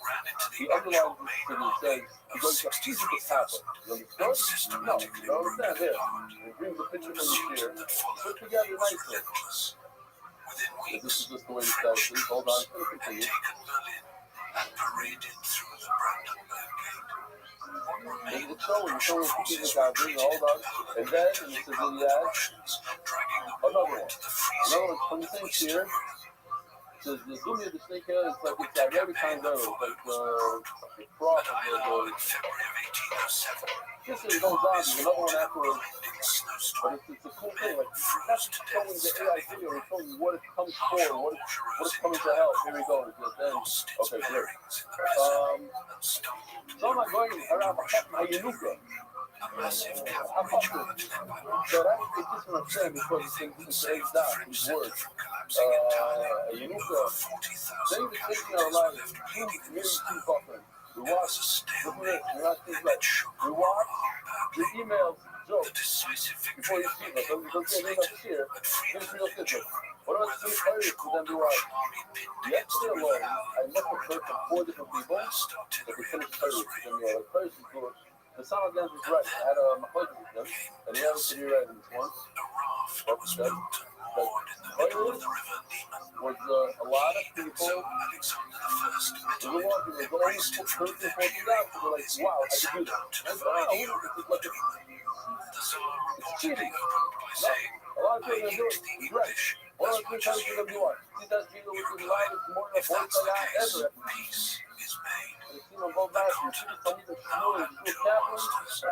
ran into the he actual underlines main this and army he of says, because it's happen. 63,000 You and understand? systematically No, broke understand it there. apart. He brings the picture The from the pursuit year. that Put followed together was nicely. relentless. Within This weeks, is just the way the French stat is. Hold on, troops it's going to had continue. taken Berlin and paraded through the Brandenburg Gate. What remained It's showing, of it's Russian showing forces people out there. retreated Hold on. into Poland, And then, to and lick this is up in the the ad. Russians, dragging the Another war one. into the Another freezing one cold from of the same Eastern year. Europe. The Zumi, the snake head, it's like The it's winter every time campaign that goes. followed Like was brutal. the frost At of Eylau in February of 1807, this the is goes on. armies There's another fought one in a afterwards. grinding But snowstorm. it's a cool thing. Men Like froze that's to showing death the AI standing video. on It's showing you what it comes for, Marshal what it's Augereau's coming to entire help. Here we go. corps Then, lost its okay, good. bearings in the blizzard and stumbled So I'm not going around my directly into Yanuka. a massive cavalry charge led by So Marshal that's Augereau. it's just what I'm saying because it's in Everything that today's saved the down, French these center words. from collapsing entirely. Yanuka, Over 40,000 they were taking casualties our were lives left two bleeding in the years snow. too buffering. We There was watched, a look stalemate, at this, and it shook we Marshal watched the badly. emails, Joe, The decisive before victory you that see came them, months don't get later enough here. at Here's Friedland real in simple. Germany, What where about the three French players for caught them the to watch? Russian army pinned against the Yesterday river alone, I and met tore with it from apart 4 different with people. massed That they artillery finished and close players range. and like players who the sound again was right. I had a mahloket with them, and he had to be right in this one. A raft What was that? built and moored in the middle of the river Niemen. Was a lot of He and people. Tsar Alexander I met They were walking, they were almost embraced in front of 13, their 14 cheering guys. They were like, armies wow, I and can do sat this. down to And divide the wow, Europe it's like between them. The Tsar reportedly cheating. opened by saying, A lot of I people hate do it. the He's right. English One as of the much times as you're you. going to be what? See that video He with the replied, loudest morning if voice that's the I case, ever. peace is made. I've seen them both The last year. Some continent of the now smaller had school two captains. masters,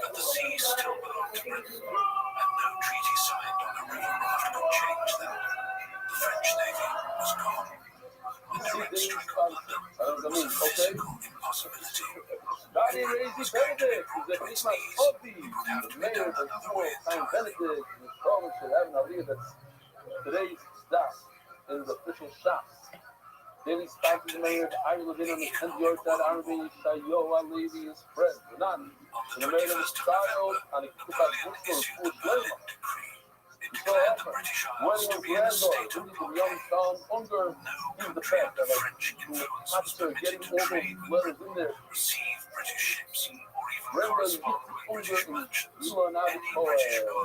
but the sea still belonged to Britain, and no treaty signed on a river raft could change that. The French navy was gone. A direct strike on London was a physical impossibility. Daddy Raisy Benedict is the Its Christmas knees hobby. would have The to be mayor done of the another school, way Time entirely. Benedict, and his province should have an aliyah that's today's stop in the official shops. Daily sponsors the mayor of Ira Levin on the 10th yard side, Army, Shayo Alevi, and spread. None. On the The mayor of 21st of style November, on a Napoleon Kupa issued Bristol, the full Berlin flavor. Decree. It So declared the often, British Isles wedding to of be in a granddaughter, state of British and young blockade. son, Unger, No he's the country best. under Like, French influence was after permitted getting to all trade those with letters in there, receive British ships, or even Brenda, correspond with Unger in Ilanavich official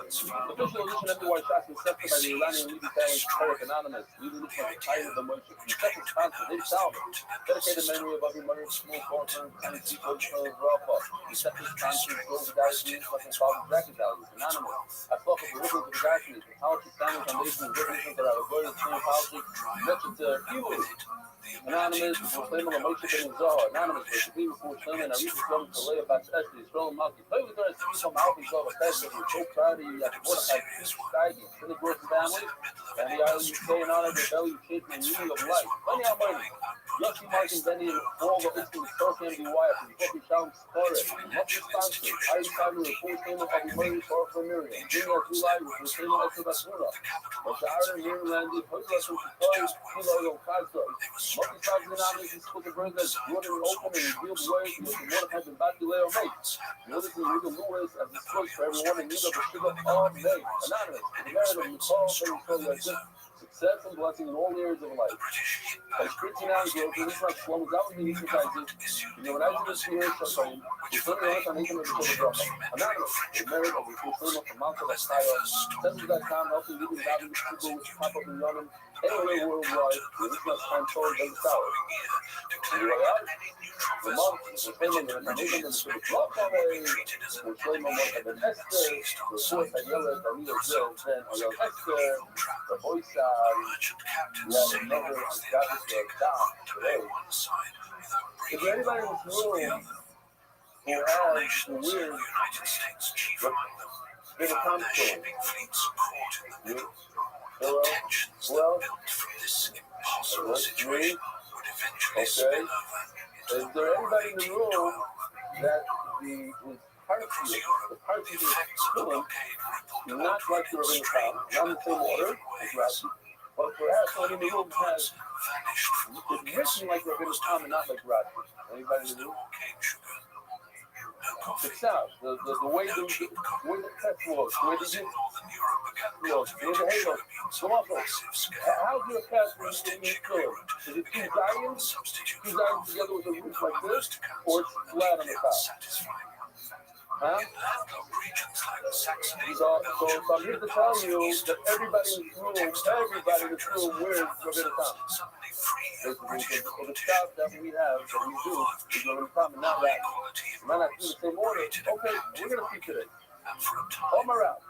edition of MDY Shots accepted by the Iranian Leading Tarek Anonymous, leading the title of the Moshe, the second sponsor, Dave Salvo, dedicated memory of Avi Murray's small corner, tiny people of Rafa, the second sponsor, Gold Dice, News, fucking Father Bracket Values, Anonymous, I spoke of the Ribbons of the Darkness, the Politics Family Foundation, the Ribbons that are avoided the same politics, mentioned to Evil. Anonymous, the proclaimer of Moshe Ben Zohar, Anonymous, the people who were claiming Arif Islam to lay about Esther, strong monkey. Play with us, some Alvin Zohar, Esther, who so proud of you, at the Mordecai, society, in the growth family, and the island UK and honor, the belly, shape, and meaning of life. Funny how money. Yossi Martin Benny and all the instant Stork MDY from Kofi Shalom Storage, Muppet Sponsor, Irish Family, the full name of Abu Murray, Torah for Miriam, Junior July, with the name of Esther Basura, Moshe Miriam Landy, Hoyla from Chicago, Kilo Kaza, Muppet Sponsor Anonymous, and spoken birds that Jordan open and revealed ways to the Mordecai and Baculeo mates. Notice the legal Lewis as the source for everyone in need of the sugar all day. Anonymous, the merit of Nicole, success and blessing in all areas of life. As 13 hours ago, this is like Shlomo Zalman exercises. When I do this here, Shafayim, the Sunday night on Income of the Torah. Anonymous, the merit of the fulfillment of Mount of Astaya, Sessions.com, helping leading values people with pop-up and running anywhere worldwide, with this much time told them solid. The month, the payment of the Income of the Torah, the Shlomo Mocha Ben Esther, the fourth Ayala, the Leo Zil, then Ayala Esther, the voice yeah, never got this down today. Is there anybody in this room who has the weird bit of conflict? Well, me? Okay. Is there anybody in the room that the party is feeling not like you're in the town, not in the same order as Rashi, but perhaps somebody in the room has it's written like you're in the town and not like Rashi? Anybody in the room? The sound, the way the text looks, the way the gift looks, the way the hay looks. Come on, folks. How's your cat in your killer? Is it two Zions together with a roof like this, or it's flat on the top? Huh? So I'm here to tell you that everybody in this room wears Rabbi Tam. Basically, for the stuff that we have, that we do, is Rabbi Tam and not that. We might not do the same order. Okay, we're going to see today. Omar out.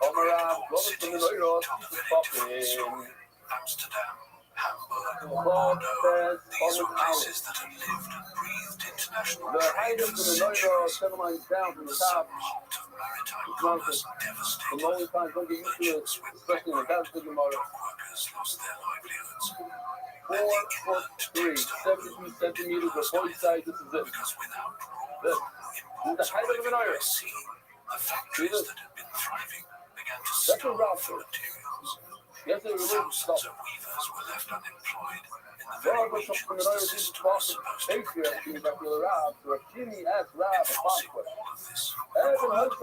Omar out. Brothers from the Neurot, fucking Amsterdam. God says, promises that have lived and breathed international the items of the Neuro 7 lines down from the top. It's nonsense. The lonely times don't get used to it, especially in the Gaza Gemara. Workers lost their livelihoods. 4'3", 72 centimeters of both sides. This is it. Because without this is the height of an iron. The factories that had been thriving began to starve for materials. Yes, they were thousands of weavers were left unemployed in the very regions the system was supposed to protect. Impossible to do all of this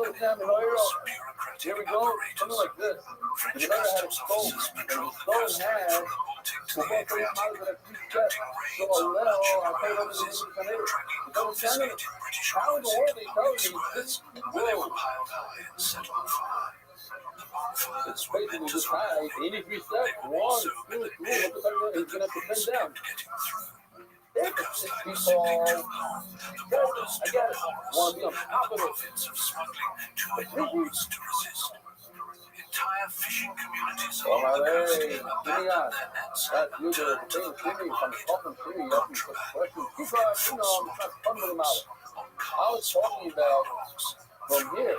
without the bureaucratic here we go, something like this. The Gemara had a stone, and the stone had to work on that so how in the world they tell you this world set on fire? It's basically this high, 83 steps, 1, 2, 3, what the fuck is going to have to bend down. It's 60 tall. I get it. Want to be on top of it. Entire fishing communities give me on. That you do the thing, Jimmy, from fucking Jimmy, you have to put questions. Because, you know, I'm not fun with them out. I was talking about from here.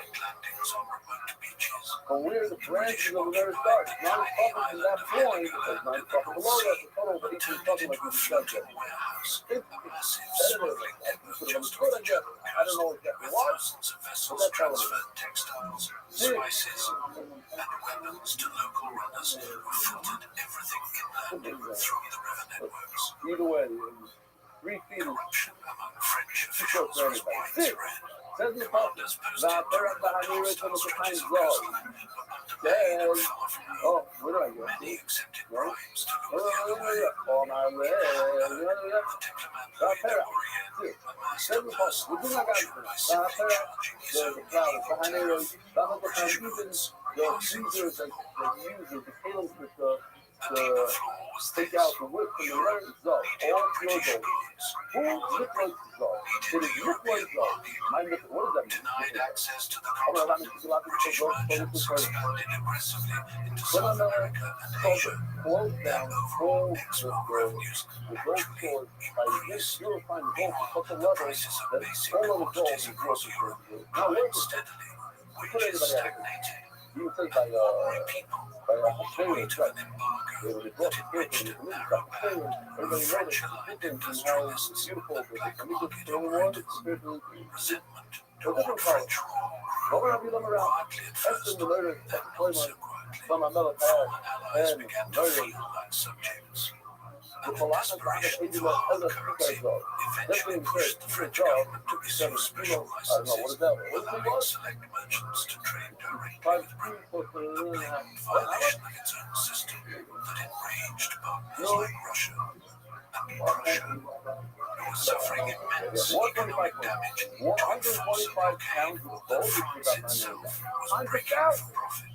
From where the branches of the river start. Not as far from that point, because not as far from below that's the total, but equally talking like we discussed it. It's better than that. You could have understood it yet. I don't know exactly why, but that's how it is. Textiles, spices, and weapons to local runners who filtered everything inland through the river networks. Either way, 3 feet of corruption among French officials was widespread. Says the Prophet, Oh, where do I go? Many accepted Right? bribes to lose the other way. On my way. The diplomat Louis de Maurienne amassed a personal fortune by simply charging his own naval tariff on British goods. The users that use the potatoes with The deeper flaw was take this. out the wood from the Europe learned zone. needed All British your goods. Who look like zone? It is look like zone. What does that mean? Denied access to the I'm not continent. British merchants expanded aggressively into South America and Asia. close Their down overall all export revenues the gold gradually stores by increased. you'll find gold Meanwhile, at such a the level prices of that basic all of the gold commodities is across worth Europe Now climbed where's the steadily. Put Wages everybody out. stagnated. You would say And ordinary people all the way to an embargo that enriched and narrow band of French-aligned industrialists and black market operators. Resentment toward French rule grew, quietly at first, then not so quietly. Former allies began to feel like subjects. And the desperation for hard currency eventually pushed the French government to issue special licenses allowing select merchants to trade directly with Britain, a violation of its own system that enraged partners like Russia. And Prussia, who was suffering immense economic damage, joined force in blockade that France itself was breaking for profit.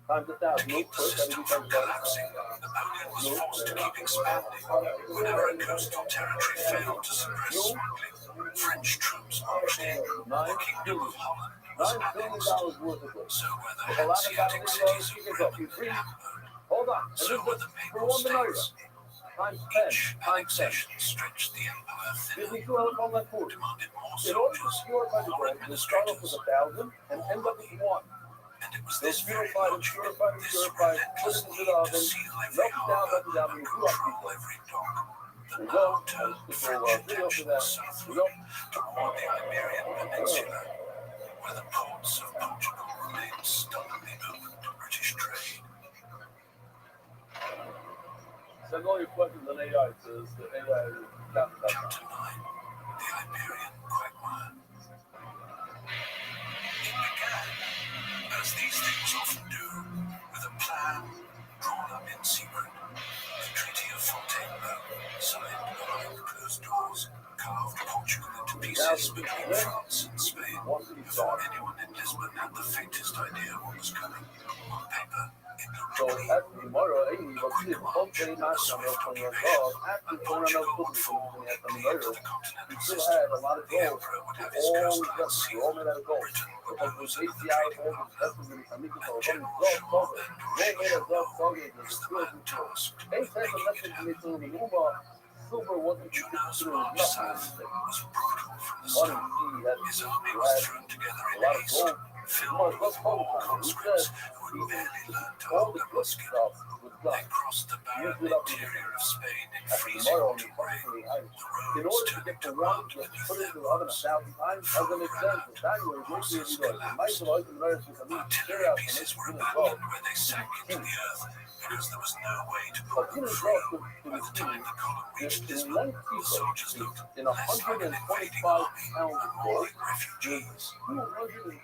To keep the system from collapsing, Napoleon was forced to keep expanding. Whenever a coastal territory failed to suppress smuggling, French troops marched in. The Kingdom of Holland was annexed. So were the Hanseatic cities of Bremen and Hamburg. Hold on. So were the Papal States. Each annexation stretched the empire thinner, demanded more soldiers, more administrators. And end up with one. And it was this very logic, this relentless need to seal every harbor and control every dock, that now turned French attention southward toward the Iberian Peninsula, where the ports of Portugal remained stubbornly open to British trade. Send all your questions on AI to AI. Chapter 9, The Iberian Quagmire. It began, as these things often do, with a plan drawn up in secret. The Treaty of Fontainebleau, signed behind closed doors, carved Portugal into pieces between France and Spain, before anyone in Lisbon had the faintest idea what was coming. On paper, it looked So clean. at tomorrow, I will But see it marked a swift occupation, and Portugal would fall in a claim to the continental still system. had a lot of The gold. emperor would have his All coastline just sealed. all made out of gold. Britain would Because lose we another see out trading all the partner. vessels in the Amigo, And all General gold Shaw covered. then All made negotiated of gold war covered. was the man tasked They with said the making it message happen. to me to silver wasn't Junot's considered march nothing. south was brutal from the One start. he had His army was thrown together a in lot of haste, gold. filled with war conscripts who had barely learned to All hold the a good musket. stuff was They done. crossed the barren interior of Spain in freezing Tomorrow, autumn rain. in The roads order to turned get to the one mud to beneath put it their in the oven boots. 1,000 times, as an example, January, Houses the mice collapsed. of open America, I mean, Artillery pieces were abandoned where they sank into the earth because there was no way to put them free. By the time the column reached Lisbon, the soldiers looked in less like an invading 125 army pounds and of more gold, like refugees.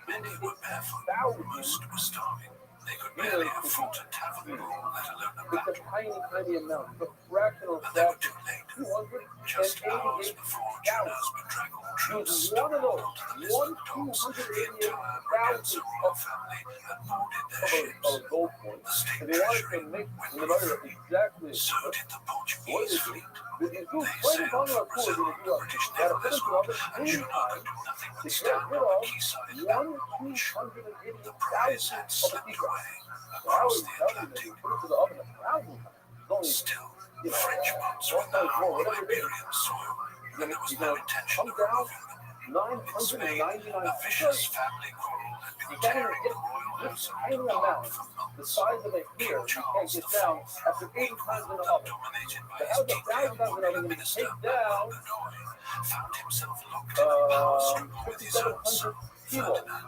Many were barefoot, 220,000 most were starving. They could barely afford a tavern brawl, let alone a rat. It's a tiny amount, a fraction of But they were that. too late. Just hours before Junot's bedraggled troops stumbled onto the Lisbon docks, the entire Braganza royal family had boarded their ships. Of gold coins. The state And they wanted treasury to make went the through. America exactly. So did the Portuguese fleet. They They sailed from Brazil and British navals, and Junot could do nothing but stand on the quayside and watch. The prize had slipped away across the Atlantic. Still, the French boats were now on Iberian soil, and there was no intention of removing them. In Spain, a vicious family quarrel had been tearing the royal house apart for The months. size of a hair King you can't Charles get IV, down after 80 times in the oven. dominated by The his house of deeply thousands of unpopular them minister, take down Bernouillet, found himself locked in a power struggle with his own 5,700 son, kilos. Ferdinand.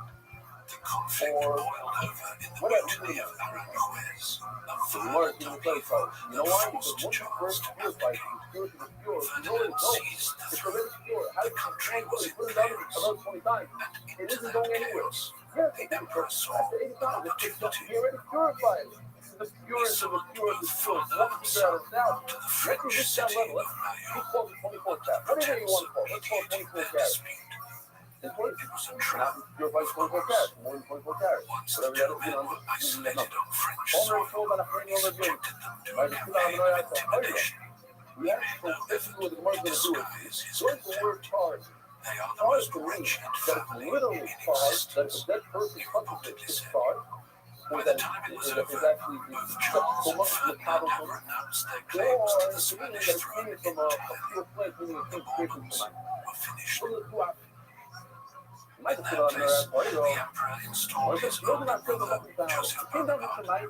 The conflict Or boiled over in the whatever. mutiny of Aranjuez, a The violent Lord in the place. upheaval You know that why? forced Because when the Charles first to year fight, abdicate. pure to the pure. You know it, no. It's already pure. How do you put it down another 20 times? It isn't going anywhere. Yes, it is. After 80 times, it's already purified. The purest of the purest is pure. So let's figure out now. Let's reach that level. Let's call it 24 carats. Whatever you want to call it. Let's call it 24 carats. It's what? Now it's purified 24 carats. More than 24 carats. Whatever that is, using that number. Already told by the friend on the game. By the two I'm going to tell you. We have to, this is what the Gemara is going to do. So it's the word charge. Charge to me, that it's literally charge, that if a dead person touches it, it's charge. Or that is actually so much of the power from it. Or it's meaning that it's coming from a pure place, meaning it's coming from tonight. Those are the two options. You might have put on there as well, or if it's looking at the up and down, it came down tonight.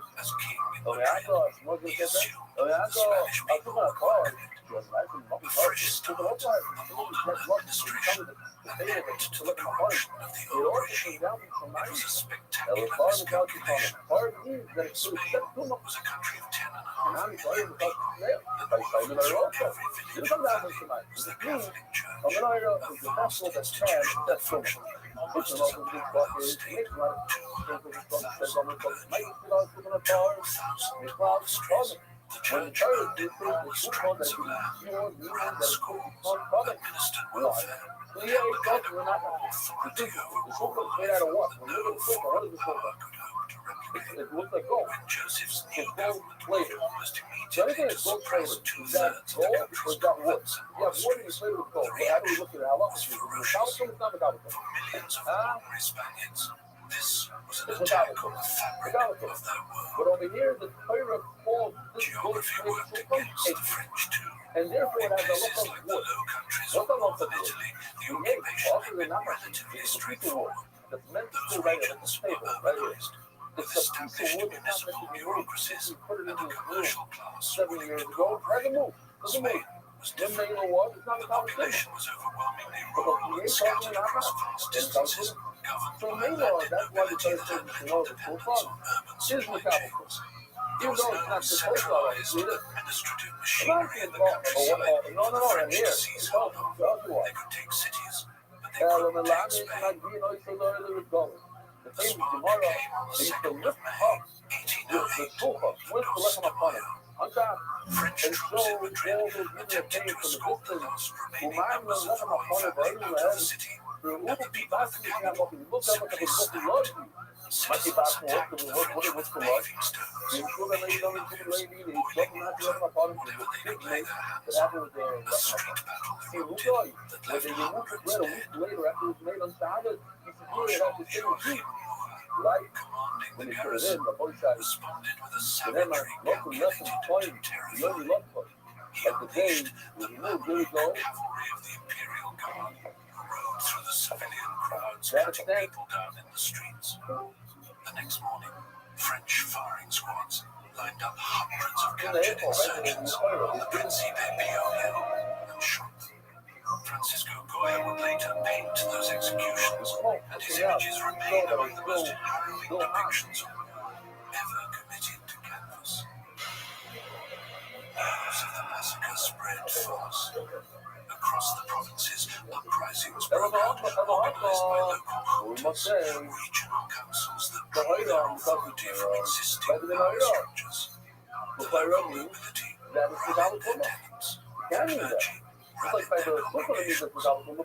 Okay, I thought, what was it? Okay, I thought, I took my car. Yes, I can walk my car. Took it up like, to look at my car. It also came down from tonight. That was far as out to come. Far means that it could have stepped too much. And I'm sorry about that. If I find another Rothschild, it come down from tonight. It means, I'm going to is the festival that's bad, that's so much. It's a lot of big buckets, it makes a lot of things that says on the book. Might put on some of the cars, the clouds, closet. When the tires do things, it's good fun that you pure, meaning that it's good fun product. No. So yeah, it's talking, we're not the sofa is made out of what? When you look at the sofa, what is the sofa? It looks like gold. It's gold plated. So anything that's gold plated, is that gold or is that wood? Yeah, wood is plated with gold. But how do we look at it? How long is it? It's not without it. It's without it. Without it. But over here, the Torah calls this gold plated sofa and therefore it has a lump of wood. What's a lump of wood? We make also the number. It's a piece of wood that's meant to stay right here. It's a staple right here. It's a piece of wood that's not meant to be moved. We put it in the room 7 years ago. It hasn't moved. Doesn't move. Then they know what? It's not a conversation. Because we ain't talking about it. So Maynard, that's why the Torah says you know the full problem. Here's the capital. Even though it's not supposed to always do it. I'm not saying, no, and here. It's all otherwise. The famous Gemara, they used to lift up the sofa with the lechem upon it. On top, and show all those people that came from the distance, who mind the lechem upon it, right in the head. The Uber people asking me, look at what they love you. Might be back from what's the love? You sure that lady don't look at lady, they don't not do lechem upon it, there's a big mate that happened with their lechem upon it. See, who tell you? When they removed the bread a week later after it was made on Sabbath, he said, you had the same sheep. Right? When they put it in, the boy shot is and then my local lesson point, the only love point. At the day, when you know really go, that extent. The next morning, French firing squads lined up hundreds of captured insurgents on the Principe Pio Hill and shot them. Francisco Goya would later paint those executions, and his images remain among the most harrowing depictions of war ever committed to canvas. News of the massacre spread fast. Across the provinces, uprisings broke out, organized by local juntas and regional councils that drove their authority from existing power structures. The mobility of their tenants, clergy, rallied their congregations,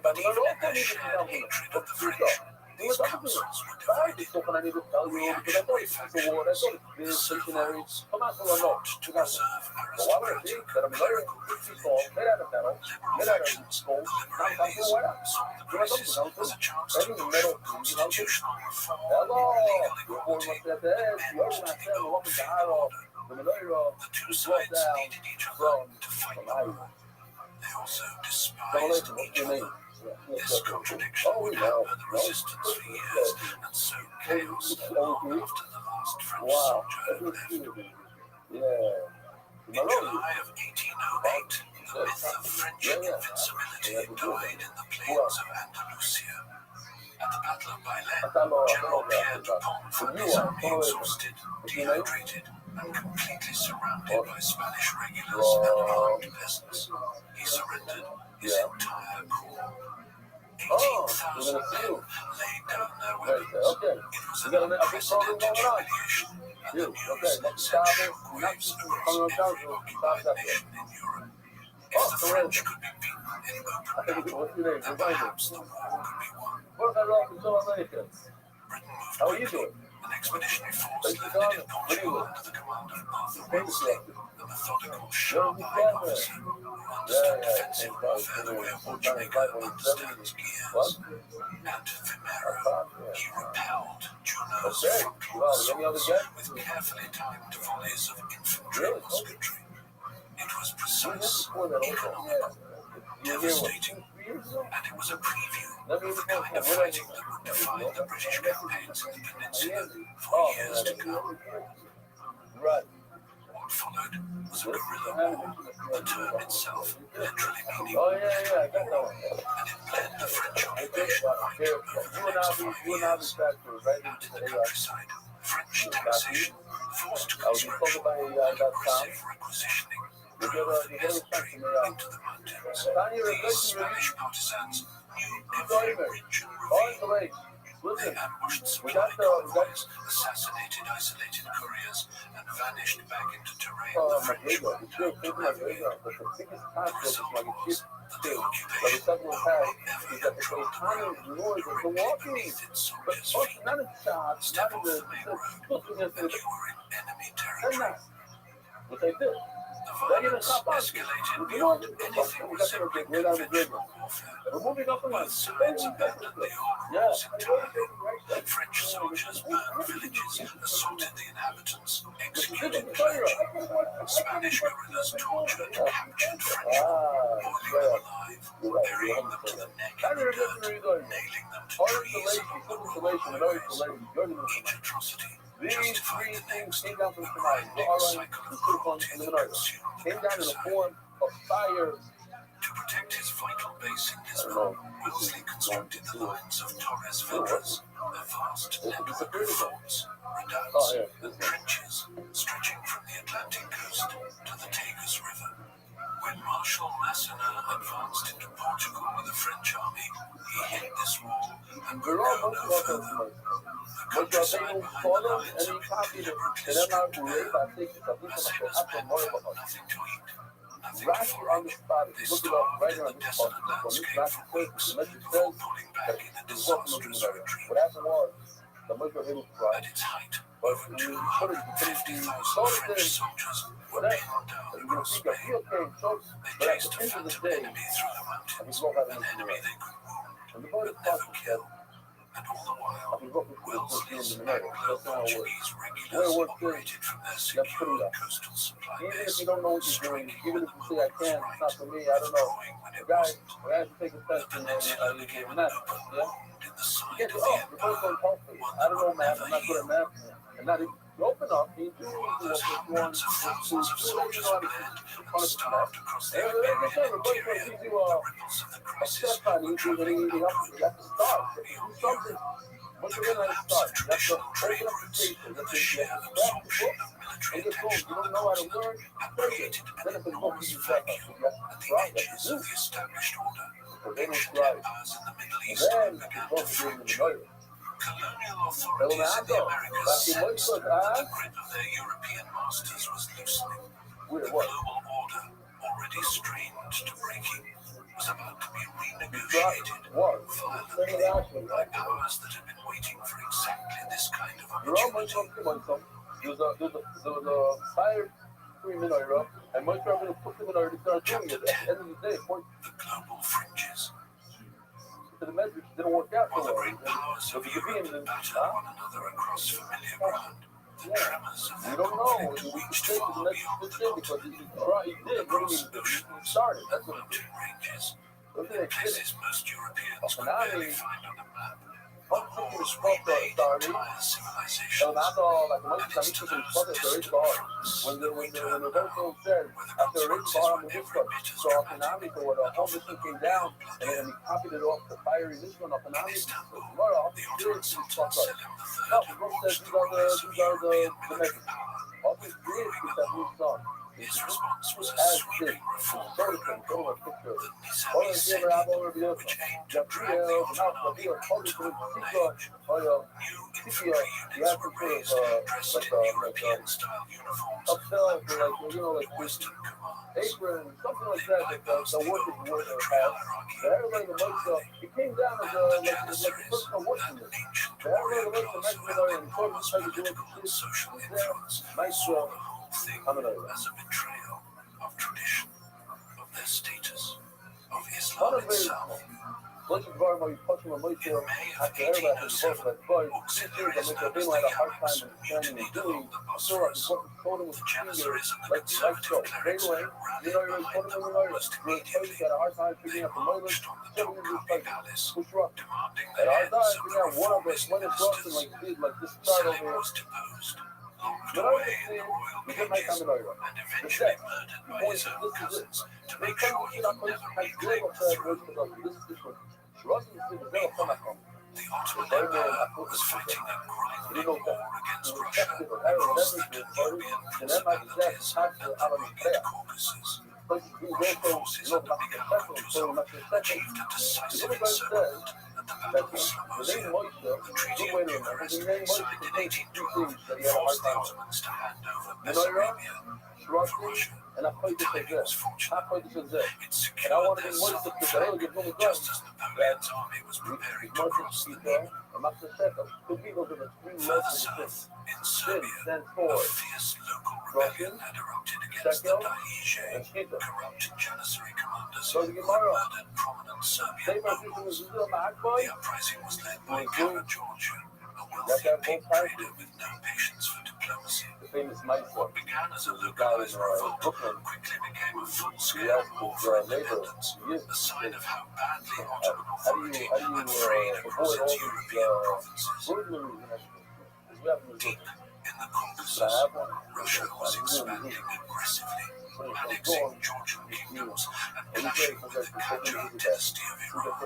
beginning their shared hatred of the French. These councils were divided, reactivating missionaries fought to preserve aristocratic clerical privilege. Liberal factions deliberately saw the crisis as a chance to push for constitutional reform and legal equality. The two sides needed each other to fight the war. They also despised each other. This contradiction would hamper the resistance for years and sow chaos long after the last French soldier left. In July of 1808, the myth of French invincibility died in the plains of Andalusia. At the Battle of Bailén, General Pierre Dupont found his army exhausted, dehydrated, and completely surrounded by Spanish regulars and armed peasants, he surrendered his entire corps. 18,000 men laid down their weapons. Okay. It was We an got a big unprecedented program going on. humiliation, and the news Okay, sent shockwaves across every occupied nation in Europe. If the French could be beaten in open battle, What's your name? then perhaps the war could be won. What about Rothschild America? Britain moved How are you quickly. doing? An expeditionary force Thank you, landed in Donna. Portugal What under the command of Arthur Thank Wellesley, you. a methodical, You're sharp-eyed in officer who Yeah, understood yeah. defensive warfare the way a watchmaker understands What? gears. At Vimero, Yeah. he repelled Junot's Okay. front-line Well, any other assaults guess? with carefully timed volleys of infantry Really? and musketry. It was precise, Before that, economical, You were here, what, devastating, 2 years ago? and it was a preview Let me of the kind of fighting that would define the British campaigns in the peninsula for years to come. Right. What followed was a guerrilla war, the term itself literally meaning Oh, yeah, I got that one. and it led the French occupation right Here, over the you and next I, 5 you and I years. back to right Out in the into countryside, French taxation, forced I was just conscription, talking about and aggressive requisitioning drove the peasantry into the mountains. These Spanish partisans knew every ridge and ravine. They ambushed supply convoys, assassinated isolated couriers, and vanished back into terrain the French were determined to navigate. The result was that the occupation would never have trod the ground directly beneath its soldiers' feet. Step off the main road, and you were in enemy territory. What they did. The violence escalated beyond anything resembling conventional warfare. We're moving up the line. Both sides abandoned the old rules entirely. French soldiers burned villages, assaulted the inhabitants, executed clergy. Spanish guerrillas tortured, captured French boiling them alive, burying them to the neck in the dirt, nailing them to trees along the highways. Each atrocity justified the next, grinding cycle of cruelty that consumed the Came down in the countryside. form of fire. To protect his vital base in Lisbon, Wellesley constructed the lines of Torres Vedras, a vast network of forts, redoubts, and trenches stretching from the Atlantic coast to the Tagus River. When Marshal Massena advanced into Portugal with the French army, he hit this wall and could go no further. The countryside behind the lines had been deliberately stripped bare. Massena's men found nothing to eat, nothing to forage. They starved in the desolate landscape for weeks before pulling back in a disastrous retreat. What happened was, the Muslim hit At its height, over 250,000 French soldiers were pinned down across Spain. They chased a phantom enemy through the mountains, an enemy they could wound, but never kill. And all the while, Wellesley's Anglo-Portuguese regulars operated from their secure coastal supply even if base, you don't know what you're doing, striking even when if the you say I moment was can, it's not right, for me, I don't know. withdrawing when The it guy, wasn't. we had to take a The test and peninsula you became gave an math. open Yeah? wound in the side Get of you the up. You're supposed to empire, talk to me. one I that don't know would math, never I'm not good at heal. math. And now you open up, you do While what those you hundreds of thousands of soldiers bled and starved across the Iberian interior, the ripples of the crisis were traveling outward. Far beyond Europe, the collapse of traditional trade routes and the sheer absorption of military attention on the continent had created an enormous vacuum at the edges of the established order. Ancient empires in the Middle East began to fracture. Colonial authorities in the Americas sensed that the grip of their European masters was loosening. The global order, already strained to breaking, was about to be renegotiated violently by powers that had been waiting for exactly this kind of opportunity. There's a fire between Minora and most people put them in order to start doing it. At the end of the day, point The global fringes. to the message didn't work out While so the well. great powers of Europe battered one another across familiar ground, the tremors of We their don't know. conflict We reached think far the message beyond the fits in continent. because he did. What do you mean? He started. That's what it Mountain ranges, was. in places most Europeans could Now barely they- find on a map. How The quickly wars the spot remade started. entire civilizations, Leonardo, like most and of it's the to people those spot it, distant bar. fronts When that we the turn now, Rothschild said, where the after a race consequences bar on were the every Discord, bit as so dramatic Konami for the and whole often mission more came down, real and then he copied it off the fiery this one of In Konami. Istanbul, Right off, the Ottoman Sultan fucked up. Selim No, III the book watched says the rise of European the military message. power All with these get that new song. His response was a As sweeping this, reform sort of program control of picture. that Hoy Nisavi en said día hago nervioso. which aimed to Ya drag the frío, Ottoman no, army frío, todo into por the modern chico. age. Oye, New sitio, infantry you units have were to sort raised, of, dressed like, in European-style uniforms, upsell and for traveled like, you know, like with Western commands. apron, something like They that, that bypassed the the workers old would military have. hierarchy The everybody the most, entirely, it came down as and a, the like a janissaries, personal working that list. ancient The everybody warrior the most, class the who maximum held and sort of enormous try to do it, political and social there, influence, nice, saw the whole thing I'm an as a betrayal of tradition, of their status, of One Islam of the itself. Let's borrow my personal moisture In May of after everybody has both 1807, that boy, auxiliaries make a known big as like the a hard time Yaraks understanding mutinied and doing. along the So like Bosphorus. what told him was The Janissaries and the like conservative so. clerics Anyway, rallied you know you're behind them reporting almost we're immediately. had a hard time They figuring out the moilers, marched on the so we just Topkapi like Palace, push up. demanding At the our heads time, of we the have one of the reformist when it's crossing ministers. like did like this start over Selim here. was deposed, locked You know away in the royal we get my cages, camera. and eventually murdered by his own cousins to make sure he could never reclaim the throne. The Ottoman Empire was fighting a grinding war against Russia across the Danubian principalities and the rugged Caucasus. Russian forces under Mikhail Kutuzov achieved a decisive encirclement at the Battle of Slavosia, a treaty of Bucharest signed in 1812 forced the Ottomans to hand over Bessarabia to Russia. The timing was fortunate. It secured their southern flank just as Napoleon's army was preparing to cross the Dnieper. Further south, in Serbia, a fierce local rebellion had erupted against the Daije, corrupt Janissary commanders who had murdered prominent Serbian nobles. The uprising was led by Kara George, a wealthy pig trader with no patience for diplomacy. What began as a localized revolt quickly became a full-scale war for independence, a sign of how badly Ottoman authority had frayed across its European provinces. Deep in the Caucasus, Russia was expanding aggressively, annexing Georgian kingdoms and clashing with the Qajar dynasty of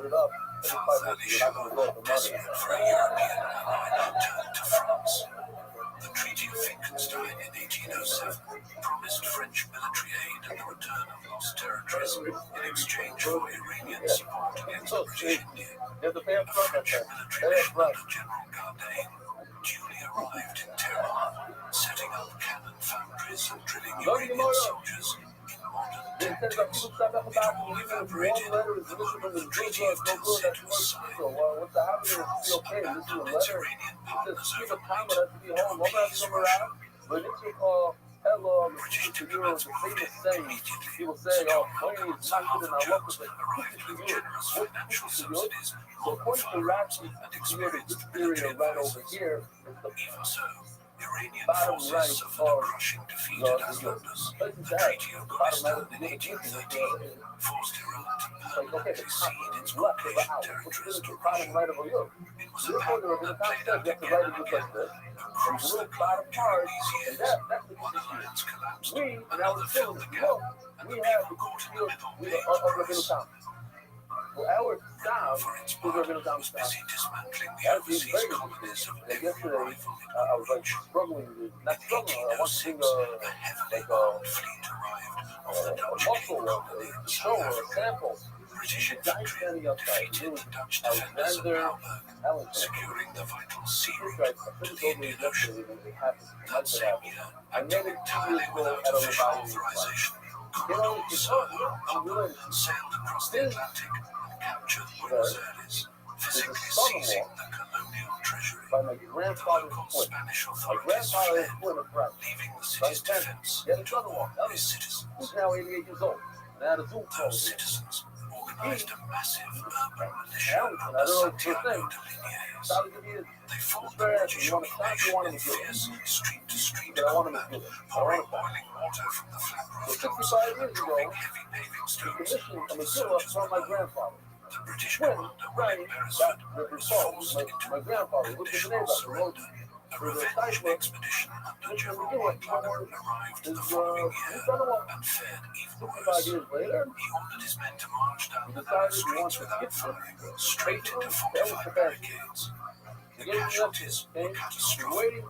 Iran. Fairly sure, desperate for a European ally, turned to France. The Treaty of Wittgenstein in 1807 promised French military aid and the return of lost territories in exchange for Iranian support against British India. A French military mission under General Gardet duly arrived in Tehran, setting up cannon foundries and drilling Iranian soldiers in modern tactics. It all evaporated the moment the Treaty of Tilsit was signed. France abandoned its Iranian partners overnight to appease Russia. British diplomats were moved immediately. Sir John Malcolm and Sir Arthur Jones arrived with generous financial subsidies on firearms and experienced military advisors. Even so, Iranian forces suffered a crushing defeat at Al-Andalus. The Treaty of Gulistan in 1813 forced Iran to permanently cede its Caucasian territories to Russia. It was a pact that played out again and again across the globe during these years. One alliance collapsed, another filled the gap, and the people caught in the middle paid the price. For its part, was busy dismantling the overseas colonies of every rival I was like struggling, not struggling, I want to think a heavily armed fleet arrived off the Dutch Cape Colony in South Africa. British infantry defeated the Dutch defenders at Bouwberg, securing the vital sea route to the Indian Ocean. That same year, and entirely without official authorization, Commodore Sir Hopper sailed across the Atlantic and captured Buenos Aires, physically seizing the colonial treasury. Local Spanish authorities fled, leaving the city's defense to ordinary citizens. Those citizens organized a massive urban militia on the Santiago de Liniers. They fought the British occupation in fierce street-to-street combat, pouring boiling water from the flat rooftops and dropping heavy paving stones onto the soldiers' below. The British commander, William Beresford, was forced into a unconditional surrender. A revenge expedition under General Rothschild arrived the following year and fared even worse. He ordered his men to march down the narrow streets without firing, straight into fortified barricades. The casualties were catastrophic.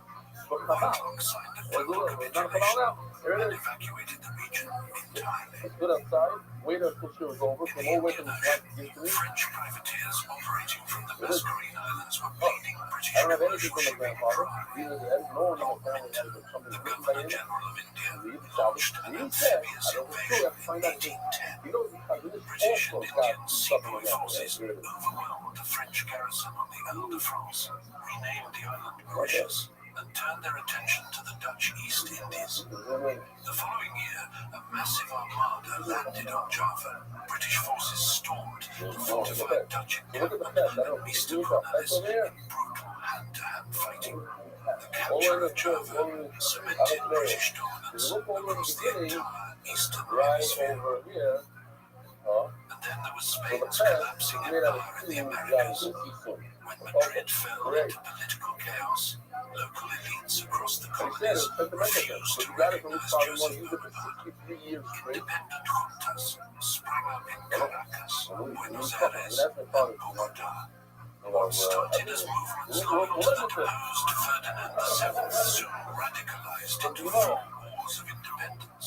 Matlock signed a diplomatic relation Here it and is. evacuated the region entirely. I stood outside, waited until she was over, came all the way from the front to give to me. French privateers operating from the It is. Mascarene Islands were bleeding British I don't have anything commercial from my shipping grandfather. pride. Neither did no one in my family has something The written by Governor him. General of India Leave launched an he said, amphibious I don't know if it's true, I invasion have to find out. in 1810. You know, this British also and got Indian stuff in my sepoy grandfather. forces Here it is. overwhelmed the French garrison on the Ile de France, renamed the island Mauritius, and turned their attention to the Dutch East Indies. The following year, a massive armada landed on Java. British forces stormed the fortified Dutch encampment at East Cornwallis in brutal hand-to-hand fighting. The capture of Java cemented British dominance across the entire eastern hemisphere. Over here. And then there was Spain's collapsing empire in the Americas. When Madrid fell into political chaos, local elites across the colonies refused to recognize Joseph Bonaparte. Independent juntas sprang up in Caracas, Buenos Aires, and Bogota. What started as movements linked that opposed Ferdinand VII soon radicalized into full wars of independence.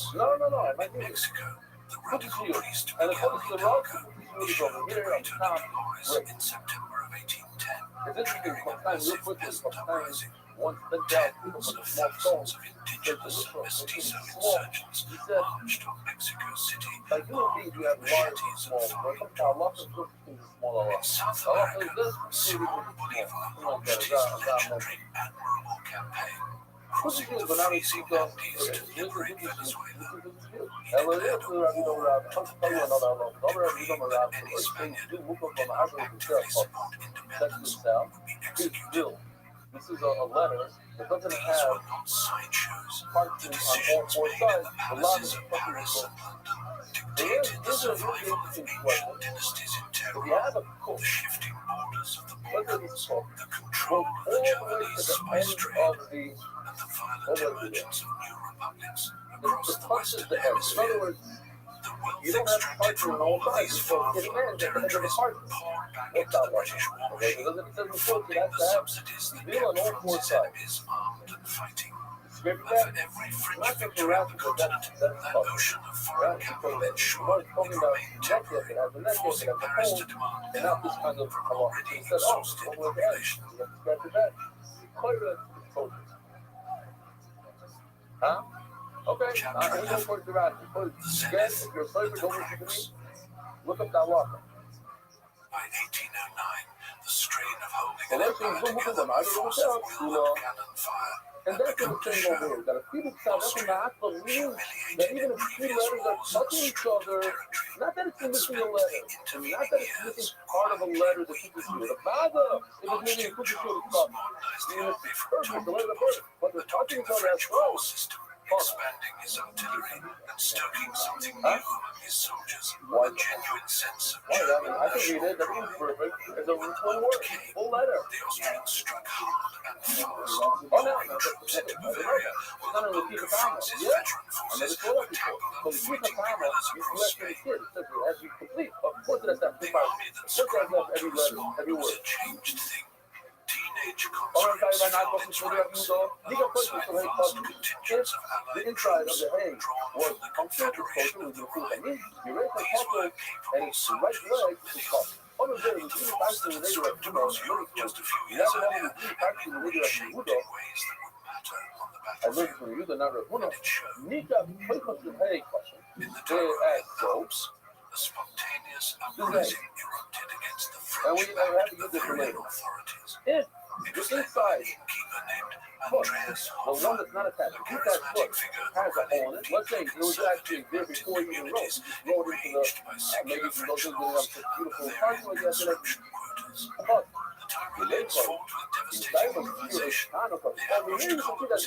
In Mexico, the radical priest Miguel Hidalgo issued a decreto de Dolores in September of 1810, triggering a massive peasant uprising. Tens of thousands of indigenous and mestizo insurgents marched on Mexico City, armed with machetes and firearms. In South America, Simon Bolivar launched his legendary admirable campaign, crossing the freezing Andes to liberate Venezuela. He declared war to the death, decreeing that any Spaniard who did not actively support independence would be executed. This is a letter that doesn't These have were not sideshows. parts The on all decisions four made in sides. the A lot palaces of of fucking Paris people. and London dictated the survival of ancient dynasties in If you terror, have a cook, the shifting borders of the look at this Balkans, cook. the Go control all of the the way Javanese to the spice end trade, of the. and the violent emergence of new republics across It the touches Western the edge. In other Hemisphere. words, The wealth you don't have extracted parts from on all all of sides. these So it far-flung demands at the end of the territories parts. poured back What's into that the like? British war Okay, machine, it doesn't quote funding you. the That's subsidies that deal on kept all four France's sides. enemies armed and fighting. Scrape And that. for every French Not just victory on the harassment, but continent, that's that fucking. ocean of foreign capital ensured it Talking about remained necklace, temporary, it has a necklace, it forcing has a Paris phone, to demand and not this more kind of from an come off. already Instead, exhausted over the edge. population. You have to scratch your back. Call your soldiers. Huh? Okay. I'm going to put it around. Again, if you're a slaver, don't listen to me. Look up that walker. By 1809, the strain of holding So an let's empire see, together by force of will and cannon fire and had that's begun what to I'm saying show. over here. That if people start Austria, not believe that humiliated even in if two previous letters are wars and touching each stripped other, of territory, not that it's had missing a spent letter, the and not intervening that it's years missing part of a letter that you can see. The father, if it's maybe Archduke a cookie Charles stuff, modernized the even if army it's from perfect, top the letter to of birth, bottom, but they're touching adopting each the other as French well. war system, expanding his artillery, and stoking something new among his soldiers, a genuine sense of German I can read national it, everything's pride. perfect. There's a When the one moment word, came, full letter. the Austrians struck hard and fast, Oh, no, pouring troops into Bavaria, while the bulk of France's veteran forces were tangled up fighting guerrillas across Spain. The army that scrambled to respond was a changed thing. Teenage conscripts filled its ranks, alongside vast contingents of Allied troops drawn from the Confederation of the Rhine. These were capable soldiers, many of them leading the force that had swept across Europe just a few years earlier and been reshaped in ways that would matter on the battlefield. And it showed. In the Tyrolean Alps, a spontaneous uprising erupted against the French-backed Bavarian authorities. It was led by an innkeeper named Andreas Hofer, a charismatic figure who rallied deeply conservative mountain communities enraged by secular French laws and Bavarian conscription quotas. The Tyroleans fought with devastating organization. They ambushed columns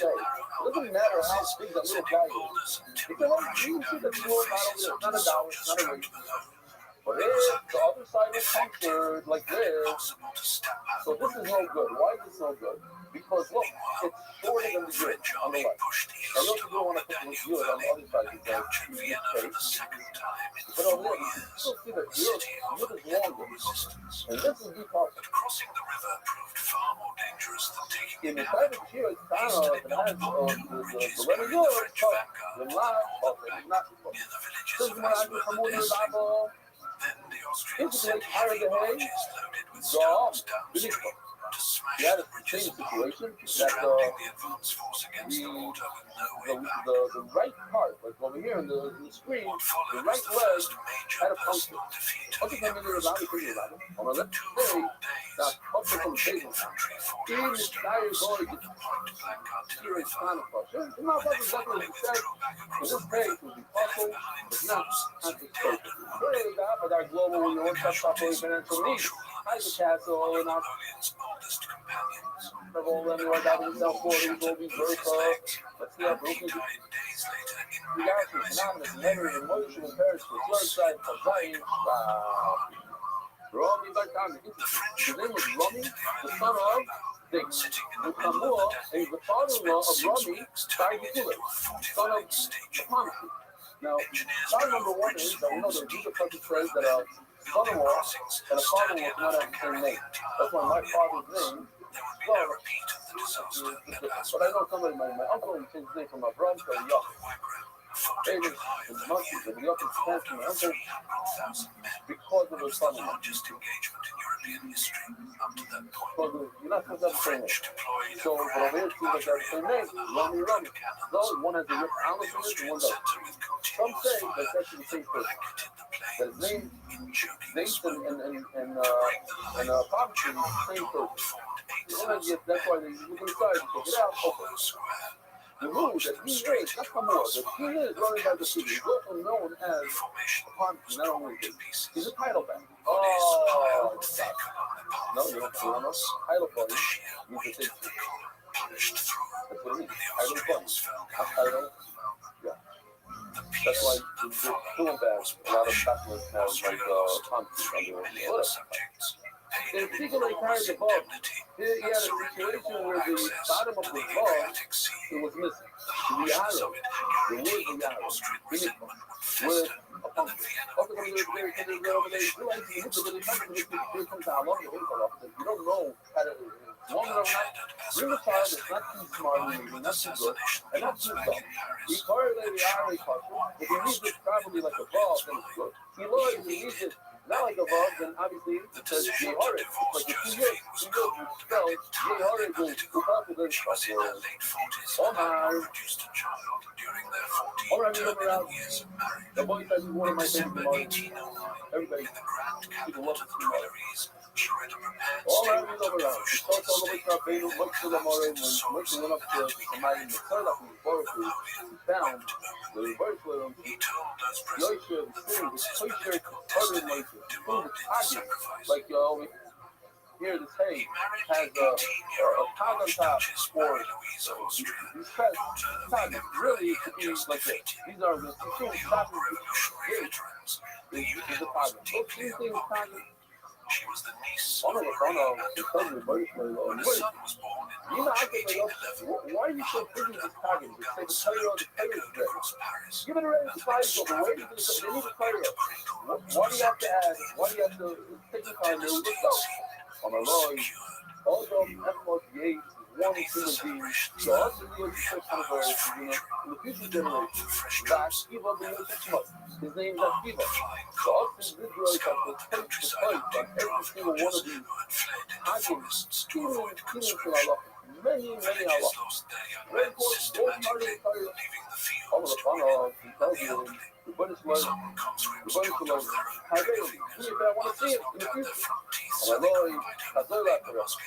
in narrow outlying passes, sending boulders and timber crashing down cliff faces onto the soldiers trapped below. It was ugly, effective, and impossible to stamp out. So this is no good. Why is this no good? Because look, Meanwhile, it's the shorter main than the French Europe on the army left. pushed I east know you don't along want the to put the Danube Europe on Valley the other side and because captured Vienna for the second time in but over 4 there, you years. still see that The city Europe offered is little longer. resistance. And this is because But crossing the river proved far more dangerous in the private share, it's kind of, it has the letter Yod, the La, not, says when I do come over the Bible, integrate higher the hay, Zah, Benishma. You had the same situation that the right part, like over here in the screen, the right leg had a puncture. Okay, come into the Rabbi, on the left day, now puncture from the table. In the entire body, here is kind of puncture. It's not exactly what it said. In this case, it would be puzzle, but not anticipation. Very God, but our global, when you're one-stop financial needs. Hide the castle and our all them who are down in South Florida will be Bertha. Let's see how broken we got some synonymous memory and emotional parents for Rothschild for Zion. Rami Bartani. His name was Rami, the son of Dick. Mukamua is the father-in-law of Rami, son of Apana. Now, side number one is that we know the Judah Prophet says that a son-in-law and a father-in-law cannot have the same name. That's why my father's name, well, but I know somebody, my uncle changed his name from Abraham to Yaakov. David and monkeys, and Yaakov stands to my uncle because of his son-in-law. Because you're not supposed to have the same name. So, but over here, it seems like they have the same name, Rami. Though one has a rip Alice in it, and one doesn't. Some say that it's actually the same person. That his name, Nathan and Poverty is the same person. That's why they look inside and check it out. The rule that he is, that's no more, that he is running by the city. He's also known as Poverty, not only this. He's a title back. Oh, no, you don't know. Title party means the same. That's what it means. Title party. A title. Yeah. That's why the film bags, a lot of Catholics have like Poverty under the list. In particular, he carried the ball. He had a situation where the bottom of the ball it was missing. The yaro, the word yaro, with a puncture. Also, when you're over there, you realize you hit the really puncture, you come to how long it is. You don't know how to, long enough not, bring a child that's not too smart, not too good, and not too dumb. He correlated the yaro puncture. If he reads it properly like a ball, then it's good. He learns, if he reads it not like a ball, then obviously it says J-Horrid. Like if you spell J-Horrid will up with it. Omar, I remember out. The boy says he's one of my favorite artists. Everybody, people love to see all I remember out. He starts all the way to Rabbeinu, much to the Mara, much to run up to somebody in the third up in the Baruch, he found the reverse with him. Yosha, the spirit, the kosher, harder than Yosha. Like over here, this hay has a tag on top for these tags. Really, it could be like this. These are the two tags. This is the tag. Those three things tagging. She was the niece of the son when a son was born in March 1811. Why are you so busy with this target? Just say the Torah across Paris. Give it a ready supply of the way they need the Torah. Why do you have to add? Why do you have to take the time to look up? On the Lord, although F-Mos Yates is one human being, so also the universe, in the future generation, that Eva will make it much. His name is Akiva. So us in Israel have to fight on every single one of these Hagim, killing Allah. Many Allah. Very important, both parties are all of the fun of, he tells you, the Buddhist love, Hagim, see if I want to see it in the future. And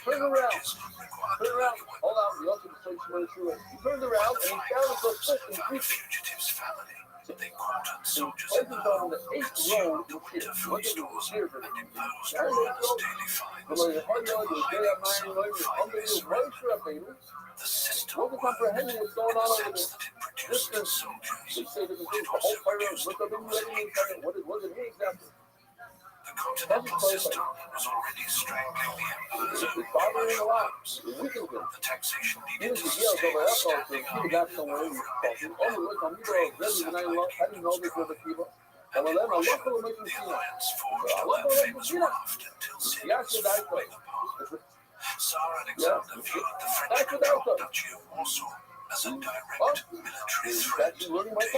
turn around, hold on, we also search for the truth. He turned around and he found himself stuck in the future. They quartered soldiers in the home, the 8th row the winter food stores and imposed enormous daily fines. The system wasn't comprehending what's going on over that it produced soldiers. They say different things. The whole fire was looked up in the what does it mean exactly? The continental system was already strangling the empires over commercial arms. The taxation needed to sustain a standing army of over a million men. Trade was settled like kingdoms dry. And in Russia, the alliance forged when the famous raft until Caesar was falling apart. Tsar Alexander viewed the French controlled Duchy of Warsaw as a direct military threat to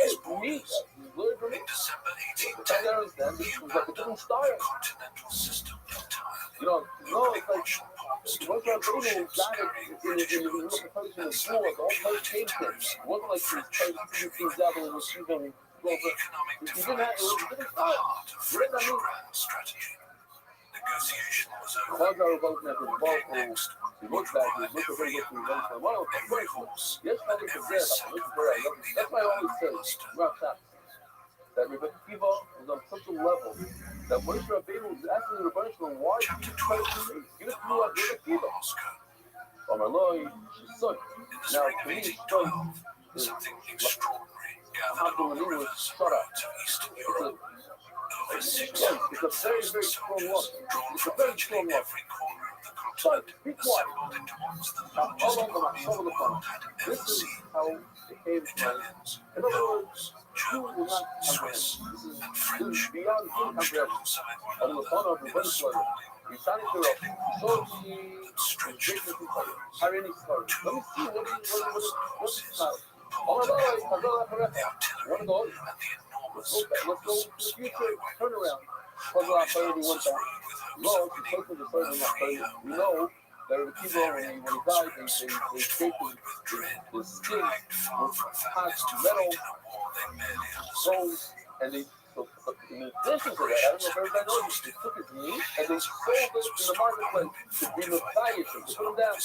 his borders. In December 1810, he abandoned the continental system entirely. Opening Russian ports to neutral ships carrying British goods and slapping cumulative tariffs on French luxury. The economic defiance struck at the heart of French grand strategy. Negotiation was over. What came next would require every young man, every horse, and every set of brave the empire master. That Rabbi Akiva was on such a level that Moshe Rabbeinu was asking the Rebbe Shalom, why did Chapter you try 12. to give it to me like March Rabbi on Akiva? Moscow. Oh my Lord, she's son. In the Now, spring of to me, 1812, is something extraordinary gathered Abdul along the Alim was rivers and shut up. roads of Eastern It's Europe. Over it's a 600,000 very strong soldiers, look. drawn It's a from very virtually strong look. every corner of the Son, continent, be quiet. assembled into once the Now, largest hold on, army the hold on. world had This ever is seen. how it came from. Italians, In other words, Poles, you will Germans, not comprehend. Swiss, This is and French beyond human marched comprehension. alongside one On the phone of another the in a British letter, sprawling, we signed it killing up. war So he that stretched for miles. Irene started. Let me see what 200,000 horses Oh pulled my God, the the artillery, one goes. and the enormous Let's go to the supply future. Turn wagons. around. Puzzle out Polish 31 dancers times. rode with hopes Lord, of the winning person a decided not free to. We homeland. know that the people, Bavarian when he died, they conscripts escaped forward with dread, his skin dragged far was from hot families to metal fight in a war they barely understood. sold, and they, so, in addition to that, I don't know if everybody knows, they took his meat and they sold it in the marketplace to be Messiah, to put him down.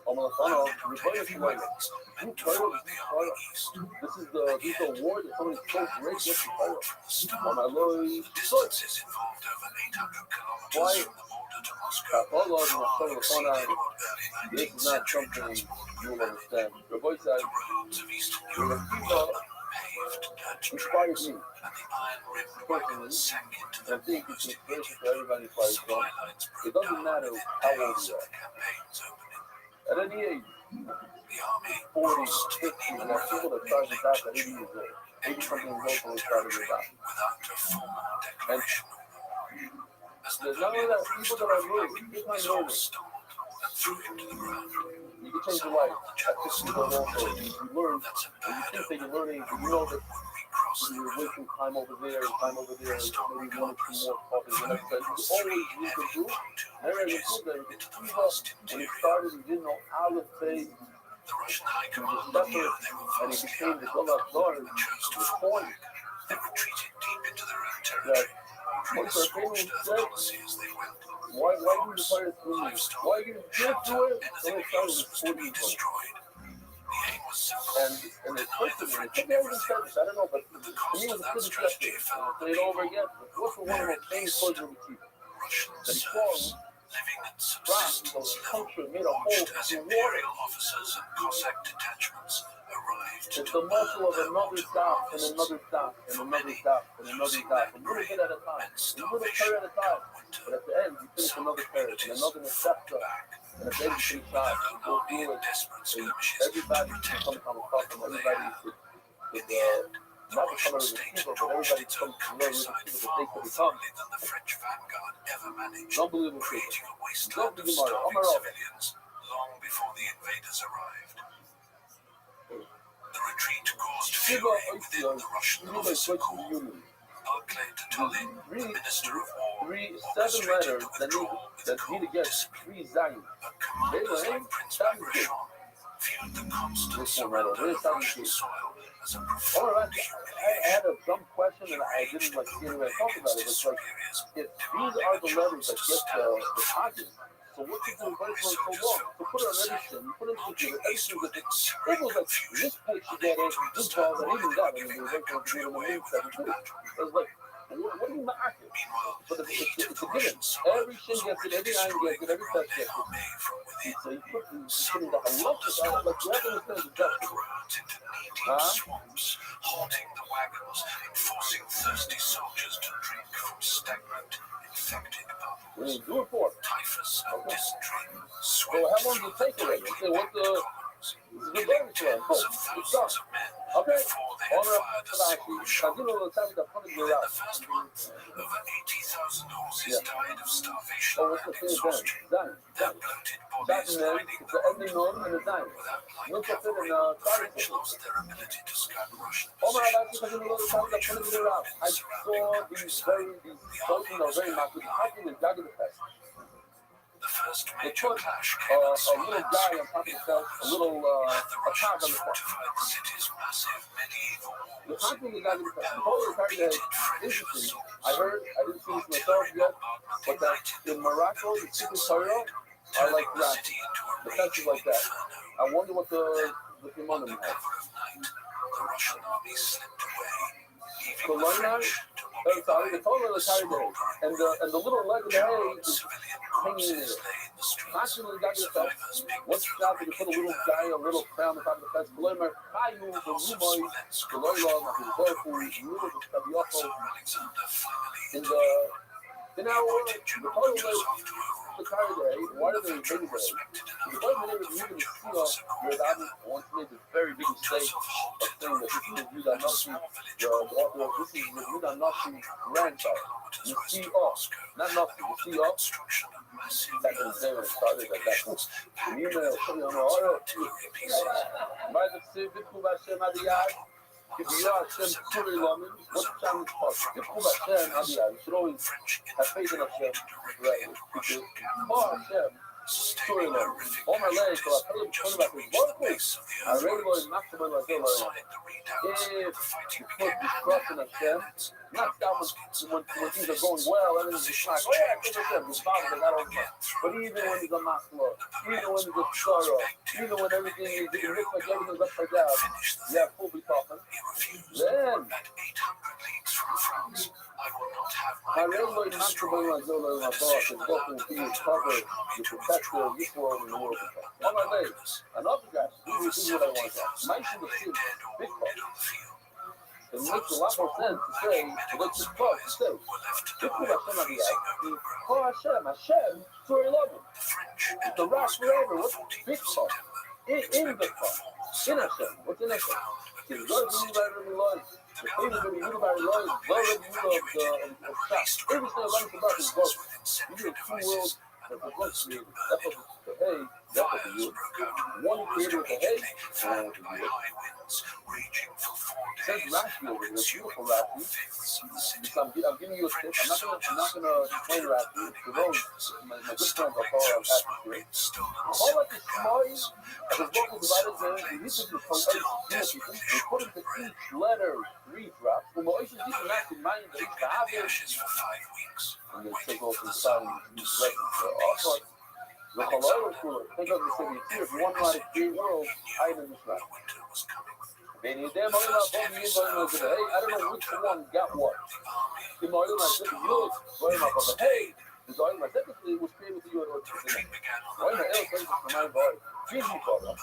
Oh my God, rebellious wagons meant to follow the army east. This is the war that somebody so great Was against the flawed fire. from the start. Oh my Lord, The distances involved over 800 kilometers Why? from the border to Moscow Hold on, far hold exceeded on. what early This 19th is not century something transport you could will manage. understand. Your voice said, The roads of Eastern Rabbi Europe Akiva were unpaved dirt inspired tracks, me. and the iron-rimmed wagons sank into And I them think it's almost inspiration for immediately. everybody fighting from. Supply lines It broke doesn't down matter within how old days you of are. the campaign's opening. At any age, The army 40, crossed the 50, Niemen there are people River that in started late back at 80 June, years old. 80 entering something years old Russian when they started territory it back. without a formal declaration of war. As There's not only Napoleon that, approached people the that are rivulet, learning, people his are learning. horse stumbled and threw him to the ground. You can change your Somehow life the at general 60 years old started also. muttering, You learn, "That's a and you bad think that omen. you're learning, A but you know Roman that would recross the you're river." wasting time over there and time over there, and Pressed on maybe one or two regardless, more coffees. And flowing that's like, across you always three need to heavy improve. pontoon Never ever bridges improved everything. into the Even vast when he interior. started, he didn't know how to say. The Russian high He was command separate, knew they were and he vastly became the outnumbered Guard and chose to to the fall point back. They retreated deep into their own that territory, ordering a Moshe scorched Rabbeinu earth said, policy as they went. why do you fire through me? Livestock, Why do you get shelter, through it? anything And of it started use with was to 40 be years old. destroyed. The aim was simple. And the Deny person, the it French could be even everything. said this, I don't know, but But the to cost me it of was a that pretty strategy justice. fell on Say the it over people again. who What's the would one bear of it the famous least. words of the people? Russian That he serfs, called living at France, subsistence the level, country made a hole watched as through water. imperial officers and Cossack detachments arrived It's to the muscle of burn their another autumn stop and harvests. another stop and For another many, stop and another losing stop, that a little grain bit at a time, meant a little starvation pear at a time. come winter. But at the end, you finish Some another pear and communities another fought necessita. back, And at the end, you clashing finish with their out. own You go army through in it. desperate And skirmishes to everybody protect becomes on what top, little and they everybody had. is In the end, the not Russian becoming a state receiver, but torched everybody its own becomes a countryside receiver far that they more could become. thoroughly than the French vanguard ever managed, Unbelievable. creating a Don't wasteland be of Gemara. starving Amar civilians long before the invaders arrived. The retreat caused fury within the Russian officer corps. Barclay de Tolly, the Minister of War, seven orchestrated letters the that withdrawal with need cold to get discipline. 3 Zion. But commanders like Prince Bagration viewed the constant surrender of Russian soil as a profound I humiliation. had a dumb question and I didn't like get away talking about it. It's like, if these are the letters that get the target, so what you do very so long? So put it on everything, you put it on the everything that it was like this page should get it, this ball that even got it, and they were going to do it in the moon second too. It was like, what do you mark it? But it's a given. Every shin gets it, every iron gets it, every touch gets it. So you put that a lot of that, like you have to understand the depth. Roads into knee-deep swamps, halting the wagons and forcing thirsty soldiers to drink from stagnant, infected When you puddles. do it for it. Typhus and dysentery So swept how long through does it take the already? tightly Okay, what packed the columns, the killing burning tens plan? of Oh, it's thousands done. of men Okay. before they had fired a single shot. Continue the time that put it Within out. the first month, over 80,000 horses died of starvation Oh, what's and the thing then? exhaustion. Done. Their bloated That's the ending on and the time. Look at it in French lost their ability to scan Russian I saw positions. these soldiers are very much attacking and dragging the fest. The first They major put clash a came at little guy on top of the fest, a little the attack on Russians the fest. fortified the city's massive medieval The walls. constantly dragging the fest. The whole entire day, interesting. I heard, I didn't see this myself yet, but that in Morocco, the secret Torah are like that. The fest is like that. I wonder what the Kimonim has. The Russian army slipped away, leaving the Colonial, French to sorry, the occupy total of the entire day. And the little leg of the hay is civilian hanging in corpses there. lay in the streets. Constantly dragging the fest. Survivors picked Once through shot, they put a little guy, a little crown on top of the fest. Colonial, Caillou, the Rumoy, the Lola, the Borfu, the Rumoy, the Tabioko. Alexander finally In the now, the total leg the entire day, why do they hate it? The government never even see us where that wants to make this very big mistake of saying that this is Yudah Nazi, the author of this is the Yudah Nazi grandchild. You see us, not Nazi, you see us. Back in the day when it started like that. And you know, by the civic who Hashem Adiyad, if you are Hashem Turi Lamin, what's Hashem part? If you Hashem Adiyad, you should always have faith in Hashem, right? Because Hashem Turi Lamin, all my legs, so I tell you about this one place. I really want to maximize my goal. If you put this trust in Hashem, not that when things are going well, everything's just like, oh yeah, I trust Hashem, the Father, I got all the money. But even when there's a maslow, even when there's a sorrow, even when everything is, it looks like everything's upside down, yeah, full be talking. Then, I really maximize my goal in my boss and go to be cover the protector of this world and the world. On my legs, another guy, this is what I want to say. Mention the two big part. It makes a lot more sense to say, let's just talk to say, if you Hashem Adiyah, call Hashem, Surah 11. It's the rock forever. What's the big part? In the part. In Hashem. What's in Hashem? It's God who you by the Lord. The things that you by the Lord, God of Shah. Everything about the about is God. You do two worlds that the God created. That's what the hay, that's what the wood. One created with the hay, and with the wood. Says Rashi over here, beautiful Rashi. I'm giving you a tip. I'm not gonna explain Rashi. For those, my good friends, I'll call them happy to. All like the smiles, as his book was divided there, he used to and put into each letter 3 drops. Well, Moshe didn't actually mind that it's the ashes for 5 weeks. And they take off the sun and use records. The Cholera cooler, think of the city here, one light, 3 worlds, I in this right. I don't know which one got what. The Moil, I said, hey, the Zoil, my secretary was created with you at today. Why my L places for my boy? Give me for them.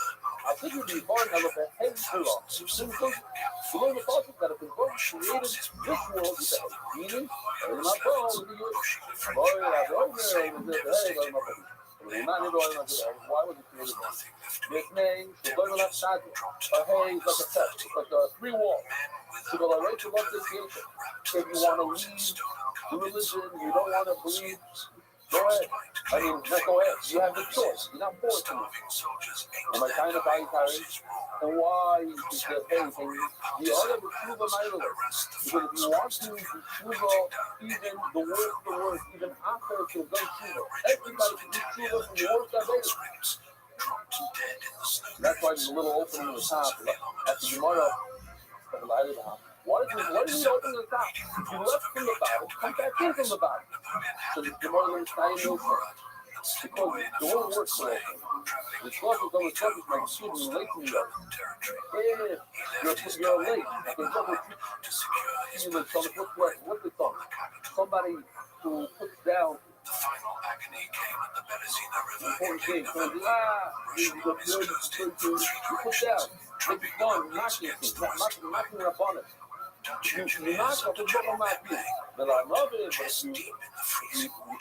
I think you'd be born now with a head full of. So, below the faucet that have been born created this world with a meaning, and my bone with you. Boy, I don't know, hey, my body. Why was it created? This name, the Bible not sad. Hey, it's like a test. It's like a 3 wall. So go right to love this nation. If you want to leave the religion, you don't want to believe, go ahead. I mean, not go ahead. You have the choice. You're not forced to. Am I kind of dietary? And why is the hey thing? The other Tshuva Ma'ila. Because if you want to be Tshuva, even the worst, even after it's done Tshuva, everybody can do Tshuva from the worst of it. That's why there's a little opening in the top. At the Gemara, why did you open the top? You left from the bottom, come back in from the bottom. So the Gemara learns Tayyim Milsa. Because the whole works so open. The Shlosh is always talking like students late to you. If you're late, I can talk with you. What's the song? Somebody who puts down the final agony came at the Berezina River. You put down, take the gun, knocking the bonnet. You knock off the bottom of my feet. But I love it, but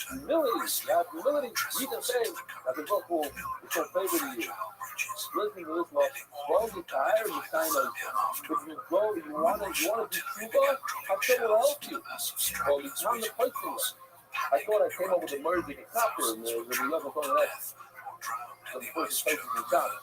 humility, you have humility. You can say, I can go for it's your favorite year. Listen to this, love. Well, you're tired, you kind of, if you go, you want to be Tshuva, Hashem will help you. Well, it's not the place for you. I thought I came up with a merge to get copper, and there's a level on that. first places in China.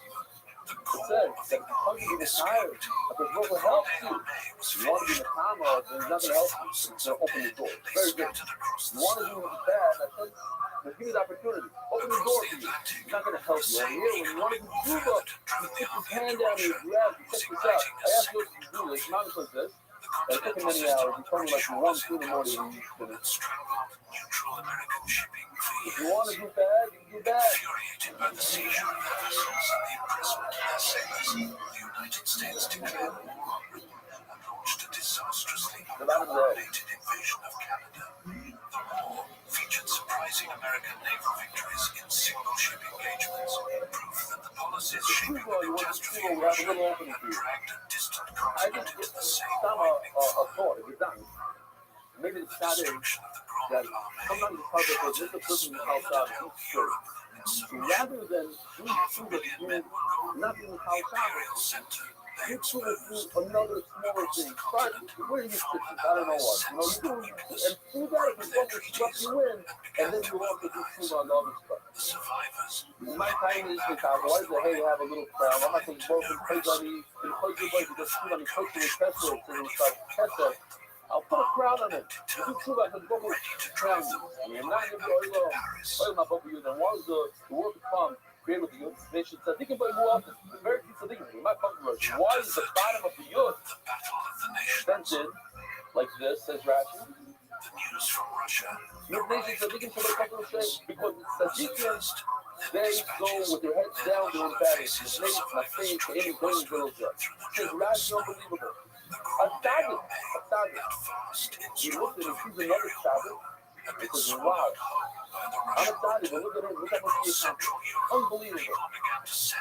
It says that the country is tired because what will help you? You want to be in the comma, then it's not going to help you. It's going to open the door. It's very good. You want to do bad, I said, then give me the opportunity. Open the door for you. It's not going to help you. Over here, when you want to do Cuba, you stick his hand down and you grab, you check this out. I asked you to do this, mountain like this. And it took him many hours. He told me like 1, 2 in the morning and you finished. If you want to do bad, you can do bad. Infuriated by the seizure of their vessels and the impressment of their sailors, the United States declared war on Britain and launched a disastrously coordinated invasion of Canada. The war featured surprising American naval victories in single-ship engagements, proof that the policies shaping the catastrophe in Russia had dragged a distant continent into the same winding fog. Maybe the shot is that sometimes it's hard because this person is outside of each shirt. So rather than do that you not being outside, you try to do another smaller thing. Try to, where do you sit? I don't know what. You know, you do, and do that if it's going to stuff you in, and then you also do shoot on the other stuff. The survivors. My time is Chicago. I say, hey, have a little crown. I'm not saying broken place on me. In the place you just shoot on the place with test it, so you start to test it. I'll put a crown on it. You do too much, but go with crown. I mean, not going to be all my book you. And once the work comes, create with the youth, they should say, they can play more often. The very few things, my public version. Why is the bottom of the youth dented like this, says Rashi? The news from Russia. The nation said, they can play a couple of shapes because the Tajikians, they go with their heads down during battles. The snakes, my face, the enemy going village up. Says Rashi, unbelievable. A target. He looked at him, he's another target. Because wow, I'm excited, but look at him, look how much he accomplished. Unbelievable.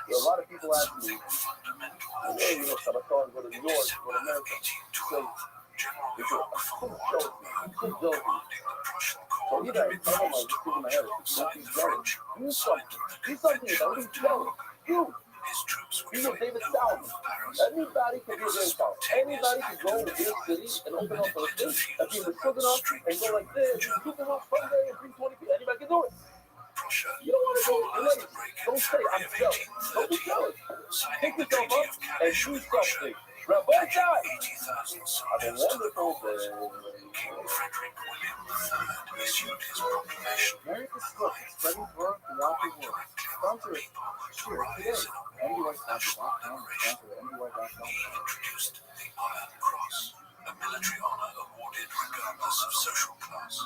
There are a lot of people asking me, hey, you know, I thought I'd go to New York, go to America. So, I'm so jealous. So either I tell him, I just give him my head, don't be jealous. Do something. Do something about it. Jealous. You. You know David South. Anybody can do David South. Anybody can go to this city and open up a thing and be mature enough and go like this, and keep them up Sunday and bring 20 people. Anybody can do it. You don't want to go late. Don't say I'm jealous. Don't be jealous. Pick yourself up and do something. Rabbi, have a wonderful day. King Frederick William III issued his proclamation. America's book is spreading word throughout the world. Sponsor it. Share it today. MDYsponsor.com. Sponsor at MDY.com. He introduced the Iron Cross, a military honor awarded regardless of social class.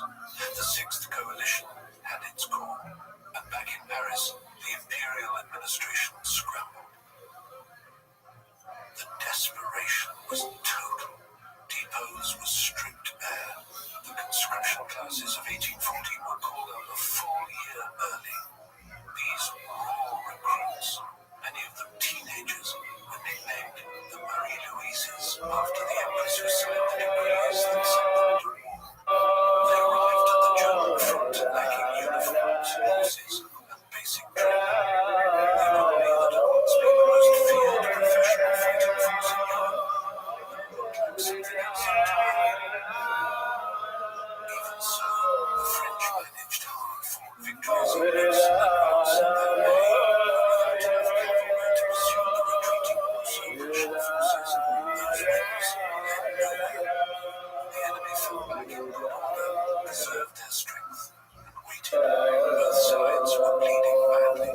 The Sixth Coalition had its call, and back in Paris, the imperial administration scrambled. The desperation was total. Depots were stripped bare. The conscription classes of 1814 were called out a full year early. These raw recruits, many of them teenagers, were nicknamed the Marie Louises after the empress who signed the decrees that signed the war. They arrived at the German front lacking uniforms, horses, and basic training. The army that had once been the most feared professional fighting force in Europe. Even so, the French managed hard-fought victories in Greece and France, and the United to assume the retreating Russian forces. The enemy fell back in order, reserved their strength, and waited. Both sides were bleeding badly.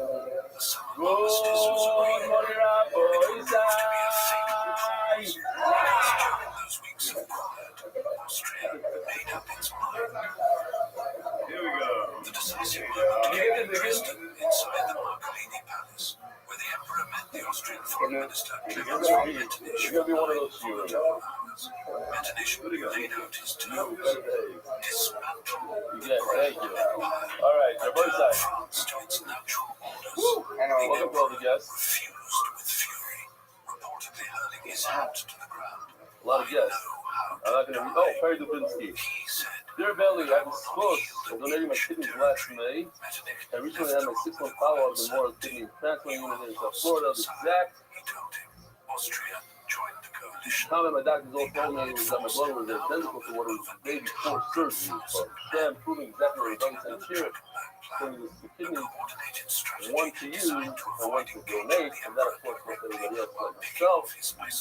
The summer armistice was agreed, but it proved to be a fatal pause. During those weeks of quiet, Austria made up its mind. The decisive moment came in Dresden, inside the Marcolini Palace, where the Emperor met the Austrian Foreign Minister Clemens von Metternich. Metternich laid out his terms, dismantle the Great Empire, All right, so both sides. France to its natural borders. Welcome to all the guests. Refused with fury, reportedly hurling his hat to the ground. A lot of guests. I'm not going to read. Oh, Perry Dubinsky. He said, Dear Belly, I was close to donating my kidneys last May. I recently had my 6-month follow-up in Memorial Kidney Transplant Unit in South Florida. The exact he told him, Austria joined the coalition. comment my doctors all told me was that my blood was identical to what it was the day before surgery. But I'm proving exactly what it does. And here, sending the kidneys, one to you and one to donate, and that of course makes everybody else like myself.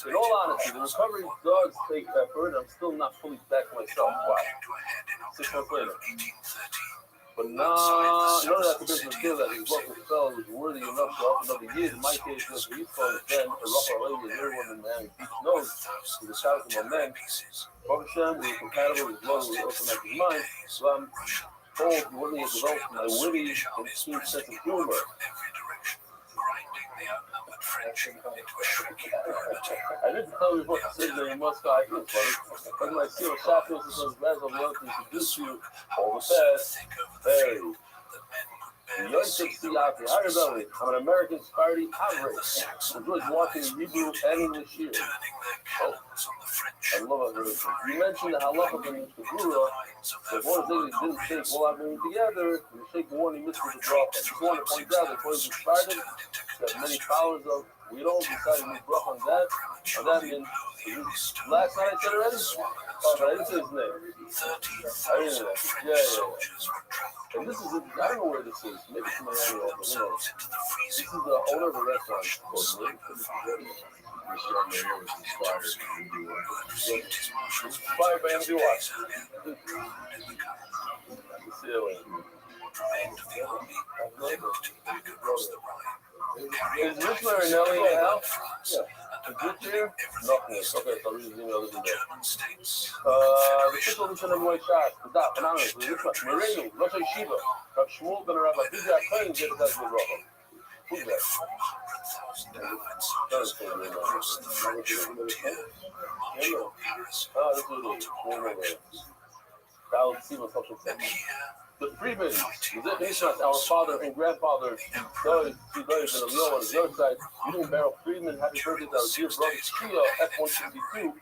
In all honesty, the recovery does take effort. I'm still not fully back myself. Wow. 6 months later. But none of that convinced me that his book was worthy enough to help another year. In my case, just for East Coast, then a rougher lady, and everyone in Miami Beach knows he's a shout to my men. Baruch Hashem, we were compatible, his blood was open like his mind. So I'm told he wasn't able to develop my witty and keen sense of humor. I didn't tell you what to say during Moscow. I think, buddy. But when I see a shot goes to those guys on the other to introduce you, all the best. Hey. I'm an American Sparty average. Enjoyed watching Hebrew and English here. Oh, I love it. You mentioned the halacha from the Gura. That one thing he didn't shake while I'm being together, and the shake one he missed with the drop. I just want to point out that according to Spartan, that many followers of we don't decide to make bracha on that. On that, and last night I said already. Oh, but I didn't say his name. I didn't know. Yeah. And this is, I don't know where this is. Maybe it's Miami or who knows. This is the owner of a restaurant. Inspired by MD Watch. See you later. Is Rich Marinelli now? Yeah. Is Rich here? Nothing. Okay, so I'll read his email. The official listen to my shot. The dot, anonymously. Moreno, Rosh Yeshiva. Rav Shmuel ben Rabbi. Who's that claim to get the best of the Rabbi? Who's that? That is for me. Oh, this is it. I'll see what's up with that. The Freemans, our father and grandfather, died in the middle on his other side. You didn't barrel Freeman. Happy birthday to our dear brother Chia, F-162.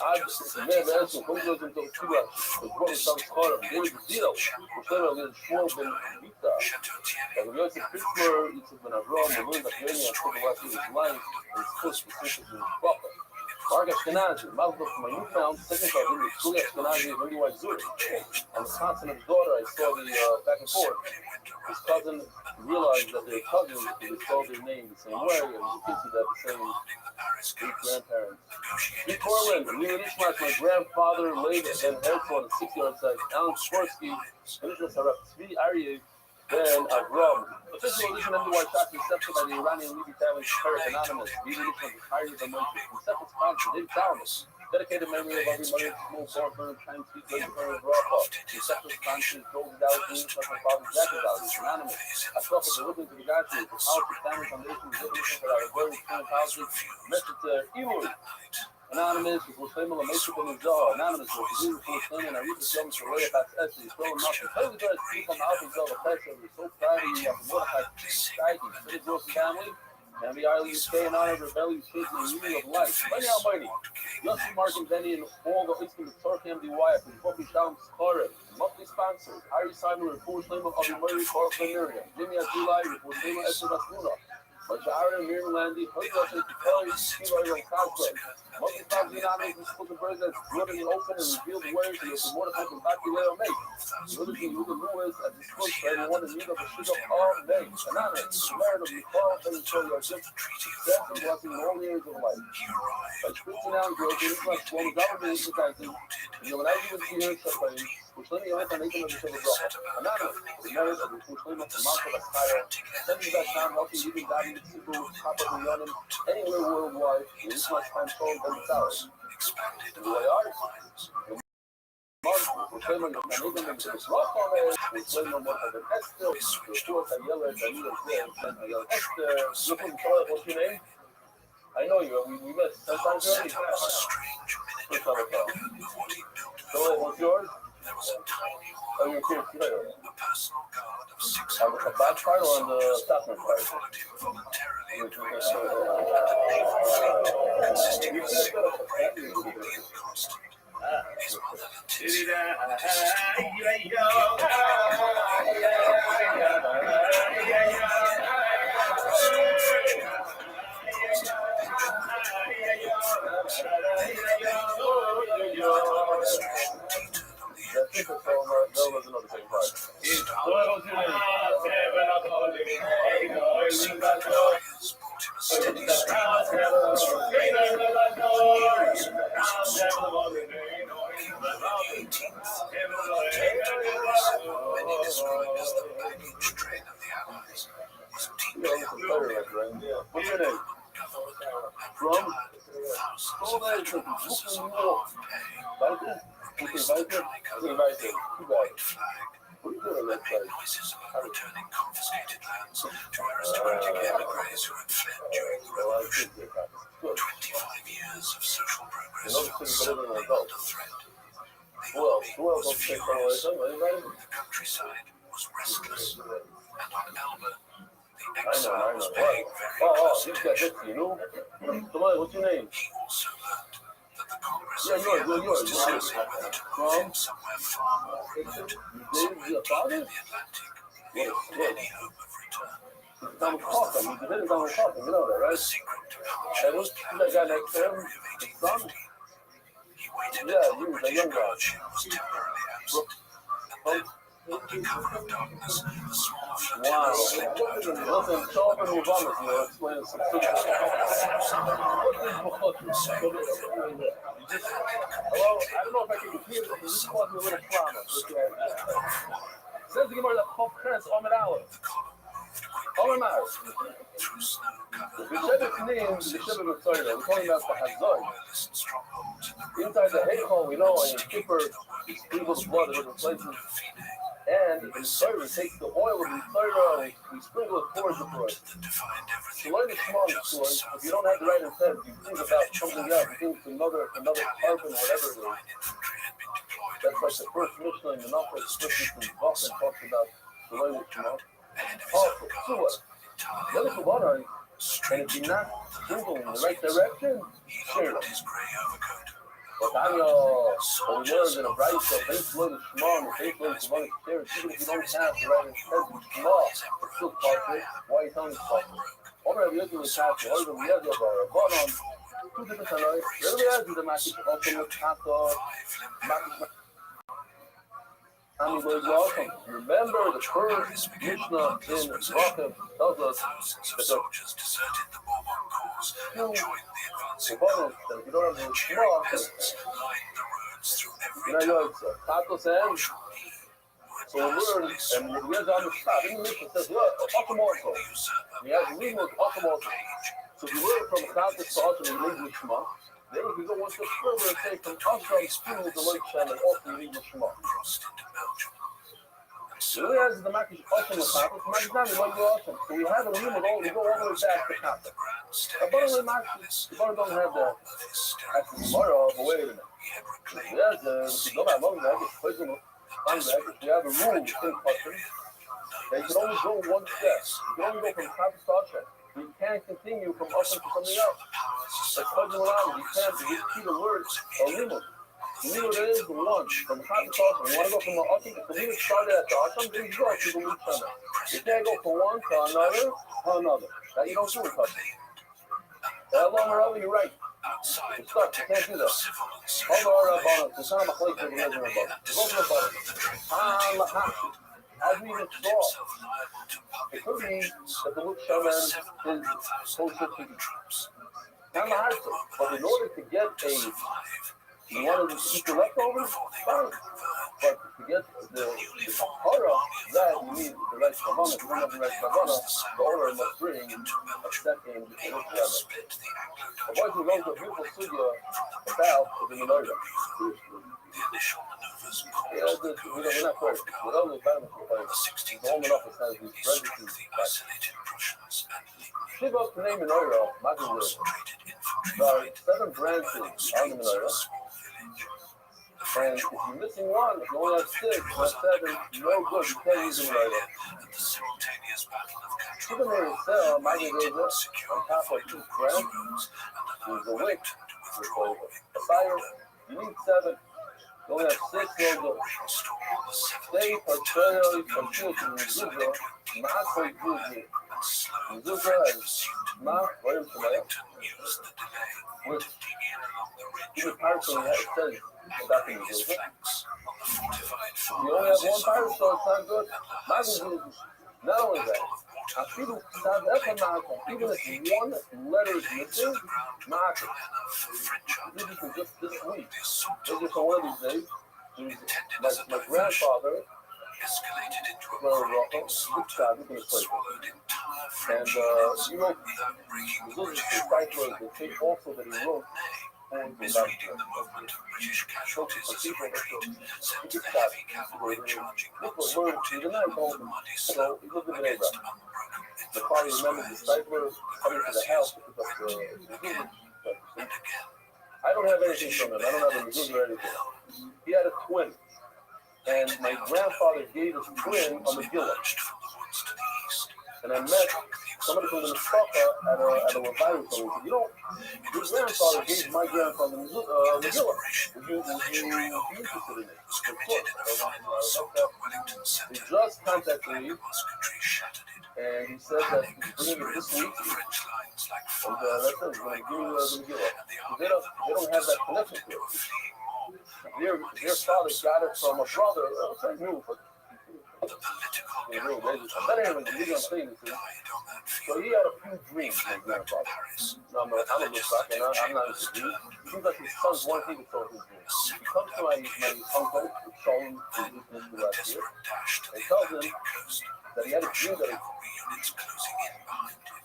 I just never asked him, who goes into the Chia? The brother sounds hard. There is a deal. We're still a little small than Vita. As we go to Pittsburgh, it's been a wrong, the Lord of Kenya, and for the rest of his life, and his push for sisters in his buffer. Mark Ashkenazi, Malcolm from my newfound second cousin, is truly Ashkenazi of Really White Zurich. On the constant of his daughter, I saw the back and forth. His cousin realized that they're cousins because they spelled their name the same way, and the kids had the same great grandparents. In Portland, Leo Nishmat, my grandfather laid and head on a 6-yard side. Alan Skorsky, Nishmat Saraf, Tzvi Aryeh, then Avram. Official edition of the White Sox accepted by the Iranian Levy family, Paris Anonymous. Levy Nishmat was hired by Moshe. Conceptual sponsor, David Thomas. Dedicated memory of every mother, small farmer, time speak, lady, for Rafa. Conceptual sponsor, Golden Dallas, Nishmat, my father, Jacket Dallas, Anonymous. I saw for the Ribbon to the Gashi, the Powerful Family Foundation, the Revolution for our very full houses. Message to Eloy. Anonymous, with Muslim, a Meshach and Zah. Anonymous, with the beautiful Muslim, and I read the films for Ray Abbas Essie, throwing out the totally good speak on the Alpha Zah, the pressure. We're so proud of you, Mordechai, Steigi, for the Wilson family, and the Ireland UK, and honor rebellious kids in the meaning of life. Mighty Almighty, Yossi, Mark, and Benny, and all the Eastern Turkey, MDY, and Bobby Shalom Skare, monthly sponsors, Harry Simon, Report Shlema, Avi Murray, Carl Miriam, Jimmy Azulai, Report Shlema, Esther Basmuna. Majara, Miriam Landy, Hood Kelly, Steve Iron Cosplay. Monthly sponsors anonymous and spoken birds that's good in the open and revealed words and the Mordechai and Bakileo May. Religion Luda Lewis at this point for everyone in need of a shit of all May. Anonymous, the merit of Nicole, and show your gift, success and blessing in all areas of life. By spritzing out and growing, this much one of government is protecting, and you'll never even see her suffering. Which let me on the nation of the civil law. Anonymous, the merit of the Muslim of the Mount of Aspire, sending that time helping living guiding people with copper and yonim anywhere worldwide, in this much time sold and south. The way ours, the Muslim of the Canadian and the Rothschild, Muslim of the Esther, the Short Ayala, the New York, and Esther, you can tell us what's your name? I know you, we met 10 times already. First time I call. So, what's yours? Oh, you're here today. On the back part or on the Stockman part? I think it's all right. That was another thing, right? listen to Fire record, right? What's your name? From? So that is like Brooklyn, New York. Weiter? Okay, weiter? Okay, weiter. Too bad. What are you doing on that side? Noises about returning confiscated lands to aristocratic emigres who had fled during the revolution. 25 years of social progress felt suddenly under threat. The army was furious. The countryside was restless. And on Elba, the exile was paying very close attention. You know? What's your name? He also learned that the Congress Yeah, of Vienna was yours. discussing whether to move him somewhere far more remote, somewhere deep in the Atlantic, beyond any hope of return. Donald Coffin. He's a bit of Donald Coffin, you know that, A right? secret departure was planned That guy for next to him, February of his son? 1850. He waited Yeah, until he the was a British young guy. guardian was temporarily absent, and then, under cover of darkness, a small flotilla slipped out of the Listen, show up in your vomit, you know, explain some things. Hello, I don't know if I can hear this, this caused me a little problem. Says the Gemara that Chov Kres Omer Aleph. Omer Aleph. through snow-covered The Shevet name, the Shevet of Torah, we're talking about the Hazor. royalist strongholds in the Inside the Heichal, we know, in Kippur, he sprinkles blood in different places. And in Torah, we take the oil of the Torah, we sprinkle it towards the blood. that defined To everything learn the Shema story, if you don't have the right intent, you think about something else, you think it's another carbon, whatever it is. infantry had been deployed That's like the first Mishnah in the Nafar, especially from Boston, talks about the learn the Shema. ahead of his Oh, own so what? guards, Let entirely it go on, and straight if to you're not the moving in the level right direction, He share opened it. his grey overcoat. But I know, when we learned in a bright so faith learn the Shema, and the faith learn the Shema, even if you don't have the right intent to Shema, it's still partial. Why are you telling us partial? Omer Rabbi Yochanan is partial. Omer Rabbi Yochanan is partial. But on two different scenarios, Rabbi Yochanan is the Makish, also with Kata, Makish. Remember the first Mishnah in Rothschild tells us Thousands of that soldiers deserted the Bourbon cause and joined the advancing the that if you don't have the cheering Shema, peasants lined the roads through every you know, town. it's Kata says, so we learn, and when we on the stop, in the Mishnah says, look, Achim also. And he has a legal with Achim also. So if you learn from Kata to Achim, you leave with Shema. Then if you go one step further and say from Achim, still with the Lake Shem, and also you leave with Shema. Crossed into Belgium. And So so we have the Makish Achim with Kata, so Makish Nami, like the Achim. So we have a legal with all, we go all the way back to Kata. the grand The staircase bottom of the of palace, the bottom don't have the of hysterical actual tomorrow, but wait a minute. he had reclaimed Yes, if you go back long back, it's poison. On that, we have a rule in custom that you can only go one step. You can only go from top to Sasha. You can't continue from up to something else. That's poison around. You can't repeat a word or limit. The limit is the one from top to Sasha. You want to go from the Asham, if the limit started at the Asham, then you go to the Limit Shana. You can't go from one to another to another. That you don't do in custom. That long or over, you're right. outside It's the stuck. You can't do protection that. of civil and Hold social on, relations. it's not a place that we're going to At the serve of the tranquility of the world, as we even rendered saw, himself liable to it public could be vengeance. that the Luke Over Shaman is 700,000 supposed to allied troops not the hard stuff, but in order to get to survive. you wanted to keep the leftovers, fine. But to get the Torah, that you need the right Kavanah. If you don't have the right Kavanah, the owner must bring a second Luke Shaman. Split the The boys who knows the beautiful sugya about the menorah. The initial maneuvers Yeah, we're not quite. We're only violent for on the fighting. 16th The home of office has June, these he struck registries. the isolated Prussians and Ligny. Shiva to name menorah, Magazine. Concentrated infantry There are fight 7 branches burning on the streets of a menorah. small village. The And French if won. you're missing one, if you only have 6, not 7, no good. You can't use the menorah. At the simultaneous battle of Shiva Cantron, name itself, Magazine, on secured the top of vital 2 branches, crossroads and there's allowed a wick. Wellington to withdraw A fire. You need 7. You only have 6, no good. rainstorm on the Stay 17th for turned trail the from Belgian Chilton, countryside Zubra, into a deep not for quagmire Juju. and slowed the Zubra French is pursuit. not William Tonight, Wellington used the delay which to dig in along the ridge even of personally has Mont-Saint-Jean, said about anchoring the his Zubra. flanks on the fortified You only have one farmhouses fire, of so it's not good. and La My Hasse. conclusion, not only that, Battle of Waterloo even if one letter is laid missing, so the ground was mark dry it. enough for French This is artillery. just this week. The assault This on is for one of Rothschild, these days. intended My as a diversion, grandfather, escalated into a well, grinding Luke slaughter Shaman, that swallowed entire And he wrote the cipher, the tape also that he wrote. is leading the movement of British casualties as a retreat, sent to the heavy cavalry charging unsupported along the muddy slope against unbroken The father infantry remembered the squares. cipher coming to the house to pick up the Again and again, I don't have anything from him. I don't have a mezuzah or anything. He had a twin. And my grandfather gave his twin a Megillah. emerged from the woods to the east. And I met somebody from the Mishpacha at a revival. So he said, your grandfather gave my grandfather a Megillah. Would you be interested in it? Was committed in a final assault on Wellington He Centre. just contacted me, Musketry shattered it. and he said that Panic he's bringing it spread this through week. the French lines like And fire that's through it. He's dry going to give me grass, the Megillah. and the They army of don't the north have that dissolved connection into to a it. fleeing mob. Their father got it from a brother. I knew. The political I Garibaldi bet anyone days believe I'm saying this. died on that So field. he had a few dreams, my Fled back to grandfather. Paris. No, I'm a little sucker. I'm not into dreams. Seems like his sons want him to tell his dreams. He comes to my uncle, Sheldon, who's A last year, desperate dash to and the tells him Atlantic coast. that he had a Russian dream that cavalry units closing in behind him.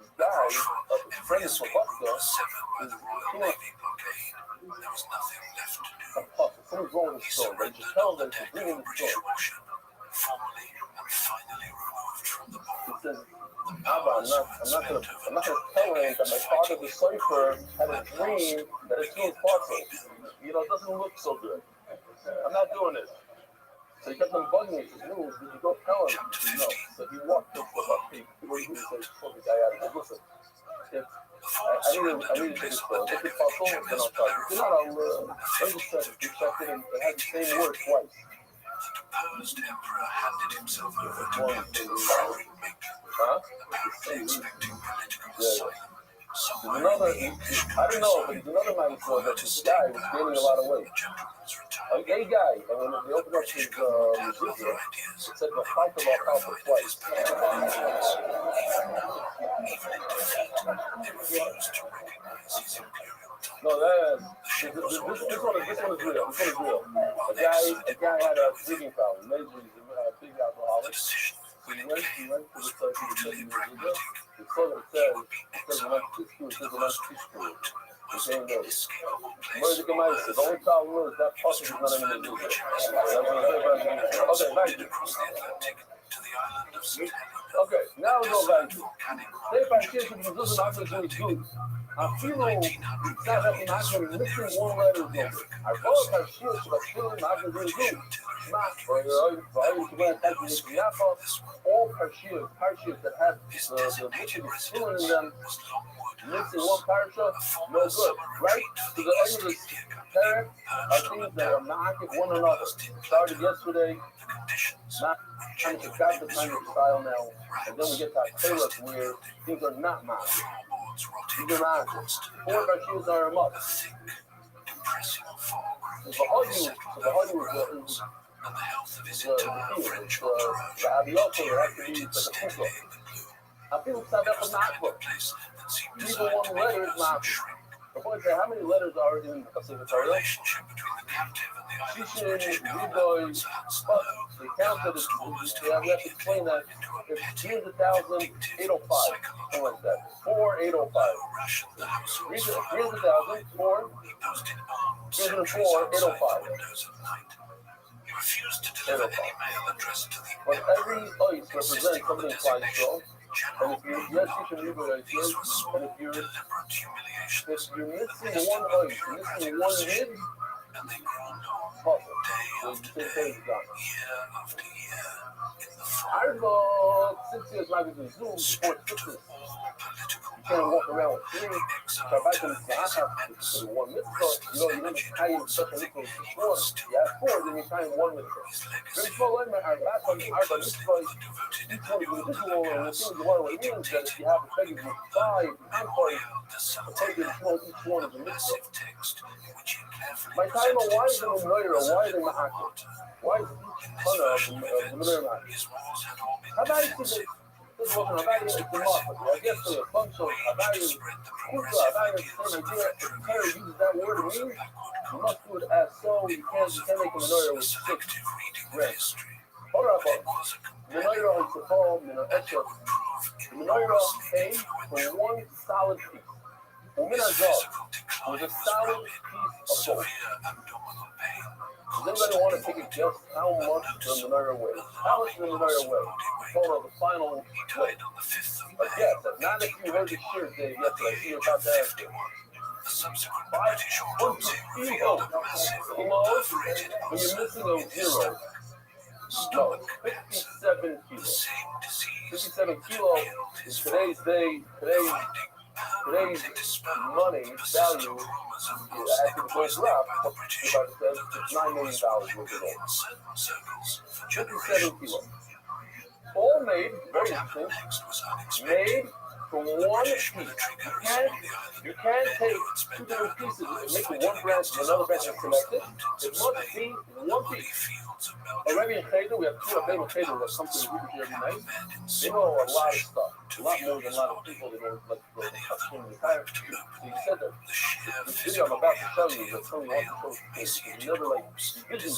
this guy, his Every friend is escape from route Buster, was severed by the Royal Navy blockade. There was nothing left to do. something's wrong with He his story. But you surrendered should tell on him the that he's deck bringing of a his British story. warship, formally and finally removed from the He board. says, The Abba, powers who had I'm not spent gonna over tell him 2 that my decades father, the fighting cipher, had a England dream that his twin fought so. You know, it doesn't look so good. I'm not doing it. So he kept on bugging me. He says, no, did you go tell him? No. So he walked up to about he said, pull the guy out. He said, listen, if I need to take this story. If it's possible, then I'll tell you. If not, let me just check it. We checked it and it had the same word twice. The deposed emperor handed himself over to One, Captain two, Frederick Macon, huh? apparently expecting political Yeah. asylum. There's Somewhere another, in the English I don't know, but there's another man who said that this guy was gaining a lot of weight. a gentleman's A retirement. gay guy, and when they opened up his Had mezuzah, other ideas. it said the fight about Alpha Terrified of his twice. political influence. Even now, even in defeat, they refused to recognize his imperial title. No, this one is real. This one is real. A guy had a drinking problem. Maybe he's a big The alcoholic. decision So he when it went came to the site and he brutally said, pragmatic. he saw that it says, Would be it says exiled it to the says most it remote, most He came there. inescapable place Murder the mice. The only problem is that puppy is not in the mezuzah. That's what I'm saying. Okay, transported back. across the Atlantic to the island of St. Helena. Okay, now we go back. Volcanic They rock find jutting kids who across doesn't the have to do Atlantic. good. I feel Over it's 1900 not that kilometers from the missing nearest one port letter on the over. African I coast. thought I feel it's about feeling not to do British good. artillery Not batteries. all parshias that have His the designated witches residence filling in them, was Longwood missing House, one parsha, a no former good, summer right? retreat for To the the end East of this India Company, parent are perched on a things that are dam knocking in one the another. Palestine Started plateau. yesterday, The conditions not were trying to genuinely got the kind of miserable. style now, and then we Rats get that chaos infested the where building. things are not mine. Floorboards rotted These are from the not. constant Four damp. parshias are a must. A thick, depressing fog The routinely Bahagi settled over Rose, and the health of his entire French entourage deteriorated steadily in the gloom. I feel it's It not was the that kind of place that seemed People designed want to make a letters, person not. shrink. The point is, how many letters are in a The secretarial? relationship between the captive and the island's She British should government read was at but slow, the counted collapsed almost we have to immediately explain that into a it's petty, 300,000, 805, something like that. 4,805. Low rationed the household's 300,000, 4, He posted armed 304, sentries outside 805. the windows at night. He refused to deliver any mail addressed to the but every emperor, ice represents insisting on the something flying designation strong. And General if you, yes, you Bonaparte. can read what I These were said, small, and if you're deliberate humiliations missing administered one with ice, bureaucratic missing one precision, mid, and they grew known puzzle. day So after you day, say it's done. year after year, in the I fall, go 6 years magazine Zoom support stripped sisters. of all political You can't power. walk around with three. The So exile if I can turned I his have immense, to one mitzvah, restless you never energy tie in towards such a something mitzvah he before. was still You have four, then you tie in one mitzvah. his Very legacy. small line, our back on Working our closely mitzvah, with the devoted each one is Emmanuel individual, and the Delagas, thing you want to he means that if dictated you have a peggy with five handfuls, memorial de a peggy Saint-Hilaire, small, each one a is a mitzvah. massive text in which he carefully My time, presented why is it himself in Noira? as a Why is it living not active? martyr. Why is In each this corner version of of the events, Midrash? his walls had all been How about you defensive, this wasn't Havaya, it's the Moffat. I guess a bunch of waged Havaya, to spread the Kufa, progressive Havaya, ideals same of the idea. French If Terry Revolution uses that word to across a mean, backward you continent. must do it as so. You It can't, was, you of can't make a course, menorah a with six selective reading of reds. history, Hold but up, it was a compelling menorah one, is the poem, and it Esha. would prove The menorah came for one solid piece. Woman Azov was a solid piece of gold. Does anybody want to take a guess how much the menorah weighs? How much the menorah weighs? Total of the final weight. A guess. Not if you heard the shirt day yesterday. I see you're about to ask it. 500 kilos. Kilos? When you're missing a zero. No, 57 kilos. 57 kilos is today's day, today's money value. After the gold drop, if I said it's $9 million worth of gold. 57 kilos. All made, very interesting, made from one piece. You can't take two different pieces and make one branch and another branch and connect it. It must be one piece. A Rabbi and Cheder, we have two Rabbi and Cheder that come to the group here every night. They know a lot of stuff, a lot more than a lot of people. They know like the custom, the entire. So he said that the video I'm about to show you is that something wants to show you. You never like vision it.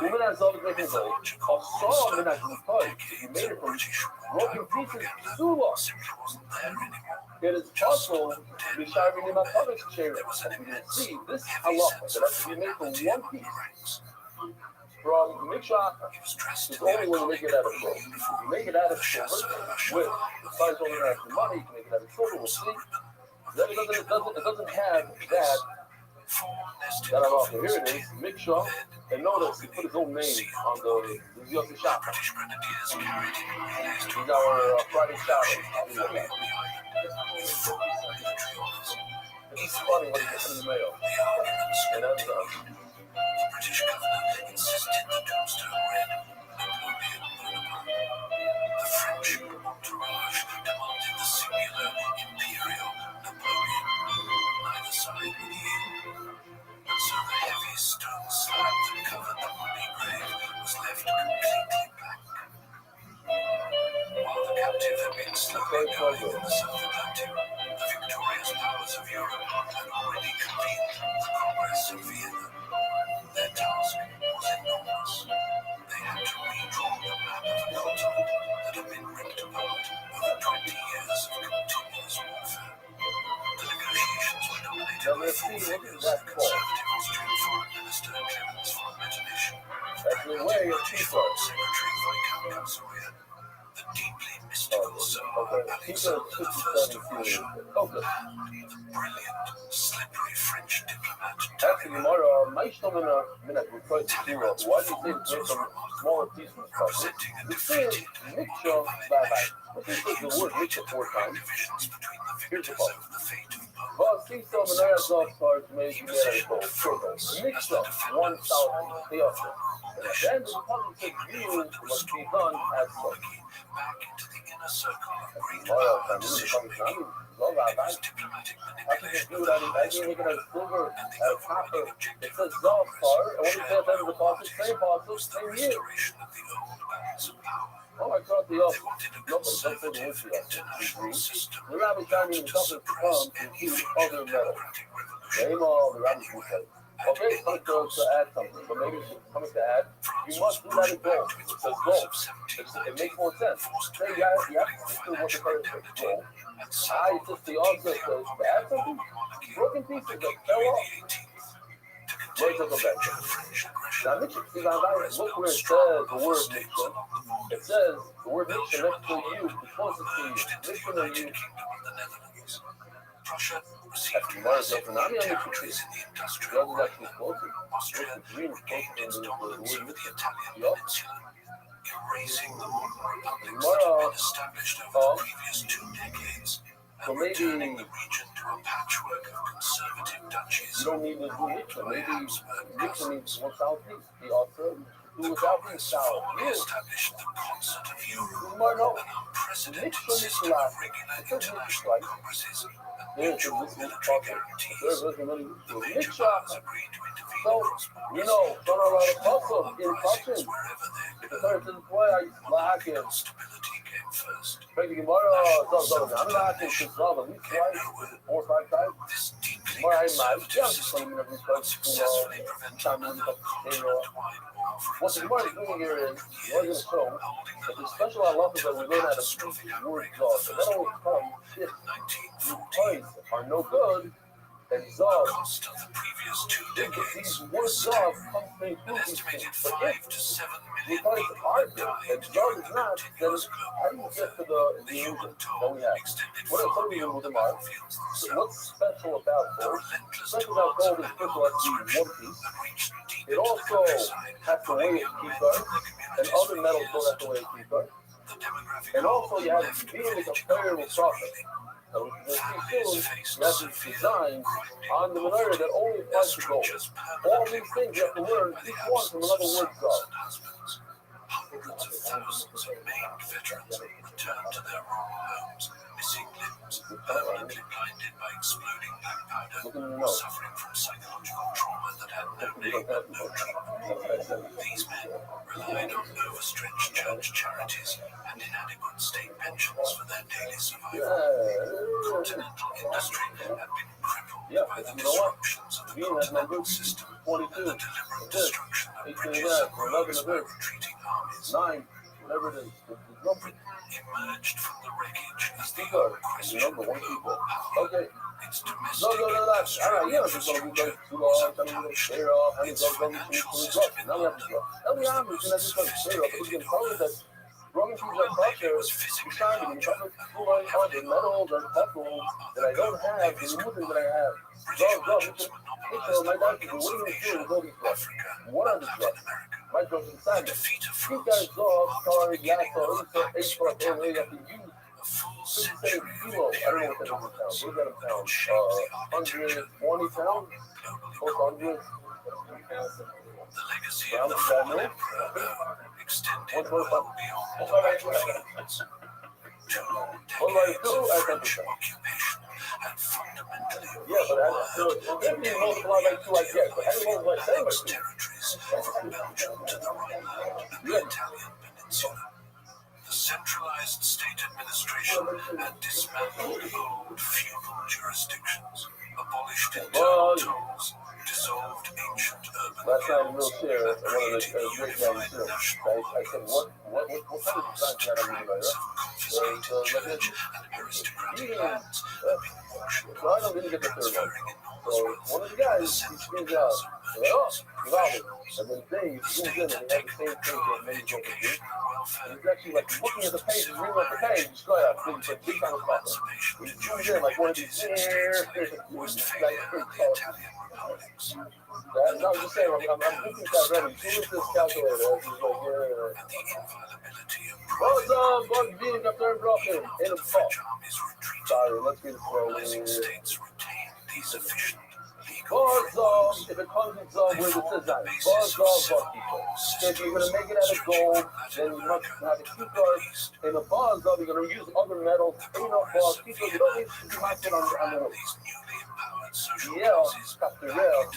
Woman has always making gold. A saw in that because you made it from broken pieces. Sula. It is possible to be shining in my public chair. As we can see, this halacha that has to be made from one piece. From Mikshaka, it's only when you make it out of gold. You make it out of silver with the size only out of money. You can make it out of silver. We'll see. Then it doesn't have that halacha. Here it is, Mikshah. And notice he put his own name on the Yossi shop. He's our Friday shower. It's funny when he gets in the mail. And that's the British government insisted the tombstone read Napoleon Bonaparte. The French entourage demanded the singular imperial Napoleon. Neither side would yield. And so the heavy stone slab that covered the mummy grave was left completely blank. While the captive had been slowly dying in the South Atlantic, the victorious powers of Europe had already convened the Congress of Vienna. Their task was enormous. They had to redraw the map of a continent that had been ripped apart over 20 years of continuous warfare. The negotiations were dominated by forefathers, the conservative Austrian foreign minister Clemens von Metternich, the British foreign secretary Viscount Castlereagh, the deeply mystical Tsar Alexander I of Russia, and the brilliant, slippery French diplomat. Actually, Mara, why do you say it's made from smaller pieces of stuff? You say mixture, but you say the word mixture 4 times. Here's the part. Well, see some menorah Azov parts made from the mixture, one solid piece, and then the puzzle says you must be done as such. Back into the inner circle of great power and decision-making. His diplomatic manipulation of the highest order and the overriding objective it says Zov part, and when you say shared that in the parcel, same parcel, was the same year. restoration of the old balance of power. Oh, I thought the They office. wanted a No, but don't say conservative the issue. international system The rabbi told me to the company to suppress come to any include future other metals. democratic revolution. Name all the rabbi who said. Okay, it's coming to add something, but maybe it's coming to add. You must do that in gold. It says gold. It makes more sense. Say you have to stick to what the current says, gold. It's just the answer says to add something. Broken pieces that fell off. Let's go back. Now, Mitchell, see, look where it says the word Mitchell. It says the word Mitchell next to you, the closest to you. Mitchell or you. Prussia That's the Mars of Nami on the country. The other is actually closer. Austria Green is closer regained its than the dominance word over the Mitchell. Italian Yup. peninsula, erasing the modern republics that had been established over the previous 2 decades, So and maybe returning the region to a patchwork of conservative duchies. you don't need to do Mitchell. Maybe Mitchell means one south piece. The author do without being sour. You. Established the concert of Europe, might know. an unprecedented Mitchell system of regular international congresses and mutual military guarantees. Powers agreed to intervene So, across you borders know, to don't allow quash the muscle in uprisings Prussian. wherever they If the occurred. third to the play, I like it. Political stability came first. Maybe tomorrow, I'm not to Zava at least twice, 4 or 5 times. This deeply just claiming every place time when what the Gemara is doing here is we're going to show that the special halachas that we learn out of these words of, and that only comes if these are no good, and Zav, these words Zav come to include these things. But if the parties are good, and Zav is not, then how do you get to the illusion that we have? What are some of the illusions are? What's special about gold? Special about gold is first of all, it's one piece. It also has to weigh a keycard, and other metals don't have to weigh a keycard. And also you have to deal with a variable process. Now, we'll see soon, you have these designs on the menorah that only applies to gold. All these things you have to learn each one from another word Zav. Hundreds of thousands of maimed veterans returned to their rural homes, missing limbs, permanently blinded by exploding black powder, or suffering from psychological trauma that had no name and no treatment. These men relied on overstretched church charities and inadequate state pensions for their daily survival. Continental industry had been crippled by the disruptions of the continental system and the deliberate destruction of bridges and roads by retreating armies. Whatever it is, Emerged from the wreckage as the question global power. Okay. Its domestic No. All right, yeah, just want to be like, now we have to go. That Roman people are culture is shining in public on the metals and metals that I don't have, the illusions that I have. So my doctor, what are you going to do with all these drugs? What are the drugs? My drugs inside me. You guys go, sorry, Yako, H for a you have to use 57 kilo. I don't know what that is in pounds. What is that in pounds? 120 pounds? Close 100? The legacy of the former emperor extended well beyond the battlefields. Two decades of French occupation had fundamentally those territories from Belgium to the Rhineland and the Italian peninsula. The centralized state administration had dismantled old feudal jurisdictions, abolished internal tolls, dissolved ancient urban guilds, and created a unified national I said, what kind of design can I have? confiscated church and aristocratic lands have been auctioned So I don't really get the third one. So one of the guys, he screams out, and then Dave zooms in and he has the same thing that many people do. And he's actually like looking at the page and reading off the page, just go out, he's like big time of coffee. He zooms in like one of these, no, I'm just saying, I'm looking at that ready. Zoom into this calculator. He's like, Buzz being up there broken in a fall. Sorry, let's get it slowly. Buzz, if it comes with Zav with the design, Buzz people. So if you're going to make it out of gold, then you must have a key card. In a Buzz, you're going to use other metals. You know, Buzz people, you don't need to be matching on the hook. Yeah, got the rail.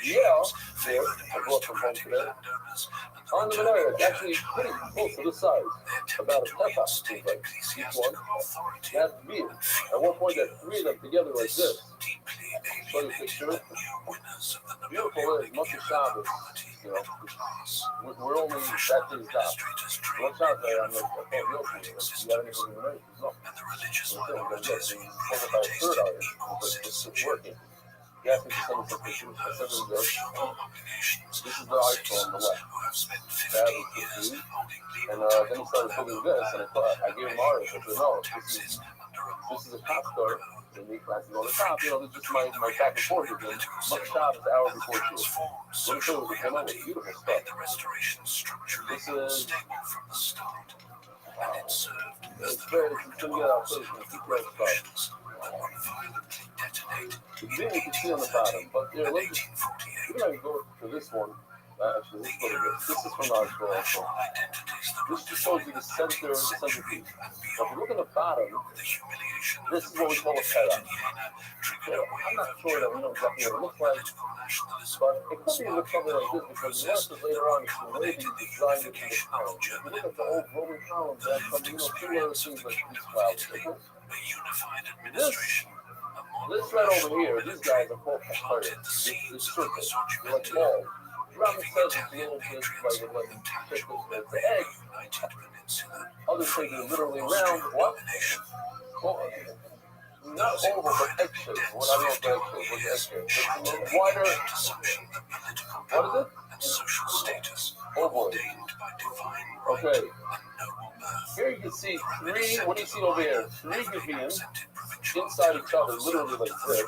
Yeah, there, I brought from home today. On the menorah, it's actually pretty close to the size. About a pepper, seems like each one. That's weird. At one point, there's three of them together like this. Show you a picture. Beautiful is much of Shabbos. You know, we're only that to the top. One Shabbos, I'm like, I can't go for it. You got anything in the night? No. Yes, we over by a third hour. It's working. Yes, it's something for pictures. I said it was this. This is the iPhone on the left. That was confused. And then he started putting this, and I thought, I gave him ours. I said, no, this is a top star. And the classes on the top, you know, this is just my back and forth with him. Much top is an hour before two. What it shows is come out with beautiful stuff. This is, it's very, it's going to get out first and keep that stuff. The thing you can see on the bottom, but there, let's just, we're going to go to this one. Actually, let's go to this. This is from Rothschild also. This just shows you the center piece. Now, if you look at the bottom, this is what we call a para. I'm not sure that we know exactly what it looks like, but it could be look something like this because the rest is later on it's the way they designed it in the columns. If you look at the old Roman columns, they have some, you know, similar things like these clouds. This This right over here, these guys are called Kapari. This circle, they're like ball. Rabbi says it's a little bit like it's an egg. Others say they're literally round. What? Well, not oval, but egg-shaped. What I don't know what egg-shaped. It's a little wider. What is it? Oval. Okay. Here you can see three. What do you see over here? Three Gavians inside each other, literally like this.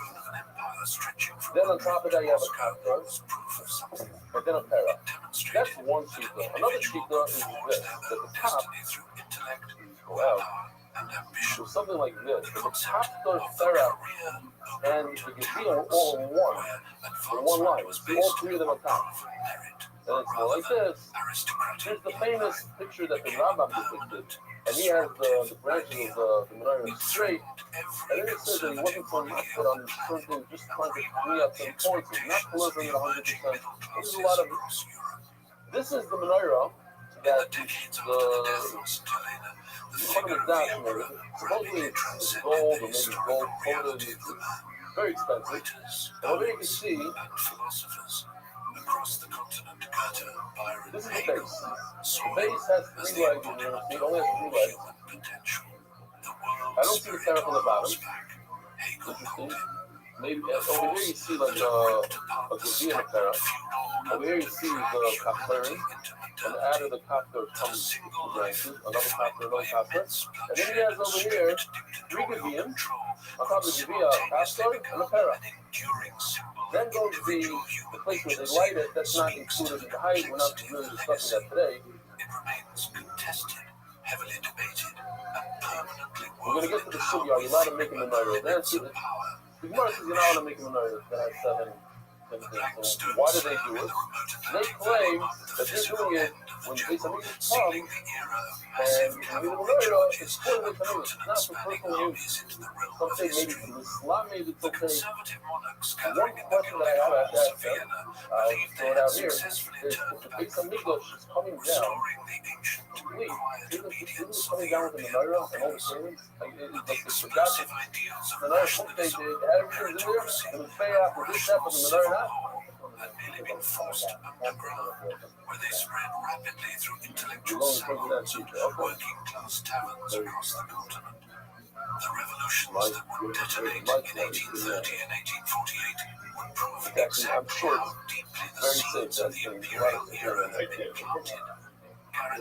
Then on top of that, you have a Kafka, and then a Para. That's one Shita. Another Shita is this. At the top, wow, so something like this. At the top, the Para and the Gavian are all in one line. All three of them on top. And it's more like this. Here's the famous picture that the Rabbi depicted. And he has the branches of the menorah straight. And then it says that he wasn't so much but on something just trying to clean up some points. He's not delivering it 100%. There's a lot of. This is the menorah that the Chachamim Dash made. Supposedly it's gold or maybe gold coated. It's very expensive. And over here you can see. This is the base. The base has 3 legs. It only has 3 legs. I don't see the terra on the bottom. Interesting. Maybe over here you see like a Gavi and a terra. Over here you see the Kapleri. And out of the Kapler comes the branches. Another Kapler, another Kapler. And then he has over here 3 Gavian. On top of the Gavi, a Kapler and a Para. Then goes the place where they light it. That's not included in the height. We're not really discussing that today. We're going to get to the sugya. You're allowed to make a menorah. Then the Gemara says you're not allowed to make a menorah that has 7 things. So why do they do it? They claim that they're doing it when the Beis Hamikdash comes, and the menorah is for the Beis Hamikdash. It's not for personal use. Some say maybe for Islam, maybe it's okay. One question that I have at that, I'll throw it out here, is if the Beis Hamikdash is coming down, complete, isn't it coming down with the menorah and all the servants? Like they forgot the menorah, they had everything in there, and the pay after this step of the menorah now. Where they spread rapidly through intellectual salons and working class taverns across the continent. The revolutions that would detonate in 1830 and 1848 would prove Actually, I'm sure how deeply the seeds of the imperial era had been planted.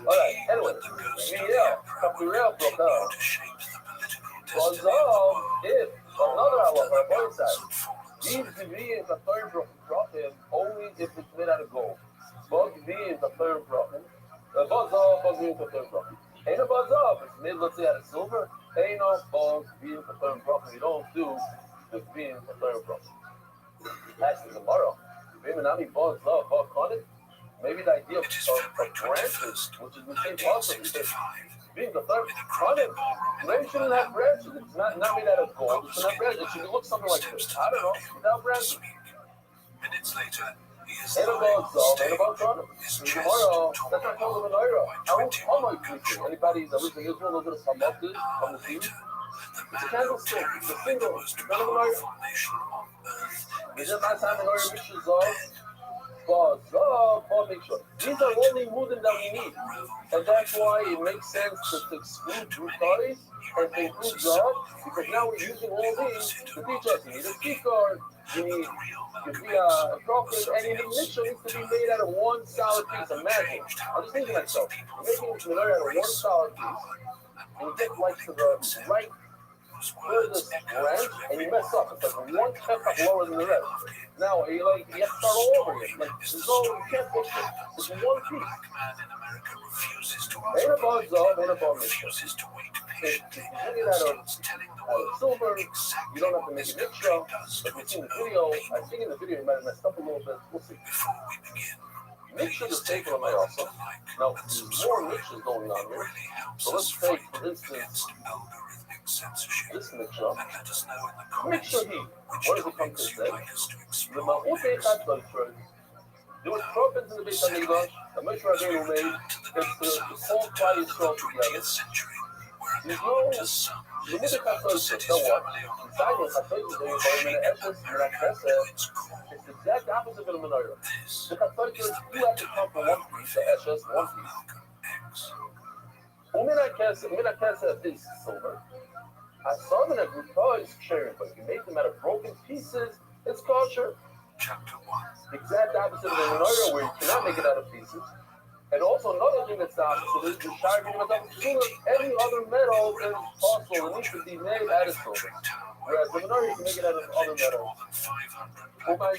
Alright, anyway, Kaplerel broke down. To shape the political Was destiny of the if another halacha on one side, these Gavi is a third brachim only if it's made out of gold. Bog Gavi is a third brachim. The Bazal, Bog Gavi is a third brachim. Ain't a Bazal, if it's made, let's say, out of silver. Ain't no Bog Gavi is a third brachim. You don't do the Gavi is a third brachim. That's the Gemara. Maybe not even Bazal, Bog on it. Maybe the idea of branches, which is the same concept, because being the third brachim, maybe shouldn't have branches. It's not made out of gold. It shouldn't have branches. It should look something like this. I don't know. Without branches. minutes later, he is Ain't about Zal, ain't about Ghana. Tomorrow, that's not called the Menorah. How am I preaching? Anybody that lives in Israel knows what a Samat is? From the sea? It's a candlestick. It's a single. It's not a Menorah. Is it my time Menorah Mishnah Zal? Make sure. These are only mudim that we need. And that's why it makes sense to exclude Brutaris and to include Zal, because now we're using all these to teach us. You need a key card, you need to be a prophet, and you need literally needs to be made out of one solid piece. Imagine. I'm just thinking to myself, you're making Menorah out of one solid piece, and you get like to the right furthest branch, and you mess up. It's like one step up lower than the rest. Now you have to start all over again. Like there's no, you can't fix it. It's one piece. Ain't about Zav, ain't about Mishra. If you get it out of silver, you don't have to make it extra. If you've seen the video, I think in the video you might have messed up a little bit. We'll see. Mixture is taken on my also. Now there's more mixtures going on here. So let's take, for instance, this mixture. Mixture heat. What does it come to say? The Ma'ute Chadbal, there was prophets in the Beis Hamikdash, the Moshe Rabbeinu made, to qualify Israel together. There's no limit of Chatzos, so what? Inside the Chatzos, they are in the Eshes, it's the exact opposite of the menorah. The Chatzos, you have to come from one piece, the Eshes, one piece. Uminakesa is silver. A southern agrupa is sharing, but if you make them out of broken pieces, it's kosher. Chapter 1. Exact opposite of the menorah, where you cannot make it out of pieces. And also another thing that's opposite is the sharbin any other metal is possible. It needs to be made out of silver. Whereas the menorah, you can make it out of other metals. Why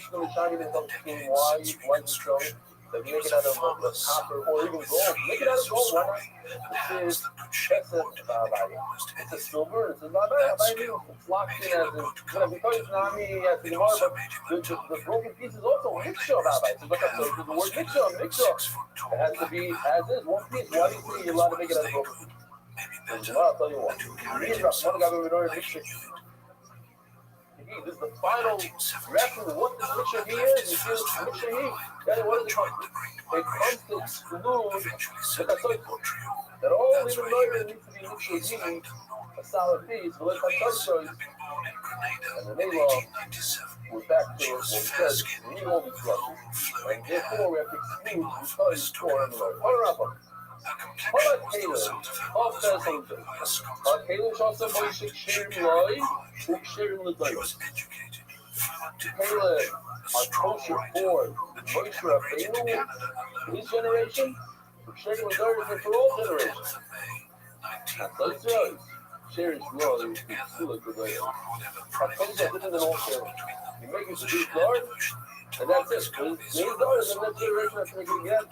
is it so? That you make it out of copper or even gold. Make it out of gold, why not? This is it's a silver, it's a it's locked in as because it's not me as the Gemara, but the broken piece is also a mixture of Rabbi. So the word mixture. It has to be as is, one piece. Why do you think you're allowed to make it out of broken piece? I'll tell you what. This is the final reference of what this mixture he is. You see this mixture he? What does it come to? It comes to exclude the Chatzos. That all the menorah needs to be mixed with he, a solid piece, but like Chatzos. And the Neilah, we're back to what we said, we need all these rushes. And therefore we have to exclude because Torah and menorah. What are up? Caleb, our kosher for Moshe Rabbeinu, his generation, sharing with others and for all generations. That's right. Sharing is law, you still a good way. Our kosher is different than all sharing. You make it to be Lord, and that's it. There's others, and that generation has to make it again.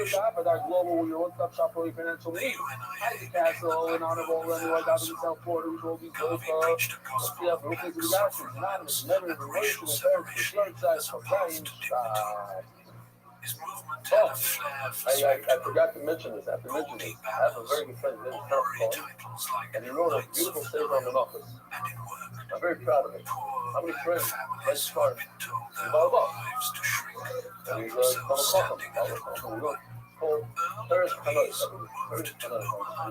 We're shop at our global, with your one-stop shop for your financial needs. Isaac Castle, and Honorable, and Roy Dobbins in South Florida, who's all these local, yeah, for looking to the guys, anonymous, never in relation to parents, the third size for Brian. I forgot to mention this. I have a very good friend named Tom, and he wrote a beautiful statement on the office. I'm very proud of it. How many friends? Let's start. And he's from a coffin. We wrote called Paris Hanos. He wrote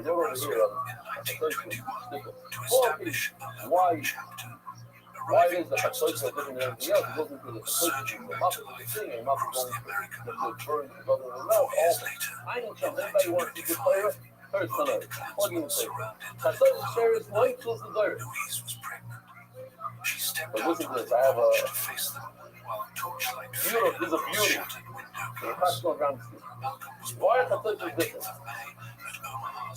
over here why it is the Chatzos are different than everything else. It goes into the Chatzos, the mouth of the thing, and the mouth of going to the burn, the brother in the mouth. I know anybody wants to get player, Paris Hanos. Plug in the player. Chatzos shares light kills the dirt. But listen to this, I have a beauty, there's a beauty in the practical ground scheme. Why are Chatzos different?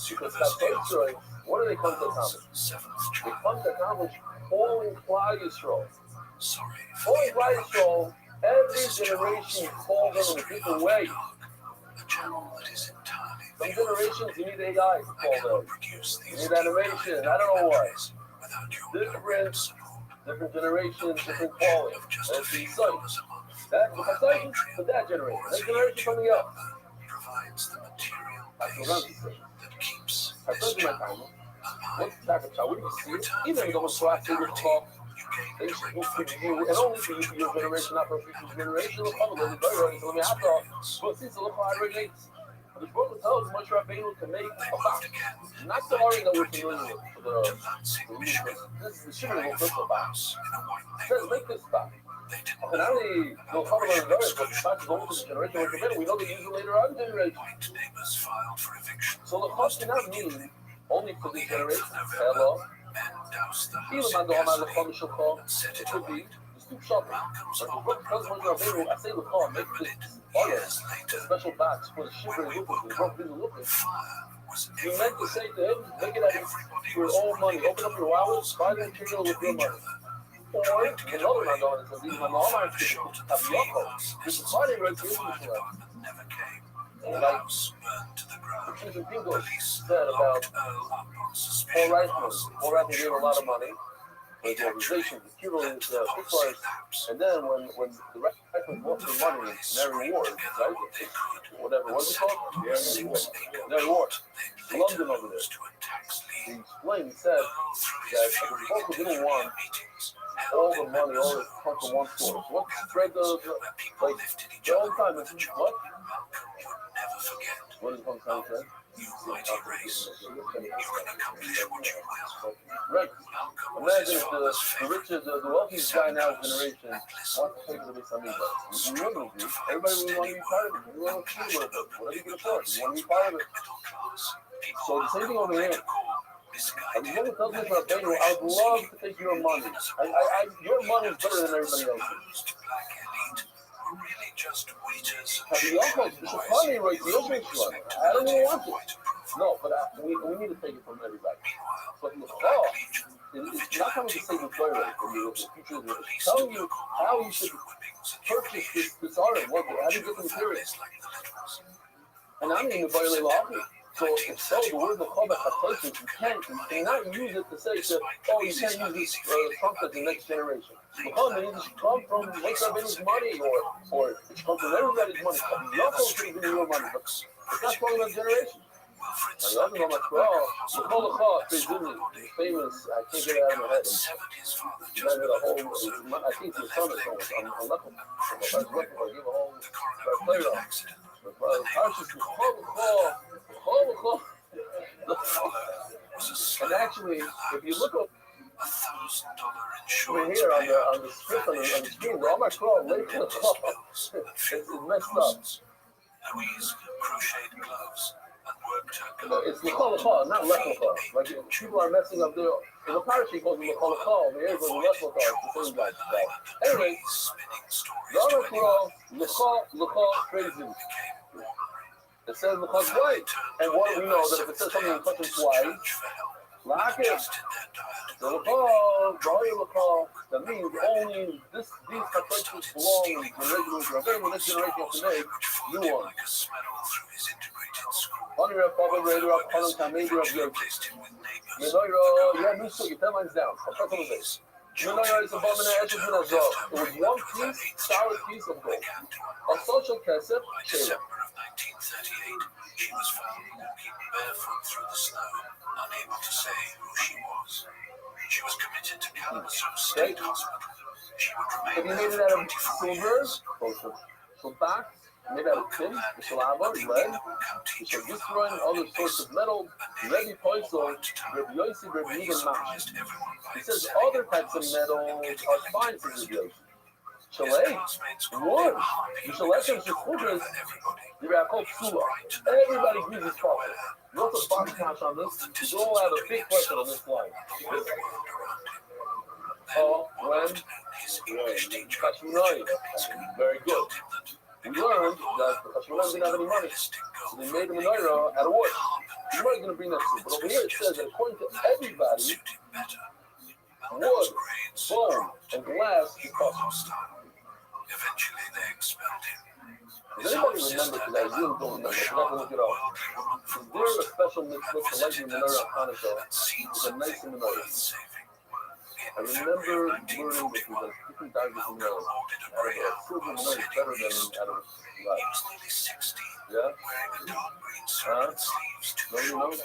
Because Chatzos, what do they come to accomplish? They come to accomplish calling Klal Yisrael. Calling Klal Yisrael, every generation calls them in a different way. Some generations you need AI to call them. You need animation, I don't know why. Different generations, different quality. That's the sight. That's the Chatzos for that generation. That generation something else. That's what I'm saying. Chatzos in my time. What's the type of child? What do you see it? Even though it's last year talk, they should look for you, and only for you, for your generation, not for future generation. Look, I'm going to so let me have to. But since the look how it originates, the book tells Moshe Rabbeinu to make a box. Not the art that we're familiar with. This is the shimmer of the box. It says, make this box. And not only they'll cover the but the box is over to the generation we're committed. We know they use it later on in generation. So the cost cannot mean only for this generation. Hello. Even my dog, my little shall call. It could be. It's too sharp. But the book tells Moshe Rabbeinu, I say the call, make this a special box for the shivering loopers, the broke busy loopers. You meant to say to him, make it out of your own money. Open up your wallet, buy them material with your money. Or, another man going and says, even my mom, I have Yoko. This is Friday, right? Like, the Chief English said about Paul Reitman gave a lot of money for the organization, the Cuban Hitler, and then when the Reitman bought the money in Mary Ward, right? Whatever, what's it called? Mary Ward. London over there. He explained, he said that the folks didn't want all the money, all the come from one source. What spread the like the whole time? What? What does one time say? You mighty race, you can accomplish what you will. Right. Malcolm was his Imagine if father's the favorite. richest, the wealthiest guy in our generation wants to pay for the Beis Hamikdash. We wouldn't agree. Everybody would want to be part of it. We want to see whatever you can afford. You want to be part of it. So the same thing over here. I was going to tell me for a baby, I would love to take your money. Your money is better than everybody else's. Have you also, it's a funny right here, I don't even want it. No, but we need to take it from everybody. But the law is not coming to say the Torah from you, the future of it's telling you how you should purchase this art, what, how do you get the materials. And I'm even violate law. So if so, the word Mechobach HaTosis, you cannot use it to say that, oh, you can't use this trump as the next generation. Mechobach means it should come from Moshe Rabbeinu's money, or it should come from everybody's money. You also should give your money, but it's not talking about generation. Now, you also know my Mechobach famous, I can't get it out of my head. I did a whole, I think the son is on Level. I gave a whole player. And actually, if you look up over here on the script on the screen, all my crawl, it's messed up. Louise crocheted gloves and worked her It's L'chol, not Lechol. Like people are messing up there. In the parachute calls it L'chol, the air goes Lechol. It's the same guy. Anyway, the other crawl, L'chol, crazy. It says because white, and what we know that if it says something in touching twice, lock it. So L'chol, that means only these cartridges belong in the original this generation of today, new ones. Honor of Papa Raider of Colin Commander of your Musa, you 10 lines down. I'll talk about this. Menoira is above an edge of Minazor. It was one piece, solid piece of gold. A social cassette. By December of 1938, she was found walking barefoot through the snow, unable to say who she was. She was committed to Kalamazoo State Hospital. She would remain there for 24 silver, so back, made out of tin, saliva, lead, so destroying other sorts of metal, Rabbi Poisel, Rabbi Yossi, Rabbi Yegan Mash. He says other types of metal are fine for Rabbi Yossi. Chalet, wood, the chalet is just hookers, the Rakol Psula. Everybody agrees it's proper. What's a box couch on this? You all have a big question on this line. When Kashminai. Very good. We learned that the Kashminai didn't have any money, so they made a menorah out of wood. The menorah is going to bring that to, but over here it says that according to everybody, wood, bone, and glass is possible. Eventually, they expelled him. Does anybody remember, because I really don't remember, I have to look it up. Is there a special mitzvah to light your menorah on Hanukkah? It's a nice menorah. I remember learning that there's different types of menorah. Silver menorah is better than out of glass. Yeah? Huh? Nobody knows?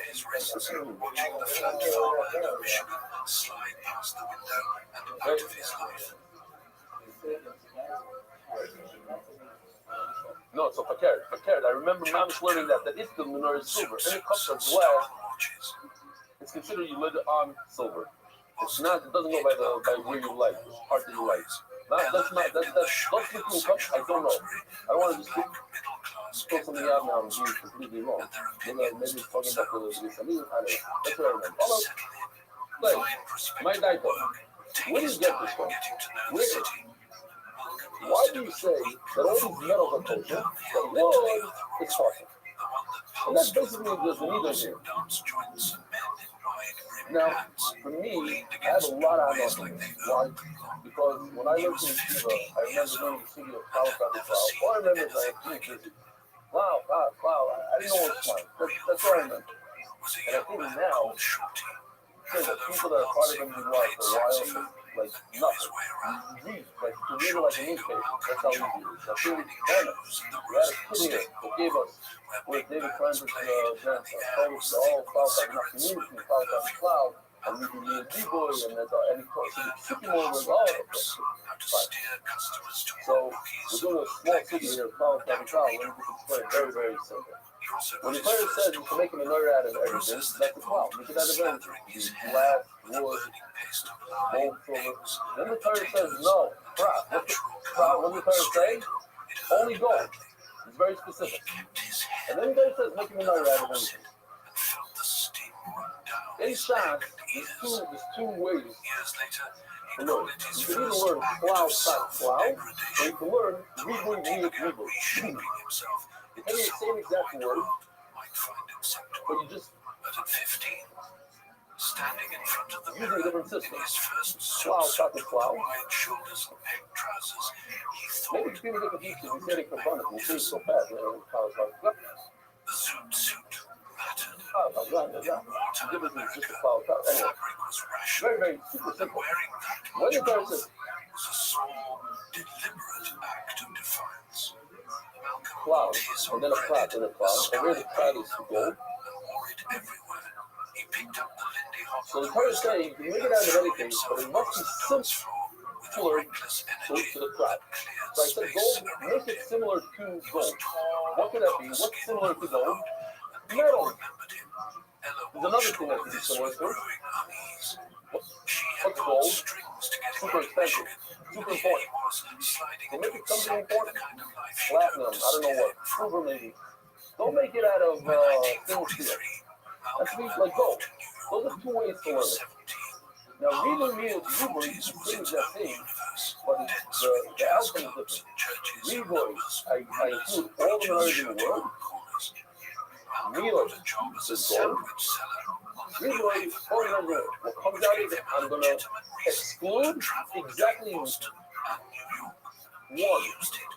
Watching the flat farm in Michigan slide past the window and out of his life. No, so fakir. I remember Mamish learning that if the menorah is silver and the cups are glass, it's considered you lit it on silver. It's not. It doesn't go by where you light, the part that you light. That's don't flip me cups. I don't know. I don't want to just pull something out now and be completely wrong. Maybe it's talking about the I don't know. That's what I remember. Although, my diaper. Where do you get this from? Where? Why do you say that all these metals are kosher, but wood is kosher? And that's basically the neither here. Now, for me, I have a lot of nothing. Why? Because when I lived in Cuba, I remember going to the city of California. All I remember is I had to wow. I didn't know what it was. That's what I remember. And I think now, the people that are part of MDY for a while, like nothing. Read, like to read it like a newspaper. That's how easy it is. That's really bananas. We had a kid here that gave us with David Francis' grandson. Told us all about that enough community, about that cloud, and we could be a D-boy, and that's all. And he told us the city more was all of us. So we're doing a small city here, called Cloud, and it's very, very simple. When the Torah says you can make a menorah out of everything, that's the cloud. Make it out of everything. Glass, wood, gold, silver. Then the Torah says no. What does the Torah say? Only gold. It's very specific. And then the Torah says make a menorah out of everything. In Shas, there's two ways to learn. You can either learn plow, or you can learn reborn. It can be the same exact word, but you just using a different system. Plow, plow. Maybe people get confused because we said it for fun. We say it so fast. The difference is just a plow. Anyway, very, very super simple. When the Torah says cloud, and then a cloud, and a cloud, and where the cloud is gold. So the Torah is saying you can make it out of anything, but it must be similar to the cloud. So I said gold, make it similar to gold. What could that be? What's similar to gold? Metal. There's another thing that can be similar to. What's gold? Super expensive. Super important. So make it something important. Platinum, I don't know what. Silver maybe. Don't make it out of stainless steel. That's like gold. Those are two ways to learn it. Now, reader means Hebrew is pretty much that same, but the outcome is different. Hebrew, I include all the letters in the world. Reader is gold. Hebrew, all the letters in the world. What comes out is I'm going to exclude exactly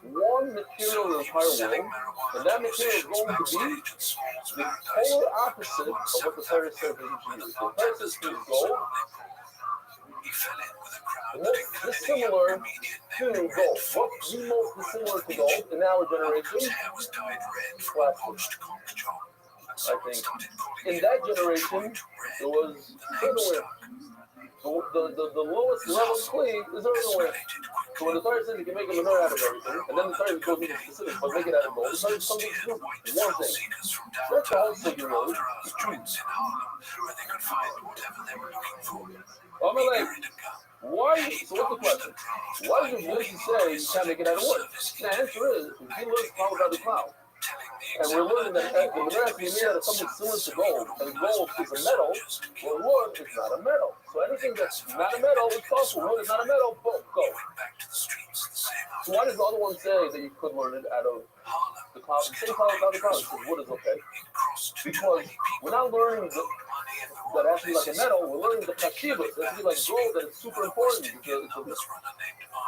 one material in the entire world, and that material is going to be the polar opposite of what the Torah says that you should use. The Torah says to use gold, what's dissimilar to gold? What's the most dissimilar to gold in our generation? Plastic. I think in that generation, it was earthenware. The lowest level clay is earthenware. So when the Torah says you can make a menorah out of everything, and then the Torah goes into specifics, but make it out of gold, the Torah is something to do one thing. That's the whole figure road. Why? So what's the question? Why does your religion say you can't make it out of wood? The answer is, if you learn cloud by the cloud, and we're learning that the menorah can be made out of something similar to gold, and gold is a metal, well, wood is not a metal. So anything that's not a metal is possible. Wood is not a metal, boom, go. So why does the other one say that you could learn it out of the cloud? The same cloud without the cloud, because wood is okay. Because we're not learning that has to be like a metal, we're learning the kashivas. It has to be like gold, that it's super important because it's a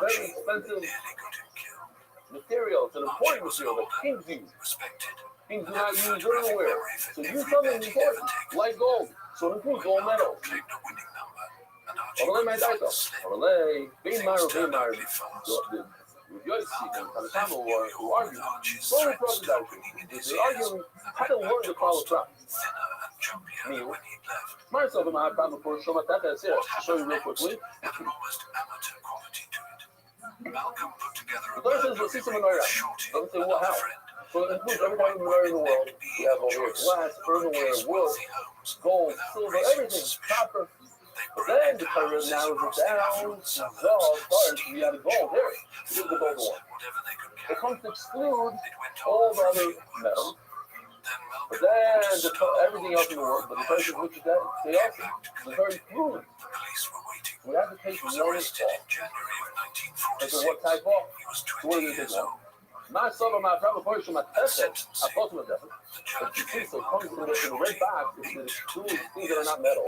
very expensive material. It's an important material that kings use. Kings do not use earthenware. So use something important, like gold. So include gold metal. Overlay my daito. Overlay, being married. The Yosi and Kanatama who argue, slowly across the daito. They argue how to learn the call of trap. Myself and my problem for show my tata is here. I'll show you real quickly. The Torah says we'll see some menorah. Doesn't say what, how. So it includes every type of menorah in the world. We have over here glass, earthenware, wood, gold, silver, everything, copper. But then the Torah narrows it down to we have the gold. There, here's the gold one. It comes to exclude all the other metals. But then everything else in the world, but the Torah says look at that, they also, the Torah excludes. We have to take one off. And so what type off? So what do they do? My son of my travel portion, my test, I thought to my death. But you see, so it comes in the red box, it excludes things that are not metal.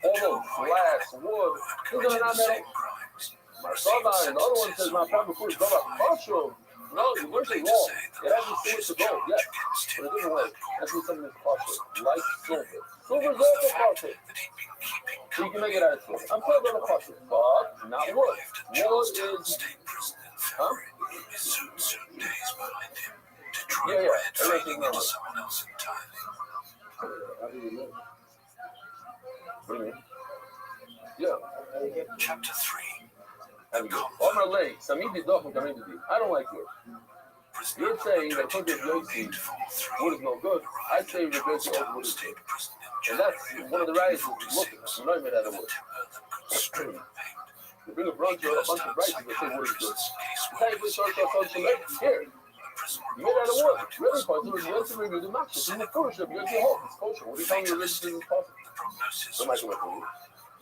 All those glass, wood, things that are not metal. My son and the other one says my travel portion is about partial. No, you learned it wrong. It actually similar to gold, yes. But it doesn't work. That's what something is partial, like silver. Silver is also partial. So you can make it out of silver. I'm talking about a partial, but not wood. Wood is, huh? Yeah. Everything normal. What do you mean? Yeah. Chapter 3. Omer Lay, Samidi Dochim Kamidi. I don't like yours. You're saying that according to Yossi, wood is no good. I say Rabbi Yossi holds wood is good. And that's one of the rights is looking. We're not made out of wood. You bring a bunch of rights and they say wood is good. The time we start on some eggs here. You made out of wood. Really possible. You have to review the match. It's in the first of Yossi holds. It's kosher. What are you telling me religious is possible? So much of it for you.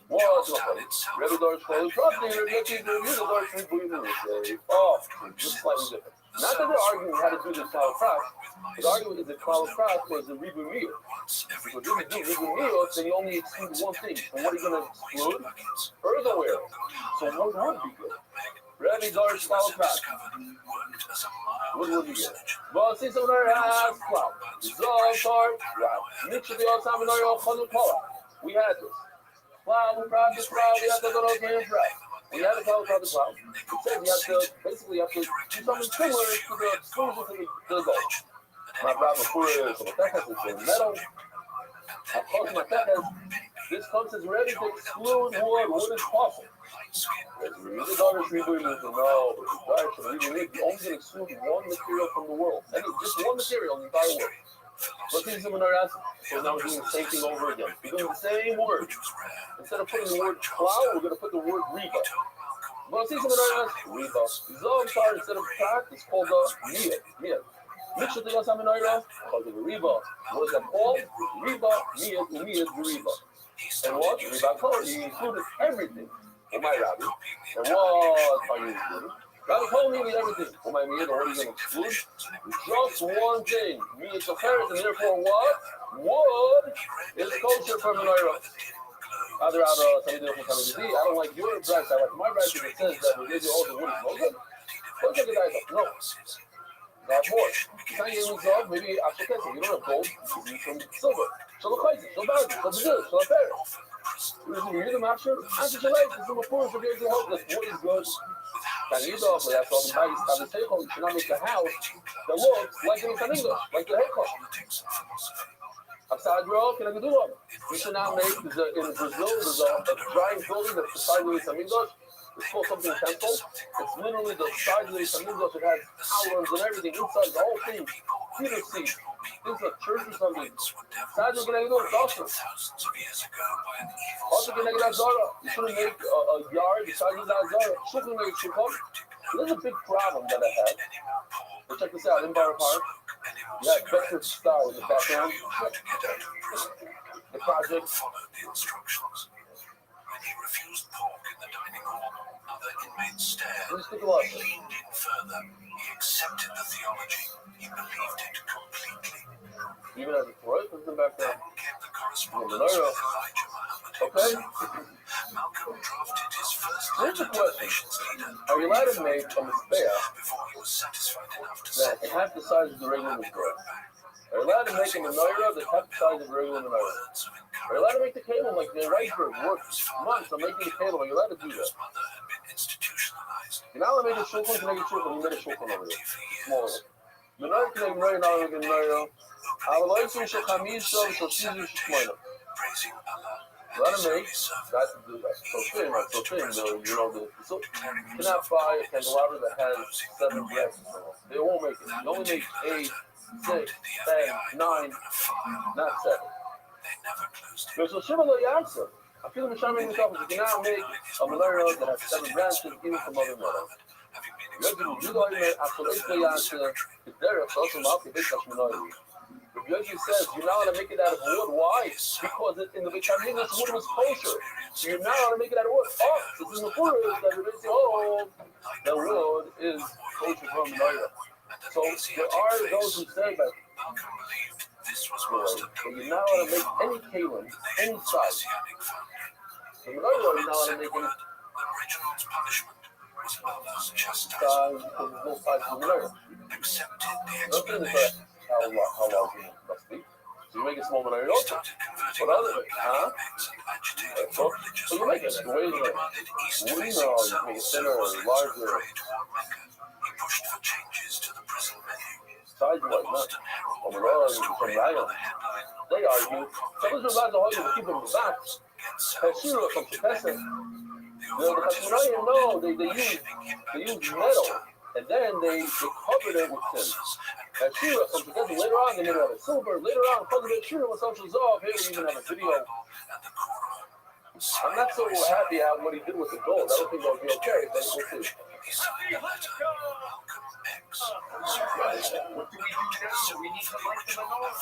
What's the point? Rabbi Dorsch follows property. Rabbi Yossi review the Dorsch review and say, oh, just slightly different. Not that they're arguing how to do this klal pras. The argument is that klal pras was a ribu meal. So if you do ribu meal, then you only exclude one thing. And what are you going to exclude? Earthenware. So what would be good? Rabbi Dorsch klal pras. What would be good? Well, since I'm not has klal. Zohar, right. Mitchell the all time in our Chazal. We had this. Klal pras is klal. We had to go to the pras. We had a klal pras. It says you have to basically do something similar to the exclusion to the goal. My brother Pura is metal. Of course, my tech this comes as ready to exclude wood. Wood is possible. The daughter is redoing this. No, but the daughter is only going to exclude one material from the world. I mean, just one material in the entire world. Let's see someone else. So now we're doing the same thing over again. We're doing the same word. Instead of putting the word cloud, we're going to put the word reba. Well, see someone else. Reba. Zohar instead of prat, it's called miyah. Miyah. Mitchell the Yosam Noira, called it reba. What is that called? Reba, miyah, reba. And what? Reba called. He included everything. Oh my Rabbi. And what are you including? Rabbi told me everything. Oh my miyah, what are you going to exclude? Just one thing. Miyah is a ferret, and therefore what? Wood is kosher for menorah. I don't like your price. I like my price because it says that we give you all the wood is no good. Don't take it either. No. Not more. You can't use gold, maybe after testing. You don't have gold, you use some silver. So the crazy, so bad, so the so fair. You read the master, answer the life, some of course, if you're helpless, what is good? Can you go for that? So the bag is coming to take home. You should not make a house that looks like it's an English, like the haircut. Outside row, can I do one? You should not make, in Brazil, there's a giant building that's the size of the English. It's called something temple. It's literally the size of the English. It has columns and everything inside, the whole thing. Peter seat. It's a church or something. Size of the English, awesome. Also, can I get a Zara? You shouldn't make a yard the size of that Zara. Shouldn't make a shukot. There's a big problem that I had. But check this out, in Borough Park. You have Bedford Star in the background. The project. Followed the instructions. When he refused pork in the dining hall, other inmates stared. He leaned in further. He accepted the theology. He believed it completely. Even as a threat in the background. Then came the correspondence with Elijah Muhammad himself. Malcolm drafted his first letter to the nation's leader. Are you allowed to make a mistake before he was satisfied enough to that half the size of the regular menorah? Are you allowed to make a menorah that's half the size of the regular menorah? Are you allowed to make the cable like the Reichberg worked months on making the cable? Are you allowed to do that? You're not allowed to make a shulchan, you can make a shulchan. You made a shulchan over there. Smaller. Menorah can make menorah, not make a menorah. Avaloisim shulchamisa v'shosizim shmoina. Let him make that's so thin, you cannot buy a candelabra that has 7 branches. They won't make it. You only make 8, 6, 10, 9, not 7. There's a similar answer. I feel the Mishnah himself you cannot make a menorah that has 7 branches, even from other menorah. Rabbi says you're not allowed to make it out of wood. Why? Because in the Becham this wood was kosher. So you're not allowed to make it out of wood. Oh, it's in the Torah that Rabbi says, oh, the wood is kosher from menorah. So there are those who say that you're not allowed to make any kalim, any size. The menorah you're not allowed to make any size because there's no size of the menorah. How large it must be. So you make a small menorah also. What other way? Huh? So you make it the way you make it. You make it thinner or larger. Size-wise, not. Oh, menorah, you can rag on. They argue. Some of the rabbis are to keep them in the back. Hashira from Shepesek. The Hashirayim, no, they use metal. And then they cover covered it with tin. And Shira, something else. Later on, they made it out of silver. Later on, President Shira was also Zav. Here we even have a video. I'm not so happy at what he did with the gold. I don't think that would be okay, but we'll see. What do we do now? We need to light the menorah.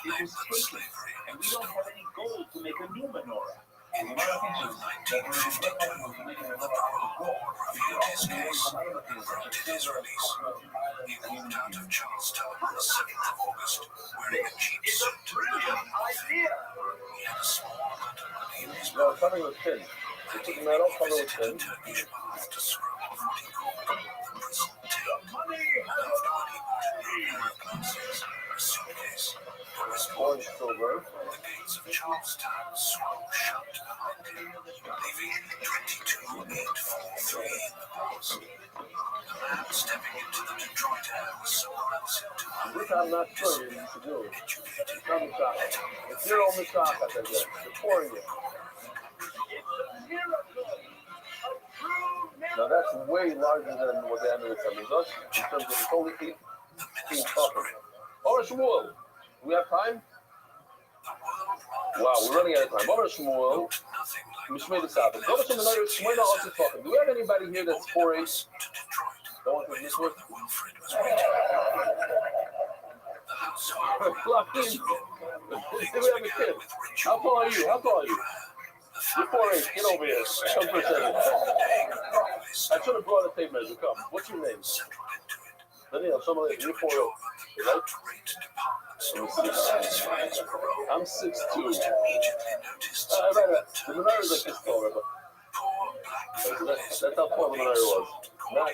It was taken, and we don't have any gold to make a new menorah. In June 1952, the Crow revealed his case, granted his release. He walked out of Charlestown on the 7th of August, wearing a cheap suit. Idea. He had a small amount of money in his No, pocket. covered with tin. They took the metal, covered with tin. Turkish bath to scrub off what he called the prison tape. Afterward, he put in a pair of glasses, a suitcase, and was Orange silver. the gates of Charlestown swung shut behind him, leaving 22,843 in the past. The man stepping into the Detroit air was someone else entirely. Which I'm not sure you need to do. Educated, It's on the shop. It's zero on the shop, I think. They're pouring it. Now that's way larger than what the Emirates have with us. In terms of it's only 18 fucking. All right, Shmuel. Do we have time? Wow, we're running out of time. Over Shmuel. Mishmei the Sabbath. Go to another Shmuel also talking. Do we have anybody here that's 4-8? Don't want to miss one? Fluffy. Do we have a kid? How tall are you? How tall are you? You're 4'8". Get over here. Come for a second. I should have brought a tape measure. Come. What's your name? Daniel, someone like you're 4'8". Right? I'm 6'2". The menorah is like this tall, Rabbi. That's how tall the menorah was. Not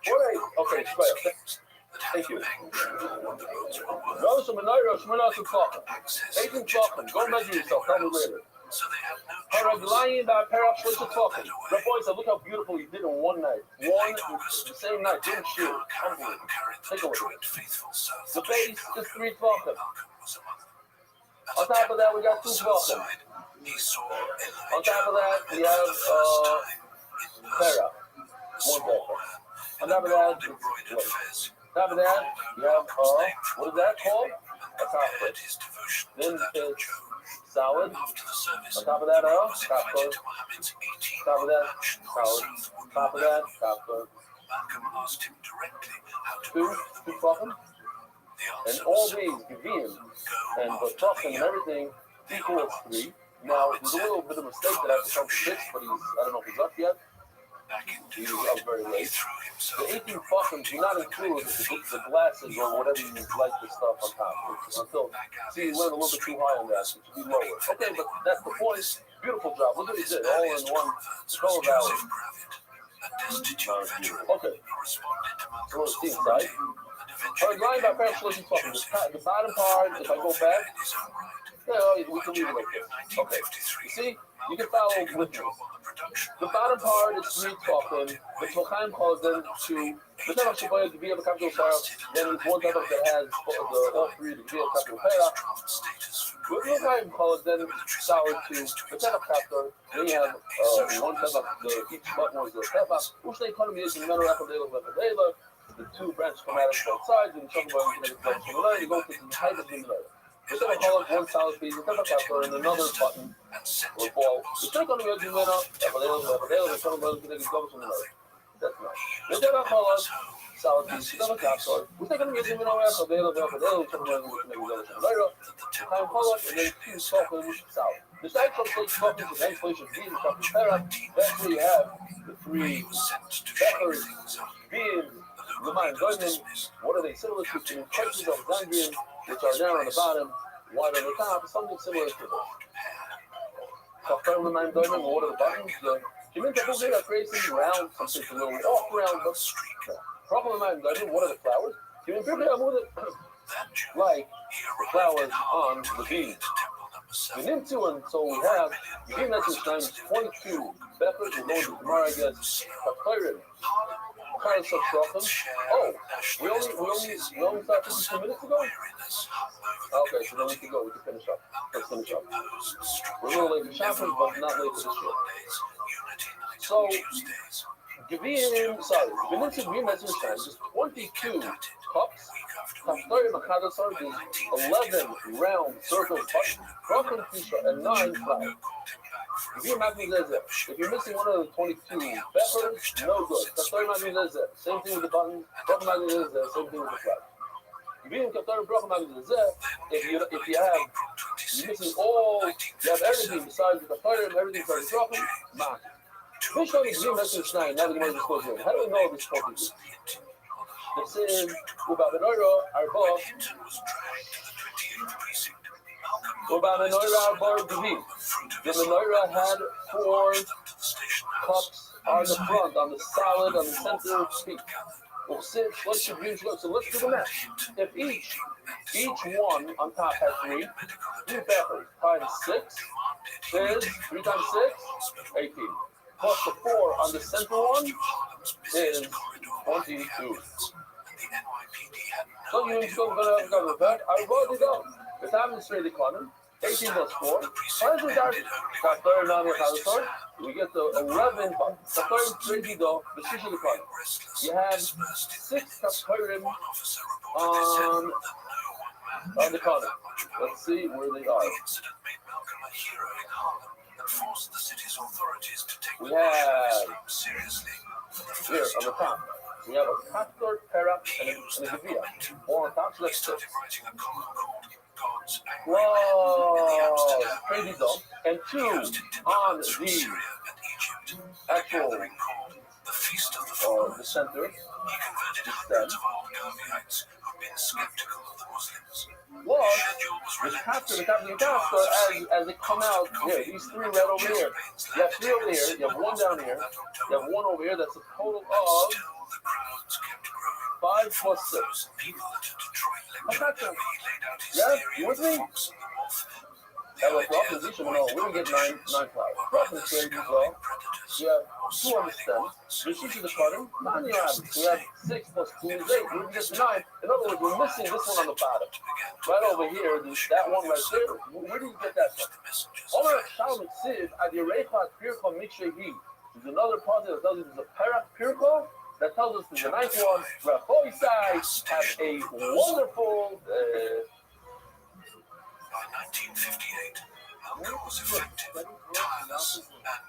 4'8". Okay, square. Thank you. Go to menorah, Shemina to talk. 18 talking. Go measure yourself. Tell me later. Paragliding by Parap Switch to talking. The boy said, look how beautiful he did in one night. The same night, didn't shoot. Unbelievable. Take a look. The base is 3 talking. On top of that, we got 2 talking. On top of that, we have Para. 1 talking. On top of that, on top of that, you have, what is that called? A chocolate. Then it's salad. On top of that, chocolate. On top of that, salad. On top of that, chocolate. 2 fucking. And all these, Gavin, and the fucking and everything equals 3. Now, there's a little bit of a mistake that I have to come to fix, but I don't know if he's up yet. He was up very late. The 18 fucking do not include the glasses or whatever you like the stuff on top. Until, see, you went a little bit too high on that, so it should be lower. Okay, but that's the point. Beautiful job. Look what he did, all in one color valley. Okay. So let's see inside. All right, line by Parent Solution talking. The bottom part, if I go back, yeah, we can leave it like this. Okay. You see, you can follow with me. The bottom part is 3 talking. The Tmochaim calls them to the Tevach Shabbat to be able to come to a fire. Then there's one Tevach that has all 3 to be able to come to a fire. The Tmochaim calls them solid to the Tevach chapter. They have one Tevach, each button was the Tevach, which they call them using Menorah Levadela. The 2 branches come out of both sides, and some of them you go to the height of the Menorah. The Tevach call it 1 solid piece, the Tevach chapter, and another button. Or ball. The trick on the edge of the winner, the son of the double from the other. That's nice. The Tevach call us solid piece, the Tevach chapter. We take on the edge of the winner, the son of the double from the other. Time call us, and then 2 softens solid. The side translation softens with inflation being the Tevach. That's where you have the 3 peppers, beans, Lemon, Goyman. What are they similar to? Questions of Zangrian, which are now on the bottom, wide on the top, something similar to this. What are the buttons? You mean people here are crazy round, something a little off round, but what are the flowers? You mean people are moving like the flowers on the beans. We need to, and so we have, you give that to times 22 peppers, we're going to tomorrow, I guess, oh, we only started 52 minutes ago? Okay, so then we can go, we can finish up. Let's finish up. We're a little late for shopping, but not late for the show. So, Gavin, sorry, Gavin message time is 22 cups. Kaftorim Achadasar is 11 round circles, Brachim Kisha, and 9 flowers. If you're missing one of the 22 peppers, no good. Kaftorim Achadasar, same thing with the button. Brachim Achadasar, same thing with the flower. If you're missing all, you have everything besides the Kaftorim, everything besides the Brachim, Mach. Fish on the green message 9, now the Gemara is supposed to do. How do we know this supposed to do? This is Uba Benoira Arba. Uba Benoira Arba Gvi. The Menorah had 4 cups on the front, on the solid, on the center peak. So let's do the math. If each one on top has 3 peppers times 6 is 3 times 6, 18. Plus the 4 on the center one is 22. So you need to go to that. I wrote it down. The time is straight economy. 18 plus 4. We get the 11 bucks. The third straight though, the shish of the economy. You have 6 kafirim on the corner. Let's see where they are. We have here on the top. We have a Pastor, Pera, and a Gavia. All on top, so that's 6. Whoa! Crazy dog. And 2 on the actual, the center. Well, the Pastor, the Pastor, as they come out here, these 3 right over here. You have 3 over here, you have 1 down here, you have 1 over here, that's a total of 5 plus 6. Yeah, you with me? That was rough position. No, we don't get 9 flowers. Rough is great as well. You have 2 on the stem. The sheet of the cotton, 9 on the average. We have 6 plus 2 is 8. We can get 9. In other words, we're missing this one on the bottom. Right over here, that one right there. Where do you get that from? Over at Shalom Siv, at the Reichot Pirko Mikshehi, there's another part that tells you there's a Parak Pirko. That tells us there's a nice one. Rabbi side have a wonderful. By 1958, Malcolm was effective, tireless, and,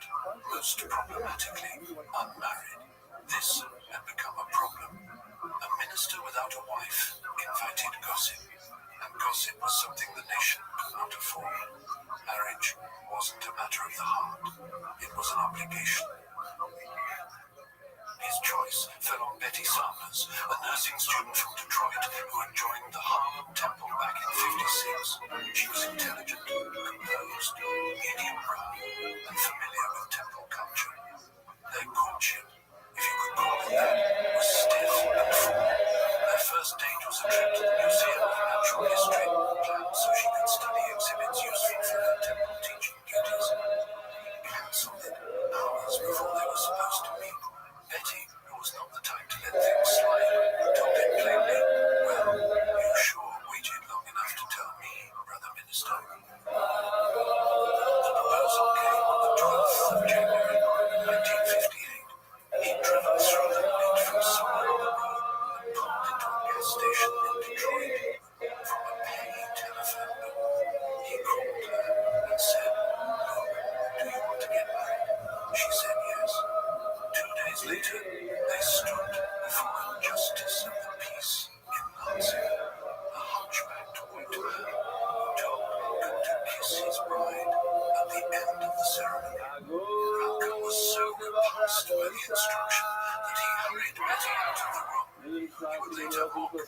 most problematically, unmarried. This had become a problem. A minister without a wife invited gossip, and gossip was something the nation could not afford. Marriage wasn't a matter of the heart, it was an obligation. His choice fell on Betty Sanders, a nursing student from Detroit who had joined the Harlem Temple back in '56. She was intelligent, composed, medium brown, and familiar with temple culture. Their courtship, if you could call it that, was stiff and formal. Their first date was a trip to the Museum of Natural History, planned so she could study exhibits useful for her temple teaching duties. Cancelled hours before they were supposed to meet. Betty, who was not the type to let things slide, told him plainly, "Well, you sure waited long enough to tell me, Brother Minister." The proposal came on the 12th of January, 1958. He'd driven through the night from somewhere on the road and pulled into a gas station in Detroit. From a pay telephone booth, he called her and said, "Look, do you want to get married?" She said yes. 2 days later, they stood before a justice of the peace in Lansing. A hunchbacked white man told Malcolm to kiss his bride at the end of the ceremony. Malcolm was so repulsed by the instruction that he hurried Betty out of the room. He would later hawk the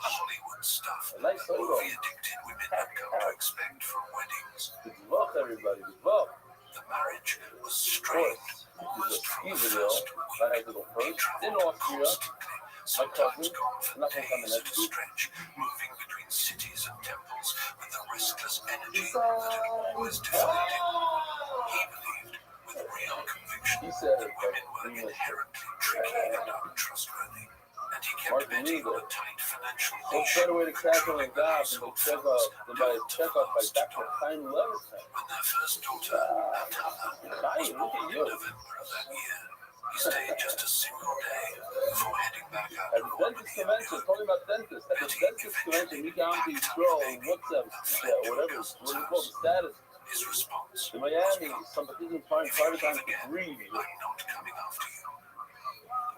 Hollywood stuff movie-addicted women have come to expect from weddings. Good luck, everybody. Good luck. The marriage was strained almost from the first week. I had to go first in Austria. Sometimes gone for days at a stretch, moving between cities and temples with the restless energy that had always defined him. He believed, with real conviction, that women were inherently tricky and untrustworthy, and he kept Betty on a tight financial leash. Better way to cancel and die than check off by Dr. Time Levinson. When their first daughter, Hannah, was born in November of that year, He stayed just a single day before heading back out At to the the dentist convention, talking about dentists, at the dentist convention, we got the throw WhatsApp, whatever, what do you call the status? His response In Miami, some participants find private time to breathe. I'm not coming after you.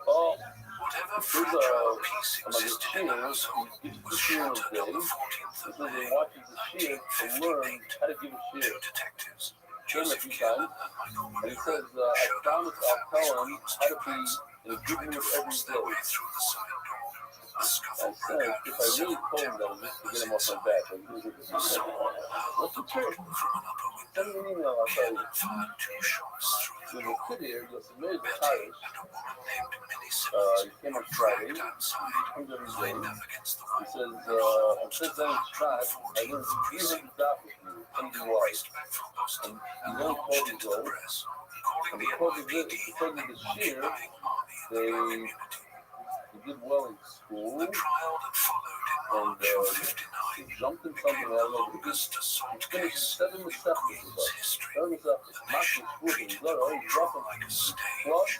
Oh, Whatever here's fragile peace another existed in the household shear. He was gives the shear shattered on day. the 14th He of says he May, watches the shear to learn how to give a shear. Two detectives, Came a Joseph few Keeler times, and Michael and he Malura, says, I showed up promise at I'll tell him Green's how to be duplex in a and good tried to mood force every their day. way through the side door. A I scuffle said, broke out if and I really several told him that terrible just to members get him off my inside. back, like, he was Someone hurled what's the the trick? bottle from an upper Send me window. an email, I'll tell you. And fired 2 shots through the There's a door. kid here, you'll submit his Betty tires. and a woman named Millie Simmons He came on Friday. dragged outside, Comes every day. lined up against the He wall. says, since then it's shot, I learned 300 dollars with you, Under MDY. respectful Boston, And he's only 12 launched years into the old. press, calling And the because of NYPD the shear, occupying army in the they black community. he did well in school. The trial that followed in And March of he 59 jumped in something, I became don't the know, but longest assault he finished case 7 in receptions with Queen's us. history. 7 receptions. The Max nation was scooping. treated He's already the dropping. like a stage. Plus,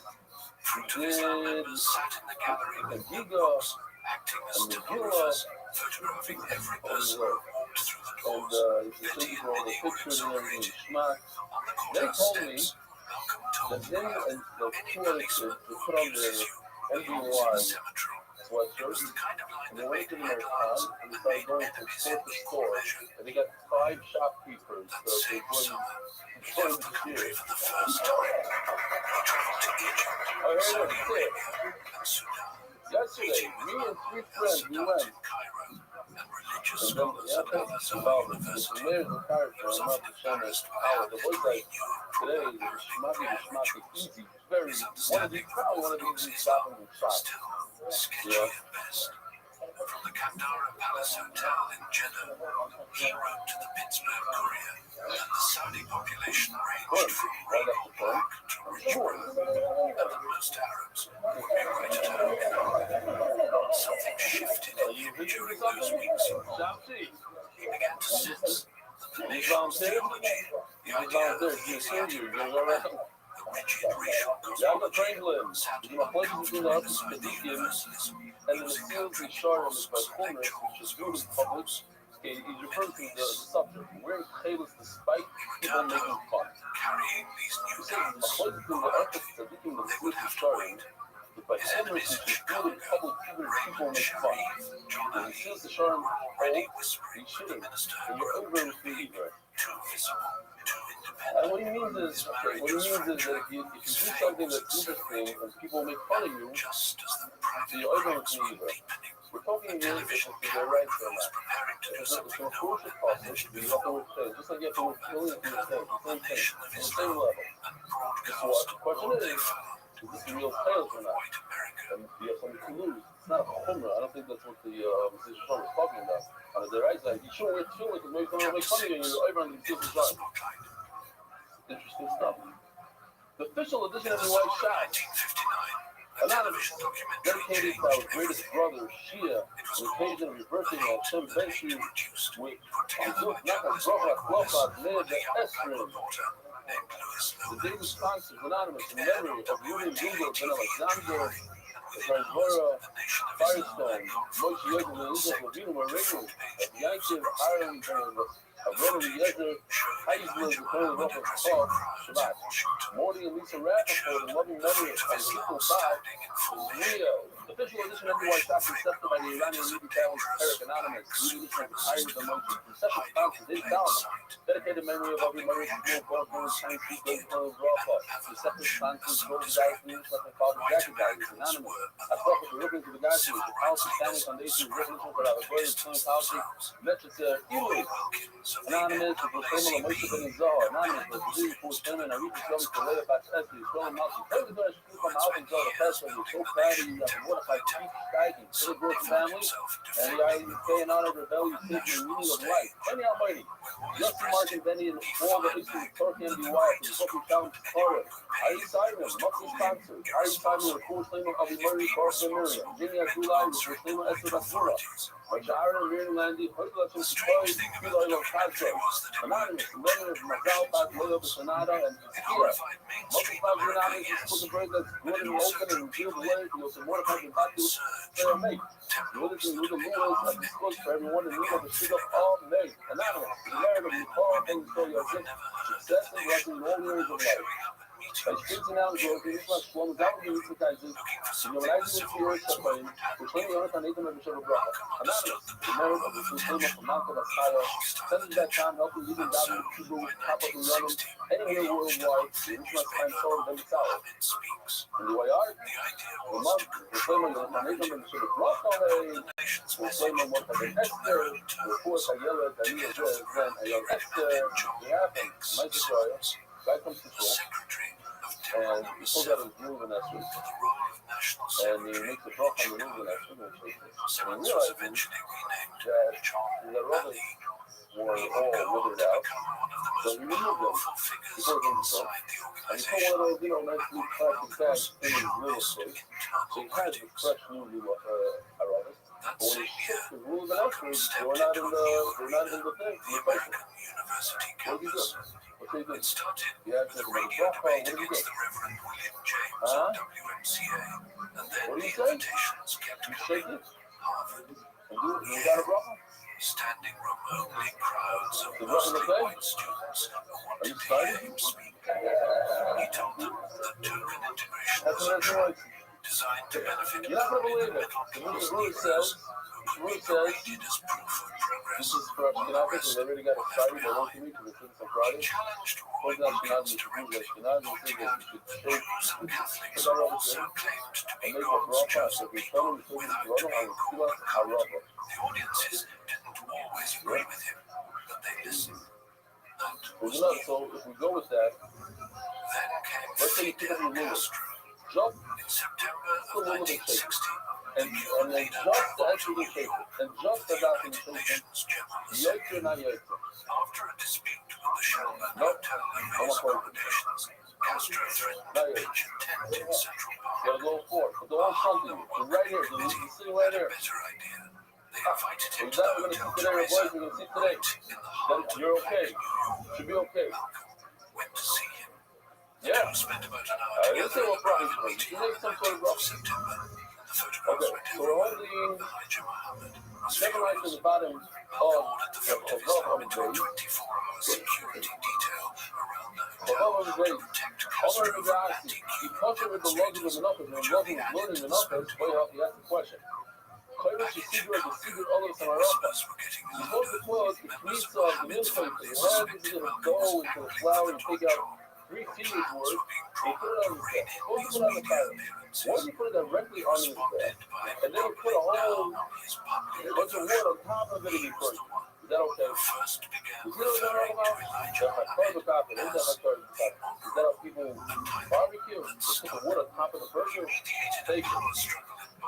Fruit of he Islam did members sat in the gallery with Antigua notebooks, acting as and stenographers, photographing every person who walked through the and doors. he said Betty he and wrote the Millie were pictures and everything. exonerated. Schmuck. On the They courthouse told me steps, Malcolm that told the him crowd, and the any 2 other kids policeman they who put on accuses their you belongs in the MDY cemetery. It sweatshirts. was the kind of line And that they went made to the headlines American and and they started made going from enemies store in to equal store. measure. And they got 5 shopkeepers That to same join summer, he the left the country year. for the first time. He traveled to Egypt, I heard Saudi him Arabia, and Sudan. yesterday. Teaching with Me and Rabbi 3 friends, we Sadat went. in Cairo and religious And then, scholars at Al Azhar about the University. layers of character He was I'm often not ashamed embarrassed of by how how the little voice he like knew of today, proper the Arabic schmucky prayer is rituals. easy. Very, His one of understanding these, probably one of Orthodox these Islam shopping was shops. still sketchy Yeah. at best. From the Kandara Palace Hotel in Jeddah, he wrote to the Pittsburgh Courier that the Saudi population ranged from royal black to rich brown, and that most Arabs would be right at home. Something shifted in him during those weeks in Rome. He began to sense that the nation's theology, the idea of the Asiatic rabbiner, the rigid racial cosmology, sat uncomfortably beside the universalism using country equals select chores goes the force. He's referring to the subject. Wearing tables despite He people returned making home, fun. carrying these He new says guns. the efforts to become the They would have to starting, wait. but by His enemies enemies who in should Chicago, do the public figure people Raymond make fun. Sharif, John When he Ali, sees the Sharm were already he whispering that the shouldn't. minister And had you're grown over too with the big, either. too visible, too And independent. what he means is, His marriage was that fracturing, if you do his something fame was that's interesting accelerating, and people make fun of you, just as the private you're over with cracks the were either. deepening. We're talking The here television if they're camera right or crew was not. preparing to do It's something a no one crucial had process. managed You have to before. work things, just like you have to Pull work back billions the in the curtain on the same thing, nation of on the same Islam level. and So broadcast the question what is, they found is this to a real love tale of or not? white America. And you have something to lose. It's not a humor. I don't think that's what the Mr. Sean was talking about. On the right side, you shouldn't wear children because maybe someone will make fun of you and you're over on the Into people's the side. spotlight. Interesting stuff. The official edition In of the the White summer of Shots, 1959, a television documentary dedicated to our changed greatest everything. brother, Shia, It was on called occasion of his birthday The at Hate Tim That Hate Benshi Produced, with put together by Naka journalist Brocha Mike Wallace Klofa and Ned a young black Esrin. reporter named Louis The daily Lomax. sponsors anonymous in It aired memory on of Ruben WNTA Gungo, Ben TV in Alexander, July, and the within hours, Transvora, the Nation of Islam Firestone, had gone from Moshe a Yezer, little and Israel sect Rabino, to Moreno, front-page of news Yankiv, across the Aaron, country. of The Ronald footage Yezer, showed Heisler, Elijah the Colonel Muhammad Rocha addressing Clark, crowds in Shabbat, Washington. Morty and Lisa It Rappaport showed in loving the memory fruit of of Islam Equal Five, standing in full vision. Rio, official edition of the White Sox accepted by the Iranian media challenge Eric Anonymous, leading from the Tired of the Monkey, concession sponsor Dave Salomon, dedicated memory of every memory of Bill Boston, Time Sheet, Gold Colors, Raw Plus, receptive sponsors, Golden Dice News, Second Father, Jackie Dice, Anonymous, I talk with the Ribbons of the Guys, the Policy Standing Foundation, Revolution for our Glorious Film Policy, Metrics, Italy, Anonymous, the Proclaimer of Moshe Ben Zahar, Anonymous, the Brazilian Force Chairman, Arita Showing for Leah Batsesky, Showing Mousy, tell the guys who from Alvin Zahar, the pastor, you're so proud of you, you have modified Chief Steiging, to the Brooks family, and the IUK and honor rebellion, taking the meaning of life. Kenny Almighty, Justin Mark and Benny, and all the issues of Turkey and DY, from Fucking Challenge to Torah, Ari Simon, monthly sponsor, Ari Simon, the Force Chairman of the Murray, Carson Miriam, Jimmy Abdullah, the Force Chairman, Esther Basura, Sharon and Miriam Landy, Hood Election, Supply, Eli Love Castro, Anonymous, Leonard, Mazal, Bat, Leah soil, the sonata, and the skier. Multiple bananas is put the bread that's good and open and filled with, some more kind of hot to make. With the lures and discourse for everyone and leave the sugar all made. Anonymous, the narrative you call and so your success and blessing in all areas of life. As kids and now grow, this much flows out of the exercises, and you're rising with your suffering, which when you're on Nathan and Michelle Brock. Anonymous, the merit of the fulfillment of Mount of Messiah, sending that time helping even down in the people, top of the running, anywhere worldwide, which must find soul in themselves. And the way art, the month, the claiming of Nathan and Michelle Brock, the claiming what the Esther, the fourth Ayala, the Nia Jez, then Ayala Esther, the happen, Mike Victoria, guy comes to school. And he pulls out his move in that suit. And he makes a drop on the move in that suit. And he realizes that the robbers were all withered out. So he removed them. He put them himself. And he put one of those, nice new plastic bags in his real estate. So he has a fresh new Arabic. But when he shifts the rules and extras, they're not in the thing. What did he do? What did he do? Yeah, it's like a drop call. What did he do? Huh? What do you say? You shake it? And you got a problem? Standing room only crowds of The mostly okay? white students who Are you wanted to hear excited? him speak. He told them that token integration That's was what a it's drug like. designed to benefit You're not going to only believe the it. middle The class movie Negroes says, who could be paraded as proof of progress, this is for while the Ashkenazis, rest they already got were excited. left They want to behind. meet because it's on He Friday. challenged Roy What's Wilkins Ashkenazis? directly, Ashkenazis pointing say out that you that should Jews and Catholics put our also opportunity claimed to be and make a God's bracha. chosen If you people tell them to without Toronto, I being will called give us a a covenant. rubber. The audiences didn't always agree with him, but they listened. That But was you know, new. so if we go with that, Then came let's say you pick up Fidel your ruler. Castro. Just In September the of ruler that shakes. 1960, And then just the actual shaker. And just the documentation. Yaitzer, not Yaitzer. After a dispute with the Shelburne Nope. Hotel over I'm his not for it. accommodations, Castro threatened Not to Yaitzer. pitch a tent in Central You Park. gotta go for it. But the one front of you. It's right here. It's sitting right Had a here. better idea. They invited him to Exactly. the We're gonna hotel see today, to boys. We're gonna see today. right in the Then heart of you're okay. New York. Should be okay. Malcolm went to see him. The Yeah. two spent about an hour Let's together say in what a problem private is. meeting You on make the some 9th sort of of rough. September. The photographs Okay. went So we're everywhere. holding Elijah Muhammad was seven lights in furious. the bottom of Malcolm ordered the fruit of his rough home of into a the 24-hour security detail around the above hotel of the to days. protect All Castro over the from eyes. He punched it with the luggage of the knuckles. And the luggage was loading the knuckles. Way up, he asked the question. Koyrish is secret, the secret other Samaropa. listeners were getting He supposed to close the meats of the milk plate. He had this little dough into the flour and take out 3 fingers worth. He put it on his back. Supposed to put it on the fire. Once he put it directly on his back, and then he put a whole bunch of wood on top of it and he burned. Is that okay? first began You see what I'm talking about? That's my cargo copy. What is that my cargo copy? Is that how people barbecue? They put the wood on top of the burger? Take it.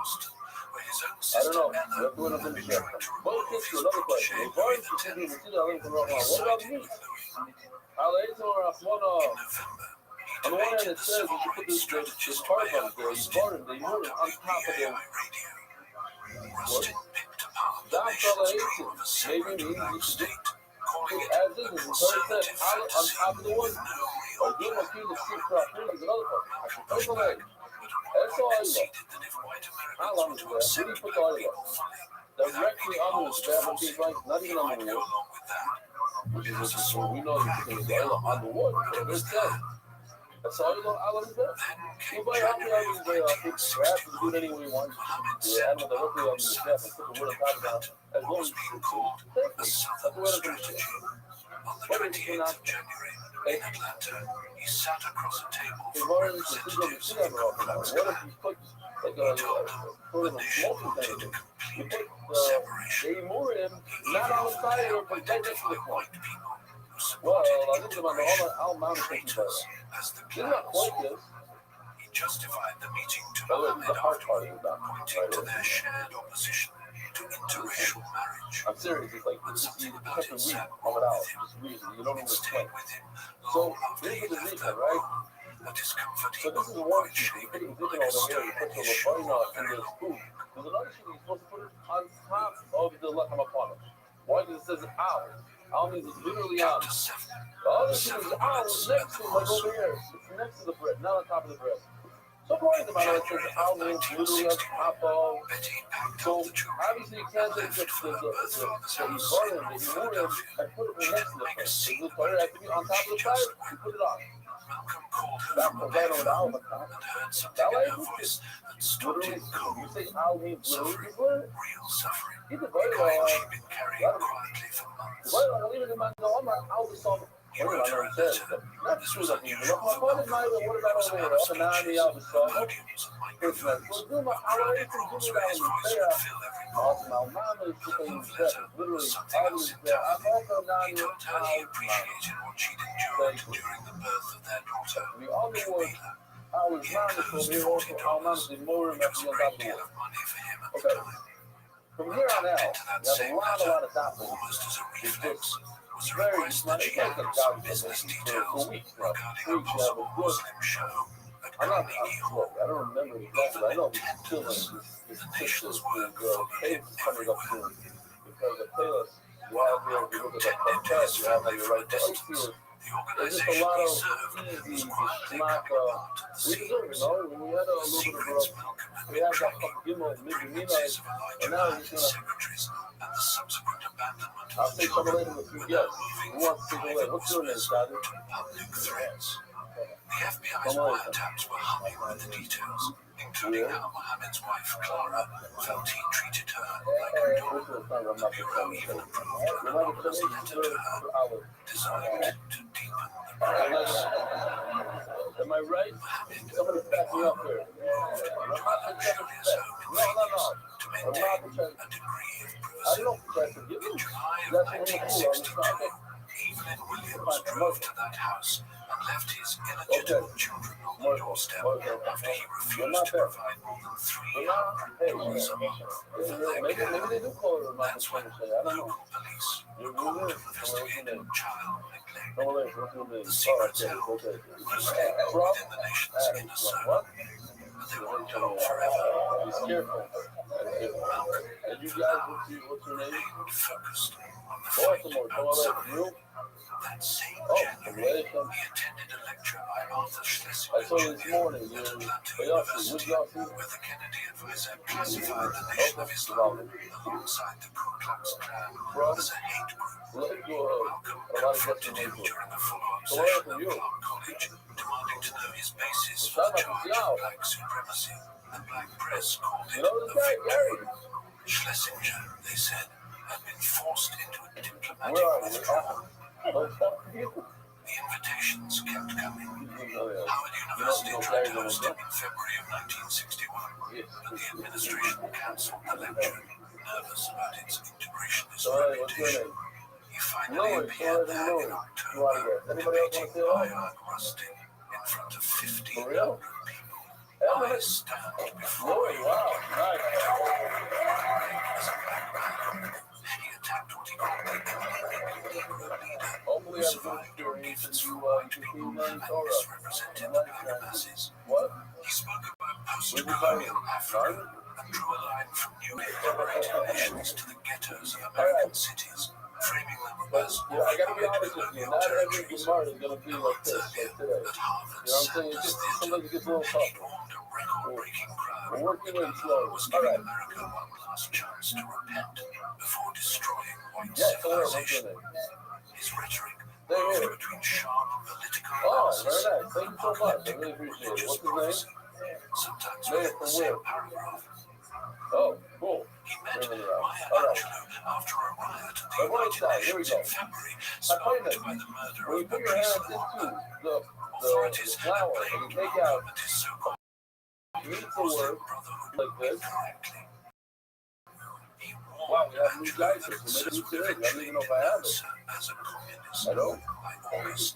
I don't know. We're doing it in the chef. But it gets to another question. The barbecue should be the other from What about the meat? I'll eat some on the one hand it says that you put this carb on there, you burn it, they put it on top of the what? That fella hates it. Maybe you should do it as is. The Torah says on top of the wood. Or give a key to see crop. Here's another part. I should put the leg. That's all I love. How long is that? Where do you put the oil? Directly on the bad piece, right? Not even on the wood. Which is interesting. We know that you put the oil on the wood. But it says. That's all you know. I love it there. You buy out the oil, you buy off it. Perhaps you do it any way you want. You add it directly on the chef and put the wood on top of it. As long as you shoot it. That's the way to do it. What is it not? In Atlanta, he sat across a table What from if you representatives put like a sort of a smoking thing? You put the Murim not on the side of it, but right next to the point. Well, I think about the whole mountain thinking about it. It's not quite this. He justified the meeting to By the way, Mohammed the hard part is afterward, not pointing to their shared opposition to interracial marriage. I'm serious. It's like But you something have about to it read sat all it well out. with him. Just read it. You don't even It explain. stayed with him So long after here's he the left reason, their right? home. A discomfort he So this is couldn't one quite sheet. shake, You're putting like a over here. stone You in put his the shoe vagina all in very the long. spoon. There's another sheet you're supposed to put it on top of the lechem upon it. Why? Because it says owl. Almonds is literally on. The other thing is almonds next to, like over here. It's next to the bread, not on top of the bread. So worried about it, because almonds literally on top of. So obviously you can't take the butter and the humor and put it next to the bread. So the butter has to be on top of the fire, you put it on. That's the right on the almond top. That way, literally, you say almonds literally the word. Keep the butter on. The butter on, leave it in my no, I'm not out of salt. Not true that you look my body, my what about over there? Up and down the other side. So do my hour, you can do that in there. Also, my mom is literally always there. I'm also down here. The other word, I was mom is over here. Also, our mom is more than that. Okay. From here on out, you have a lot of toppings. It's just. It's very, it's not like a job for weeks now. Weeks you have a good. I'm slow. I don't remember the exact, but I know it's still this picture is coming up soon. Because the playlist you have here, if you look at that test, you have on your right place here. There's just a lot of easy, smart, we deserve it, no? We had a little bit of we had that couple gimel, midnight, and now he's gonna. I'll say something later with you. Yes. Who wants to take away? What's your name, Scotty? The FBI's wiretaps were humming with the details, including how Mohammed's wife, Clara, felt he treated her like a dog. The Bureau even approved anonymous letter to her, designed to deepen the brightness. Am I right? Somebody back me up here. I'm not pretending. I don't know if I can give you. In July of 1962, Evelyn Williams drove to that house and left his illegitimate children on the doorstep after he refused to provide more than $300 a month for their care. That's when local police called to investigate child neglect. The secret cell was stable within the nation's inner circle, but they won't go forever. And you guys, what's your name? Focused on the fight outside. That same January, he attended a lecture by Arthur Schlesinger I saw you this morning. at Atlanta University, where the Kennedy advisor classified the Nation of Islam alongside the Ku Klux Klan as a hate group. Malcolm confronted him during a follow-up session at Clark College, demanding to know his basis for the charge of black supremacy. The black press called it a victory. Schlesinger, they said, had been forced into a diplomatic withdrawal. The invitations kept coming. Howard University tried to host him in February of 1961, but the administration cancelled the lecture, nervous about its integrationist reputation. He finally appeared there in October, debating iron rusting in front of 1,500 people. I stand before you. As a black man, he attacked what he called the Negro leader, who survived on gifts from white people and misrepresented the black masses. He spoke about post-colonial Africa and drew a line from newly liberated nations to the ghettos of American cities, framing them as I gotta be honest with you, not every Gemara is gonna be like this, like today. at Harvard. You know what I'm saying? It's just somebody gets a little tough. Formed a record-breaking crowd. We're working in slow. Was giving America one last chance to repent before destroying white Yeah, civilization. His rhetoric moved between sharp political analysis very nice. Thank you so much. I really appreciate it. What's his name? sometimes within the same paragraph. Oh, cool. He met Maya Angelou after a riot at the United Nations in February, sparked by the murder When you of put your Patrice hands Lumumba. into Authorities the flour and blamed you take out Lumumba and his so-called meat to Muslim work Brotherhood like this. incorrectly. He Wow, warned we have new Angelou guys that here, so maybe access we would should. I don't eventually even know if I have it. as a communist I don't. by August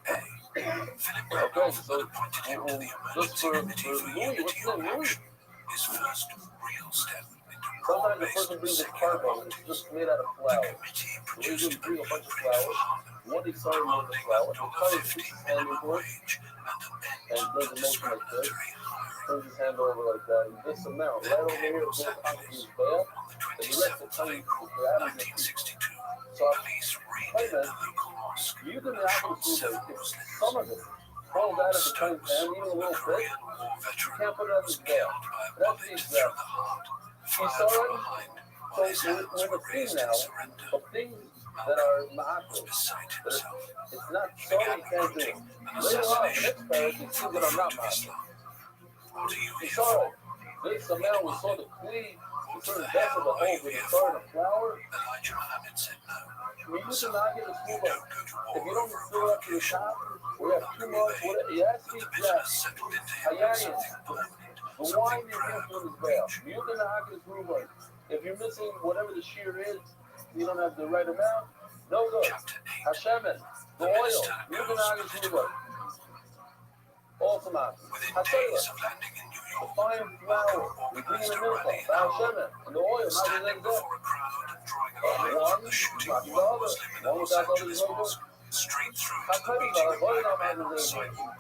A. Philip Okay, Randolph so appointed him to the just Emergency for Committee for Louis, Unity what's his of name, Louis? Action, his first real step into Sometimes the broad-based person brings a secular cargo that's politics. just made out of The flour. committee We produced usually a bring a bunch of blueprint for flour. Harlem, One is sorry with the demanding flour. a The color is $1.50 and minimum report wage and an and end does to a motion like this. discriminatory hiring. Turns his hand over like that. And this amount right over here goes onto his bail. On the And the rest of 27th the of time April, for having 1962, So police raided China, you can have some of it. All that at the same time, even a little bit, you can't put it on his veil. That's the exact. You saw it? So we're the thing now, of things that are ma'akos. It's not so you can't do it. Later on, the next paragraph, you see that I'm not ma'akos. You saw it. This amount, we saw the cleave, the certain vessel, the hole with the star and the flower. We used to not get a school, but if you don't fill up to the top, we have too much, it has to be exact. Hayayin, the wine is used for this veil. You can not get a school, if you're missing whatever the shear is, you don't have the right amount, no good. Hashemen, the oil, you can not get a school. Awesome. Hashemen, the fine flour, we bring in the milk, the Hashemen, and the oil, not the one, not the other. One without the other is no good. Straight through the flour and the frankincense,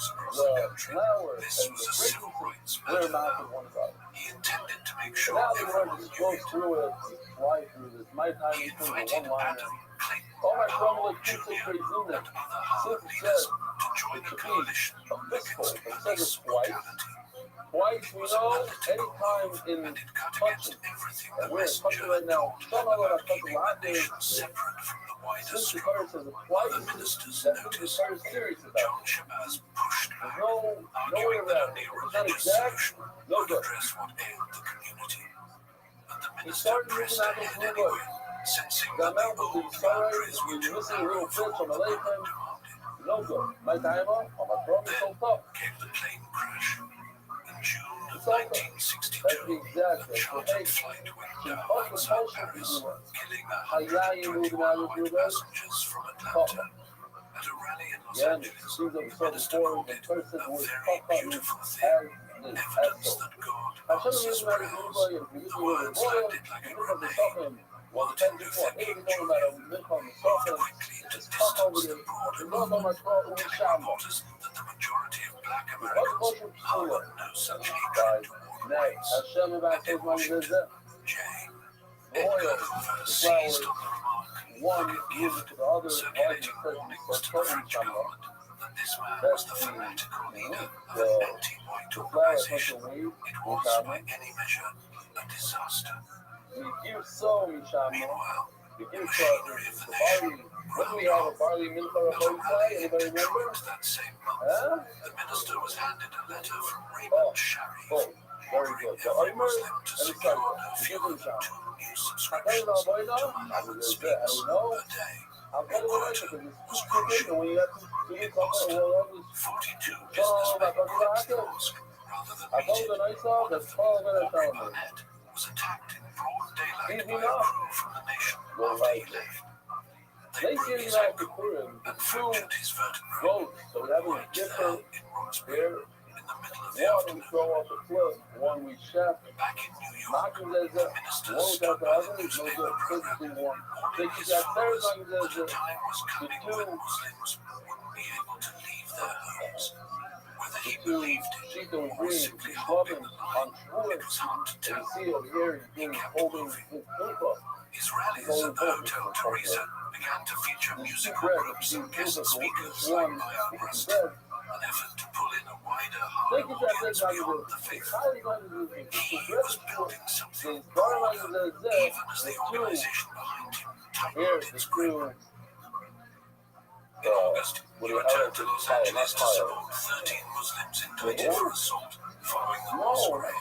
we're not the one about it. He intended to make sure now the word just goes through it, fly through this. My time is through the one-liner. All my trouble is too crazy in there. Since it says it should be a fistful, it says it twice. Twice, we know, anytime in touching, and we're touching right now, some of us are touching out there. Since the Torah says it twice, that means the Torah is serious about it. There's no way around it. It's not exact, no good. He started using that in blue book. The amount of the Torah, when you're missing a little bit from a layman, no good. My timer, on my throat is so tough. It's all good. That's the exact thing. So, hey, the compulsion Hayayin moving out of the blue yeah, it seems like so before the person was caught as this asshole. Hashem is not a good boy, if you use the word royal, you look at the suffering. Well, the 10 before, here we're talking about a milk on the suffering. It's tough over there. The milk on my throat will be shamble. What's the culture of Pula? Guys, next, Hashem about his money is that. The oil, the flowers, one gives it to the other, why do you put it for total shamble? That's the flower plus the weed, we give so Mishama. We give so the barley. What do we have? A barley milk or a boy? Anybody remember? Huh? The minister was handed a letter from Raymond Sharry. Oh, very good. The Omer and the Sarah. We give them Shama. I don't know, boy, no? I don't know. I'll tell you what I think. It's too big when you have to do something. Well, 42 business managers I told the nice off, that's all I'm going to tell me. Was attacked in broad daylight Easy by a enough. crew from the nation Well, after right. he left. They They broke gave his out the ankle Purim, the and two fractured his vertebrae votes, so that was right different there in Roxbury there. in the middle of the One we afternoon. throw off the cliff, one we chef. Back in New York, Malcolm says the that minister one stood without the by other the is no newspaper good. program, Physically one. They warning his got third followers Malcolm that says a that time was the coming two when Muslims wouldn't be able to leave their homes. Whether he two believed it sheep that was or green, simply he's holding clubbing the on line, Shavuot. it was hard to And you tell. see over here, he's doing holding his pilpah. His rallies at the Hotel Teresa began to feature musical groups and guest speakers like Maya Rust, an effort to pull in a wider high audience beyond the faith. He was building something broader, even as the organization behind him tightened its grip. In August, he returned to Los Angeles to support 13 Muslims indicted for assault following the mosque raid.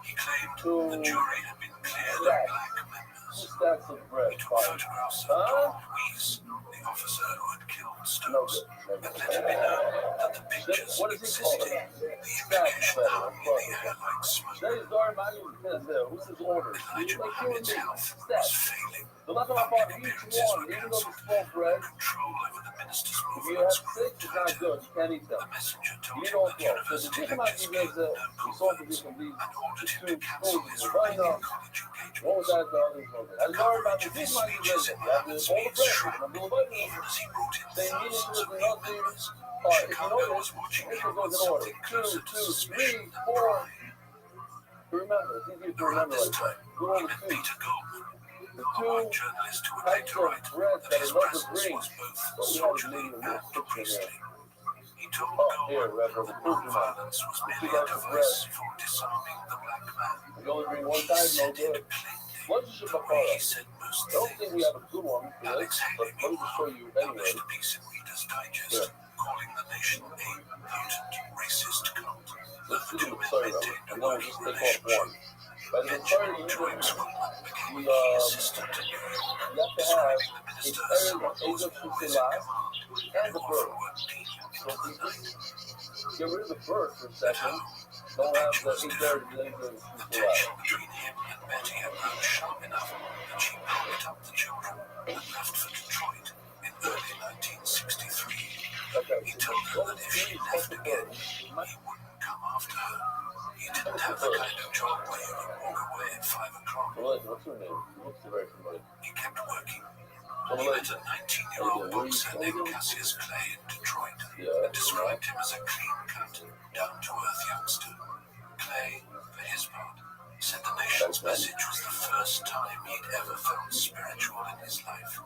He claimed the jury had been cleared of black members. Stacks of bread. He took photographs of Don Ruiz, the officer who had killed Stokes, and let it be known that the pictures What does he call existed. it? The implication hung in the air like smoke. That is our money says there. Who's his orders? Elijah Muhammad's health was Stats. failing. The left of my part, each one, even though it's small bread, Control over the minister's if you have movements 6, grew it's not tighter. good. You can't eat them. The messenger You told need him all that flow. So the university chicken might lectures be gave the no salt to be confidence complete. and ordered him to Two cancel schools. his Right remaining now. college What was engagements. that? The others know that. As far about the big money is you have to all the bread. I'm doing budget. Even as he brought in They needed thousands to of do new nothing. members, All right, if you Chicago know was this, watching this him goes with in order. something closer 2, to 2, 3, suspicion than 4. pride. Remember, it's easy to Around remember this like time, that. Go he over met 2. Peter Goldman, The two journalist who would types later of write bread that that his are not presence green. was both So we have soldierly maybe a and little picture priestly. here. He told Oh, here, Goldman Rabbi, that the proof you might. nonviolence was The merely two a types of bread. device for disarming the black man. You only bring one He side, no said good. it plainly, Let's just show the way he said most I don't think we things. have a good one for Alex this, Haley, but let me just show you anyway. published a piece in Reader's Digest Yeah. calling the nation a potent racist cult. Let's The do two the men Messiah, maintained a and then we'll working just take off relationship. one. By the Messiah, Benjamin you Joyce have Goodman became the, key assistant to New York, to have describing the a minister as area someone of who was Egypt to always in last command and and the who bird. often worked deep So into the if night. we get rid of the bird for a At second, home, don't the have picture the was 8 different. days of The to tension last. between him and Betty had grown sharp enough that she packed up the children and left for Detroit in early 1963. Okay, He so told her that those if she three left types of again, birds, he wouldn't come after her. He didn't have the kind of job where you could walk away at 5 o'clock. what's her name? She looks very familiar. He kept working. So He like, met a 19-year-old boxer named Cassius Clay in Detroit and described him as a clean-cut, down-to-earth youngster. Clay, for his part, said the nation's message was the first time he'd ever felt spiritual in his life.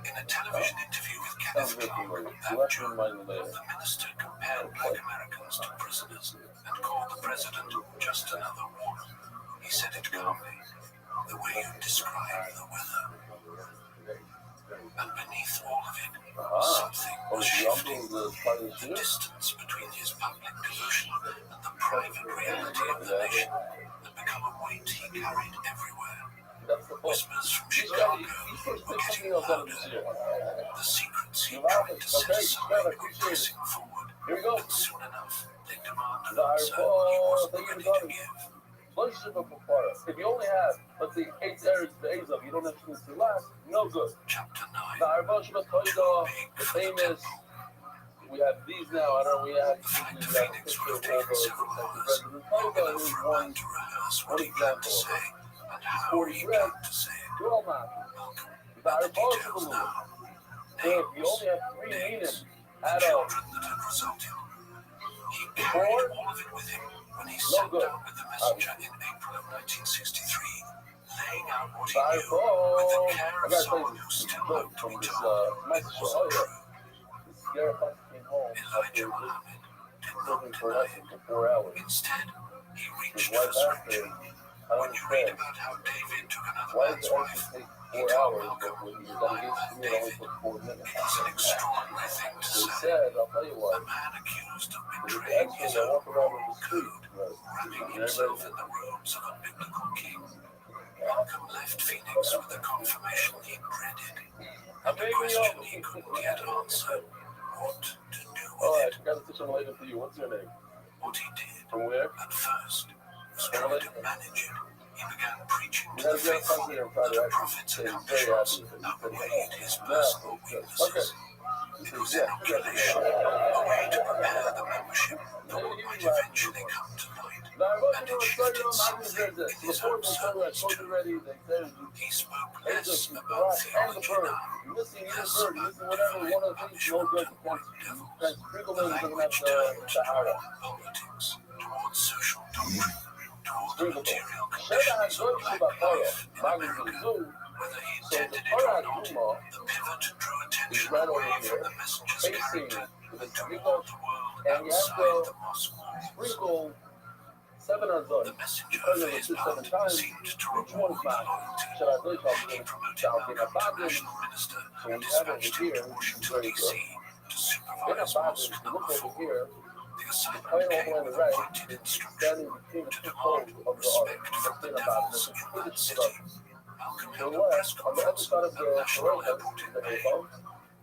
In a television interview with Kenneth Clark that June, the minister compared black Americans to prisoners and called the president just another war. He said it calmly, the way you describe the weather. And beneath all of it, something was shifting. The distance between his public devotion and the private reality of the nation had become a weight he carried everywhere. Whispers from Chicago were getting louder. The secrets he tried to set aside were pressing forward. And soon enough, they demanded answer he wasn't ready to give. Relationship of Florida. If you only have, let's say, 8 areas to A's of, you don't have to last, no good. Chapter 9. Now, our Rothschild, the famous, we have these now, I don't know, we have The flight to a Phoenix picture would of have all taken several hours. Long enough for a man to rehearse what he planned to say and how he planned to say it. You're all not. Welcome. The And the details now. So if you only have 3 meanings out of Children that had resulted. He carried all of it with him when he sat down with the messenger in April of 1963, laying out what he knew with the care of someone who still hoped to be told it wasn't true. Elijah Muhammad did not deny it. Instead, he reached for scripture. When you read about how David took another man's wife, he told Malcolm, I love David. It is an extraordinary thing to say. A man accused of betraying his own moral code, wrapping himself in the robes of a biblical king. Malcolm left Phoenix with the confirmation he dreaded, and a question he couldn't yet answer: what to do with it. got a situation later for you. What's your name? What he did, From where? at first, was trying to manage it. He began preaching to You the faithful that the prophets and ambitions outweighed his personal weaknesses. It was inoculation, a way to prepare the membership for what might eventually come to light. And it shifted something in his own sermons too. He spoke less about theology now, less about divine punishment and white devils. The language turned toward politics, toward social doctrine, toward the material conditions of black life in America. Whether he intended it or not, the pivot drew attention away from the messenger's character and toward the world outside the mosque walls. 7 on zone. The messenger Because for it was his 6, 7 part times. seemed to Which one reward is the mine? loyalty. Should I really talk He to promoted Malcolm Malcolm to national minister and dispatched him to Washington, D.C. to supervise mosque number 4. The assignment came with a pointed instruction to demand respect from the devils in that city. Malcolm held a press conference at National Airport in May,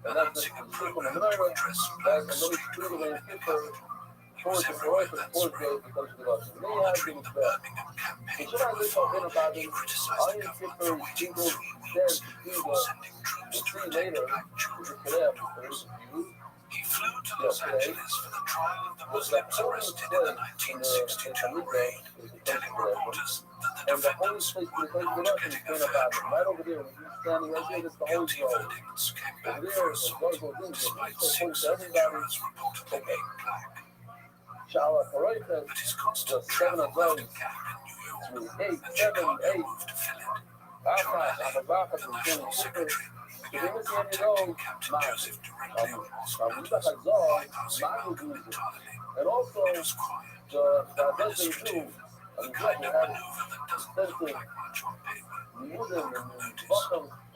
announcing a program to address black street crime in the capital. He was everywhere that spring, monitoring the Birmingham campaign from afar. He criticized the government for waiting 3 weeks before sending troops to protect black children from dogs. He flew to Los Angeles for the trial of the Muslims arrested in the 1962 raid, telling reporters that the defendants were not getting a fair trial. Nine guilty verdicts came back for assault, despite 6 of the jurors reportedly being black. But his constant travel left a gap in New York, and Chicago moved to fill it. National Secretary began contacting Captain Joseph directly on Moss matters, bypassing Malcolm entirely. And also, It was quiet, the administrative, the kind of maneuver that doesn't look like much on paper. Malcolm noticed.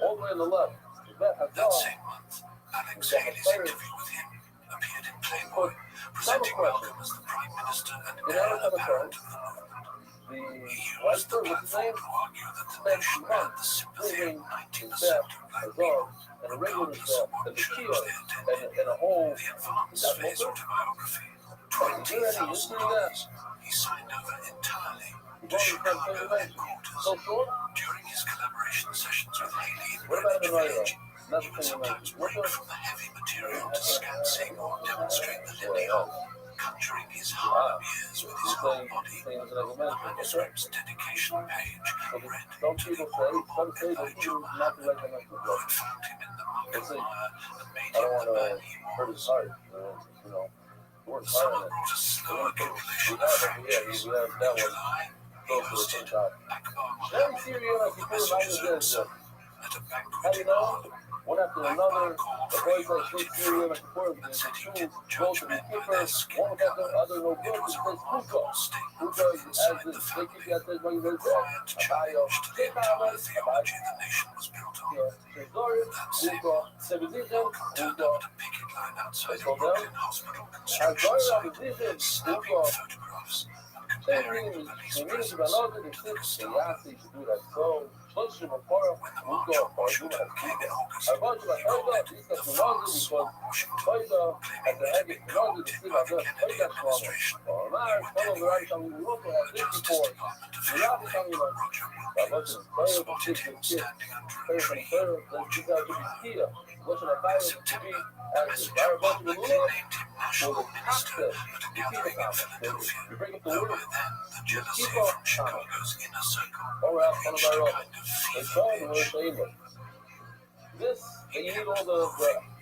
all the way on the left. That same month, Alex Haley's interview with him appeared in Playboy, presenting Malcolm as the Prime Minister and heir apparent of the movement. He used the platform to argue that the nation had the sympathy of 90% of black people, regardless of what church they attended. The advanced phase autobiography, $20,000. He signed over entirely to Chicago headquarters. During his collaboration sessions with Haley in Greenwich Village, he would sometimes break from the heavy material to scan or demonstrate the linear, conjuring his hard years with his whole body. The manuscript's dedication page read to the Honorable Elijah Muhammad, who had found him in the muck and mire and made him the man he was. Someone brought a slower compilation of fractures. In July, he hosted Akbar Muhammad, the son, at a banquet in Harlem. One after another, the boys that speak Syrian and Kurdish, and the two go to the keeper, one without the other, no good, and says, Puka. Puka is as this, they keep that says, when you Quiet challenge to the entire theology the nation was built on. That same month, Malcolm turned up at a picket line outside the Brooklyn Hospital construction site, snapping photographs and comparing the police presence to Pakistan. When the march on Washington came in August, he called it the farce on Washington, claiming to be caught by the Kennedy administration. He went anyway. The Justice Department official named Roger Wilkins spotted him standing under a tree watching the riot. In September, the Messenger publicly named him National Minister at a gathering in Philadelphia. Though by then, the jealousy from Chicago's inner circle had reached a kind of fever pitch. this, and you need all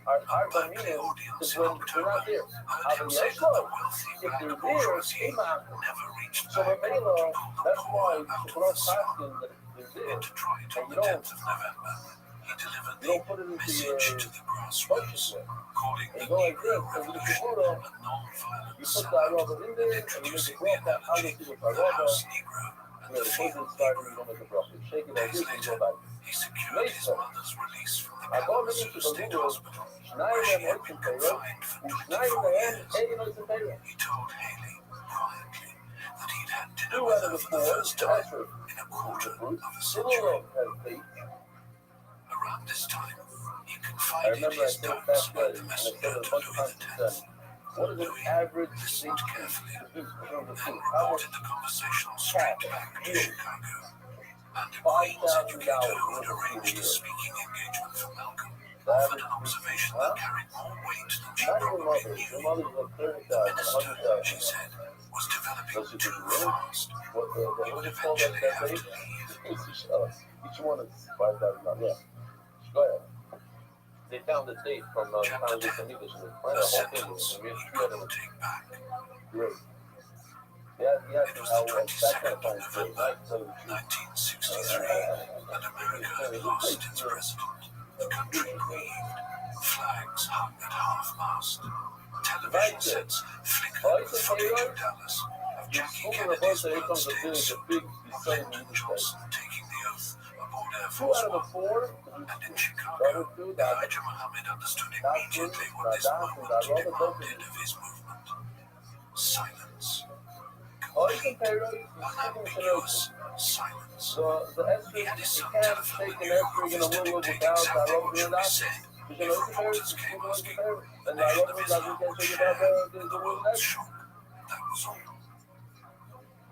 our dominion is when they're not there. Heard him say that the wealthy If black they're there, bourgeoisie they matter. never reached So back when they to love, pull the that's poor why out for of the us sun. asking that they're In there. Detroit on And the you 10th of November, he delivered You don't the put it into message your to the grassroots, conscious way. calling And the go like Negro this, and with the Revolution photo, a non-violent you put the sellout, rubber in there, and and you make introducing it the rough. How analogy, do you the rubber? house Negro and the The field person started, Negro. you don't make it rough. You shake it like Days this and later, go back. he secured his mother's release from the I called him Kalamazoo to State the Hospital, Schneider where she and had been Hudson Taylor. confined for Schneider 24 and years. Hudson Taylor. He told Haley quietly that he'd had dinner Two with out of her the for the four, first time Esther, in a quarter of a the century. world has faith. Around this time, he I confided remember I his said doubts back about then, the and I said messenger it a to bunch of Louis times X. since then. What is an Louis average listened thing carefully, to do in terms of then food? How much reported the conversation straight back to Chicago and the Queen's $5,000 educator who had worth of food a arranged a year? speaking engagement for Malcolm The offered average an observation huh? that carried more weight than she Not even probably mothers. knew. Your mother's like The 30,000, minister, 100,000. she said, was developing Does she too do really? fast. What He what would is it called eventually that have to age? leave. Each one is $5,000. Yeah. Go ahead. They found the date from the Chapter time they 10. English and they A planned the whole thing. sentence And we he had could to not take back. great. Yeah, It was the 22nd of November, 1973. 1963, and America had lost its president. The country grieved. Flags hung at half-mast. Television sets flickered with footage of Dallas, of Jackie Kennedy's blood-stained suit, of Lyndon Johnson taking the oath aboard Air Force One. And in Chicago, Elijah Muhammad understood immediately what this moment demanded of his movement. Silence. Complete, unambiguous silence. He had his son telephone the New York office to dictate exactly what should be said if reporters came asking. The nation of Islam would share the world's shock. That was all.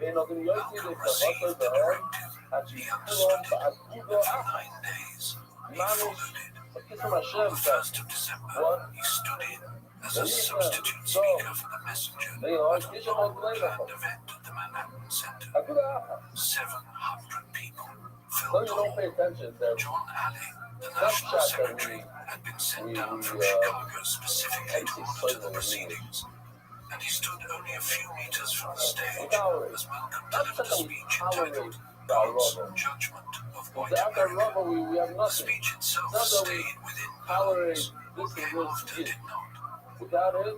Malcolm received the directive. He understood it. And for 9 days, he followed it. On the 1st of December, he stood in as a substitute speaker for the messenger at a long-planned event at the Manhattan Center. 700 people filled the hall. John Alley, the national secretary, had been sent down from Chicago specifically to monitor the proceedings, and he stood only a few meters from the stage as Malcolm delivered a speech entitled God's Judgment of pointed Without that America. rubber, we have The nothing. speech itself It's not that we stayed within tolerate bounds. this Came and after this. did not. Without it,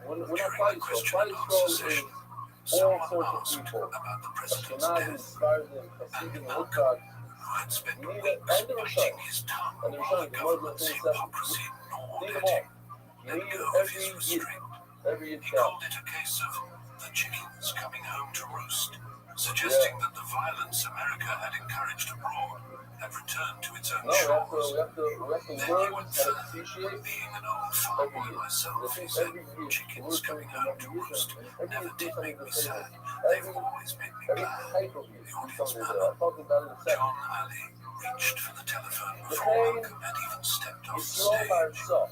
we're not During the Christ. question and Christ answer is session, all someone sorts of asked people. about the president's Ashkenazim, death, Sephardim, Hasidim, Orthodox. who had spent You need it, weeks and the biting Rothschild. his tongue And the while the Rothschild, the Muslim government's things that hypocrisy gnawed need at them all. him. You Let need go of his every yid, restraint. every yid He child. called it a case of the chickens coming home to roost, suggesting that the violence America had encouraged abroad had returned to its own No, we have shores. to Then he learn went how to further. appreciate Being an old farm boy every myself, he yid. said, Every yid. chickens coming home to roost never Every did yid make me is something sad. to They've say. always made me Every glad. type of yid The is audience something to say. murmured. I'll talk about it in a second. John Alley reached for the telephone The before pain Malcolm had even stepped off the Yisrael by stage. himself.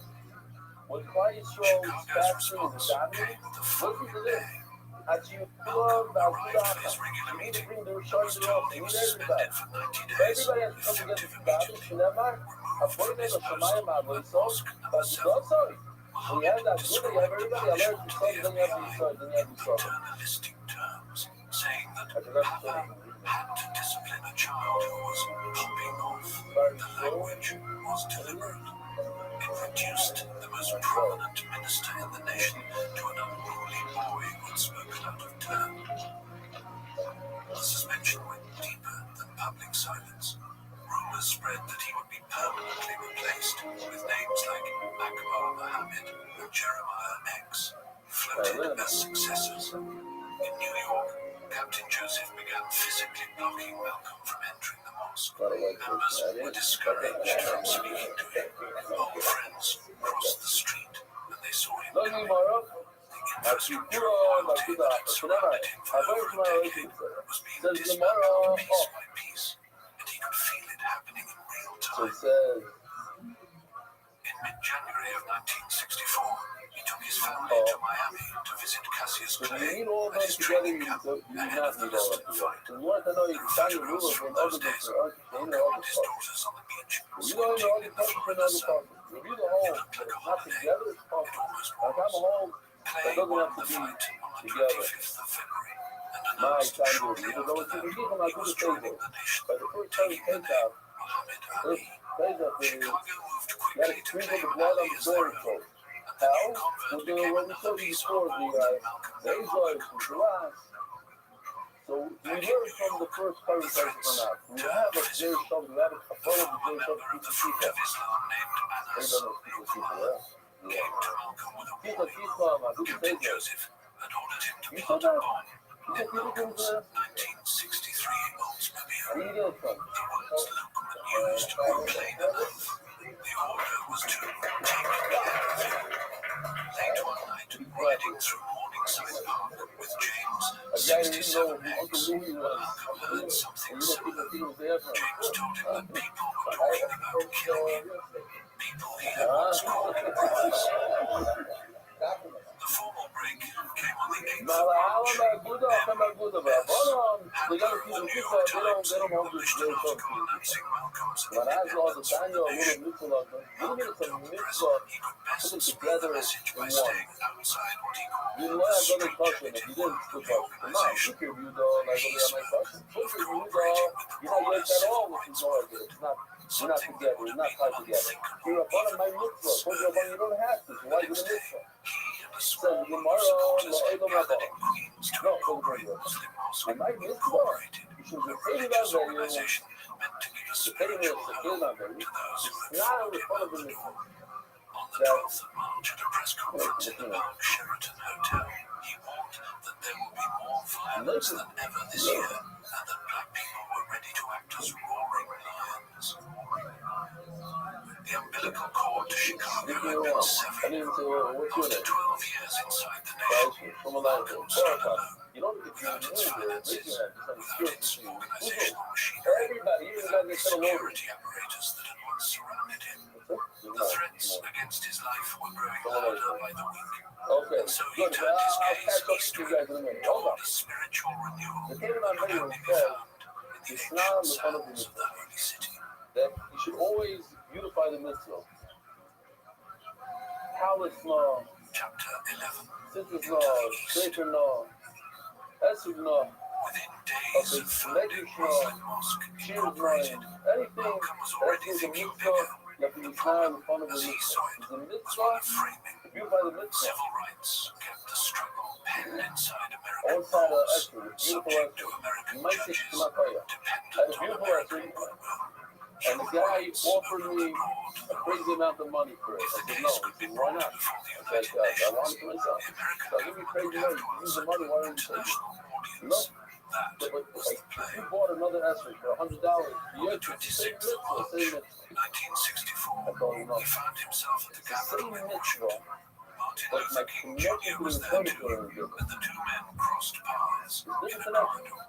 When Klal Yisrael is Chicago's fasting and response davening, came the listen following to day. this. At you Malcolm arrived for his regular you need to meeting bring the and Rothschild was to the told office. he You was need everybody. suspended for 90 So days, everybody has to come together effective to daven. immediately. Shinema, Removed from his post Shemayim at Adloisos, mosque number but 7, sorry. When you have Mohammed that good, you have described the everybody alert punishment to to the then you have FBI Yisrael, then you have in Yisrael. paternalistic terms, saying that I forgot to Papa say had to discipline a child who was popping off. The language was deliberate. It reduced the most prominent minister in the nation to an unruly boy who had spoken out of turn. The suspension went deeper than public silence. Rumors spread that he would be permanently replaced, with names like Akbar Mohammed and Jeremiah X floated as successors. In New York, Captain Joseph began physically blocking Malcolm from entering the mosque. Members were discouraged from speaking to him. Old friends crossed the street and they saw him coming. The infrastructure of loyalty that had surrounded him for over a decade was being dismantled piece by piece, and he could feel it happening in real time. In mid-January of 1964, he took his family to Miami to visit Cassius So you Clay need all at those his together, training you camp do ahead not of the need all Liston of fight. it. You want to know There you are find the photographs rules from and all those the days different of architects, Malcolm all and the his stuff. daughters on the beach, You know, all squatting the in the countries and Florida all the sun. parts. Review the It whole, looked like a not holiday. together, it's It possible. almost Like I'm a was. whole, that Clay doesn't won have the to be fight on the together. 25th of February and My announced time shortly duty. after Because that if you give them he like was good joining phases, the nation, but the first time taking the take name out, Muhammad first Ali. phase up is, Chicago moved you quickly gotta to sprinkle claim the blood Ali on the as their door own, code. and the new How? convert We're became what we another told you piece before, on the board that Malcolm no longer Bezos, the controlled. Shiraz. So we learned from the first current person out. We have a Jewish shop, we have a The couple of former Jewish member of the Fruit of Islam named Anas people. came to Malcolm with a He's warning. Captain a Joseph had ordered him to You plant said a that? bomb You in said people can Malcolm's 1963 Oldsmobile. Where you get from? The words Lukeman used were plain enough. The order was to take care of him. Late one night, riding through Morningside Park with James, A guy didn't know 67X, who he was. Malcolm heard something You know, similar. people there from. James told him that people were talking about killing him. People he had once called brothers. The formal break came on the 8th of March. Then, yes, Handler of the New York Times published an article announcing Malcolm's independence from the nation. Malcolm told the press he could best spread the message by staying outside what he called the street-jacketed world of the organization. He spoke of cooperating with the broader civil rights movement, something that would have been unthinkable even months earlier. The next day, he and a small group of supporters gathered in Queens to incorporate Muslim mosque incorporated, a religious organization meant to give a spiritual home to those who had followed him out the door. On the 12th of March, at a press conference in the Park Sheraton Hotel, he warned that there will be more violence than ever this year, and that black people were ready to act as roaring lions. The umbilical cord to Chicago had been severed. After 12 years inside the nation, Malcolm stood alone, without its finances, without its organizational machinery, without the security apparatus that had once surrounded him. The threats against his life were growing harder by the week, and so he turned his gaze eastward toward a spiritual renewal that could only be found in the ancient sounds of the holy city. That you should always beautify the mitzvah. Palace law, Chapter 11. Sister's law, Shaker law, Esud law. Within of the Medrashah, Shir's mind, anything that is a mitzvah, you have to be tired in front of the mitzvah. The mitzvah, viewed by the mitzvah. Civil rights kept the struggle penned inside American Outside of laws, actually, beautiful subject to essay. American Might take judges, to my fire. I had a dependent on beautiful American essay, goodwill. and the guy offered me a crazy amount of money for it. I said, no. He said, why not? I said, I want it for myself. So I give you crazy money. You use the money, why don't you take it? No. But like, if you bought another essay for $100, you're the same mitzvah, same mitzvah. 1964, I told him, no. he found himself at the It's the Capitol same in mitzvah, Martin but my Luther King connection Jr. to was the there vertical too, is different. and the two men crossed paths It's in different a connection. corridor.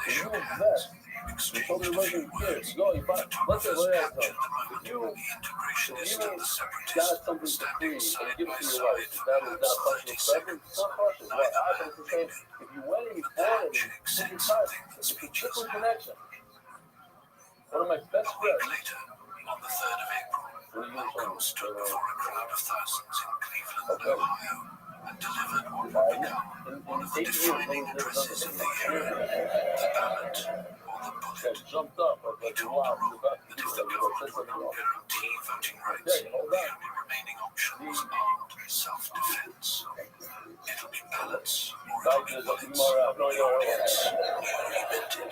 They If you shook invest, hands, you told me exchanged a wasn't few kids. words. Go, if I, let's say, Photographers what else? captured the moment If you when the integrationist and the got separatist something for standing free and side give it by to your side wife, for that is perhaps that a 30 partial present? seconds. It's not partial. What Neither happens man is the same. lingered. If you went and you But the bought it, handshake it's said different something that it's a speechless different had. connection. One of my best A week friends, later, on the 3rd of April, Malcolm stood before a crowd of thousands in Cleveland, Ohio, and delivered what would become one of the defining addresses of the era, the ballot or the bullet. jumped up. I was He like, told wow, the room you're about to that do if the something. I government said would something not wrong. guarantee voting rights, Okay, hold the on. only remaining option was armed self-defense. It'll be ballots or it'll be bullets. The audience repented.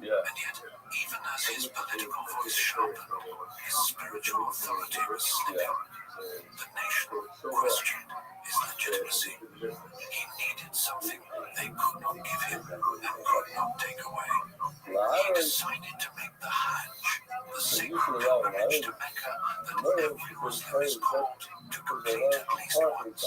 Yeah. And yet, even as his political voice sharpened, his spiritual authority was slipping. The nation questioned his legitimacy. He needed something they could not give him and could not take away. He decided to make the Hajj, the sacred pilgrimage to Mecca that every Muslim is called to complete at least once.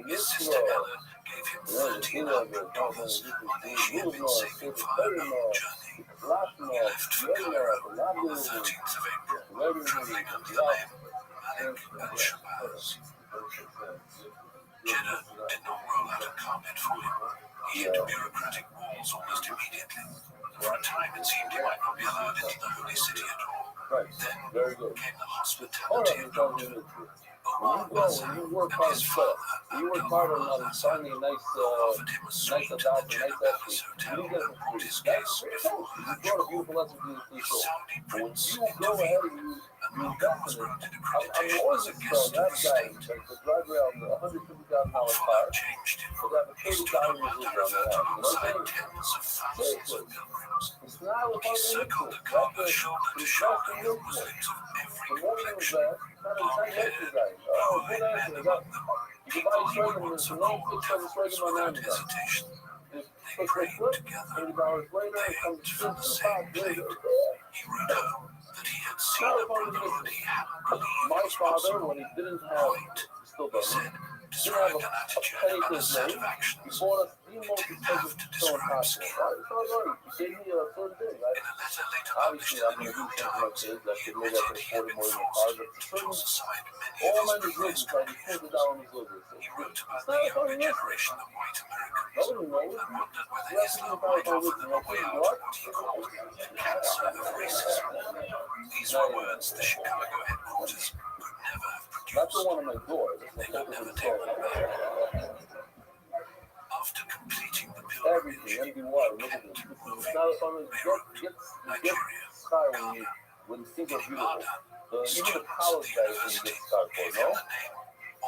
His sister Ella gave him $1,300 money she had been saving for her own journey. He left for Cairo on the 13th of April, traveling under the name Malik al-Shabazz. Jeddah did not roll out a carpet for him. He hit bureaucratic walls almost immediately. For a time, it seemed he might not be allowed into the holy city at all. Right. Then Very good. came the hospitality of Doctor Omar When you work and hard his stuff, father, you work Abdul hard on Razak, finding a nice, offered him a nice suite in the adoption, Jeddah nice Palace estate. Hotel You get and it warned free. his That's guests great. before You Hajj brought a called. beautiful lesson to The the show. Saudi But when prince you go ahead intervened, and and you Malcolm invest was in it, granted I'm accreditation always as a so guest of that the guy state. that drive around the $150,000 car, Fallout changed him. so that He the stood on $30 Mount was on Arafat the You know what alongside I'm saying? tens of thousands of pilgrims. It's not a He fucking circled the mitzvah. Kaaba That's shoulder to it's shoulder not with the Muslims of every The morning was complexion, that, it's not blonde-haired, exercise. Oh, blue-eyed good men answer. among them. You can People buy he would shredded once have no called fix on the devils shredded on without Amazon. hesitation. Just They push prayed flip, together. $30 later, They it comes ate to from the the same pot. plate. He wrote home that he had seen Not a a fucking brotherhood he mitzvah. hadn't believed My was father, possible. when he didn't have, White, still he doesn't, said, didn't have described a an attitude penny and to a his set name. of He actions. bought us the It most didn't have expensive to show describe possible. skin. Right? It's not right. He gave me a certain thing. In a letter later Obviously, published in I'm the going New to do York something like Times, this. I he could maybe I admitted could he had afford it been more in the forced car, to but it's toss certain. aside many All of my his religions, previous like, you put it down on these livers. He wrote about It's the not a younger fucking mitzvah. generation of white Americans Nobody knows. and wondered whether You have to Islam be might powerful offer with them you. a way out What? of what he called the cancer of racism. These were words the Chicago headquarters could never have That's the produced. one on my door. That's They the could focus of never the take story. them back. After completing the pilgrimage, Everything, he MDY, look at penned this. moving It's not a fun Beirut, get Nigeria, sky Ghana, when things are beautiful. Nevada. Even the Students at college the guys university can get sky for, gave no? him the name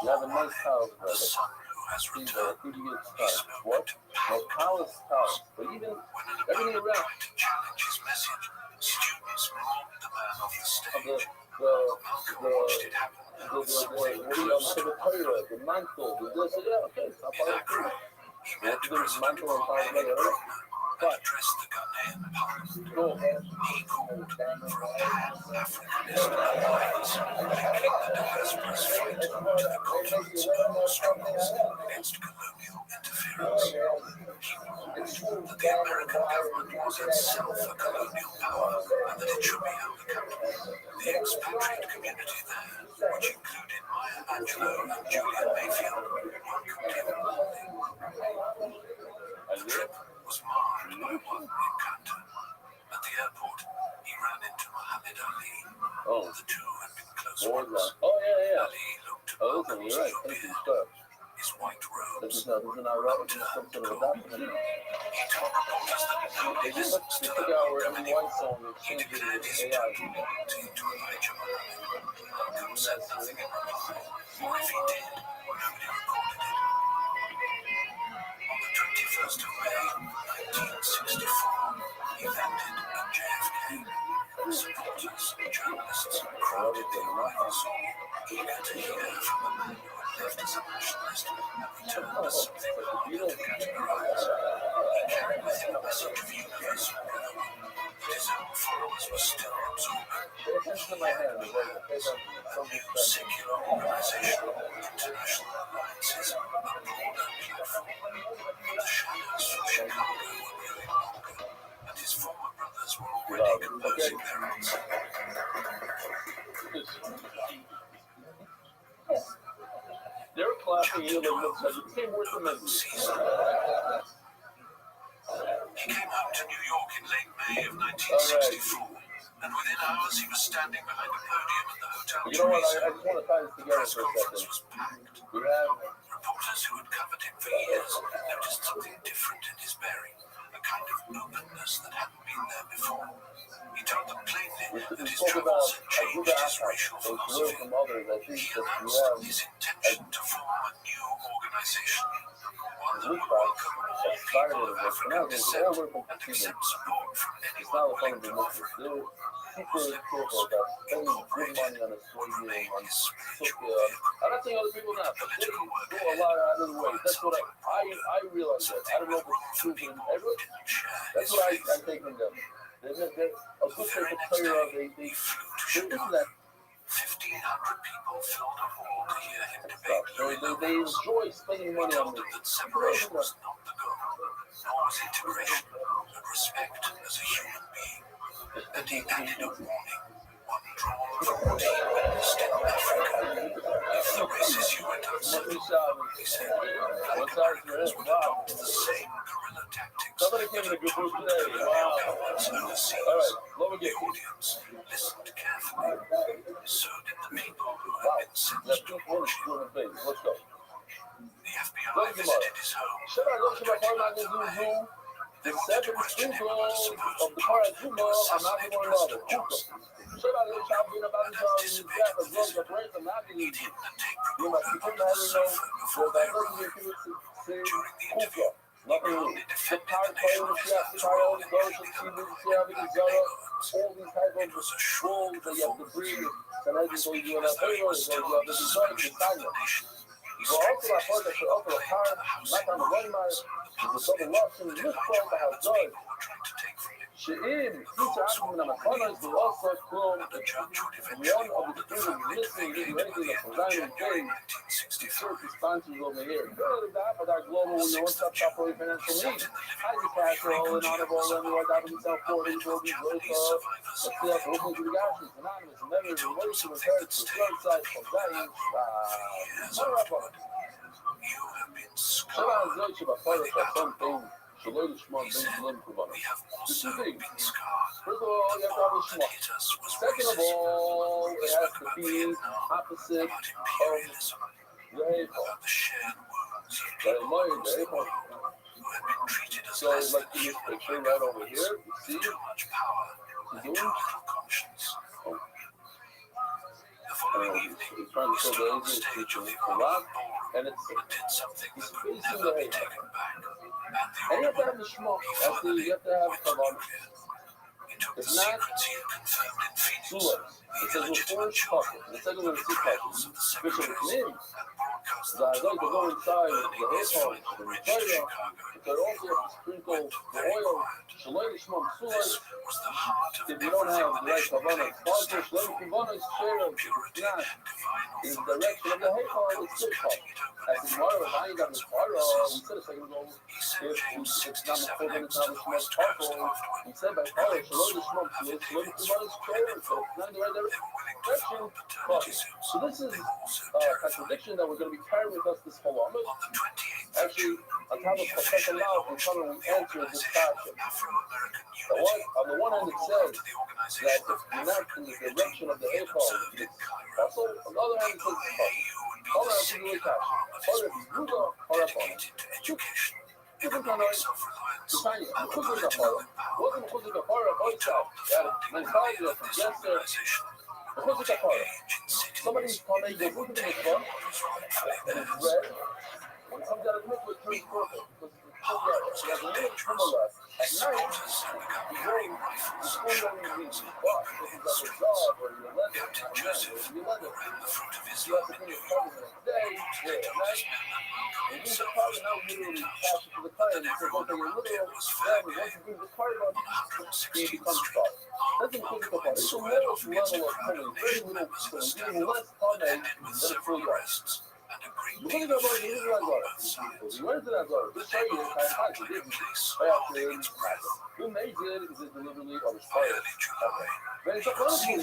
You have a nice Omar, house, the brother. son who has Things returned. who do you get He sky? spoke What? to No, packed college, halls. college. But even When an everything opponent around tried to challenge his message, students mobbed the man off the of stage. the Malcolm watched it happen what with do something you close the to Torah, the mantle, the this, yeah, okay, it's not In part of the Accra, thing. he You have met to do this President mantle and Kwame part of it, right? Nkrumah and addressed the Ghanaian parliament. Go. He called for a pan-Africanist alliance, linking the diaspora's fight to the continent's own struggles against colonial interference. He warned that the American government was itself a colonial power and that it should be held accountable. The expatriate community there, which included Maya Angelou and Julian Mayfield, welcomed him warmly. The trip was marred by one encounter. At the airport, he ran into Muhammad Ali. Oh. The two had been close What was friends. that? Oh, yeah, yeah. Ali looked Oh, listen, Malcolm's you're right. low Thank you, beard, stuff. his white robe, This is not right. This is something of a document. They took our MY song and changed it with AI. Said nothing in reply, or if he did, nobody recorded it. On the 21st of May, 1964, he landed in JFK. Supporters, journalists, crowded the arrival hall, eager to hear from a man who had lived as a nationalist and returned as something hard to categorize. He carried with him a message of universal brotherhood that his own followers were still absorbing. A secular organization, international alliances, a broader platform. The shadows from Chicago were growing longer, and his former brothers were already composing their answer. They're clapping you like it became worth the memory. He came home to New York in late May of 1964, and within hours he was standing behind a podium at the Hotel You know what? Teresa. I just want to tie this The together press for a conference second. was packed. We have Reporters who had covered him for years noticed something different in his bearing, a kind of openness that hadn't been there before. He told them plainly that his spoke about travels had changed his racial from philosophy. others. I think He that we announced have his intention to form a new organization, one that would Rothschild welcome all people of African descent and accept support from it's anyone not a willing fun to of offer it. They're super careful about spending good money on a stadium, on Tokyo. I'm not saying other people not, but they go a lot out of the way. That's what I realize that. I don't know if it's true in everyone. That's what I take from them. They're a good type of player. They into that. 1,500 people filled a hall to hear him debate. They enjoy spending money on Told them that separation was not the goal, nor was integration, but respect as a human being. And he added a warning, one drawn from deep in Eastern Africa. If the races you went outside, he said, black Americans would adopt the same guerrilla tactics Somebody came in a good mood today. Wow. governments overseas. All right, love The again. audience listened carefully. So did the people who had been sentenced to watch him. Let's go. The FBI visited his home. Should I go to my car? I'm not going to Zoom. The seven sprinkles of the car at Zuma are not going to love it. Should I let y'all be about the car in the back of drugs or breaks? I'm not going to use it. You know, people not even know what that doesn't get you to say, nothing new. The power players, the power of the girls, the TV, the everything, all these type of rules that you have to breathe. And I just go you on that payroll, so you have to design the time. Well, also, I thought that the upper car, not on the one line, is a double loss in this point that has done. She'im, each argument on the corners will also come one of the things that is missing is raising a design thing. Search sponsors over here. Good at that, but our global, when you want to stop for financial needs. I just pass all in honorable, and you are diving yourself forward into all these words of, let's see, that's open to the options, anonymous, and never relation with her to third side from that. Shall I judge you about something? שלא ישמע בין שלום כובנו. This is big. First of all, you have to have a shmah. Second of all, it has to be opposite of the April. The April. So, like this picture right over here, you see? He's doing? He's trying to show the agent to Quran, and it's he's facing the April. And you have to have the smoke. You have to have kavanah. It's not sulas. It says with four puffers. It says with six puffers. Which are clean. So I like to go inside the hairball, the Torah, but also have to sprinkle the oil. Shalom smoke sulas. If you don't have the right kavanah, also shalom kavanah is share of not in the direction of the hairball. It's six puffers. As in water, if I ain't got the Torah, we said a second ago, if it's not the full minutes, not the most powerful, we said by Torah, shalom the smoke, shalom kavanah is share, so it's not in the right direction. So this is a contradiction that we're going to be carrying with us this whole Amud. Actually, on top of Professor Lau, we're coming to answer this question. On the one hand, it says that if you're not in the direction of the April, also, on the other hand, it says, or if you do it, or if you do it, education, Different economic kind of self-reliance, tiny. and the Kuzu political Kapara. power Wasn't Kuzu Kapara outside. Yeah, mentality of this yes, sir. organization The will Kuzu not Kapara. engage in sittings. Somebody's coming, They goes will into the take mitzvah, orders from and it's flares. red. When it comes out of the mitzvah, it turns purple. Because it's still red. He has a little swimmer left. At night, he's going, he's going on his butt. If he's like a dog or you're a leather, Captain not a man, Joseph or you're leather. ran the fruit of his You have to clean your clothes the next day, wear it at night. And he's a card, and now literally attach it to the car, and he says, okay, your literal family, once you bring this card up, he becomes God. That's a physical part. It's the lowest level of pulling, very little pulling, even less pulling than a full yard. Because of the this is like water. If you went to that water, this show you kind of hard to do. Who made it is it deliberately or inspired? But it's a wonderful way.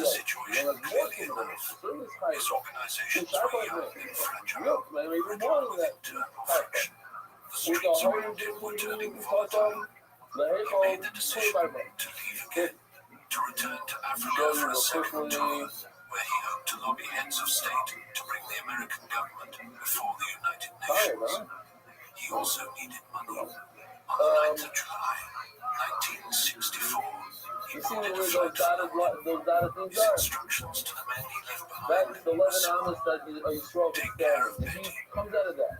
You know, there's more to it. Certain is high. Which I find great. Milk, man, even more than that. With the whole thing we talked on, the head of 25 bucks. To return to Africa for a second tour, where he hoped to lobby heads of state to bring the American government before the United Nations. He also needed money. On the 9th of July, 1964, he boarded a flight from his instructions to the men he left behind. That's the 11 hours that you saw the stairs. If he comes out of that,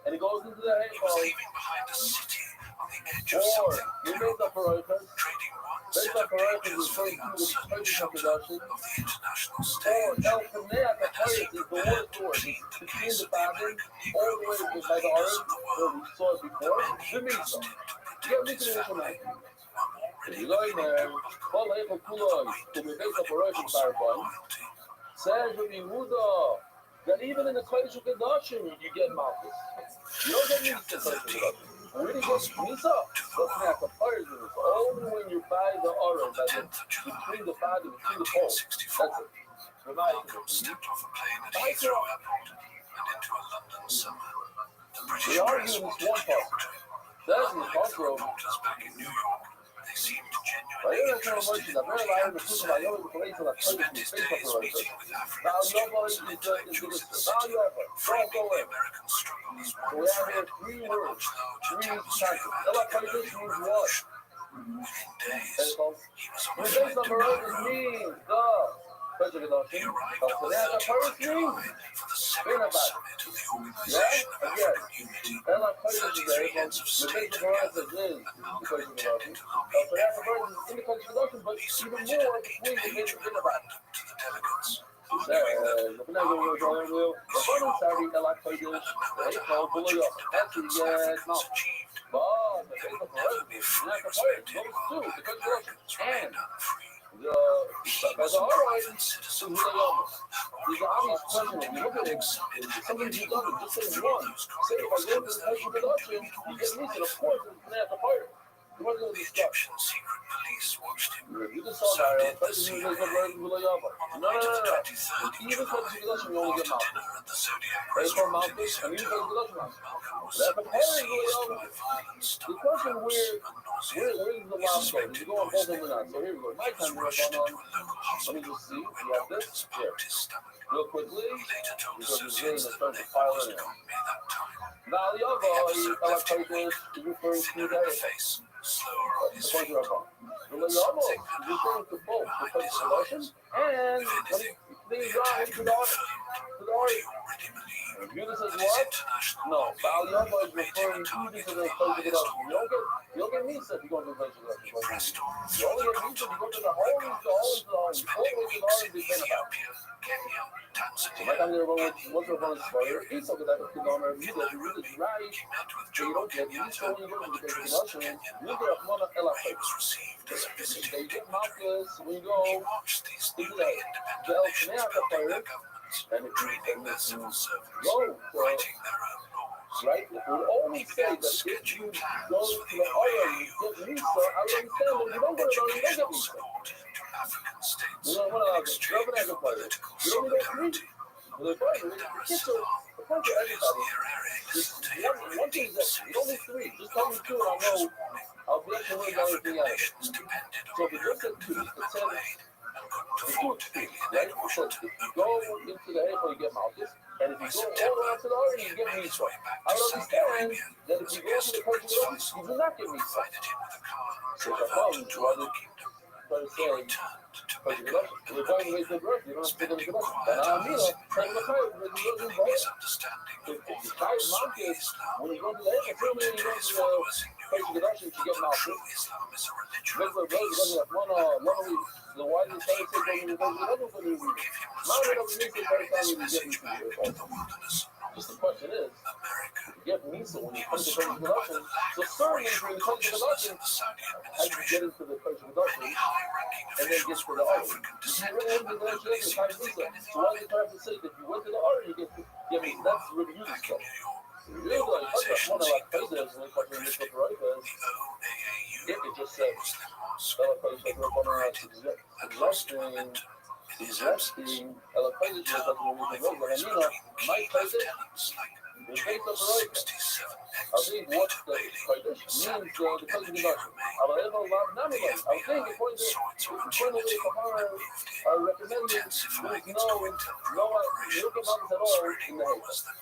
and he goes into the He was hay leaving behind a city on the edge of or something you make up for it, trading one based set on of Pareto dangers for the referring to the uncertain purchase shelter production, of the international or stage. El Panea, the And as he Pareto is the prepared worst to word. plead It's the between case the of the Babin, American all Negro the way before to the by the leaders orange, of the where world, we saw it the before, men he the Misa. trusted to Yeah, protect we his can family tonight. were already You know, man, Paul Eichel Kuloi, to be based on Pareto Fireball, loyalty. says Rabbi Yehuda that even in the Kodesh Kedashim you get Malchus. You don't get Misa Kodesh Kedashim. Where do you get Misa? That's not the fires in it. Only when you buy the aura, between the body, between the poles. That's it. Malcolm stepped off a plane at Heathrow Airport and into a London summer. The British They argue press in wanted this one to talk part. to him. That's in the Unlike the crossroad. reporters back in New York, they seemed Right genuinely here, that's interested in the what very he line had of to the say. I know the place of the He spent his space days operator. meeting with Now, African your students voice and is intellectuals in the now city, your voice. framing the American struggle as So one we have thread here three in a words, much larger three tapestry of concepts. anti-colonial Means what? revolution. Within days, he was on a The flight base to operator Cairo. means the Kodesh He Kedashim. arrived on the 30th of July for the second summit of the Organization of African Unity. 33 heads of state had gathered, and Malcolm intended to lobby everyone in the Kodesh Kedashim, but He even submitted more an between the 8-page base and the memorandum to the delegates, arguing that no matter how much Africans achieved there would never be fully respected while Black Americans remained unfree. He was a private citizen from home, arguing for some diplomatic summit having yet to go through those corridors that he endured all his life. The Egyptian secret police watched him. So did the CIA. On the night of the 23rd of July, after dinner at the Zodiac restaurant in his hotel, Malcolm was suddenly seized by violent stomach cramps and nausea. He suspected poisoning. He was rushed to a local hospital where doctors pumped his stomach. real quickly, He later told because it's associates really that the Nick file wasn't anyway. on me that time. Now, the other, Is referring to the face, slower on his feet. Something had harmed to both behind the his production eyes. and If anything, the the attack to confirmed the what he already believed, This is that his what? international No, lobbying Valiaba is made him a referring target to of the the place of highest production. order. You don't get me said you go to the place of He production. pressed on You through only the get me said you go to continent, the whole, regardless, spending always weeks in be saying about. Ethiopia, Kenya, So my Tanzania, time there was and what's your phone story? He's talking about the honor of in you that you Nairobi, really right. he met with So you Jomo don't get me Kenyatta so when you go to and the place of addressed production. Kenyan You get Parliament, one where he was received as a They visiting get dignitary. Marcus when you He go watched these into newly the independent El nations Panea building their fire, governments, and if training their you civil servants, go, writing their own laws. right? It would always say began that if sketching you plans go for to the the oil and OAA you get to Lisa, offer I understand technical that you and don't go to the oil, you don't educational get Lisa. support to African states You know, one in of the exchange government for employers. political You don't need no free. solidarity. Well, the point In is, Dar es get your, Salaam, the point to Julius everybody. Nyerere Just listened to him one with thing deep that you don't need sympathy three. Just and tell me offered two, a and I cautious know warning I'll be able that to if learn the everything African out of it. nations depended So on if you just American said two, it developmental said aid and could two extremes, right? So if you go into the Heichel, you get Malchus, and if you go all around to the Arden, you get Misa. I would understand that if you go to the Persian Gulf, you do not get Misa. So why did try to say Persian Gulf? We're going to raise the birth, you don't have to go to the Gulf. But now, tell the Chayv, if you Chayv Malchus, when you go to the Heichel, tell me you go to the Persian Gulf, you get Malchus. Regular brother doesn't have one week. So why did the Chayv say go to the Persian Gulf for the week? Now we don't need to by the time you get Misa. Just the question is, you get Misa when you come to Persian Gulf, so certainly when you come to the Gulf, how do you get into the Persian Gulf and then get to the Arden? You really have to go to the Chayv Misa. So why did the Chayv say that you went to the Arden, you get Misa? That's really useful stuff. Really, like, that's one of like presidents when it comes to Mishpat Roikas. If it just said, suggesting my president, the case of Roikas. I think what the Kodesh means the Kodesh Gudashim. I think the point is, internally are recommending there is no Yoga at all in the Heichel.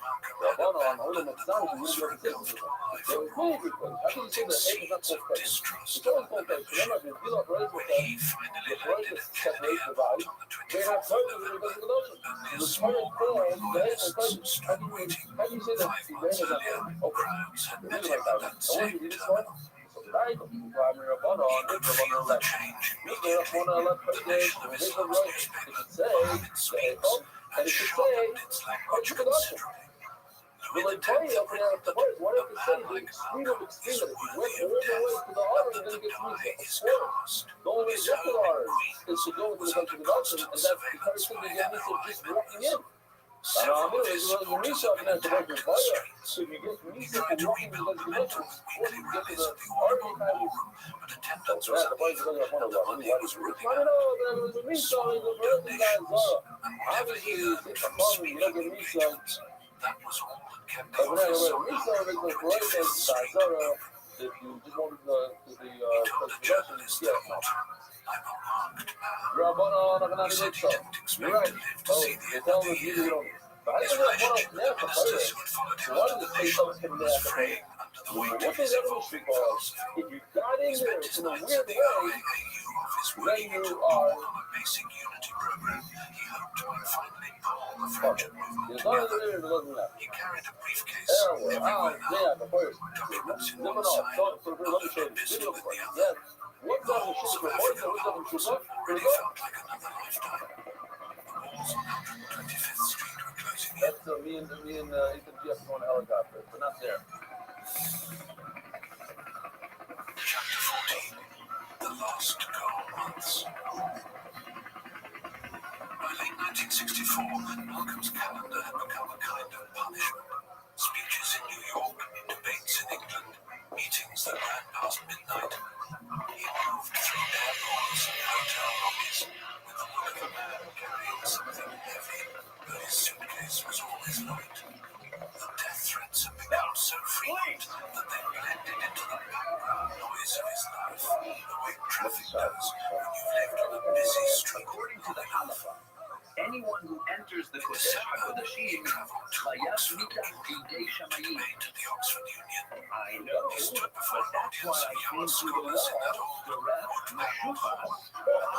Rabbana on Olam Exam is really representative. They were cool because how can you say that Heichel is not called Kodesh? It's always called Kodesh. Remember, if you feel like Roikas with them, the Roikas separate the body. They have Kodesh in the Kodesh Gudashim. The Torah calls the Heichel Kodesh. How do you say that the Heichel is not okay? I want you to read this one. So right, primary Rabbana on this Rabbana left. This Rabbana left Kodesh, this is right. It should say the Heichel, and it should say Kodesh Gudashim. Will I tell you up and down the words? What if it says the extreme of extreme? If you went all the way to the Arden, you're going to get Misa. Of course. The only way to get to the Arden is to go into the country of Gudashim, and that's the first thing you get Misa just walking in. I know it's the Misa up and down the words with fire. So if you get Misa from walking to the country of Gudashim, before you get to the Arden, you kind of... That's right, the boys are going to want to walk. I don't know, but it was a Misa, it was a birthday guy, Zara. Obviously, it's a problem, you don't get Misa. That was all that kept the office. If you just wanted the You're right. Oh, they tell us you don't. But I think that's one of the so why does the state of him there at the point? What is evolution called? If you got in there in a weird way, then you are basic unity program. He hoped to finally pull the friendship movement. He carried a briefcase everywhere now. Documents in one side, business in the other. What's up with shit report? What's up with really felt like another lifetime. The walls on 125th Street were closing in. That's me and Ethan Jeff going helicopter. We're not there. Chapter 14. The Last Cold Months. By late 1964, Malcolm's calendar had become a kind of punishment. Speeches in New York, debates in England, meetings that ran past midnight. He moved through airports and hotel lobbies with the look of a man carrying something heavy, but his suitcase was always light. The death threats had become so frequent that they blended into the background noise of his life, the way traffic does when you've lived on a busy street. According to the Halacha, anyone who enters the Kodesh HaKodashim Mayas Mikach Bidei Shamayim. The Oxford Union. I know, but that's why I came through the wall, direct, Meshufas,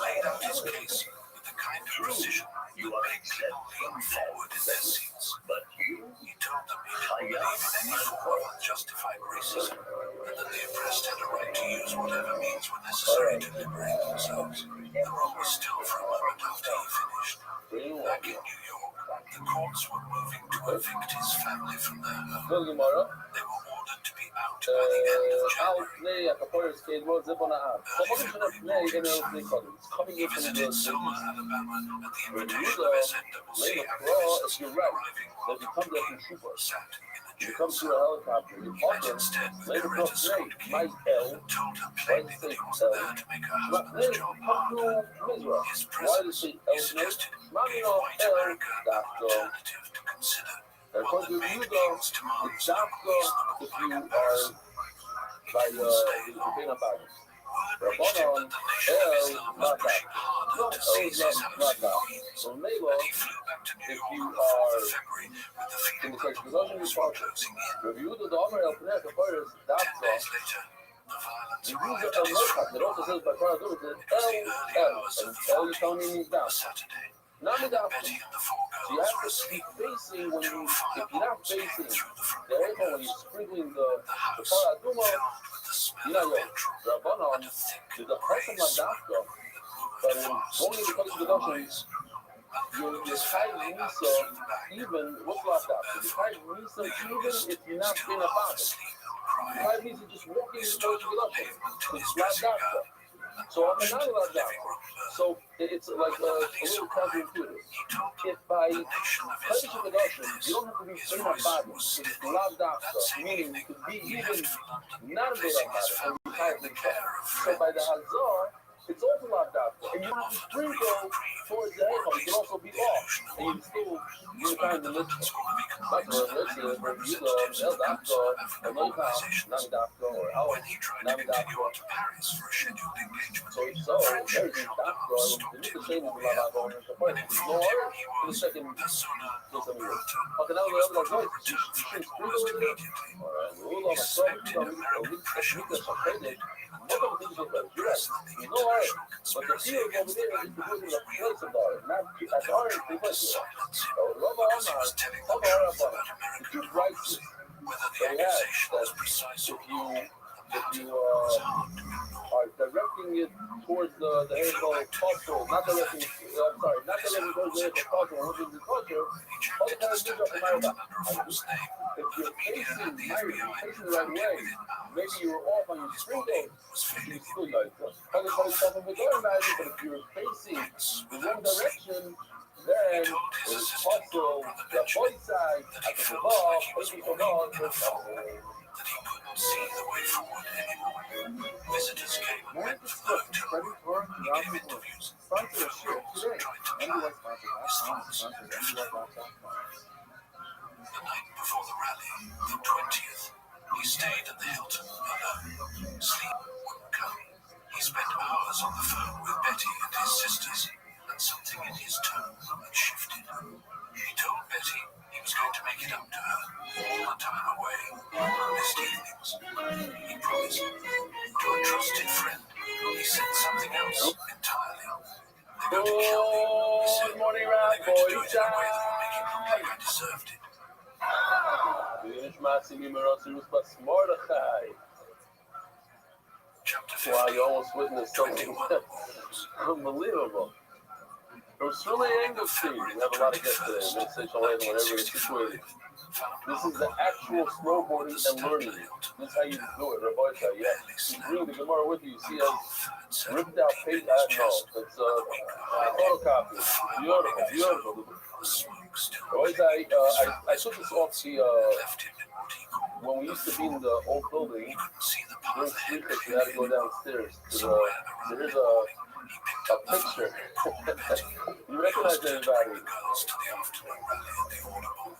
laid out his case with the kind of precision you are exempt lean forward in their seats. But you, He told them he didn't believe in any form of unjustified racism, and that the oppressed had a right to use whatever means were necessary to liberate themselves. The room was still for a moment after he finished. Back in New York, the courts were moving to evict his family from their home. They were ordered to be out by the end of January. Coming in from Visited Selma, Alabama, at the invitation of SNWC activists arriving that you come there from Shupa. sat in the You come chairs. through a helicopter, you park Met them, instead with later Coretta cross Scott Ray, my King, L, and told her plainly that he wasn't there to make her husband's job harder. His presence, he suggested, gave white America an alternative to consider, one that made King's demands no ease the if you quick are comparison. by He couldn't stay long. Pena Baggins. Rabbanon, El, Mata. No, El is not Mata. So Mela, if you are in the case of the departure, review the Domer El Pnei Kafaris, Dafsa. You use El Mochak. It also says by Paradum, it says El, and El you tell me means Dafsa. Not Midafsa. So you have to be facing when you, if you're not facing the Echo, when you're sprinkling the Paraduma, you know, Rabbanon, there's a person like Dafka, but when going into the Kedushin, your Chai Misa, even, what's like that? Your Chai Misa, even if you're not in a body. Chai Misa just walking into the Kedushin. It's like Dafka. So I'm not allowed that. So it's like a little counterintuitive. If by Chai Kedushin, you don't have to be in a body. It's like Dafka, meaning you could be even not in a body and be Chai Misa. So by the Hazar, it's also like that. And you don't have to sprinkle towards the head, you can also be off. And you can still be kind of the mitzvah. Like El Dafka, or Noikam, Nami Dafka, or El, Nami Dafka. So everything Dafka, the new same as the Lava going into play. There's no order for the second case of the year. Okay, now the other guys, you shouldn't sprinkle with it. Alright, rule on a sub, you're right. No art, but the field over there is the place of art, not as art is the place of art. So, the two rights they have that if you are directing it towards the Hebrew culture, not directing towards the Hebrew culture, or looking at the culture, all the kind of things are from my if you're facing the right way, maybe you're off on your sprinkle, you still like that. But if you're facing the wrong direction, then it's also the boy side at the ball, facing the ball, that he couldn't see the way forward anymore. Visitors came and went without telling him. He gave interviews. Sponsor a share today. The night before the rally, the 20th, he stayed at the Hilton alone. Sleep wouldn't come. He spent hours on the phone with Betty and his sisters, and something in his tone had shifted. He told Betty he was going to make it up to her one time away, most evenings. He promised. To a trusted friend, he said something else entirely. They're going to kill me, he said. Good morning, They're going to do Rabbi. it in a way that will make it look like I deserved it. Wow, you almost witnessed something unbelievable. It was really Engelstein. We have a lot of guests today. Meditation Land, whenever it's situated. This is the actual snowboarding and learning. This is how you do it, Rabbi. Yeah. You bring the Gemara with you. You see us ripped out page. No, it's a photocopy. Beautiful. I took this off the when we used to be in the old building. During street picture, you had to go downstairs to there's a picture. You recognize anybody?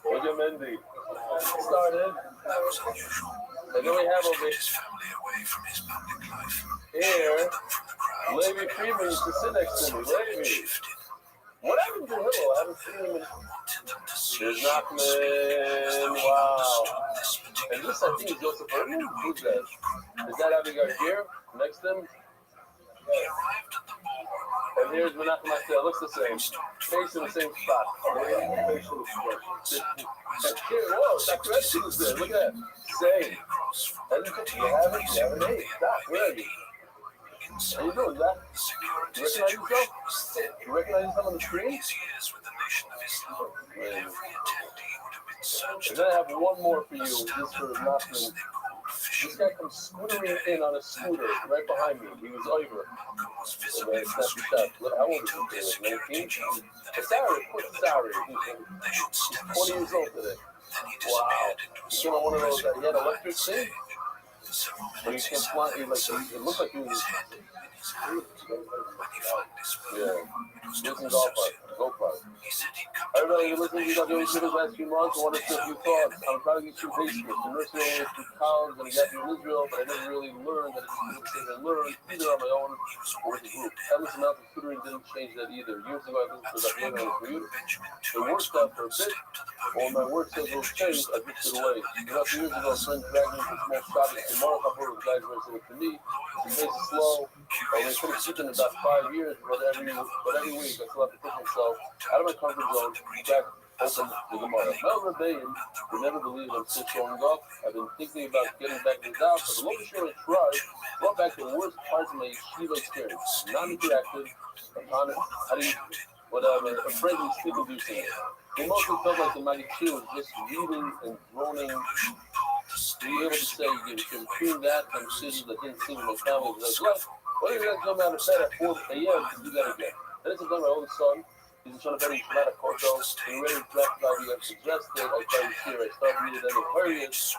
William Mendy started, and then we have over here Levi Friedman used to sit next to me. Levi, what happened to Hill? I haven't seen him in. There's Nachman. Wow. And this, I think, is Joseph Erdman. Who's that? Is that Abigail here next to him? And here's Menachem Matel. Looks the same. Face in the same spot. Facial expression. Whoa, Dr. Edson is there. Look at that. Same. You have an A. Doc, where are you? How you doing, Doc? You recognize yourself? You recognize yourself on the screen? And then I have one more for you. This for Nachman. This guy comes scootering in on a scooter right behind me. He was over. How old is he? 19? A salary, quick salary. He's 20 years old today. Wow. He's on one of those, he had electric thing. But he came flying, it looked like he was. Yeah. He was in golf GoPro. Everybody, you're listening to the last few months. I want to share a few thoughts. I'm trying to get through basics. The nursing way through college and I got through Israel, but I never really learned that I didn't learn either on my own or with a group. Endless amount of tutoring didn't change that either. Years ago, I listened to Rabbi on the commute. It worked out for a bit. When my work schedule changed, I drifted away. About 2 years ago, a friend dragged me to a small shop in Tomorrow Couple of guys racing it to me. It's a bit slow. I was finished teaching in about 5 years, but every week I still have to push myself out of my comfort zone, back open the Gemara. My Rabbi would never believe I'm still showing up. I've been thinking about getting back to the house, but the longer show I tried, brought back the worst parts of my yeshiva experience. Non-interactive, upon it, I didn't, whatever, afraid of sleep-inducing. It mostly felt like the mighty Q was just reading and groaning. To be able to say you can prove that from decisions that didn't seem to my family. Because I was like, what if you guys come out of bed at 4 a.m. to do that again? Then it's my oldest son. He's trying to bet he's not a koto. He ready to draft how he has suggested. I started here. I started reading them in periods.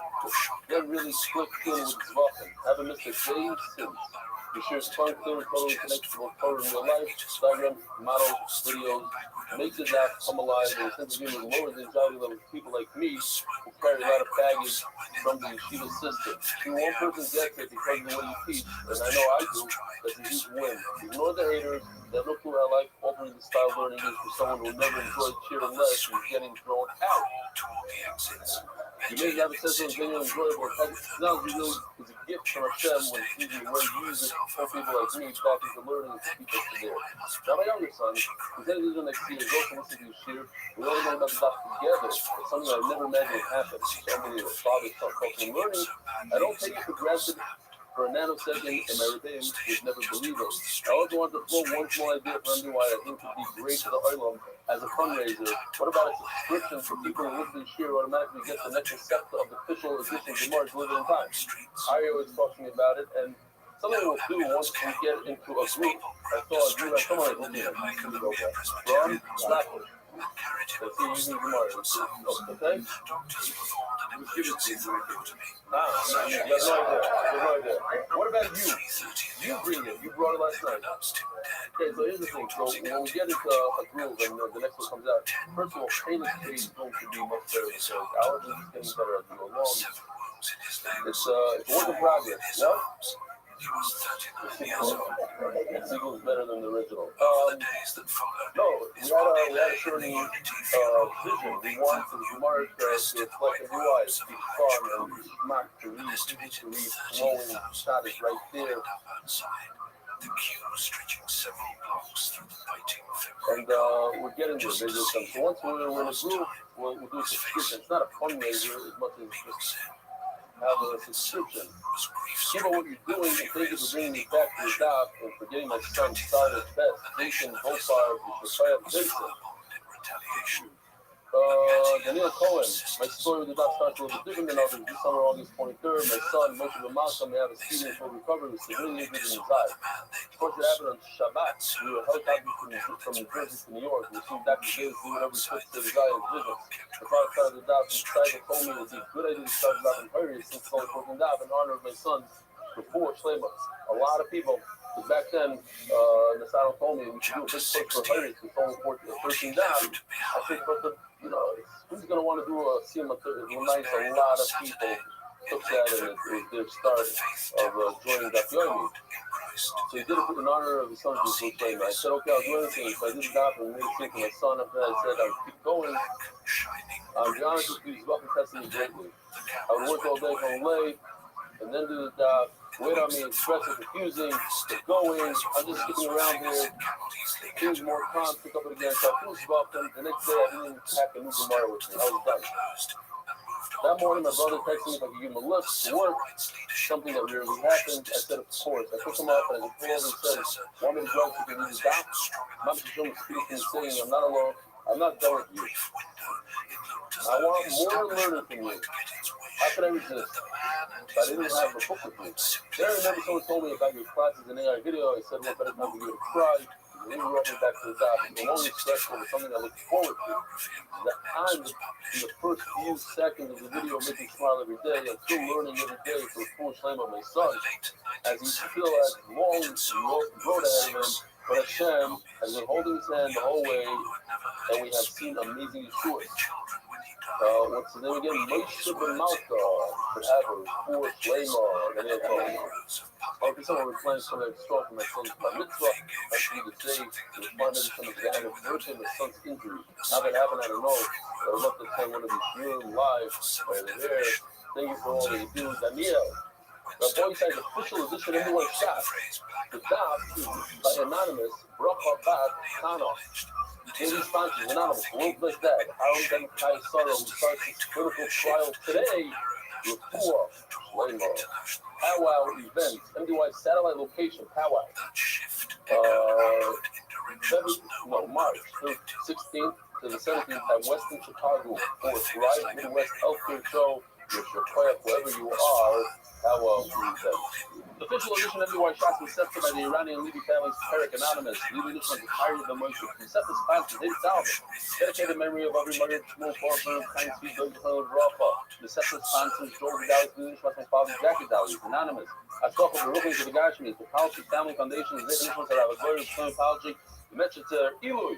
Then really clicked in with his weapon. Haven't missed a day since. He shares fun, clear, totally connectable color in real life, diagrams, models, videos, makes it not come alive, and sense of humor lowers the anxiety level of people like me who carry a lot of baggage from the yeshiva system. When one person gets it because of the way you teach, and I know I do, that's a huge win. Ignore the haters. They have no clue how life altering the style of learning is for someone who will never enjoy cheering less and getting thrown out. You may have a sense of genuine enjoyable technology really is a gift from Hashem when it's using the way you use it for people like me back into learning and keep us there. Now my younger son, who's headed into the next year, goes to listen to this year. We all know about the doc together. It's something I never imagined would happen. So many of father's cultural learning. I don't take it for granted. For a nanosecond, and my Rabbi would never believe it. I also want to throw one small idea for MDY I think would be great for the Olam as a fundraiser. What about a subscription for people who listen to share automatically get the next receptor of the official edition of Gemara delivered in time? Ario is talking about it, and something we'll do once we get into a group. I saw a group, come on, Ron, Blackwood. Let's see, using Gemara. Okay? Give it to you. You have no idea. What about you? You bring it. You brought it last night. Okay, so here's the thing. So when we get into a groove and the next one comes out, first of all, Caleb's page is going to be much better because ours is getting better as we go along. It's a work in progress. Yeah? The sequel is better than the original. No, we had a certain vision. We wanted the Gemara to reflect the new eyes, to be fun and smart to read, flowing shot is right there. And we're getting to the visual stuff. So once we're in a group, we'll do a subscription. It's not a fundraiser as much as just have a subscription. Give what you're doing, and thank you for bringing me back to the dock and for getting my son started at best. Jason Hofar is the Jason. Daniel Cohen, my story with the doc starts a little bit different than others. This summer, August 23rd, my son, most of the Malcolm, may have a speeding full recovery with severely injured in his eye. Of course, it happened on Shabbat. We were helicoptered from New Jersey to New York. We soon Dr. Davis do whatever he puts to his eye and vision. The father started the doc and Stryker told me it would be a good idea to start dropping hurries since it's only broken down in honor of my son before Shlemas. A lot of people, because back then, the Saddle told me we should do a big push for hurries to only 13 down. I think, but who's going to want to do a CM? It reminds a lot of people took that and it was their start of joining Dr. Yomi. So he did it in honor of his son's blue flame. I said, okay, I'll do anything. So I did the job and made it for my son. After that, I said, I'll keep going. To be honest with you, he's welcome testing me greatly. I would work all day, come late, and then do the job. Wait on me, express it, confusing, get going. I'm just sticking around here. Here's more time, pick up it again. So I finished welcome. The next day, I didn't even pack a new Gemara with me. I was done. That morning, my brother texted me if I could give him a lift to work, something that rarely happened. I said, of course. I picked him up and I pulled over and said, want me to drive to the dock? Mom just told me speaking, saying, I'm not alone. I'm not done with you. I want more learning from you. How could I resist? I didn't have a book with me. Then I remember someone told me about your classes in AI video. I said, what better time to give it a try? Then you brought me back to the dock. The longest stressful was something I looked forward to. The time in the first few seconds of the video made me smile every day. I'm still learning every day for the full shame of my son. As he still has long road ahead of him, But Hashem has been holding his hand the whole way, and we have seen amazing Yeshuas. What's his name again? Moshe ben Malka, forever, for Shlema, and then okay, someone was playing some of that song for my son's bar mitzvah. That's for you to say, it was fun every time the anniversary of the son's injury. How that happened, I don't know. But I would love to play one of these room live over there. Thank you for all that you do, Daniel. The boy says official edition of New Shop. The dog is by Anonymous, Bracha Bat Kano. Daily sponsors, Anonymous, World Bless Dad, Aaron Ben Kai Sorrow, who starts his clinical trial today. Refuah, Lema, Powwow Events, MDY satellite location, Powwow. March 16th to the 17th at Western Chicago for Thrive Midwest Healthcare Show. With your prayer, wherever you are, Powwow Events. The official edition of MDY Shots was accepted by the Iranian Levy family's Perek Anonymous. Levy edition was retired of the Moshe. Concepted sponsor, David Salvin. Dedicated memory of every mother, Shmuel Farber, Thanks be Doug Code, Rafa. Concepted sponsors, Joel Vidal, Levy edition was my father, Jackie Dowley. Anonymous. I spoke of the Rukins of the Gashmis, the Policy Family Foundation, the edition was Rabbi Gloria, Apology. Metzger Eloi.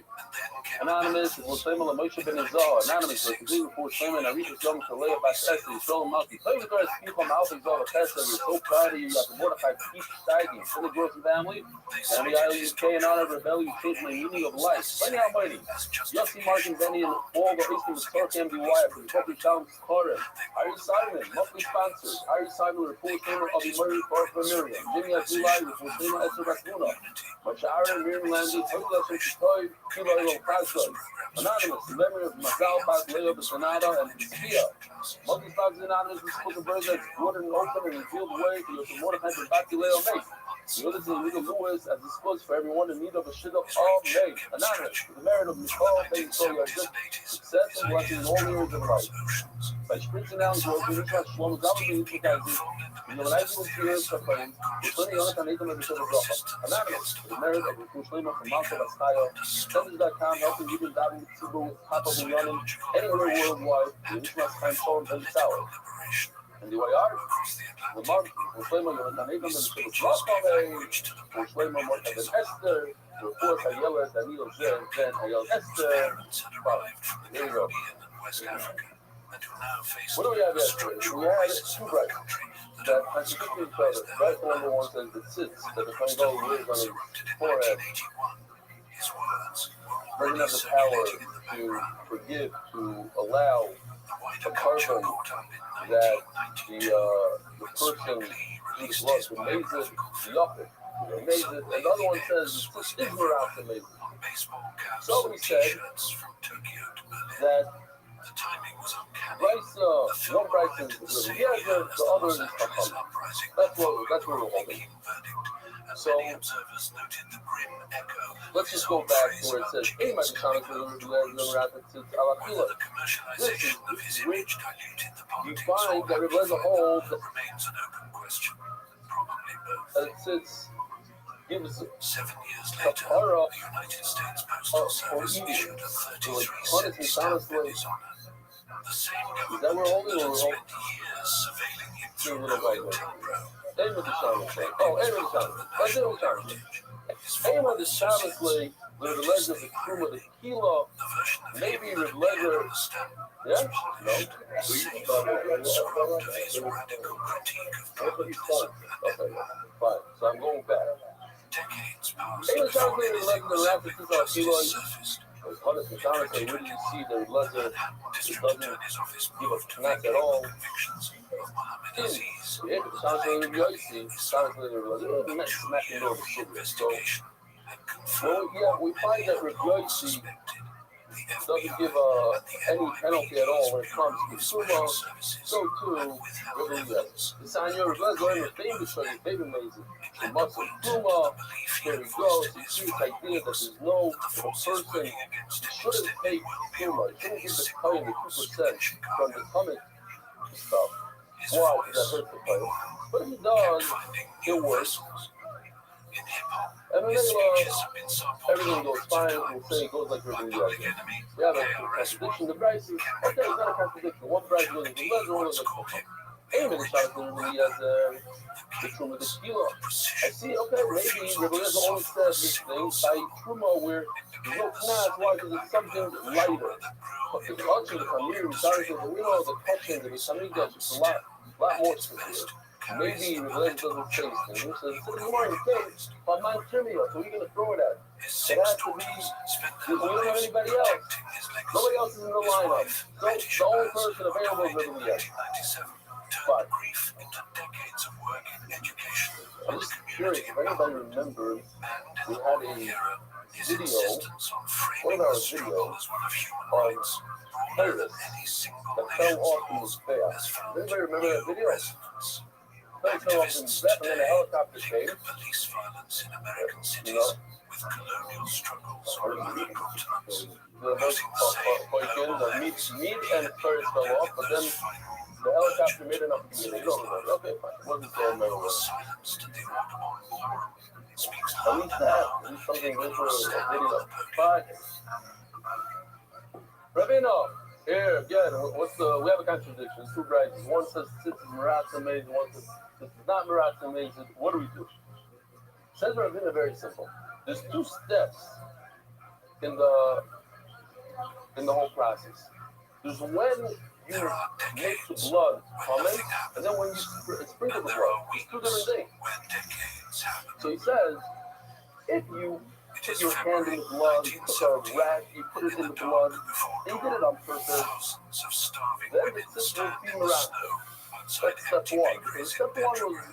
Anonymous is Muslim and Moshe ben Izah. Anonymous is completely for Shlomo and Arishas Yom Shalei Bas Esther. Shalom Malki. Play with the rest of people. Malki Zah Bethesda. We're so proud of you. You have to Mordechai keep steiging. For the growth of family. And the ILUK in honor of rebellion, you changed my meaning of life. Plenty Almighty. Yossi Martin Benny and all the Eastern Stark MDY for the Kofi Shalom Koren. Ari Simon, monthly sponsors. Ari Simon, report Shlomo of the Murray Park for Miriam. Jimmy Azulai, report Shlomo Esther Rasmuna. Mashara, Miriam Landy, Anonymous, in memory of Mazal Bas Leo Besonada and Tzia. Multi-sponsors Anonymous was spoken birds that watered and opened and revealed the way to your Mordechai and Baki Leo May. The others in Legal Lewis as disposed for everyone in need of a shidduch all May. Anonymous, for the merit of Michal, Ben Yisrael, success and blessings in all areas of life. By sprinting down the road, we reach out Shlomo Zalman and Yitikazi. And when I do see her suffering, we're putting on it and Nathan and the Silver Bracha. Anonymous, for the merit of Rufu Shlema from Malta Baskaya, Senders.com, helping you with David Tzibu with Papa Bunyanin, anywhere worldwide, we reach out time Shalom Ben Sour. And the way are, the month, Shlema Yonatan Nathan and the Silver Bracha, Shlema Morta Ben Esther, Rufu Hayela, Daniel Zen, Hayel Esther. Here we go. What do we have yesterday? We had two brights that contradict each other. Bright number one says that sits, that the Fango lives on his forehead, doesn't have the power to forgive, to allow a carbon that the person who's lost amazes Yachid. Amazes. And the other one says it's Israel amazes. So we said that Bryce, one Bryce is Rabbi, the other is Chacham. That's what we're holding. So let's just go back to where it says, "Hey, my son, this is rich." You find that it was a hold that it sits. Give us a para of eating. So like honestly, honestly. Is that we're holding or we're holding? See a little right there. Aim with the Shabbos leg. Oh, aim with the Shabbos. Let's aim with the Shabbos leg. Aim with the Shabbos leg with the legs of the Kuma, the Kilo, maybe with leather. Yeah? No? Okay, fine. So I'm going back. Aim with the Shabbos leg with the legs of the Raptor, 2 Kilo. Honestly, honestly, where do you see the leather? It doesn't give a knack at all. Yeah, but sounds like Yosi, sounds like a smacking over sugar. So, yeah, we find that Rabbi Yosi doesn't give any penalty at all when it comes to sumo. So too, Rabbi Yosi. The Sanya Rabbi Yosi is famous for his baby amazing. The muscle sumo. Here he goes. He sees the idea that there's no person shouldn't take sumo. It shouldn't give the coin the 2% from the tummy stuff. Why? Because that hurts the player. But if he does, it works. And then everything goes fine. We'll say it goes like Rabbi Yosi. We have a contradiction. The price is okay. It's not a contradiction. One price goes with the leather, one goes with the aim in the shot really as the Truma the kilo. I see, okay, maybe Rabbi only says this thing by Truma where there's no knas, why? Because it's something lighter. The touching the Kamir, we know the touching the Samigdash is a lot more severe. Maybe Rabbi doesn't say things. He says, it's more in the case, but mine trivia, so we're going to throw it at. It has to be, we don't have anybody else. Nobody else is in the lineup. So the only person available is Rabbi. But I'm just curious if anybody remembers we had a video, 1 of our videos on Paris that fell off in the space. Anybody remember that video? That fell off in the space and then a helicopter came. You know? The meat and Paris fell off, but then the helicopter made enough to get it over. Okay, fine. It wasn't so memorable. At least that. At least something visual, a video. But, Rabino, here, again, we have a contradiction. Two brides. One says this is Maratza made, one says this is not Maratza made. What do we do? Says Rabino very simple. There's 2 steps in the whole process. There's when you make the blood coming, and then when you sprinkle the blood. It's 2 different things. So he says, if you put your hand in the blood, you took a rag, you put it in the blood, and you did it on purpose, then the system will be miraculous. That's step 1. So step 1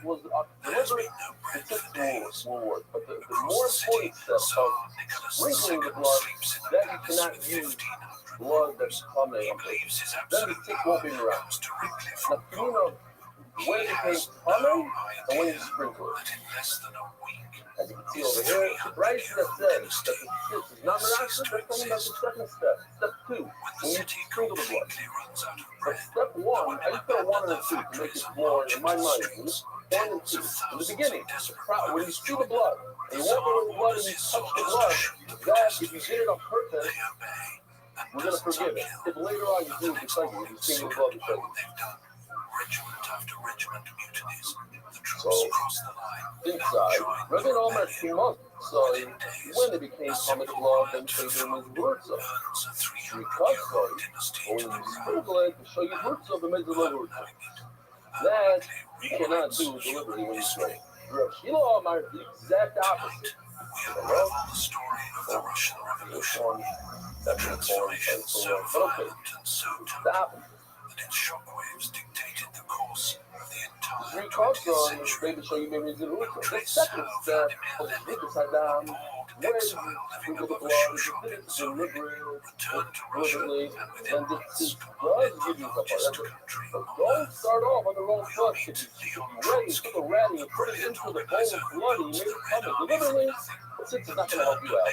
was deliberate, the system will work. But the more important step of sprinkling the blood, that you cannot use blood that's coming on purpose. Then the tick won't be miraculous. Now, you know when it became coming and when you sprinkle it. As you can see over here, the Bryce that says that the tick is not miraculous, they're talking about the second step. Step 2, when you sprinkle the blood. But step 1, I just put a 1 and a 2 to make it more, in my mind, 1 and 2. In the beginning, when you see the blood, and you walk over the blood and you touch the blood, that, if you did it on purpose, we're going to forgive it. If later on you do it because you see the blood because so, inside, Rabbi Omer Shimon, so when it became common blood, then children was Wurtza. Because so, when you sprinkle it, to show you Wurtza, the middle of Wurtza. That you cannot do deliberately when you pray. Rabbi Shilo Omer, the exact opposite. The story of the Russian Revolution. That's but okay, stop. That its shockwaves dictated the course of the entire 20th century. The second step of the Saddam, when you sprinkle the blood, you did it deliberately, and this does give you the part. But don't start off on the wrong foot. If you raise, put the rat and you put it into the bowl of blood and you make it come deliberately, it's not going to help you out.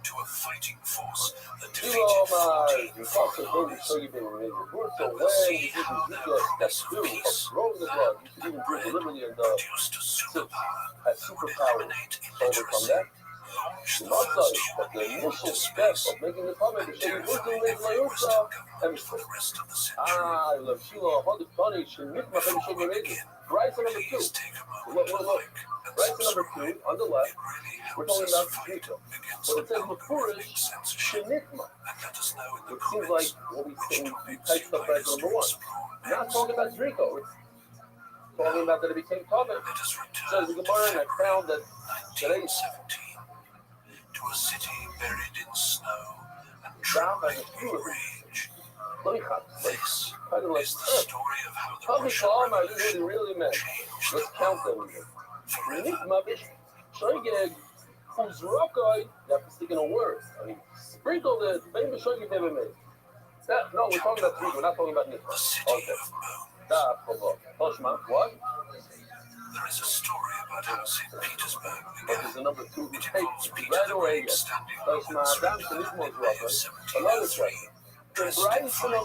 To a fighting force that defeated 14 foreigners. So when you did step 2 of throwing the blood, you could even do it deliberately and had superpower to overcome that. But the initial step of making the comment to show you Muslim made Layusa, hemisphere. I love Sheila, how the funny, she make my baby show me amazing. Right to number 2. Look. Right to number 2, on the left, we're talking about Driko. But it says Mefurish Shenikma. Which seems like what we typed stuff right to number 1. Not talking about Driko. It's talking about that it became common. It says the Gemara, and I found that today, to a city buried in snow and drowned by the rage. This is the story of how the Russian really meant. Let's count them. You have to stick in a word. I mean, sprinkle the baby show you never made. No, we're talking about 3. We're not talking about Nifra. Okay. What? There is a story about how St. Petersburg began. There's a number 2 who takes right away. Another question. In Bryce number 1,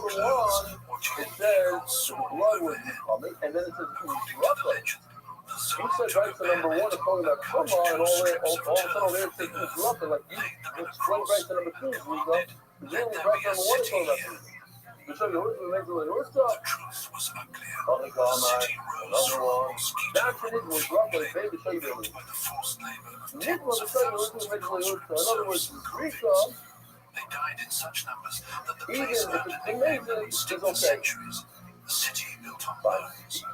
it says the blood was coming, and then it says Ruthschiled. You said Bryce number 1 is talking about Kuma, and all of a sudden over there it says Ruthschiled. Like you explain Bryce number 2 is Ruthschiled. Presumably Bryce number 1 is talking about Ruthschiled. Mishnah Yehurta V'Mezil Yehurta. The truth was uglier. Other Gamar, The city rose another from one. mosquito That's an Israel drop like baby Mishnah built Yehurta. by the forced labor of Nitma tens of Mishnah thousands Yehurta of V'Mezil Yehurta. incarcerated In other words, serfs and Rika, convicts. They died in such numbers that the even place if earned it's a nickname that amazing, would stick it's for okay. centuries. The city built on bones. In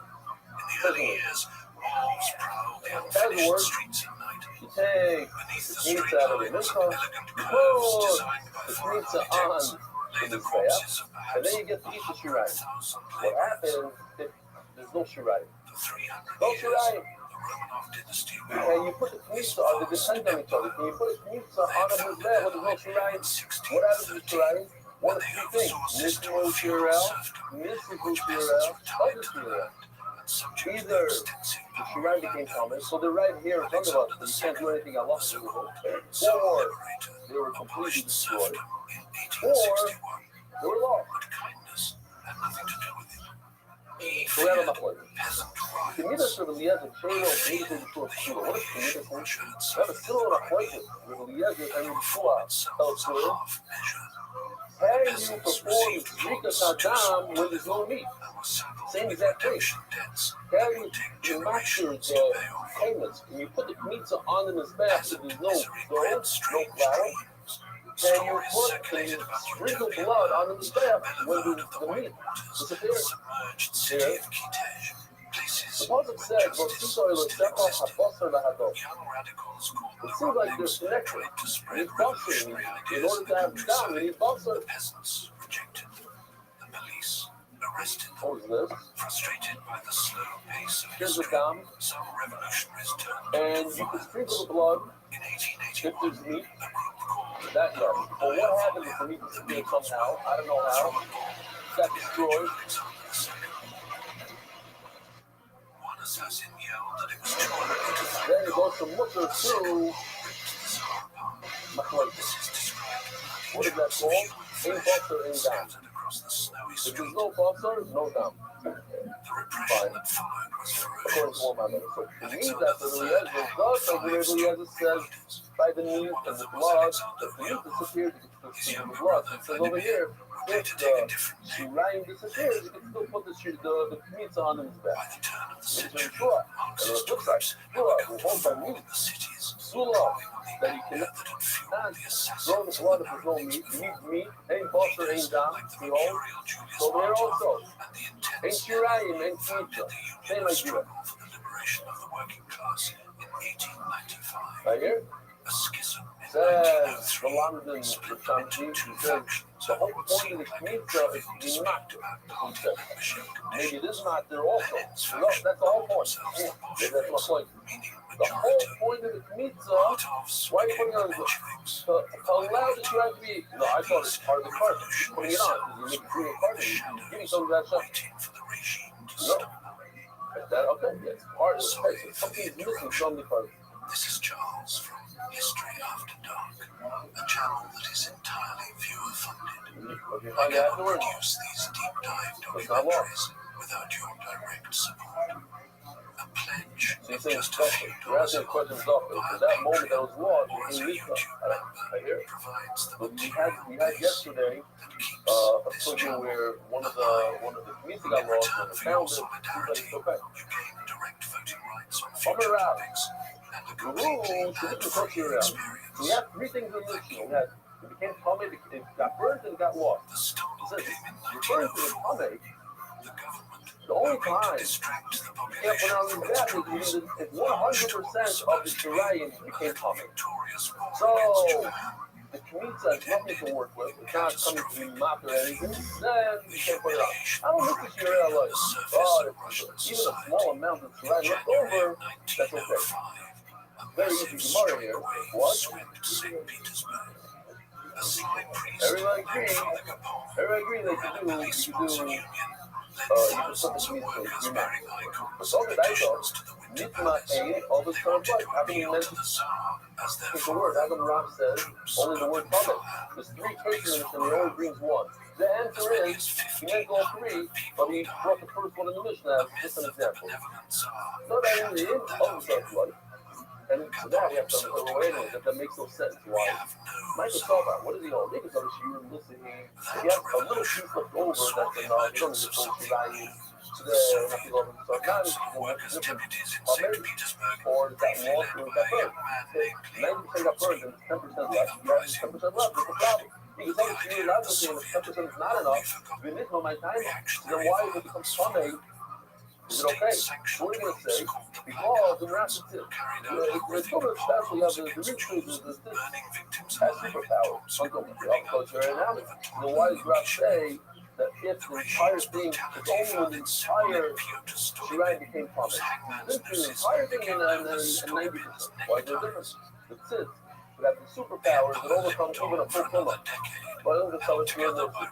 the early years, wolves prowled the unfinished streets at night. You take Beneath the the meat straight out of the lines of Mishnah, elegant you curves put designed by the foreign pizza architects, on lay the the staff, corpses of and then you perhaps get the Isha Shirai. 100,000 What laborers. happens if there's no Shirai? For 300 No years, Shirai. the Romanov dynasty And you put the pizza on, they depend on each other. Can you put a pizza on a Mizbeh when there's no Shirai? What happens to Shirai? One of two things. Nismo Shirel, Nismo Shirel, other Shirel. Either the Shirai became common, so they're right here in front of us, so you can't do anything Allah to do, or they were completely destroyed, or they were lost. So we have a machloek. K'midas of Eliezer, Shelo, K'midas of Yeshua, K'shua. What is K'midas of Yeshua? We have a similar machloek with Eliezer and Yeshua elsewhere. Can you perform Zrikas Hadam when there's no meat? Same exact thing. Can you master the payments? Can you put the pizza on the Mizbeh if there's no dough, no flour? Can you sprinkle blood on the Mizbeh when the meat disappears? Here, the Pasuk says, it seems like they're connected. You need basar. In order to have dam, you need basar. What is this? Frustrated by the slow pace of Here's the history, dam, some revolutionaries turned and you can sprinkle the blood in if 1881. there's meat. A group called That yes. But what happens if the meat disappears somehow? I don't know how. Got destroyed. One assassin yelled that it was too early to thank Then it God. goes from Mutter to Machloek. What is that called? Ein basar, ein dam. If there's no basar, no dam. Fine. According to what my mother. So to me, that's what Eliezer does. So where Eliezer says, by the meat and the blood, if the meat disappears, you can still see the blood. It says over here, if the Shirayim disappears, you can still put the meat on his back. It's Yeshua. And on the flip side, Yeshua, who holds by meat, Sula, that you cannot throw the blood if there's no meat. You need meat, ain't basar, ain't dam, you know. So there also, ain't Shirayim, ain't pizza. Same idea. Right here? Says the London, the Shanti, says the whole point of the Shemitah is not, he says. Maybe it is not there also. No, that's the whole point. Maybe that's my point. The whole point of the Shemitah, why are you putting on to allow the Shirayim to be, no, I thought it's part of the carpet. You're putting it on, because you make it through the carpet, you're giving some of that stuff. No. Is that okay? Yeah, it's part of the space. So something is missing from the carpet. This is Charles from History After Dark, a channel that is entirely viewer-funded. What you I find cannot afterwards? produce these deep-dive It's not long. documentaries without your direct support. A pledge So you're of saying just a stuff, few you're dollars a asking month questions stuff, but for that moment that was lost, or as in a Lisa. YouTube I hear it. provides the But we material had yesterday that keeps a this figure channel where one of the music got in lost return and they for your found it. Seems like solidarity. it's okay. You gain direct voting rights on Bummer future out. topics and a The completely rules, the different ad-free culture around. experience. We have three things in this show. It became Talmud, it got burned and it got lost. The stone It says, came in referring to the 1904. Talmud, The government, the only hoping to time distract the you can't population pronounce from its exactly troubles, if 100% of the Shirayim became Talmud. victorious war So, against Japan. the Shemitah has nothing to work with. It's not coming to be mocked or anything. Then you can't put it on. I don't look at Shirayim like, oh, if even a small amount of Shirayim left over, that's okay. Very easy Gemara here. What? St. Petersburg. A sly priest, Everyone agrees. Father Capone, Everyone agrees that you can put the Shemitah, you're not. But so did I thought, Nitma ain't all the term blood. How can you mention it's the word? How come Rob says only the word Talmud? There's three cases in this and he only brings one. The answer is, he meant all three, but he brought the first one in the Mishnah as just an example. So that in the end of the term blood, And for that, we have to understand, wait a minute, that makes no sense. Why? Michael Salva, what is he all? Niggas are shooting, listening. If you have a little piece left over, that's enough. You don't need to pull Shirayim. So now it's different. Or is that lost or is that burned? 90% got burned and 10% left. You have 10% left. What's the problem? You can tell me you're allowed to say if 10% is not enough, we need my time. Then why would it become Sunday? Is it okay? So what are you going to say? Because the rest of it, it's sort of special. You have the rich has superpower. Culture and now. So why does Rabbi say that if the entire thing, it's only when the entire Shirai became promised? This is the entire thing in 90%. Why is there a difference? The tzitz would have the superpowers that overcome even a full kula. But I'm going to tell it here that the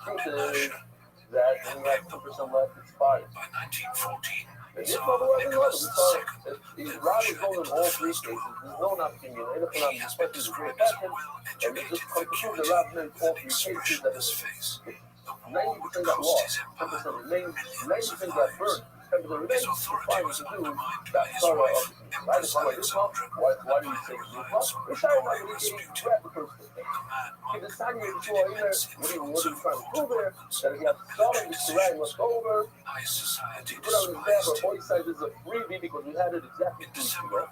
truth is that when you have 2% left, it's fine. And this mother wasn't love. Rob is going in all three cases. There's no opinion. And if I'm expecting to bring it back in, and it just comes to prove that Rob made all three cases that it's 90% got lost, 10% remained, 90% got burned, 10% remained, it's fine to do that sorrow of I just want this one. Why do you say this one? We're sorry about it. We grab the first thing. If the sign you're in there, what are you trying to prove there? That if you have solid Shirai left over, you put out in the back or both sides is a freebie because we had it exactly 2 weeks ago.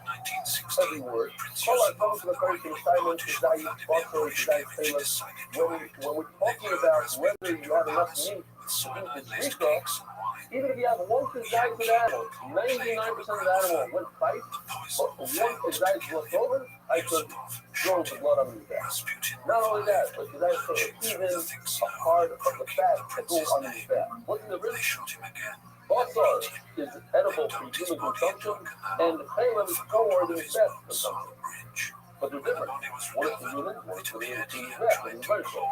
Every word. Call our comments to the first assignment to Zayit, also to Zayit Taylor. When we're talking about whether you have enough meat to eat the Zika, even if you have one Kazayit of the animal, 99% of the animal went fight, but one Kazayit left over, I could throw the blood on the back. Not only that, but Kazayit put even a part of the fat that goes on his back. What's in the wrist? Basar is edible for human consumption, and the Chaylev is forward in the fat consumption. But they're different. One is for human, one is for the fat, and vertical.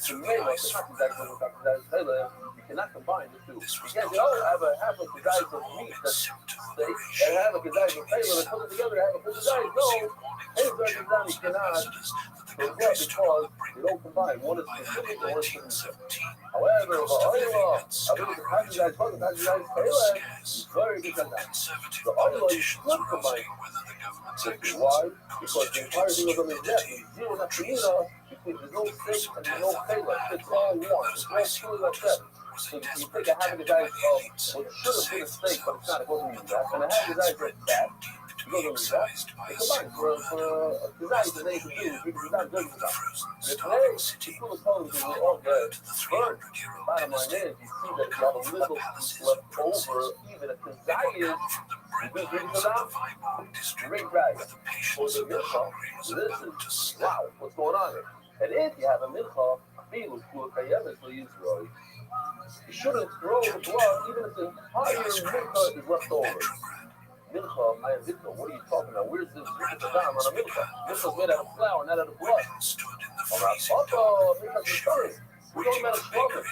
So you may not Chaylev. You cannot combine the two. You can't say, oh, I have a half a Kazayit of meat that's steak, and have a Kazayit of Chaylev, and put it together and have a full Kazayit. No, anything done, you cannot. Because they don't combine. One is specific and one is specific. However, the Kazayit is very different. The oil you could combine. Why? Because the entire thing of them is death. Zero naftamina, there's no steak and there's no Kazayit. It's all one. It's all truly like that. So you take a half of the Kazayit of what should have been a steak, but it's not. It goes in that. And a half of the Kazayit of fat. It goes over that. It's combined for a Kazayit that they can do because it's not good enough. If they pull the colors and we're all good, but bottom line is, you see that you have a little piece left over, even a Kazayit, you can bring it down. Great value. For the milcha, this is, wow, what's going on here? And if you have a milcha, you shouldn't throw the blood even if the entire milcha is left over. Milcha, I am milcha. What are you talking about? Where's this milcha on a milcha? Milcha's made out of flour, not out of blood. We're talking about a shlomim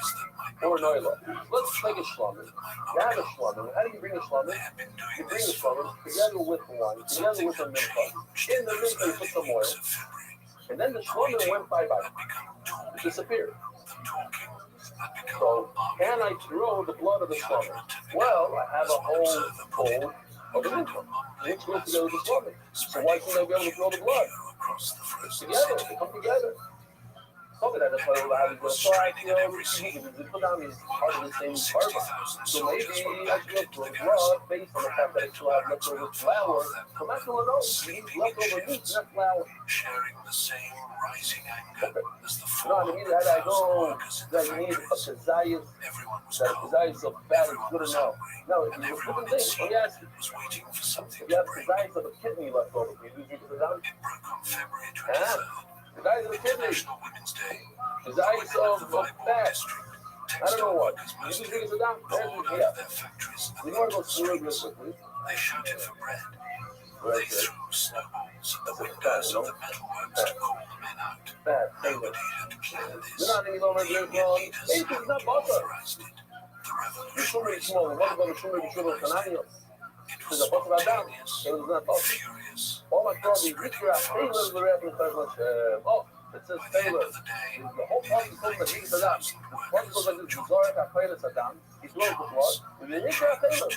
or an oila. Let's take a shlomim. You have a shlomim. How do you bring a shlomim? You bring a shlomim together with wine, together with a milcha. In the milcha, you put some oil. And then the shlomim went bye-bye. It disappeared. So, can I throw the blood of the shlomim? Well, I have a whole bowl of the milcha, which goes together with the shlomim. So why can't I be able to throw the blood? It's together. They come together. Something that that's why we're having the flag, the put down is part of the same carbon. So maybe I should throw blood based on the fact that I still have leftover flour. So that's all I know. You need leftover meat, not flour. Sharing the same rising anger as the no, I mean that I know that you need a Kazayit, that a Kazayit of fat is good enough. No, it's a different thing. Let me ask you. If you have Kazayit of a kidney left over, can you use it for that? The guys of the kidney, the guys of fat, I don't know what. You just think it's a down? Yeah. We want to go through it real quickly. They shouted for bread. Right They threw snowballs at the windows of the metalworks to call the men out. Fat, Nobody had planned this. they're not any longer doing wrong. Hey, it's not butter. Authorized it. The The sugar revolution is small. The one going to sugar is sugar canadian. There's a butter right down. It was not butter. furious. All my problem is which graph Taylor is the rap in the oh, it says Taylor. The whole party goes like this Saddam. The party goes like this. Zarek Akayla Saddam. He throws the blood. And then he grab Taylor.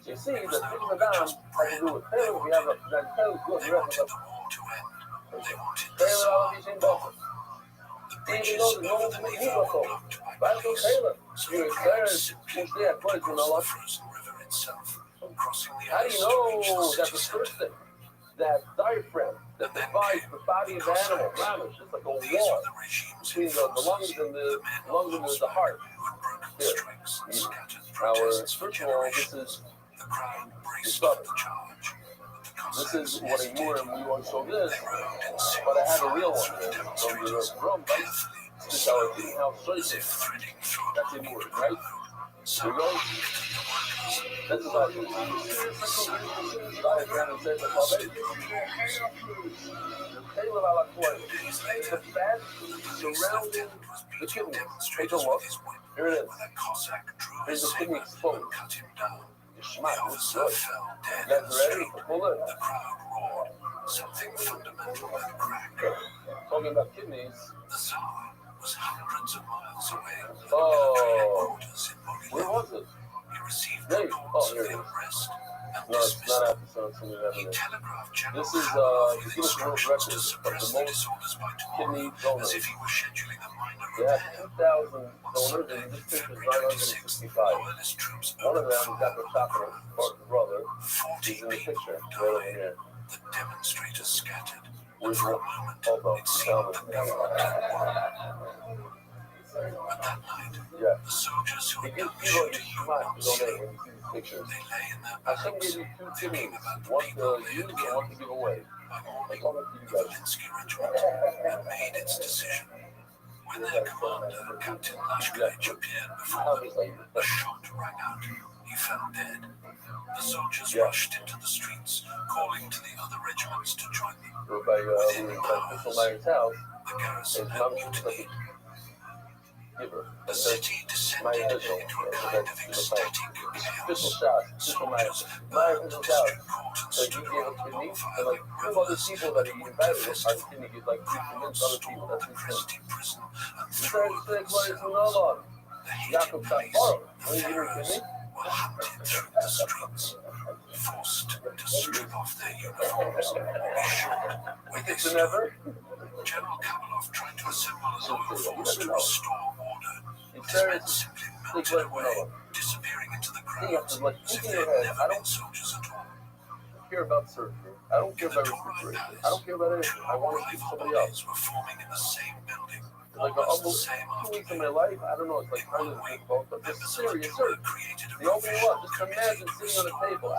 So you see that things are down has to do with Taylor. We have a that Taylor good. We have a Taylor Alvin Boston. Even though the normal Negro folk, that's no Taylor. You experience usually at first, you know what? How do you know that the first thing, that diaphragm that divides the body of the animal, mammals, it's like a wall between the lungs and the heart. Here. Now, first of all, this is the stomach. This is what a Moor and we want to show this, but I have a real one here from the drum bass. This is our king house choices. That's a Moor, right? Here we go. This is our diaphragm and says salvation. The tail of our coin. The fat surrounding the kidney. Take a look. Here it is. Here's the kidney exposed. Schmack, it's good. You guys ready? Pull it. Something fundamental had cracked. Talking about kidneys. The Tsar was hundreds of miles away. Oh, where was it? He received Hey, reports oh, of here the it is. arrest and No, it's dismissed not them. after something He happening. telegraphed General This is Howard the with Guinness World instructions Record to of suppress the the most disorders by kidney tomorrow, donors. as if he was scheduling a minor They have repair. 2,000 donors, and this picture is February 26th, 965. loyalist troops One of opened them is fire Dr. on the Chapel, crowd. Bart's brother. 40 He's in the people picture, right over died. here. The demonstrators scattered, and Where's for a what? moment Hold on, it seemed tell the me. government had won. But that night, Yeah. the soldiers who It had gives done the people a shooting smart could to not donate sleep. when you see these pictures. They lay in their I shouldn't barracks, give you two thinking kidneys, about the one people to they use had and one to killed. give away. By I morning, told it to you the guys. Linsky regiment had made its decision. When their commander, Captain Lashkevich, appeared before them, a shot rang out. He fell dead. The soldiers rushed into the streets, calling to the other regiments to join them. We're by Official Myers' house, The garrison and had Mom was mutinied. give her. The city My descended official, into a kind of ecstatic official chaos. shot, Official Myers. Soldiers My burned official district shot. court and So he stood gave around us the kidneys, bonfire and like like 2 other rivers people that at he a winter invited our festival. kidney gives like 3 Crowds convinced other people. stormed That's the his thing. Christie prison and He threw started open saying, the "What is cells. going on?" The hated Jacob shot police, Borrow. the When you give her pharaohs, kidney, were hunted through the streets, forced to strip off their uniforms, be shot where they it's stood. never. General Kamalov tried to assemble a loyal You force never to know. restore order. He His men started simply think melted like away, Noah. disappearing into the You have crowds, to like as if think in they your had head. I never been don't soldiers at all. care about surgery. I don't care In the about Torah recuperation. I Palace, don't care about anything. two I want to keep rival somebody else. armies were forming in the same building, Like almost the almost same 2 weeks of afternoon. my life, I don't know, it's like In kind one of wing, difficult, but this members of the serious Torah surgery. created a They open you up. provisional Just committee imagine to sitting on a restore table. order.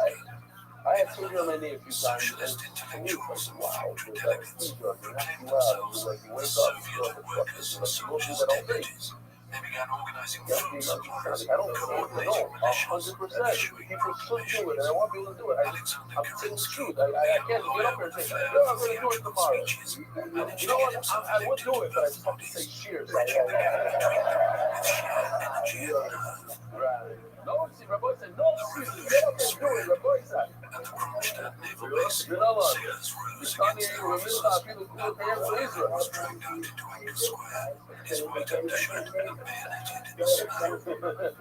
I had surgery on my knee a few times, and Socialist for me, it's intellectuals like, and wow, factory there's delegates anesthesia, you have proclaimed to out, themselves you like, you wake up, you Soviet feel like, fuck workers this, and you go through soldiers' that all day. deputies. They began organizing Yeah, food I supplies, don't know, coordinating militias, 100%. issuing People should proclamations. do it, and I want people to do it. Alexander I'm saying the Kerensky, truth. the I young can't get lawyer up here with and a say, flair no, I'm for going to do it theatrical tomorrow. speeches, managed You to know get what? himself I would elected do to it, but I both just have to say bodies, cheers. bridging the gap between them with sheer energy and nerve. Right. No, see, Rabbi said, no excuses. Get up and do it, Rabbi said. At the Kronstadt naval base, You know what? sailors rose It's funny, against their you officers. people who Admiral care for Valen Israel. was dragged out into Anchor Square in his white undershirt and bayoneted in the snow.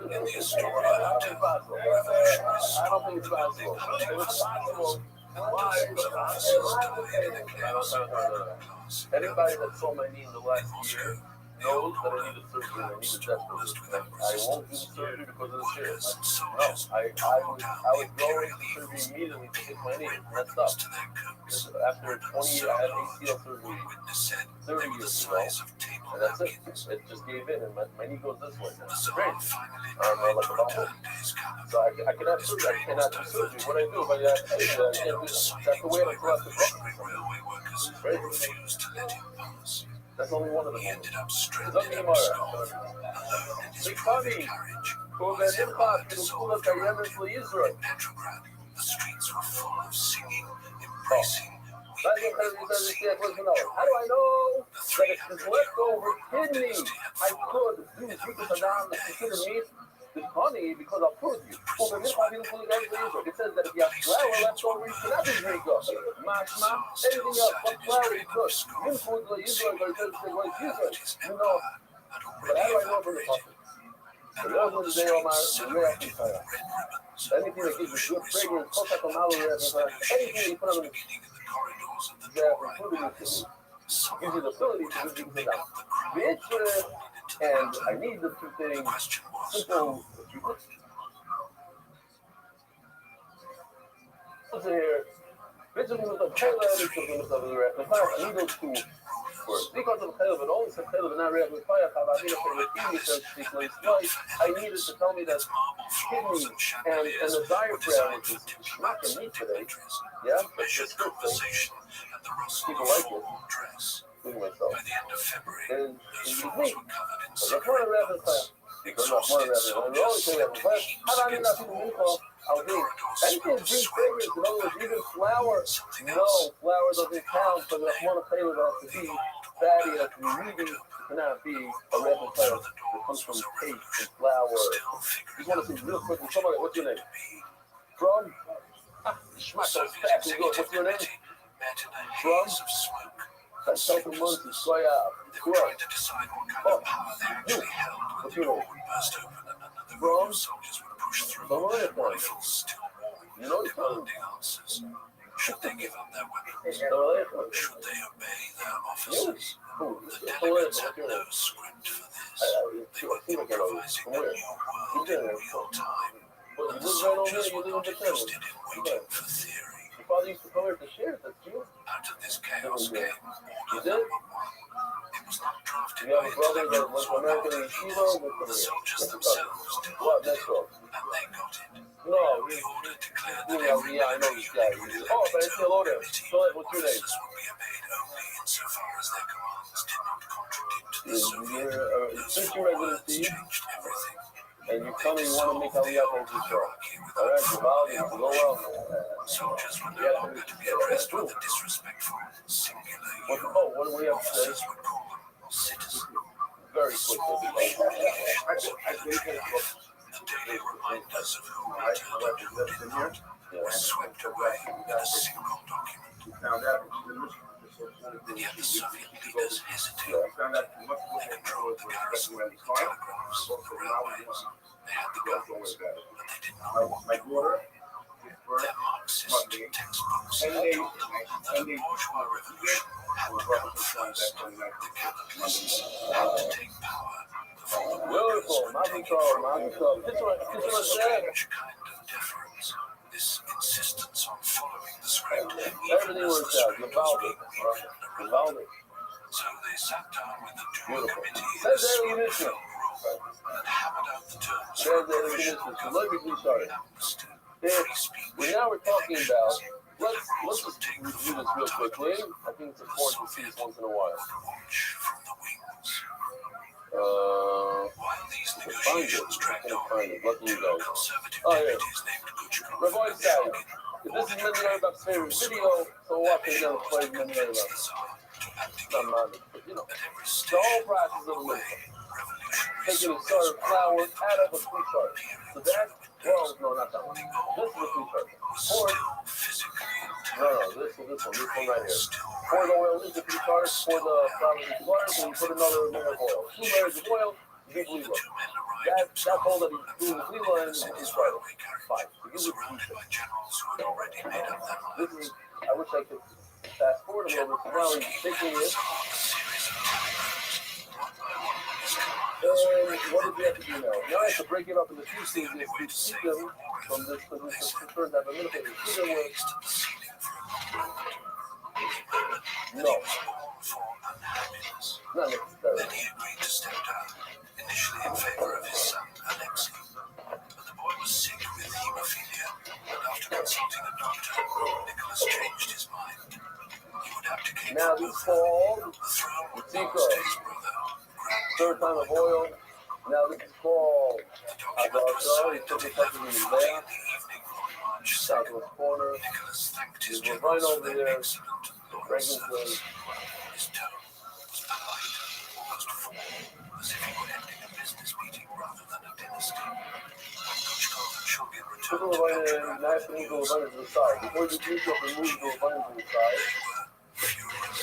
In the Astoria Hotel, revolutionaries I don't stormed think it's the building, possible. hunting for It's possible. civilians. Dozens of officers died in the chaos of working class. Anybody that saw my knee in the In last Moscow, year knows that I needed surgery. I needed desperately. I won't do the surgery because of the shit. workers and No, soldiers I tore would down go the into imperial surgery eagles, immediately to fix my knee. red Messed ribbons up. to their coats. After Ribbons 20 so years, I had large, ACL surgery. one witness said 30 they were the years ago. size of table And that's it. napkins. It just gave in, and my knee goes this way. The It's Tsar great. finally I'm tried like to a bubble. return to his capital. So I can have surgery. I cannot do surgery. What I do, but I can't do that. That's the way I cross the Revolutionary cross. railway workers Right. refused to let him pass. That's only one of He them. ended up stranded Doesn't at matter. Moscow, alone in his Big private funny. carriage. Who His then empire didn't dissolved pass around for him. Israel. In Petrograd, the streets were full of singing, embracing, weeping How do I know joy. that The it's 300-year-old leftover war of kidney? dynasty had I fallen. could do In you under could down 12 the consider days, me the honey because I'll prove you. Well, then if I didn't fully guys for Israel, it says that if you have flour left over, you cannot be drink up. Mashma, anything else, what flour you cook. You food like Israel, but it says Israel. You know, but how do I know from the prophet? But the other day on my reaction time. Anything that gives you good fragrance, anything you put on the including this, gives you the ability to do things like bitch, and I need the two things, simple, here, bitch, with the Taylor, I need those two words. Because of Taylor, but only some Taylor, but not react with fire, I need a I needed to tell me that kidney and the diaphragm, which is not the meat today, yeah, but it's good thing. People like it. Including myself. And it's meat. But that's one of the rapping class. Because not one of the rapping. And we always say that. How do I not people meat call? I was thinking, anything that brings fragrance, in other words, even flour, no, flour doesn't count for the one of flavor that has to be fatty, that can really cannot be a rapping class that comes from taste and flour. Just want to see real quick, somebody, what's your name? From? Schmack those fast and go, what's your name? From? Self months is soya. Oh, you. What's your name? From? You know it's from? Should they give up their weapons? Should they obey their officers? The delegates had no script for this. They were improvising a new world in real time. And the soldiers were not interested in waiting for theory. Father used to come here to share it, that's true. Out of this chaos came order number one. It was not drafted by intellectuals or orders. The soldiers themselves demanded it, and they got it. No, the order declared that every military unit oh, but it's still order. So what's your name? Officers would be obeyed only insofar as their commands did not contradict the Soviet. Since your residency, Changed everything. and you tell me you want to make Aliyah on this show. All right, Rabbi, go well. Soldiers were no longer to be addressed with a disrespectful singular you. What do we have to say? Officers would call them citizens. Very quickly. The daily reminders of who returned and who did not were swept away in a single document. And yet the Soviet leaders hesitated. They controlled the garrison, the telegraphs, the railways. They had the guns, but they did not want to war. Their Marxist textbooks told them that a bourgeois revolution had to come first. The capitalists had to take power before the workers would take it. This strange kind of deference, this insistence on following the script, even as the script was being interrupted. So they sat down with the Duma committee in a small room and hammered out the terms for a provisional government. Now we're talking about, let's just review this real quickly. I think it's important to see this once in a while. While these negotiations dragged on, Lucky you two guys. conservative Oh, yeah. deputies named Kuchkov Rabbi and said, Shulgin this is Many Arab's favorite video, so watch it now. Play Many against the Arab. Tsar to Not abdicate. mine, but you know. At every The station whole process of the along the way, movement. revolutionary Taking a soldiers starter were flour crowded out of a through sweet tart. So that's, well, no, not that one. the This old is a sweet tart. was Pour it. still physically intact. No, this one right here. Still Pour the oil into the tart, pour the flour into the tart, and you put another layer of oil. 2 layers of oil, big the lever. two men arrived That's all that he's doing with lever and in his his tart. railway carriage, Fine. So give it surrounded by generals who had already made up their This minds. is, I wish I could fast forward a little bit. So now he's taking it. And what did we have to do now? Now I have to break it up into 2 stages to keep them from this concern that I'm going to put the with. No. Not necessarily. Then he agreed to step down, initially in favor of his son, Alexei. But the boy was sick with hemophilia, and after consulting a doctor, Nicholas changed his mind. He would abdicate Now from this both fall, the throne the belonged to his secret. brother, 3rd time of oil. Now this is called The document was signed took at it up in 11:40 the in back, the evening on March 2nd. southwest corner. Nicholas thanked his We're generals right for over their there. excellent and loyal Franklin. service. His tone was polite, almost formal, as if he were ending a business meeting rather than a dynasty. When Kuchkov and Shulgin Put returned the to line Petrograd, in, nice and move the line to the side. Before you do so, remove the line to the side. they were furious.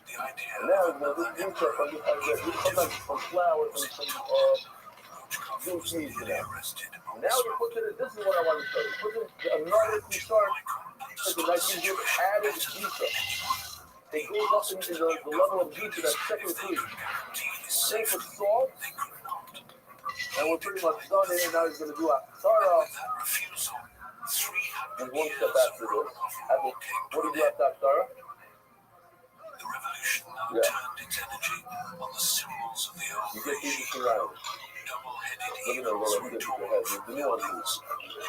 The idea And now, of another this new emperor stuff, I'm just like this. Sometimes it's from flowers and some, Kuchkov doing keys for that. Now you put it, this is what I want to show you. Put in another Kushar, that gives you added Gita. It goes up into the level of Gita, that second key. Same for salt. And we're pretty much done here. Now he's going to do a Tara. There's one step after this. What do you do after Tara? The revolution now turned its energy on the symbols of the old you get these around. double-headed Let me know what I'm getting your head. The nuances.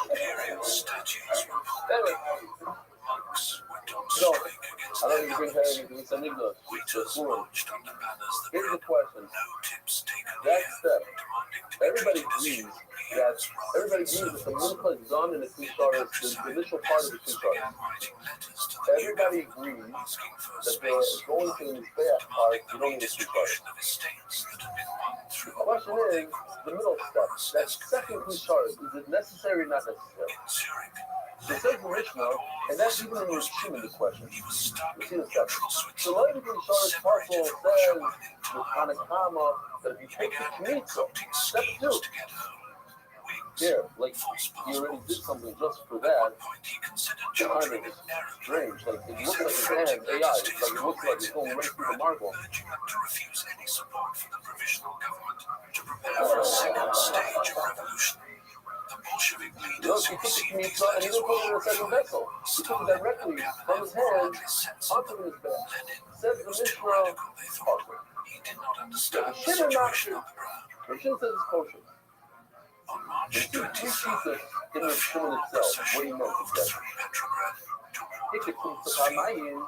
imperial statues were monks went on No, strike against I don't their need to bring government. her anything. Send him the Waiters food. marched under banners that Here's the read, question. "No tips taken That here," step, demanding to be everybody treated as agrees human that beings rather than the mincha is done in the Kushar is the initial part of the peasants Kushar. began writing letters to the new Everybody government agrees asking for a that space, going to the Mizbeach part, demanding you the don't need a Kushar. redistribution of estates that had been won The through question what they is, called the middle step, that second Kushar, is it necessary or not necessary? in Zurich. It says the Mishnah, and that's even in your Shimon, the question. He was stuck You see in the step. neutral So Switzerland, later Kushar is separated possible, from Russia says by an the entire Tanakama, that if you take the began Kmitza, concocting step schemes two, to get home. Wings, here, like false he already did passports. something just for At that. one point, he considered Kind chartering of an aeroplane. strange, like it He looks sent like his frantic hand, AI, letters to it's his like it looks like comrades it's in going right through the Petrograd, marble. urging them to refuse any support for the provisional government to prepare for a second stage of revolution. The Bolshevik Look, leaders he who took the received these Kmitza and he letters didn't put it in were a second vessel. He took it directly from his hand onto his back. Says the was too Mishnah, radical, they thought. kosher. He did not understand the Shimon situation Master, on the ground. Rishon says it's kosher. On March There's two 23rd, pieces in the Shimon itself. What do you know? moved through Petrograd Take the toward Kmitza Pamayim.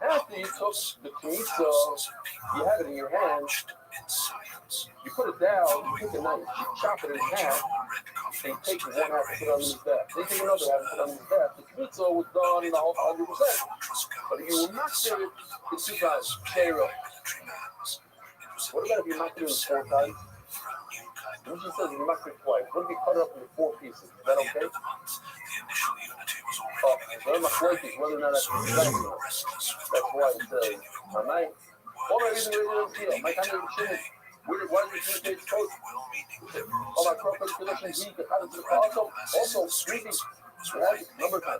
After you took the Kmitza, you have it in your hand, in silence. you put it down, you take a knife, you chop it in half, and take one half and put it on his back. They take another half and put it on his back. The Kmitza was done in the whole 100%. But if you will not do it, it's 2 times. Shera. What about if you knock it in 4 times? The Mishnah says if you knock it twice, what if you cut it up into 4 pieces? Is that okay? They're not quaking whether or not that's exactly. That's why it says, my night. All my reason we didn't my kind of shit. Why did you take coach? All my prophetic connection weak, also sleeping. Number time.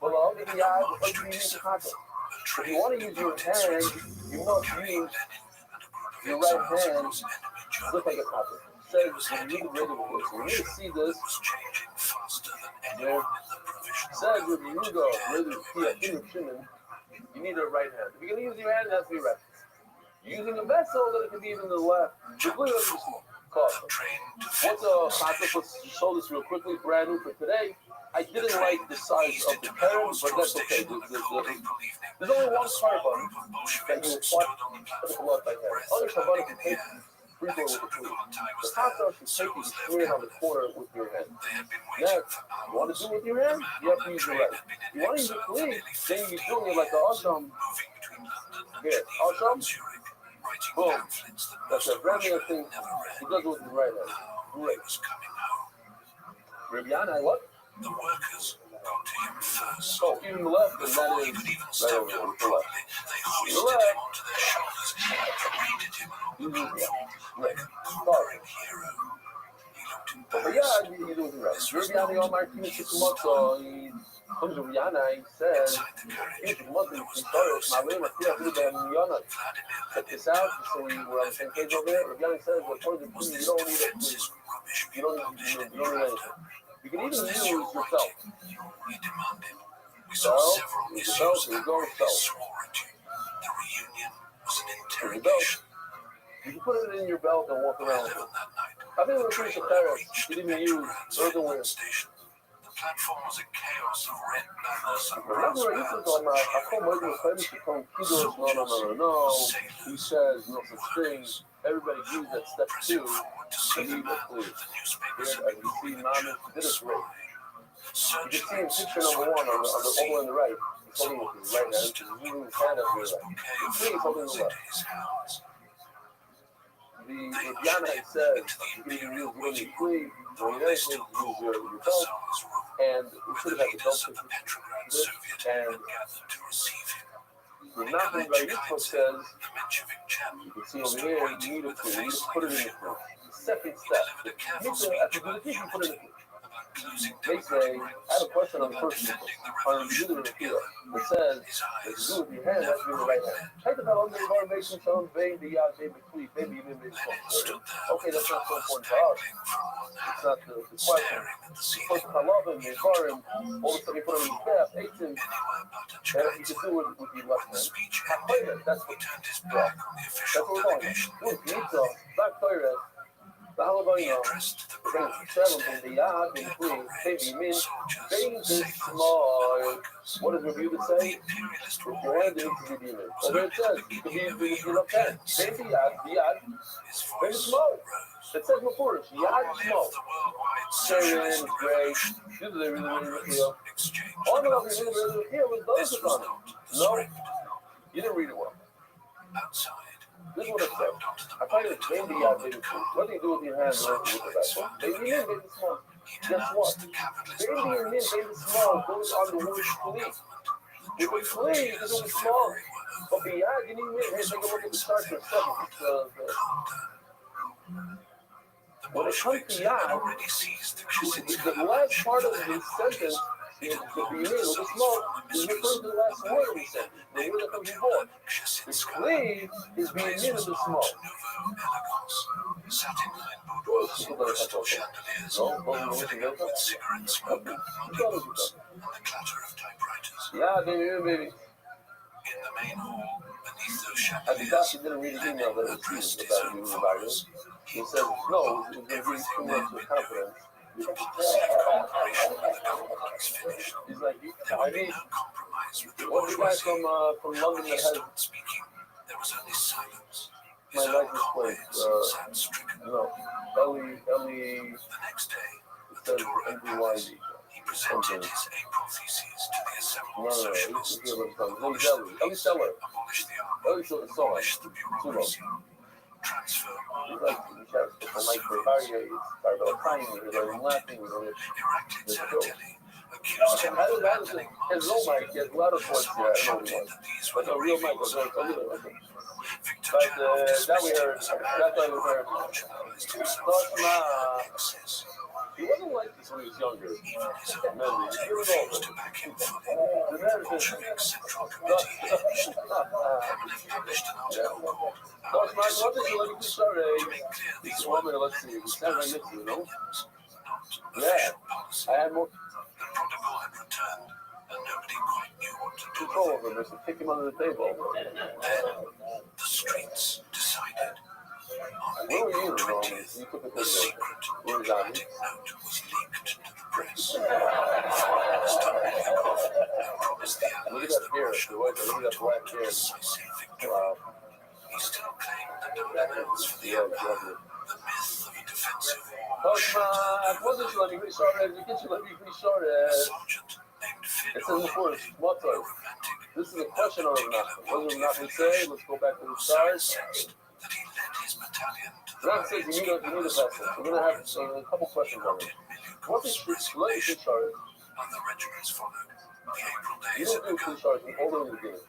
Well, I'll give you eyes, what do you need to contact? If you want to use your hand, you must use your right hand look like a pocket. Says when you read the radio voice, when you see this, there says when you go radio Shimon, you need a right hand. If you're gonna use your hand, it has to be right. Using a vessel, then it can be even the left. Completely small. What's a concept? Let's show this real quickly. Brand new for today. I didn't like the size of the pen, but that's okay. There's only one carbon that you apply to the blood like that. Other carbon you take free throw with the food. The concept is taking straight on the corner with your hand. Next, you want to do it with your hand? You have to use your right. You want to use your clean, then you're doing it like the Asham. Here, Asham. Boom. That's a brand new thing. He does it with his right hand. Great. Rabbi, what? The workers got to him first. Oh, even the left, and Before that he is could even right step over down there, the properly, left. they hoisted him onto their shoulders and paraded him along the platform like a conquering hero. He looked But embarrassed. yeah, he's doing right. Rabbi, all my team took him up, so he comes to Rihanna, he says, Inside the carriage, he's the mother, there he was started, no my way, my feet, I feel that Rihanna. Vladimir Check Lenin this out, turned so we around were on the and same left him page over there. Rabbi says, according to Was you this don't need it, defenseless rubbish you don't published need in your anything. after? You can Was even this use your your belt. writing? He demanded. We saw Belt, several use issues the belt, that you go, really belt. swore at you. The reunion was an Use the belt. interrogation. You can put it in your belt and walk By around 11 with it. that night, I think the we're train pretty had Paris. reached You didn't use Petrograd's earthenware. Finland station. The platform was a chaos of red banners and Remember, brass I used to bands go, I cheering told Michael crowds. Freddy to come, he goes, no. He says, no such thing. Everybody agrees that step 2, Pressing forward to see the the need man is clear. the newspapers Here, had as been you see, calling a Mama German did it spy. great. You can see in Searchlights picture number 1 on the all the way on the right. He's holding it with his right hand. He's using his hand up His here. bouquet of He's holding flowers the into left. his hands. The Rihanna says, you can even use when you sleep, when you use your belt, and we should have had the belt Leaders of the Petrograd this, Soviet and had gathered to receive him. the Nachman Rayitko says, The Menshevik champ you can see over here, you need to put it in the front. second step. Mitzvah, after the you put in the they say, I have a question on the first mitzvah, on the Judah Repeal, that says, that you do with your hand, that's with your right hand. Take the bell under the motivation, some vein, the yard, they between, maybe even maybe okay, that's not so important for us. It's not the question. The first Chalavim, the Varim, all of a sudden you put them in the bath, ate them, and you can do it with your left hand. That's what we're going. Look, mitzvah, back Torah. The Halabayim, the in the yard, between, baby, min, baby, small. What does Rabbi say? With your hand, it needs to be demon. Over it says, you can be with your left hand. Baby, yard, very small. It says before, yard, small. Sharon, gray, this is a really feel. All the others really feel with those on it. No, you didn't read it well. This is what it says. I find it baby yard, baby small. What do you do with your hand or with the back one? Baby in, baby small. Guess what? Baby in, baby small goes on the word flee. With the flee, you can do it small. But the yard, you need min. Hey, take a look at the start for a second. When it comes to yard, the last part of the sentence is the beginning with the small is referring to the last word of the sentence. The word that comes before. The flee is being in the small. Yeah, baby. In the main hall, beneath those chandeliers, I thought she didn't read the email that it was about you about it. He said, no, it was really too much with confidence. the operation of the government was finished. He's like, There would be no compromise with the what's the guy bourgeoisie. from And London when he that has stopped speaking, there was only silence. my His own license comrades plate? sat stricken. No, Ellie, The next day, it at the says Dora Palace, NBYD. he presented his April theses to the assembled No, socialists. this is what it's Abolish called. the Ellie police, Seller. abolish the Ellie army, Seller. abolish the bureaucracy, transfer all He's like, power he has to to the like civilians. Barrier, started all crying, we were laughing, we were Erected let's go. Zaratelli, accused him of abandoning His real Marxism. mic, he has a lot of voice Someone here, I don't know shouted what. that these were But the a real mic ravings was of very man. familiar. Victor But Janov that we dismissed heard, him as a man that's why we who heard. had marginalized himself Tosh through Ma, sheer excess. he wasn't like this when he was younger. Even his own Remember, party he was refused older. to back him fully. The The narrative. Bolshevik Central Committee hinged. Kamenev published an article called Our Tosh Ma, what did you let me Disagreements sorry? to make clear these were Let's see, we Lenin's stand right personal next to you, no? opinions, not Yeah, official policy. I had more The prodigal had returned, and nobody quite knew what to do control with over him, so kick him under the table. him. Then the streets decided. On Where were you, April Norman? 20th, You took a a picture. secret Where was I? diplomatic note was leaked to the press. Foreign Minister Milyukov had promised the Look at Allies that that beard. Russia The would white, look at that front black a beard. decisive victory. Wow. He still claimed the dominance for the Yeah, empire, exactly. the myth of a defensive war. Tosh Ma, wasn't you letting me sorry? You get you let me be sorry. A sergeant named It says Fyodor before, Lenin, what a time? romantic This is a with no question on particular Ronaldo. What party did Ronaldo say? affiliation, Let's go back to the so start. incensed that he led his battalion to the Ron says you need a Mariinsky vessel. Palace We're without going to have orders. a couple questions on Wanted it. What is Milyukov's let me resignation. sorry? Other regiments followed. The April You days didn't had do begun. two stars all the way to the beginning.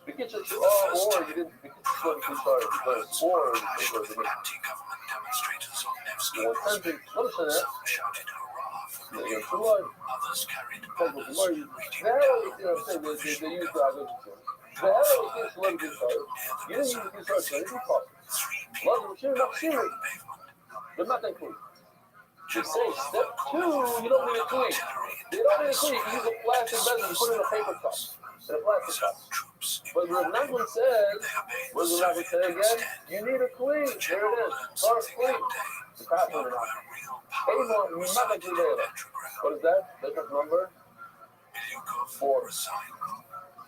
We get you For the first or time, you didn't because pro-government two stars, but crowds or clashed with anti-government demonstrators on Nevsky one Prospect. sentence. Listen to that. Some shouted hurrah for You're Milyukov. too hard. Others carried Because banners the reading hell down with you, with the they provisional use government. the hell with Gunfire this one good stars. echoed near the You didn't use the Kazan good stars, so Cathedral. it's possible. 3 Love people them, cheering up, died on cheering. the pavement. They're not that clean. They General say Lava step called two, out you don't need a for clean. artillery You into don't need a Paris clean. You use a plastic bezel and put it in a paper cup. In a plastic his cup. own troops But ignored him. Ronaldo said, They obeyed what the does Ronaldo Soviet say again? instead. You need a clean. The There general it is. learned Start something clean. that day. The copy Not or where not. real Hey, power no, you're not resided going to in do that. Petrograd. What is that? That's that number? Milyukov Four. resigned.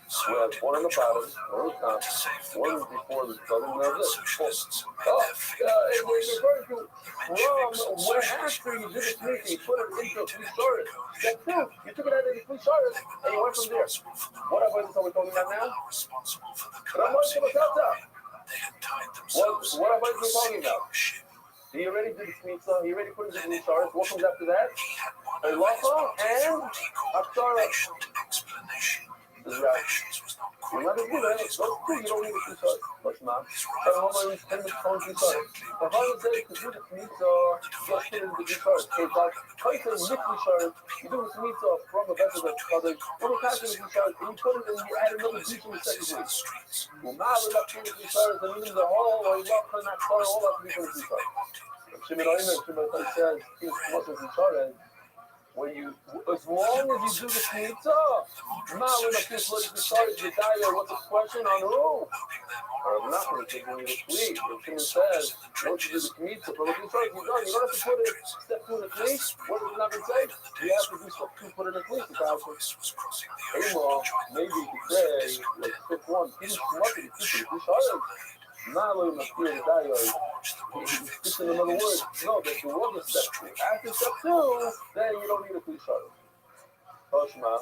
We So have did one on the bottom, Khrushchev. one on the top, To save the one government, before the the southern moderate this. socialists made Oh, their fateful it was choice. referred to The from Mensheviks and where socialist after you did the sneaky, revolutionaries you put it agreed into a to police enter a shortage. coalition Step two, cabinet. you took it out of the police shortage, They were and you now went from there. responsible for the What war. about this? Are we talking They about were now? now responsible for the But I'm not collapse of going the to tell economy. They had tied themselves What to about a you talking sinking about? ship. He already did the sneak stuff, he already put it in the police shortage. What comes after that? He had won A over law his firm party through and what he a called thorough. patient explanation. is Rashi. You're not a good at it. Don't do you don't need a Kushar. What's not? But how many things from Kushar? The Bible says to do the Mitzvah, just put it in the Kushar. So that Kaiser with Kushar, you do the Mitzvah from a vessel that's covered, from a pass in the Kushar, and you put it in, you add another piece in the second week. Well, now we're not doing the Kushar, and even the whole, or you lock on that car, all that to be for the Kushar. Shimon Oimer, Shimon Oimer says, King's Moshe Kushar, when you, as long as you do the Mitzvah, now when the Kushar is decided to die, what's the question on who? Or not going to take me to sleep. The Shimon says, once you do the Mitzvah, but what you say, you don't have to put it step 2 in the Kli. What does it not say? You have to do step 2, put it in the Kli. Maybe you could say, like step 1, King's Moshe Kushar. Not letting the fear die, just in another word. No, there was a step 2. After step 2, then you don't need a police shuttle. Toshma,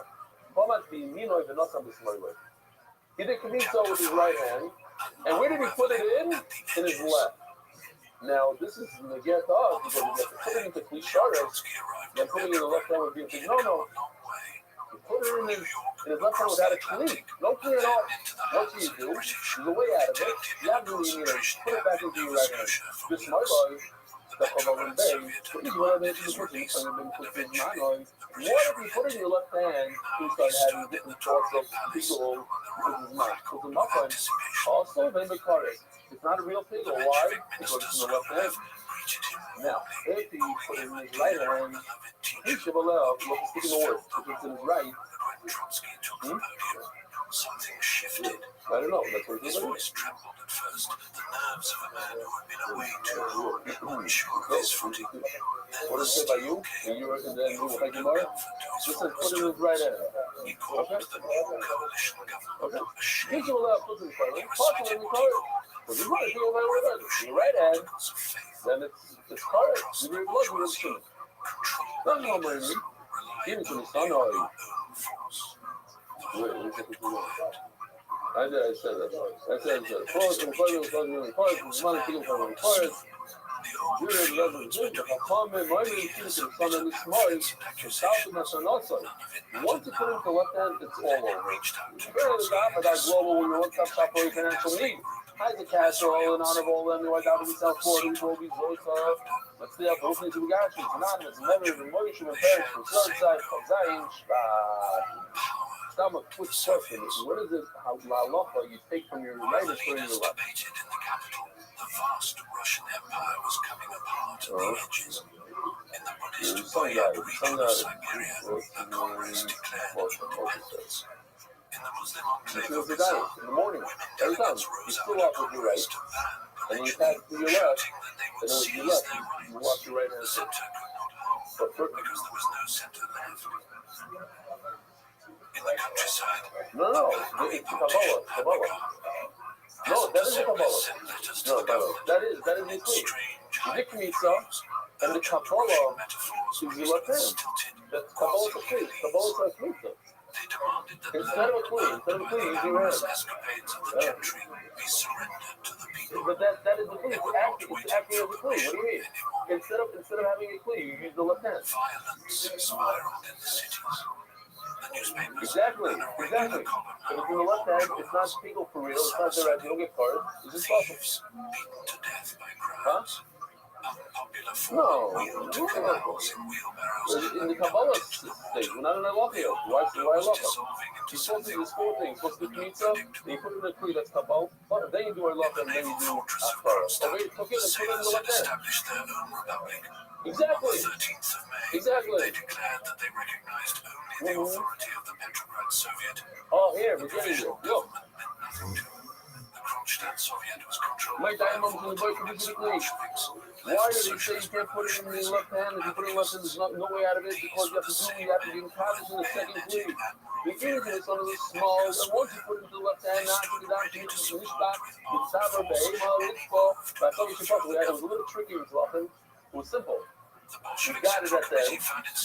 Pomat be Minoi Venosam Bismarway. He did Kavitza with his right hand, and where did he put it in? In his left. Now, this is the get to us, because if you put it into police shuttles, then putting it in the left hand would be a big no. You put it in his left hand without a clean. No clean at all. What do you do? There's a way out of it. You have to put it back into your right hand. This my boy, step up on the bay, put his right hand into the cookie, and then put his mind on. What if you put it in your left hand, you start having different sorts of pickle with his mouth? Because the muffin, also, then the carrot. It's not a real pickle. Why? Because it's in the left hand. Now, if he put it in his right hand, he should allow, look, speaking the word, if it's in his right, something shifted. I don't know. That's what his voice trembled at first. The nerves of a man who had been away too long, unsure of his footing. What does it say about you? And you and then you like your mother? Just says put it in his right hand. He called the new coalition government. Okay. He should allow put it in his right hand. Possibly in the car. But you're right. In your right hand, then it's correct. You're very lucky with the not normally. Give it to me, son. Wait, I said that. I said that. Forward from further was not really required. From money taken from required. During the level of drink, if I come in, my name is the son of the smart, the south of the outside. Once you put it into left hand, it's all over. Barely that, but that global when you want to stop for your financial need. Hide the casserole in honor of all them, you are down to be self-40, will be Zoysa. Let's see how both need to be gashes. Anonymous, never even motion and perish from third side, from Zayin, Stop a quick question. What is it, how la'alocha you take from your right and put in your left? The vast Russian Empire was coming apart at the edges. In the Buddhist region of Siberia, the Congress declared independence. In the Muslim enclave of Islam, in the morning, every time, you still off with your right, and then you pass to your left, and then with your left, you walk your right hand. Center could not hold, because there was no center left. In the countryside, No, it's Kabbalah. No, that is the Kabbalah. No, that is the Kli. The Kmitza and the Kabbalah is your left hand. That's Kabbalah to Kli. Kabbalah to Kmitza. Instead of a Kli, use your hand. But that is the Kli. It's acting as a Kli. What do you mean? Instead of having a Kli, you use the left hand. Violence spiraled in the cities. Exactly. But if you're the left hand, it's not legal for real. It's not direct. You don't get cards. It's just possible. Beaten to death by crowds. Unpopular No. in the Kabbalah state, we're not in Aloha. Why Aloha? You're supposed to do this whole thing. You're supposed to do pizza, then you put it in a Kli, that's Kabbalah. Then you do Aloha, and then you do Akbara. So wait, put it in the left hand. Exactly. They declared that they recognized only the authority of the Petrograd Soviet. Oh, here, we're getting you. Look. The Rothschild Soviet was controlled my diamonds in the boy for physically. Why do they say you can't put it in the left hand? If you put it in the left hand, there's no way out of it because you have to be established in the second Kli. The Indian is one of the small, and once you put it into the left hand, now you get down to the Mishpat, the Saber, the Ema, Litzko. I thought we should talk. It was a little tricky with Lachen. It was simple. You got it at the end.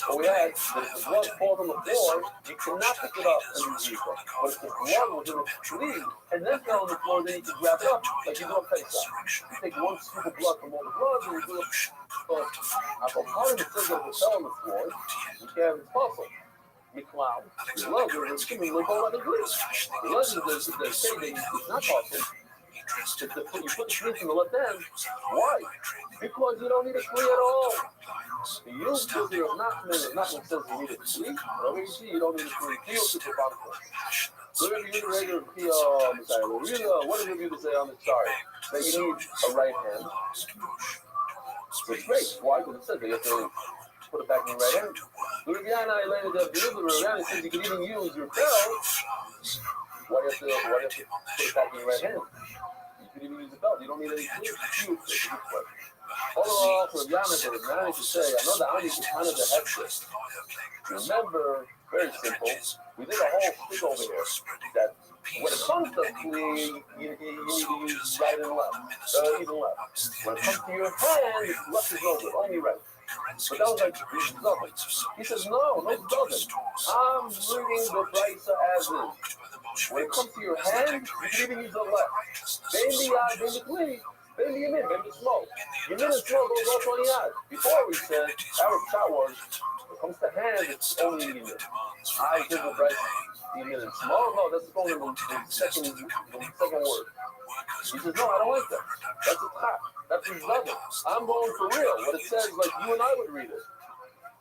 What we had, if the blood falls on the floor, you cannot pick it up and use it. But if the blood was in the sleeve and then fell on the floor, then you can grab it up like you do a face up. You take one scoop of blood from all the blood and you do it. But part of it says that if it fell on the floor, you can't have it possible. McLeod. The love is giving the ball out of Greece. The legend is they say that it's not possible. You put the cleats in the left hand. Why? Because you don't need a cleat at all. The use because you're not says you need a cleat. Whatever you see, you don't need a cleat. Feel to the bottom. So if you ready to feel, what did you say on the chart? That you need a right hand. So it's great. Why? Because it says that you have to put it back in your right hand. Luribiana, Elena, the Luribiana says you can even use your belt. Why do you have to put it back in your right hand? You can even use the belt. You don't need any cleat. Overall, for Yamada, the man to say, I know the Ani is kind of the hectic. Remember, very simple, we did a whole thing over here that when it comes to clean, you need to use right and left, even left. When it comes to your hand, left is no good, only right. But that was like, nothing. He says, no, doesn't. I'm reading the Brisa as is. When it comes to your hand, you can even use the left. Bend the clean. Bend the yamin, bend the smoke. Yamin and smoke goes also on the eye. Before we said, our shot was, when it comes to hand, it's only yamin. I give the right yamin and smoke. No, that's only the second word. He says, no, I don't like that. That's a top. That's another. I'm going for real. What it says, like you and I would read it.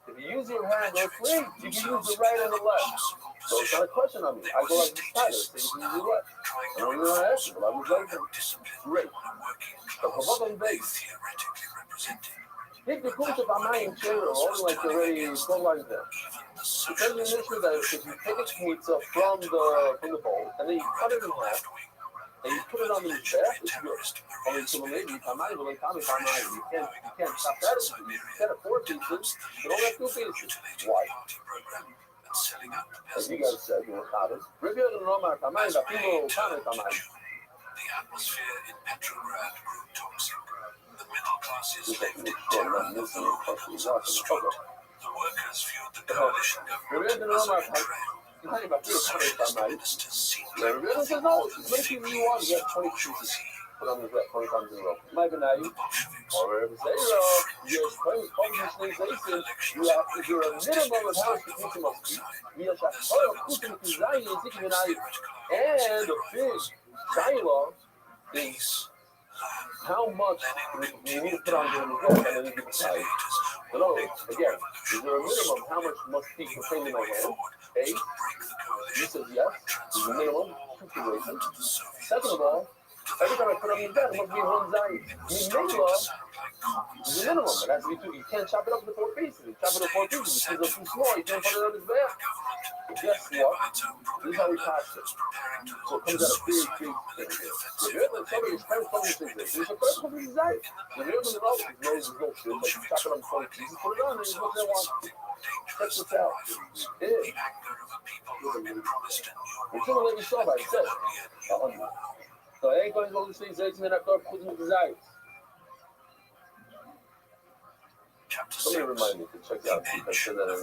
If you use your hand or clean, you can use the right and the left. So it's not a question on me. I go like this tighter, so you can use your left. And when you're not asking, but I was like, great. So for what I'm base, take the course of my mind chair or only like already so like that. It says in the issue that if you take a pizza from the bowl and then you cut it in half, and you put it on the back, it's good. Only to maybe you can't stop that. You can't afford pieces. You don't have 2 pieces. Why? As you guys said, you were cotton. Rabbi and Roma Kamai, the people Kamai Kamai. The atmosphere in Petrograd grew toxic. The middle classes lived in terror of the workers viewed the coalition government as a betrayal. Socialist ministers seemed like says, no, as many people you want, you have 20 pieces. Put on the red, 20 times in a row. Might be now you. Or if it's you're explaining publicization, you have to do a minimum of how much the pizza must be. You have to design and the big Shiloh is how much you need to put on your head and then you can decide. In other words, again, is there a minimum how much must be contained in my hand? A, you said yes, there's a minimum, situation. Second of all, every time I put it on your bed, it must be in one side. Minimum is a minimum. It has to be 2. You can't chop it up into 4 pieces. You chop it into 4 pieces because they're too small. You can't put it on his back. Guess what? This is how we patch it. So it comes out a big thing. If you're able to tell me your friends told me things, there's a person who's inside. If you're able to know, there's no shit, but you chop it up into 20 pieces, put it on, and there's what they want. Check this out. We're going to let you saw by itself. So I ain't going to go to these things and I thought put in desires. Somebody remind me to check out because I said that in